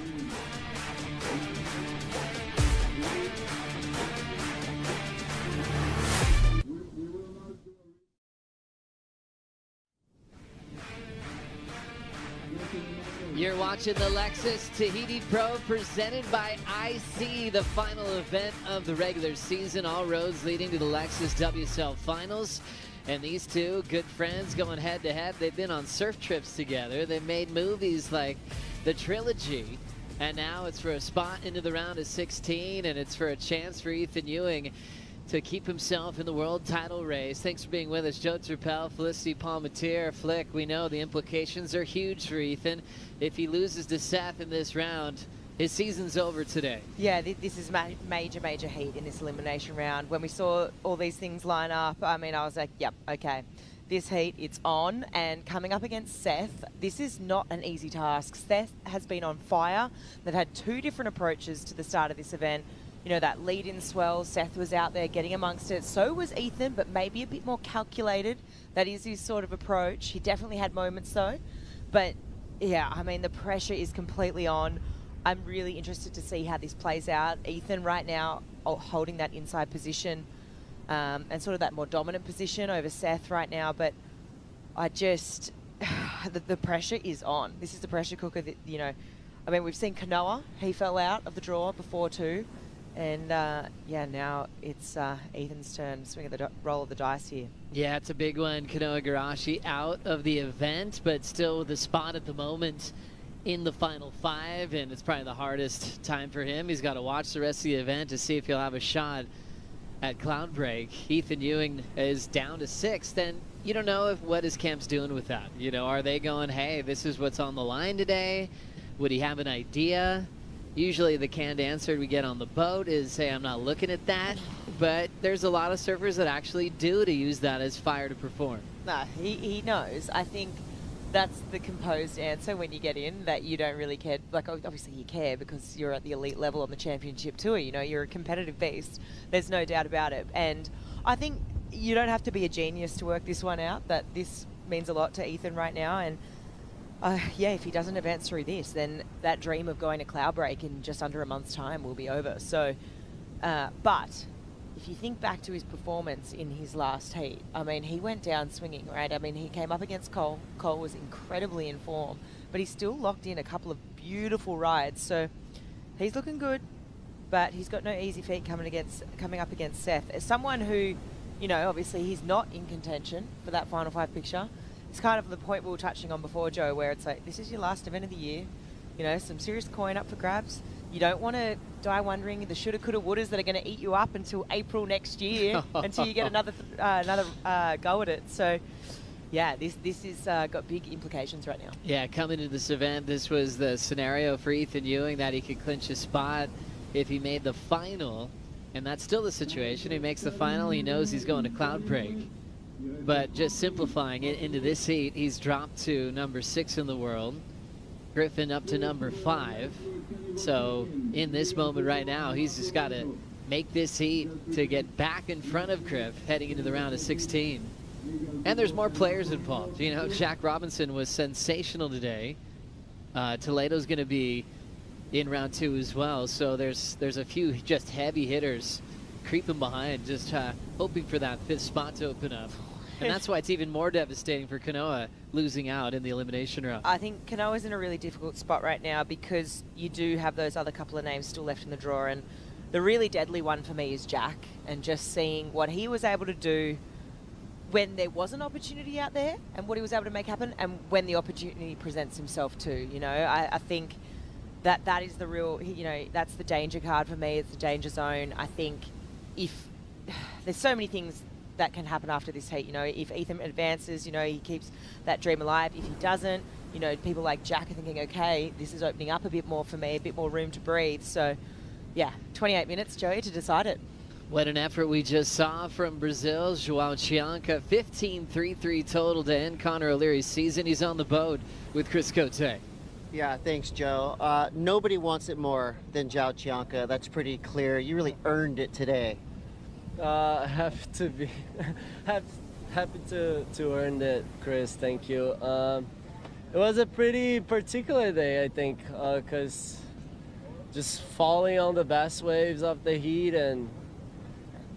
You're watching the Lexus Tahiti Pro presented by IC, the final event of the regular season. All roads leading to the Lexus WSL Finals. And these two good friends going head to head. They've been on surf trips together. They've made movies like The Trilogy. And now it's for a spot into the round of 16, and it's for a chance for Ethan Ewing to keep himself in the world title race. Thanks for being with us, Joe Turpel, Felicity Palmatier, Flick. We know the implications are huge for Ethan. If he loses to Seth in this round, his season's over today. Yeah, this is major, major heat in this elimination round. When we saw all these things line up, I mean, I was like, yep, okay. This heat, it's on. And coming up against Seth, this is not an easy task. Seth has been on fire. They've had 2 different approaches to the start of this event. You know, that lead-in swell, Seth was out there getting amongst it. So was Ethan, but maybe a bit more calculated. That is his sort of approach. He definitely had moments, though. But, yeah, I mean, the pressure is completely on. I'm really interested to see how this plays out. Ethan right now holding that inside position and sort of that more dominant position over Seth right now. But I just, the pressure is on. This is the pressure cooker that, you know, I mean, we've seen Kanoa. He fell out of the draw before too. And, yeah, now it's Ethan's turn. Swing of the roll of the dice here. Yeah, it's a big one. Kanoa Igarashi out of the event, but still with the spot at the moment in the final 5, and it's probably the hardest time for him. He's got to watch the rest of the event to see if he'll have a shot at Cloudbreak. Ethan Ewing is down to 6th, and you don't know what his camp's doing with that. You know, are they going, hey, this is what's on the line today? Would he have an idea? Usually the canned answer we get on the boat is, hey, I'm not looking at that. But there's a lot of surfers that actually do to use that as fire to perform. Nah, he knows. I think that's the composed answer when you get in, that you don't really care. Like, obviously you care because you're at the elite level on the championship tour. You know, you're a competitive beast. There's no doubt about it. And I think you don't have to be a genius to work this one out, that this means a lot to Ethan right now. And yeah, if he doesn't advance through this, then that dream of going to Cloudbreak in just under a month's time will be over. So, but if you think back to his performance in his last heat, I mean, he went down swinging, right? I mean, he came up against Cole. Cole was incredibly in form, but he still locked in a couple of beautiful rides. So he's looking good, but he's got no easy feat coming up against Seth. As someone who, you know, obviously he's not in contention for that Final 5 picture. It's kind of the point we were touching on before, Joe, where it's like, this is your last event of the year. You know, some serious coin up for grabs. You don't want to die wondering the shoulda, coulda, wouldas that are going to eat you up until April next year, until you get another go at it. So, yeah, this is got big implications right now. Yeah, coming into this event, this was the scenario for Ethan Ewing that he could clinch a spot if he made the final, and that's still the situation. He makes the final, he knows he's going to cloud break. But just simplifying it into this heat, he's dropped to number 6 in the world. Griffin up to number 5. So in this moment right now, he's just got to make this heat to get back in front of Griff heading into the round of 16. And there's more players involved. You know, Jack Robinson was sensational today. Toledo's going to be in round 2 as well. So there's a few just heavy hitters creeping behind, just hoping for that 5th spot to open up. And that's why it's even more devastating for Kanoa losing out in the elimination round. I think Kanoa's in a really difficult spot right now because you do have those other couple of names still left in the draw. And the really deadly one for me is Jack, and just seeing what he was able to do when there was an opportunity out there and what he was able to make happen, and when the opportunity presents himself too. You know, I think that is the real, you know, that's the danger card for me. It's the danger zone. I think if there's so many things that can happen after this heat. You know, if Ethan advances, you know, he keeps that dream alive. If he doesn't, you know, people like Jack are thinking, okay, this is opening up a bit more for me, a bit more room to breathe. So, yeah, 28 minutes, Joey, to decide it. What an effort we just saw from Brazil. João Chianca, 15.33 total to end Connor O'Leary's season. He's on the boat with Chris Cote. Yeah, thanks, Joe. Nobody wants it more than João Chianca. That's pretty clear. You really earned it today. Happy to be happy to earn it, Chris. Thank you. It was a pretty particular day, I think, because just falling on the best waves of the heat, and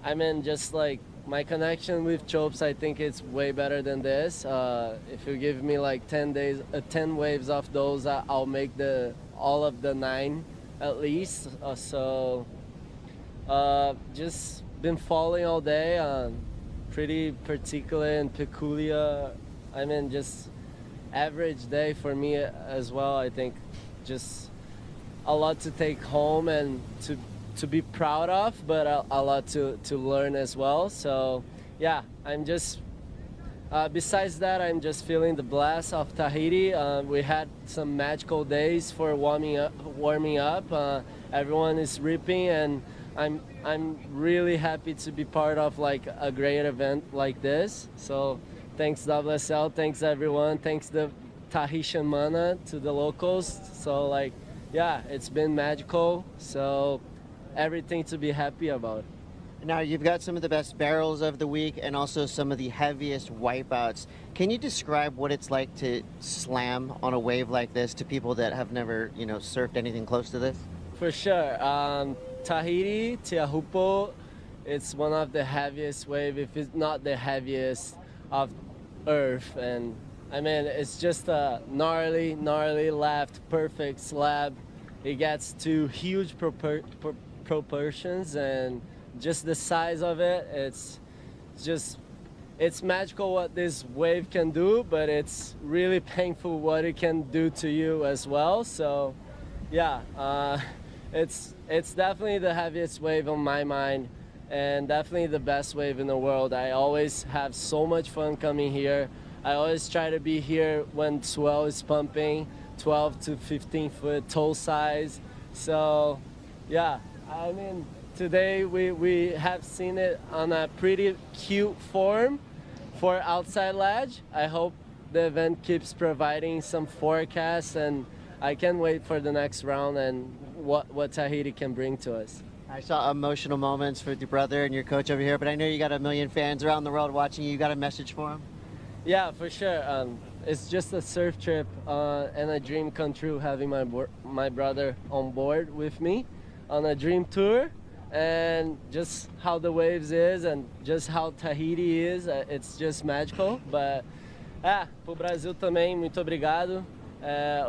I mean, just like my connection with Chopes, I think it's way better than this. If you give me like 10 waves of those, I'll make all of the 9 at least. Just been falling all day, pretty particular and peculiar. I mean, just average day for me as well. I think just a lot to take home and to be proud of, but a lot to learn as well. So yeah, I'm just besides that, I'm just feeling the blast of Tahiti. We had some magical days for warming up. Everyone is ripping, and I'm really happy to be part of like a great event like this. So thanks WSL, thanks everyone, thanks the Tahitian Mana, to the locals. So like, yeah, it's been magical. So everything to be happy about. Now you've got some of the best barrels of the week and also some of the heaviest wipeouts. Can you describe what it's like to slam on a wave like this to people that have never, you know, surfed anything close to this? For sure. Tahiti, Teahupo'o, it's one of the heaviest waves, if it's not the heaviest of Earth. And I mean, it's just a gnarly left, perfect slab. It gets to huge proportions, and just the size of it, it's magical what this wave can do, but it's really painful what it can do to you as well. So yeah, it's definitely the heaviest wave on my mind, and definitely the best wave in the world. I always have so much fun coming here. I always try to be here when Swell is pumping, 12 to 15 foot toe size. So yeah, I mean, today we have seen it on a pretty cute form for outside ledge. I hope the event keeps providing some forecasts, and I can't wait for the next round and what Tahiti can bring to us. I saw emotional moments with your brother and your coach over here, but I know you got a million fans around the world watching you. You got a message for them? Yeah, for sure. It's just a surf trip and a dream come true having my brother on board with me on a dream tour. and just how the waves is and just how Tahiti is, it's just magical. But pro Brasil também, muito obrigado.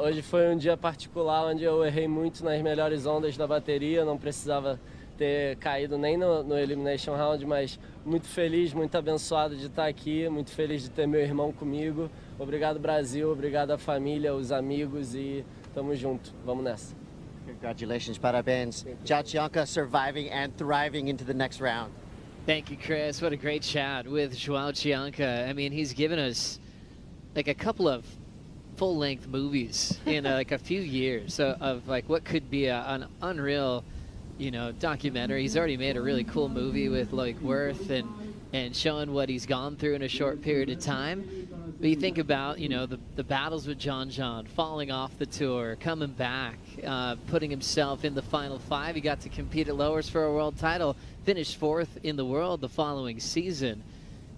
Hoje foi dia particular onde eu errei muito nas melhores ondas da bateria, não precisava ter caído nem no Elimination Round, mas muito feliz, muito abençoado de estar aqui, muito feliz de ter meu irmão comigo. Obrigado, Brasil, obrigado à família, aos amigos e tamo junto. Vamos nessa. Congratulations, parabéns. Chianca surviving and thriving into the next round. Thank you, Chris. What a great chat with Joao Chianca. I mean, he's given us like a couple of full-length movies in like a few years of like what could be an unreal, you know, documentary. He's already made a really cool movie with like Worth and showing what he's gone through in a short period of time. But you think about, you know, the battles with John, falling off the tour, coming back, putting himself in the final 5. He got to compete at lowers for a world title, finished 4th in the world the following season.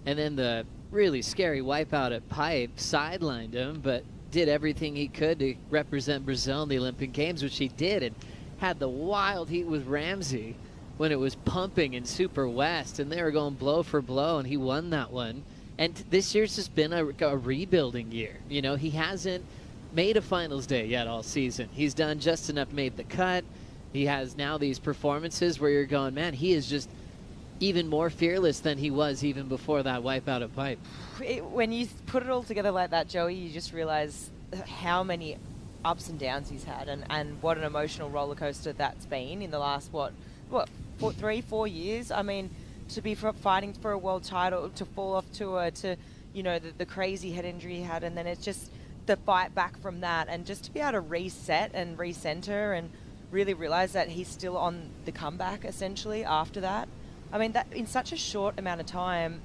And then the really scary wipeout at Pipe sidelined him, but did everything he could to represent Brazil in the Olympic Games, which he did, and had the wild heat with Ramsey when it was pumping in Super West, and they were going blow for blow, and he won that one. And this year's just been a rebuilding year. You know, he hasn't made a finals day yet all season. He's done just enough, made the cut. He has now these performances where you're going, man, he is just even more fearless than he was even before that wipeout at Pipe. When you put it all together like that, Joey, you just realize how many ups and downs he's had and what an emotional roller coaster that's been in the last, 3-4 years. I mean, to be fighting for a world title, to fall off tour, to, you know, the crazy head injury he had, and then it's just the fight back from that, and just to be able to reset and recenter and really realize that he's still on the comeback essentially after that. I mean, that in such a short amount of time,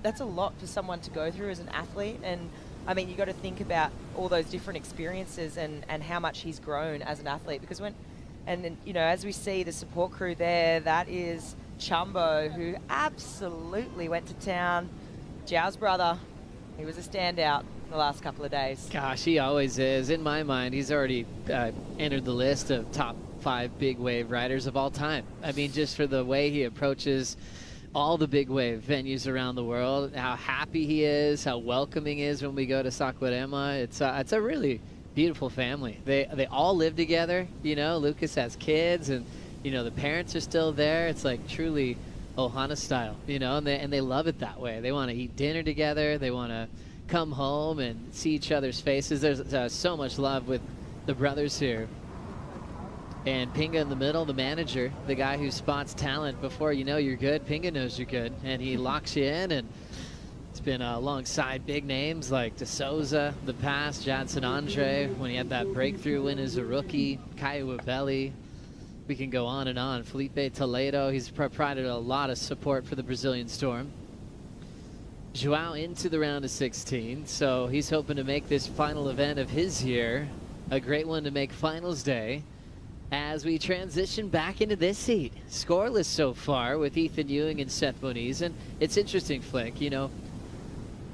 that's a lot for someone to go through as an athlete. And I mean, you got to think about all those different experiences and how much he's grown as an athlete. Because you know, as we see the support crew there, that is Chumbo, who absolutely went to town. Joao's brother, he was a standout the last couple of days. Gosh, he always is. In my mind, he's already entered the list of top 5 big wave riders of all time. I mean, just for the way he approaches all the big wave venues around the world, how happy he is, how welcoming he is when we go to Saquarema. It's a really beautiful family. They all live together. You know, Lucas has kids, and you know the parents are still there. It's like truly Ohana style, you know, and they love it that way. They want to eat dinner together. They want to come home and see each other's faces. There's so much love with the brothers here. And Pinga in the middle, the manager, the guy who spots talent before you know you're good. Pinga knows you're good, and he locks you in. And it's been alongside big names like De Souza, the past, Jadson Andre, when he had that breakthrough win as a rookie, Caio Abelli. We can go on and on. Felipe Toledo, he's provided a lot of support for the Brazilian Storm. Joao into the round of 16, so he's hoping to make this final event of his year a great one to make finals day. As we transition back into this heat, scoreless so far with Ethan Ewing and Seth Moniz. And it's interesting, Flick, you know,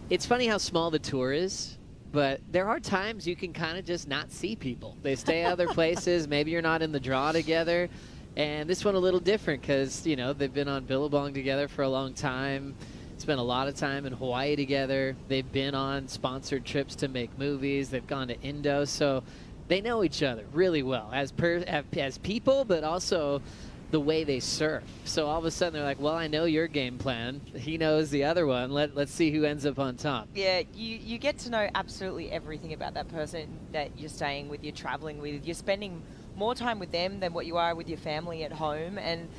it's funny how small the tour is, but there are times you can kind of just not see people. They stay other places. Maybe you're not in the draw together. And this one a little different because, you know, they've been on Billabong together for a long time. Spent a lot of time in Hawaii together. They've been on sponsored trips to make movies. They've gone to Indo. So they know each other really well as people, but also the way they surf. So all of a sudden they're like, well, I know your game plan. He knows the other one. Let's see who ends up on top. Yeah, you get to know absolutely everything about that person that you're staying with, you're traveling with. You're spending more time with them than what you are with your family at home. And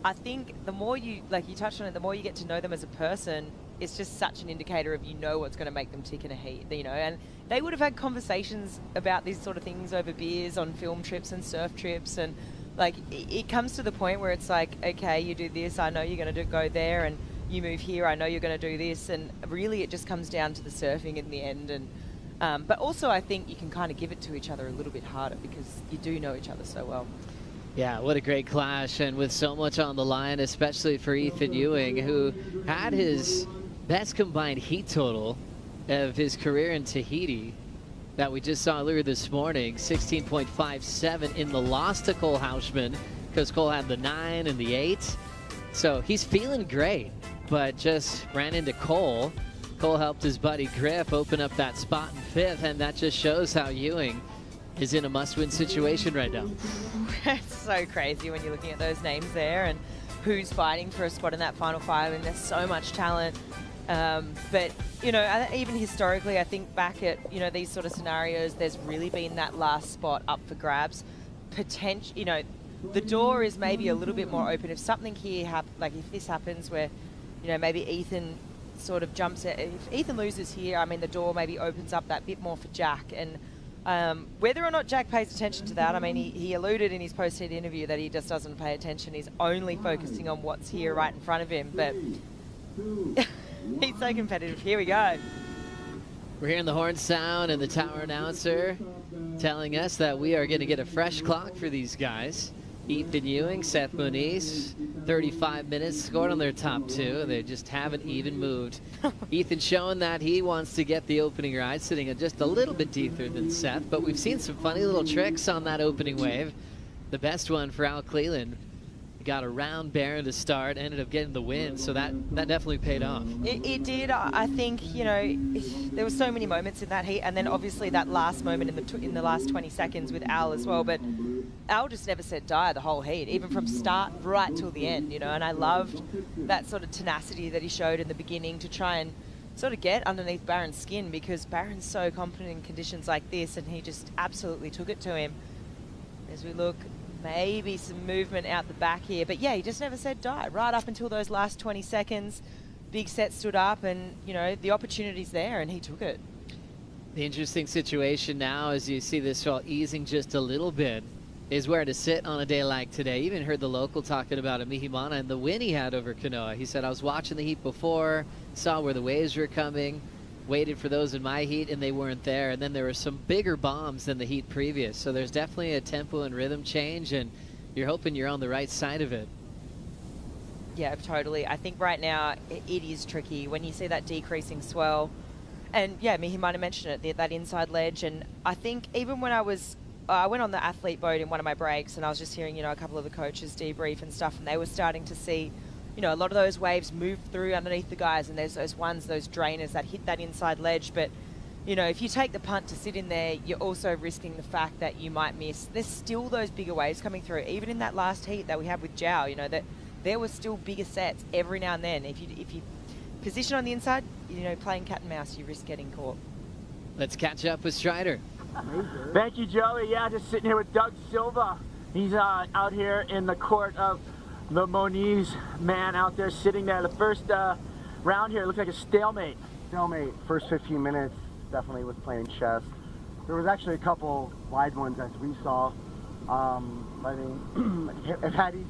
I think the more you, like you touched on it, the more you get to know them as a person, it's just such an indicator of, you know, what's going to make them tick in a heat, you know. And they would have had conversations about these sort of things over beers on film trips and surf trips, and like it comes to the point where it's like, okay, you do this, I know you're going to go there, and you move here, I know you're going to do this, and really it just comes down to the surfing in the end. And but also I think you can kind of give it to each other a little bit harder because you do know each other so well. Yeah, what a great clash, and with so much on the line, especially for Ethan Ewing, who had his best combined heat total of his career in Tahiti that we just saw earlier this morning, 16.57 in the loss to Cole Hauschman because Cole had the 9 and the 8. So he's feeling great, but just ran into Cole. Cole helped his buddy Griff open up that spot in 5th, and that just shows how Ewing is in a must-win situation right now. It's so crazy when you're looking at those names there and who's fighting for a spot in that final 5, and there's so much talent. But, you know, even historically, I think back at, you know, these sort of scenarios, there's really been that last spot up for grabs. You know, the door is maybe a little bit more open. If something here like if this happens where, you know, maybe Ethan sort of jumps it. If Ethan loses here, I mean, the door maybe opens up that bit more for Jack. And whether or not Jack pays attention to that, I mean, he alluded in his post-heat interview that he just doesn't pay attention. He's only focusing on what's here right in front of him. But he's so competitive. Here we go. We're hearing the horn sound and the tower announcer telling us that we are going to get a fresh clock for these guys. Ethan Ewing, Seth Moniz, 35 minutes scored on their top 2. They just haven't even moved. Ethan showing that he wants to get the opening ride, sitting just a little bit deeper than Seth, but we've seen some funny little tricks on that opening wave. The best one for Al Cleland. He got a round Baron to start, ended up getting the win, so that definitely paid off. It did. I think, you know, there were so many moments in that heat, and then obviously that last moment in the last 20 seconds with Al as well, but Al just never said die the whole heat, even from start right till the end, you know, and I loved that sort of tenacity that he showed in the beginning to try and sort of get underneath Baron's skin, because Baron's so confident in conditions like this, and he just absolutely took it to him. As we look, maybe some movement out the back here, but yeah, he just never said die right up until those last 20 seconds. Big set stood up, and, you know, the opportunity's there, and he took it. The interesting situation now, as you see this all easing just a little bit, is where to sit on a day like today. Even heard the local talking about a Mihimana and the win he had over Kanoa. He said, I was watching the heat before, saw where the waves were coming, waited for those in my heat, and they weren't there. And then there were some bigger bombs than the heat previous. So there's definitely a tempo and rhythm change, and you're hoping you're on the right side of it. Yeah, totally. I think right now it is tricky when you see that decreasing swell. And yeah, Mihi might have mentioned it, that inside ledge. And I think even when I went on the athlete boat in one of my breaks, and I was just hearing, you know, a couple of the coaches debrief and stuff, and they were starting to see, you know, a lot of those waves move through underneath the guys, and there's those drainers that hit that inside ledge. But, you know, if you take the punt to sit in there, you're also risking the fact that you might miss. There's still those bigger waves coming through. Even in that last heat that we had with Zhao, you know, that there were still bigger sets every now and then. If you position on the inside, you know, playing cat and mouse, you risk getting caught. Let's catch up with Strider. Thank you, Joey. Yeah, just sitting here with Doug Silva. He's out here in the court of the Moniz man out there sitting there. The first round here looked like a stalemate. Stalemate. First 15 minutes definitely was playing chess. There was actually a couple wide ones as we saw. I mean, if had he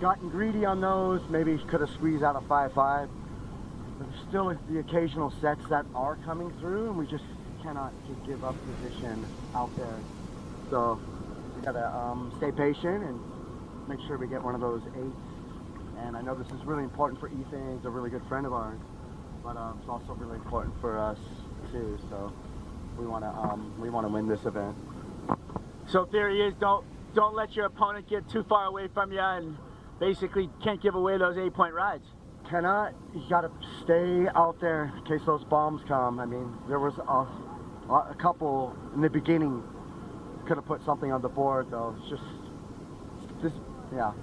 gotten greedy on those, maybe he could have squeezed out a 5-5. But there's still the occasional sets that are coming through, and we just cannot just give up position out there. So we gotta stay patient and make sure we get one of those 8s. And I know this is really important for Ethan. He's a really good friend of ours, but it's also really important for us too. So we wanna win this event. So theory is don't let your opponent get too far away from you, and basically can't give away those 8-point rides. You gotta stay out there in case those bombs come. I mean, there was a couple in the beginning, could have put something on the board though. It's just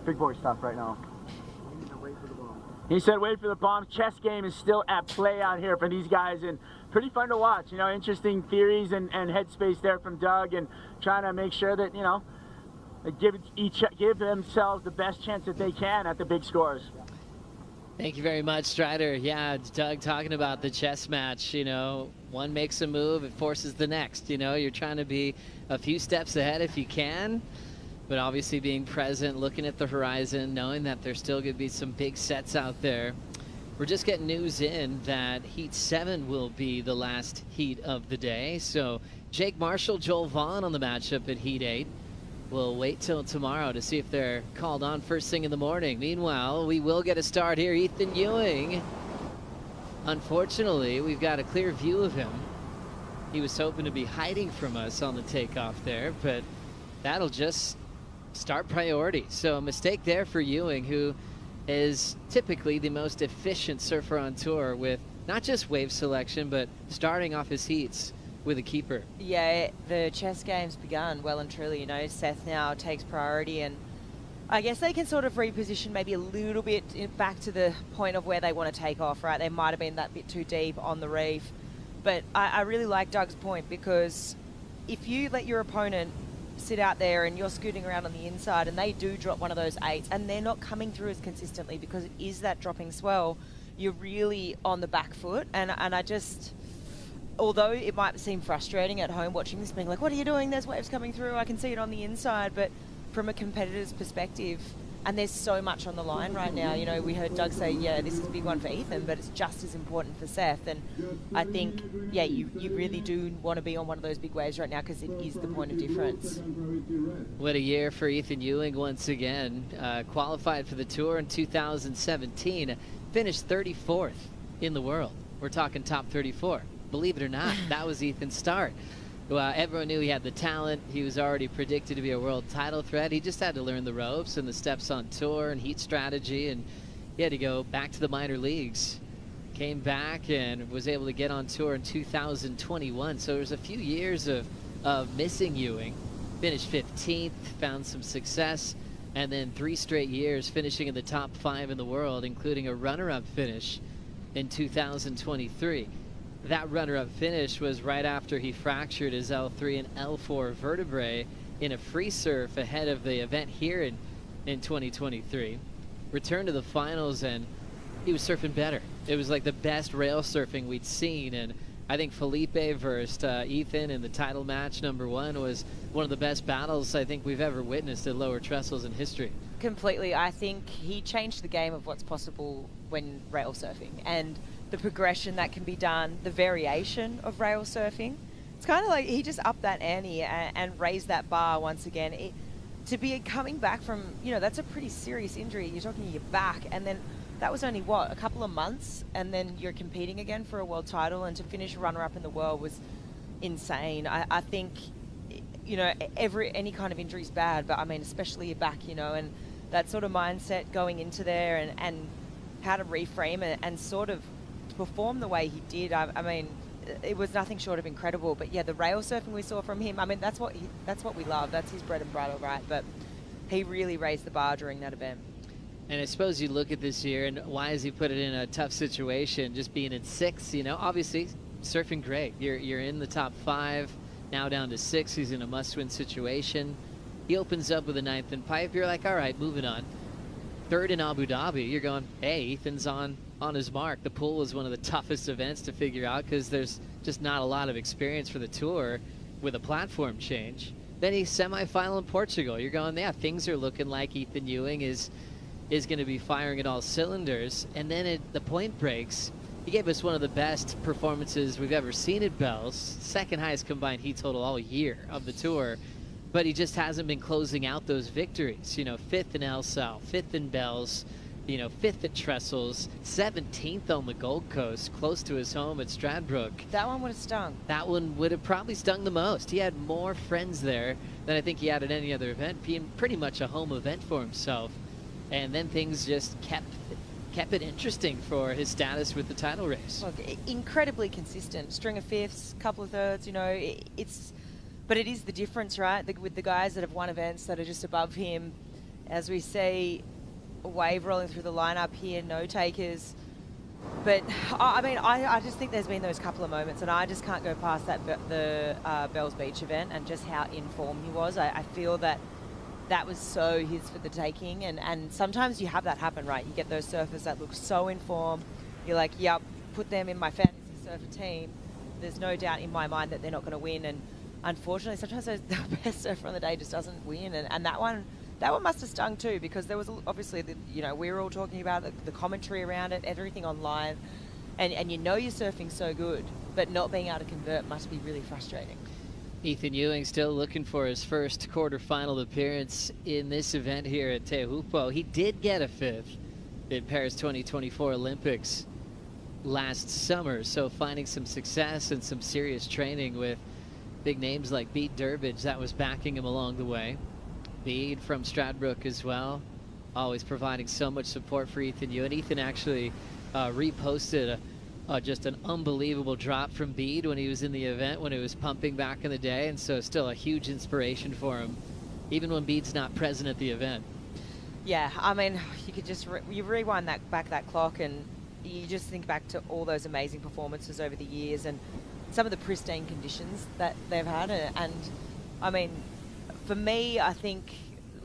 big boy stuff right now. We need to wait for the bomb. He said wait for the bomb. Chess game is still at play out here for these guys, and pretty fun to watch. You know, interesting theories and headspace there from Doug, and trying to make sure that, you know, they give themselves the best chance that they can at the big scores. Thank you very much, Strider. Yeah, Doug talking about the chess match. You know, one makes a move, it forces the next. You know, you're trying to be a few steps ahead if you can, but obviously being present, looking at the horizon, knowing that there's still going to be some big sets out there. We're just getting news in that Heat 7 will be the last heat of the day. So Jake Marshall, Joel Vaughn on the matchup at Heat 8. We'll wait till tomorrow to see if they're called on first thing in the morning. Meanwhile, we will get a start here. Ethan Ewing. Unfortunately, we've got a clear view of him. He was hoping to be hiding from us on the takeoff there, but that'll just start priority. So a mistake there for Ewing, who is typically the most efficient surfer on tour with not just wave selection, but starting off his heats with a keeper. Yeah, the chess game's begun well and truly. You know, Seth now takes priority, and I guess they can sort of reposition maybe a little bit back to the point of where they want to take off, right? They might have been that bit too deep on the reef. But I really like Doug's point, because if you let your opponent sit out there and you're scooting around on the inside and they do drop one of those 8s and they're not coming through as consistently because it is that dropping swell, you're really on the back foot. And I just, although it might seem frustrating at home watching this, being like, what are you doing? There's waves coming through. I can see it on the inside. But from a competitor's perspective, and there's so much on the line right now. You know, we heard Doug say, yeah, this is a big one for Ethan, but it's just as important for Seth. And I think, yeah, you really do want to be on one of those big waves right now, because it is the point of difference. What a year for Ethan Ewing once again. Qualified for the tour in 2017, finished 34th in the world. We're talking top 34. Believe it or not, that was Ethan's start. Well, everyone knew he had the talent. He was already predicted to be a world title threat. He just had to learn the ropes and the steps on tour and heat strategy, and he had to go back to the minor leagues. Came back and was able to get on tour in 2021. So there was a few years of missing Ewing. Finished 15th, found some success, and then 3 straight years finishing in the top 5 in the world, including a runner-up finish in 2023. That runner-up finish was right after he fractured his L3 and L4 vertebrae in a free surf ahead of the event here in 2023. Returned to the finals, and he was surfing better. It was like the best rail surfing we'd seen, and I think Felipe versus Ethan in the title match #1 was one of the best battles I think we've ever witnessed at lower trestles in history. Completely. I think he changed the game of what's possible when rail surfing, and the progression that can be done, the variation of rail surfing. It's kind of like he just upped that ante and raised that bar once again. To be coming back from, you know, that's a pretty serious injury. You're talking your back, and then that was only, what, a couple of months, and then you're competing again for a world title, and to finish runner-up in the world was insane. I think, you know, any kind of injury is bad, but I mean, especially your back, you know, and that sort of mindset going into there, and how to reframe it and sort of perform the way he did. I mean, it was nothing short of incredible. But yeah, the rail surfing we saw from him, I mean, that's what we love. That's his bread and butter, right? But he really raised the bar during that event. And I suppose you look at this year, and why has he put it in a tough situation, just being in 6th, you know? Obviously, surfing great. You're in the top 5, now down to 6. He's in a must-win situation. He opens up with a 9th in pipe. You're like, all right, moving on. 3rd in Abu Dhabi, you're going, hey, Ethan's on his mark. The pool was one of the toughest events to figure out, because there's just not a lot of experience for the tour with a platform change. Then he's semifinal in Portugal. You're going, yeah, things are looking like Ethan Ewing is going to be firing at all cylinders. And then the point breaks. He gave us one of the best performances we've ever seen at Bells. 2nd highest combined heat total all year of the tour. But he just hasn't been closing out those victories. You know, 5th in El Sal, 5th in Bells, you know, 5th at Trestles, 17th on the Gold Coast, close to his home at Stradbroke. That one would have stung. That one would have probably stung the most. He had more friends there than I think he had at any other event, being pretty much a home event for himself. And then things just kept it interesting for his status with the title race. Look, incredibly consistent. String of 5ths, couple of 3rds, you know, but it is the difference, right? With the guys that have won events that are just above him, as we see a wave rolling through the lineup here, no takers. But I mean, I just think there's been those couple of moments, and I just can't go past the Bells Beach event and just how in form he was. I feel that was so his for the taking, and sometimes you have that happen, right? You get those surfers that look so in form. You're like, yep, put them in my fantasy surfer team. There's no doubt in my mind that they're not going to win, and unfortunately, sometimes the best surfer on the day just doesn't win, and that one must have stung too, because there was obviously, you know, we were all talking about the commentary around it, everything online, and you know you're surfing so good, but not being able to convert must be really frustrating. Ethan Ewing still looking for his first quarterfinal appearance in this event here at Teahupo'o. He did get a 5th in Paris 2024 Olympics last summer, so finding some success and some serious training with big names like Pete Durbridge that was backing him along the way. Bede from Stradbroke as well, always providing so much support for Ethan Ewing. Ethan actually reposted just an unbelievable drop from Bede when he was in the event, when it was pumping back in the day, and so still a huge inspiration for him, even when Bede's not present at the event. Yeah, I mean, you could just you rewind that clock, and you just think back to all those amazing performances over the years and some of the pristine conditions that they've had. And I mean, for me, I think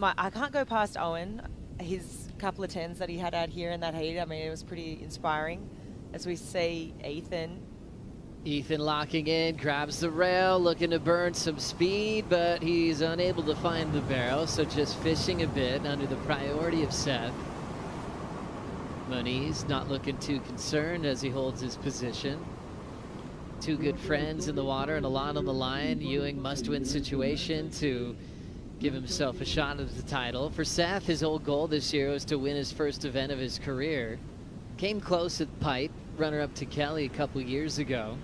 I can't go past Owen. His couple of tens that he had out here in that heat, I mean, it was pretty inspiring. As we see Ethan locking in, grabs the rail, looking to burn some speed, but he's unable to find the barrel, so just fishing a bit under the priority of Seth. Moniz not looking too concerned as he holds his position. Two good friends in the water and a lot on the line. Ewing must-win situation to give himself a shot at the title. For Seth, his whole goal this year was to win his first event of his career. Came close at Pipe, runner-up to Kelly a couple years ago.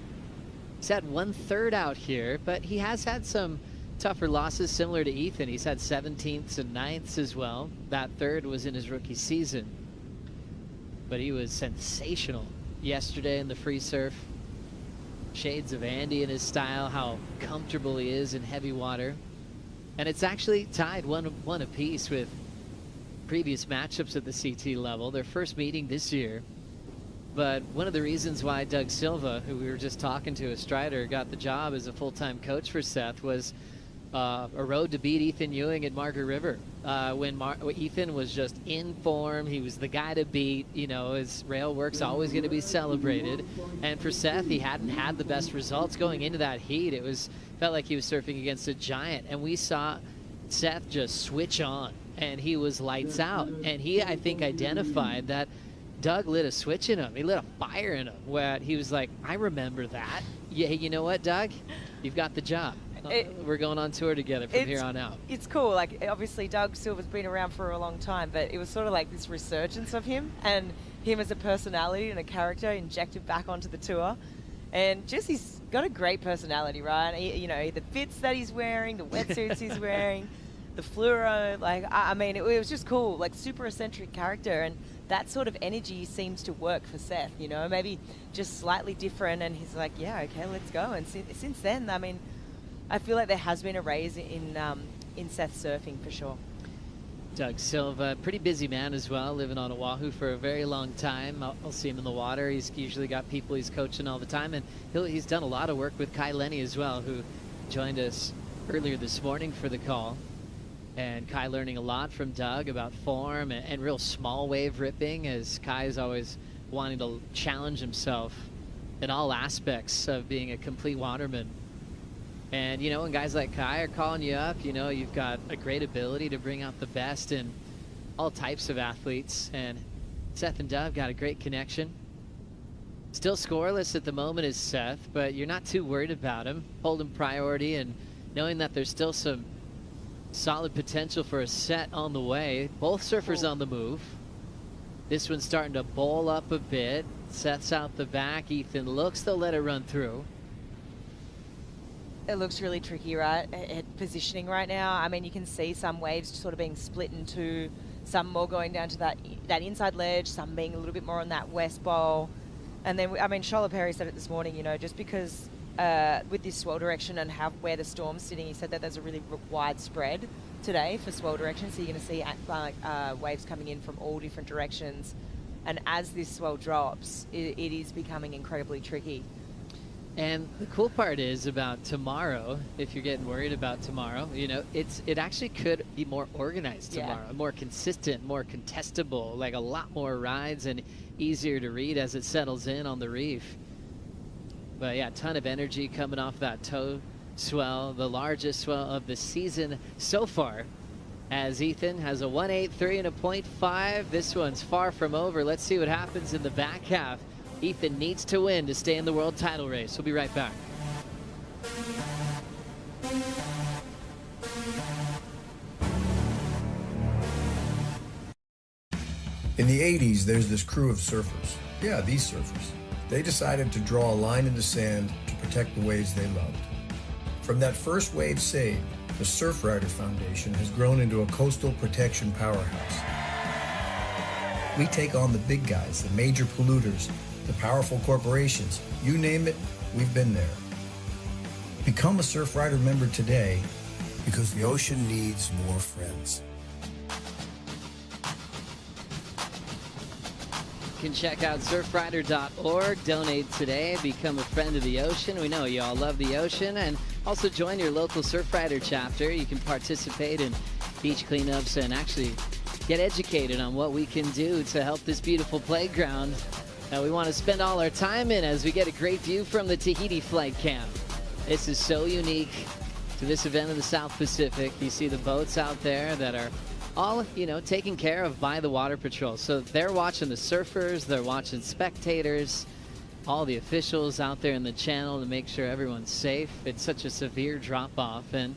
He's had 1/3 out here, but he has had some tougher losses similar to Ethan. He's had 17ths and 9ths as well. That third was in his rookie season. But he was sensational yesterday in the free surf. Shades of Andy in his style, how comfortable he is in heavy water. And it's actually tied one apiece with previous matchups at the CT level. Their first meeting this year. But one of the reasons why Doug Silva, who we were just talking to, a Strider, got the job as a full-time coach for Seth was a road to beat Ethan Ewing at Margaret River. When Ethan was just in form, he was the guy to beat. You know, his rail work's always going to be celebrated. And for Seth, he hadn't had the best results going into that heat. It felt like he was surfing against a giant. And we saw Seth just switch on, and he was lights out. And he, I think, identified that Doug lit a switch in him. He lit a fire in him where he was like, I remember that. Yeah, you know what, Doug? You've got the job. We're going on tour together from here on out. It's cool. Like, obviously, Doug Silva's been around for a long time, but it was sort of like this resurgence of him and him as a personality and a character injected back onto the tour. And just he's got a great personality, right? You know, the fits that he's wearing, the wetsuits he's wearing, the fluoro. Like, I mean, it was just cool. Like, super eccentric character. And that sort of energy seems to work for Seth, you know, maybe just slightly different. And he's like, yeah, okay, let's go. And since then, I mean, I feel like there has been a raise in Seth surfing for sure. Doug Silva, pretty busy man as well, living on Oahu for a very long time. I'll see him in the water. He's usually got people he's coaching all the time. And he's done a lot of work with Kai Lenny as well, who joined us earlier this morning for the call. And Kai learning a lot from Doug about form and real small wave ripping, as Kai is always wanting to challenge himself in all aspects of being a complete waterman. And, you know, when guys like Kai are calling you up, you know, you've got a great ability to bring out the best in all types of athletes. And Seth and Doug got a great connection. Still scoreless at the moment is Seth, but you're not too worried about him. Holding priority and knowing that there's still some solid potential for a set on the way. Both surfers on the move. This one's starting to bowl up a bit. Seth's out the back. Ethan looks to let it run through. It looks really tricky, right? At positioning right now. I mean, you can see some waves sort of being split in two, some more going down to that inside ledge, some being a little bit more on that west bowl. And then, I mean, Shola Perry said it this morning, you know, just because with this swell direction and where the storm's sitting, he said that there's a really wide spread today for swell direction. So you're going to see waves coming in from all different directions. And as this swell drops, it is becoming incredibly tricky. And the cool part is about tomorrow, if you're getting worried about tomorrow, you know, it actually could be more organized tomorrow, more consistent, more contestable, like a lot more rides and easier to read as it settles in on the reef. But yeah, a ton of energy coming off that toe swell, the largest swell of the season so far, as Ethan has a 1.83 and a 0.5. This one's far from over. Let's see what happens in the back half. Ethan needs to win to stay in the world title race. We'll be right back. In the 80s, there's this crew of surfers. Yeah, these surfers. They decided to draw a line in the sand to protect the waves they loved. From that first wave saved the Surfrider Foundation has grown into a coastal protection powerhouse. We take on the big guys, the major polluters, the powerful corporations. You name it, we've been there. Become a Surfrider member today, because the ocean needs more friends. You can check out surfrider.org, donate today, become a friend of the ocean. We know you all love the ocean, and also join your local Surfrider chapter. You can participate in beach cleanups and actually get educated on what we can do to help this beautiful playground that we want to spend all our time in as we get a great view from the Tahiti flight camp. This is so unique to this event in the South Pacific. You see the boats out there that are all, taken care of by the Water Patrol. So they're watching the surfers, they're watching spectators, all the officials out there in the channel to make sure everyone's safe. It's such a severe drop-off, and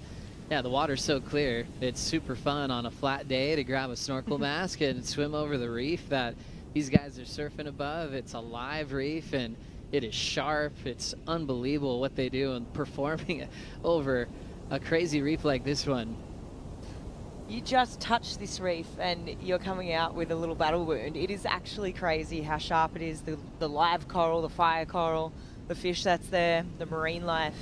yeah, the water's so clear. It's super fun on a flat day to grab a snorkel mask and swim over the reef that these guys are surfing above. It's a live reef, and it is sharp. It's unbelievable what they do and performing over a crazy reef like this one. You just touch this reef and you're coming out with a little battle wound. It is actually crazy how sharp it is. The live coral, the fire coral, the fish that's there, the marine life.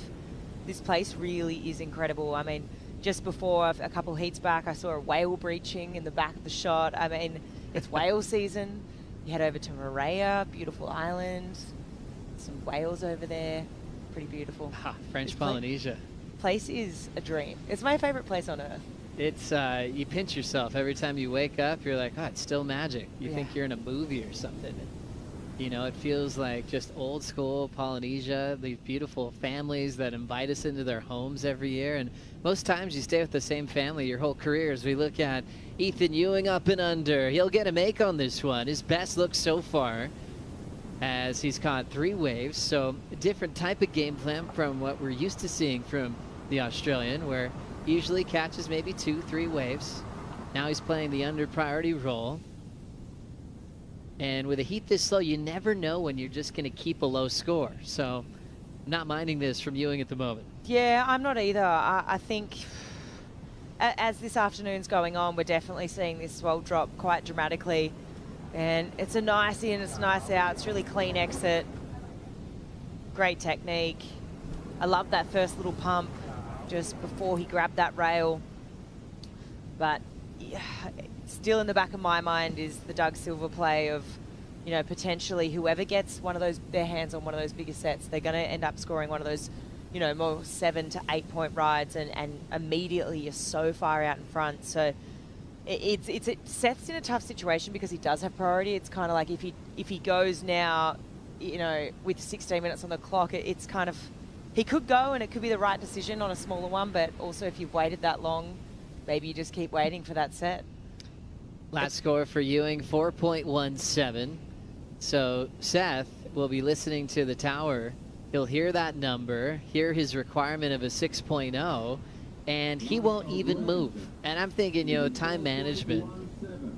This place really is incredible. I mean, just before a couple heats back, I saw a whale breaching in the back of the shot. I mean, it's whale season. You head over to Moorea, beautiful island. Some whales over there. Pretty beautiful. French Polynesia. Place is a dream. It's my favorite place on earth. It's, you pinch yourself every time you wake up. You're like, oh, it's still magic. You think you're in a movie or something. It feels like just old school Polynesia, these beautiful families that invite us into their homes every year. And most times you stay with the same family your whole career. As we look at Ethan Ewing up and under, he'll get a make on this one. His best look so far, as he's caught 3 waves. So a different type of game plan from what we're used to seeing from the Australian, where he usually catches maybe 2-3 waves. Now he's playing the under priority role. And with a heat this slow, you never know when you're just going to keep a low score. So I'm not minding this from Ewing at the moment. Yeah, I'm not either. I think as this afternoon's going on, we're definitely seeing this swell drop quite dramatically. And it's a nice in, it's nice out. It's really clean exit. Great technique. I love that first little pump just before he grabbed that rail. But yeah, still in the back of my mind is the Doug Silver play of, potentially whoever gets their hands on one of those bigger sets, they're going to end up scoring one of those, more 7 to 8 point rides, and immediately you're so far out in front. So Seth's in a tough situation because he does have priority. It's kind of like if he goes now, with 16 minutes on the clock, it's kind of, he could go and it could be the right decision on a smaller one, but also if you've waited that long, maybe you just keep waiting for that set. Last score for Ewing, 4.17. So Seth will be listening to the tower. He'll hear that number, hear his requirement of a 6.0, and he won't even move. And I'm thinking, time management.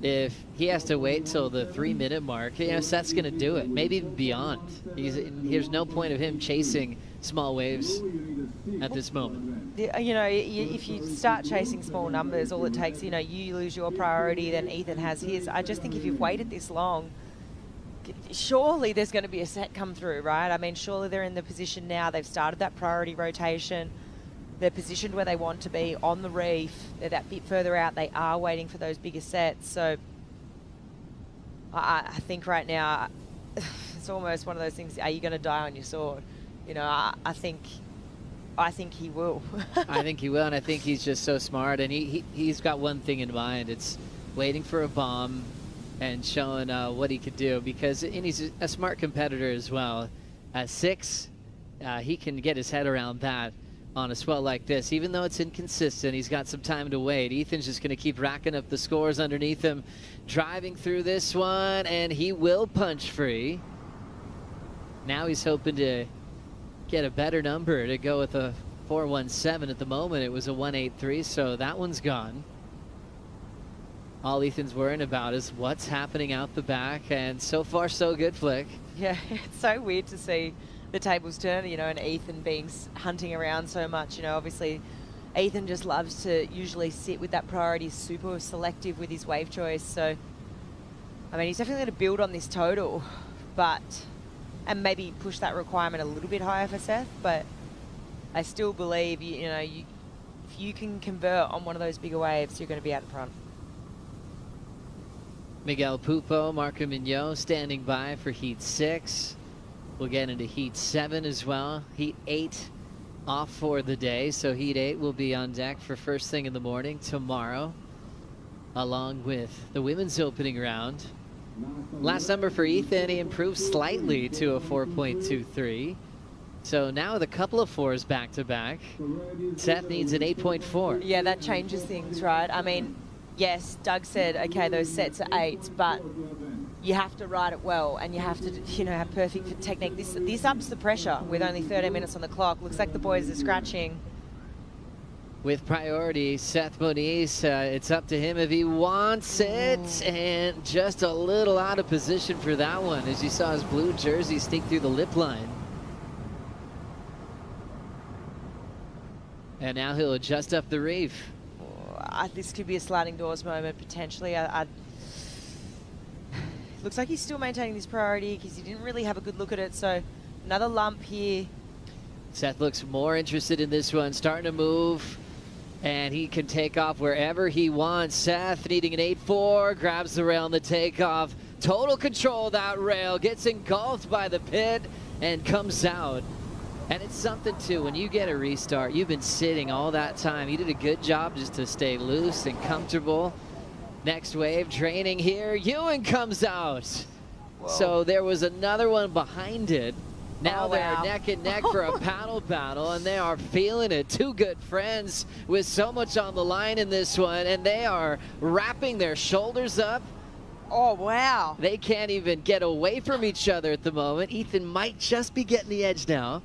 If he has to wait till the 3-minute mark, Seth's going to do it, maybe even beyond. There's no point of him chasing small waves at this moment. If you start chasing small numbers, all it takes, you lose your priority, then Ethan has his. I just think if you've waited this long, surely there's going to be a set come through, right? I mean, surely they're in the position now. They've started that priority rotation. They're positioned where they want to be on the reef. They're that bit further out. They are waiting for those bigger sets. So I think right now it's almost one of those things. Are you going to die on your sword? I think he will. I think he will, and I think he's just so smart. And he's got one thing in mind. It's waiting for a bomb and showing what he could do. And he's a smart competitor as well. At 6, he can get his head around that on a swell like this. Even though it's inconsistent, he's got some time to wait. Ethan's just going to keep racking up the scores underneath him, driving through this one, and he will punch free. Now he's hoping to get a better number to go with a 4.17. At the moment it was a 1.83, so that one's gone. All Ethan's worrying about is what's happening out the back, and so far so good, Flick. Yeah, it's so weird to see the tables turn, and Ethan hunting around so much. Obviously Ethan just loves to usually sit with that priority, super selective with his wave choice. So, I mean, he's definitely going to build on this total, and maybe push that requirement a little bit higher for Seth, but I still believe, if you can convert on one of those bigger waves, you're going to be out in front. Miguel Pupo, Marco Mignot standing by for Heat 6. We'll get into Heat 7 as well. Heat 8 off for the day, so Heat 8 will be on deck for first thing in the morning tomorrow, along with the women's opening round. Last number for Ethan, he improved slightly to a 4.23. So now with a couple of 4s back-to-back, Seth needs an 8.4. Yeah, that changes things, right? I mean, yes, Doug said, okay, those sets are 8s, but you have to ride it well, and you have to, have perfect technique. This ups the pressure with only 13 minutes on the clock. Looks like the boys are scratching. With priority, Seth Moniz, it's up to him if he wants it, and just a little out of position for that one, as you saw his blue jersey sneak through the lip line. And now he'll adjust up the reef. This could be a sliding doors moment, potentially. Looks like he's still maintaining this priority because he didn't really have a good look at it, so another lump here. Seth looks more interested in this one, starting to move, and he can take off wherever he wants. Seth needing an 8.4, grabs the rail on the takeoff. Total control of that rail, gets engulfed by the pit, and comes out. And it's something, too, when you get a restart, you've been sitting all that time. You did a good job just to stay loose and comfortable. Next wave, draining here. Ewing comes out. Whoa. So there was another one behind it. Now they're neck and neck for a paddle battle, and they are feeling it. Two good friends with so much on the line in this one, and they are wrapping their shoulders up. Oh, wow. They can't even get away from each other at the moment. Ethan might just be getting the edge now.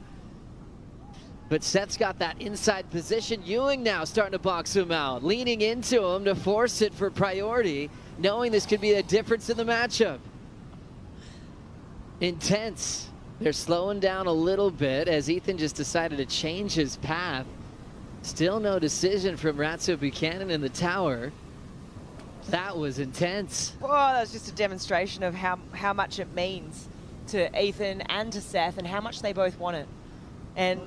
But Seth's got that inside position. Ewing now starting to box him out, leaning into him to force it for priority, knowing this could be a difference in the matchup. Intense. They're slowing down a little bit as Ethan just decided to change his path. Still no decision from Ratso Buchanan in the tower. That was intense. Oh, that was just a demonstration of how much it means to Ethan and to Seth and how much they both want it. And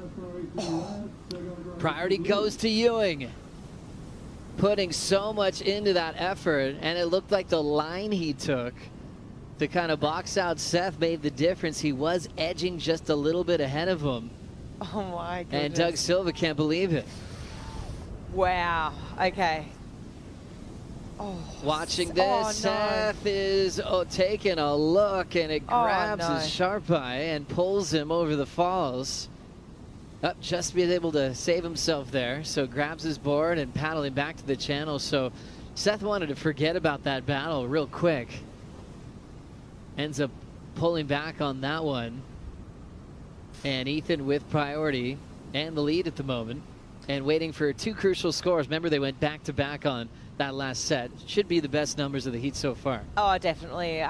priority goes to Ewing, putting so much into that effort, and it looked like the line he took to kind of box out Seth made the difference. He was edging just a little bit ahead of him. Oh my goodness. And Doug Silva can't believe it. Wow. Okay. Oh, watching this, Seth is taking a look, and it grabs his sharp eye and pulls him over the falls. Just being able to save himself there, so grabs his board and paddling back to the channel. So Seth wanted to forget about that battle real quick. Ends up pulling back on that one. And Ethan with priority and the lead at the moment, and waiting for two crucial scores. Remember, they went back-to-back on that last set. Should be the best numbers of the heat so far. Oh, definitely.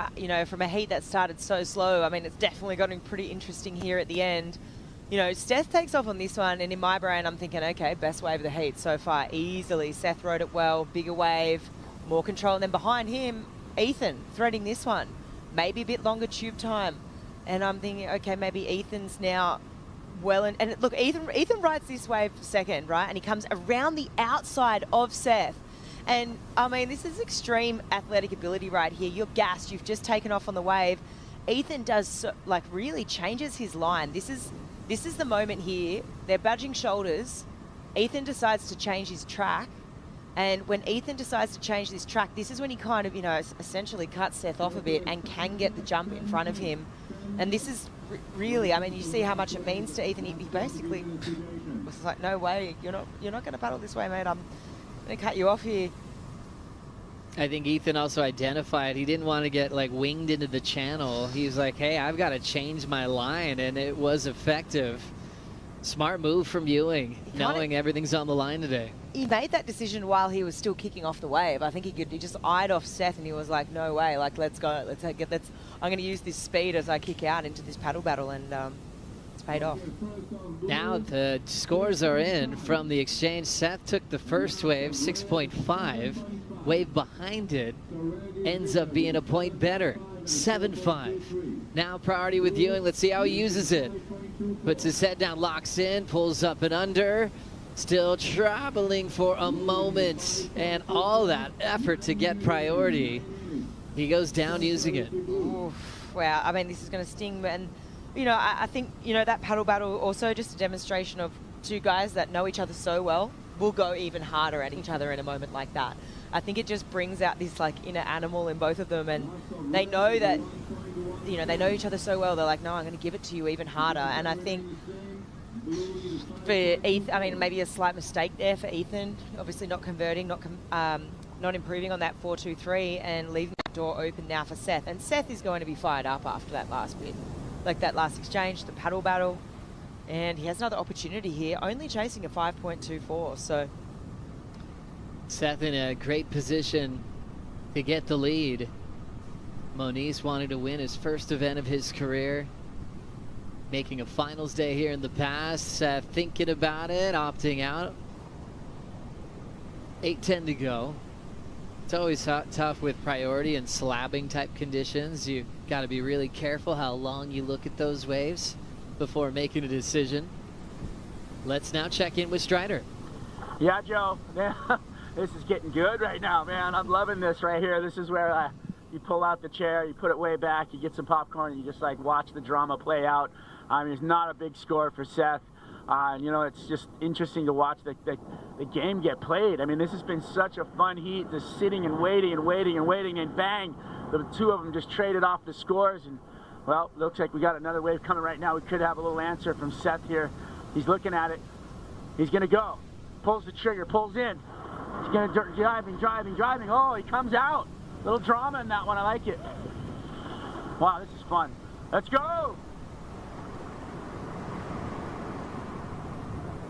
From a heat that started so slow, I mean, it's definitely gotten pretty interesting here at the end. Seth takes off on this one, and in my brain, I'm thinking, okay, best wave of the heat so far, easily. Seth rode it well, bigger wave, more control. And then behind him, Ethan threading this one. Maybe a bit longer tube time. And I'm thinking, okay, maybe Ethan's now well. And look, Ethan rides this wave second, right? And he comes around the outside of Seth. And, I mean, this is extreme athletic ability right here. You're gassed. You've just taken off on the wave. Ethan does, really changes his line. This is the moment here. They're budging shoulders. Ethan decides to change his track. And when Ethan decides to change this track, this is when he kind of, essentially cuts Seth off a bit and can get the jump in front of him. And this is really, I mean, you see how much it means to Ethan. He basically was like, no way, you're not going to paddle this way, mate. I'm going to cut you off here. I think Ethan also identified he didn't want to get winged into the channel. He's like, hey, I've got to change my line, and it was effective. Smart move from Ewing, knowing everything's on the line today. He made that decision while he was still kicking off the wave. I think he just eyed off Seth, and he was like, no way, let's go. I'm going to use this speed as I kick out into this paddle battle. And It's paid off. Now the scores are in from the exchange. Seth took the first wave, 6.5. Wave behind it ends up being a point better, 7.5. Now priority with Ewing. Let's see how he uses it. Puts his head down, locks in, pulls up and under. Still traveling for a moment, and all that effort to get priority. He goes down using it. Oof, wow, I mean, this is going to sting. And, you know, I think, you know, that paddle battle also just a demonstration of two guys that know each other so well will go even harder at each other in a moment like that. I think it just brings out this, like, inner animal in both of them, and they know that, you know, they know each other so well. They're like, no, I'm going to give it to you even harder. And I think for Ethan, I mean, maybe a slight mistake there for Ethan, obviously not converting, not improving on that 4-2-3 and leaving that door open now for Seth. And Seth is going to be fired up after that last bit, like that last exchange, the paddle battle. And he has another opportunity here, only chasing a 5.24, so. Seth in a great position to get the lead. Moniz wanting to win his first event of his career. Making a finals day here in the past. Seth thinking about it, opting out. 8:10 to go. It's always tough with priority and slabbing type conditions. You got to be really careful how long you look at those waves before making a decision. Let's now check in with Strider. Yeah, Joe. Man, this is getting good right now, man. I'm loving this right here. This is where you pull out the chair, you put it way back, you get some popcorn, and you just like watch the drama play out. I mean, it's not a big score for Seth. You know, it's just interesting to watch the game get played. I mean, this has been such a fun heat, just sitting and waiting and waiting and waiting, and bang, the two of them just traded off the scores. And, well, looks like we got another wave coming right now. We could have a little answer from Seth here. He's looking at it. He's going to go. Pulls the trigger, pulls in. He's going to driving. Oh, he comes out. Little drama in that one. I like it. Wow, this is fun. Let's go.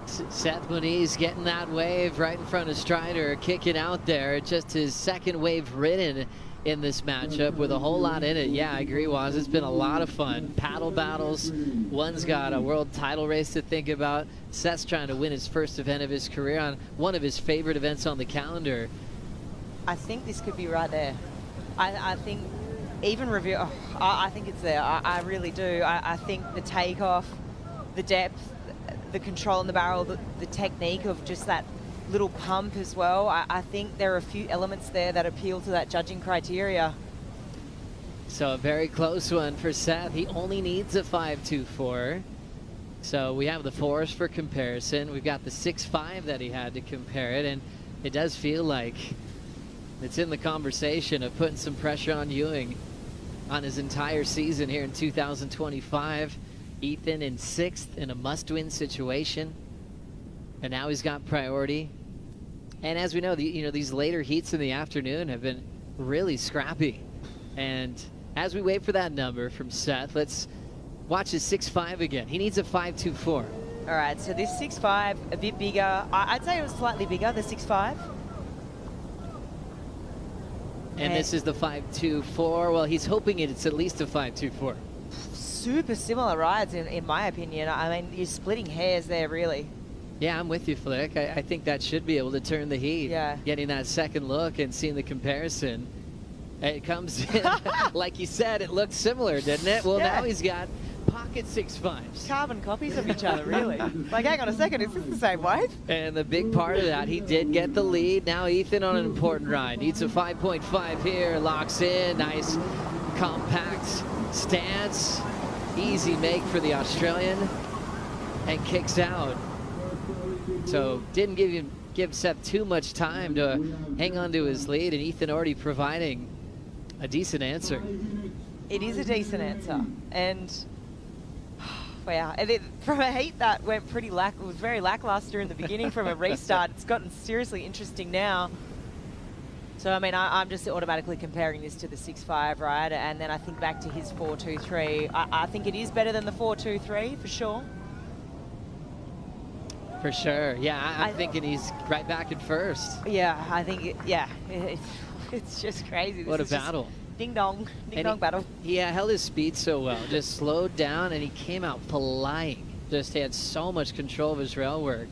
Seth Moniz getting that wave right in front of Strider, kicking out there. Just his second wave ridden in this matchup with a whole lot in it. Yeah, I agree, Waz. It's been a lot of fun. Paddle battles. One's got a world title race to think about. Seth's trying to win his first event of his career on one of his favorite events on the calendar. I think this could be right there. I think even review, I think it's there. I really do. I think the takeoff, the depth, the control in the barrel, the technique of just that little pump as well. I think there are a few elements there that appeal to that judging criteria. So a very close one for Seth. He only needs a 5.24. So we have the 4s for comparison. We've got the 6.5 that he had to compare it, and it does feel like it's in the conversation of putting some pressure on Ewing on his entire season here in 2025. Ethan in 6th in a must-win situation, and now he's got priority. And as we know, these later heats in the afternoon have been really scrappy. And as we wait for that number from Seth, let's watch his 6.5 again. He needs a 5.24. All right, so this 6.5 a bit bigger. I'd say it was slightly bigger, the 6.5. And this is the 5.24. Well, he's hoping it's at least a 5.24. Super similar rides in my opinion. I mean, you're splitting hairs there, really. Yeah, I'm with you, Flick. I think that should be able to turn the heat. Yeah. Getting that second look and seeing the comparison. It comes in, like you said, it looked similar, didn't it? Well, Yeah. now he's got pocket 6.5s. Carbon copies of each other, really. Like, hang on a second, is this the same wave? And the big part of that, he did get the lead. Now Ethan on an important ride. Needs a 5.5 here, locks in, nice compact stance. Easy make for the Australian, and kicks out. So didn't give Seth too much time to hang on to his lead, and Ethan already providing a decent answer. It is a decent answer, and wow, and from a heat that went pretty it was very lackluster in the beginning from a restart. It's gotten seriously interesting now. So, I mean, I'm just automatically comparing this to the 6.5, right? And then I think back to his 4.23. I think it is better than the 4.23, for sure. For sure. Yeah, I'm thinking he's right back at first. Yeah, I think, it's just crazy. What a battle. ding dong battle. He held his speed so well, just slowed down, and he came out flying. Just had so much control of his rail work.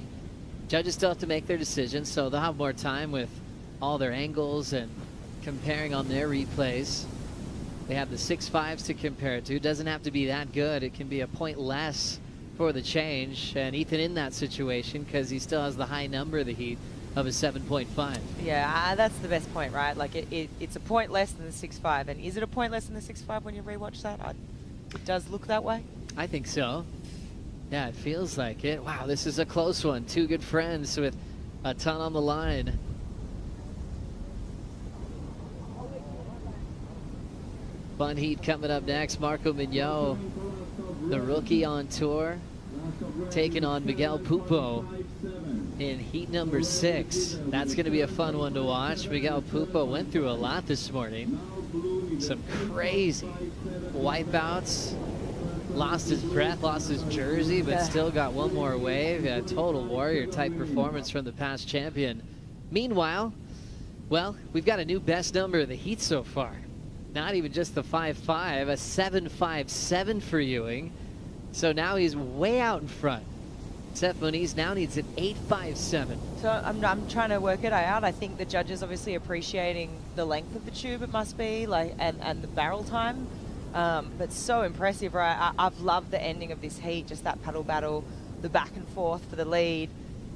Judges still have to make their decisions, so they'll have more time with all their angles and comparing on their replays. They have the 6.5s to compare it to. It doesn't have to be that good. It can be a point less for the change. And Ethan in that situation because he still has the high number of the heat of a 7.5. Yeah, that's the best point, right? Like it's a point less than the 6.5. And is it a point less than the 6.5 when you rewatch that? It does look that way. I think so. Yeah, it feels like it. Wow, this is a close one. Two good friends with a ton on the line. Fun heat coming up next. Marco Mignot, the rookie on tour, taking on Miguel Pupo in heat number 6. That's going to be a fun one to watch. Miguel Pupo went through a lot this morning. Some crazy wipeouts. Lost his breath, lost his jersey, but still got one more wave. A total warrior type performance from the past champion. Meanwhile, well, we've got a new best number of the heat so far. Not even just the 5.5, a 7.57 for Ewing. So now he's way out in front. Seth Moniz now needs an 8.57. So I'm trying to work it out. I think the judges obviously appreciating the length of the tube, it must be, like, and the barrel time. But so impressive, right? I've loved the ending of this heat, just that paddle battle, the back and forth for the lead.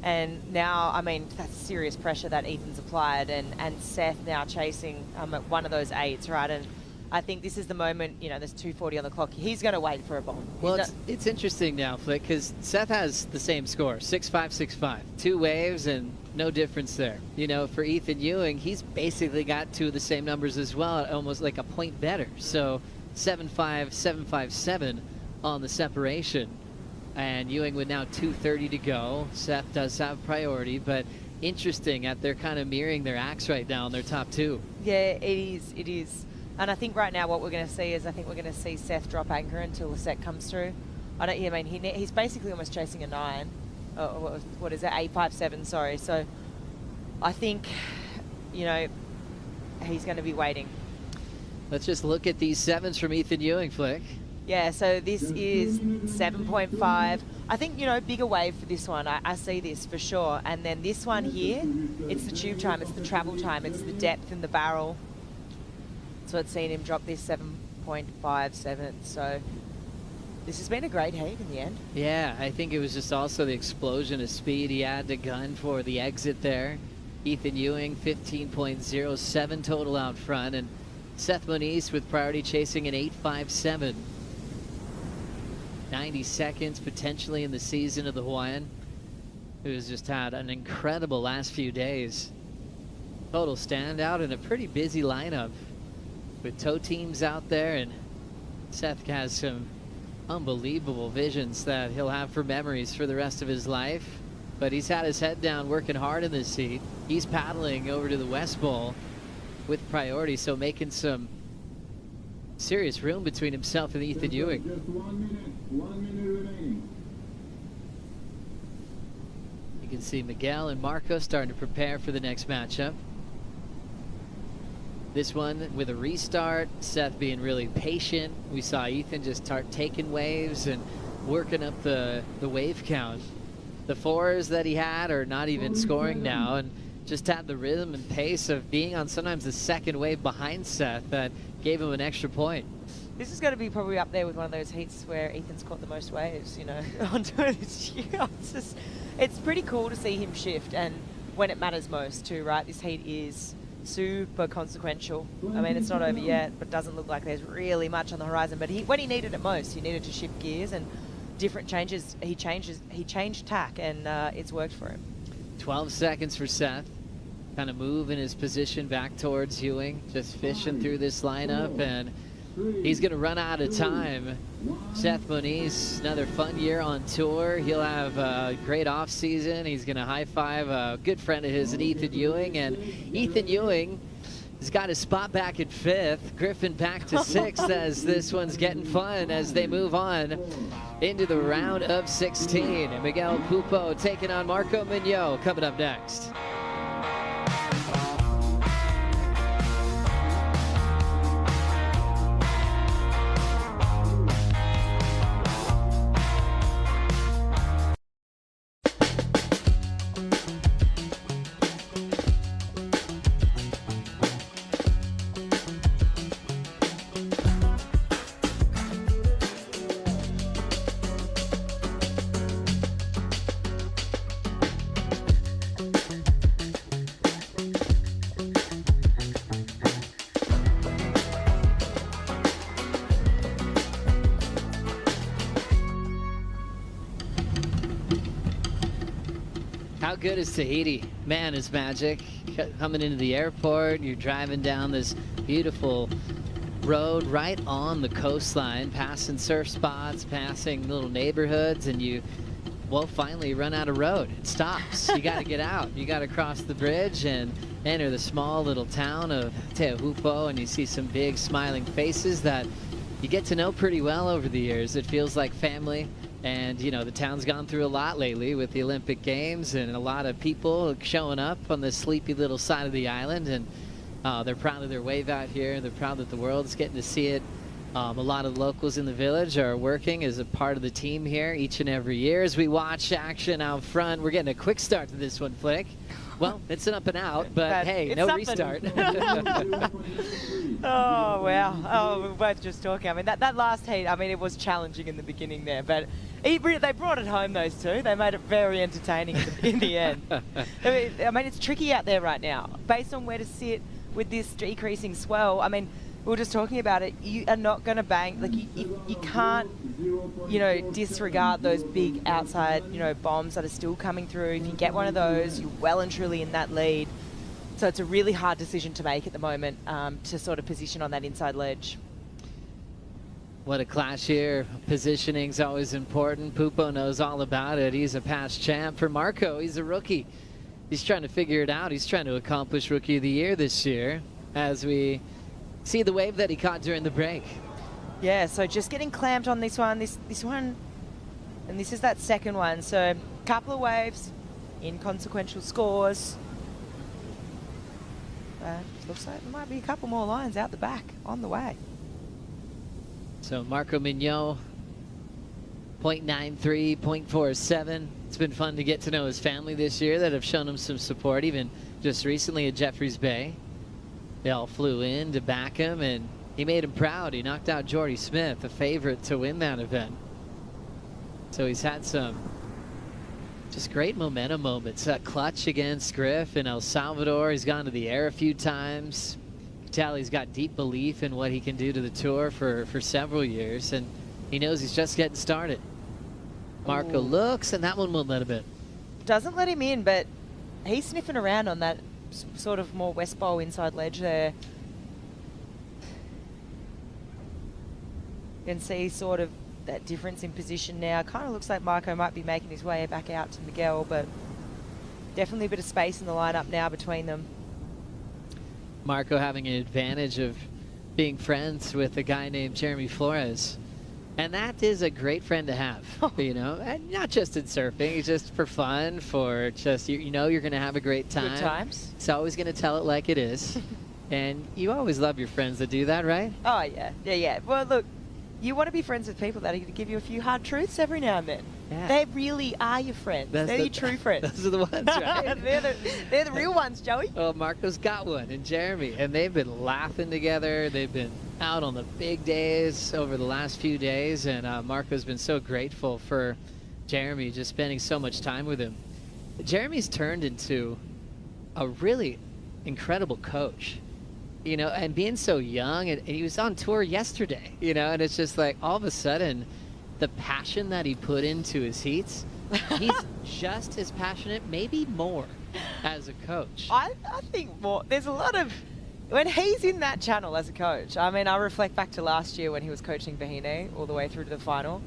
And now, I mean, that's serious pressure that Ethan's applied, and Seth now chasing at one of those 8s, right? And I think this is the moment, you know, there's 2:40 on the clock. He's going to wait for a bomb. Well, it's interesting now, Flick, because Seth has the same score, 6.5, 6.5. 2 waves and no difference there. You know, for Ethan Ewing, he's basically got 2 of the same numbers as well, almost like a point better. So 7.5, 7.57 on the separation. And Ewing with now 2:30 to go. Seth does have priority, but interesting that they're kind of mirroring their acts right now in their top 2. Yeah, it is. And I think right now what we're going to see is, I think we're going to see Seth drop anchor until the set comes through. I mean, he's basically almost chasing a 9. What is it? 8.57, sorry. So I think, you know, he's going to be waiting. Let's just look at these 7s from Ethan Ewing, Flick. Yeah, so this is 7.5. I think, you know, bigger wave for this one. I see this for sure. And then this one here, it's the tube time, it's the travel time, it's the depth in the barrel. So it's seen him drop this 7.57. So this has been a great heat in the end. Yeah, I think it was just also the explosion of speed he had to gun for the exit there. Ethan Ewing, 15.07 total out front, and Seth Moniz with priority chasing an 8.57. 90 seconds potentially in the season of the Hawaiian, who's just had an incredible last few days. Total standout and a pretty busy lineup with tow teams out there, and Seth has some unbelievable visions that he'll have for memories for the rest of his life. But he's had his head down working hard in this heat. He's paddling over to the West Bowl with priority, so making some serious room between himself and Ethan Ewing. Just 1 minute remaining. You can see Miguel and Marco starting to prepare for the next matchup. This one with a restart, Seth being really patient. We saw Ethan just start taking waves and working up the wave count. The 4s that he had are not even scoring now, and just had the rhythm and pace of being on sometimes the second wave behind Seth that gave him an extra point. This is going to be probably up there with one of those heats where Ethan's caught the most waves, you know, on tour this year. It's pretty cool to see him shift, and when it matters most too, right? This heat is super consequential. I mean, it's not over yet, but doesn't look like there's really much on the horizon. But when he needed it most, he needed to shift gears and different changes. He changed tack, and it's worked for him. 12 seconds for Seth. Kind of moving his position back towards Ewing, just fishing through this lineup, and he's going to run out of time. Seth Moniz, another fun year on tour. He'll have a great off season. He's going to high five a good friend of his, Ethan Ewing, and Ethan Ewing has got his spot back at 5th. Griffin back to 6th as this one's getting fun as they move on into the round of 16. And Miguel Pupo taking on Marco Mignot coming up next. How good is Tahiti? Man, it's magic. Coming into the airport, you're driving down this beautiful road right on the coastline, passing surf spots, passing little neighborhoods, and you, well, finally run out of road. It stops. You got to get out. You got to cross the bridge and enter the small little town of Teahupo'o, and you see some big smiling faces that you get to know pretty well over the years. It feels like family. And, you know, the town's gone through a lot lately with the Olympic Games and a lot of people showing up on this sleepy little side of the island. And they're proud of their wave out here. They're proud that the world's getting to see it. A lot of locals in the village are working as a part of the team here each and every year. As we watch action out front, we're getting a quick start to this one, Flick. Well, it's an up and out, but hey, no restart. Oh, wow. Oh, we were both just talking. I mean, that last heat, I mean, it was challenging in the beginning there, but they brought it home, those two. They made it very entertaining in the end. I mean, it's tricky out there right now. Based on where to sit with this decreasing swell, I mean, we were just talking about it. You are not going to bang. Like, you can't, you know, disregard those big outside, you know, bombs that are still coming through. If you get one of those, you're well and truly in that lead. So it's a really hard decision to make at the moment, to sort of position on that inside ledge. What a clash here. Positioning's always important. Pupo knows all about it. He's a past champ. For Marco, he's a rookie. He's trying to figure it out. He's trying to accomplish Rookie of the Year this year as we see the wave that he caught during the break. Yeah, so just getting clamped on this one. This one, and this is that second one. So a couple of waves, inconsequential scores. Looks like there might be a couple more lines out the back on the way. So Marco Mignot, 0.93, 0.47. It's been fun to get to know his family this year that have shown him some support, even just recently at Jeffreys Bay. They all flew in to back him, and he made him proud. He knocked out Jordy Smith, a favorite to win that event. So he's had some just great momentum moments. A clutch against Griff in El Salvador. He's gone to the air a few times. You can tell he's got deep belief in what he can do to the tour for several years, and he knows he's just getting started. Marco looks, and that one won't let him in. Doesn't let him in, but he's sniffing around on that sort of more West Bowl inside ledge there. You can see sort of that difference in position now. Kind of looks like Marco might be making his way back out to Miguel, but definitely a bit of space in the lineup now between them. Marco having an advantage of being friends with a guy named Jeremy Flores. And that is a great friend to have, you know, and not just in surfing, it's just for fun, for just, you know, you're going to have a great time. Good times. He's always going to tell it like it is. And you always love your friends that do that, right? Oh, yeah. Yeah. Well, look, you want to be friends with people that are going to give you a few hard truths every now and then. Yeah. They really are your friends. They're your true friends. Those are the ones, right? they're the real ones, Joey. Well, Marco's got one, and Jeremy, and they've been laughing together. They've been out on the big days over the last few days, and Marco's been so grateful for Jeremy just spending so much time with him. Jeremy's turned into a really incredible coach. You know, and being so young, and he was on tour yesterday, you know, and it's just like all of a sudden the passion that he put into his heats, he's just as passionate, maybe more, as a coach. I think more. There's a lot of, when he's in that channel as a coach, I mean, I reflect back to last year when he was coaching Vahine all the way through to the final,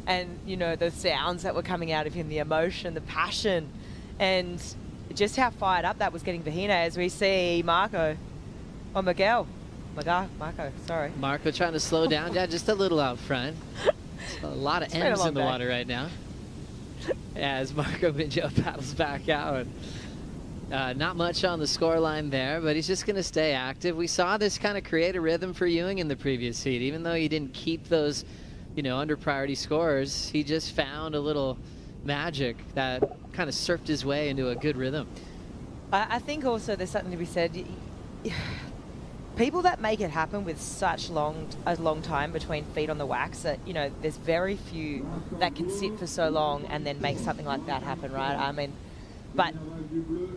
and, you know, the sounds that were coming out of him, the emotion, the passion, and just how fired up that was getting Vahine as we see Marco. Oh, Marco, sorry. Marco trying to slow down, yeah, just a little out front. A lot of M's in the water right now. As Marco Mignot paddles back out. Not much on the scoreline there, but he's just going to stay active. We saw this kind of create a rhythm for Ewing in the previous heat. Even though he didn't keep those, you know, under priority scores, he just found a little magic that kind of surfed his way into a good rhythm. I think also there's something to be said. People that make it happen with such a long time between feet on the wax, that, you know, there's very few that can sit for so long and then make something like that happen, right? I mean, but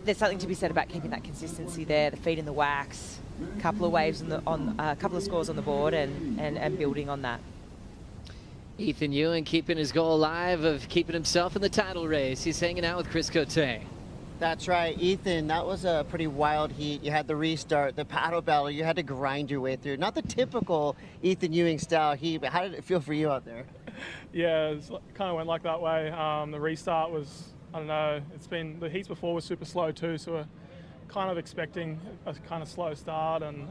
there's something to be said about keeping that consistency there, the feet in the wax, a couple of waves on a couple of scores on the board, and building on that. Ethan Ewing keeping his goal alive of keeping himself in the title race. He's hanging out with Chris Cote. That's right, Ethan. That was a pretty wild heat. You had the restart, the paddle battle. You had to grind your way through. Not the typical Ethan Ewing style heat, but how did it feel for you out there? Yeah, it kind of went like that way. The restart was, I don't know, the heats before were super slow too, so we're kind of expecting a kind of slow start. And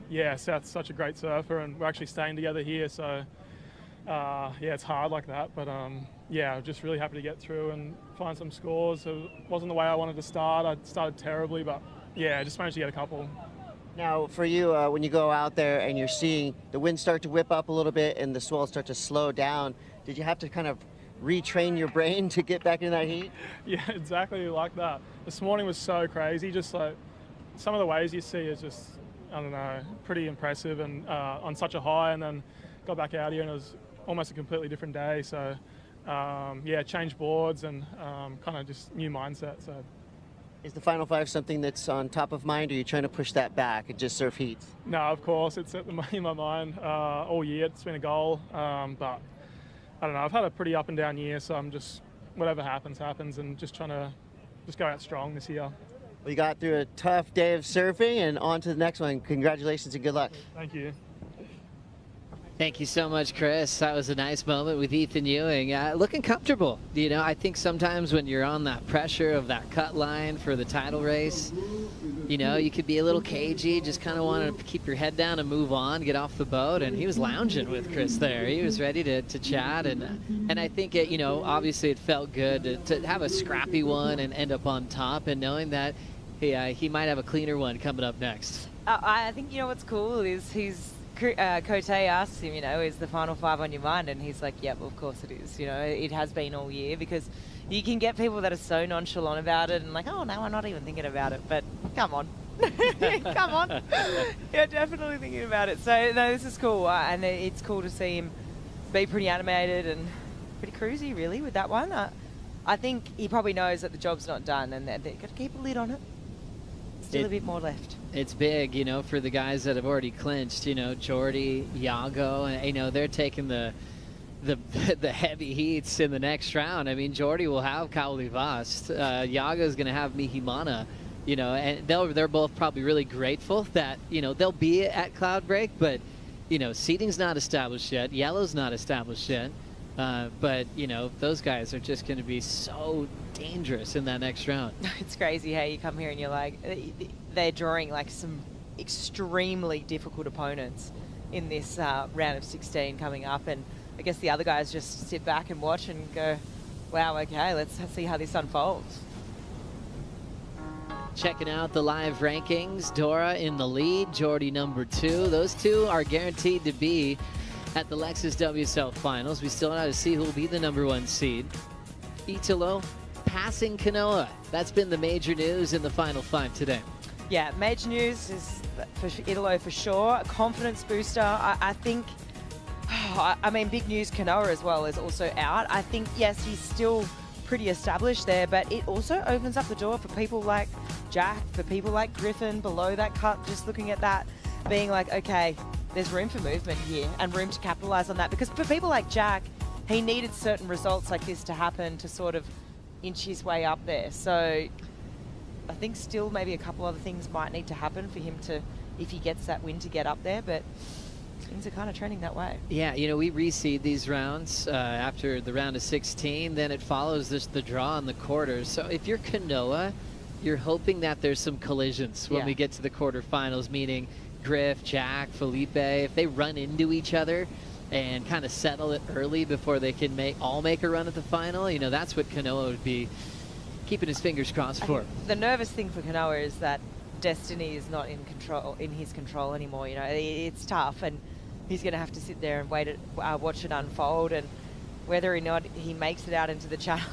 yeah, Seth's such a great surfer, and we're actually staying together here, so yeah, it's hard like that. But yeah, just really happy to get through and find some scores. It wasn't the way I wanted to start. I started terribly, but yeah, I just managed to get a couple. Now, for you, when you go out there and you're seeing the wind start to whip up a little bit and the swell start to slow down, did you have to kind of retrain your brain to get back in that heat? Yeah, exactly like that. This morning was so crazy. Just like some of the waves you see is just, I don't know, pretty impressive, and on such a high, and then got back out here and it was almost a completely different day. So yeah, changed boards and kind of just new mindset. So. Is the Final Five something that's on top of mind, or are you trying to push that back and just surf heats? No, of course, it's in my mind all year. It's been a goal, but I don't know. I've had a pretty up and down year, so I'm just, whatever happens, happens, and just trying to just go out strong this year. Well, you got through a tough day of surfing, and on to the next one. Congratulations and good luck. Thank you. Thank you so much, Chris. That was a nice moment with Ethan Ewing. Looking comfortable. You know, I think sometimes when you're on that pressure of that cut line for the title race, you know, you could be a little cagey, just kind of want to keep your head down and move on, get off the boat. And he was lounging with Chris there. He was ready to chat. And I think, you know, obviously it felt good to have a scrappy one and end up on top, and knowing that he might have a cleaner one coming up next. I think, you know, what's cool is Cote asked him, you know, is the Final Five on your mind? And he's like, yep, of course it is. You know, it has been all year, because you can get people that are so nonchalant about it and like, oh, no, I'm not even thinking about it. But come on. Come on. You're definitely thinking about it. So, no, this is cool. And it's cool to see him be pretty animated and pretty cruisy, really, with that one. I think he probably knows that the job's not done and that they've got to keep a lid on it. Still a bit more left. It's big, you know, for the guys that have already clinched. You know, Jordy, Iago, and you know they're taking the heavy heats in the next round. I mean, Jordy will have Kauli Vast. Iago's going to have Mihimana. You know, and they're both probably really grateful that, you know, they'll be at Cloudbreak, but you know, seating's not established yet. Yellow's not established yet. But you know, those guys are just going to be so dangerous in that next round. It's crazy how you come here and you're like, they're drawing like some extremely difficult opponents in this round of 16 coming up, and I guess the other guys just sit back and watch and go, wow, okay, let's see how this unfolds. Checking out the live rankings, Dora in the lead, Jordy number 2. Those two are guaranteed to be at the Lexus WSL Finals. We still have to see who will be the number 1 seed. Italo passing Kanoa. That's been the major news in the Final Five today. Yeah, major news is for Italo for sure. A confidence booster. I think, I mean, big news, Kanoa as well is also out. I think, yes, he's still pretty established there, but it also opens up the door for people like Jack, for people like Griffin below that cut, just looking at that, being like, okay, there's room for movement here and room to capitalize on that. Because for people like Jack, he needed certain results like this to happen to sort of inch his way up there. So I think still maybe a couple other things might need to happen for him to, if he gets that win, to get up there. But things are kind of trending that way. Yeah, you know, we reseed these rounds after the round of 16. Then it follows the draw in the quarters. So if you're Kanoa, you're hoping that there's some collisions when we get to the quarterfinals, meaning Griff, Jack, Felipe, if they run into each other and kind of settle it early before they can all make a run at the final, you know, that's what Kanoa would be keeping his fingers crossed for. The nervous thing for Kanoa is that destiny is not in his control anymore. You know, it's tough, and he's going to have to sit there and watch it unfold, and whether or not he makes it out into the channel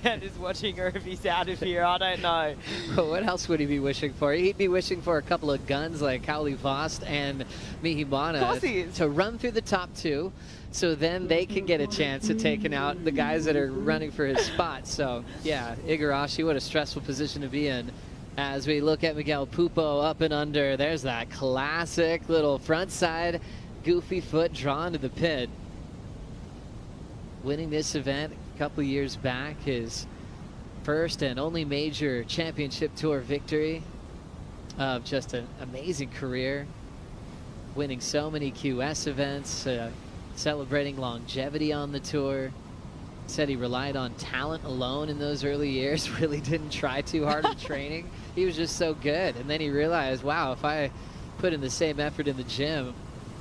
and is watching, or if he's out of here, I don't know. Well, what else would he be wishing for? He'd be wishing for a couple of guns like Kauli Vast and Mihimana to run through the top 2, so then they can get a chance at taking out the guys that are running for his spot. So, yeah, Igarashi, what a stressful position to be in. As we look at Miguel Pupo up and under, there's that classic little front side goofy foot drawn to the pit. Winning this event a couple years back, his first and only major championship tour victory of just an amazing career, winning so many QS events, celebrating longevity on the tour. Said he relied on talent alone in those early years, really didn't try too hard in training. He was just so good. And then he realized, wow, if I put in the same effort in the gym,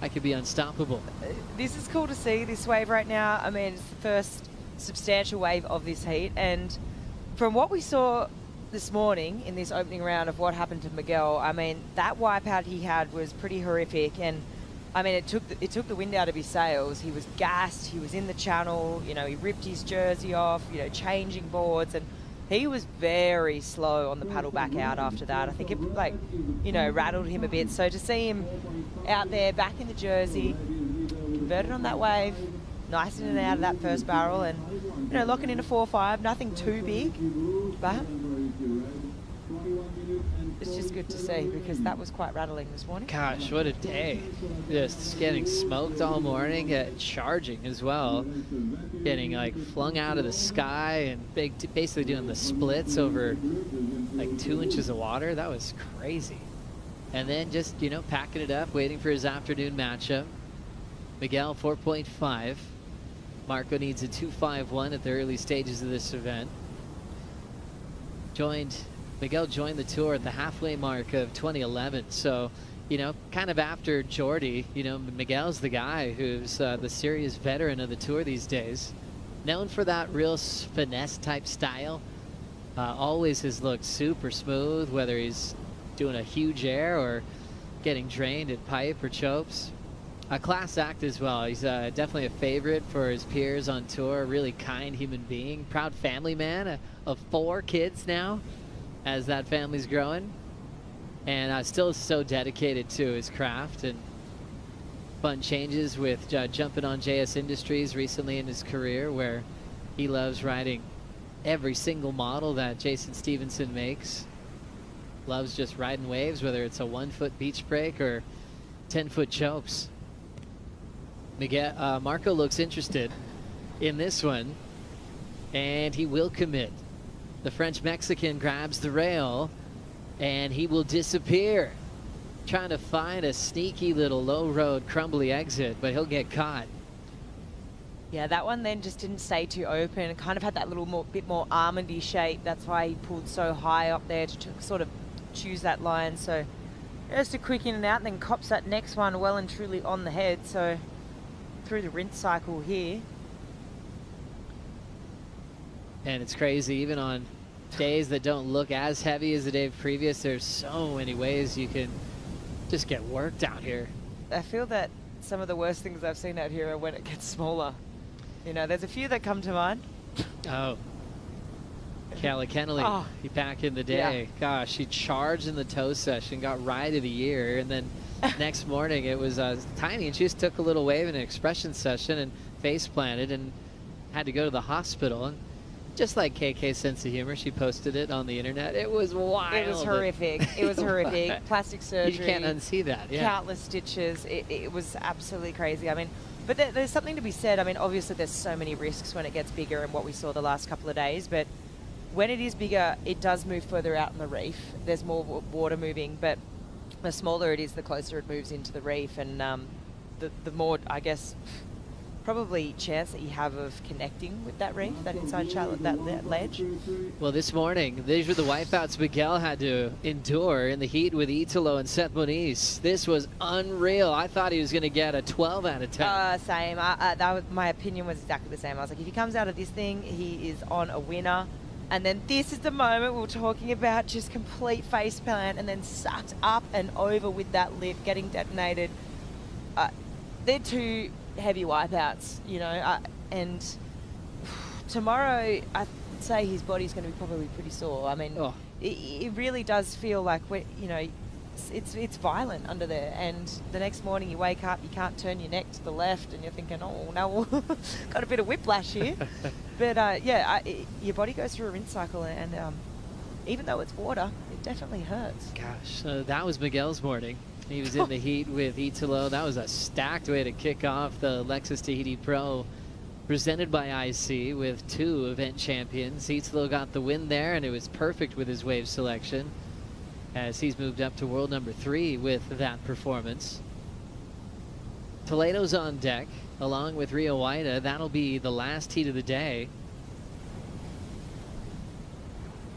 I could be unstoppable. This is cool to see, this wave right now. I mean, it's the first substantial wave of this heat. And from what we saw this morning in this opening round of what happened to Miguel, I mean, that wipeout he had was pretty horrific. And I mean, it took the wind out of his sails. He was gassed. He was in the channel. You know, he ripped his jersey off, you know, changing boards. And he was very slow on the paddle back out after that. I think it, like, you know, rattled him a bit. So to see him out there back in the jersey, converted on that wave, nice in and out of that first barrel, and, you know, locking in a 4-5, nothing too big, but it's just good to see because that was quite rattling this morning. Gosh, what a day. Just getting smoked all morning, charging as well. Getting like flung out of the sky and basically doing the splits over like 2 inches of water. That was crazy. And then just, you know, packing it up, waiting for his afternoon matchup. Miguel 4.5. Marco needs a 2.51 at the early stages of this event. Miguel joined the tour at the halfway mark of 2011. So, you know, kind of after Jordy, you know, Miguel's the guy who's the serious veteran of the tour these days. Known for that real finesse type style. Always has looked super smooth, whether he's doing a huge air or getting drained at pipe or chopes. A class act as well. He's definitely a favorite for his peers on tour. A really kind human being. Proud family man of 4 kids now, as that family's growing, and still so dedicated to his craft. And fun changes with jumping on JS Industries recently in his career, where he loves riding every single model that Jason Stevenson makes. Loves just riding waves, whether it's a 1-foot beach break or 10-foot chopes. Marco looks interested in this one, and he will commit. The French-Mexican grabs the rail, and he will disappear. Trying to find a sneaky little low-road, crumbly exit, but he'll get caught. Yeah, that one then just didn't stay too open. It kind of had that little bit more almondy shape. That's why he pulled so high up there to sort of choose that line. So just a quick in and out, and then cops that next one well and truly on the head. So through the rinse cycle here. And it's crazy, even on days that don't look as heavy as the day previous, there's so many ways you can just get worked out here. I feel that some of the worst things I've seen out here are when it gets smaller. You know, there's a few that come to mind. Oh. Callie Kennelly, he back in the day. Yeah. Gosh, he charged in the tow session, got ride of the year, and then next morning it was tiny, and she just took a little wave in an expression session and face planted and had to go to the hospital. And just like KK's sense of humor, she posted it on the internet. It was wild. It was horrific. It was horrific. Plastic surgery. You can't unsee that. Yeah. Countless stitches. It was absolutely crazy. I mean, but there's something to be said. I mean, obviously there's so many risks when it gets bigger, and what we saw the last couple of days. But when it is bigger, it does move further out in the reef. There's more water moving, but the smaller it is, the closer it moves into the reef, and the more, I guess, probably chance that you have of connecting with that reef, that inside shallow, that ledge. Well, this morning, these were the wipeouts Miguel had to endure in the heat with Italo and Seth Moniz. This was unreal. I thought he was going to get a 12 out of 10. Same. My opinion was exactly the same. I was like, if he comes out of this thing, he is on a winner. And then this is the moment we were talking about, just complete face plant and then sucked up and over with that lip, getting detonated. They're two heavy wipeouts, you know, and tomorrow I'd say his body's going to be probably pretty sore. I mean, it really does feel like, you know, it's violent under there, and the next morning you wake up, you can't turn your neck to the left, and you're thinking, oh, no, got a bit of whiplash here. But your body goes through a rinse cycle, and even though it's water, it definitely hurts. Gosh, so that was Miguel's morning. He was in the heat with Italo. That was a stacked way to kick off the Lexus Tahiti Pro presented by IC with 2 event champions. Heatslow got the win there, and it was perfect with his wave selection as he's moved up to world number 3 with that performance. Toledo's on deck along with Rio Waida. That'll be the last heat of the day.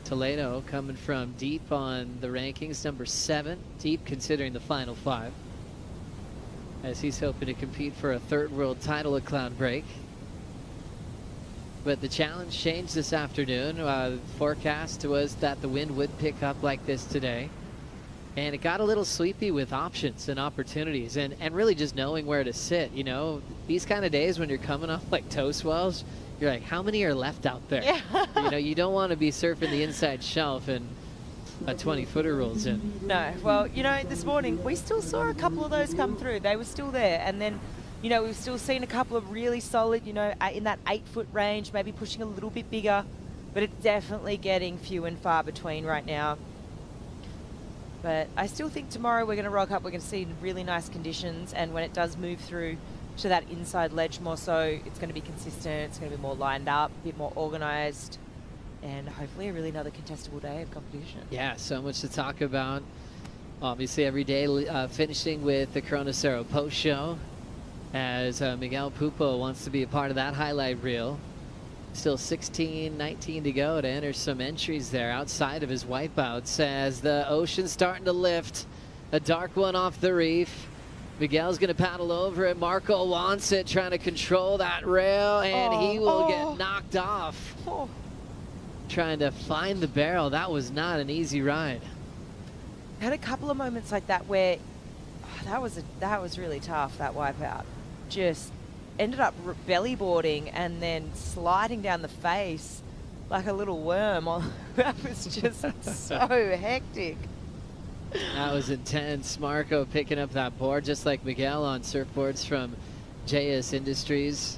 Toledo coming from deep on the rankings, number 7, deep considering the final 5, as he's hoping to compete for a 3rd world title at Cloudbreak. But the challenge changed this afternoon. The forecast was that the wind would pick up like this today, and it got a little sleepy with options and opportunities, and really just knowing where to sit. You know, these kind of days when you're coming off like toe swells, you're like, how many are left out there? Yeah. You know, you don't want to be surfing the inside shelf and a 20-footer rolls in. No, well, you know, this morning we still saw a couple of those come through. They were still there, and then, you know, we've still seen a couple of really solid, you know, in that 8-foot range, maybe pushing a little bit bigger, but it's definitely getting few and far between right now. But I still think tomorrow we're going to rock up. We're going to see really nice conditions, and when it does move through to that inside ledge more so, it's going to be consistent, it's going to be more lined up, a bit more organised, and hopefully a really another contestable day of competition. Yeah, so much to talk about. Obviously every day finishing with the Cronocero post show, as Miguel Pupo wants to be a part of that highlight reel. Still 19 to go to enter some entries there outside of his wipeouts as the ocean's starting to lift. A dark one off the reef. Miguel's going to paddle over it. Marco wants it, trying to control that rail, and he will get knocked off. Trying to find the barrel. That was not an easy ride. Had a couple of moments like that where that was really tough, that wipeout. Just ended up belly boarding and then sliding down the face like a little worm. That was just so hectic. That was intense. Marco picking up that board just like Miguel on surfboards from JS Industries.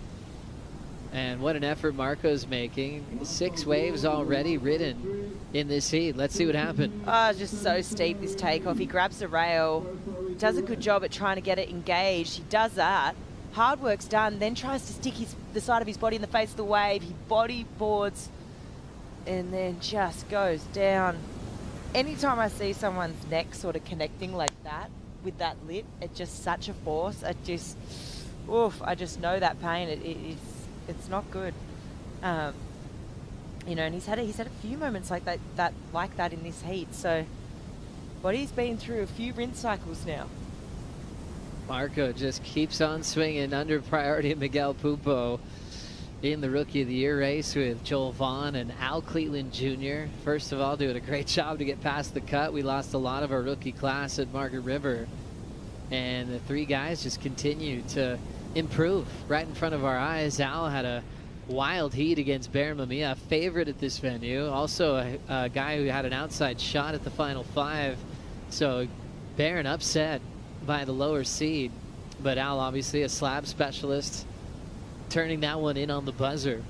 And what an effort Marco's making. 6 waves already ridden in this heat. Let's see what happened. Oh, just so steep, this takeoff. He grabs the rail, does a good job at trying to get it engaged. He does that. Hard work's done, then tries to stick the side of his body in the face of the wave. He body boards and then just goes down. Anytime I see someone's neck sort of connecting like that with that lip, it's just such a force. I just know that pain. It's not good. You know, and he's had a few moments like that in this heat. So, body's been through a few rinse cycles now. Marco just keeps on swinging under priority of Miguel Pupo in the Rookie of the Year race with Joel Vaughn and Al Cleveland Jr. First of all, doing a great job to get past the cut. We lost a lot of our rookie class at Margaret River, and the 3 guys just continue to improve right in front of our eyes. Al had a wild heat against Baron Mamiya, favorite at this venue. Also a guy who had an outside shot at the final 5. So Baron upset by the lower seed, but Al obviously a slab specialist, turning that one in on the buzzer.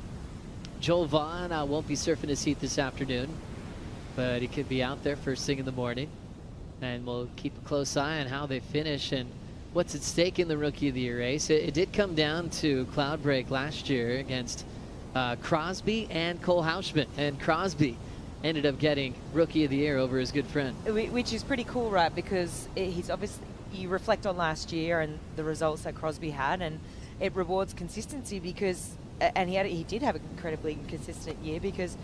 Joel Vaughn won't be surfing his heat this afternoon, but he could be out there first thing in the morning, and we'll keep a close eye on how they finish and what's at stake in the Rookie of the Year race. It did come down to Cloudbreak last year against Crosby and Cole Hauschman, and Crosby ended up getting Rookie of the Year over his good friend. Which is pretty cool, right? Because he's obviously, you reflect on last year and the results that Crosby had, and it rewards consistency because, and he did have an incredibly consistent year because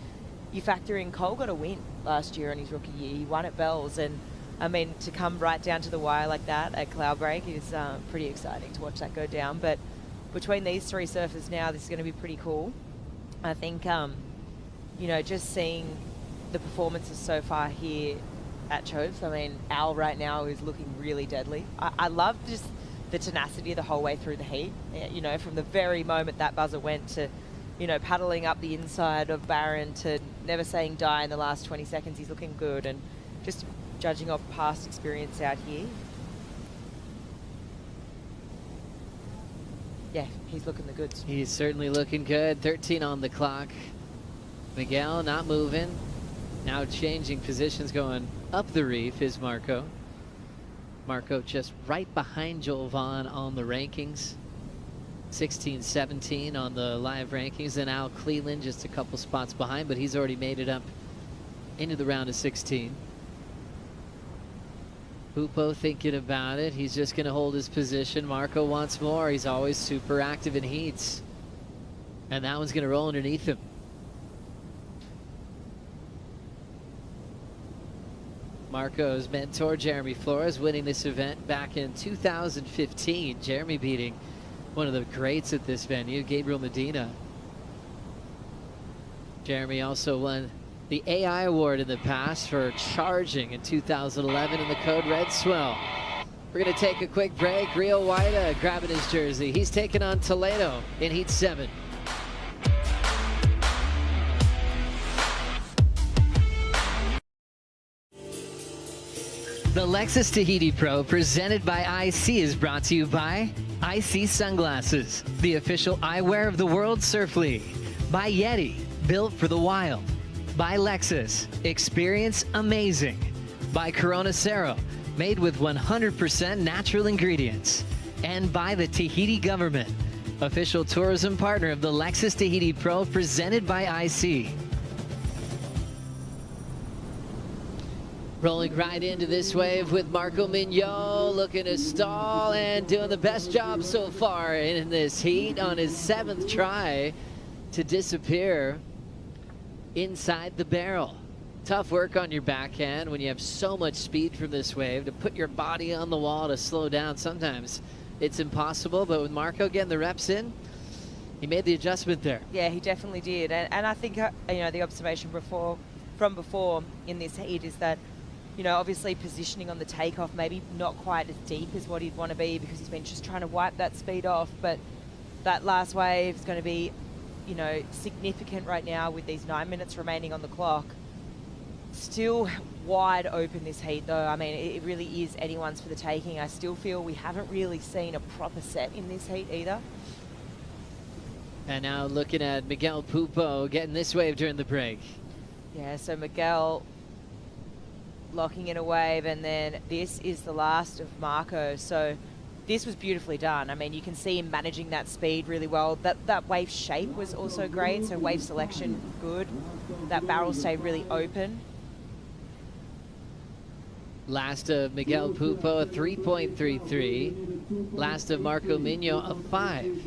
you factor in Cole got a win last year in his rookie year. He won at Bells, and I mean, to come right down to the wire like that at Cloudbreak is pretty exciting to watch that go down. But between these 3 surfers now, this is going to be pretty cool. I think, you know, just seeing the performances so far here at Choves. I mean, Al right now is looking really deadly. I love just the tenacity the whole way through the heat. You know, from the very moment that buzzer went to, you know, paddling up the inside of Baron to never saying die in the last 20 seconds. He's looking good, and just judging off past experience out here. Yeah, he's looking the goods. He's certainly looking good. 13 on the clock. Miguel not moving. Now changing positions, going up the reef is Marco. Marco just right behind Joel Vaughn on the rankings. 16-17 on the live rankings, and Al Cleland just a couple spots behind, but he's already made it up into the round of 16. Teahupo'o thinking about it. He's just going to hold his position. Marco wants more. He's always super active in heats. And that one's going to roll underneath him. Marco's mentor, Jeremy Flores, winning this event back in 2015. Jeremy beating one of the greats at this venue, Gabriel Medina. Jeremy also won the AI award in the past for charging in 2011 in the code red Swell. We're going to take a quick break. Rio Waida grabbing his jersey. He's taking on Toledo in Heat 7. The Lexus Tahiti Pro, presented by IC, is brought to you by IC Sunglasses, the official eyewear of the World Surf League. By Yeti, built for the wild. By Lexus, experience amazing. By Corona Cero, made with 100% natural ingredients. And by the Tahiti government, official tourism partner of the Lexus Tahiti Pro, presented by IC. Rolling right into this wave with Marco Mignot looking to stall and doing the best job so far in this heat on his 7th try to disappear inside the barrel. Tough work on your backhand when you have so much speed from this wave to put your body on the wall to slow down. Sometimes it's impossible, but with Marco getting the reps in, he made the adjustment there. Yeah, he definitely did. And I think, the observation from before in this heat is that, obviously positioning on the takeoff, maybe not quite as deep as what he'd want to be because he's been just trying to wipe that speed off. But that last wave is going to be, significant right now with these 9 minutes remaining on the clock. Still wide open this heat though. I mean, it really is anyone's for the taking. I still feel we haven't really seen a proper set in this heat either. And now looking at Miguel Teahupo'o getting this wave during the break. Yeah, so Miguel locking in a wave, and then this is the last of Marco. So this was beautifully done. I mean, you can see him managing that speed really well. That wave shape was also great, so wave selection good. That barrel stayed really open. Last of Miguel Teahupo'o, a 3.33. Last of Marco Mignot, a 5.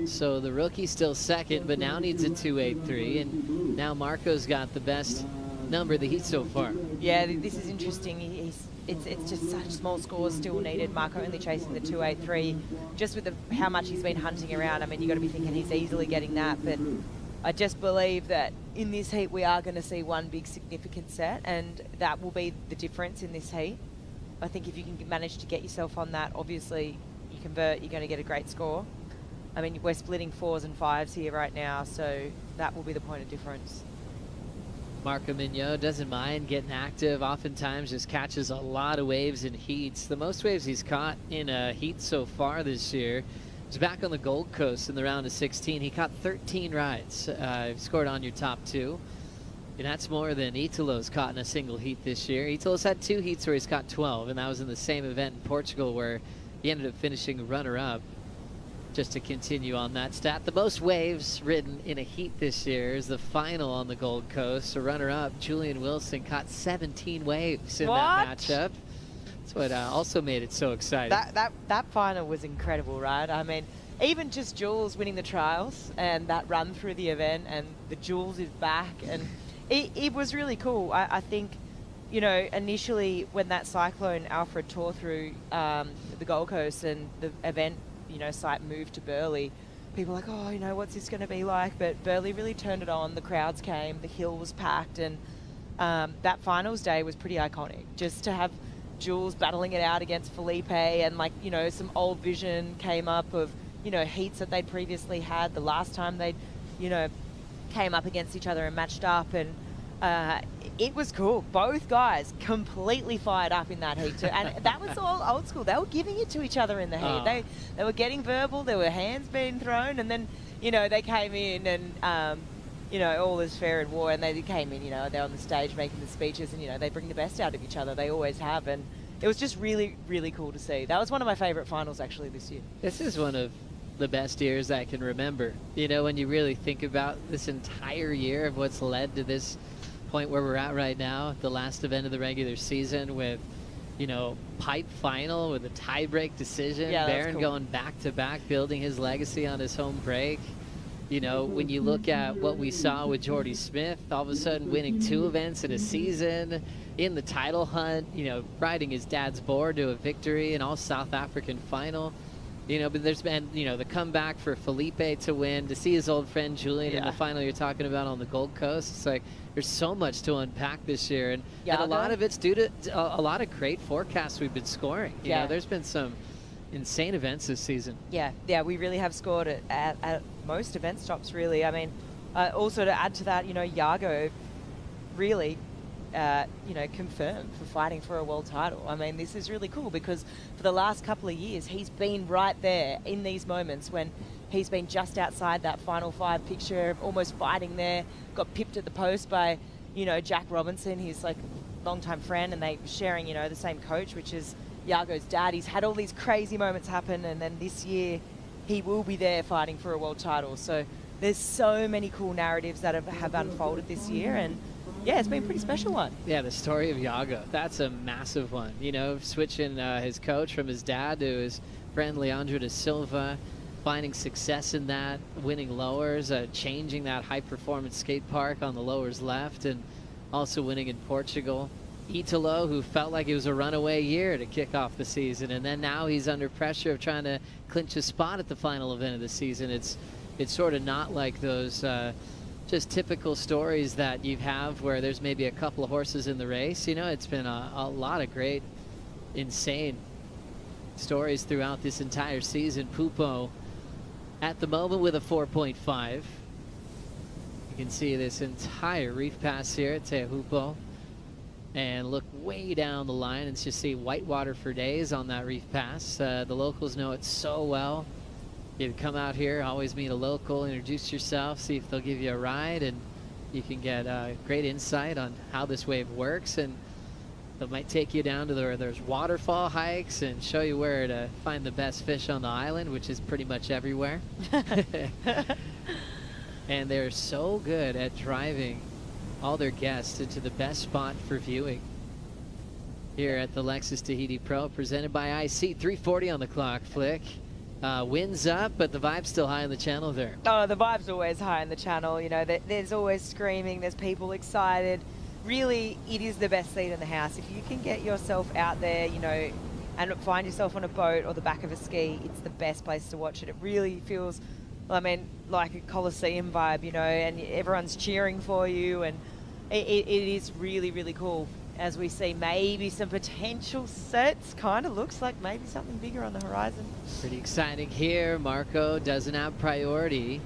So the rookie's still second, but now needs a 2.83, and now Marco's got the best number of the heat so far. Yeah, this is interesting. It's just such small scores still needed. Marco only chasing the 2.83. Just with how much he's been hunting around, I mean, you've got to be thinking he's easily getting that, but I just believe that in this heat we are going to see one big significant set, and that will be the difference in this heat. I think if you can manage to get yourself on that, obviously you convert, you're going to get a great score. I mean, we're splitting 4s and 5s here right now, so that will be the point of difference. Marco Mignot doesn't mind getting active, oftentimes just catches a lot of waves in heats. The most waves he's caught in a heat so far this year. He's back on the Gold Coast in the round of 16. He caught 13 rides, scored on your top 2. And that's more than Italo's caught in a single heat this year. Italo's had 2 heats where he's caught 12, and that was in the same event in Portugal where he ended up finishing runner-up. Just to continue on that stat, the most waves ridden in a heat this year is the final on the Gold Coast. So runner-up, Julian Wilson, caught 17 waves in that matchup. That's what also made it so exciting. That final was incredible, right? I mean, even just Jules winning the trials and that run through the event, and the Jules is back, and it was really cool. I think, initially when that cyclone Alfred tore through the Gold Coast and the event, site moved to Burleigh, people were like, oh, what's this going to be like? But Burleigh really turned it on. The crowds came, the hill was packed, and that finals day was pretty iconic. Just to have Jules battling it out against Felipe, and some old vision came up of, heats that they'd previously had the last time they'd, came up against each other and matched up, and it was cool. Both guys completely fired up in that heat too. And that was all old school. They were giving it to each other in the heat. They were getting verbal, there were hands being thrown, and then, they came in and, all is fair in war, and they came in, they're on the stage making the speeches, and, they bring the best out of each other. They always have, and it was just really, really cool to see. That was one of my favorite finals actually this year. This is one of the best years I can remember. You know, when you really think about this entire year of what's led to this point where we're at right now, the last event of the regular season with, you know, pipe final with a tie-break decision, Yeah, that's Barron cool. going back-to-back, building his legacy on his home break. You know, when you look at what we saw with Jordy Smith, all of a sudden winning 2 events in a season, in the title hunt, you know, riding his dad's board to a victory, and all South African final. You know, but there's been, you know, the comeback for Felipe to win, to see his old friend Julian in the final you're talking about on the Gold Coast. It's like there's so much to unpack this year, and a lot of it's due to a lot of great forecasts we've been scoring. You know, there's been some insane events this season. Yeah, we really have scored at most event stops, really. I mean, also to add to that, you know, Iago really, you know, confirmed for fighting for a world title. I mean, this is really cool because for the last couple of years, he's been right there in these moments when he's been just outside that final 5 picture, almost fighting there, got pipped at the post by, you know, Jack Robinson, his like longtime friend, and they sharing, you know, the same coach, which is Iago's dad. He's had all these crazy moments happen, and then this year he will be there fighting for a world title. So there's so many cool narratives that have unfolded this year, and yeah, it's been a pretty special one. Yeah, the story of Iago, that's a massive one. You know, switching his coach from his dad to his friend Leandro da Silva, finding success in that, winning lowers, changing that high-performance skate park on the lowers left, and also winning in Portugal. Italo, who felt like it was a runaway year to kick off the season, and then now he's under pressure of trying to clinch a spot at the final event of the season. It's sort of not like those just typical stories that you have where there's maybe a couple of horses in the race. You know, it's been a lot of great, insane stories throughout this entire season. Teahupo'o at the moment with a 4.5. You can see this entire reef pass here at Teahupo'o. And look way down the line and just see whitewater for days on that reef pass. The locals know it so well. You come out here, always meet a local, introduce yourself, see if they'll give you a ride, and you can get great insight on how this wave works. And they might take you down to where there's waterfall hikes and show you where to find the best fish on the island, which is pretty much everywhere. And they're so good at driving all their guests into the best spot for viewing here at the Lexus Tahiti Pro, presented by IC. 3:40 on the clock, Flick. Winds up, but the vibe's still high in the channel there. Oh, the vibe's always high in the channel. You know, there's always screaming, there's people excited. Really, it is the best seat in the house. If you can get yourself out there, you know, and find yourself on a boat or the back of a ski, it's the best place to watch it. It really feels, I mean, like a Coliseum vibe, you know, and everyone's cheering for you, and it is really, really cool. As we see maybe some potential sets, kind of looks like maybe something bigger on the horizon. Pretty exciting here. Marco doesn't have priority.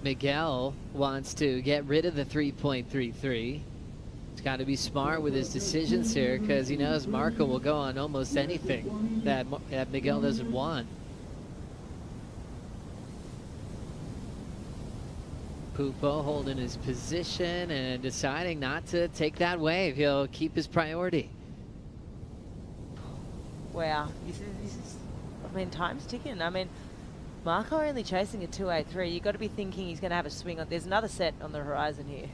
Miguel wants to get rid of the 3.33. He's got to be smart with his decisions here because he knows Marco will go on almost anything that Miguel doesn't want. Teahupo'o holding his position and deciding not to take that wave. He'll keep his priority. Wow, this is, I mean, time's ticking. I mean, Marco only chasing a 2.83. You've got to be thinking he's going to have a swing on. There's another set on the horizon here.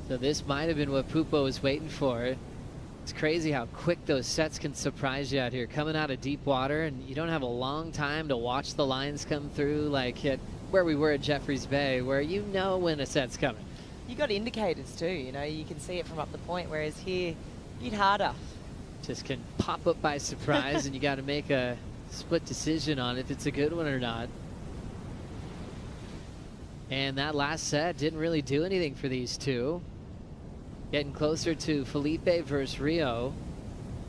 So this might have been what Teahupo'o was waiting for. It's crazy how quick those sets can surprise you out here. Coming out of deep water, and you don't have a long time to watch the lines come through like at where we were at Jeffreys Bay, where you know when a set's coming. You got indicators too, you know, you can see it from up the point, whereas here, a bit harder. Just can pop up by surprise, and you got to make a split decision on if it's a good one or not. And that last set didn't really do anything for these two. Getting closer to Felipe versus Rio.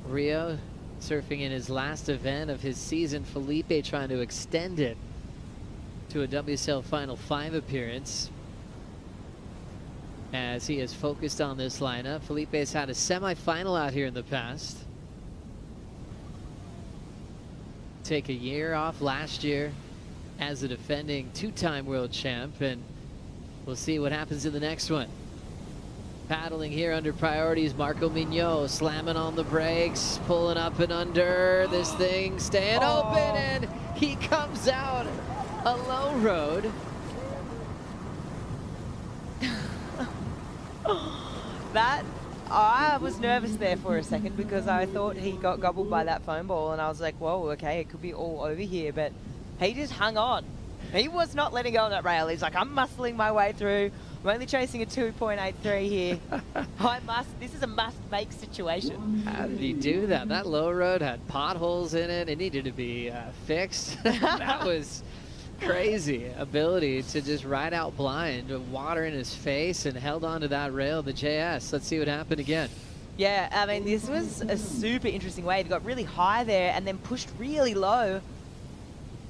Rio surfing in his last event of his season. Felipe trying to extend it to a WSL Final 5 appearance, as he is focused on this lineup. Felipe has had a semifinal out here in the past. Take a year off last year as a defending 2-time world champ, and we'll see what happens in the next one. Paddling here under priorities, Marco Mignot slamming on the brakes, pulling up and under. This thing staying open, and he comes out a low road. That, I was nervous there for a second because I thought he got gobbled by that foam ball, and I was like, whoa, okay, it could be all over here, but he just hung on. He was not letting go of that rail. He's like, I'm muscling my way through. I'm only chasing a 2.83 here. This is a must-make situation. How did he do that? That low road had potholes in it. It needed to be fixed. That was crazy ability to just ride out blind, water in his face, and held onto that rail, the JS. Let's see what happened again. Yeah, I mean, this was a super interesting wave. He got really high there and then pushed really low.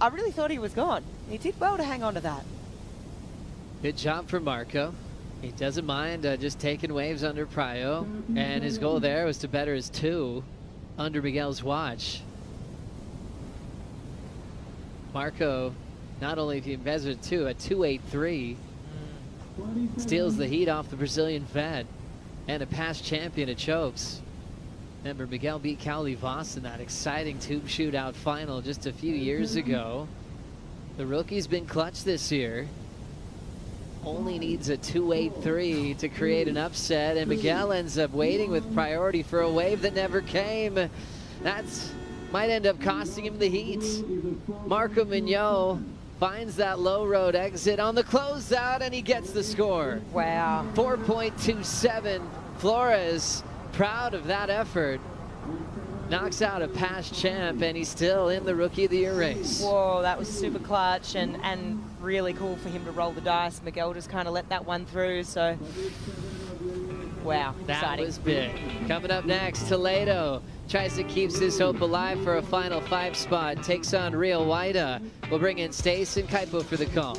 I really thought he was gone. He did well to hang on to that. Good job for Marco. He doesn't mind just taking waves under Prio, and his goal there was to better his 2 under Miguel's watch. Marco, not only if he invested 2, a 2.83, steals the heat off the Brazilian vet and a past champion at Chokes. Remember, Miguel beat Cowley Voss in that exciting tube shootout final just a few years ago. The rookie's been clutch this year. Only needs a 2.83 to create an upset, and Miguel ends up waiting with priority for a wave that never came. That's might end up costing him the heat. Marco Mignot finds that low road exit on the closeout, and he gets the score. Wow. 4.27. Flores, proud of that effort, knocks out a past champ, and he's still in the Rookie of the Year race. Whoa, that was super clutch and really cool for him to roll the dice. Miguel just kind of let that one through, so wow, that exciting. was big. Coming up next, Toledo tries to keep his hope alive for a final 5 spot, takes on Rio Waida. We'll bring in Stace and Kaipo for the call.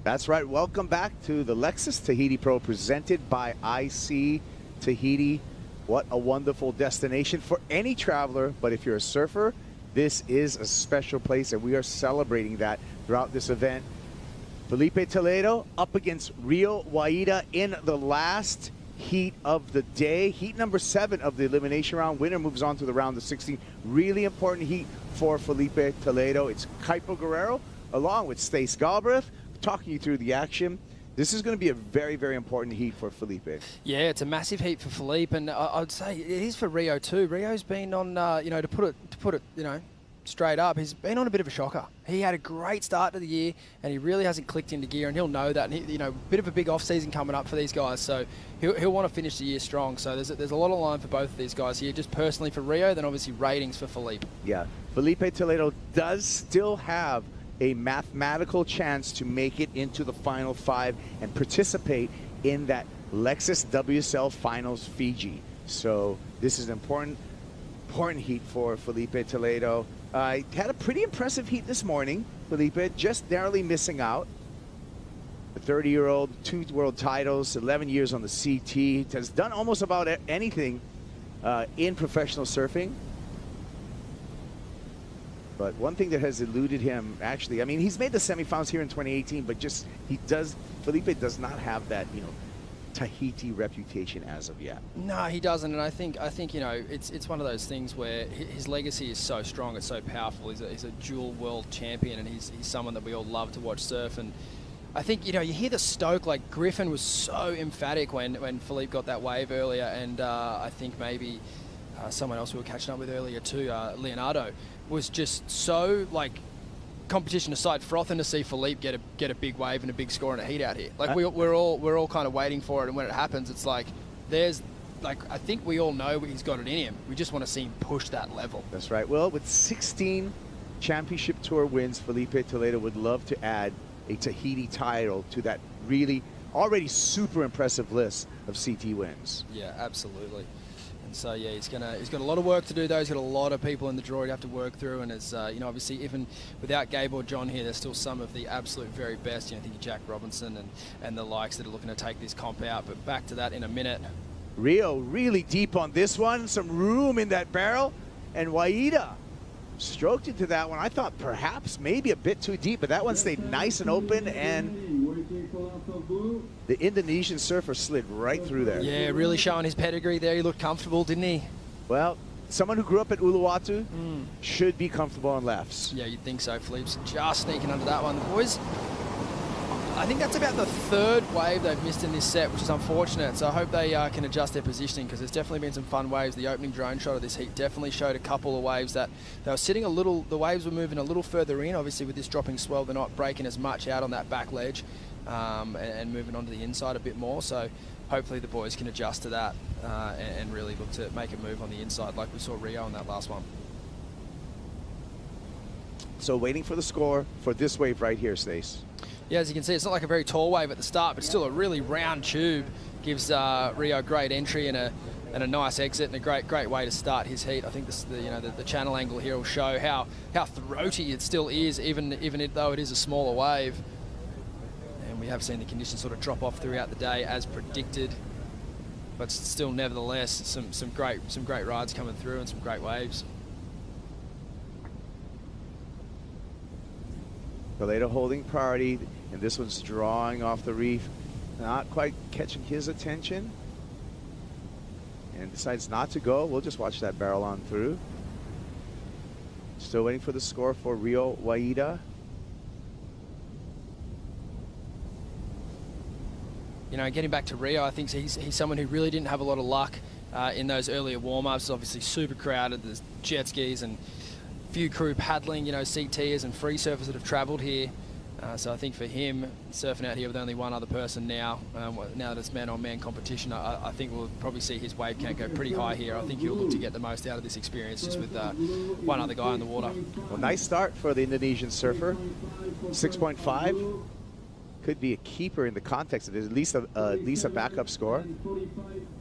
That's right. Welcome back to the Lexus Tahiti Pro presented by IC Tahiti. What a wonderful destination for any traveler. But if you're a surfer, this is a special place, and we are celebrating that throughout this event. Felipe Toledo up against Rio Waida in the last heat of the day. Heat number 7 of the elimination round. Winner moves on to the round of 16. Really important heat for Felipe Toledo. It's Kaipo Guerrero along with Stace Galbraith talking you through the action. This is going to be a very, very important heat for Felipe. Yeah, it's a massive heat for Felipe, and I'd say it is for Rio too. Rio's been on, to put it, straight up, he's been on a bit of a shocker. He had a great start to the year, and he really hasn't clicked into gear, and he'll know that. And he, bit of a big off season coming up for these guys, so he'll want to finish the year strong. So there's a lot of line for both of these guys here, just personally for Rio, then obviously ratings for Felipe. Yeah, Felipe Toledo does still have a mathematical chance to make it into the final 5 and participate in that Lexus WSL Finals Fiji. So this is an important heat for Felipe Toledo. Had a pretty impressive heat this morning. Felipe just narrowly missing out. The 30-year-old, 2 world titles, 11 years on the CT, has done almost about anything in professional surfing. But one thing that has eluded him, actually, I mean, he's made the semifinals here in 2018, but Felipe does not have that, Tahiti reputation as of yet. No, he doesn't, and I think it's one of those things where his legacy is so strong, it's so powerful. He's a dual world champion, and he's someone that we all love to watch surf. And I think you hear the stoke, like Griffin was so emphatic when Felipe got that wave earlier, and I think maybe someone else we were catching up with earlier too, Leonardo, was just so, like, competition aside, frothing to see Felipe get a big wave and a big score in a heat out here. Like we're all kind of waiting for it, and when it happens, it's like I think we all know he's got it in him. We just want to see him push that level. That's right. Well, with 16 championship tour wins, Felipe Toledo would love to add a Tahiti title to that really already super impressive list of CT wins. Yeah, absolutely. And so yeah, he's got a lot of work to do though. He's got a lot of people in the draw he'd have to work through, and as you know, obviously even without Gabe or John here, there's still some of the absolute very best. You know, I think of Jack Robinson and the likes that are looking to take this comp out. But back to that in a minute. Rio really deep on this one, some room in that barrel, and Waida stroked into that one. I thought perhaps maybe a bit too deep, but that one stayed nice and open, and the Indonesian surfer slid right through there. Yeah, really showing his pedigree there. He looked comfortable, didn't he? Well, someone who grew up at Uluwatu should be comfortable on lefts. Yeah, you'd think so. Philippe's just sneaking under that one. The boys, I think that's about the third wave they've missed in this set, which is unfortunate. So I hope they can adjust their positioning, because there's definitely been some fun waves. The opening drone shot of this heat definitely showed a couple of waves that they were sitting a little, the waves were moving a little further in. Obviously with this dropping swell, they're not breaking as much out on that back ledge and moving onto the inside a bit more. So hopefully the boys can adjust to that and really look to make a move on the inside like we saw Rio on that last one. So waiting for the score for this wave right here, Stace. Yeah, as you can see, it's not like a very tall wave at the start, but still a really round tube. Gives Rio great entry and a nice exit, and a great way to start his heat. I think this, the channel angle here will show how throaty it still is, even though it is a smaller wave. And we have seen the conditions sort of drop off throughout the day as predicted, but still, nevertheless, some great rides coming through and some great waves. Toledo holding priority, and this one's drawing off the reef, not quite catching his attention, and decides not to go. We'll just watch that barrel on through. Still waiting for the score for Rio Waida. You know, getting back to Rio, I think he's someone who really didn't have a lot of luck in those earlier warm-ups. Obviously super crowded, there's jet skis and few crew paddling, you know, CTers and free surfers that have travelled here. So I think for him, surfing out here with only one other person now, now that it's man-on-man competition, I think we'll probably see his wave count go pretty high here. I think he'll look to get the most out of this experience just with one other guy in the water. Well, nice start for the Indonesian surfer. 6.5 could be a keeper in the context of it, at least a backup score.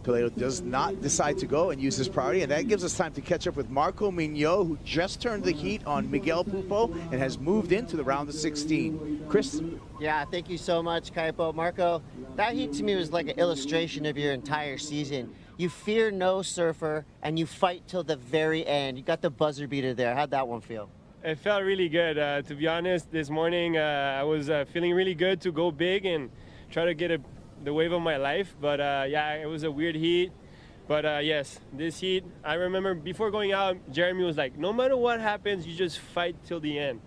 Toledo does not decide to go and use his priority, and that gives us time to catch up with Marco Mignot, who just turned the heat on Miguel Pupo and has moved into the round of 16. Chris? Yeah, thank you so much, Kaipo. Marco, that heat to me was like an illustration of your entire season. You fear no surfer, and you fight till the very end. You got the buzzer beater there. How'd that one feel? It felt really good. To be honest, this morning I was feeling really good to go big and try to get the wave of my life. But yeah, it was a weird heat. But yes, this heat, I remember before going out, Jeremy was like, no matter what happens, you just fight till the end.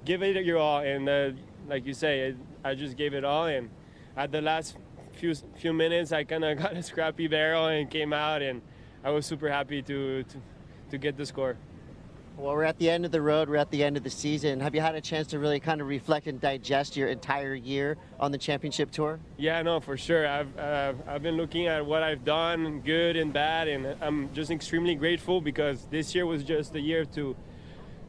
Give it your all. And like you say, I just gave it all. And at the last few minutes, I kind of got a scrappy barrel and came out. And I was super happy to get the score. Well, we're at the end of the road. We're at the end of the season. Have you had a chance to really kind of reflect and digest your entire year on the championship tour? Yeah, no, for sure. I've been looking at what I've done, good and bad, and I'm just extremely grateful because this year was just a year to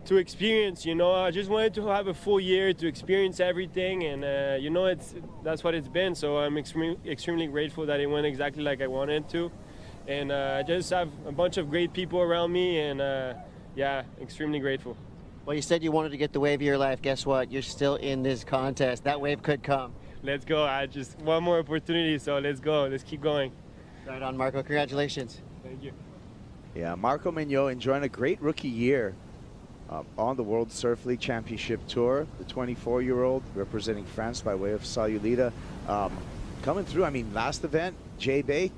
experience. You know, I just wanted to have a full year to experience everything, and you know, that's what it's been. So I'm extremely grateful that it went exactly like I wanted to, and I just have a bunch of great people around me, and yeah, extremely grateful. Well, you said you wanted to get the wave of your life. Guess what? You're still in this contest. That wave could come. Let's go. I just one more opportunity, so let's go. Let's keep going. Right on, Marco. Congratulations. Thank you. Yeah, Marco Mignot enjoying a great rookie year on the World Surf League Championship Tour. The 24-year-old representing France by way of Sayulita. Coming through, I mean, last event, Jay Bay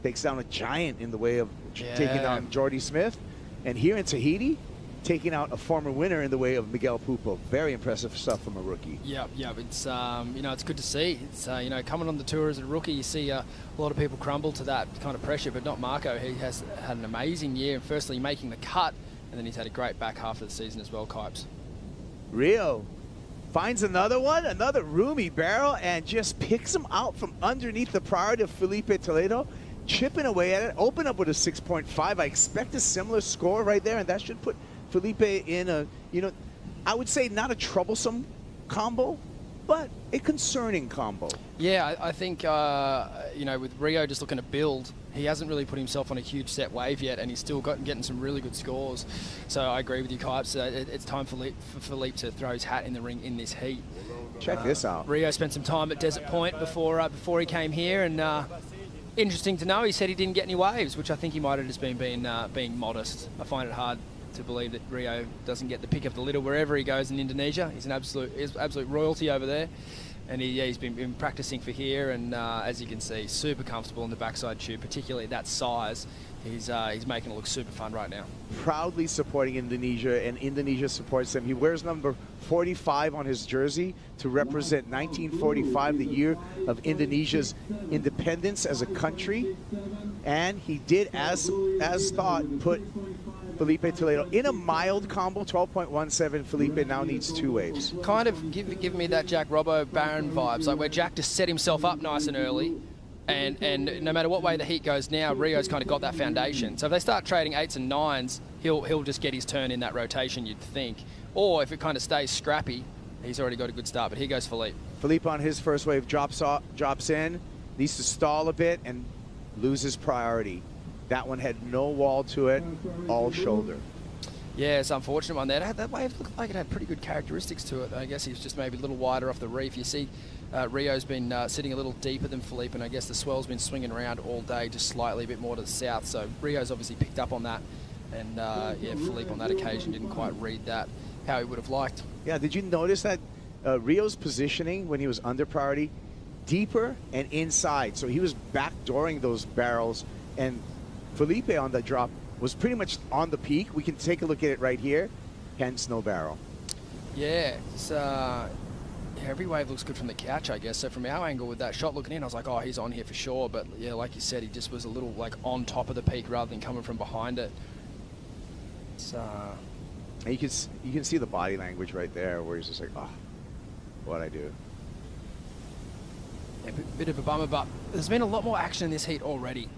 takes down a giant in the way of taking down Jordy Smith. And here in Tahiti, taking out a former winner in the way of Miguel Pupo. Very impressive stuff from a rookie. Yeah, it's you know, it's good to see. It's you know, coming on the tour as a rookie, you see a lot of people crumble to that kind of pressure, but not Marco. He has had an amazing year, firstly making the cut, and then he's had a great back half of the season as well, Kipes. Rio finds another one, another roomy barrel, and just picks him out from underneath the priority of Felipe Toledo. Chipping away at it, open up with a 6.5. I expect a similar score right there, and that should put Felipe in a, you know, I would say not a troublesome combo, but a concerning combo. Yeah, I think, you know, with Rio just looking to build, he hasn't really put himself on a huge set wave yet, and he's still getting some really good scores. So I agree with you, Kipes. It's time for Philippe to throw his hat in the ring in this heat. Check this out. Rio spent some time at Desert Point before he came here, and interesting to know, he said he didn't get any waves, which I think he might have just been being modest. I find it hard to believe that Rio doesn't get the pick of the litter wherever he goes in Indonesia. He's an absolute royalty over there. And he's been practicing for here, and as you can see, super comfortable in the backside tube, particularly at that size. He's making it look super fun right now. Proudly supporting Indonesia, and Indonesia supports him. He wears number 45 on his jersey to represent 1945, the year of Indonesia's independence as a country. And he did, as thought, put Felipe Toledo in a mild combo, 12.17. Felipe now needs 2 waves. Kind of giving me that Jack Robbo Baron vibes, like where Jack just set himself up nice and early, and no matter what way the heat goes now, Rio's kind of got that foundation. So if they start trading 8s and 9s, he'll just get his turn in that rotation, you'd think. Or if it kind of stays scrappy, he's already got a good start. But here goes Philippe. Philippe on his first wave drops in, needs to stall a bit and loses priority. That one had no wall to it, all shoulder. Yeah, it's an unfortunate one there. That wave looked like it had pretty good characteristics to it. I guess he was just maybe a little wider off the reef. You see Rio's been sitting a little deeper than Philippe, and I guess the Swell's been swinging around all day, just slightly a bit more to the south. So Rio's obviously picked up on that, and yeah, Philippe on that occasion didn't quite read that how he would have liked. Yeah, did you notice that Rio's positioning when he was under priority, deeper and inside? So he was backdooring those barrels, and Felipe on the drop was pretty much on the peak. We can take a look at it right here, hence no barrel. Yeah, it's, every wave looks good from the couch, I guess. So from our angle with that shot looking in, I was like, oh, he's on here for sure. But yeah, like you said, he just was a little like on top of the peak rather than coming from behind it. It's, and you can see the body language right there where he's just like, oh, what'd I do? Yeah, bit of a bummer, but there's been a lot more action in this heat already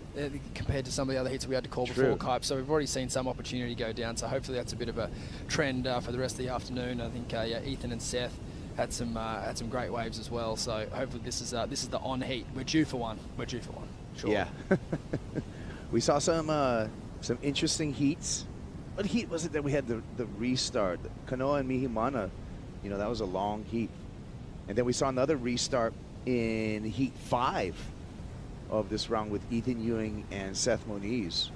compared to some of the other heats we had to call before Kipe. So we've already seen some opportunity go down. So hopefully that's a bit of a trend for the rest of the afternoon. I think yeah, Ethan and Seth had some great waves as well. So hopefully this is the on heat. We're due for one. We're due for one. Sure. Yeah. We saw some interesting heats. What heat was it that we had the restart? Kanoa and Mihimana, you know, that was a long heat. And then we saw another restart in heat 5 of this round with Ethan Ewing and Seth Moniz.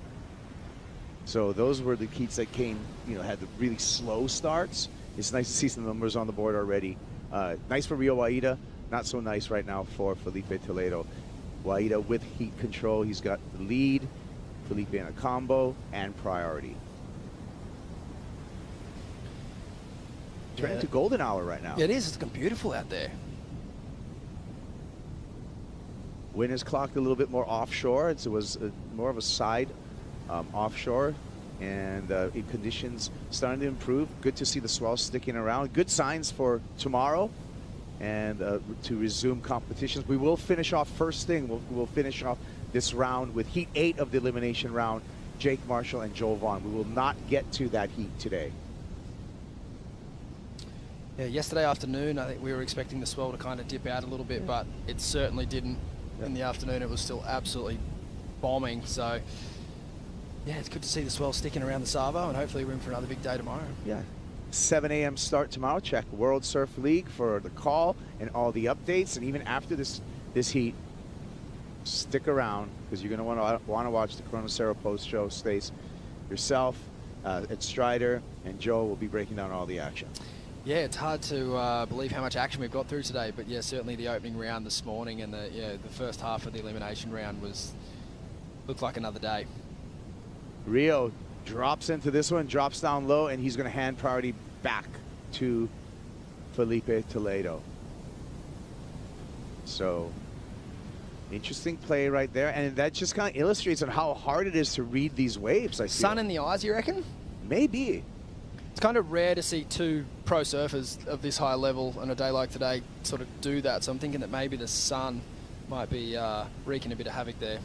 So those were the heats that came, you know, had the really slow starts. It's nice to see some numbers on the board already. Nice for Rio Waida, not so nice right now for Felipe Toledo. Waida with heat control, he's got the lead, Felipe in a combo, and priority. Turning to golden hour right now. Yeah, it is. It's looking beautiful out there. Wind is clocked a little bit more offshore. It was more of a side offshore, and conditions starting to improve. Good to see the swell sticking around. Good signs for tomorrow and to resume competitions. We will finish off first thing. We'll finish off this round with heat 8 of the elimination round, Jake Marshall and Joel Vaughn. We will not get to that heat today. Yeah, yesterday afternoon, I think we were expecting the swell to kind of dip out a little bit, but it certainly didn't. In the afternoon, it was still absolutely bombing. So, yeah, it's good to see the swell sticking around the Savo, and hopefully we're in for another big day tomorrow. Yeah. 7 a.m. start tomorrow. Check World Surf League for the call and all the updates. And even after this heat, stick around because you're going to want to watch the Chronocero post show. Stace, yourself, Ed Strider, and Joe will be breaking down all the action. Yeah, it's hard to believe how much action we've got through today, but yeah, certainly the opening round this morning and the first half of the elimination round looked like another day. Rio drops into this one, drops down low, and he's going to hand priority back to Felipe Toledo. So, interesting play right there, and that just kind of illustrates on how hard it is to read these waves. I feel. Sun in the eyes, you reckon? Maybe. It's kind of rare to see two pro surfers of this high level on a day like today sort of do that. So I'm thinking that maybe the sun might be wreaking a bit of havoc there.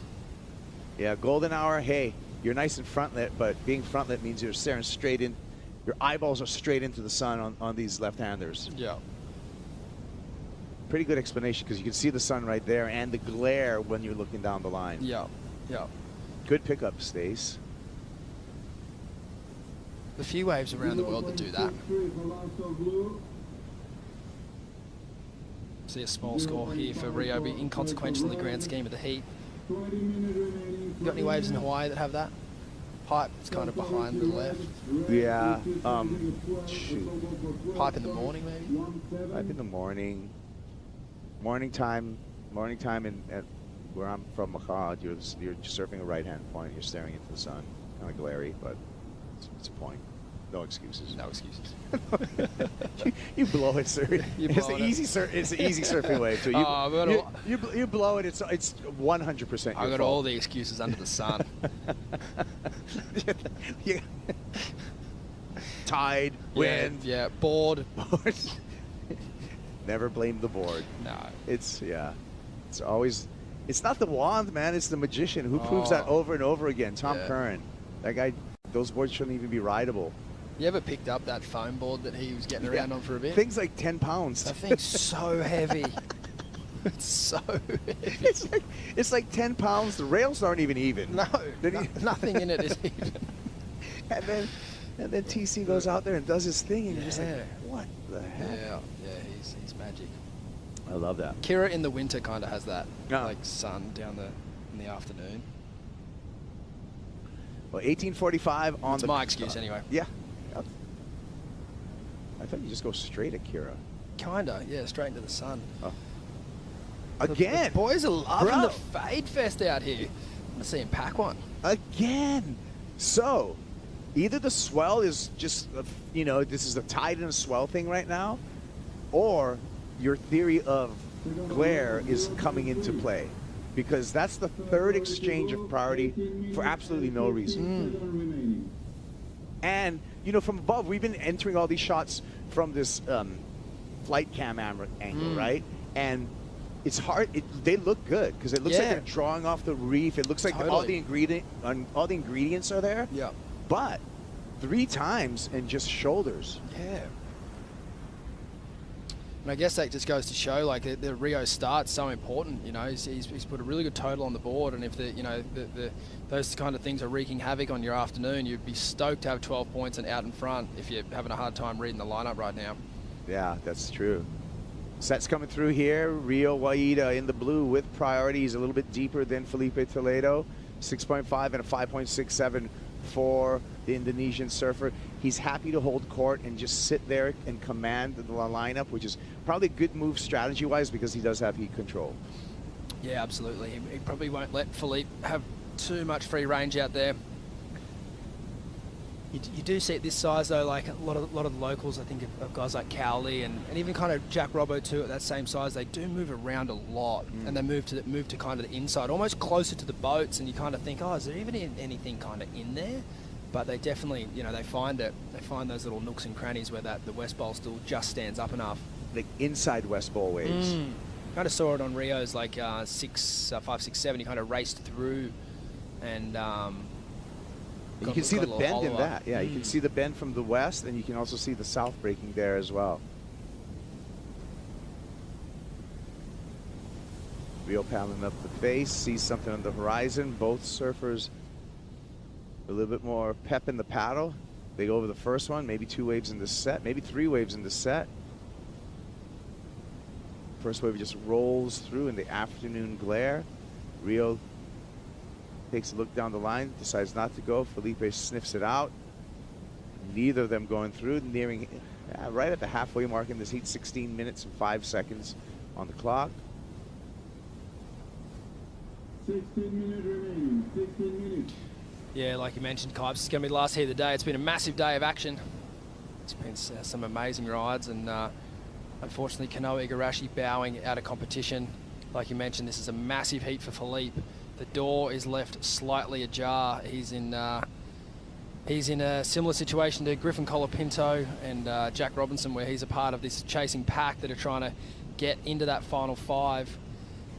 Yeah, golden hour, hey, you're nice and frontlit, but being frontlit means you're staring straight in. Your eyeballs are straight into the sun on these left-handers. Yeah. pretty good explanation because you can see the sun right there and the glare when you're looking down the line. Yeah, yeah. Good pickup, Stace. The few waves around the world that do that. See a small score here for Rio, be inconsequential in the grand scheme of the heat. You got any waves in Hawaii that have that? Pipe is kind of behind the left. Yeah. Shoot. Pipe in the morning, maybe? Pipe in the morning. Morning time in where I'm from, Macau, you're surfing a right-hand point. You're staring into the sun. Kind of glary, but it's a point. No excuses. No excuses. you blow it, sir. It's an easy surfing wave too. You blow it. It's 100%. I got all the excuses under the sun. Yeah. Tide, wind, board. Never blame the board. No. It's always. It's not the wand, man. It's the magician who proves that over and over again. Tom Curran. That guy. Those boards shouldn't even be rideable. You ever picked up that foam board that he was getting around on for a bit? Thing's like 10 pounds. That thing's so heavy. It's so heavy. It's like 10 pounds. The rails aren't even even. No, nothing in it is even. And then TC goes out there and does his thing, and you're just like, what the heck? Yeah, he's magic. I love that. Kira in the winter kind of has that, like sun down in the afternoon. Well, 18:45 on That's my excuse anyway. Yeah. I thought you just go straight at Kira. Kinda, yeah, straight into the sun. Oh. Again. The boys are loving the fade fest out here. I'm gonna see him pack one. Again. So, either the swell is just, this is a tide and a swell thing right now, or your theory of glare is coming into play. Because that's the third exchange of priority for absolutely no reason. And, from above, we've been entering all these shots from this flight cam angle, right? And it's hard. They look good because it looks like they're drawing off the reef. It looks like all the ingredients are there. Yeah. But 3 times and just shoulders. Yeah. And I guess that just goes to show, like, the Rio start's so important. He's put a really good total on the board, and if those kind of things are wreaking havoc on your afternoon, you'd be stoked to have 12 points and out in front if you're having a hard time reading the lineup right now. Yeah, that's true. Sets coming through here. Rio Waida in the blue with priorities a little bit deeper than Felipe Toledo. 6.5 and a 5.67 for the Indonesian surfer. He's happy to hold court and just sit there and command the lineup, which is probably a good move strategy-wise because he does have heat control. Yeah, absolutely. He probably won't let Felipe have too much free range out there. You do see at this size, though, like a lot of the locals, I think, of guys like Cowley and even kind of Jack Robbo, too, at that same size, they do move around a lot. And they move to kind of the inside, almost closer to the boats, and you kind of think, is there even anything kind of in there? But they definitely, they find it. They find those little nooks and crannies where the West Bowl still just stands up enough. Like inside West Bowl waves. Kind of saw it on Rio's, like 5, 6, 7. He kind of raced through and... you can see the bend in that. Yeah, you can see the bend from the west, and you can also see the south breaking there as well. Rio paddling up the face, sees something on the horizon. Both surfers a little bit more pep in the paddle. They go over the first one, maybe 2 waves in the set, maybe 3 waves in the set. First wave just rolls through in the afternoon glare. Rio takes a look down the line, decides not to go. Felipe sniffs it out. Neither of them going through, nearing right at the halfway mark in this heat, 16 minutes and 5 seconds on the clock. 16 minutes remaining, 16 minutes. Yeah, like you mentioned, Kipes, it's going to be the last heat of the day. It's been a massive day of action. It's been some amazing rides, and unfortunately, Kanoa Igarashi bowing out of competition. Like you mentioned, this is a massive heat for Felipe. The door is left slightly ajar. He's in a similar situation to Griffin Colapinto and Jack Robinson, where he's a part of this chasing pack that are trying to get into that final 5.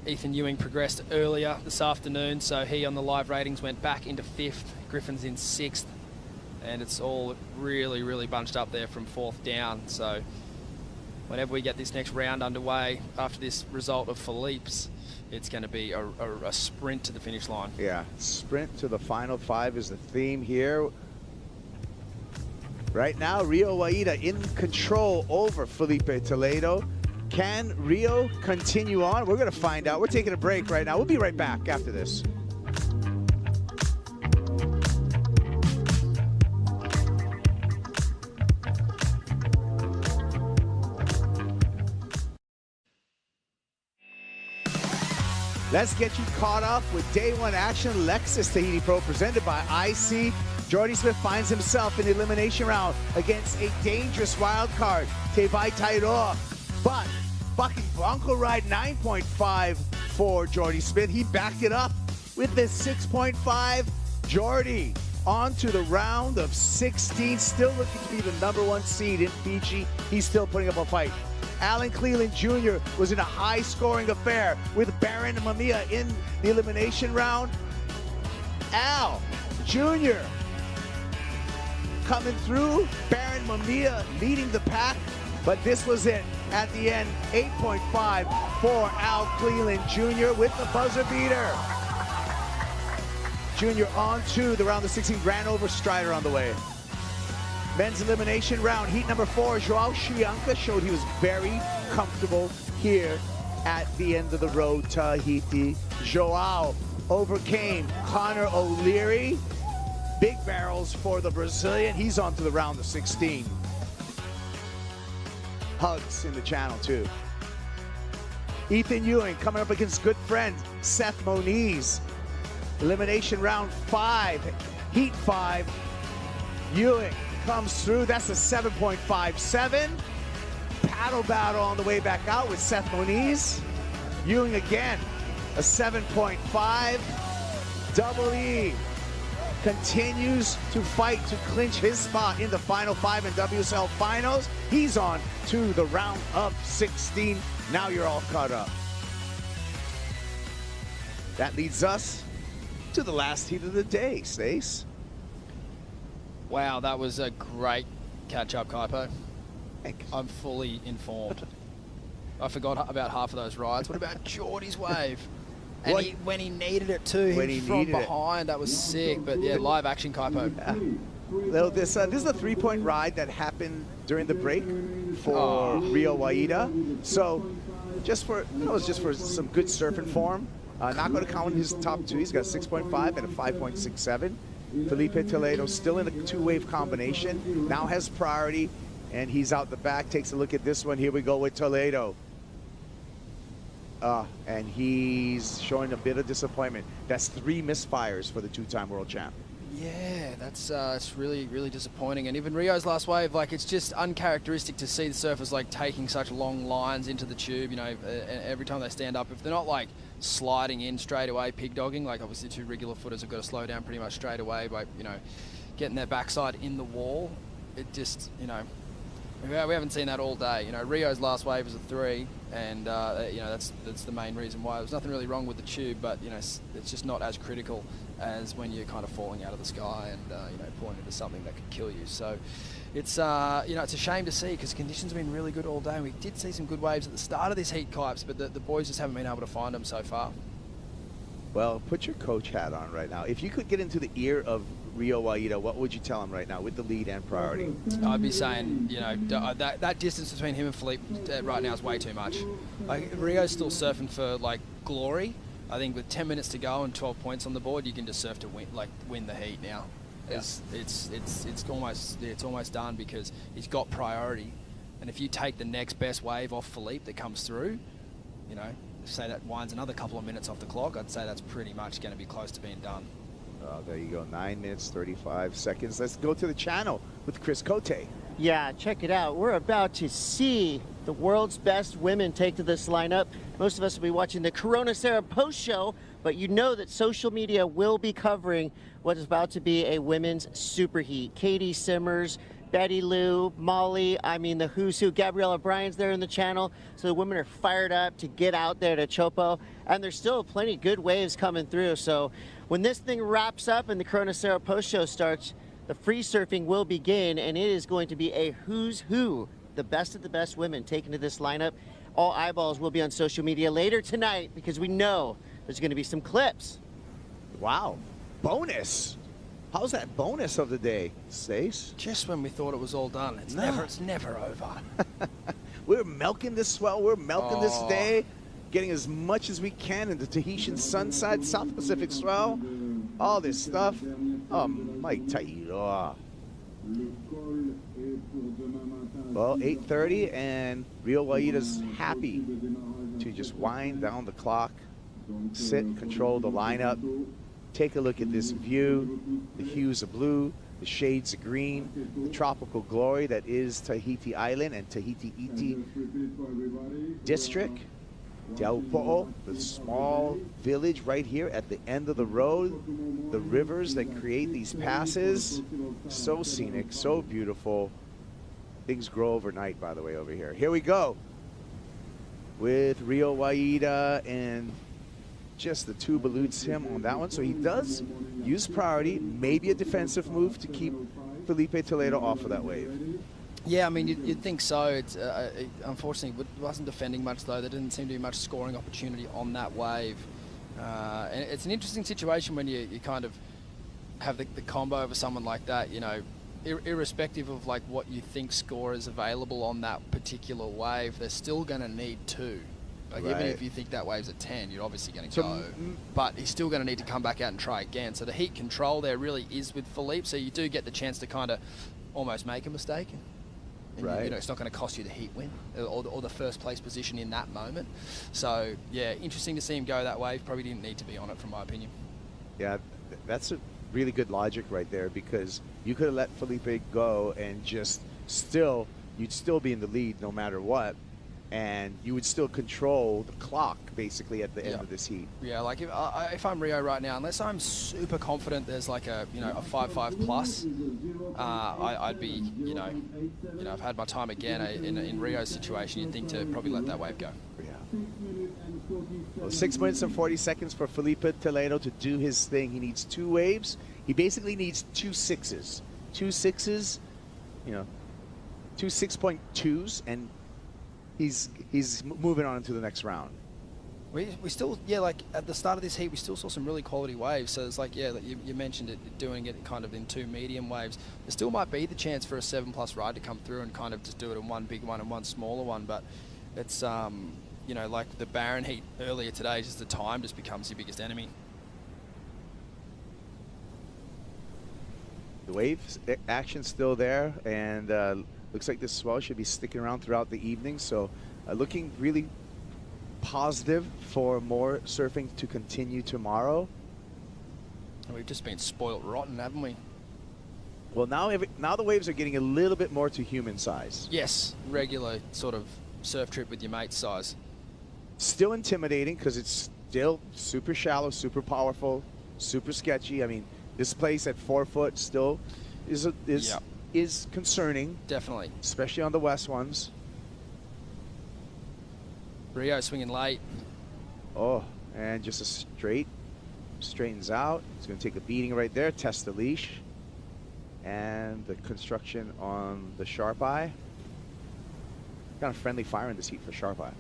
Ethan Ewing progressed earlier this afternoon, so he on the live ratings went back into 5th. Griffin's in 6th, and it's all really, really bunched up there from 4th down. So whenever we get this next round underway after this result of Philippe's, it's going to be a sprint to the finish line. Yeah, sprint to the final 5 is the theme here. Right now, Rio Waida in control over Felipe Toledo. Can Rio continue on? We're going to find out. We're taking a break right now. We'll be right back after this. Let's get you caught up with day 1 action. Lexus Tahiti Pro presented by IC. Jordy Smith finds himself in the elimination round against a dangerous wild card, Tevai Tairoa. But bucking Bronco ride 9.5 for Jordy Smith. He backed it up with this 6.5. Jordy on to the round of 16, still looking to be the #1 seed in Fiji. He's still putting up a fight. Alan Cleland Jr. was in a high-scoring affair with Baron Mamiya in the elimination round. Al Jr. coming through. Baron Mamiya leading the pack, but this was it. At the end, 8.5 for Al Cleland Jr. with the buzzer beater. Jr. on to the round of 16, ran over Strider on the way. Men's elimination round, heat number 4, Joao Chianca showed he was very comfortable here at the end of the road, Tahiti. Joao overcame Connor O'Leary. Big barrels for the Brazilian. He's on to the round of 16. Hugs in the channel too. Ethan Ewing coming up against good friend Seth Moniz. Elimination round 5, heat 5. Ewing comes through. That's a 7.57. Paddle battle on the way back out with Seth Moniz. Ewing again, a 7.5. Double E continues to fight to clinch his spot in the final 5 in WSL Finals. He's on to the round of 16. Now you're all caught up. That leads us to the last heat of the day, Stace. Wow, that was a great catch-up, Kaipo. I'm fully informed. I forgot about half of those rides. What about Jordy's wave? And when he needed it too, from behind, that was sick. But yeah, live action, Kaipo. Yeah. This is a 3-point ride that happened during the break for Rio Waida. So that was just for some good surfing form. Not going to count his top 2. He's got 6.5 and a 5.67. Felipe Toledo still in a 2-wave combination, now has priority, and he's out the back. Takes a look at this one. Here we go with Toledo. And he's showing a bit of disappointment. That's 3 misfires for the 2-time world champ. Yeah, that's it's really, really disappointing. And even Rio's last wave, like, it's just uncharacteristic to see the surfers like taking such long lines into the tube, you know, every time they stand up. If they're not like sliding in straight away, pig dogging, like obviously 2 regular footers have got to slow down pretty much straight away by, you know, getting their backside in the wall. It just, you know, we haven't seen that all day. You know, Rio's last wave was a 3, and you know, that's the main reason why. There's nothing really wrong with the tube, but you know, it's just not as critical as when you're kind of falling out of the sky and you know, pulling into something that could kill you. So it's you know, it's a shame to see because conditions have been really good all day. We did see some good waves at the start of this heat, Kipes, but the boys just haven't been able to find them so far. Well, put your coach hat on right now. If you could get into the ear of Rio Waida, what would you tell him right now with the lead and priority? I'd be saying, you know, that distance between him and Philippe right now is way too much. Like, Rio's still surfing for like glory. I think with 10 minutes to go and 12 points on the board, you can just surf to win the heat now. Yeah. It's almost done because he's got priority, and if you take the next best wave off Philippe that comes through, you know, say that winds another couple of minutes off the clock, I'd say that's pretty much going to be close to being done. Oh, there you go, 9 minutes, 35 seconds. Let's go to the channel with Chris Cote. Yeah, check it out. We're about to see the world's best women take to this lineup. Most of us will be watching the Corona Sarah post show, but you know that social media will be covering what is about to be a women's superheat. Katie Simmers, Betty Lou, Molly, I mean the who's who. Gabriella Bryan's there in the channel. So the women are fired up to get out there to Teahupo'o, and there's still plenty good waves coming through. So when this thing wraps up and the Corona Sarah post show starts, the free surfing will begin, and it is going to be a who's who the best of the best women taken to this lineup. All eyeballs will be on social media later tonight because we know there's going to be some clips. Wow. Bonus. How's that bonus of the day, Stace? Just when we thought it was all done. It's never over. We're milking this Swell. We're milking this day, getting as much as we can in the Tahitian Sunside, South Pacific Swell, all this stuff. Oh, Mike Tairo. Well, 8:30, and Rio Waida's happy to just wind down the clock, sit, control the lineup, take a look at this view, the hues of blue, the shades of green, the tropical glory that is Tahiti Island and Tahiti Iti District. Teahupo'o, the small village right here at the end of the road, the rivers that create these passes, so scenic, so beautiful. Things grow overnight, by the way, over here. Here we go with Rio Waida, and just the two balloons him on that one. So he does use priority, maybe a defensive move to keep Felipe Toledo off of that wave. Yeah, I mean, you'd think so. It's, unfortunately, wasn't defending much, though. There didn't seem to be much scoring opportunity on that wave. And it's an interesting situation when you kind of have the combo over someone like that, you know, irrespective of like what you think score is available on that particular wave, they're still going to need two. Like, even if you think that wave's at 10, you're obviously going to go. But he's still going to need to come back out and try again. So the heat control there really is with Felipe. So you do get the chance to kind of almost make a mistake. And you know, it's not going to cost you the heat win or the first place position in that moment. So, yeah, interesting to see him go that wave. Probably didn't need to be on it, from my opinion. Yeah, that's a really good logic right there, because you could have let Felipe go and just you'd still be in the lead no matter what. And you would still control the clock, basically, at the end of this heat. Yeah, like if I'm Rio right now, unless I'm super confident there's like a 5-5 plus, I'd be, you know, I've had my time again in Rio's situation. You'd think to probably let that wave go. Yeah. Well, 6 minutes and 40 seconds for Felipe Toledo to do his thing. He needs two waves. He basically needs two sixes. Two sixes, you know, two 6.2s, and he's moving on into the next round. We still, like at the start of this heat, we still saw some really quality waves. So it's like, like you mentioned it, doing it kind of in two medium waves. There still might be the chance for a 7+ ride to come through and kind of just do it in one big one and one smaller one. But it's, you know, like the Barron heat earlier today, just the time just becomes your biggest enemy. The wave action's still there, and looks like this Swell should be sticking around throughout the evening, so looking really positive for more surfing to continue tomorrow. And we've just been spoiled rotten, haven't we? Well, now the waves are getting a little bit more to human size. Yes, regular sort of surf trip with your mate size. Still intimidating because it's still super shallow, super powerful, super sketchy. I mean, this place at 4 foot still is concerning. Definitely. Especially on the west ones. Rio swinging late. Oh, and just a straightens out. It's going to take a beating right there, test the leash. And the construction on the Sharp Eye. Kind of friendly fire in this heat for Sharp Eye.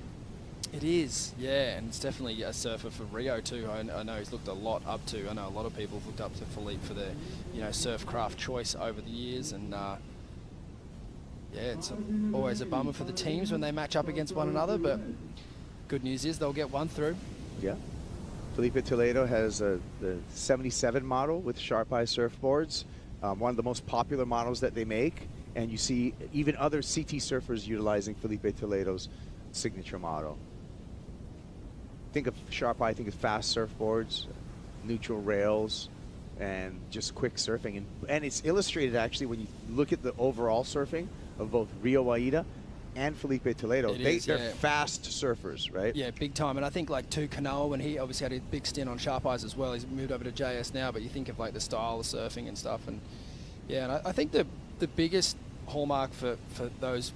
It is, yeah, and it's definitely a surfer for Rio too. I know he's looked a lot up to. I know a lot of people have looked up to Felipe for their, surf craft choice over the years, and yeah, it's always a bummer for the teams when they match up against one another. But good news is they'll get one through. Yeah, Felipe Toledo has the 77 model with Sharp Eye surfboards, one of the most popular models that they make, and you see even other CT surfers utilizing Felipe Toledo's signature model. Think of Sharp Eye, think of fast surfboards, neutral rails, and just quick surfing. And it's illustrated actually when you look at the overall surfing of both Rio Waida and Felipe Toledo. They're fast surfers, right? Yeah, big time. And I think like to Kanoa, when he obviously had a big stint on Sharp Eyes as well, he's moved over to JS now, but you think of like the style of surfing and stuff. And yeah, and I think the biggest hallmark for those,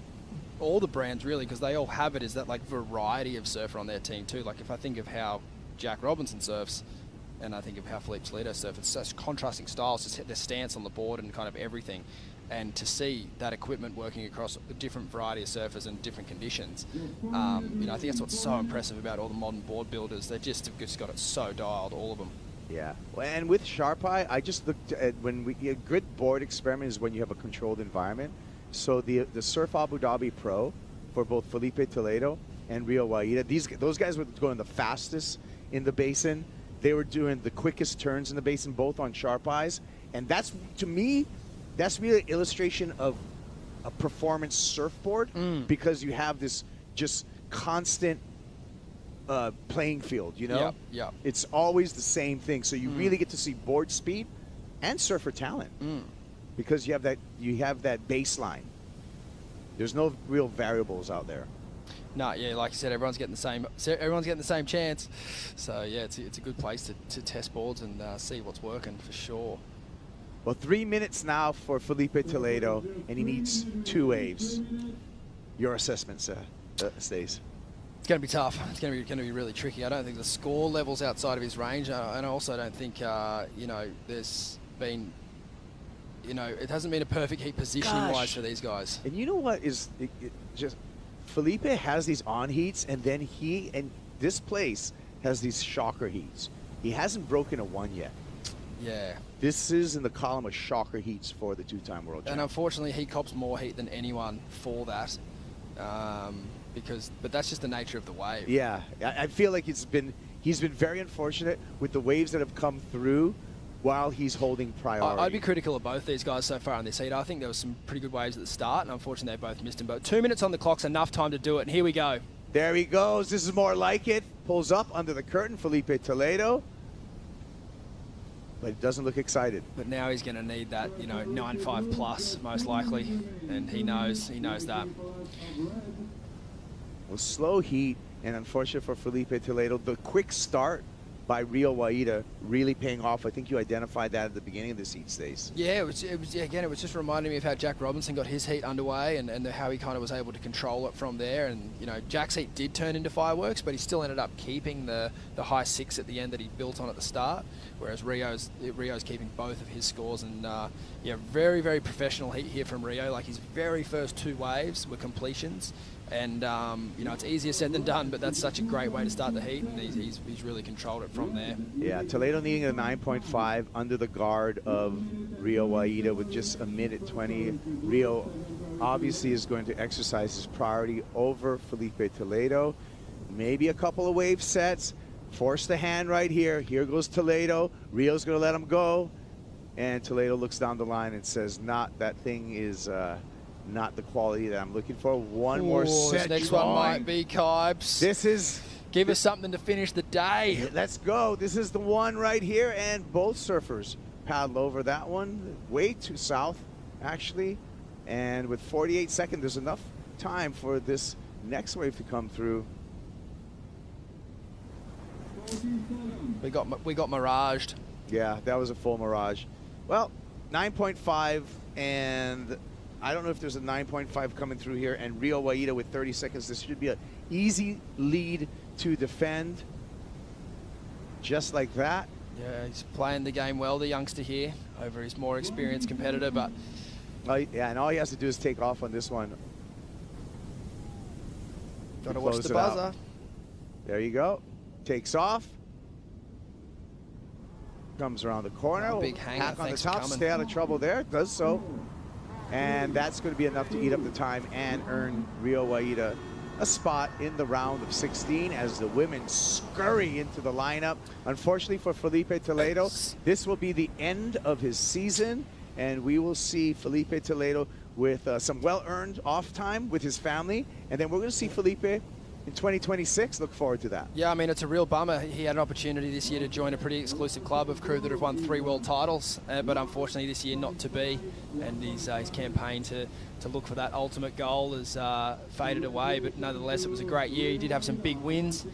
all the brands really, because they all have it, is that like variety of surfer on their team too. Like if I think of how Jack Robinson surfs and I think of how Felipe Toledo surfs, it's such contrasting styles, just hit their stance on the board and kind of everything. And to see that equipment working across a different variety of surfaces and different conditions, you know, I think that's what's so impressive about all the modern board builders. They just have just got it so dialed, all of them. Yeah, and with Sharp Eye, I just looked at a good board experiment is when you have a controlled environment. So the Surf Abu Dhabi Pro for both Felipe Toledo and Rio Waida, those guys were going the fastest in the basin. They were doing the quickest turns in the basin, both on Sharp Eyes, and that's, to me, that's really an illustration of a performance surfboard because you have this just constant playing field, you know? Yeah. It's always the same thing. So you really get to see board speed and surfer talent because you have that baseline. There's no real variables out there. No, yeah, like you said, everyone's getting the same chance. So yeah, it's a good place to test boards and see what's working for sure. Well, 3 minutes now for Felipe Toledo, and he needs 2 waves. Your assessment, Stace? It's going to be tough. It's going to be really tricky. I don't think the score level's outside of his range, and I also don't think you know, there's been, you know, it hasn't been a perfect heat positioning-wise for these guys. And you know what is just Felipe has these on heats, and then this place has these shocker heats. He hasn't broken a 1 yet. Yeah. This is in the column of shocker heats for the 2-time world champion. And unfortunately, he cops more heat than anyone for that. But that's just the nature of the wave. Yeah, I feel like he's been very unfortunate with the waves that have come through while he's holding priority. I'd be critical of both these guys so far in this heat. I think there was some pretty good waves at the start, and unfortunately they both missed him. But 2 minutes on the clock's enough time to do it, and here we go. There he goes. This is more like it. Pulls up under the curtain, Felipe Toledo. But he doesn't look excited. But now he's going to need that, you know, 9.5 plus, most likely, and he knows that. Well, slow heat, and unfortunate for Felipe Toledo, the quick start by Rio Waida really paying off. I think you identified that at the beginning of this heat, Stace. Yeah, it was just reminding me of how Jack Robinson got his heat underway and how he kind of was able to control it from there. And, you know, Jack's heat did turn into fireworks, but he still ended up keeping the high 6 at the end that he built on at the start, whereas Rio's keeping both of his scores. And, yeah, very, very professional heat here from Rio. Like, his very first 2 waves were completions. And, you know, it's easier said than done, but that's such a great way to start the heat, and he's really controlled it from there. Yeah, Toledo needing a 9.5 under the guard of Rio Waida with just a minute 20. Rio obviously is going to exercise his priority over Felipe Toledo. Maybe a couple of wave sets. Force the hand right here. Here goes Toledo. Rio's going to let him go. And Toledo looks down the line and says, that thing is... not the quality that I'm looking for. One more set. This next one might be Kibes. This is... Give us something to finish the day. Let's go. This is the one right here, and both surfers paddle over that one. Way too south, actually. And with 48 seconds, there's enough time for this next wave to come through. We got miraged. Yeah, that was a full mirage. Well, 9.5 and... I don't know if there's a 9.5 coming through here, and Rio Waida with 30 seconds. This should be an easy lead to defend. Just like that. Yeah, he's playing the game well, the youngster here, over his more experienced competitor, but... yeah, and all he has to do is take off on this one. Got to watch the buzzer. There you go. Takes off. Comes around the corner. Big hanger. Hack on the top, stay out of trouble there. Does so. And that's going to be enough to eat up the time and earn Rio Waida a spot in the round of 16 as the women scurry into the lineup. Unfortunately for Felipe Toledo, this will be the end of his season, and we will see Felipe Toledo with some well-earned off time with his family, and then we're going to see Felipe in 2026. Look forward to that. Yeah, I mean, it's a real bummer. He had an opportunity this year to join a pretty exclusive club of crew that have won 3 world titles, but unfortunately this year not to be. And his campaign to look for that ultimate goal has faded away. But nonetheless, it was a great year. He did have some big wins,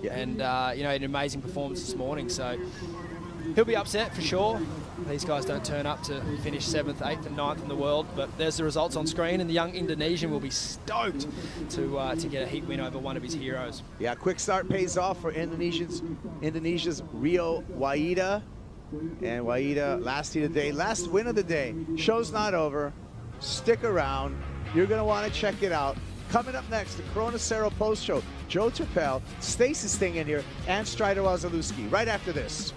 and you know, an amazing performance this morning. So he'll be upset for sure. These guys don't turn up to finish 7th, 8th and 9th in the world, but there's the results on screen, and the young Indonesian will be stoked to get a heat win over one of his heroes. Yeah, quick start pays off for Indonesia's Rio Waida. And Waida, last heat of the day, last win of the day. Show's not over. Stick around. You're going to want to check it out. Coming up next, the Corona Cerro Post Show. Joe Turpel, Stace is staying in here, and Strider Wazalewski. Right after this.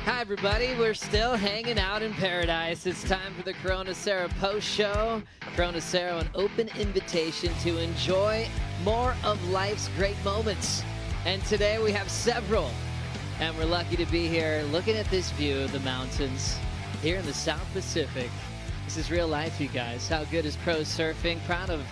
Hi, everybody. We're still hanging out in paradise. It's time for the Corona Cerro Post Show. Corona Cerro, an open invitation to enjoy more of life's great moments. And today we have several. And we're lucky to be here looking at this view of the mountains here in the South Pacific. This is real life, you guys. How good is pro surfing? Proud of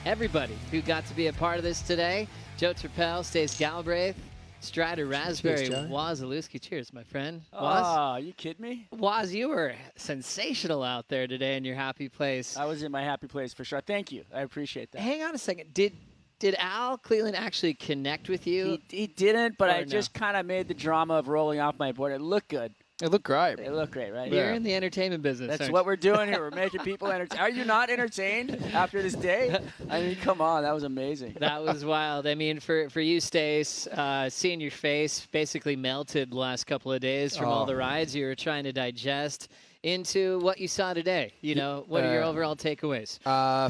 everybody who got to be a part of this today. Joe Turpel, Stace Galbraith, Strider Raspberry, Wazalewski. Cheers, my friend. Oh, you kidding me? Waz, you were sensational out there today in your happy place. I was in my happy place for sure. Thank you. I appreciate that. Hang on a second. Did Al Cleland actually connect with you? He didn't, but I no? just kind of made the drama of rolling off my board. It looked good. It looked great. It looked great, right? You're in the entertainment business. That's what we're doing here. We're making people entertained. Are you not entertained after this day? I mean, come on. That was amazing. That was wild. I mean, for you, Stace, seeing your face basically melted the last couple of days from all the rides you were trying to digest into what you saw today. You know, what are your overall takeaways?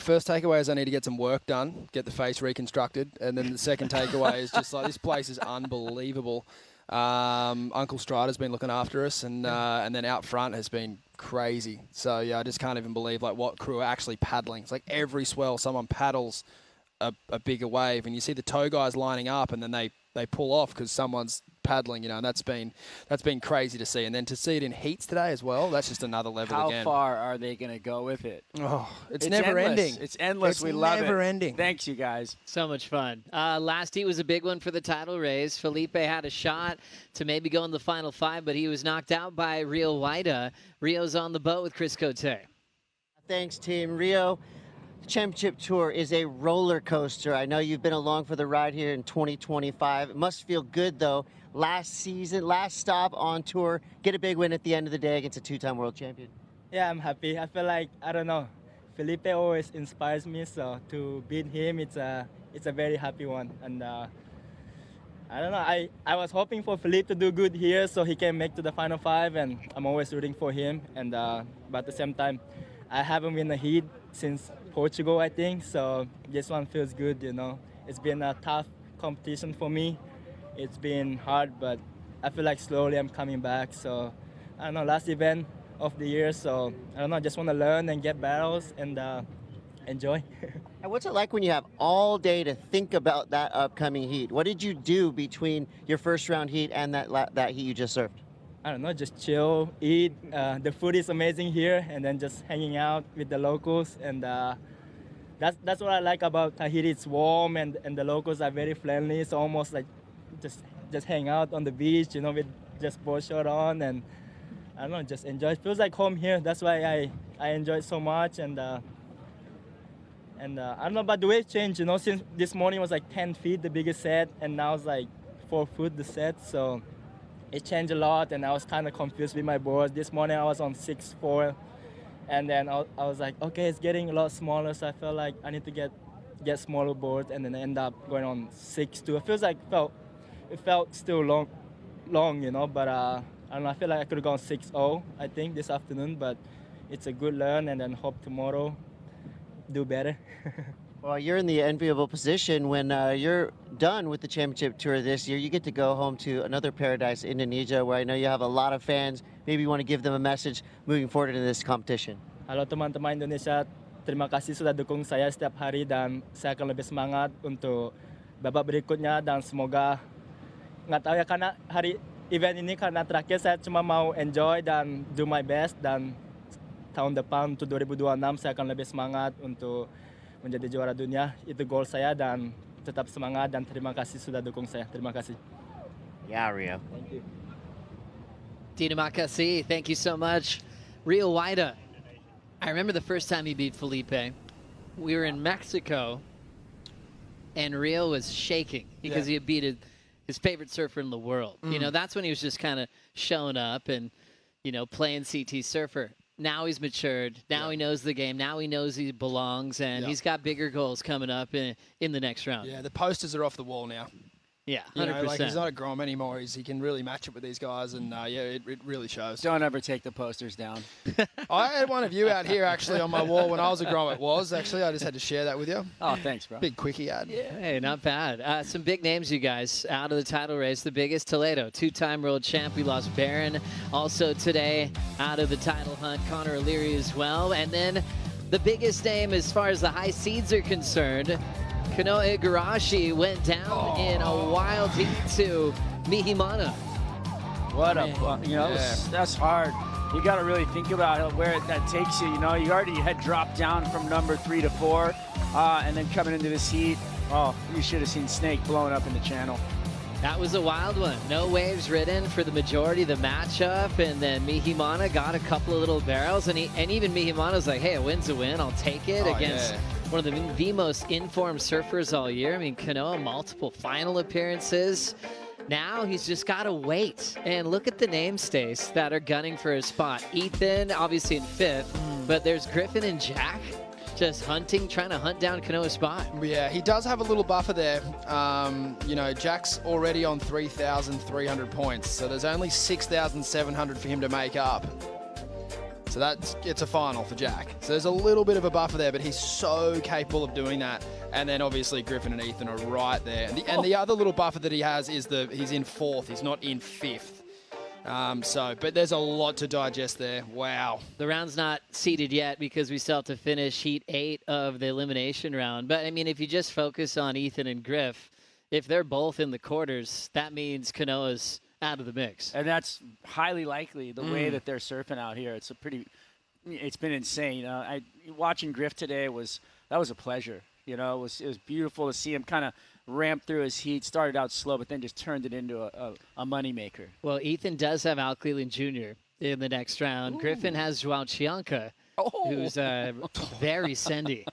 First takeaway is I need to get some work done, get the face reconstructed. And then the second takeaway is just like, this place is unbelievable. Uncle Strider's been looking after us, and then out front has been crazy. So yeah, I just can't even believe like what crew are actually paddling. It's like every swell someone paddles a bigger wave, and you see the tow guys lining up, and then they pull off because someone's paddling, you know, and that's been crazy to see. And then to see it in heats today as well, that's just another level again. How far are they going to go with it? Oh, it's never ending. It's endless. We love it. It's never ending. Thanks, you guys. So much fun. Last heat was a big one for the title race. Felipe had a shot to maybe go in the final five, but he was knocked out by Rio Waida. Rio's on the boat with Chris Cote. Thanks, team. Rio, the Championship Tour is a roller coaster. I know you've been along for the ride here in 2025. It must feel good, though. Last season, last stop on tour, get a big win at the end of the day against a two-time world champion. Yeah, I'm happy. I feel like, I don't know, Felipe always inspires me, so to beat him, it's a very happy one. And I don't know, I was hoping for Felipe to do good here so he can make to the final five, and I'm always rooting for him. And but at the same time, I haven't won a heat since Portugal, I think, so this one feels good, you know. It's been a tough competition for me. It's been hard, but I feel like slowly I'm coming back. So, I don't know, last event of the year, so I don't know, I just want to learn and get battles and enjoy. And what's it like when you have all day to think about that upcoming heat? What did you do between your first round heat and that heat you just surfed? I don't know, just chill, eat. The food is amazing here, and then just hanging out with the locals. And that's what I like about Tahiti. It's warm, and the locals are very friendly. It's almost like just hang out on the beach, you know, with just board short on, and I don't know, just enjoy. It feels like home here. That's why I enjoy it so much. And I don't know, but the wave changed, you know, since this morning was like 10 feet, the biggest set, and now it's like 4 foot the set. So it changed a lot, and I was kind of confused with my boards. This morning I was on 6'4", and then I was like, okay, it's getting a lot smaller, so I felt like I need to get smaller boards, and then end up going on 6'2". It feels like it felt still long, you know, but I don't know, I feel like I could have gone 6'0", I think, this afternoon, but it's a good learn, and then hope tomorrow do better. Well, you're in the enviable position when you're done with the Championship Tour this year. You get to go home to another paradise, Indonesia, where I know you have a lot of fans. Maybe you want to give them a message moving forward in this competition. Halo teman-teman Indonesia, terima kasih sudah dukung saya setiap hari, dan saya akan lebih semangat untuk babak berikutnya, dan semoga, nggak tahu ya, karena hari event ini karena terakhir saya cuma mau enjoy dan do my best, dan tahun depan untuk 2026 saya akan lebih semangat untuk menjadi juara dunia. Itu goal saya, dan tetap semangat, dan terima kasih sudah dukung saya. Terima kasih. Yeah, Rio. Thank you. Dina Makasi, thank you so much. Rio Waida, I remember the first time he beat Felipe. We were in Mexico, and Rio was shaking because he had beat his favorite surfer in the world. You know, that's when he was just kind of showing up and, you know, playing CT surfer. Now he's matured. Now he knows the game. Now he knows he belongs, and he's got bigger goals coming up in the next round. Yeah, the posters are off the wall now. Yeah, 100%. You know, like he's not a Grom anymore. He can really match it with these guys, and it really shows. Don't ever take the posters down. I had one of you out here actually on my wall when I was a Grom. It was actually. I just had to share that with you. Oh, thanks, bro. Big quickie ad. Yeah. Hey, not bad. Some big names, you guys, out of the title race. The biggest, Toledo, 2-time world champ. We lost Barron. Also today, out of the title hunt, Connor O'Leary as well. And then the biggest name as far as the high seeds are concerned, Kanoa Igarashi went down in a wild heat to Mihimana. What that's hard. You got to really think about where that takes you. You know, you already had dropped down from number 3 to 4, and then coming into this heat, you should have seen Snake blowing up in the channel. That was a wild one. No waves ridden for the majority of the matchup, and then Mihimana got a couple of little barrels, and even Mihimana's like, hey, a win's a win. I'll take it against one of the most informed surfers all year. I mean, Kanoa, multiple final appearances. Now he's just got to wait. And look at the name stays that are gunning for his spot. Ethan, obviously in 5th, but there's Griffin and Jack just trying to hunt down Kanoa's spot. Yeah, he does have a little buffer there. You know, Jack's already on 3,300 points, so there's only 6,700 for him to make up. So it's a final for Jack. So there's a little bit of a buffer there, but he's so capable of doing that. And then obviously Griffin and Ethan are right there. And the other little buffer that he has is he's in 4th. He's not in 5th. But there's a lot to digest there. Wow. The round's not seeded yet because we still have to finish Heat 8 of the elimination round. But, I mean, if you just focus on Ethan and Griff, if they're both in the quarters, that means Kanoa's out of the mix. And that's highly likely the way that they're surfing out here. It's been insane. Watching Griff today was a pleasure. You know, it was beautiful to see him kind of ramp through his heat, started out slow, but then just turned it into a moneymaker. Well, Ethan does have Al Cleland Jr. in the next round. Ooh. Griffin has Joao Chianca, who's very sendy.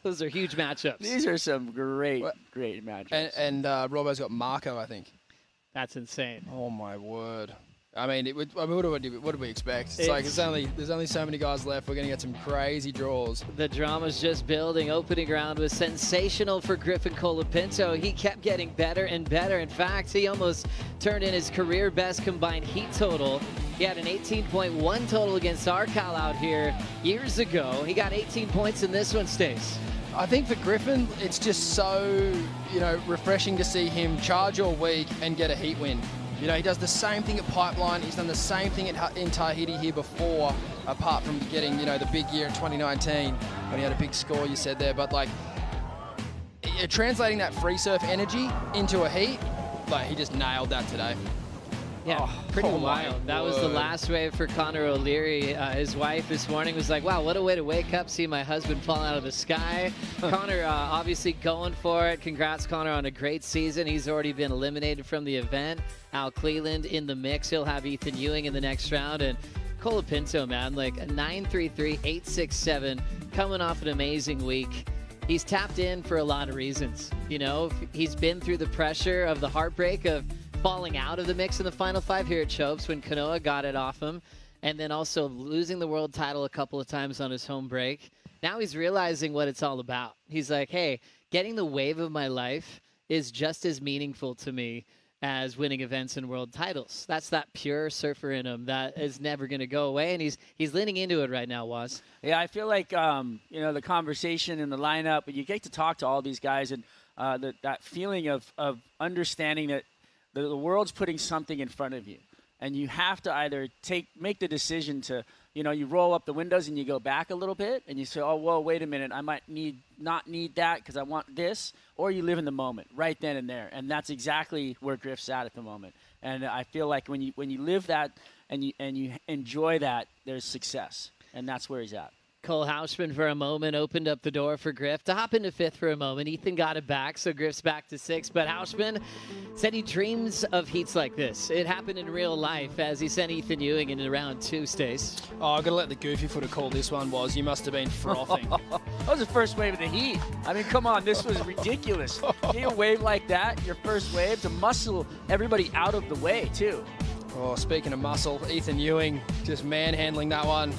Those are huge matchups. These are some great matchups. And Robbo's got Marco, I think. That's insane. Oh, my word. I mean, what do we expect? It's like there's only so many guys left. We're going to get some crazy draws. The drama's just building. Opening round was sensational for Griffin Colapinto. He kept getting better and better. In fact, he almost turned in his career best combined heat total. He had an 18.1 total against Arcal out here years ago. He got 18 points in this one, Stace. I think for Griffin, it's just so, refreshing to see him charge all week and get a heat win. You know, he does the same thing at Pipeline. He's done the same thing in Tahiti here before, apart from getting, the big year in 2019 when he had a big score, you said there. But, translating that free surf energy into a heat, he just nailed that today. Yeah, pretty wild. That was the last wave for Connor O'Leary. His wife this morning was like, wow, what a way to wake up, see my husband fall out of the sky. Connor obviously going for it. Congrats, Connor, on a great season. He's already been eliminated from the event. Al Cleland in the mix. He'll have Ethan Ewing in the next round. And Colapinto, man, a 9.33, 8.67, coming off an amazing week. He's tapped in for a lot of reasons. He's been through the pressure of the heartbreak of falling out of the mix in the Final 5 here at Chopes when Kanoa got it off him, and then also losing the world title a couple of times on his home break. Now he's realizing what it's all about. He's like, hey, getting the wave of my life is just as meaningful to me as winning events and world titles. That's that pure surfer in him that is never going to go away, and he's leaning into it right now, Waz. Yeah, I feel like, the conversation in the lineup, you get to talk to all these guys, and that feeling of understanding that the world's putting something in front of you, and you have to either make the decision to, you roll up the windows and you go back a little bit and you say, oh, whoa, wait a minute, I might not need that because I want this, or you live in the moment right then and there, and that's exactly where Griff's at the moment. And I feel like when you live that and you enjoy that, there's success, and that's where he's at. Cole Hausman for a moment opened up the door for Griff to hop into 5th for a moment. Ethan got it back, so Griff's back to 6th. But Hausman said he dreams of heats like this. It happened in real life as he sent Ethan Ewing into round 2, Stace. Oh, I'm going to let the goofy footer call this one, was. You must have been frothing. That was the first wave of the heat. I mean, come on, this was ridiculous. Get a wave like that, your first wave, to muscle everybody out of the way, too. Oh, speaking of muscle, Ethan Ewing just manhandling that one.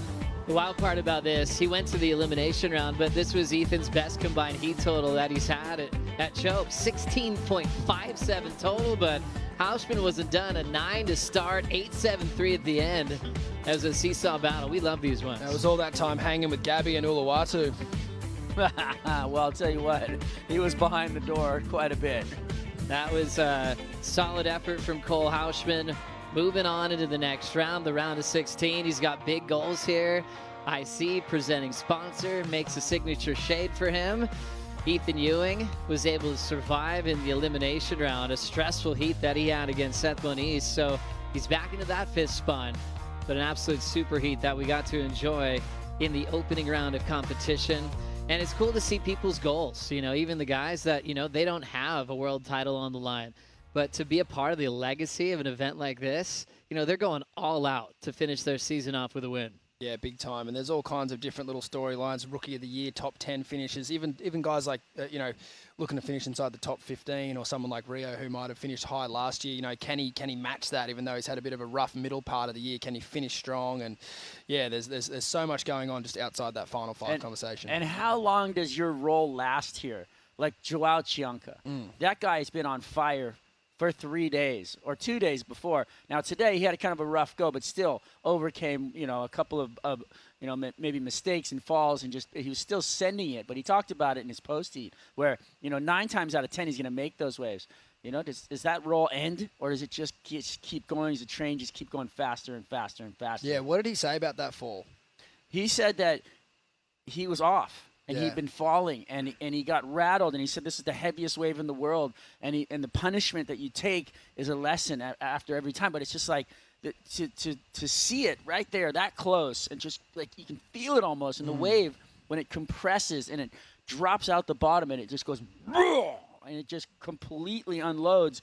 The wild part about this, he went to the elimination round, but this was Ethan's best combined heat total that he's had at Chope. 16.57 total, but Hausman wasn't done. A 9 to start, 8.73 at the end. That was a seesaw battle. We love these ones. That was all that time hanging with Gabby and Uluwatu. Well, I'll tell you what, he was behind the door quite a bit. That was a solid effort from Cole Hausman. Moving on into the next round, the round of 16. He's got big goals here. IC, presenting sponsor, makes a signature shade for him. Ethan Ewing was able to survive in the elimination round, a stressful heat that he had against Seth Moniz. So he's back into that 5th spot, but an absolute super heat that we got to enjoy in the opening round of competition. And it's cool to see people's goals, you know, even the guys that, you know, they don't have a world title on the line. But to be a part of the legacy of an event like this, you know, they're going all out to finish their season off with a win. Yeah, big time. And there's all kinds of different little storylines. Rookie of the Year, top 10 finishes. Even guys like, you know, looking to finish inside the top 15, or someone like Rio who might have finished high last year. You know, can he match that? Even though he's had a bit of a rough middle part of the year, can he finish strong? And yeah, there's so much going on just outside that final five conversation. And how long does your role last here? Like Joao Chianca, that guy's been on fire for 3 days or 2 days before. Now today he had a kind of a rough go, but still overcame, you know, a couple of you know, maybe mistakes and falls, and just he was still sending it. But he talked about it in his post heat, where, you know, 9 times out of 10 he's going to make those waves. You know, does that roll end, or does it just keep going? Does the train just keep going faster and faster and faster? Yeah. What did he say about that fall? He said that he was off. And he'd been falling, and he got rattled, and he said this is the heaviest wave in the world, and the punishment that you take is a lesson after every time. But it's just like to see it right there that close, and just like you can feel it almost in the wave when it compresses and it drops out the bottom, and it just goes, and it just completely unloads.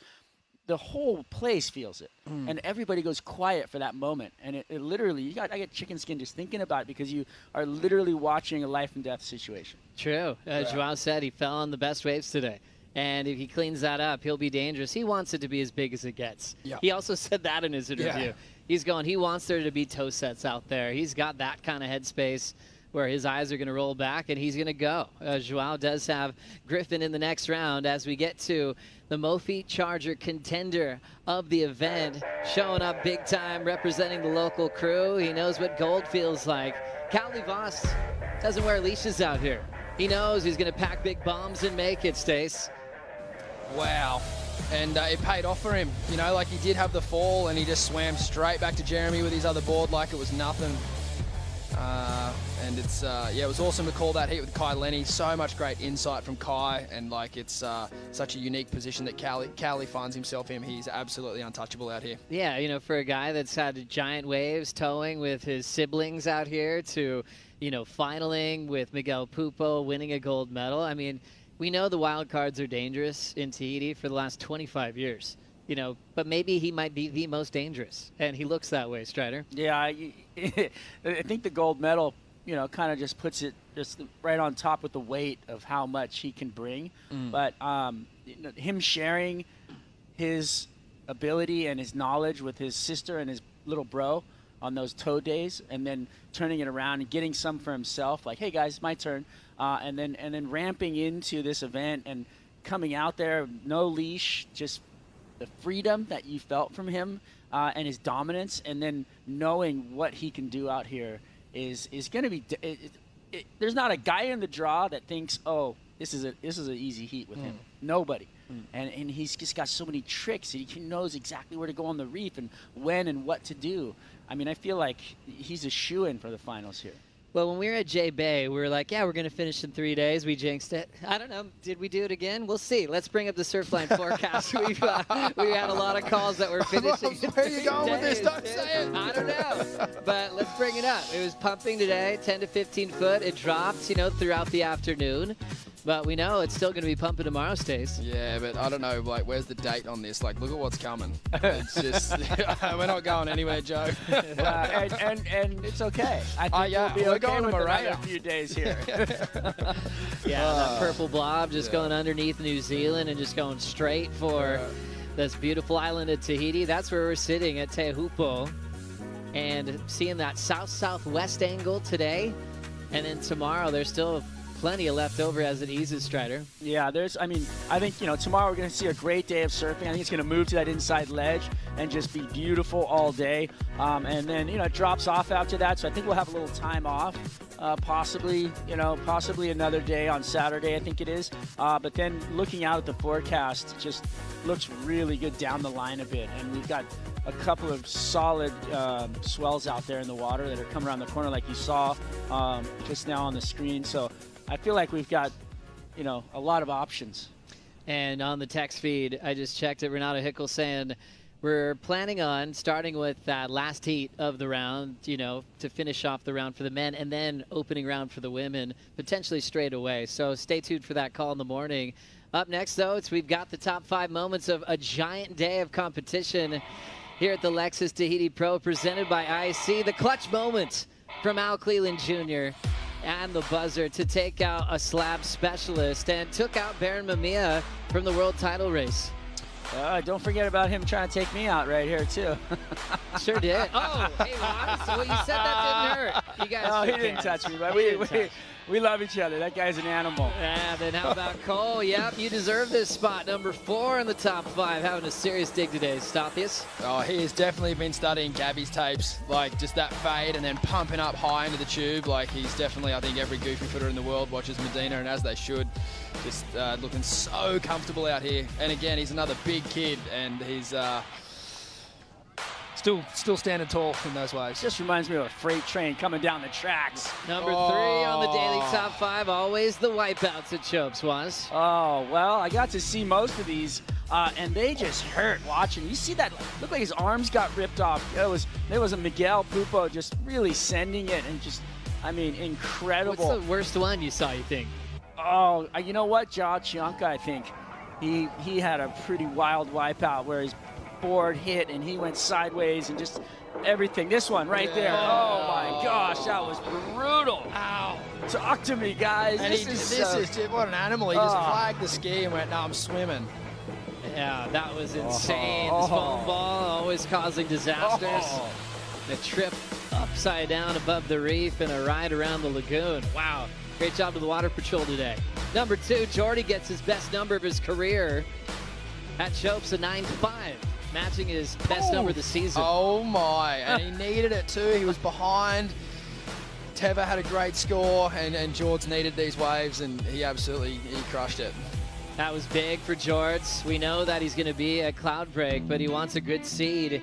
The whole place feels it, and everybody goes quiet for that moment. And it literally, I get chicken skin just thinking about it, because you are literally watching a life and death situation. True. Joao said he fell on the best waves today. And if he cleans that up, he'll be dangerous. He wants it to be as big as it gets. Yeah. He also said that in his interview. Yeah. He wants there to be toe sets out there. He's got that kind of headspace where his eyes are going to roll back and he's going to go. Joao does have Griffin in the next round as we get to the Mophie Charger contender of the event, showing up big time, representing the local crew. He knows what gold feels like. Callie Voss doesn't wear leashes out here. He knows he's going to pack big bombs and make it, Stace. Wow. And it paid off for him. You know, like he did have the fall and he just swam straight back to Jeremy with his other board like it was nothing. And it's, it was awesome to call that heat with Kai Lenny. So much great insight from Kai, and like it's such a unique position that Callie finds himself in. He's absolutely untouchable out here. Yeah, you know, for a guy that's had giant waves towing with his siblings out here to, you know, finaling with Miguel Pupo, winning a gold medal. I mean, we know the wild cards are dangerous in Tahiti for the last 25 years. You know, but maybe he might be the most dangerous, and he looks that way, Strider. Yeah, I think the gold medal, you know, kind of just puts it just right on top with the weight of how much he can bring. But him sharing his ability and his knowledge with his sister and his little bro on those tow days, and then turning it around and getting some for himself, like, hey guys, my turn, and then ramping into this event and coming out there, no leash, just the freedom that you felt from him and his dominance, and then knowing what he can do out here is going to be. There's not a guy in the draw that thinks, oh, this is an easy heat with him. Nobody. And he's just got so many tricks, and he knows exactly where to go on the reef and when and what to do. I mean, I feel like he's a shoo-in for the finals here. Well, when we were at J Bay, we were like, yeah, we're going to finish in 3 days. We jinxed it. I don't know. Did we do it again? We'll see. Let's bring up the Surfline forecast. We had a lot of calls that were finishing in Where are you 3 going with this? days, Don't dude. say it. I don't know. But let's bring it up. It was pumping today, 10 to 15 foot. It dropped, throughout the afternoon. But we know it's still going to be pumping tomorrow, Stace. Yeah, but I don't know, like, where's the date on this? Like, look at what's coming. It's just, we're not going anywhere, Joe. And it's okay. I think yeah, we'll be we're okay going to with Morea. another few days here. That purple blob just going underneath New Zealand and just going straight for this beautiful island of Tahiti. That's where we're sitting at Teahupo'o and seeing that south-southwest angle today. And then tomorrow, there's still plenty of left over as it eases, Strider. Yeah, I think, tomorrow we're going to see a great day of surfing. I think it's going to move to that inside ledge and just be beautiful all day. And then, it drops off after that. So I think we'll have a little time off, possibly another day on Saturday, I think it is. But then looking out at the forecast, just looks really good down the line a bit. And we've got a couple of solid swells out there in the water that are coming around the corner like you saw just now on the screen. So I feel like we've got, a lot of options. And on the text feed, I just checked it. Renato Hickel saying we're planning on starting with that last heat of the round, to finish off the round for the men, and then opening round for the women, potentially straight away. So stay tuned for that call in the morning. Up next, though, we've got the top 5 moments of a giant day of competition here at the Lexus Tahiti Pro, presented by IC. The clutch moment from Al Cleland Jr. and the buzzer to take out a slab specialist and took out Baron Mamiya from the world title race. Don't forget about him trying to take me out right here, too. Sure did. Oh, hey, well, you said that didn't hurt. You guys. No, he didn't touch me, but we love each other. That guy's an animal. Yeah, then how about Cole? Yep, you deserve this spot. Number 4 in the top 5. Having a serious dig today, Stathius. Oh, he has definitely been studying Gabby's tapes, like just that fade and then pumping up high into the tube. Like he's definitely, I think every goofy footer in the world watches Medina, and as they should. Just looking so comfortable out here. And again, he's another big kid, and he's still standing tall in those waves. Just reminds me of a freight train coming down the tracks. Number 3 on the daily top 5, always the wipeouts at Chopes was. Oh, well, I got to see most of these, and they just hurt watching. You see that? Looked like his arms got ripped off. There was a Miguel Pupo just really sending it, and just, incredible. What's the worst one you saw, you think? Oh, you know what? Ja Chianca, I think. He had a pretty wild wipeout where his board hit and he went sideways and just everything. This one right there. Oh my gosh, that was brutal. Ow. Talk to me, guys. And this is what an animal. He just flagged the ski and went, no, I'm swimming. Yeah, that was insane. This foam ball always causing disasters. The trip upside down above the reef and a ride around the lagoon. Wow. Great job to the Water Patrol today. Number 2, Jordy gets his best number of his career at Chopes, a 9.5, matching his best number of the season. Oh my, and he needed it too. He was behind. Teva had a great score, and George needed these waves, and he crushed it. That was big for George. We know that he's going to be at Cloud Break, but he wants a good seed.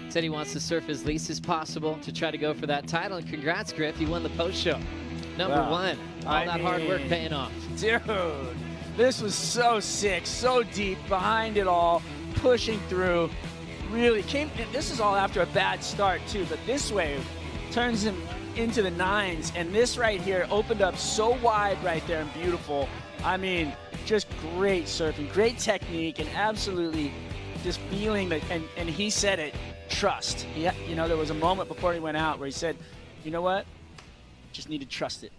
Said he wants to surf as least as possible to try to go for that title. And congrats, Griff. You won the post show. Number 1. All that hard work paying off. Dude, this was so sick, so deep, behind it all, pushing through. Really this is all after a bad start, too, but this wave turns him into the 9s, and this right here opened up so wide right there and beautiful. Just great surfing, great technique, and absolutely just feeling that, and he said it, trust. There was a moment before he went out where he said, you know what? Just need to trust it.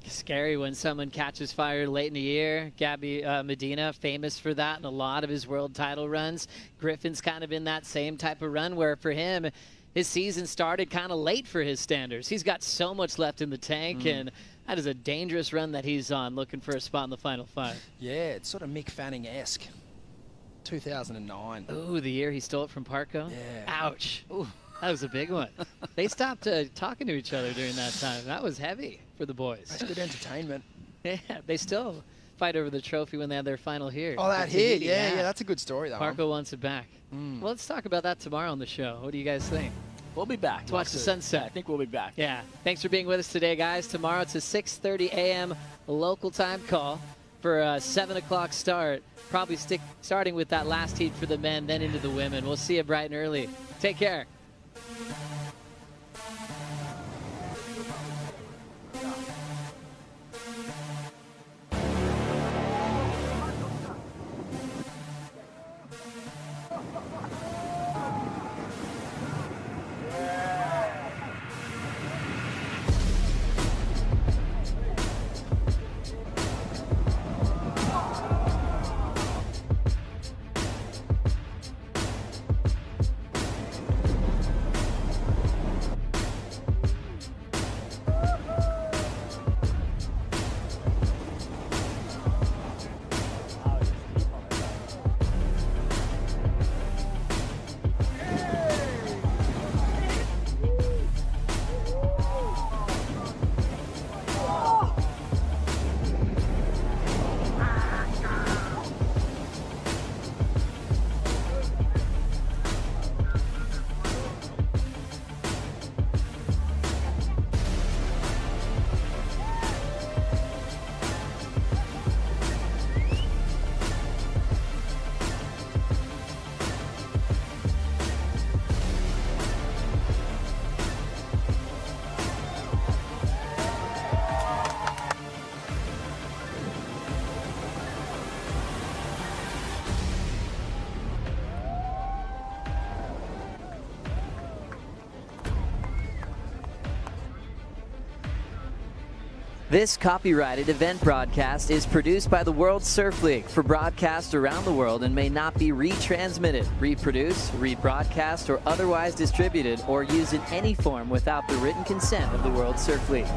Scary when someone catches fire late in the year. Gabby Medina, famous for that in a lot of his world title runs. Griffin's kind of in that same type of run where for him, his season started kind of late for his standards. He's got so much left in the tank, and that is a dangerous run that he's on, looking for a spot in the Final 5. Yeah, it's sort of Mick Fanning-esque. 2009. Ooh, the year he stole it from Parco? Yeah. Ouch. Ooh. That was a big one. They stopped talking to each other during that time. That was heavy for the boys. That's good entertainment. Yeah, they still fight over the trophy when they had their final here. Oh, that hit. Yeah, that's a good story, though. Parco wants it back. Well, let's talk about that tomorrow on the show. What do you guys think? We'll be back. To watch the sunset. Yeah, I think we'll be back. Yeah. Thanks for being with us today, guys. Tomorrow it's a 6:30 a.m. local time call for a 7 o'clock start. Probably starting with that last heat for the men, then into the women. We'll see you bright and early. Take care. This copyrighted event broadcast is produced by the World Surf League for broadcast around the world and may not be retransmitted, reproduced, rebroadcast, or otherwise distributed or used in any form without the written consent of the World Surf League.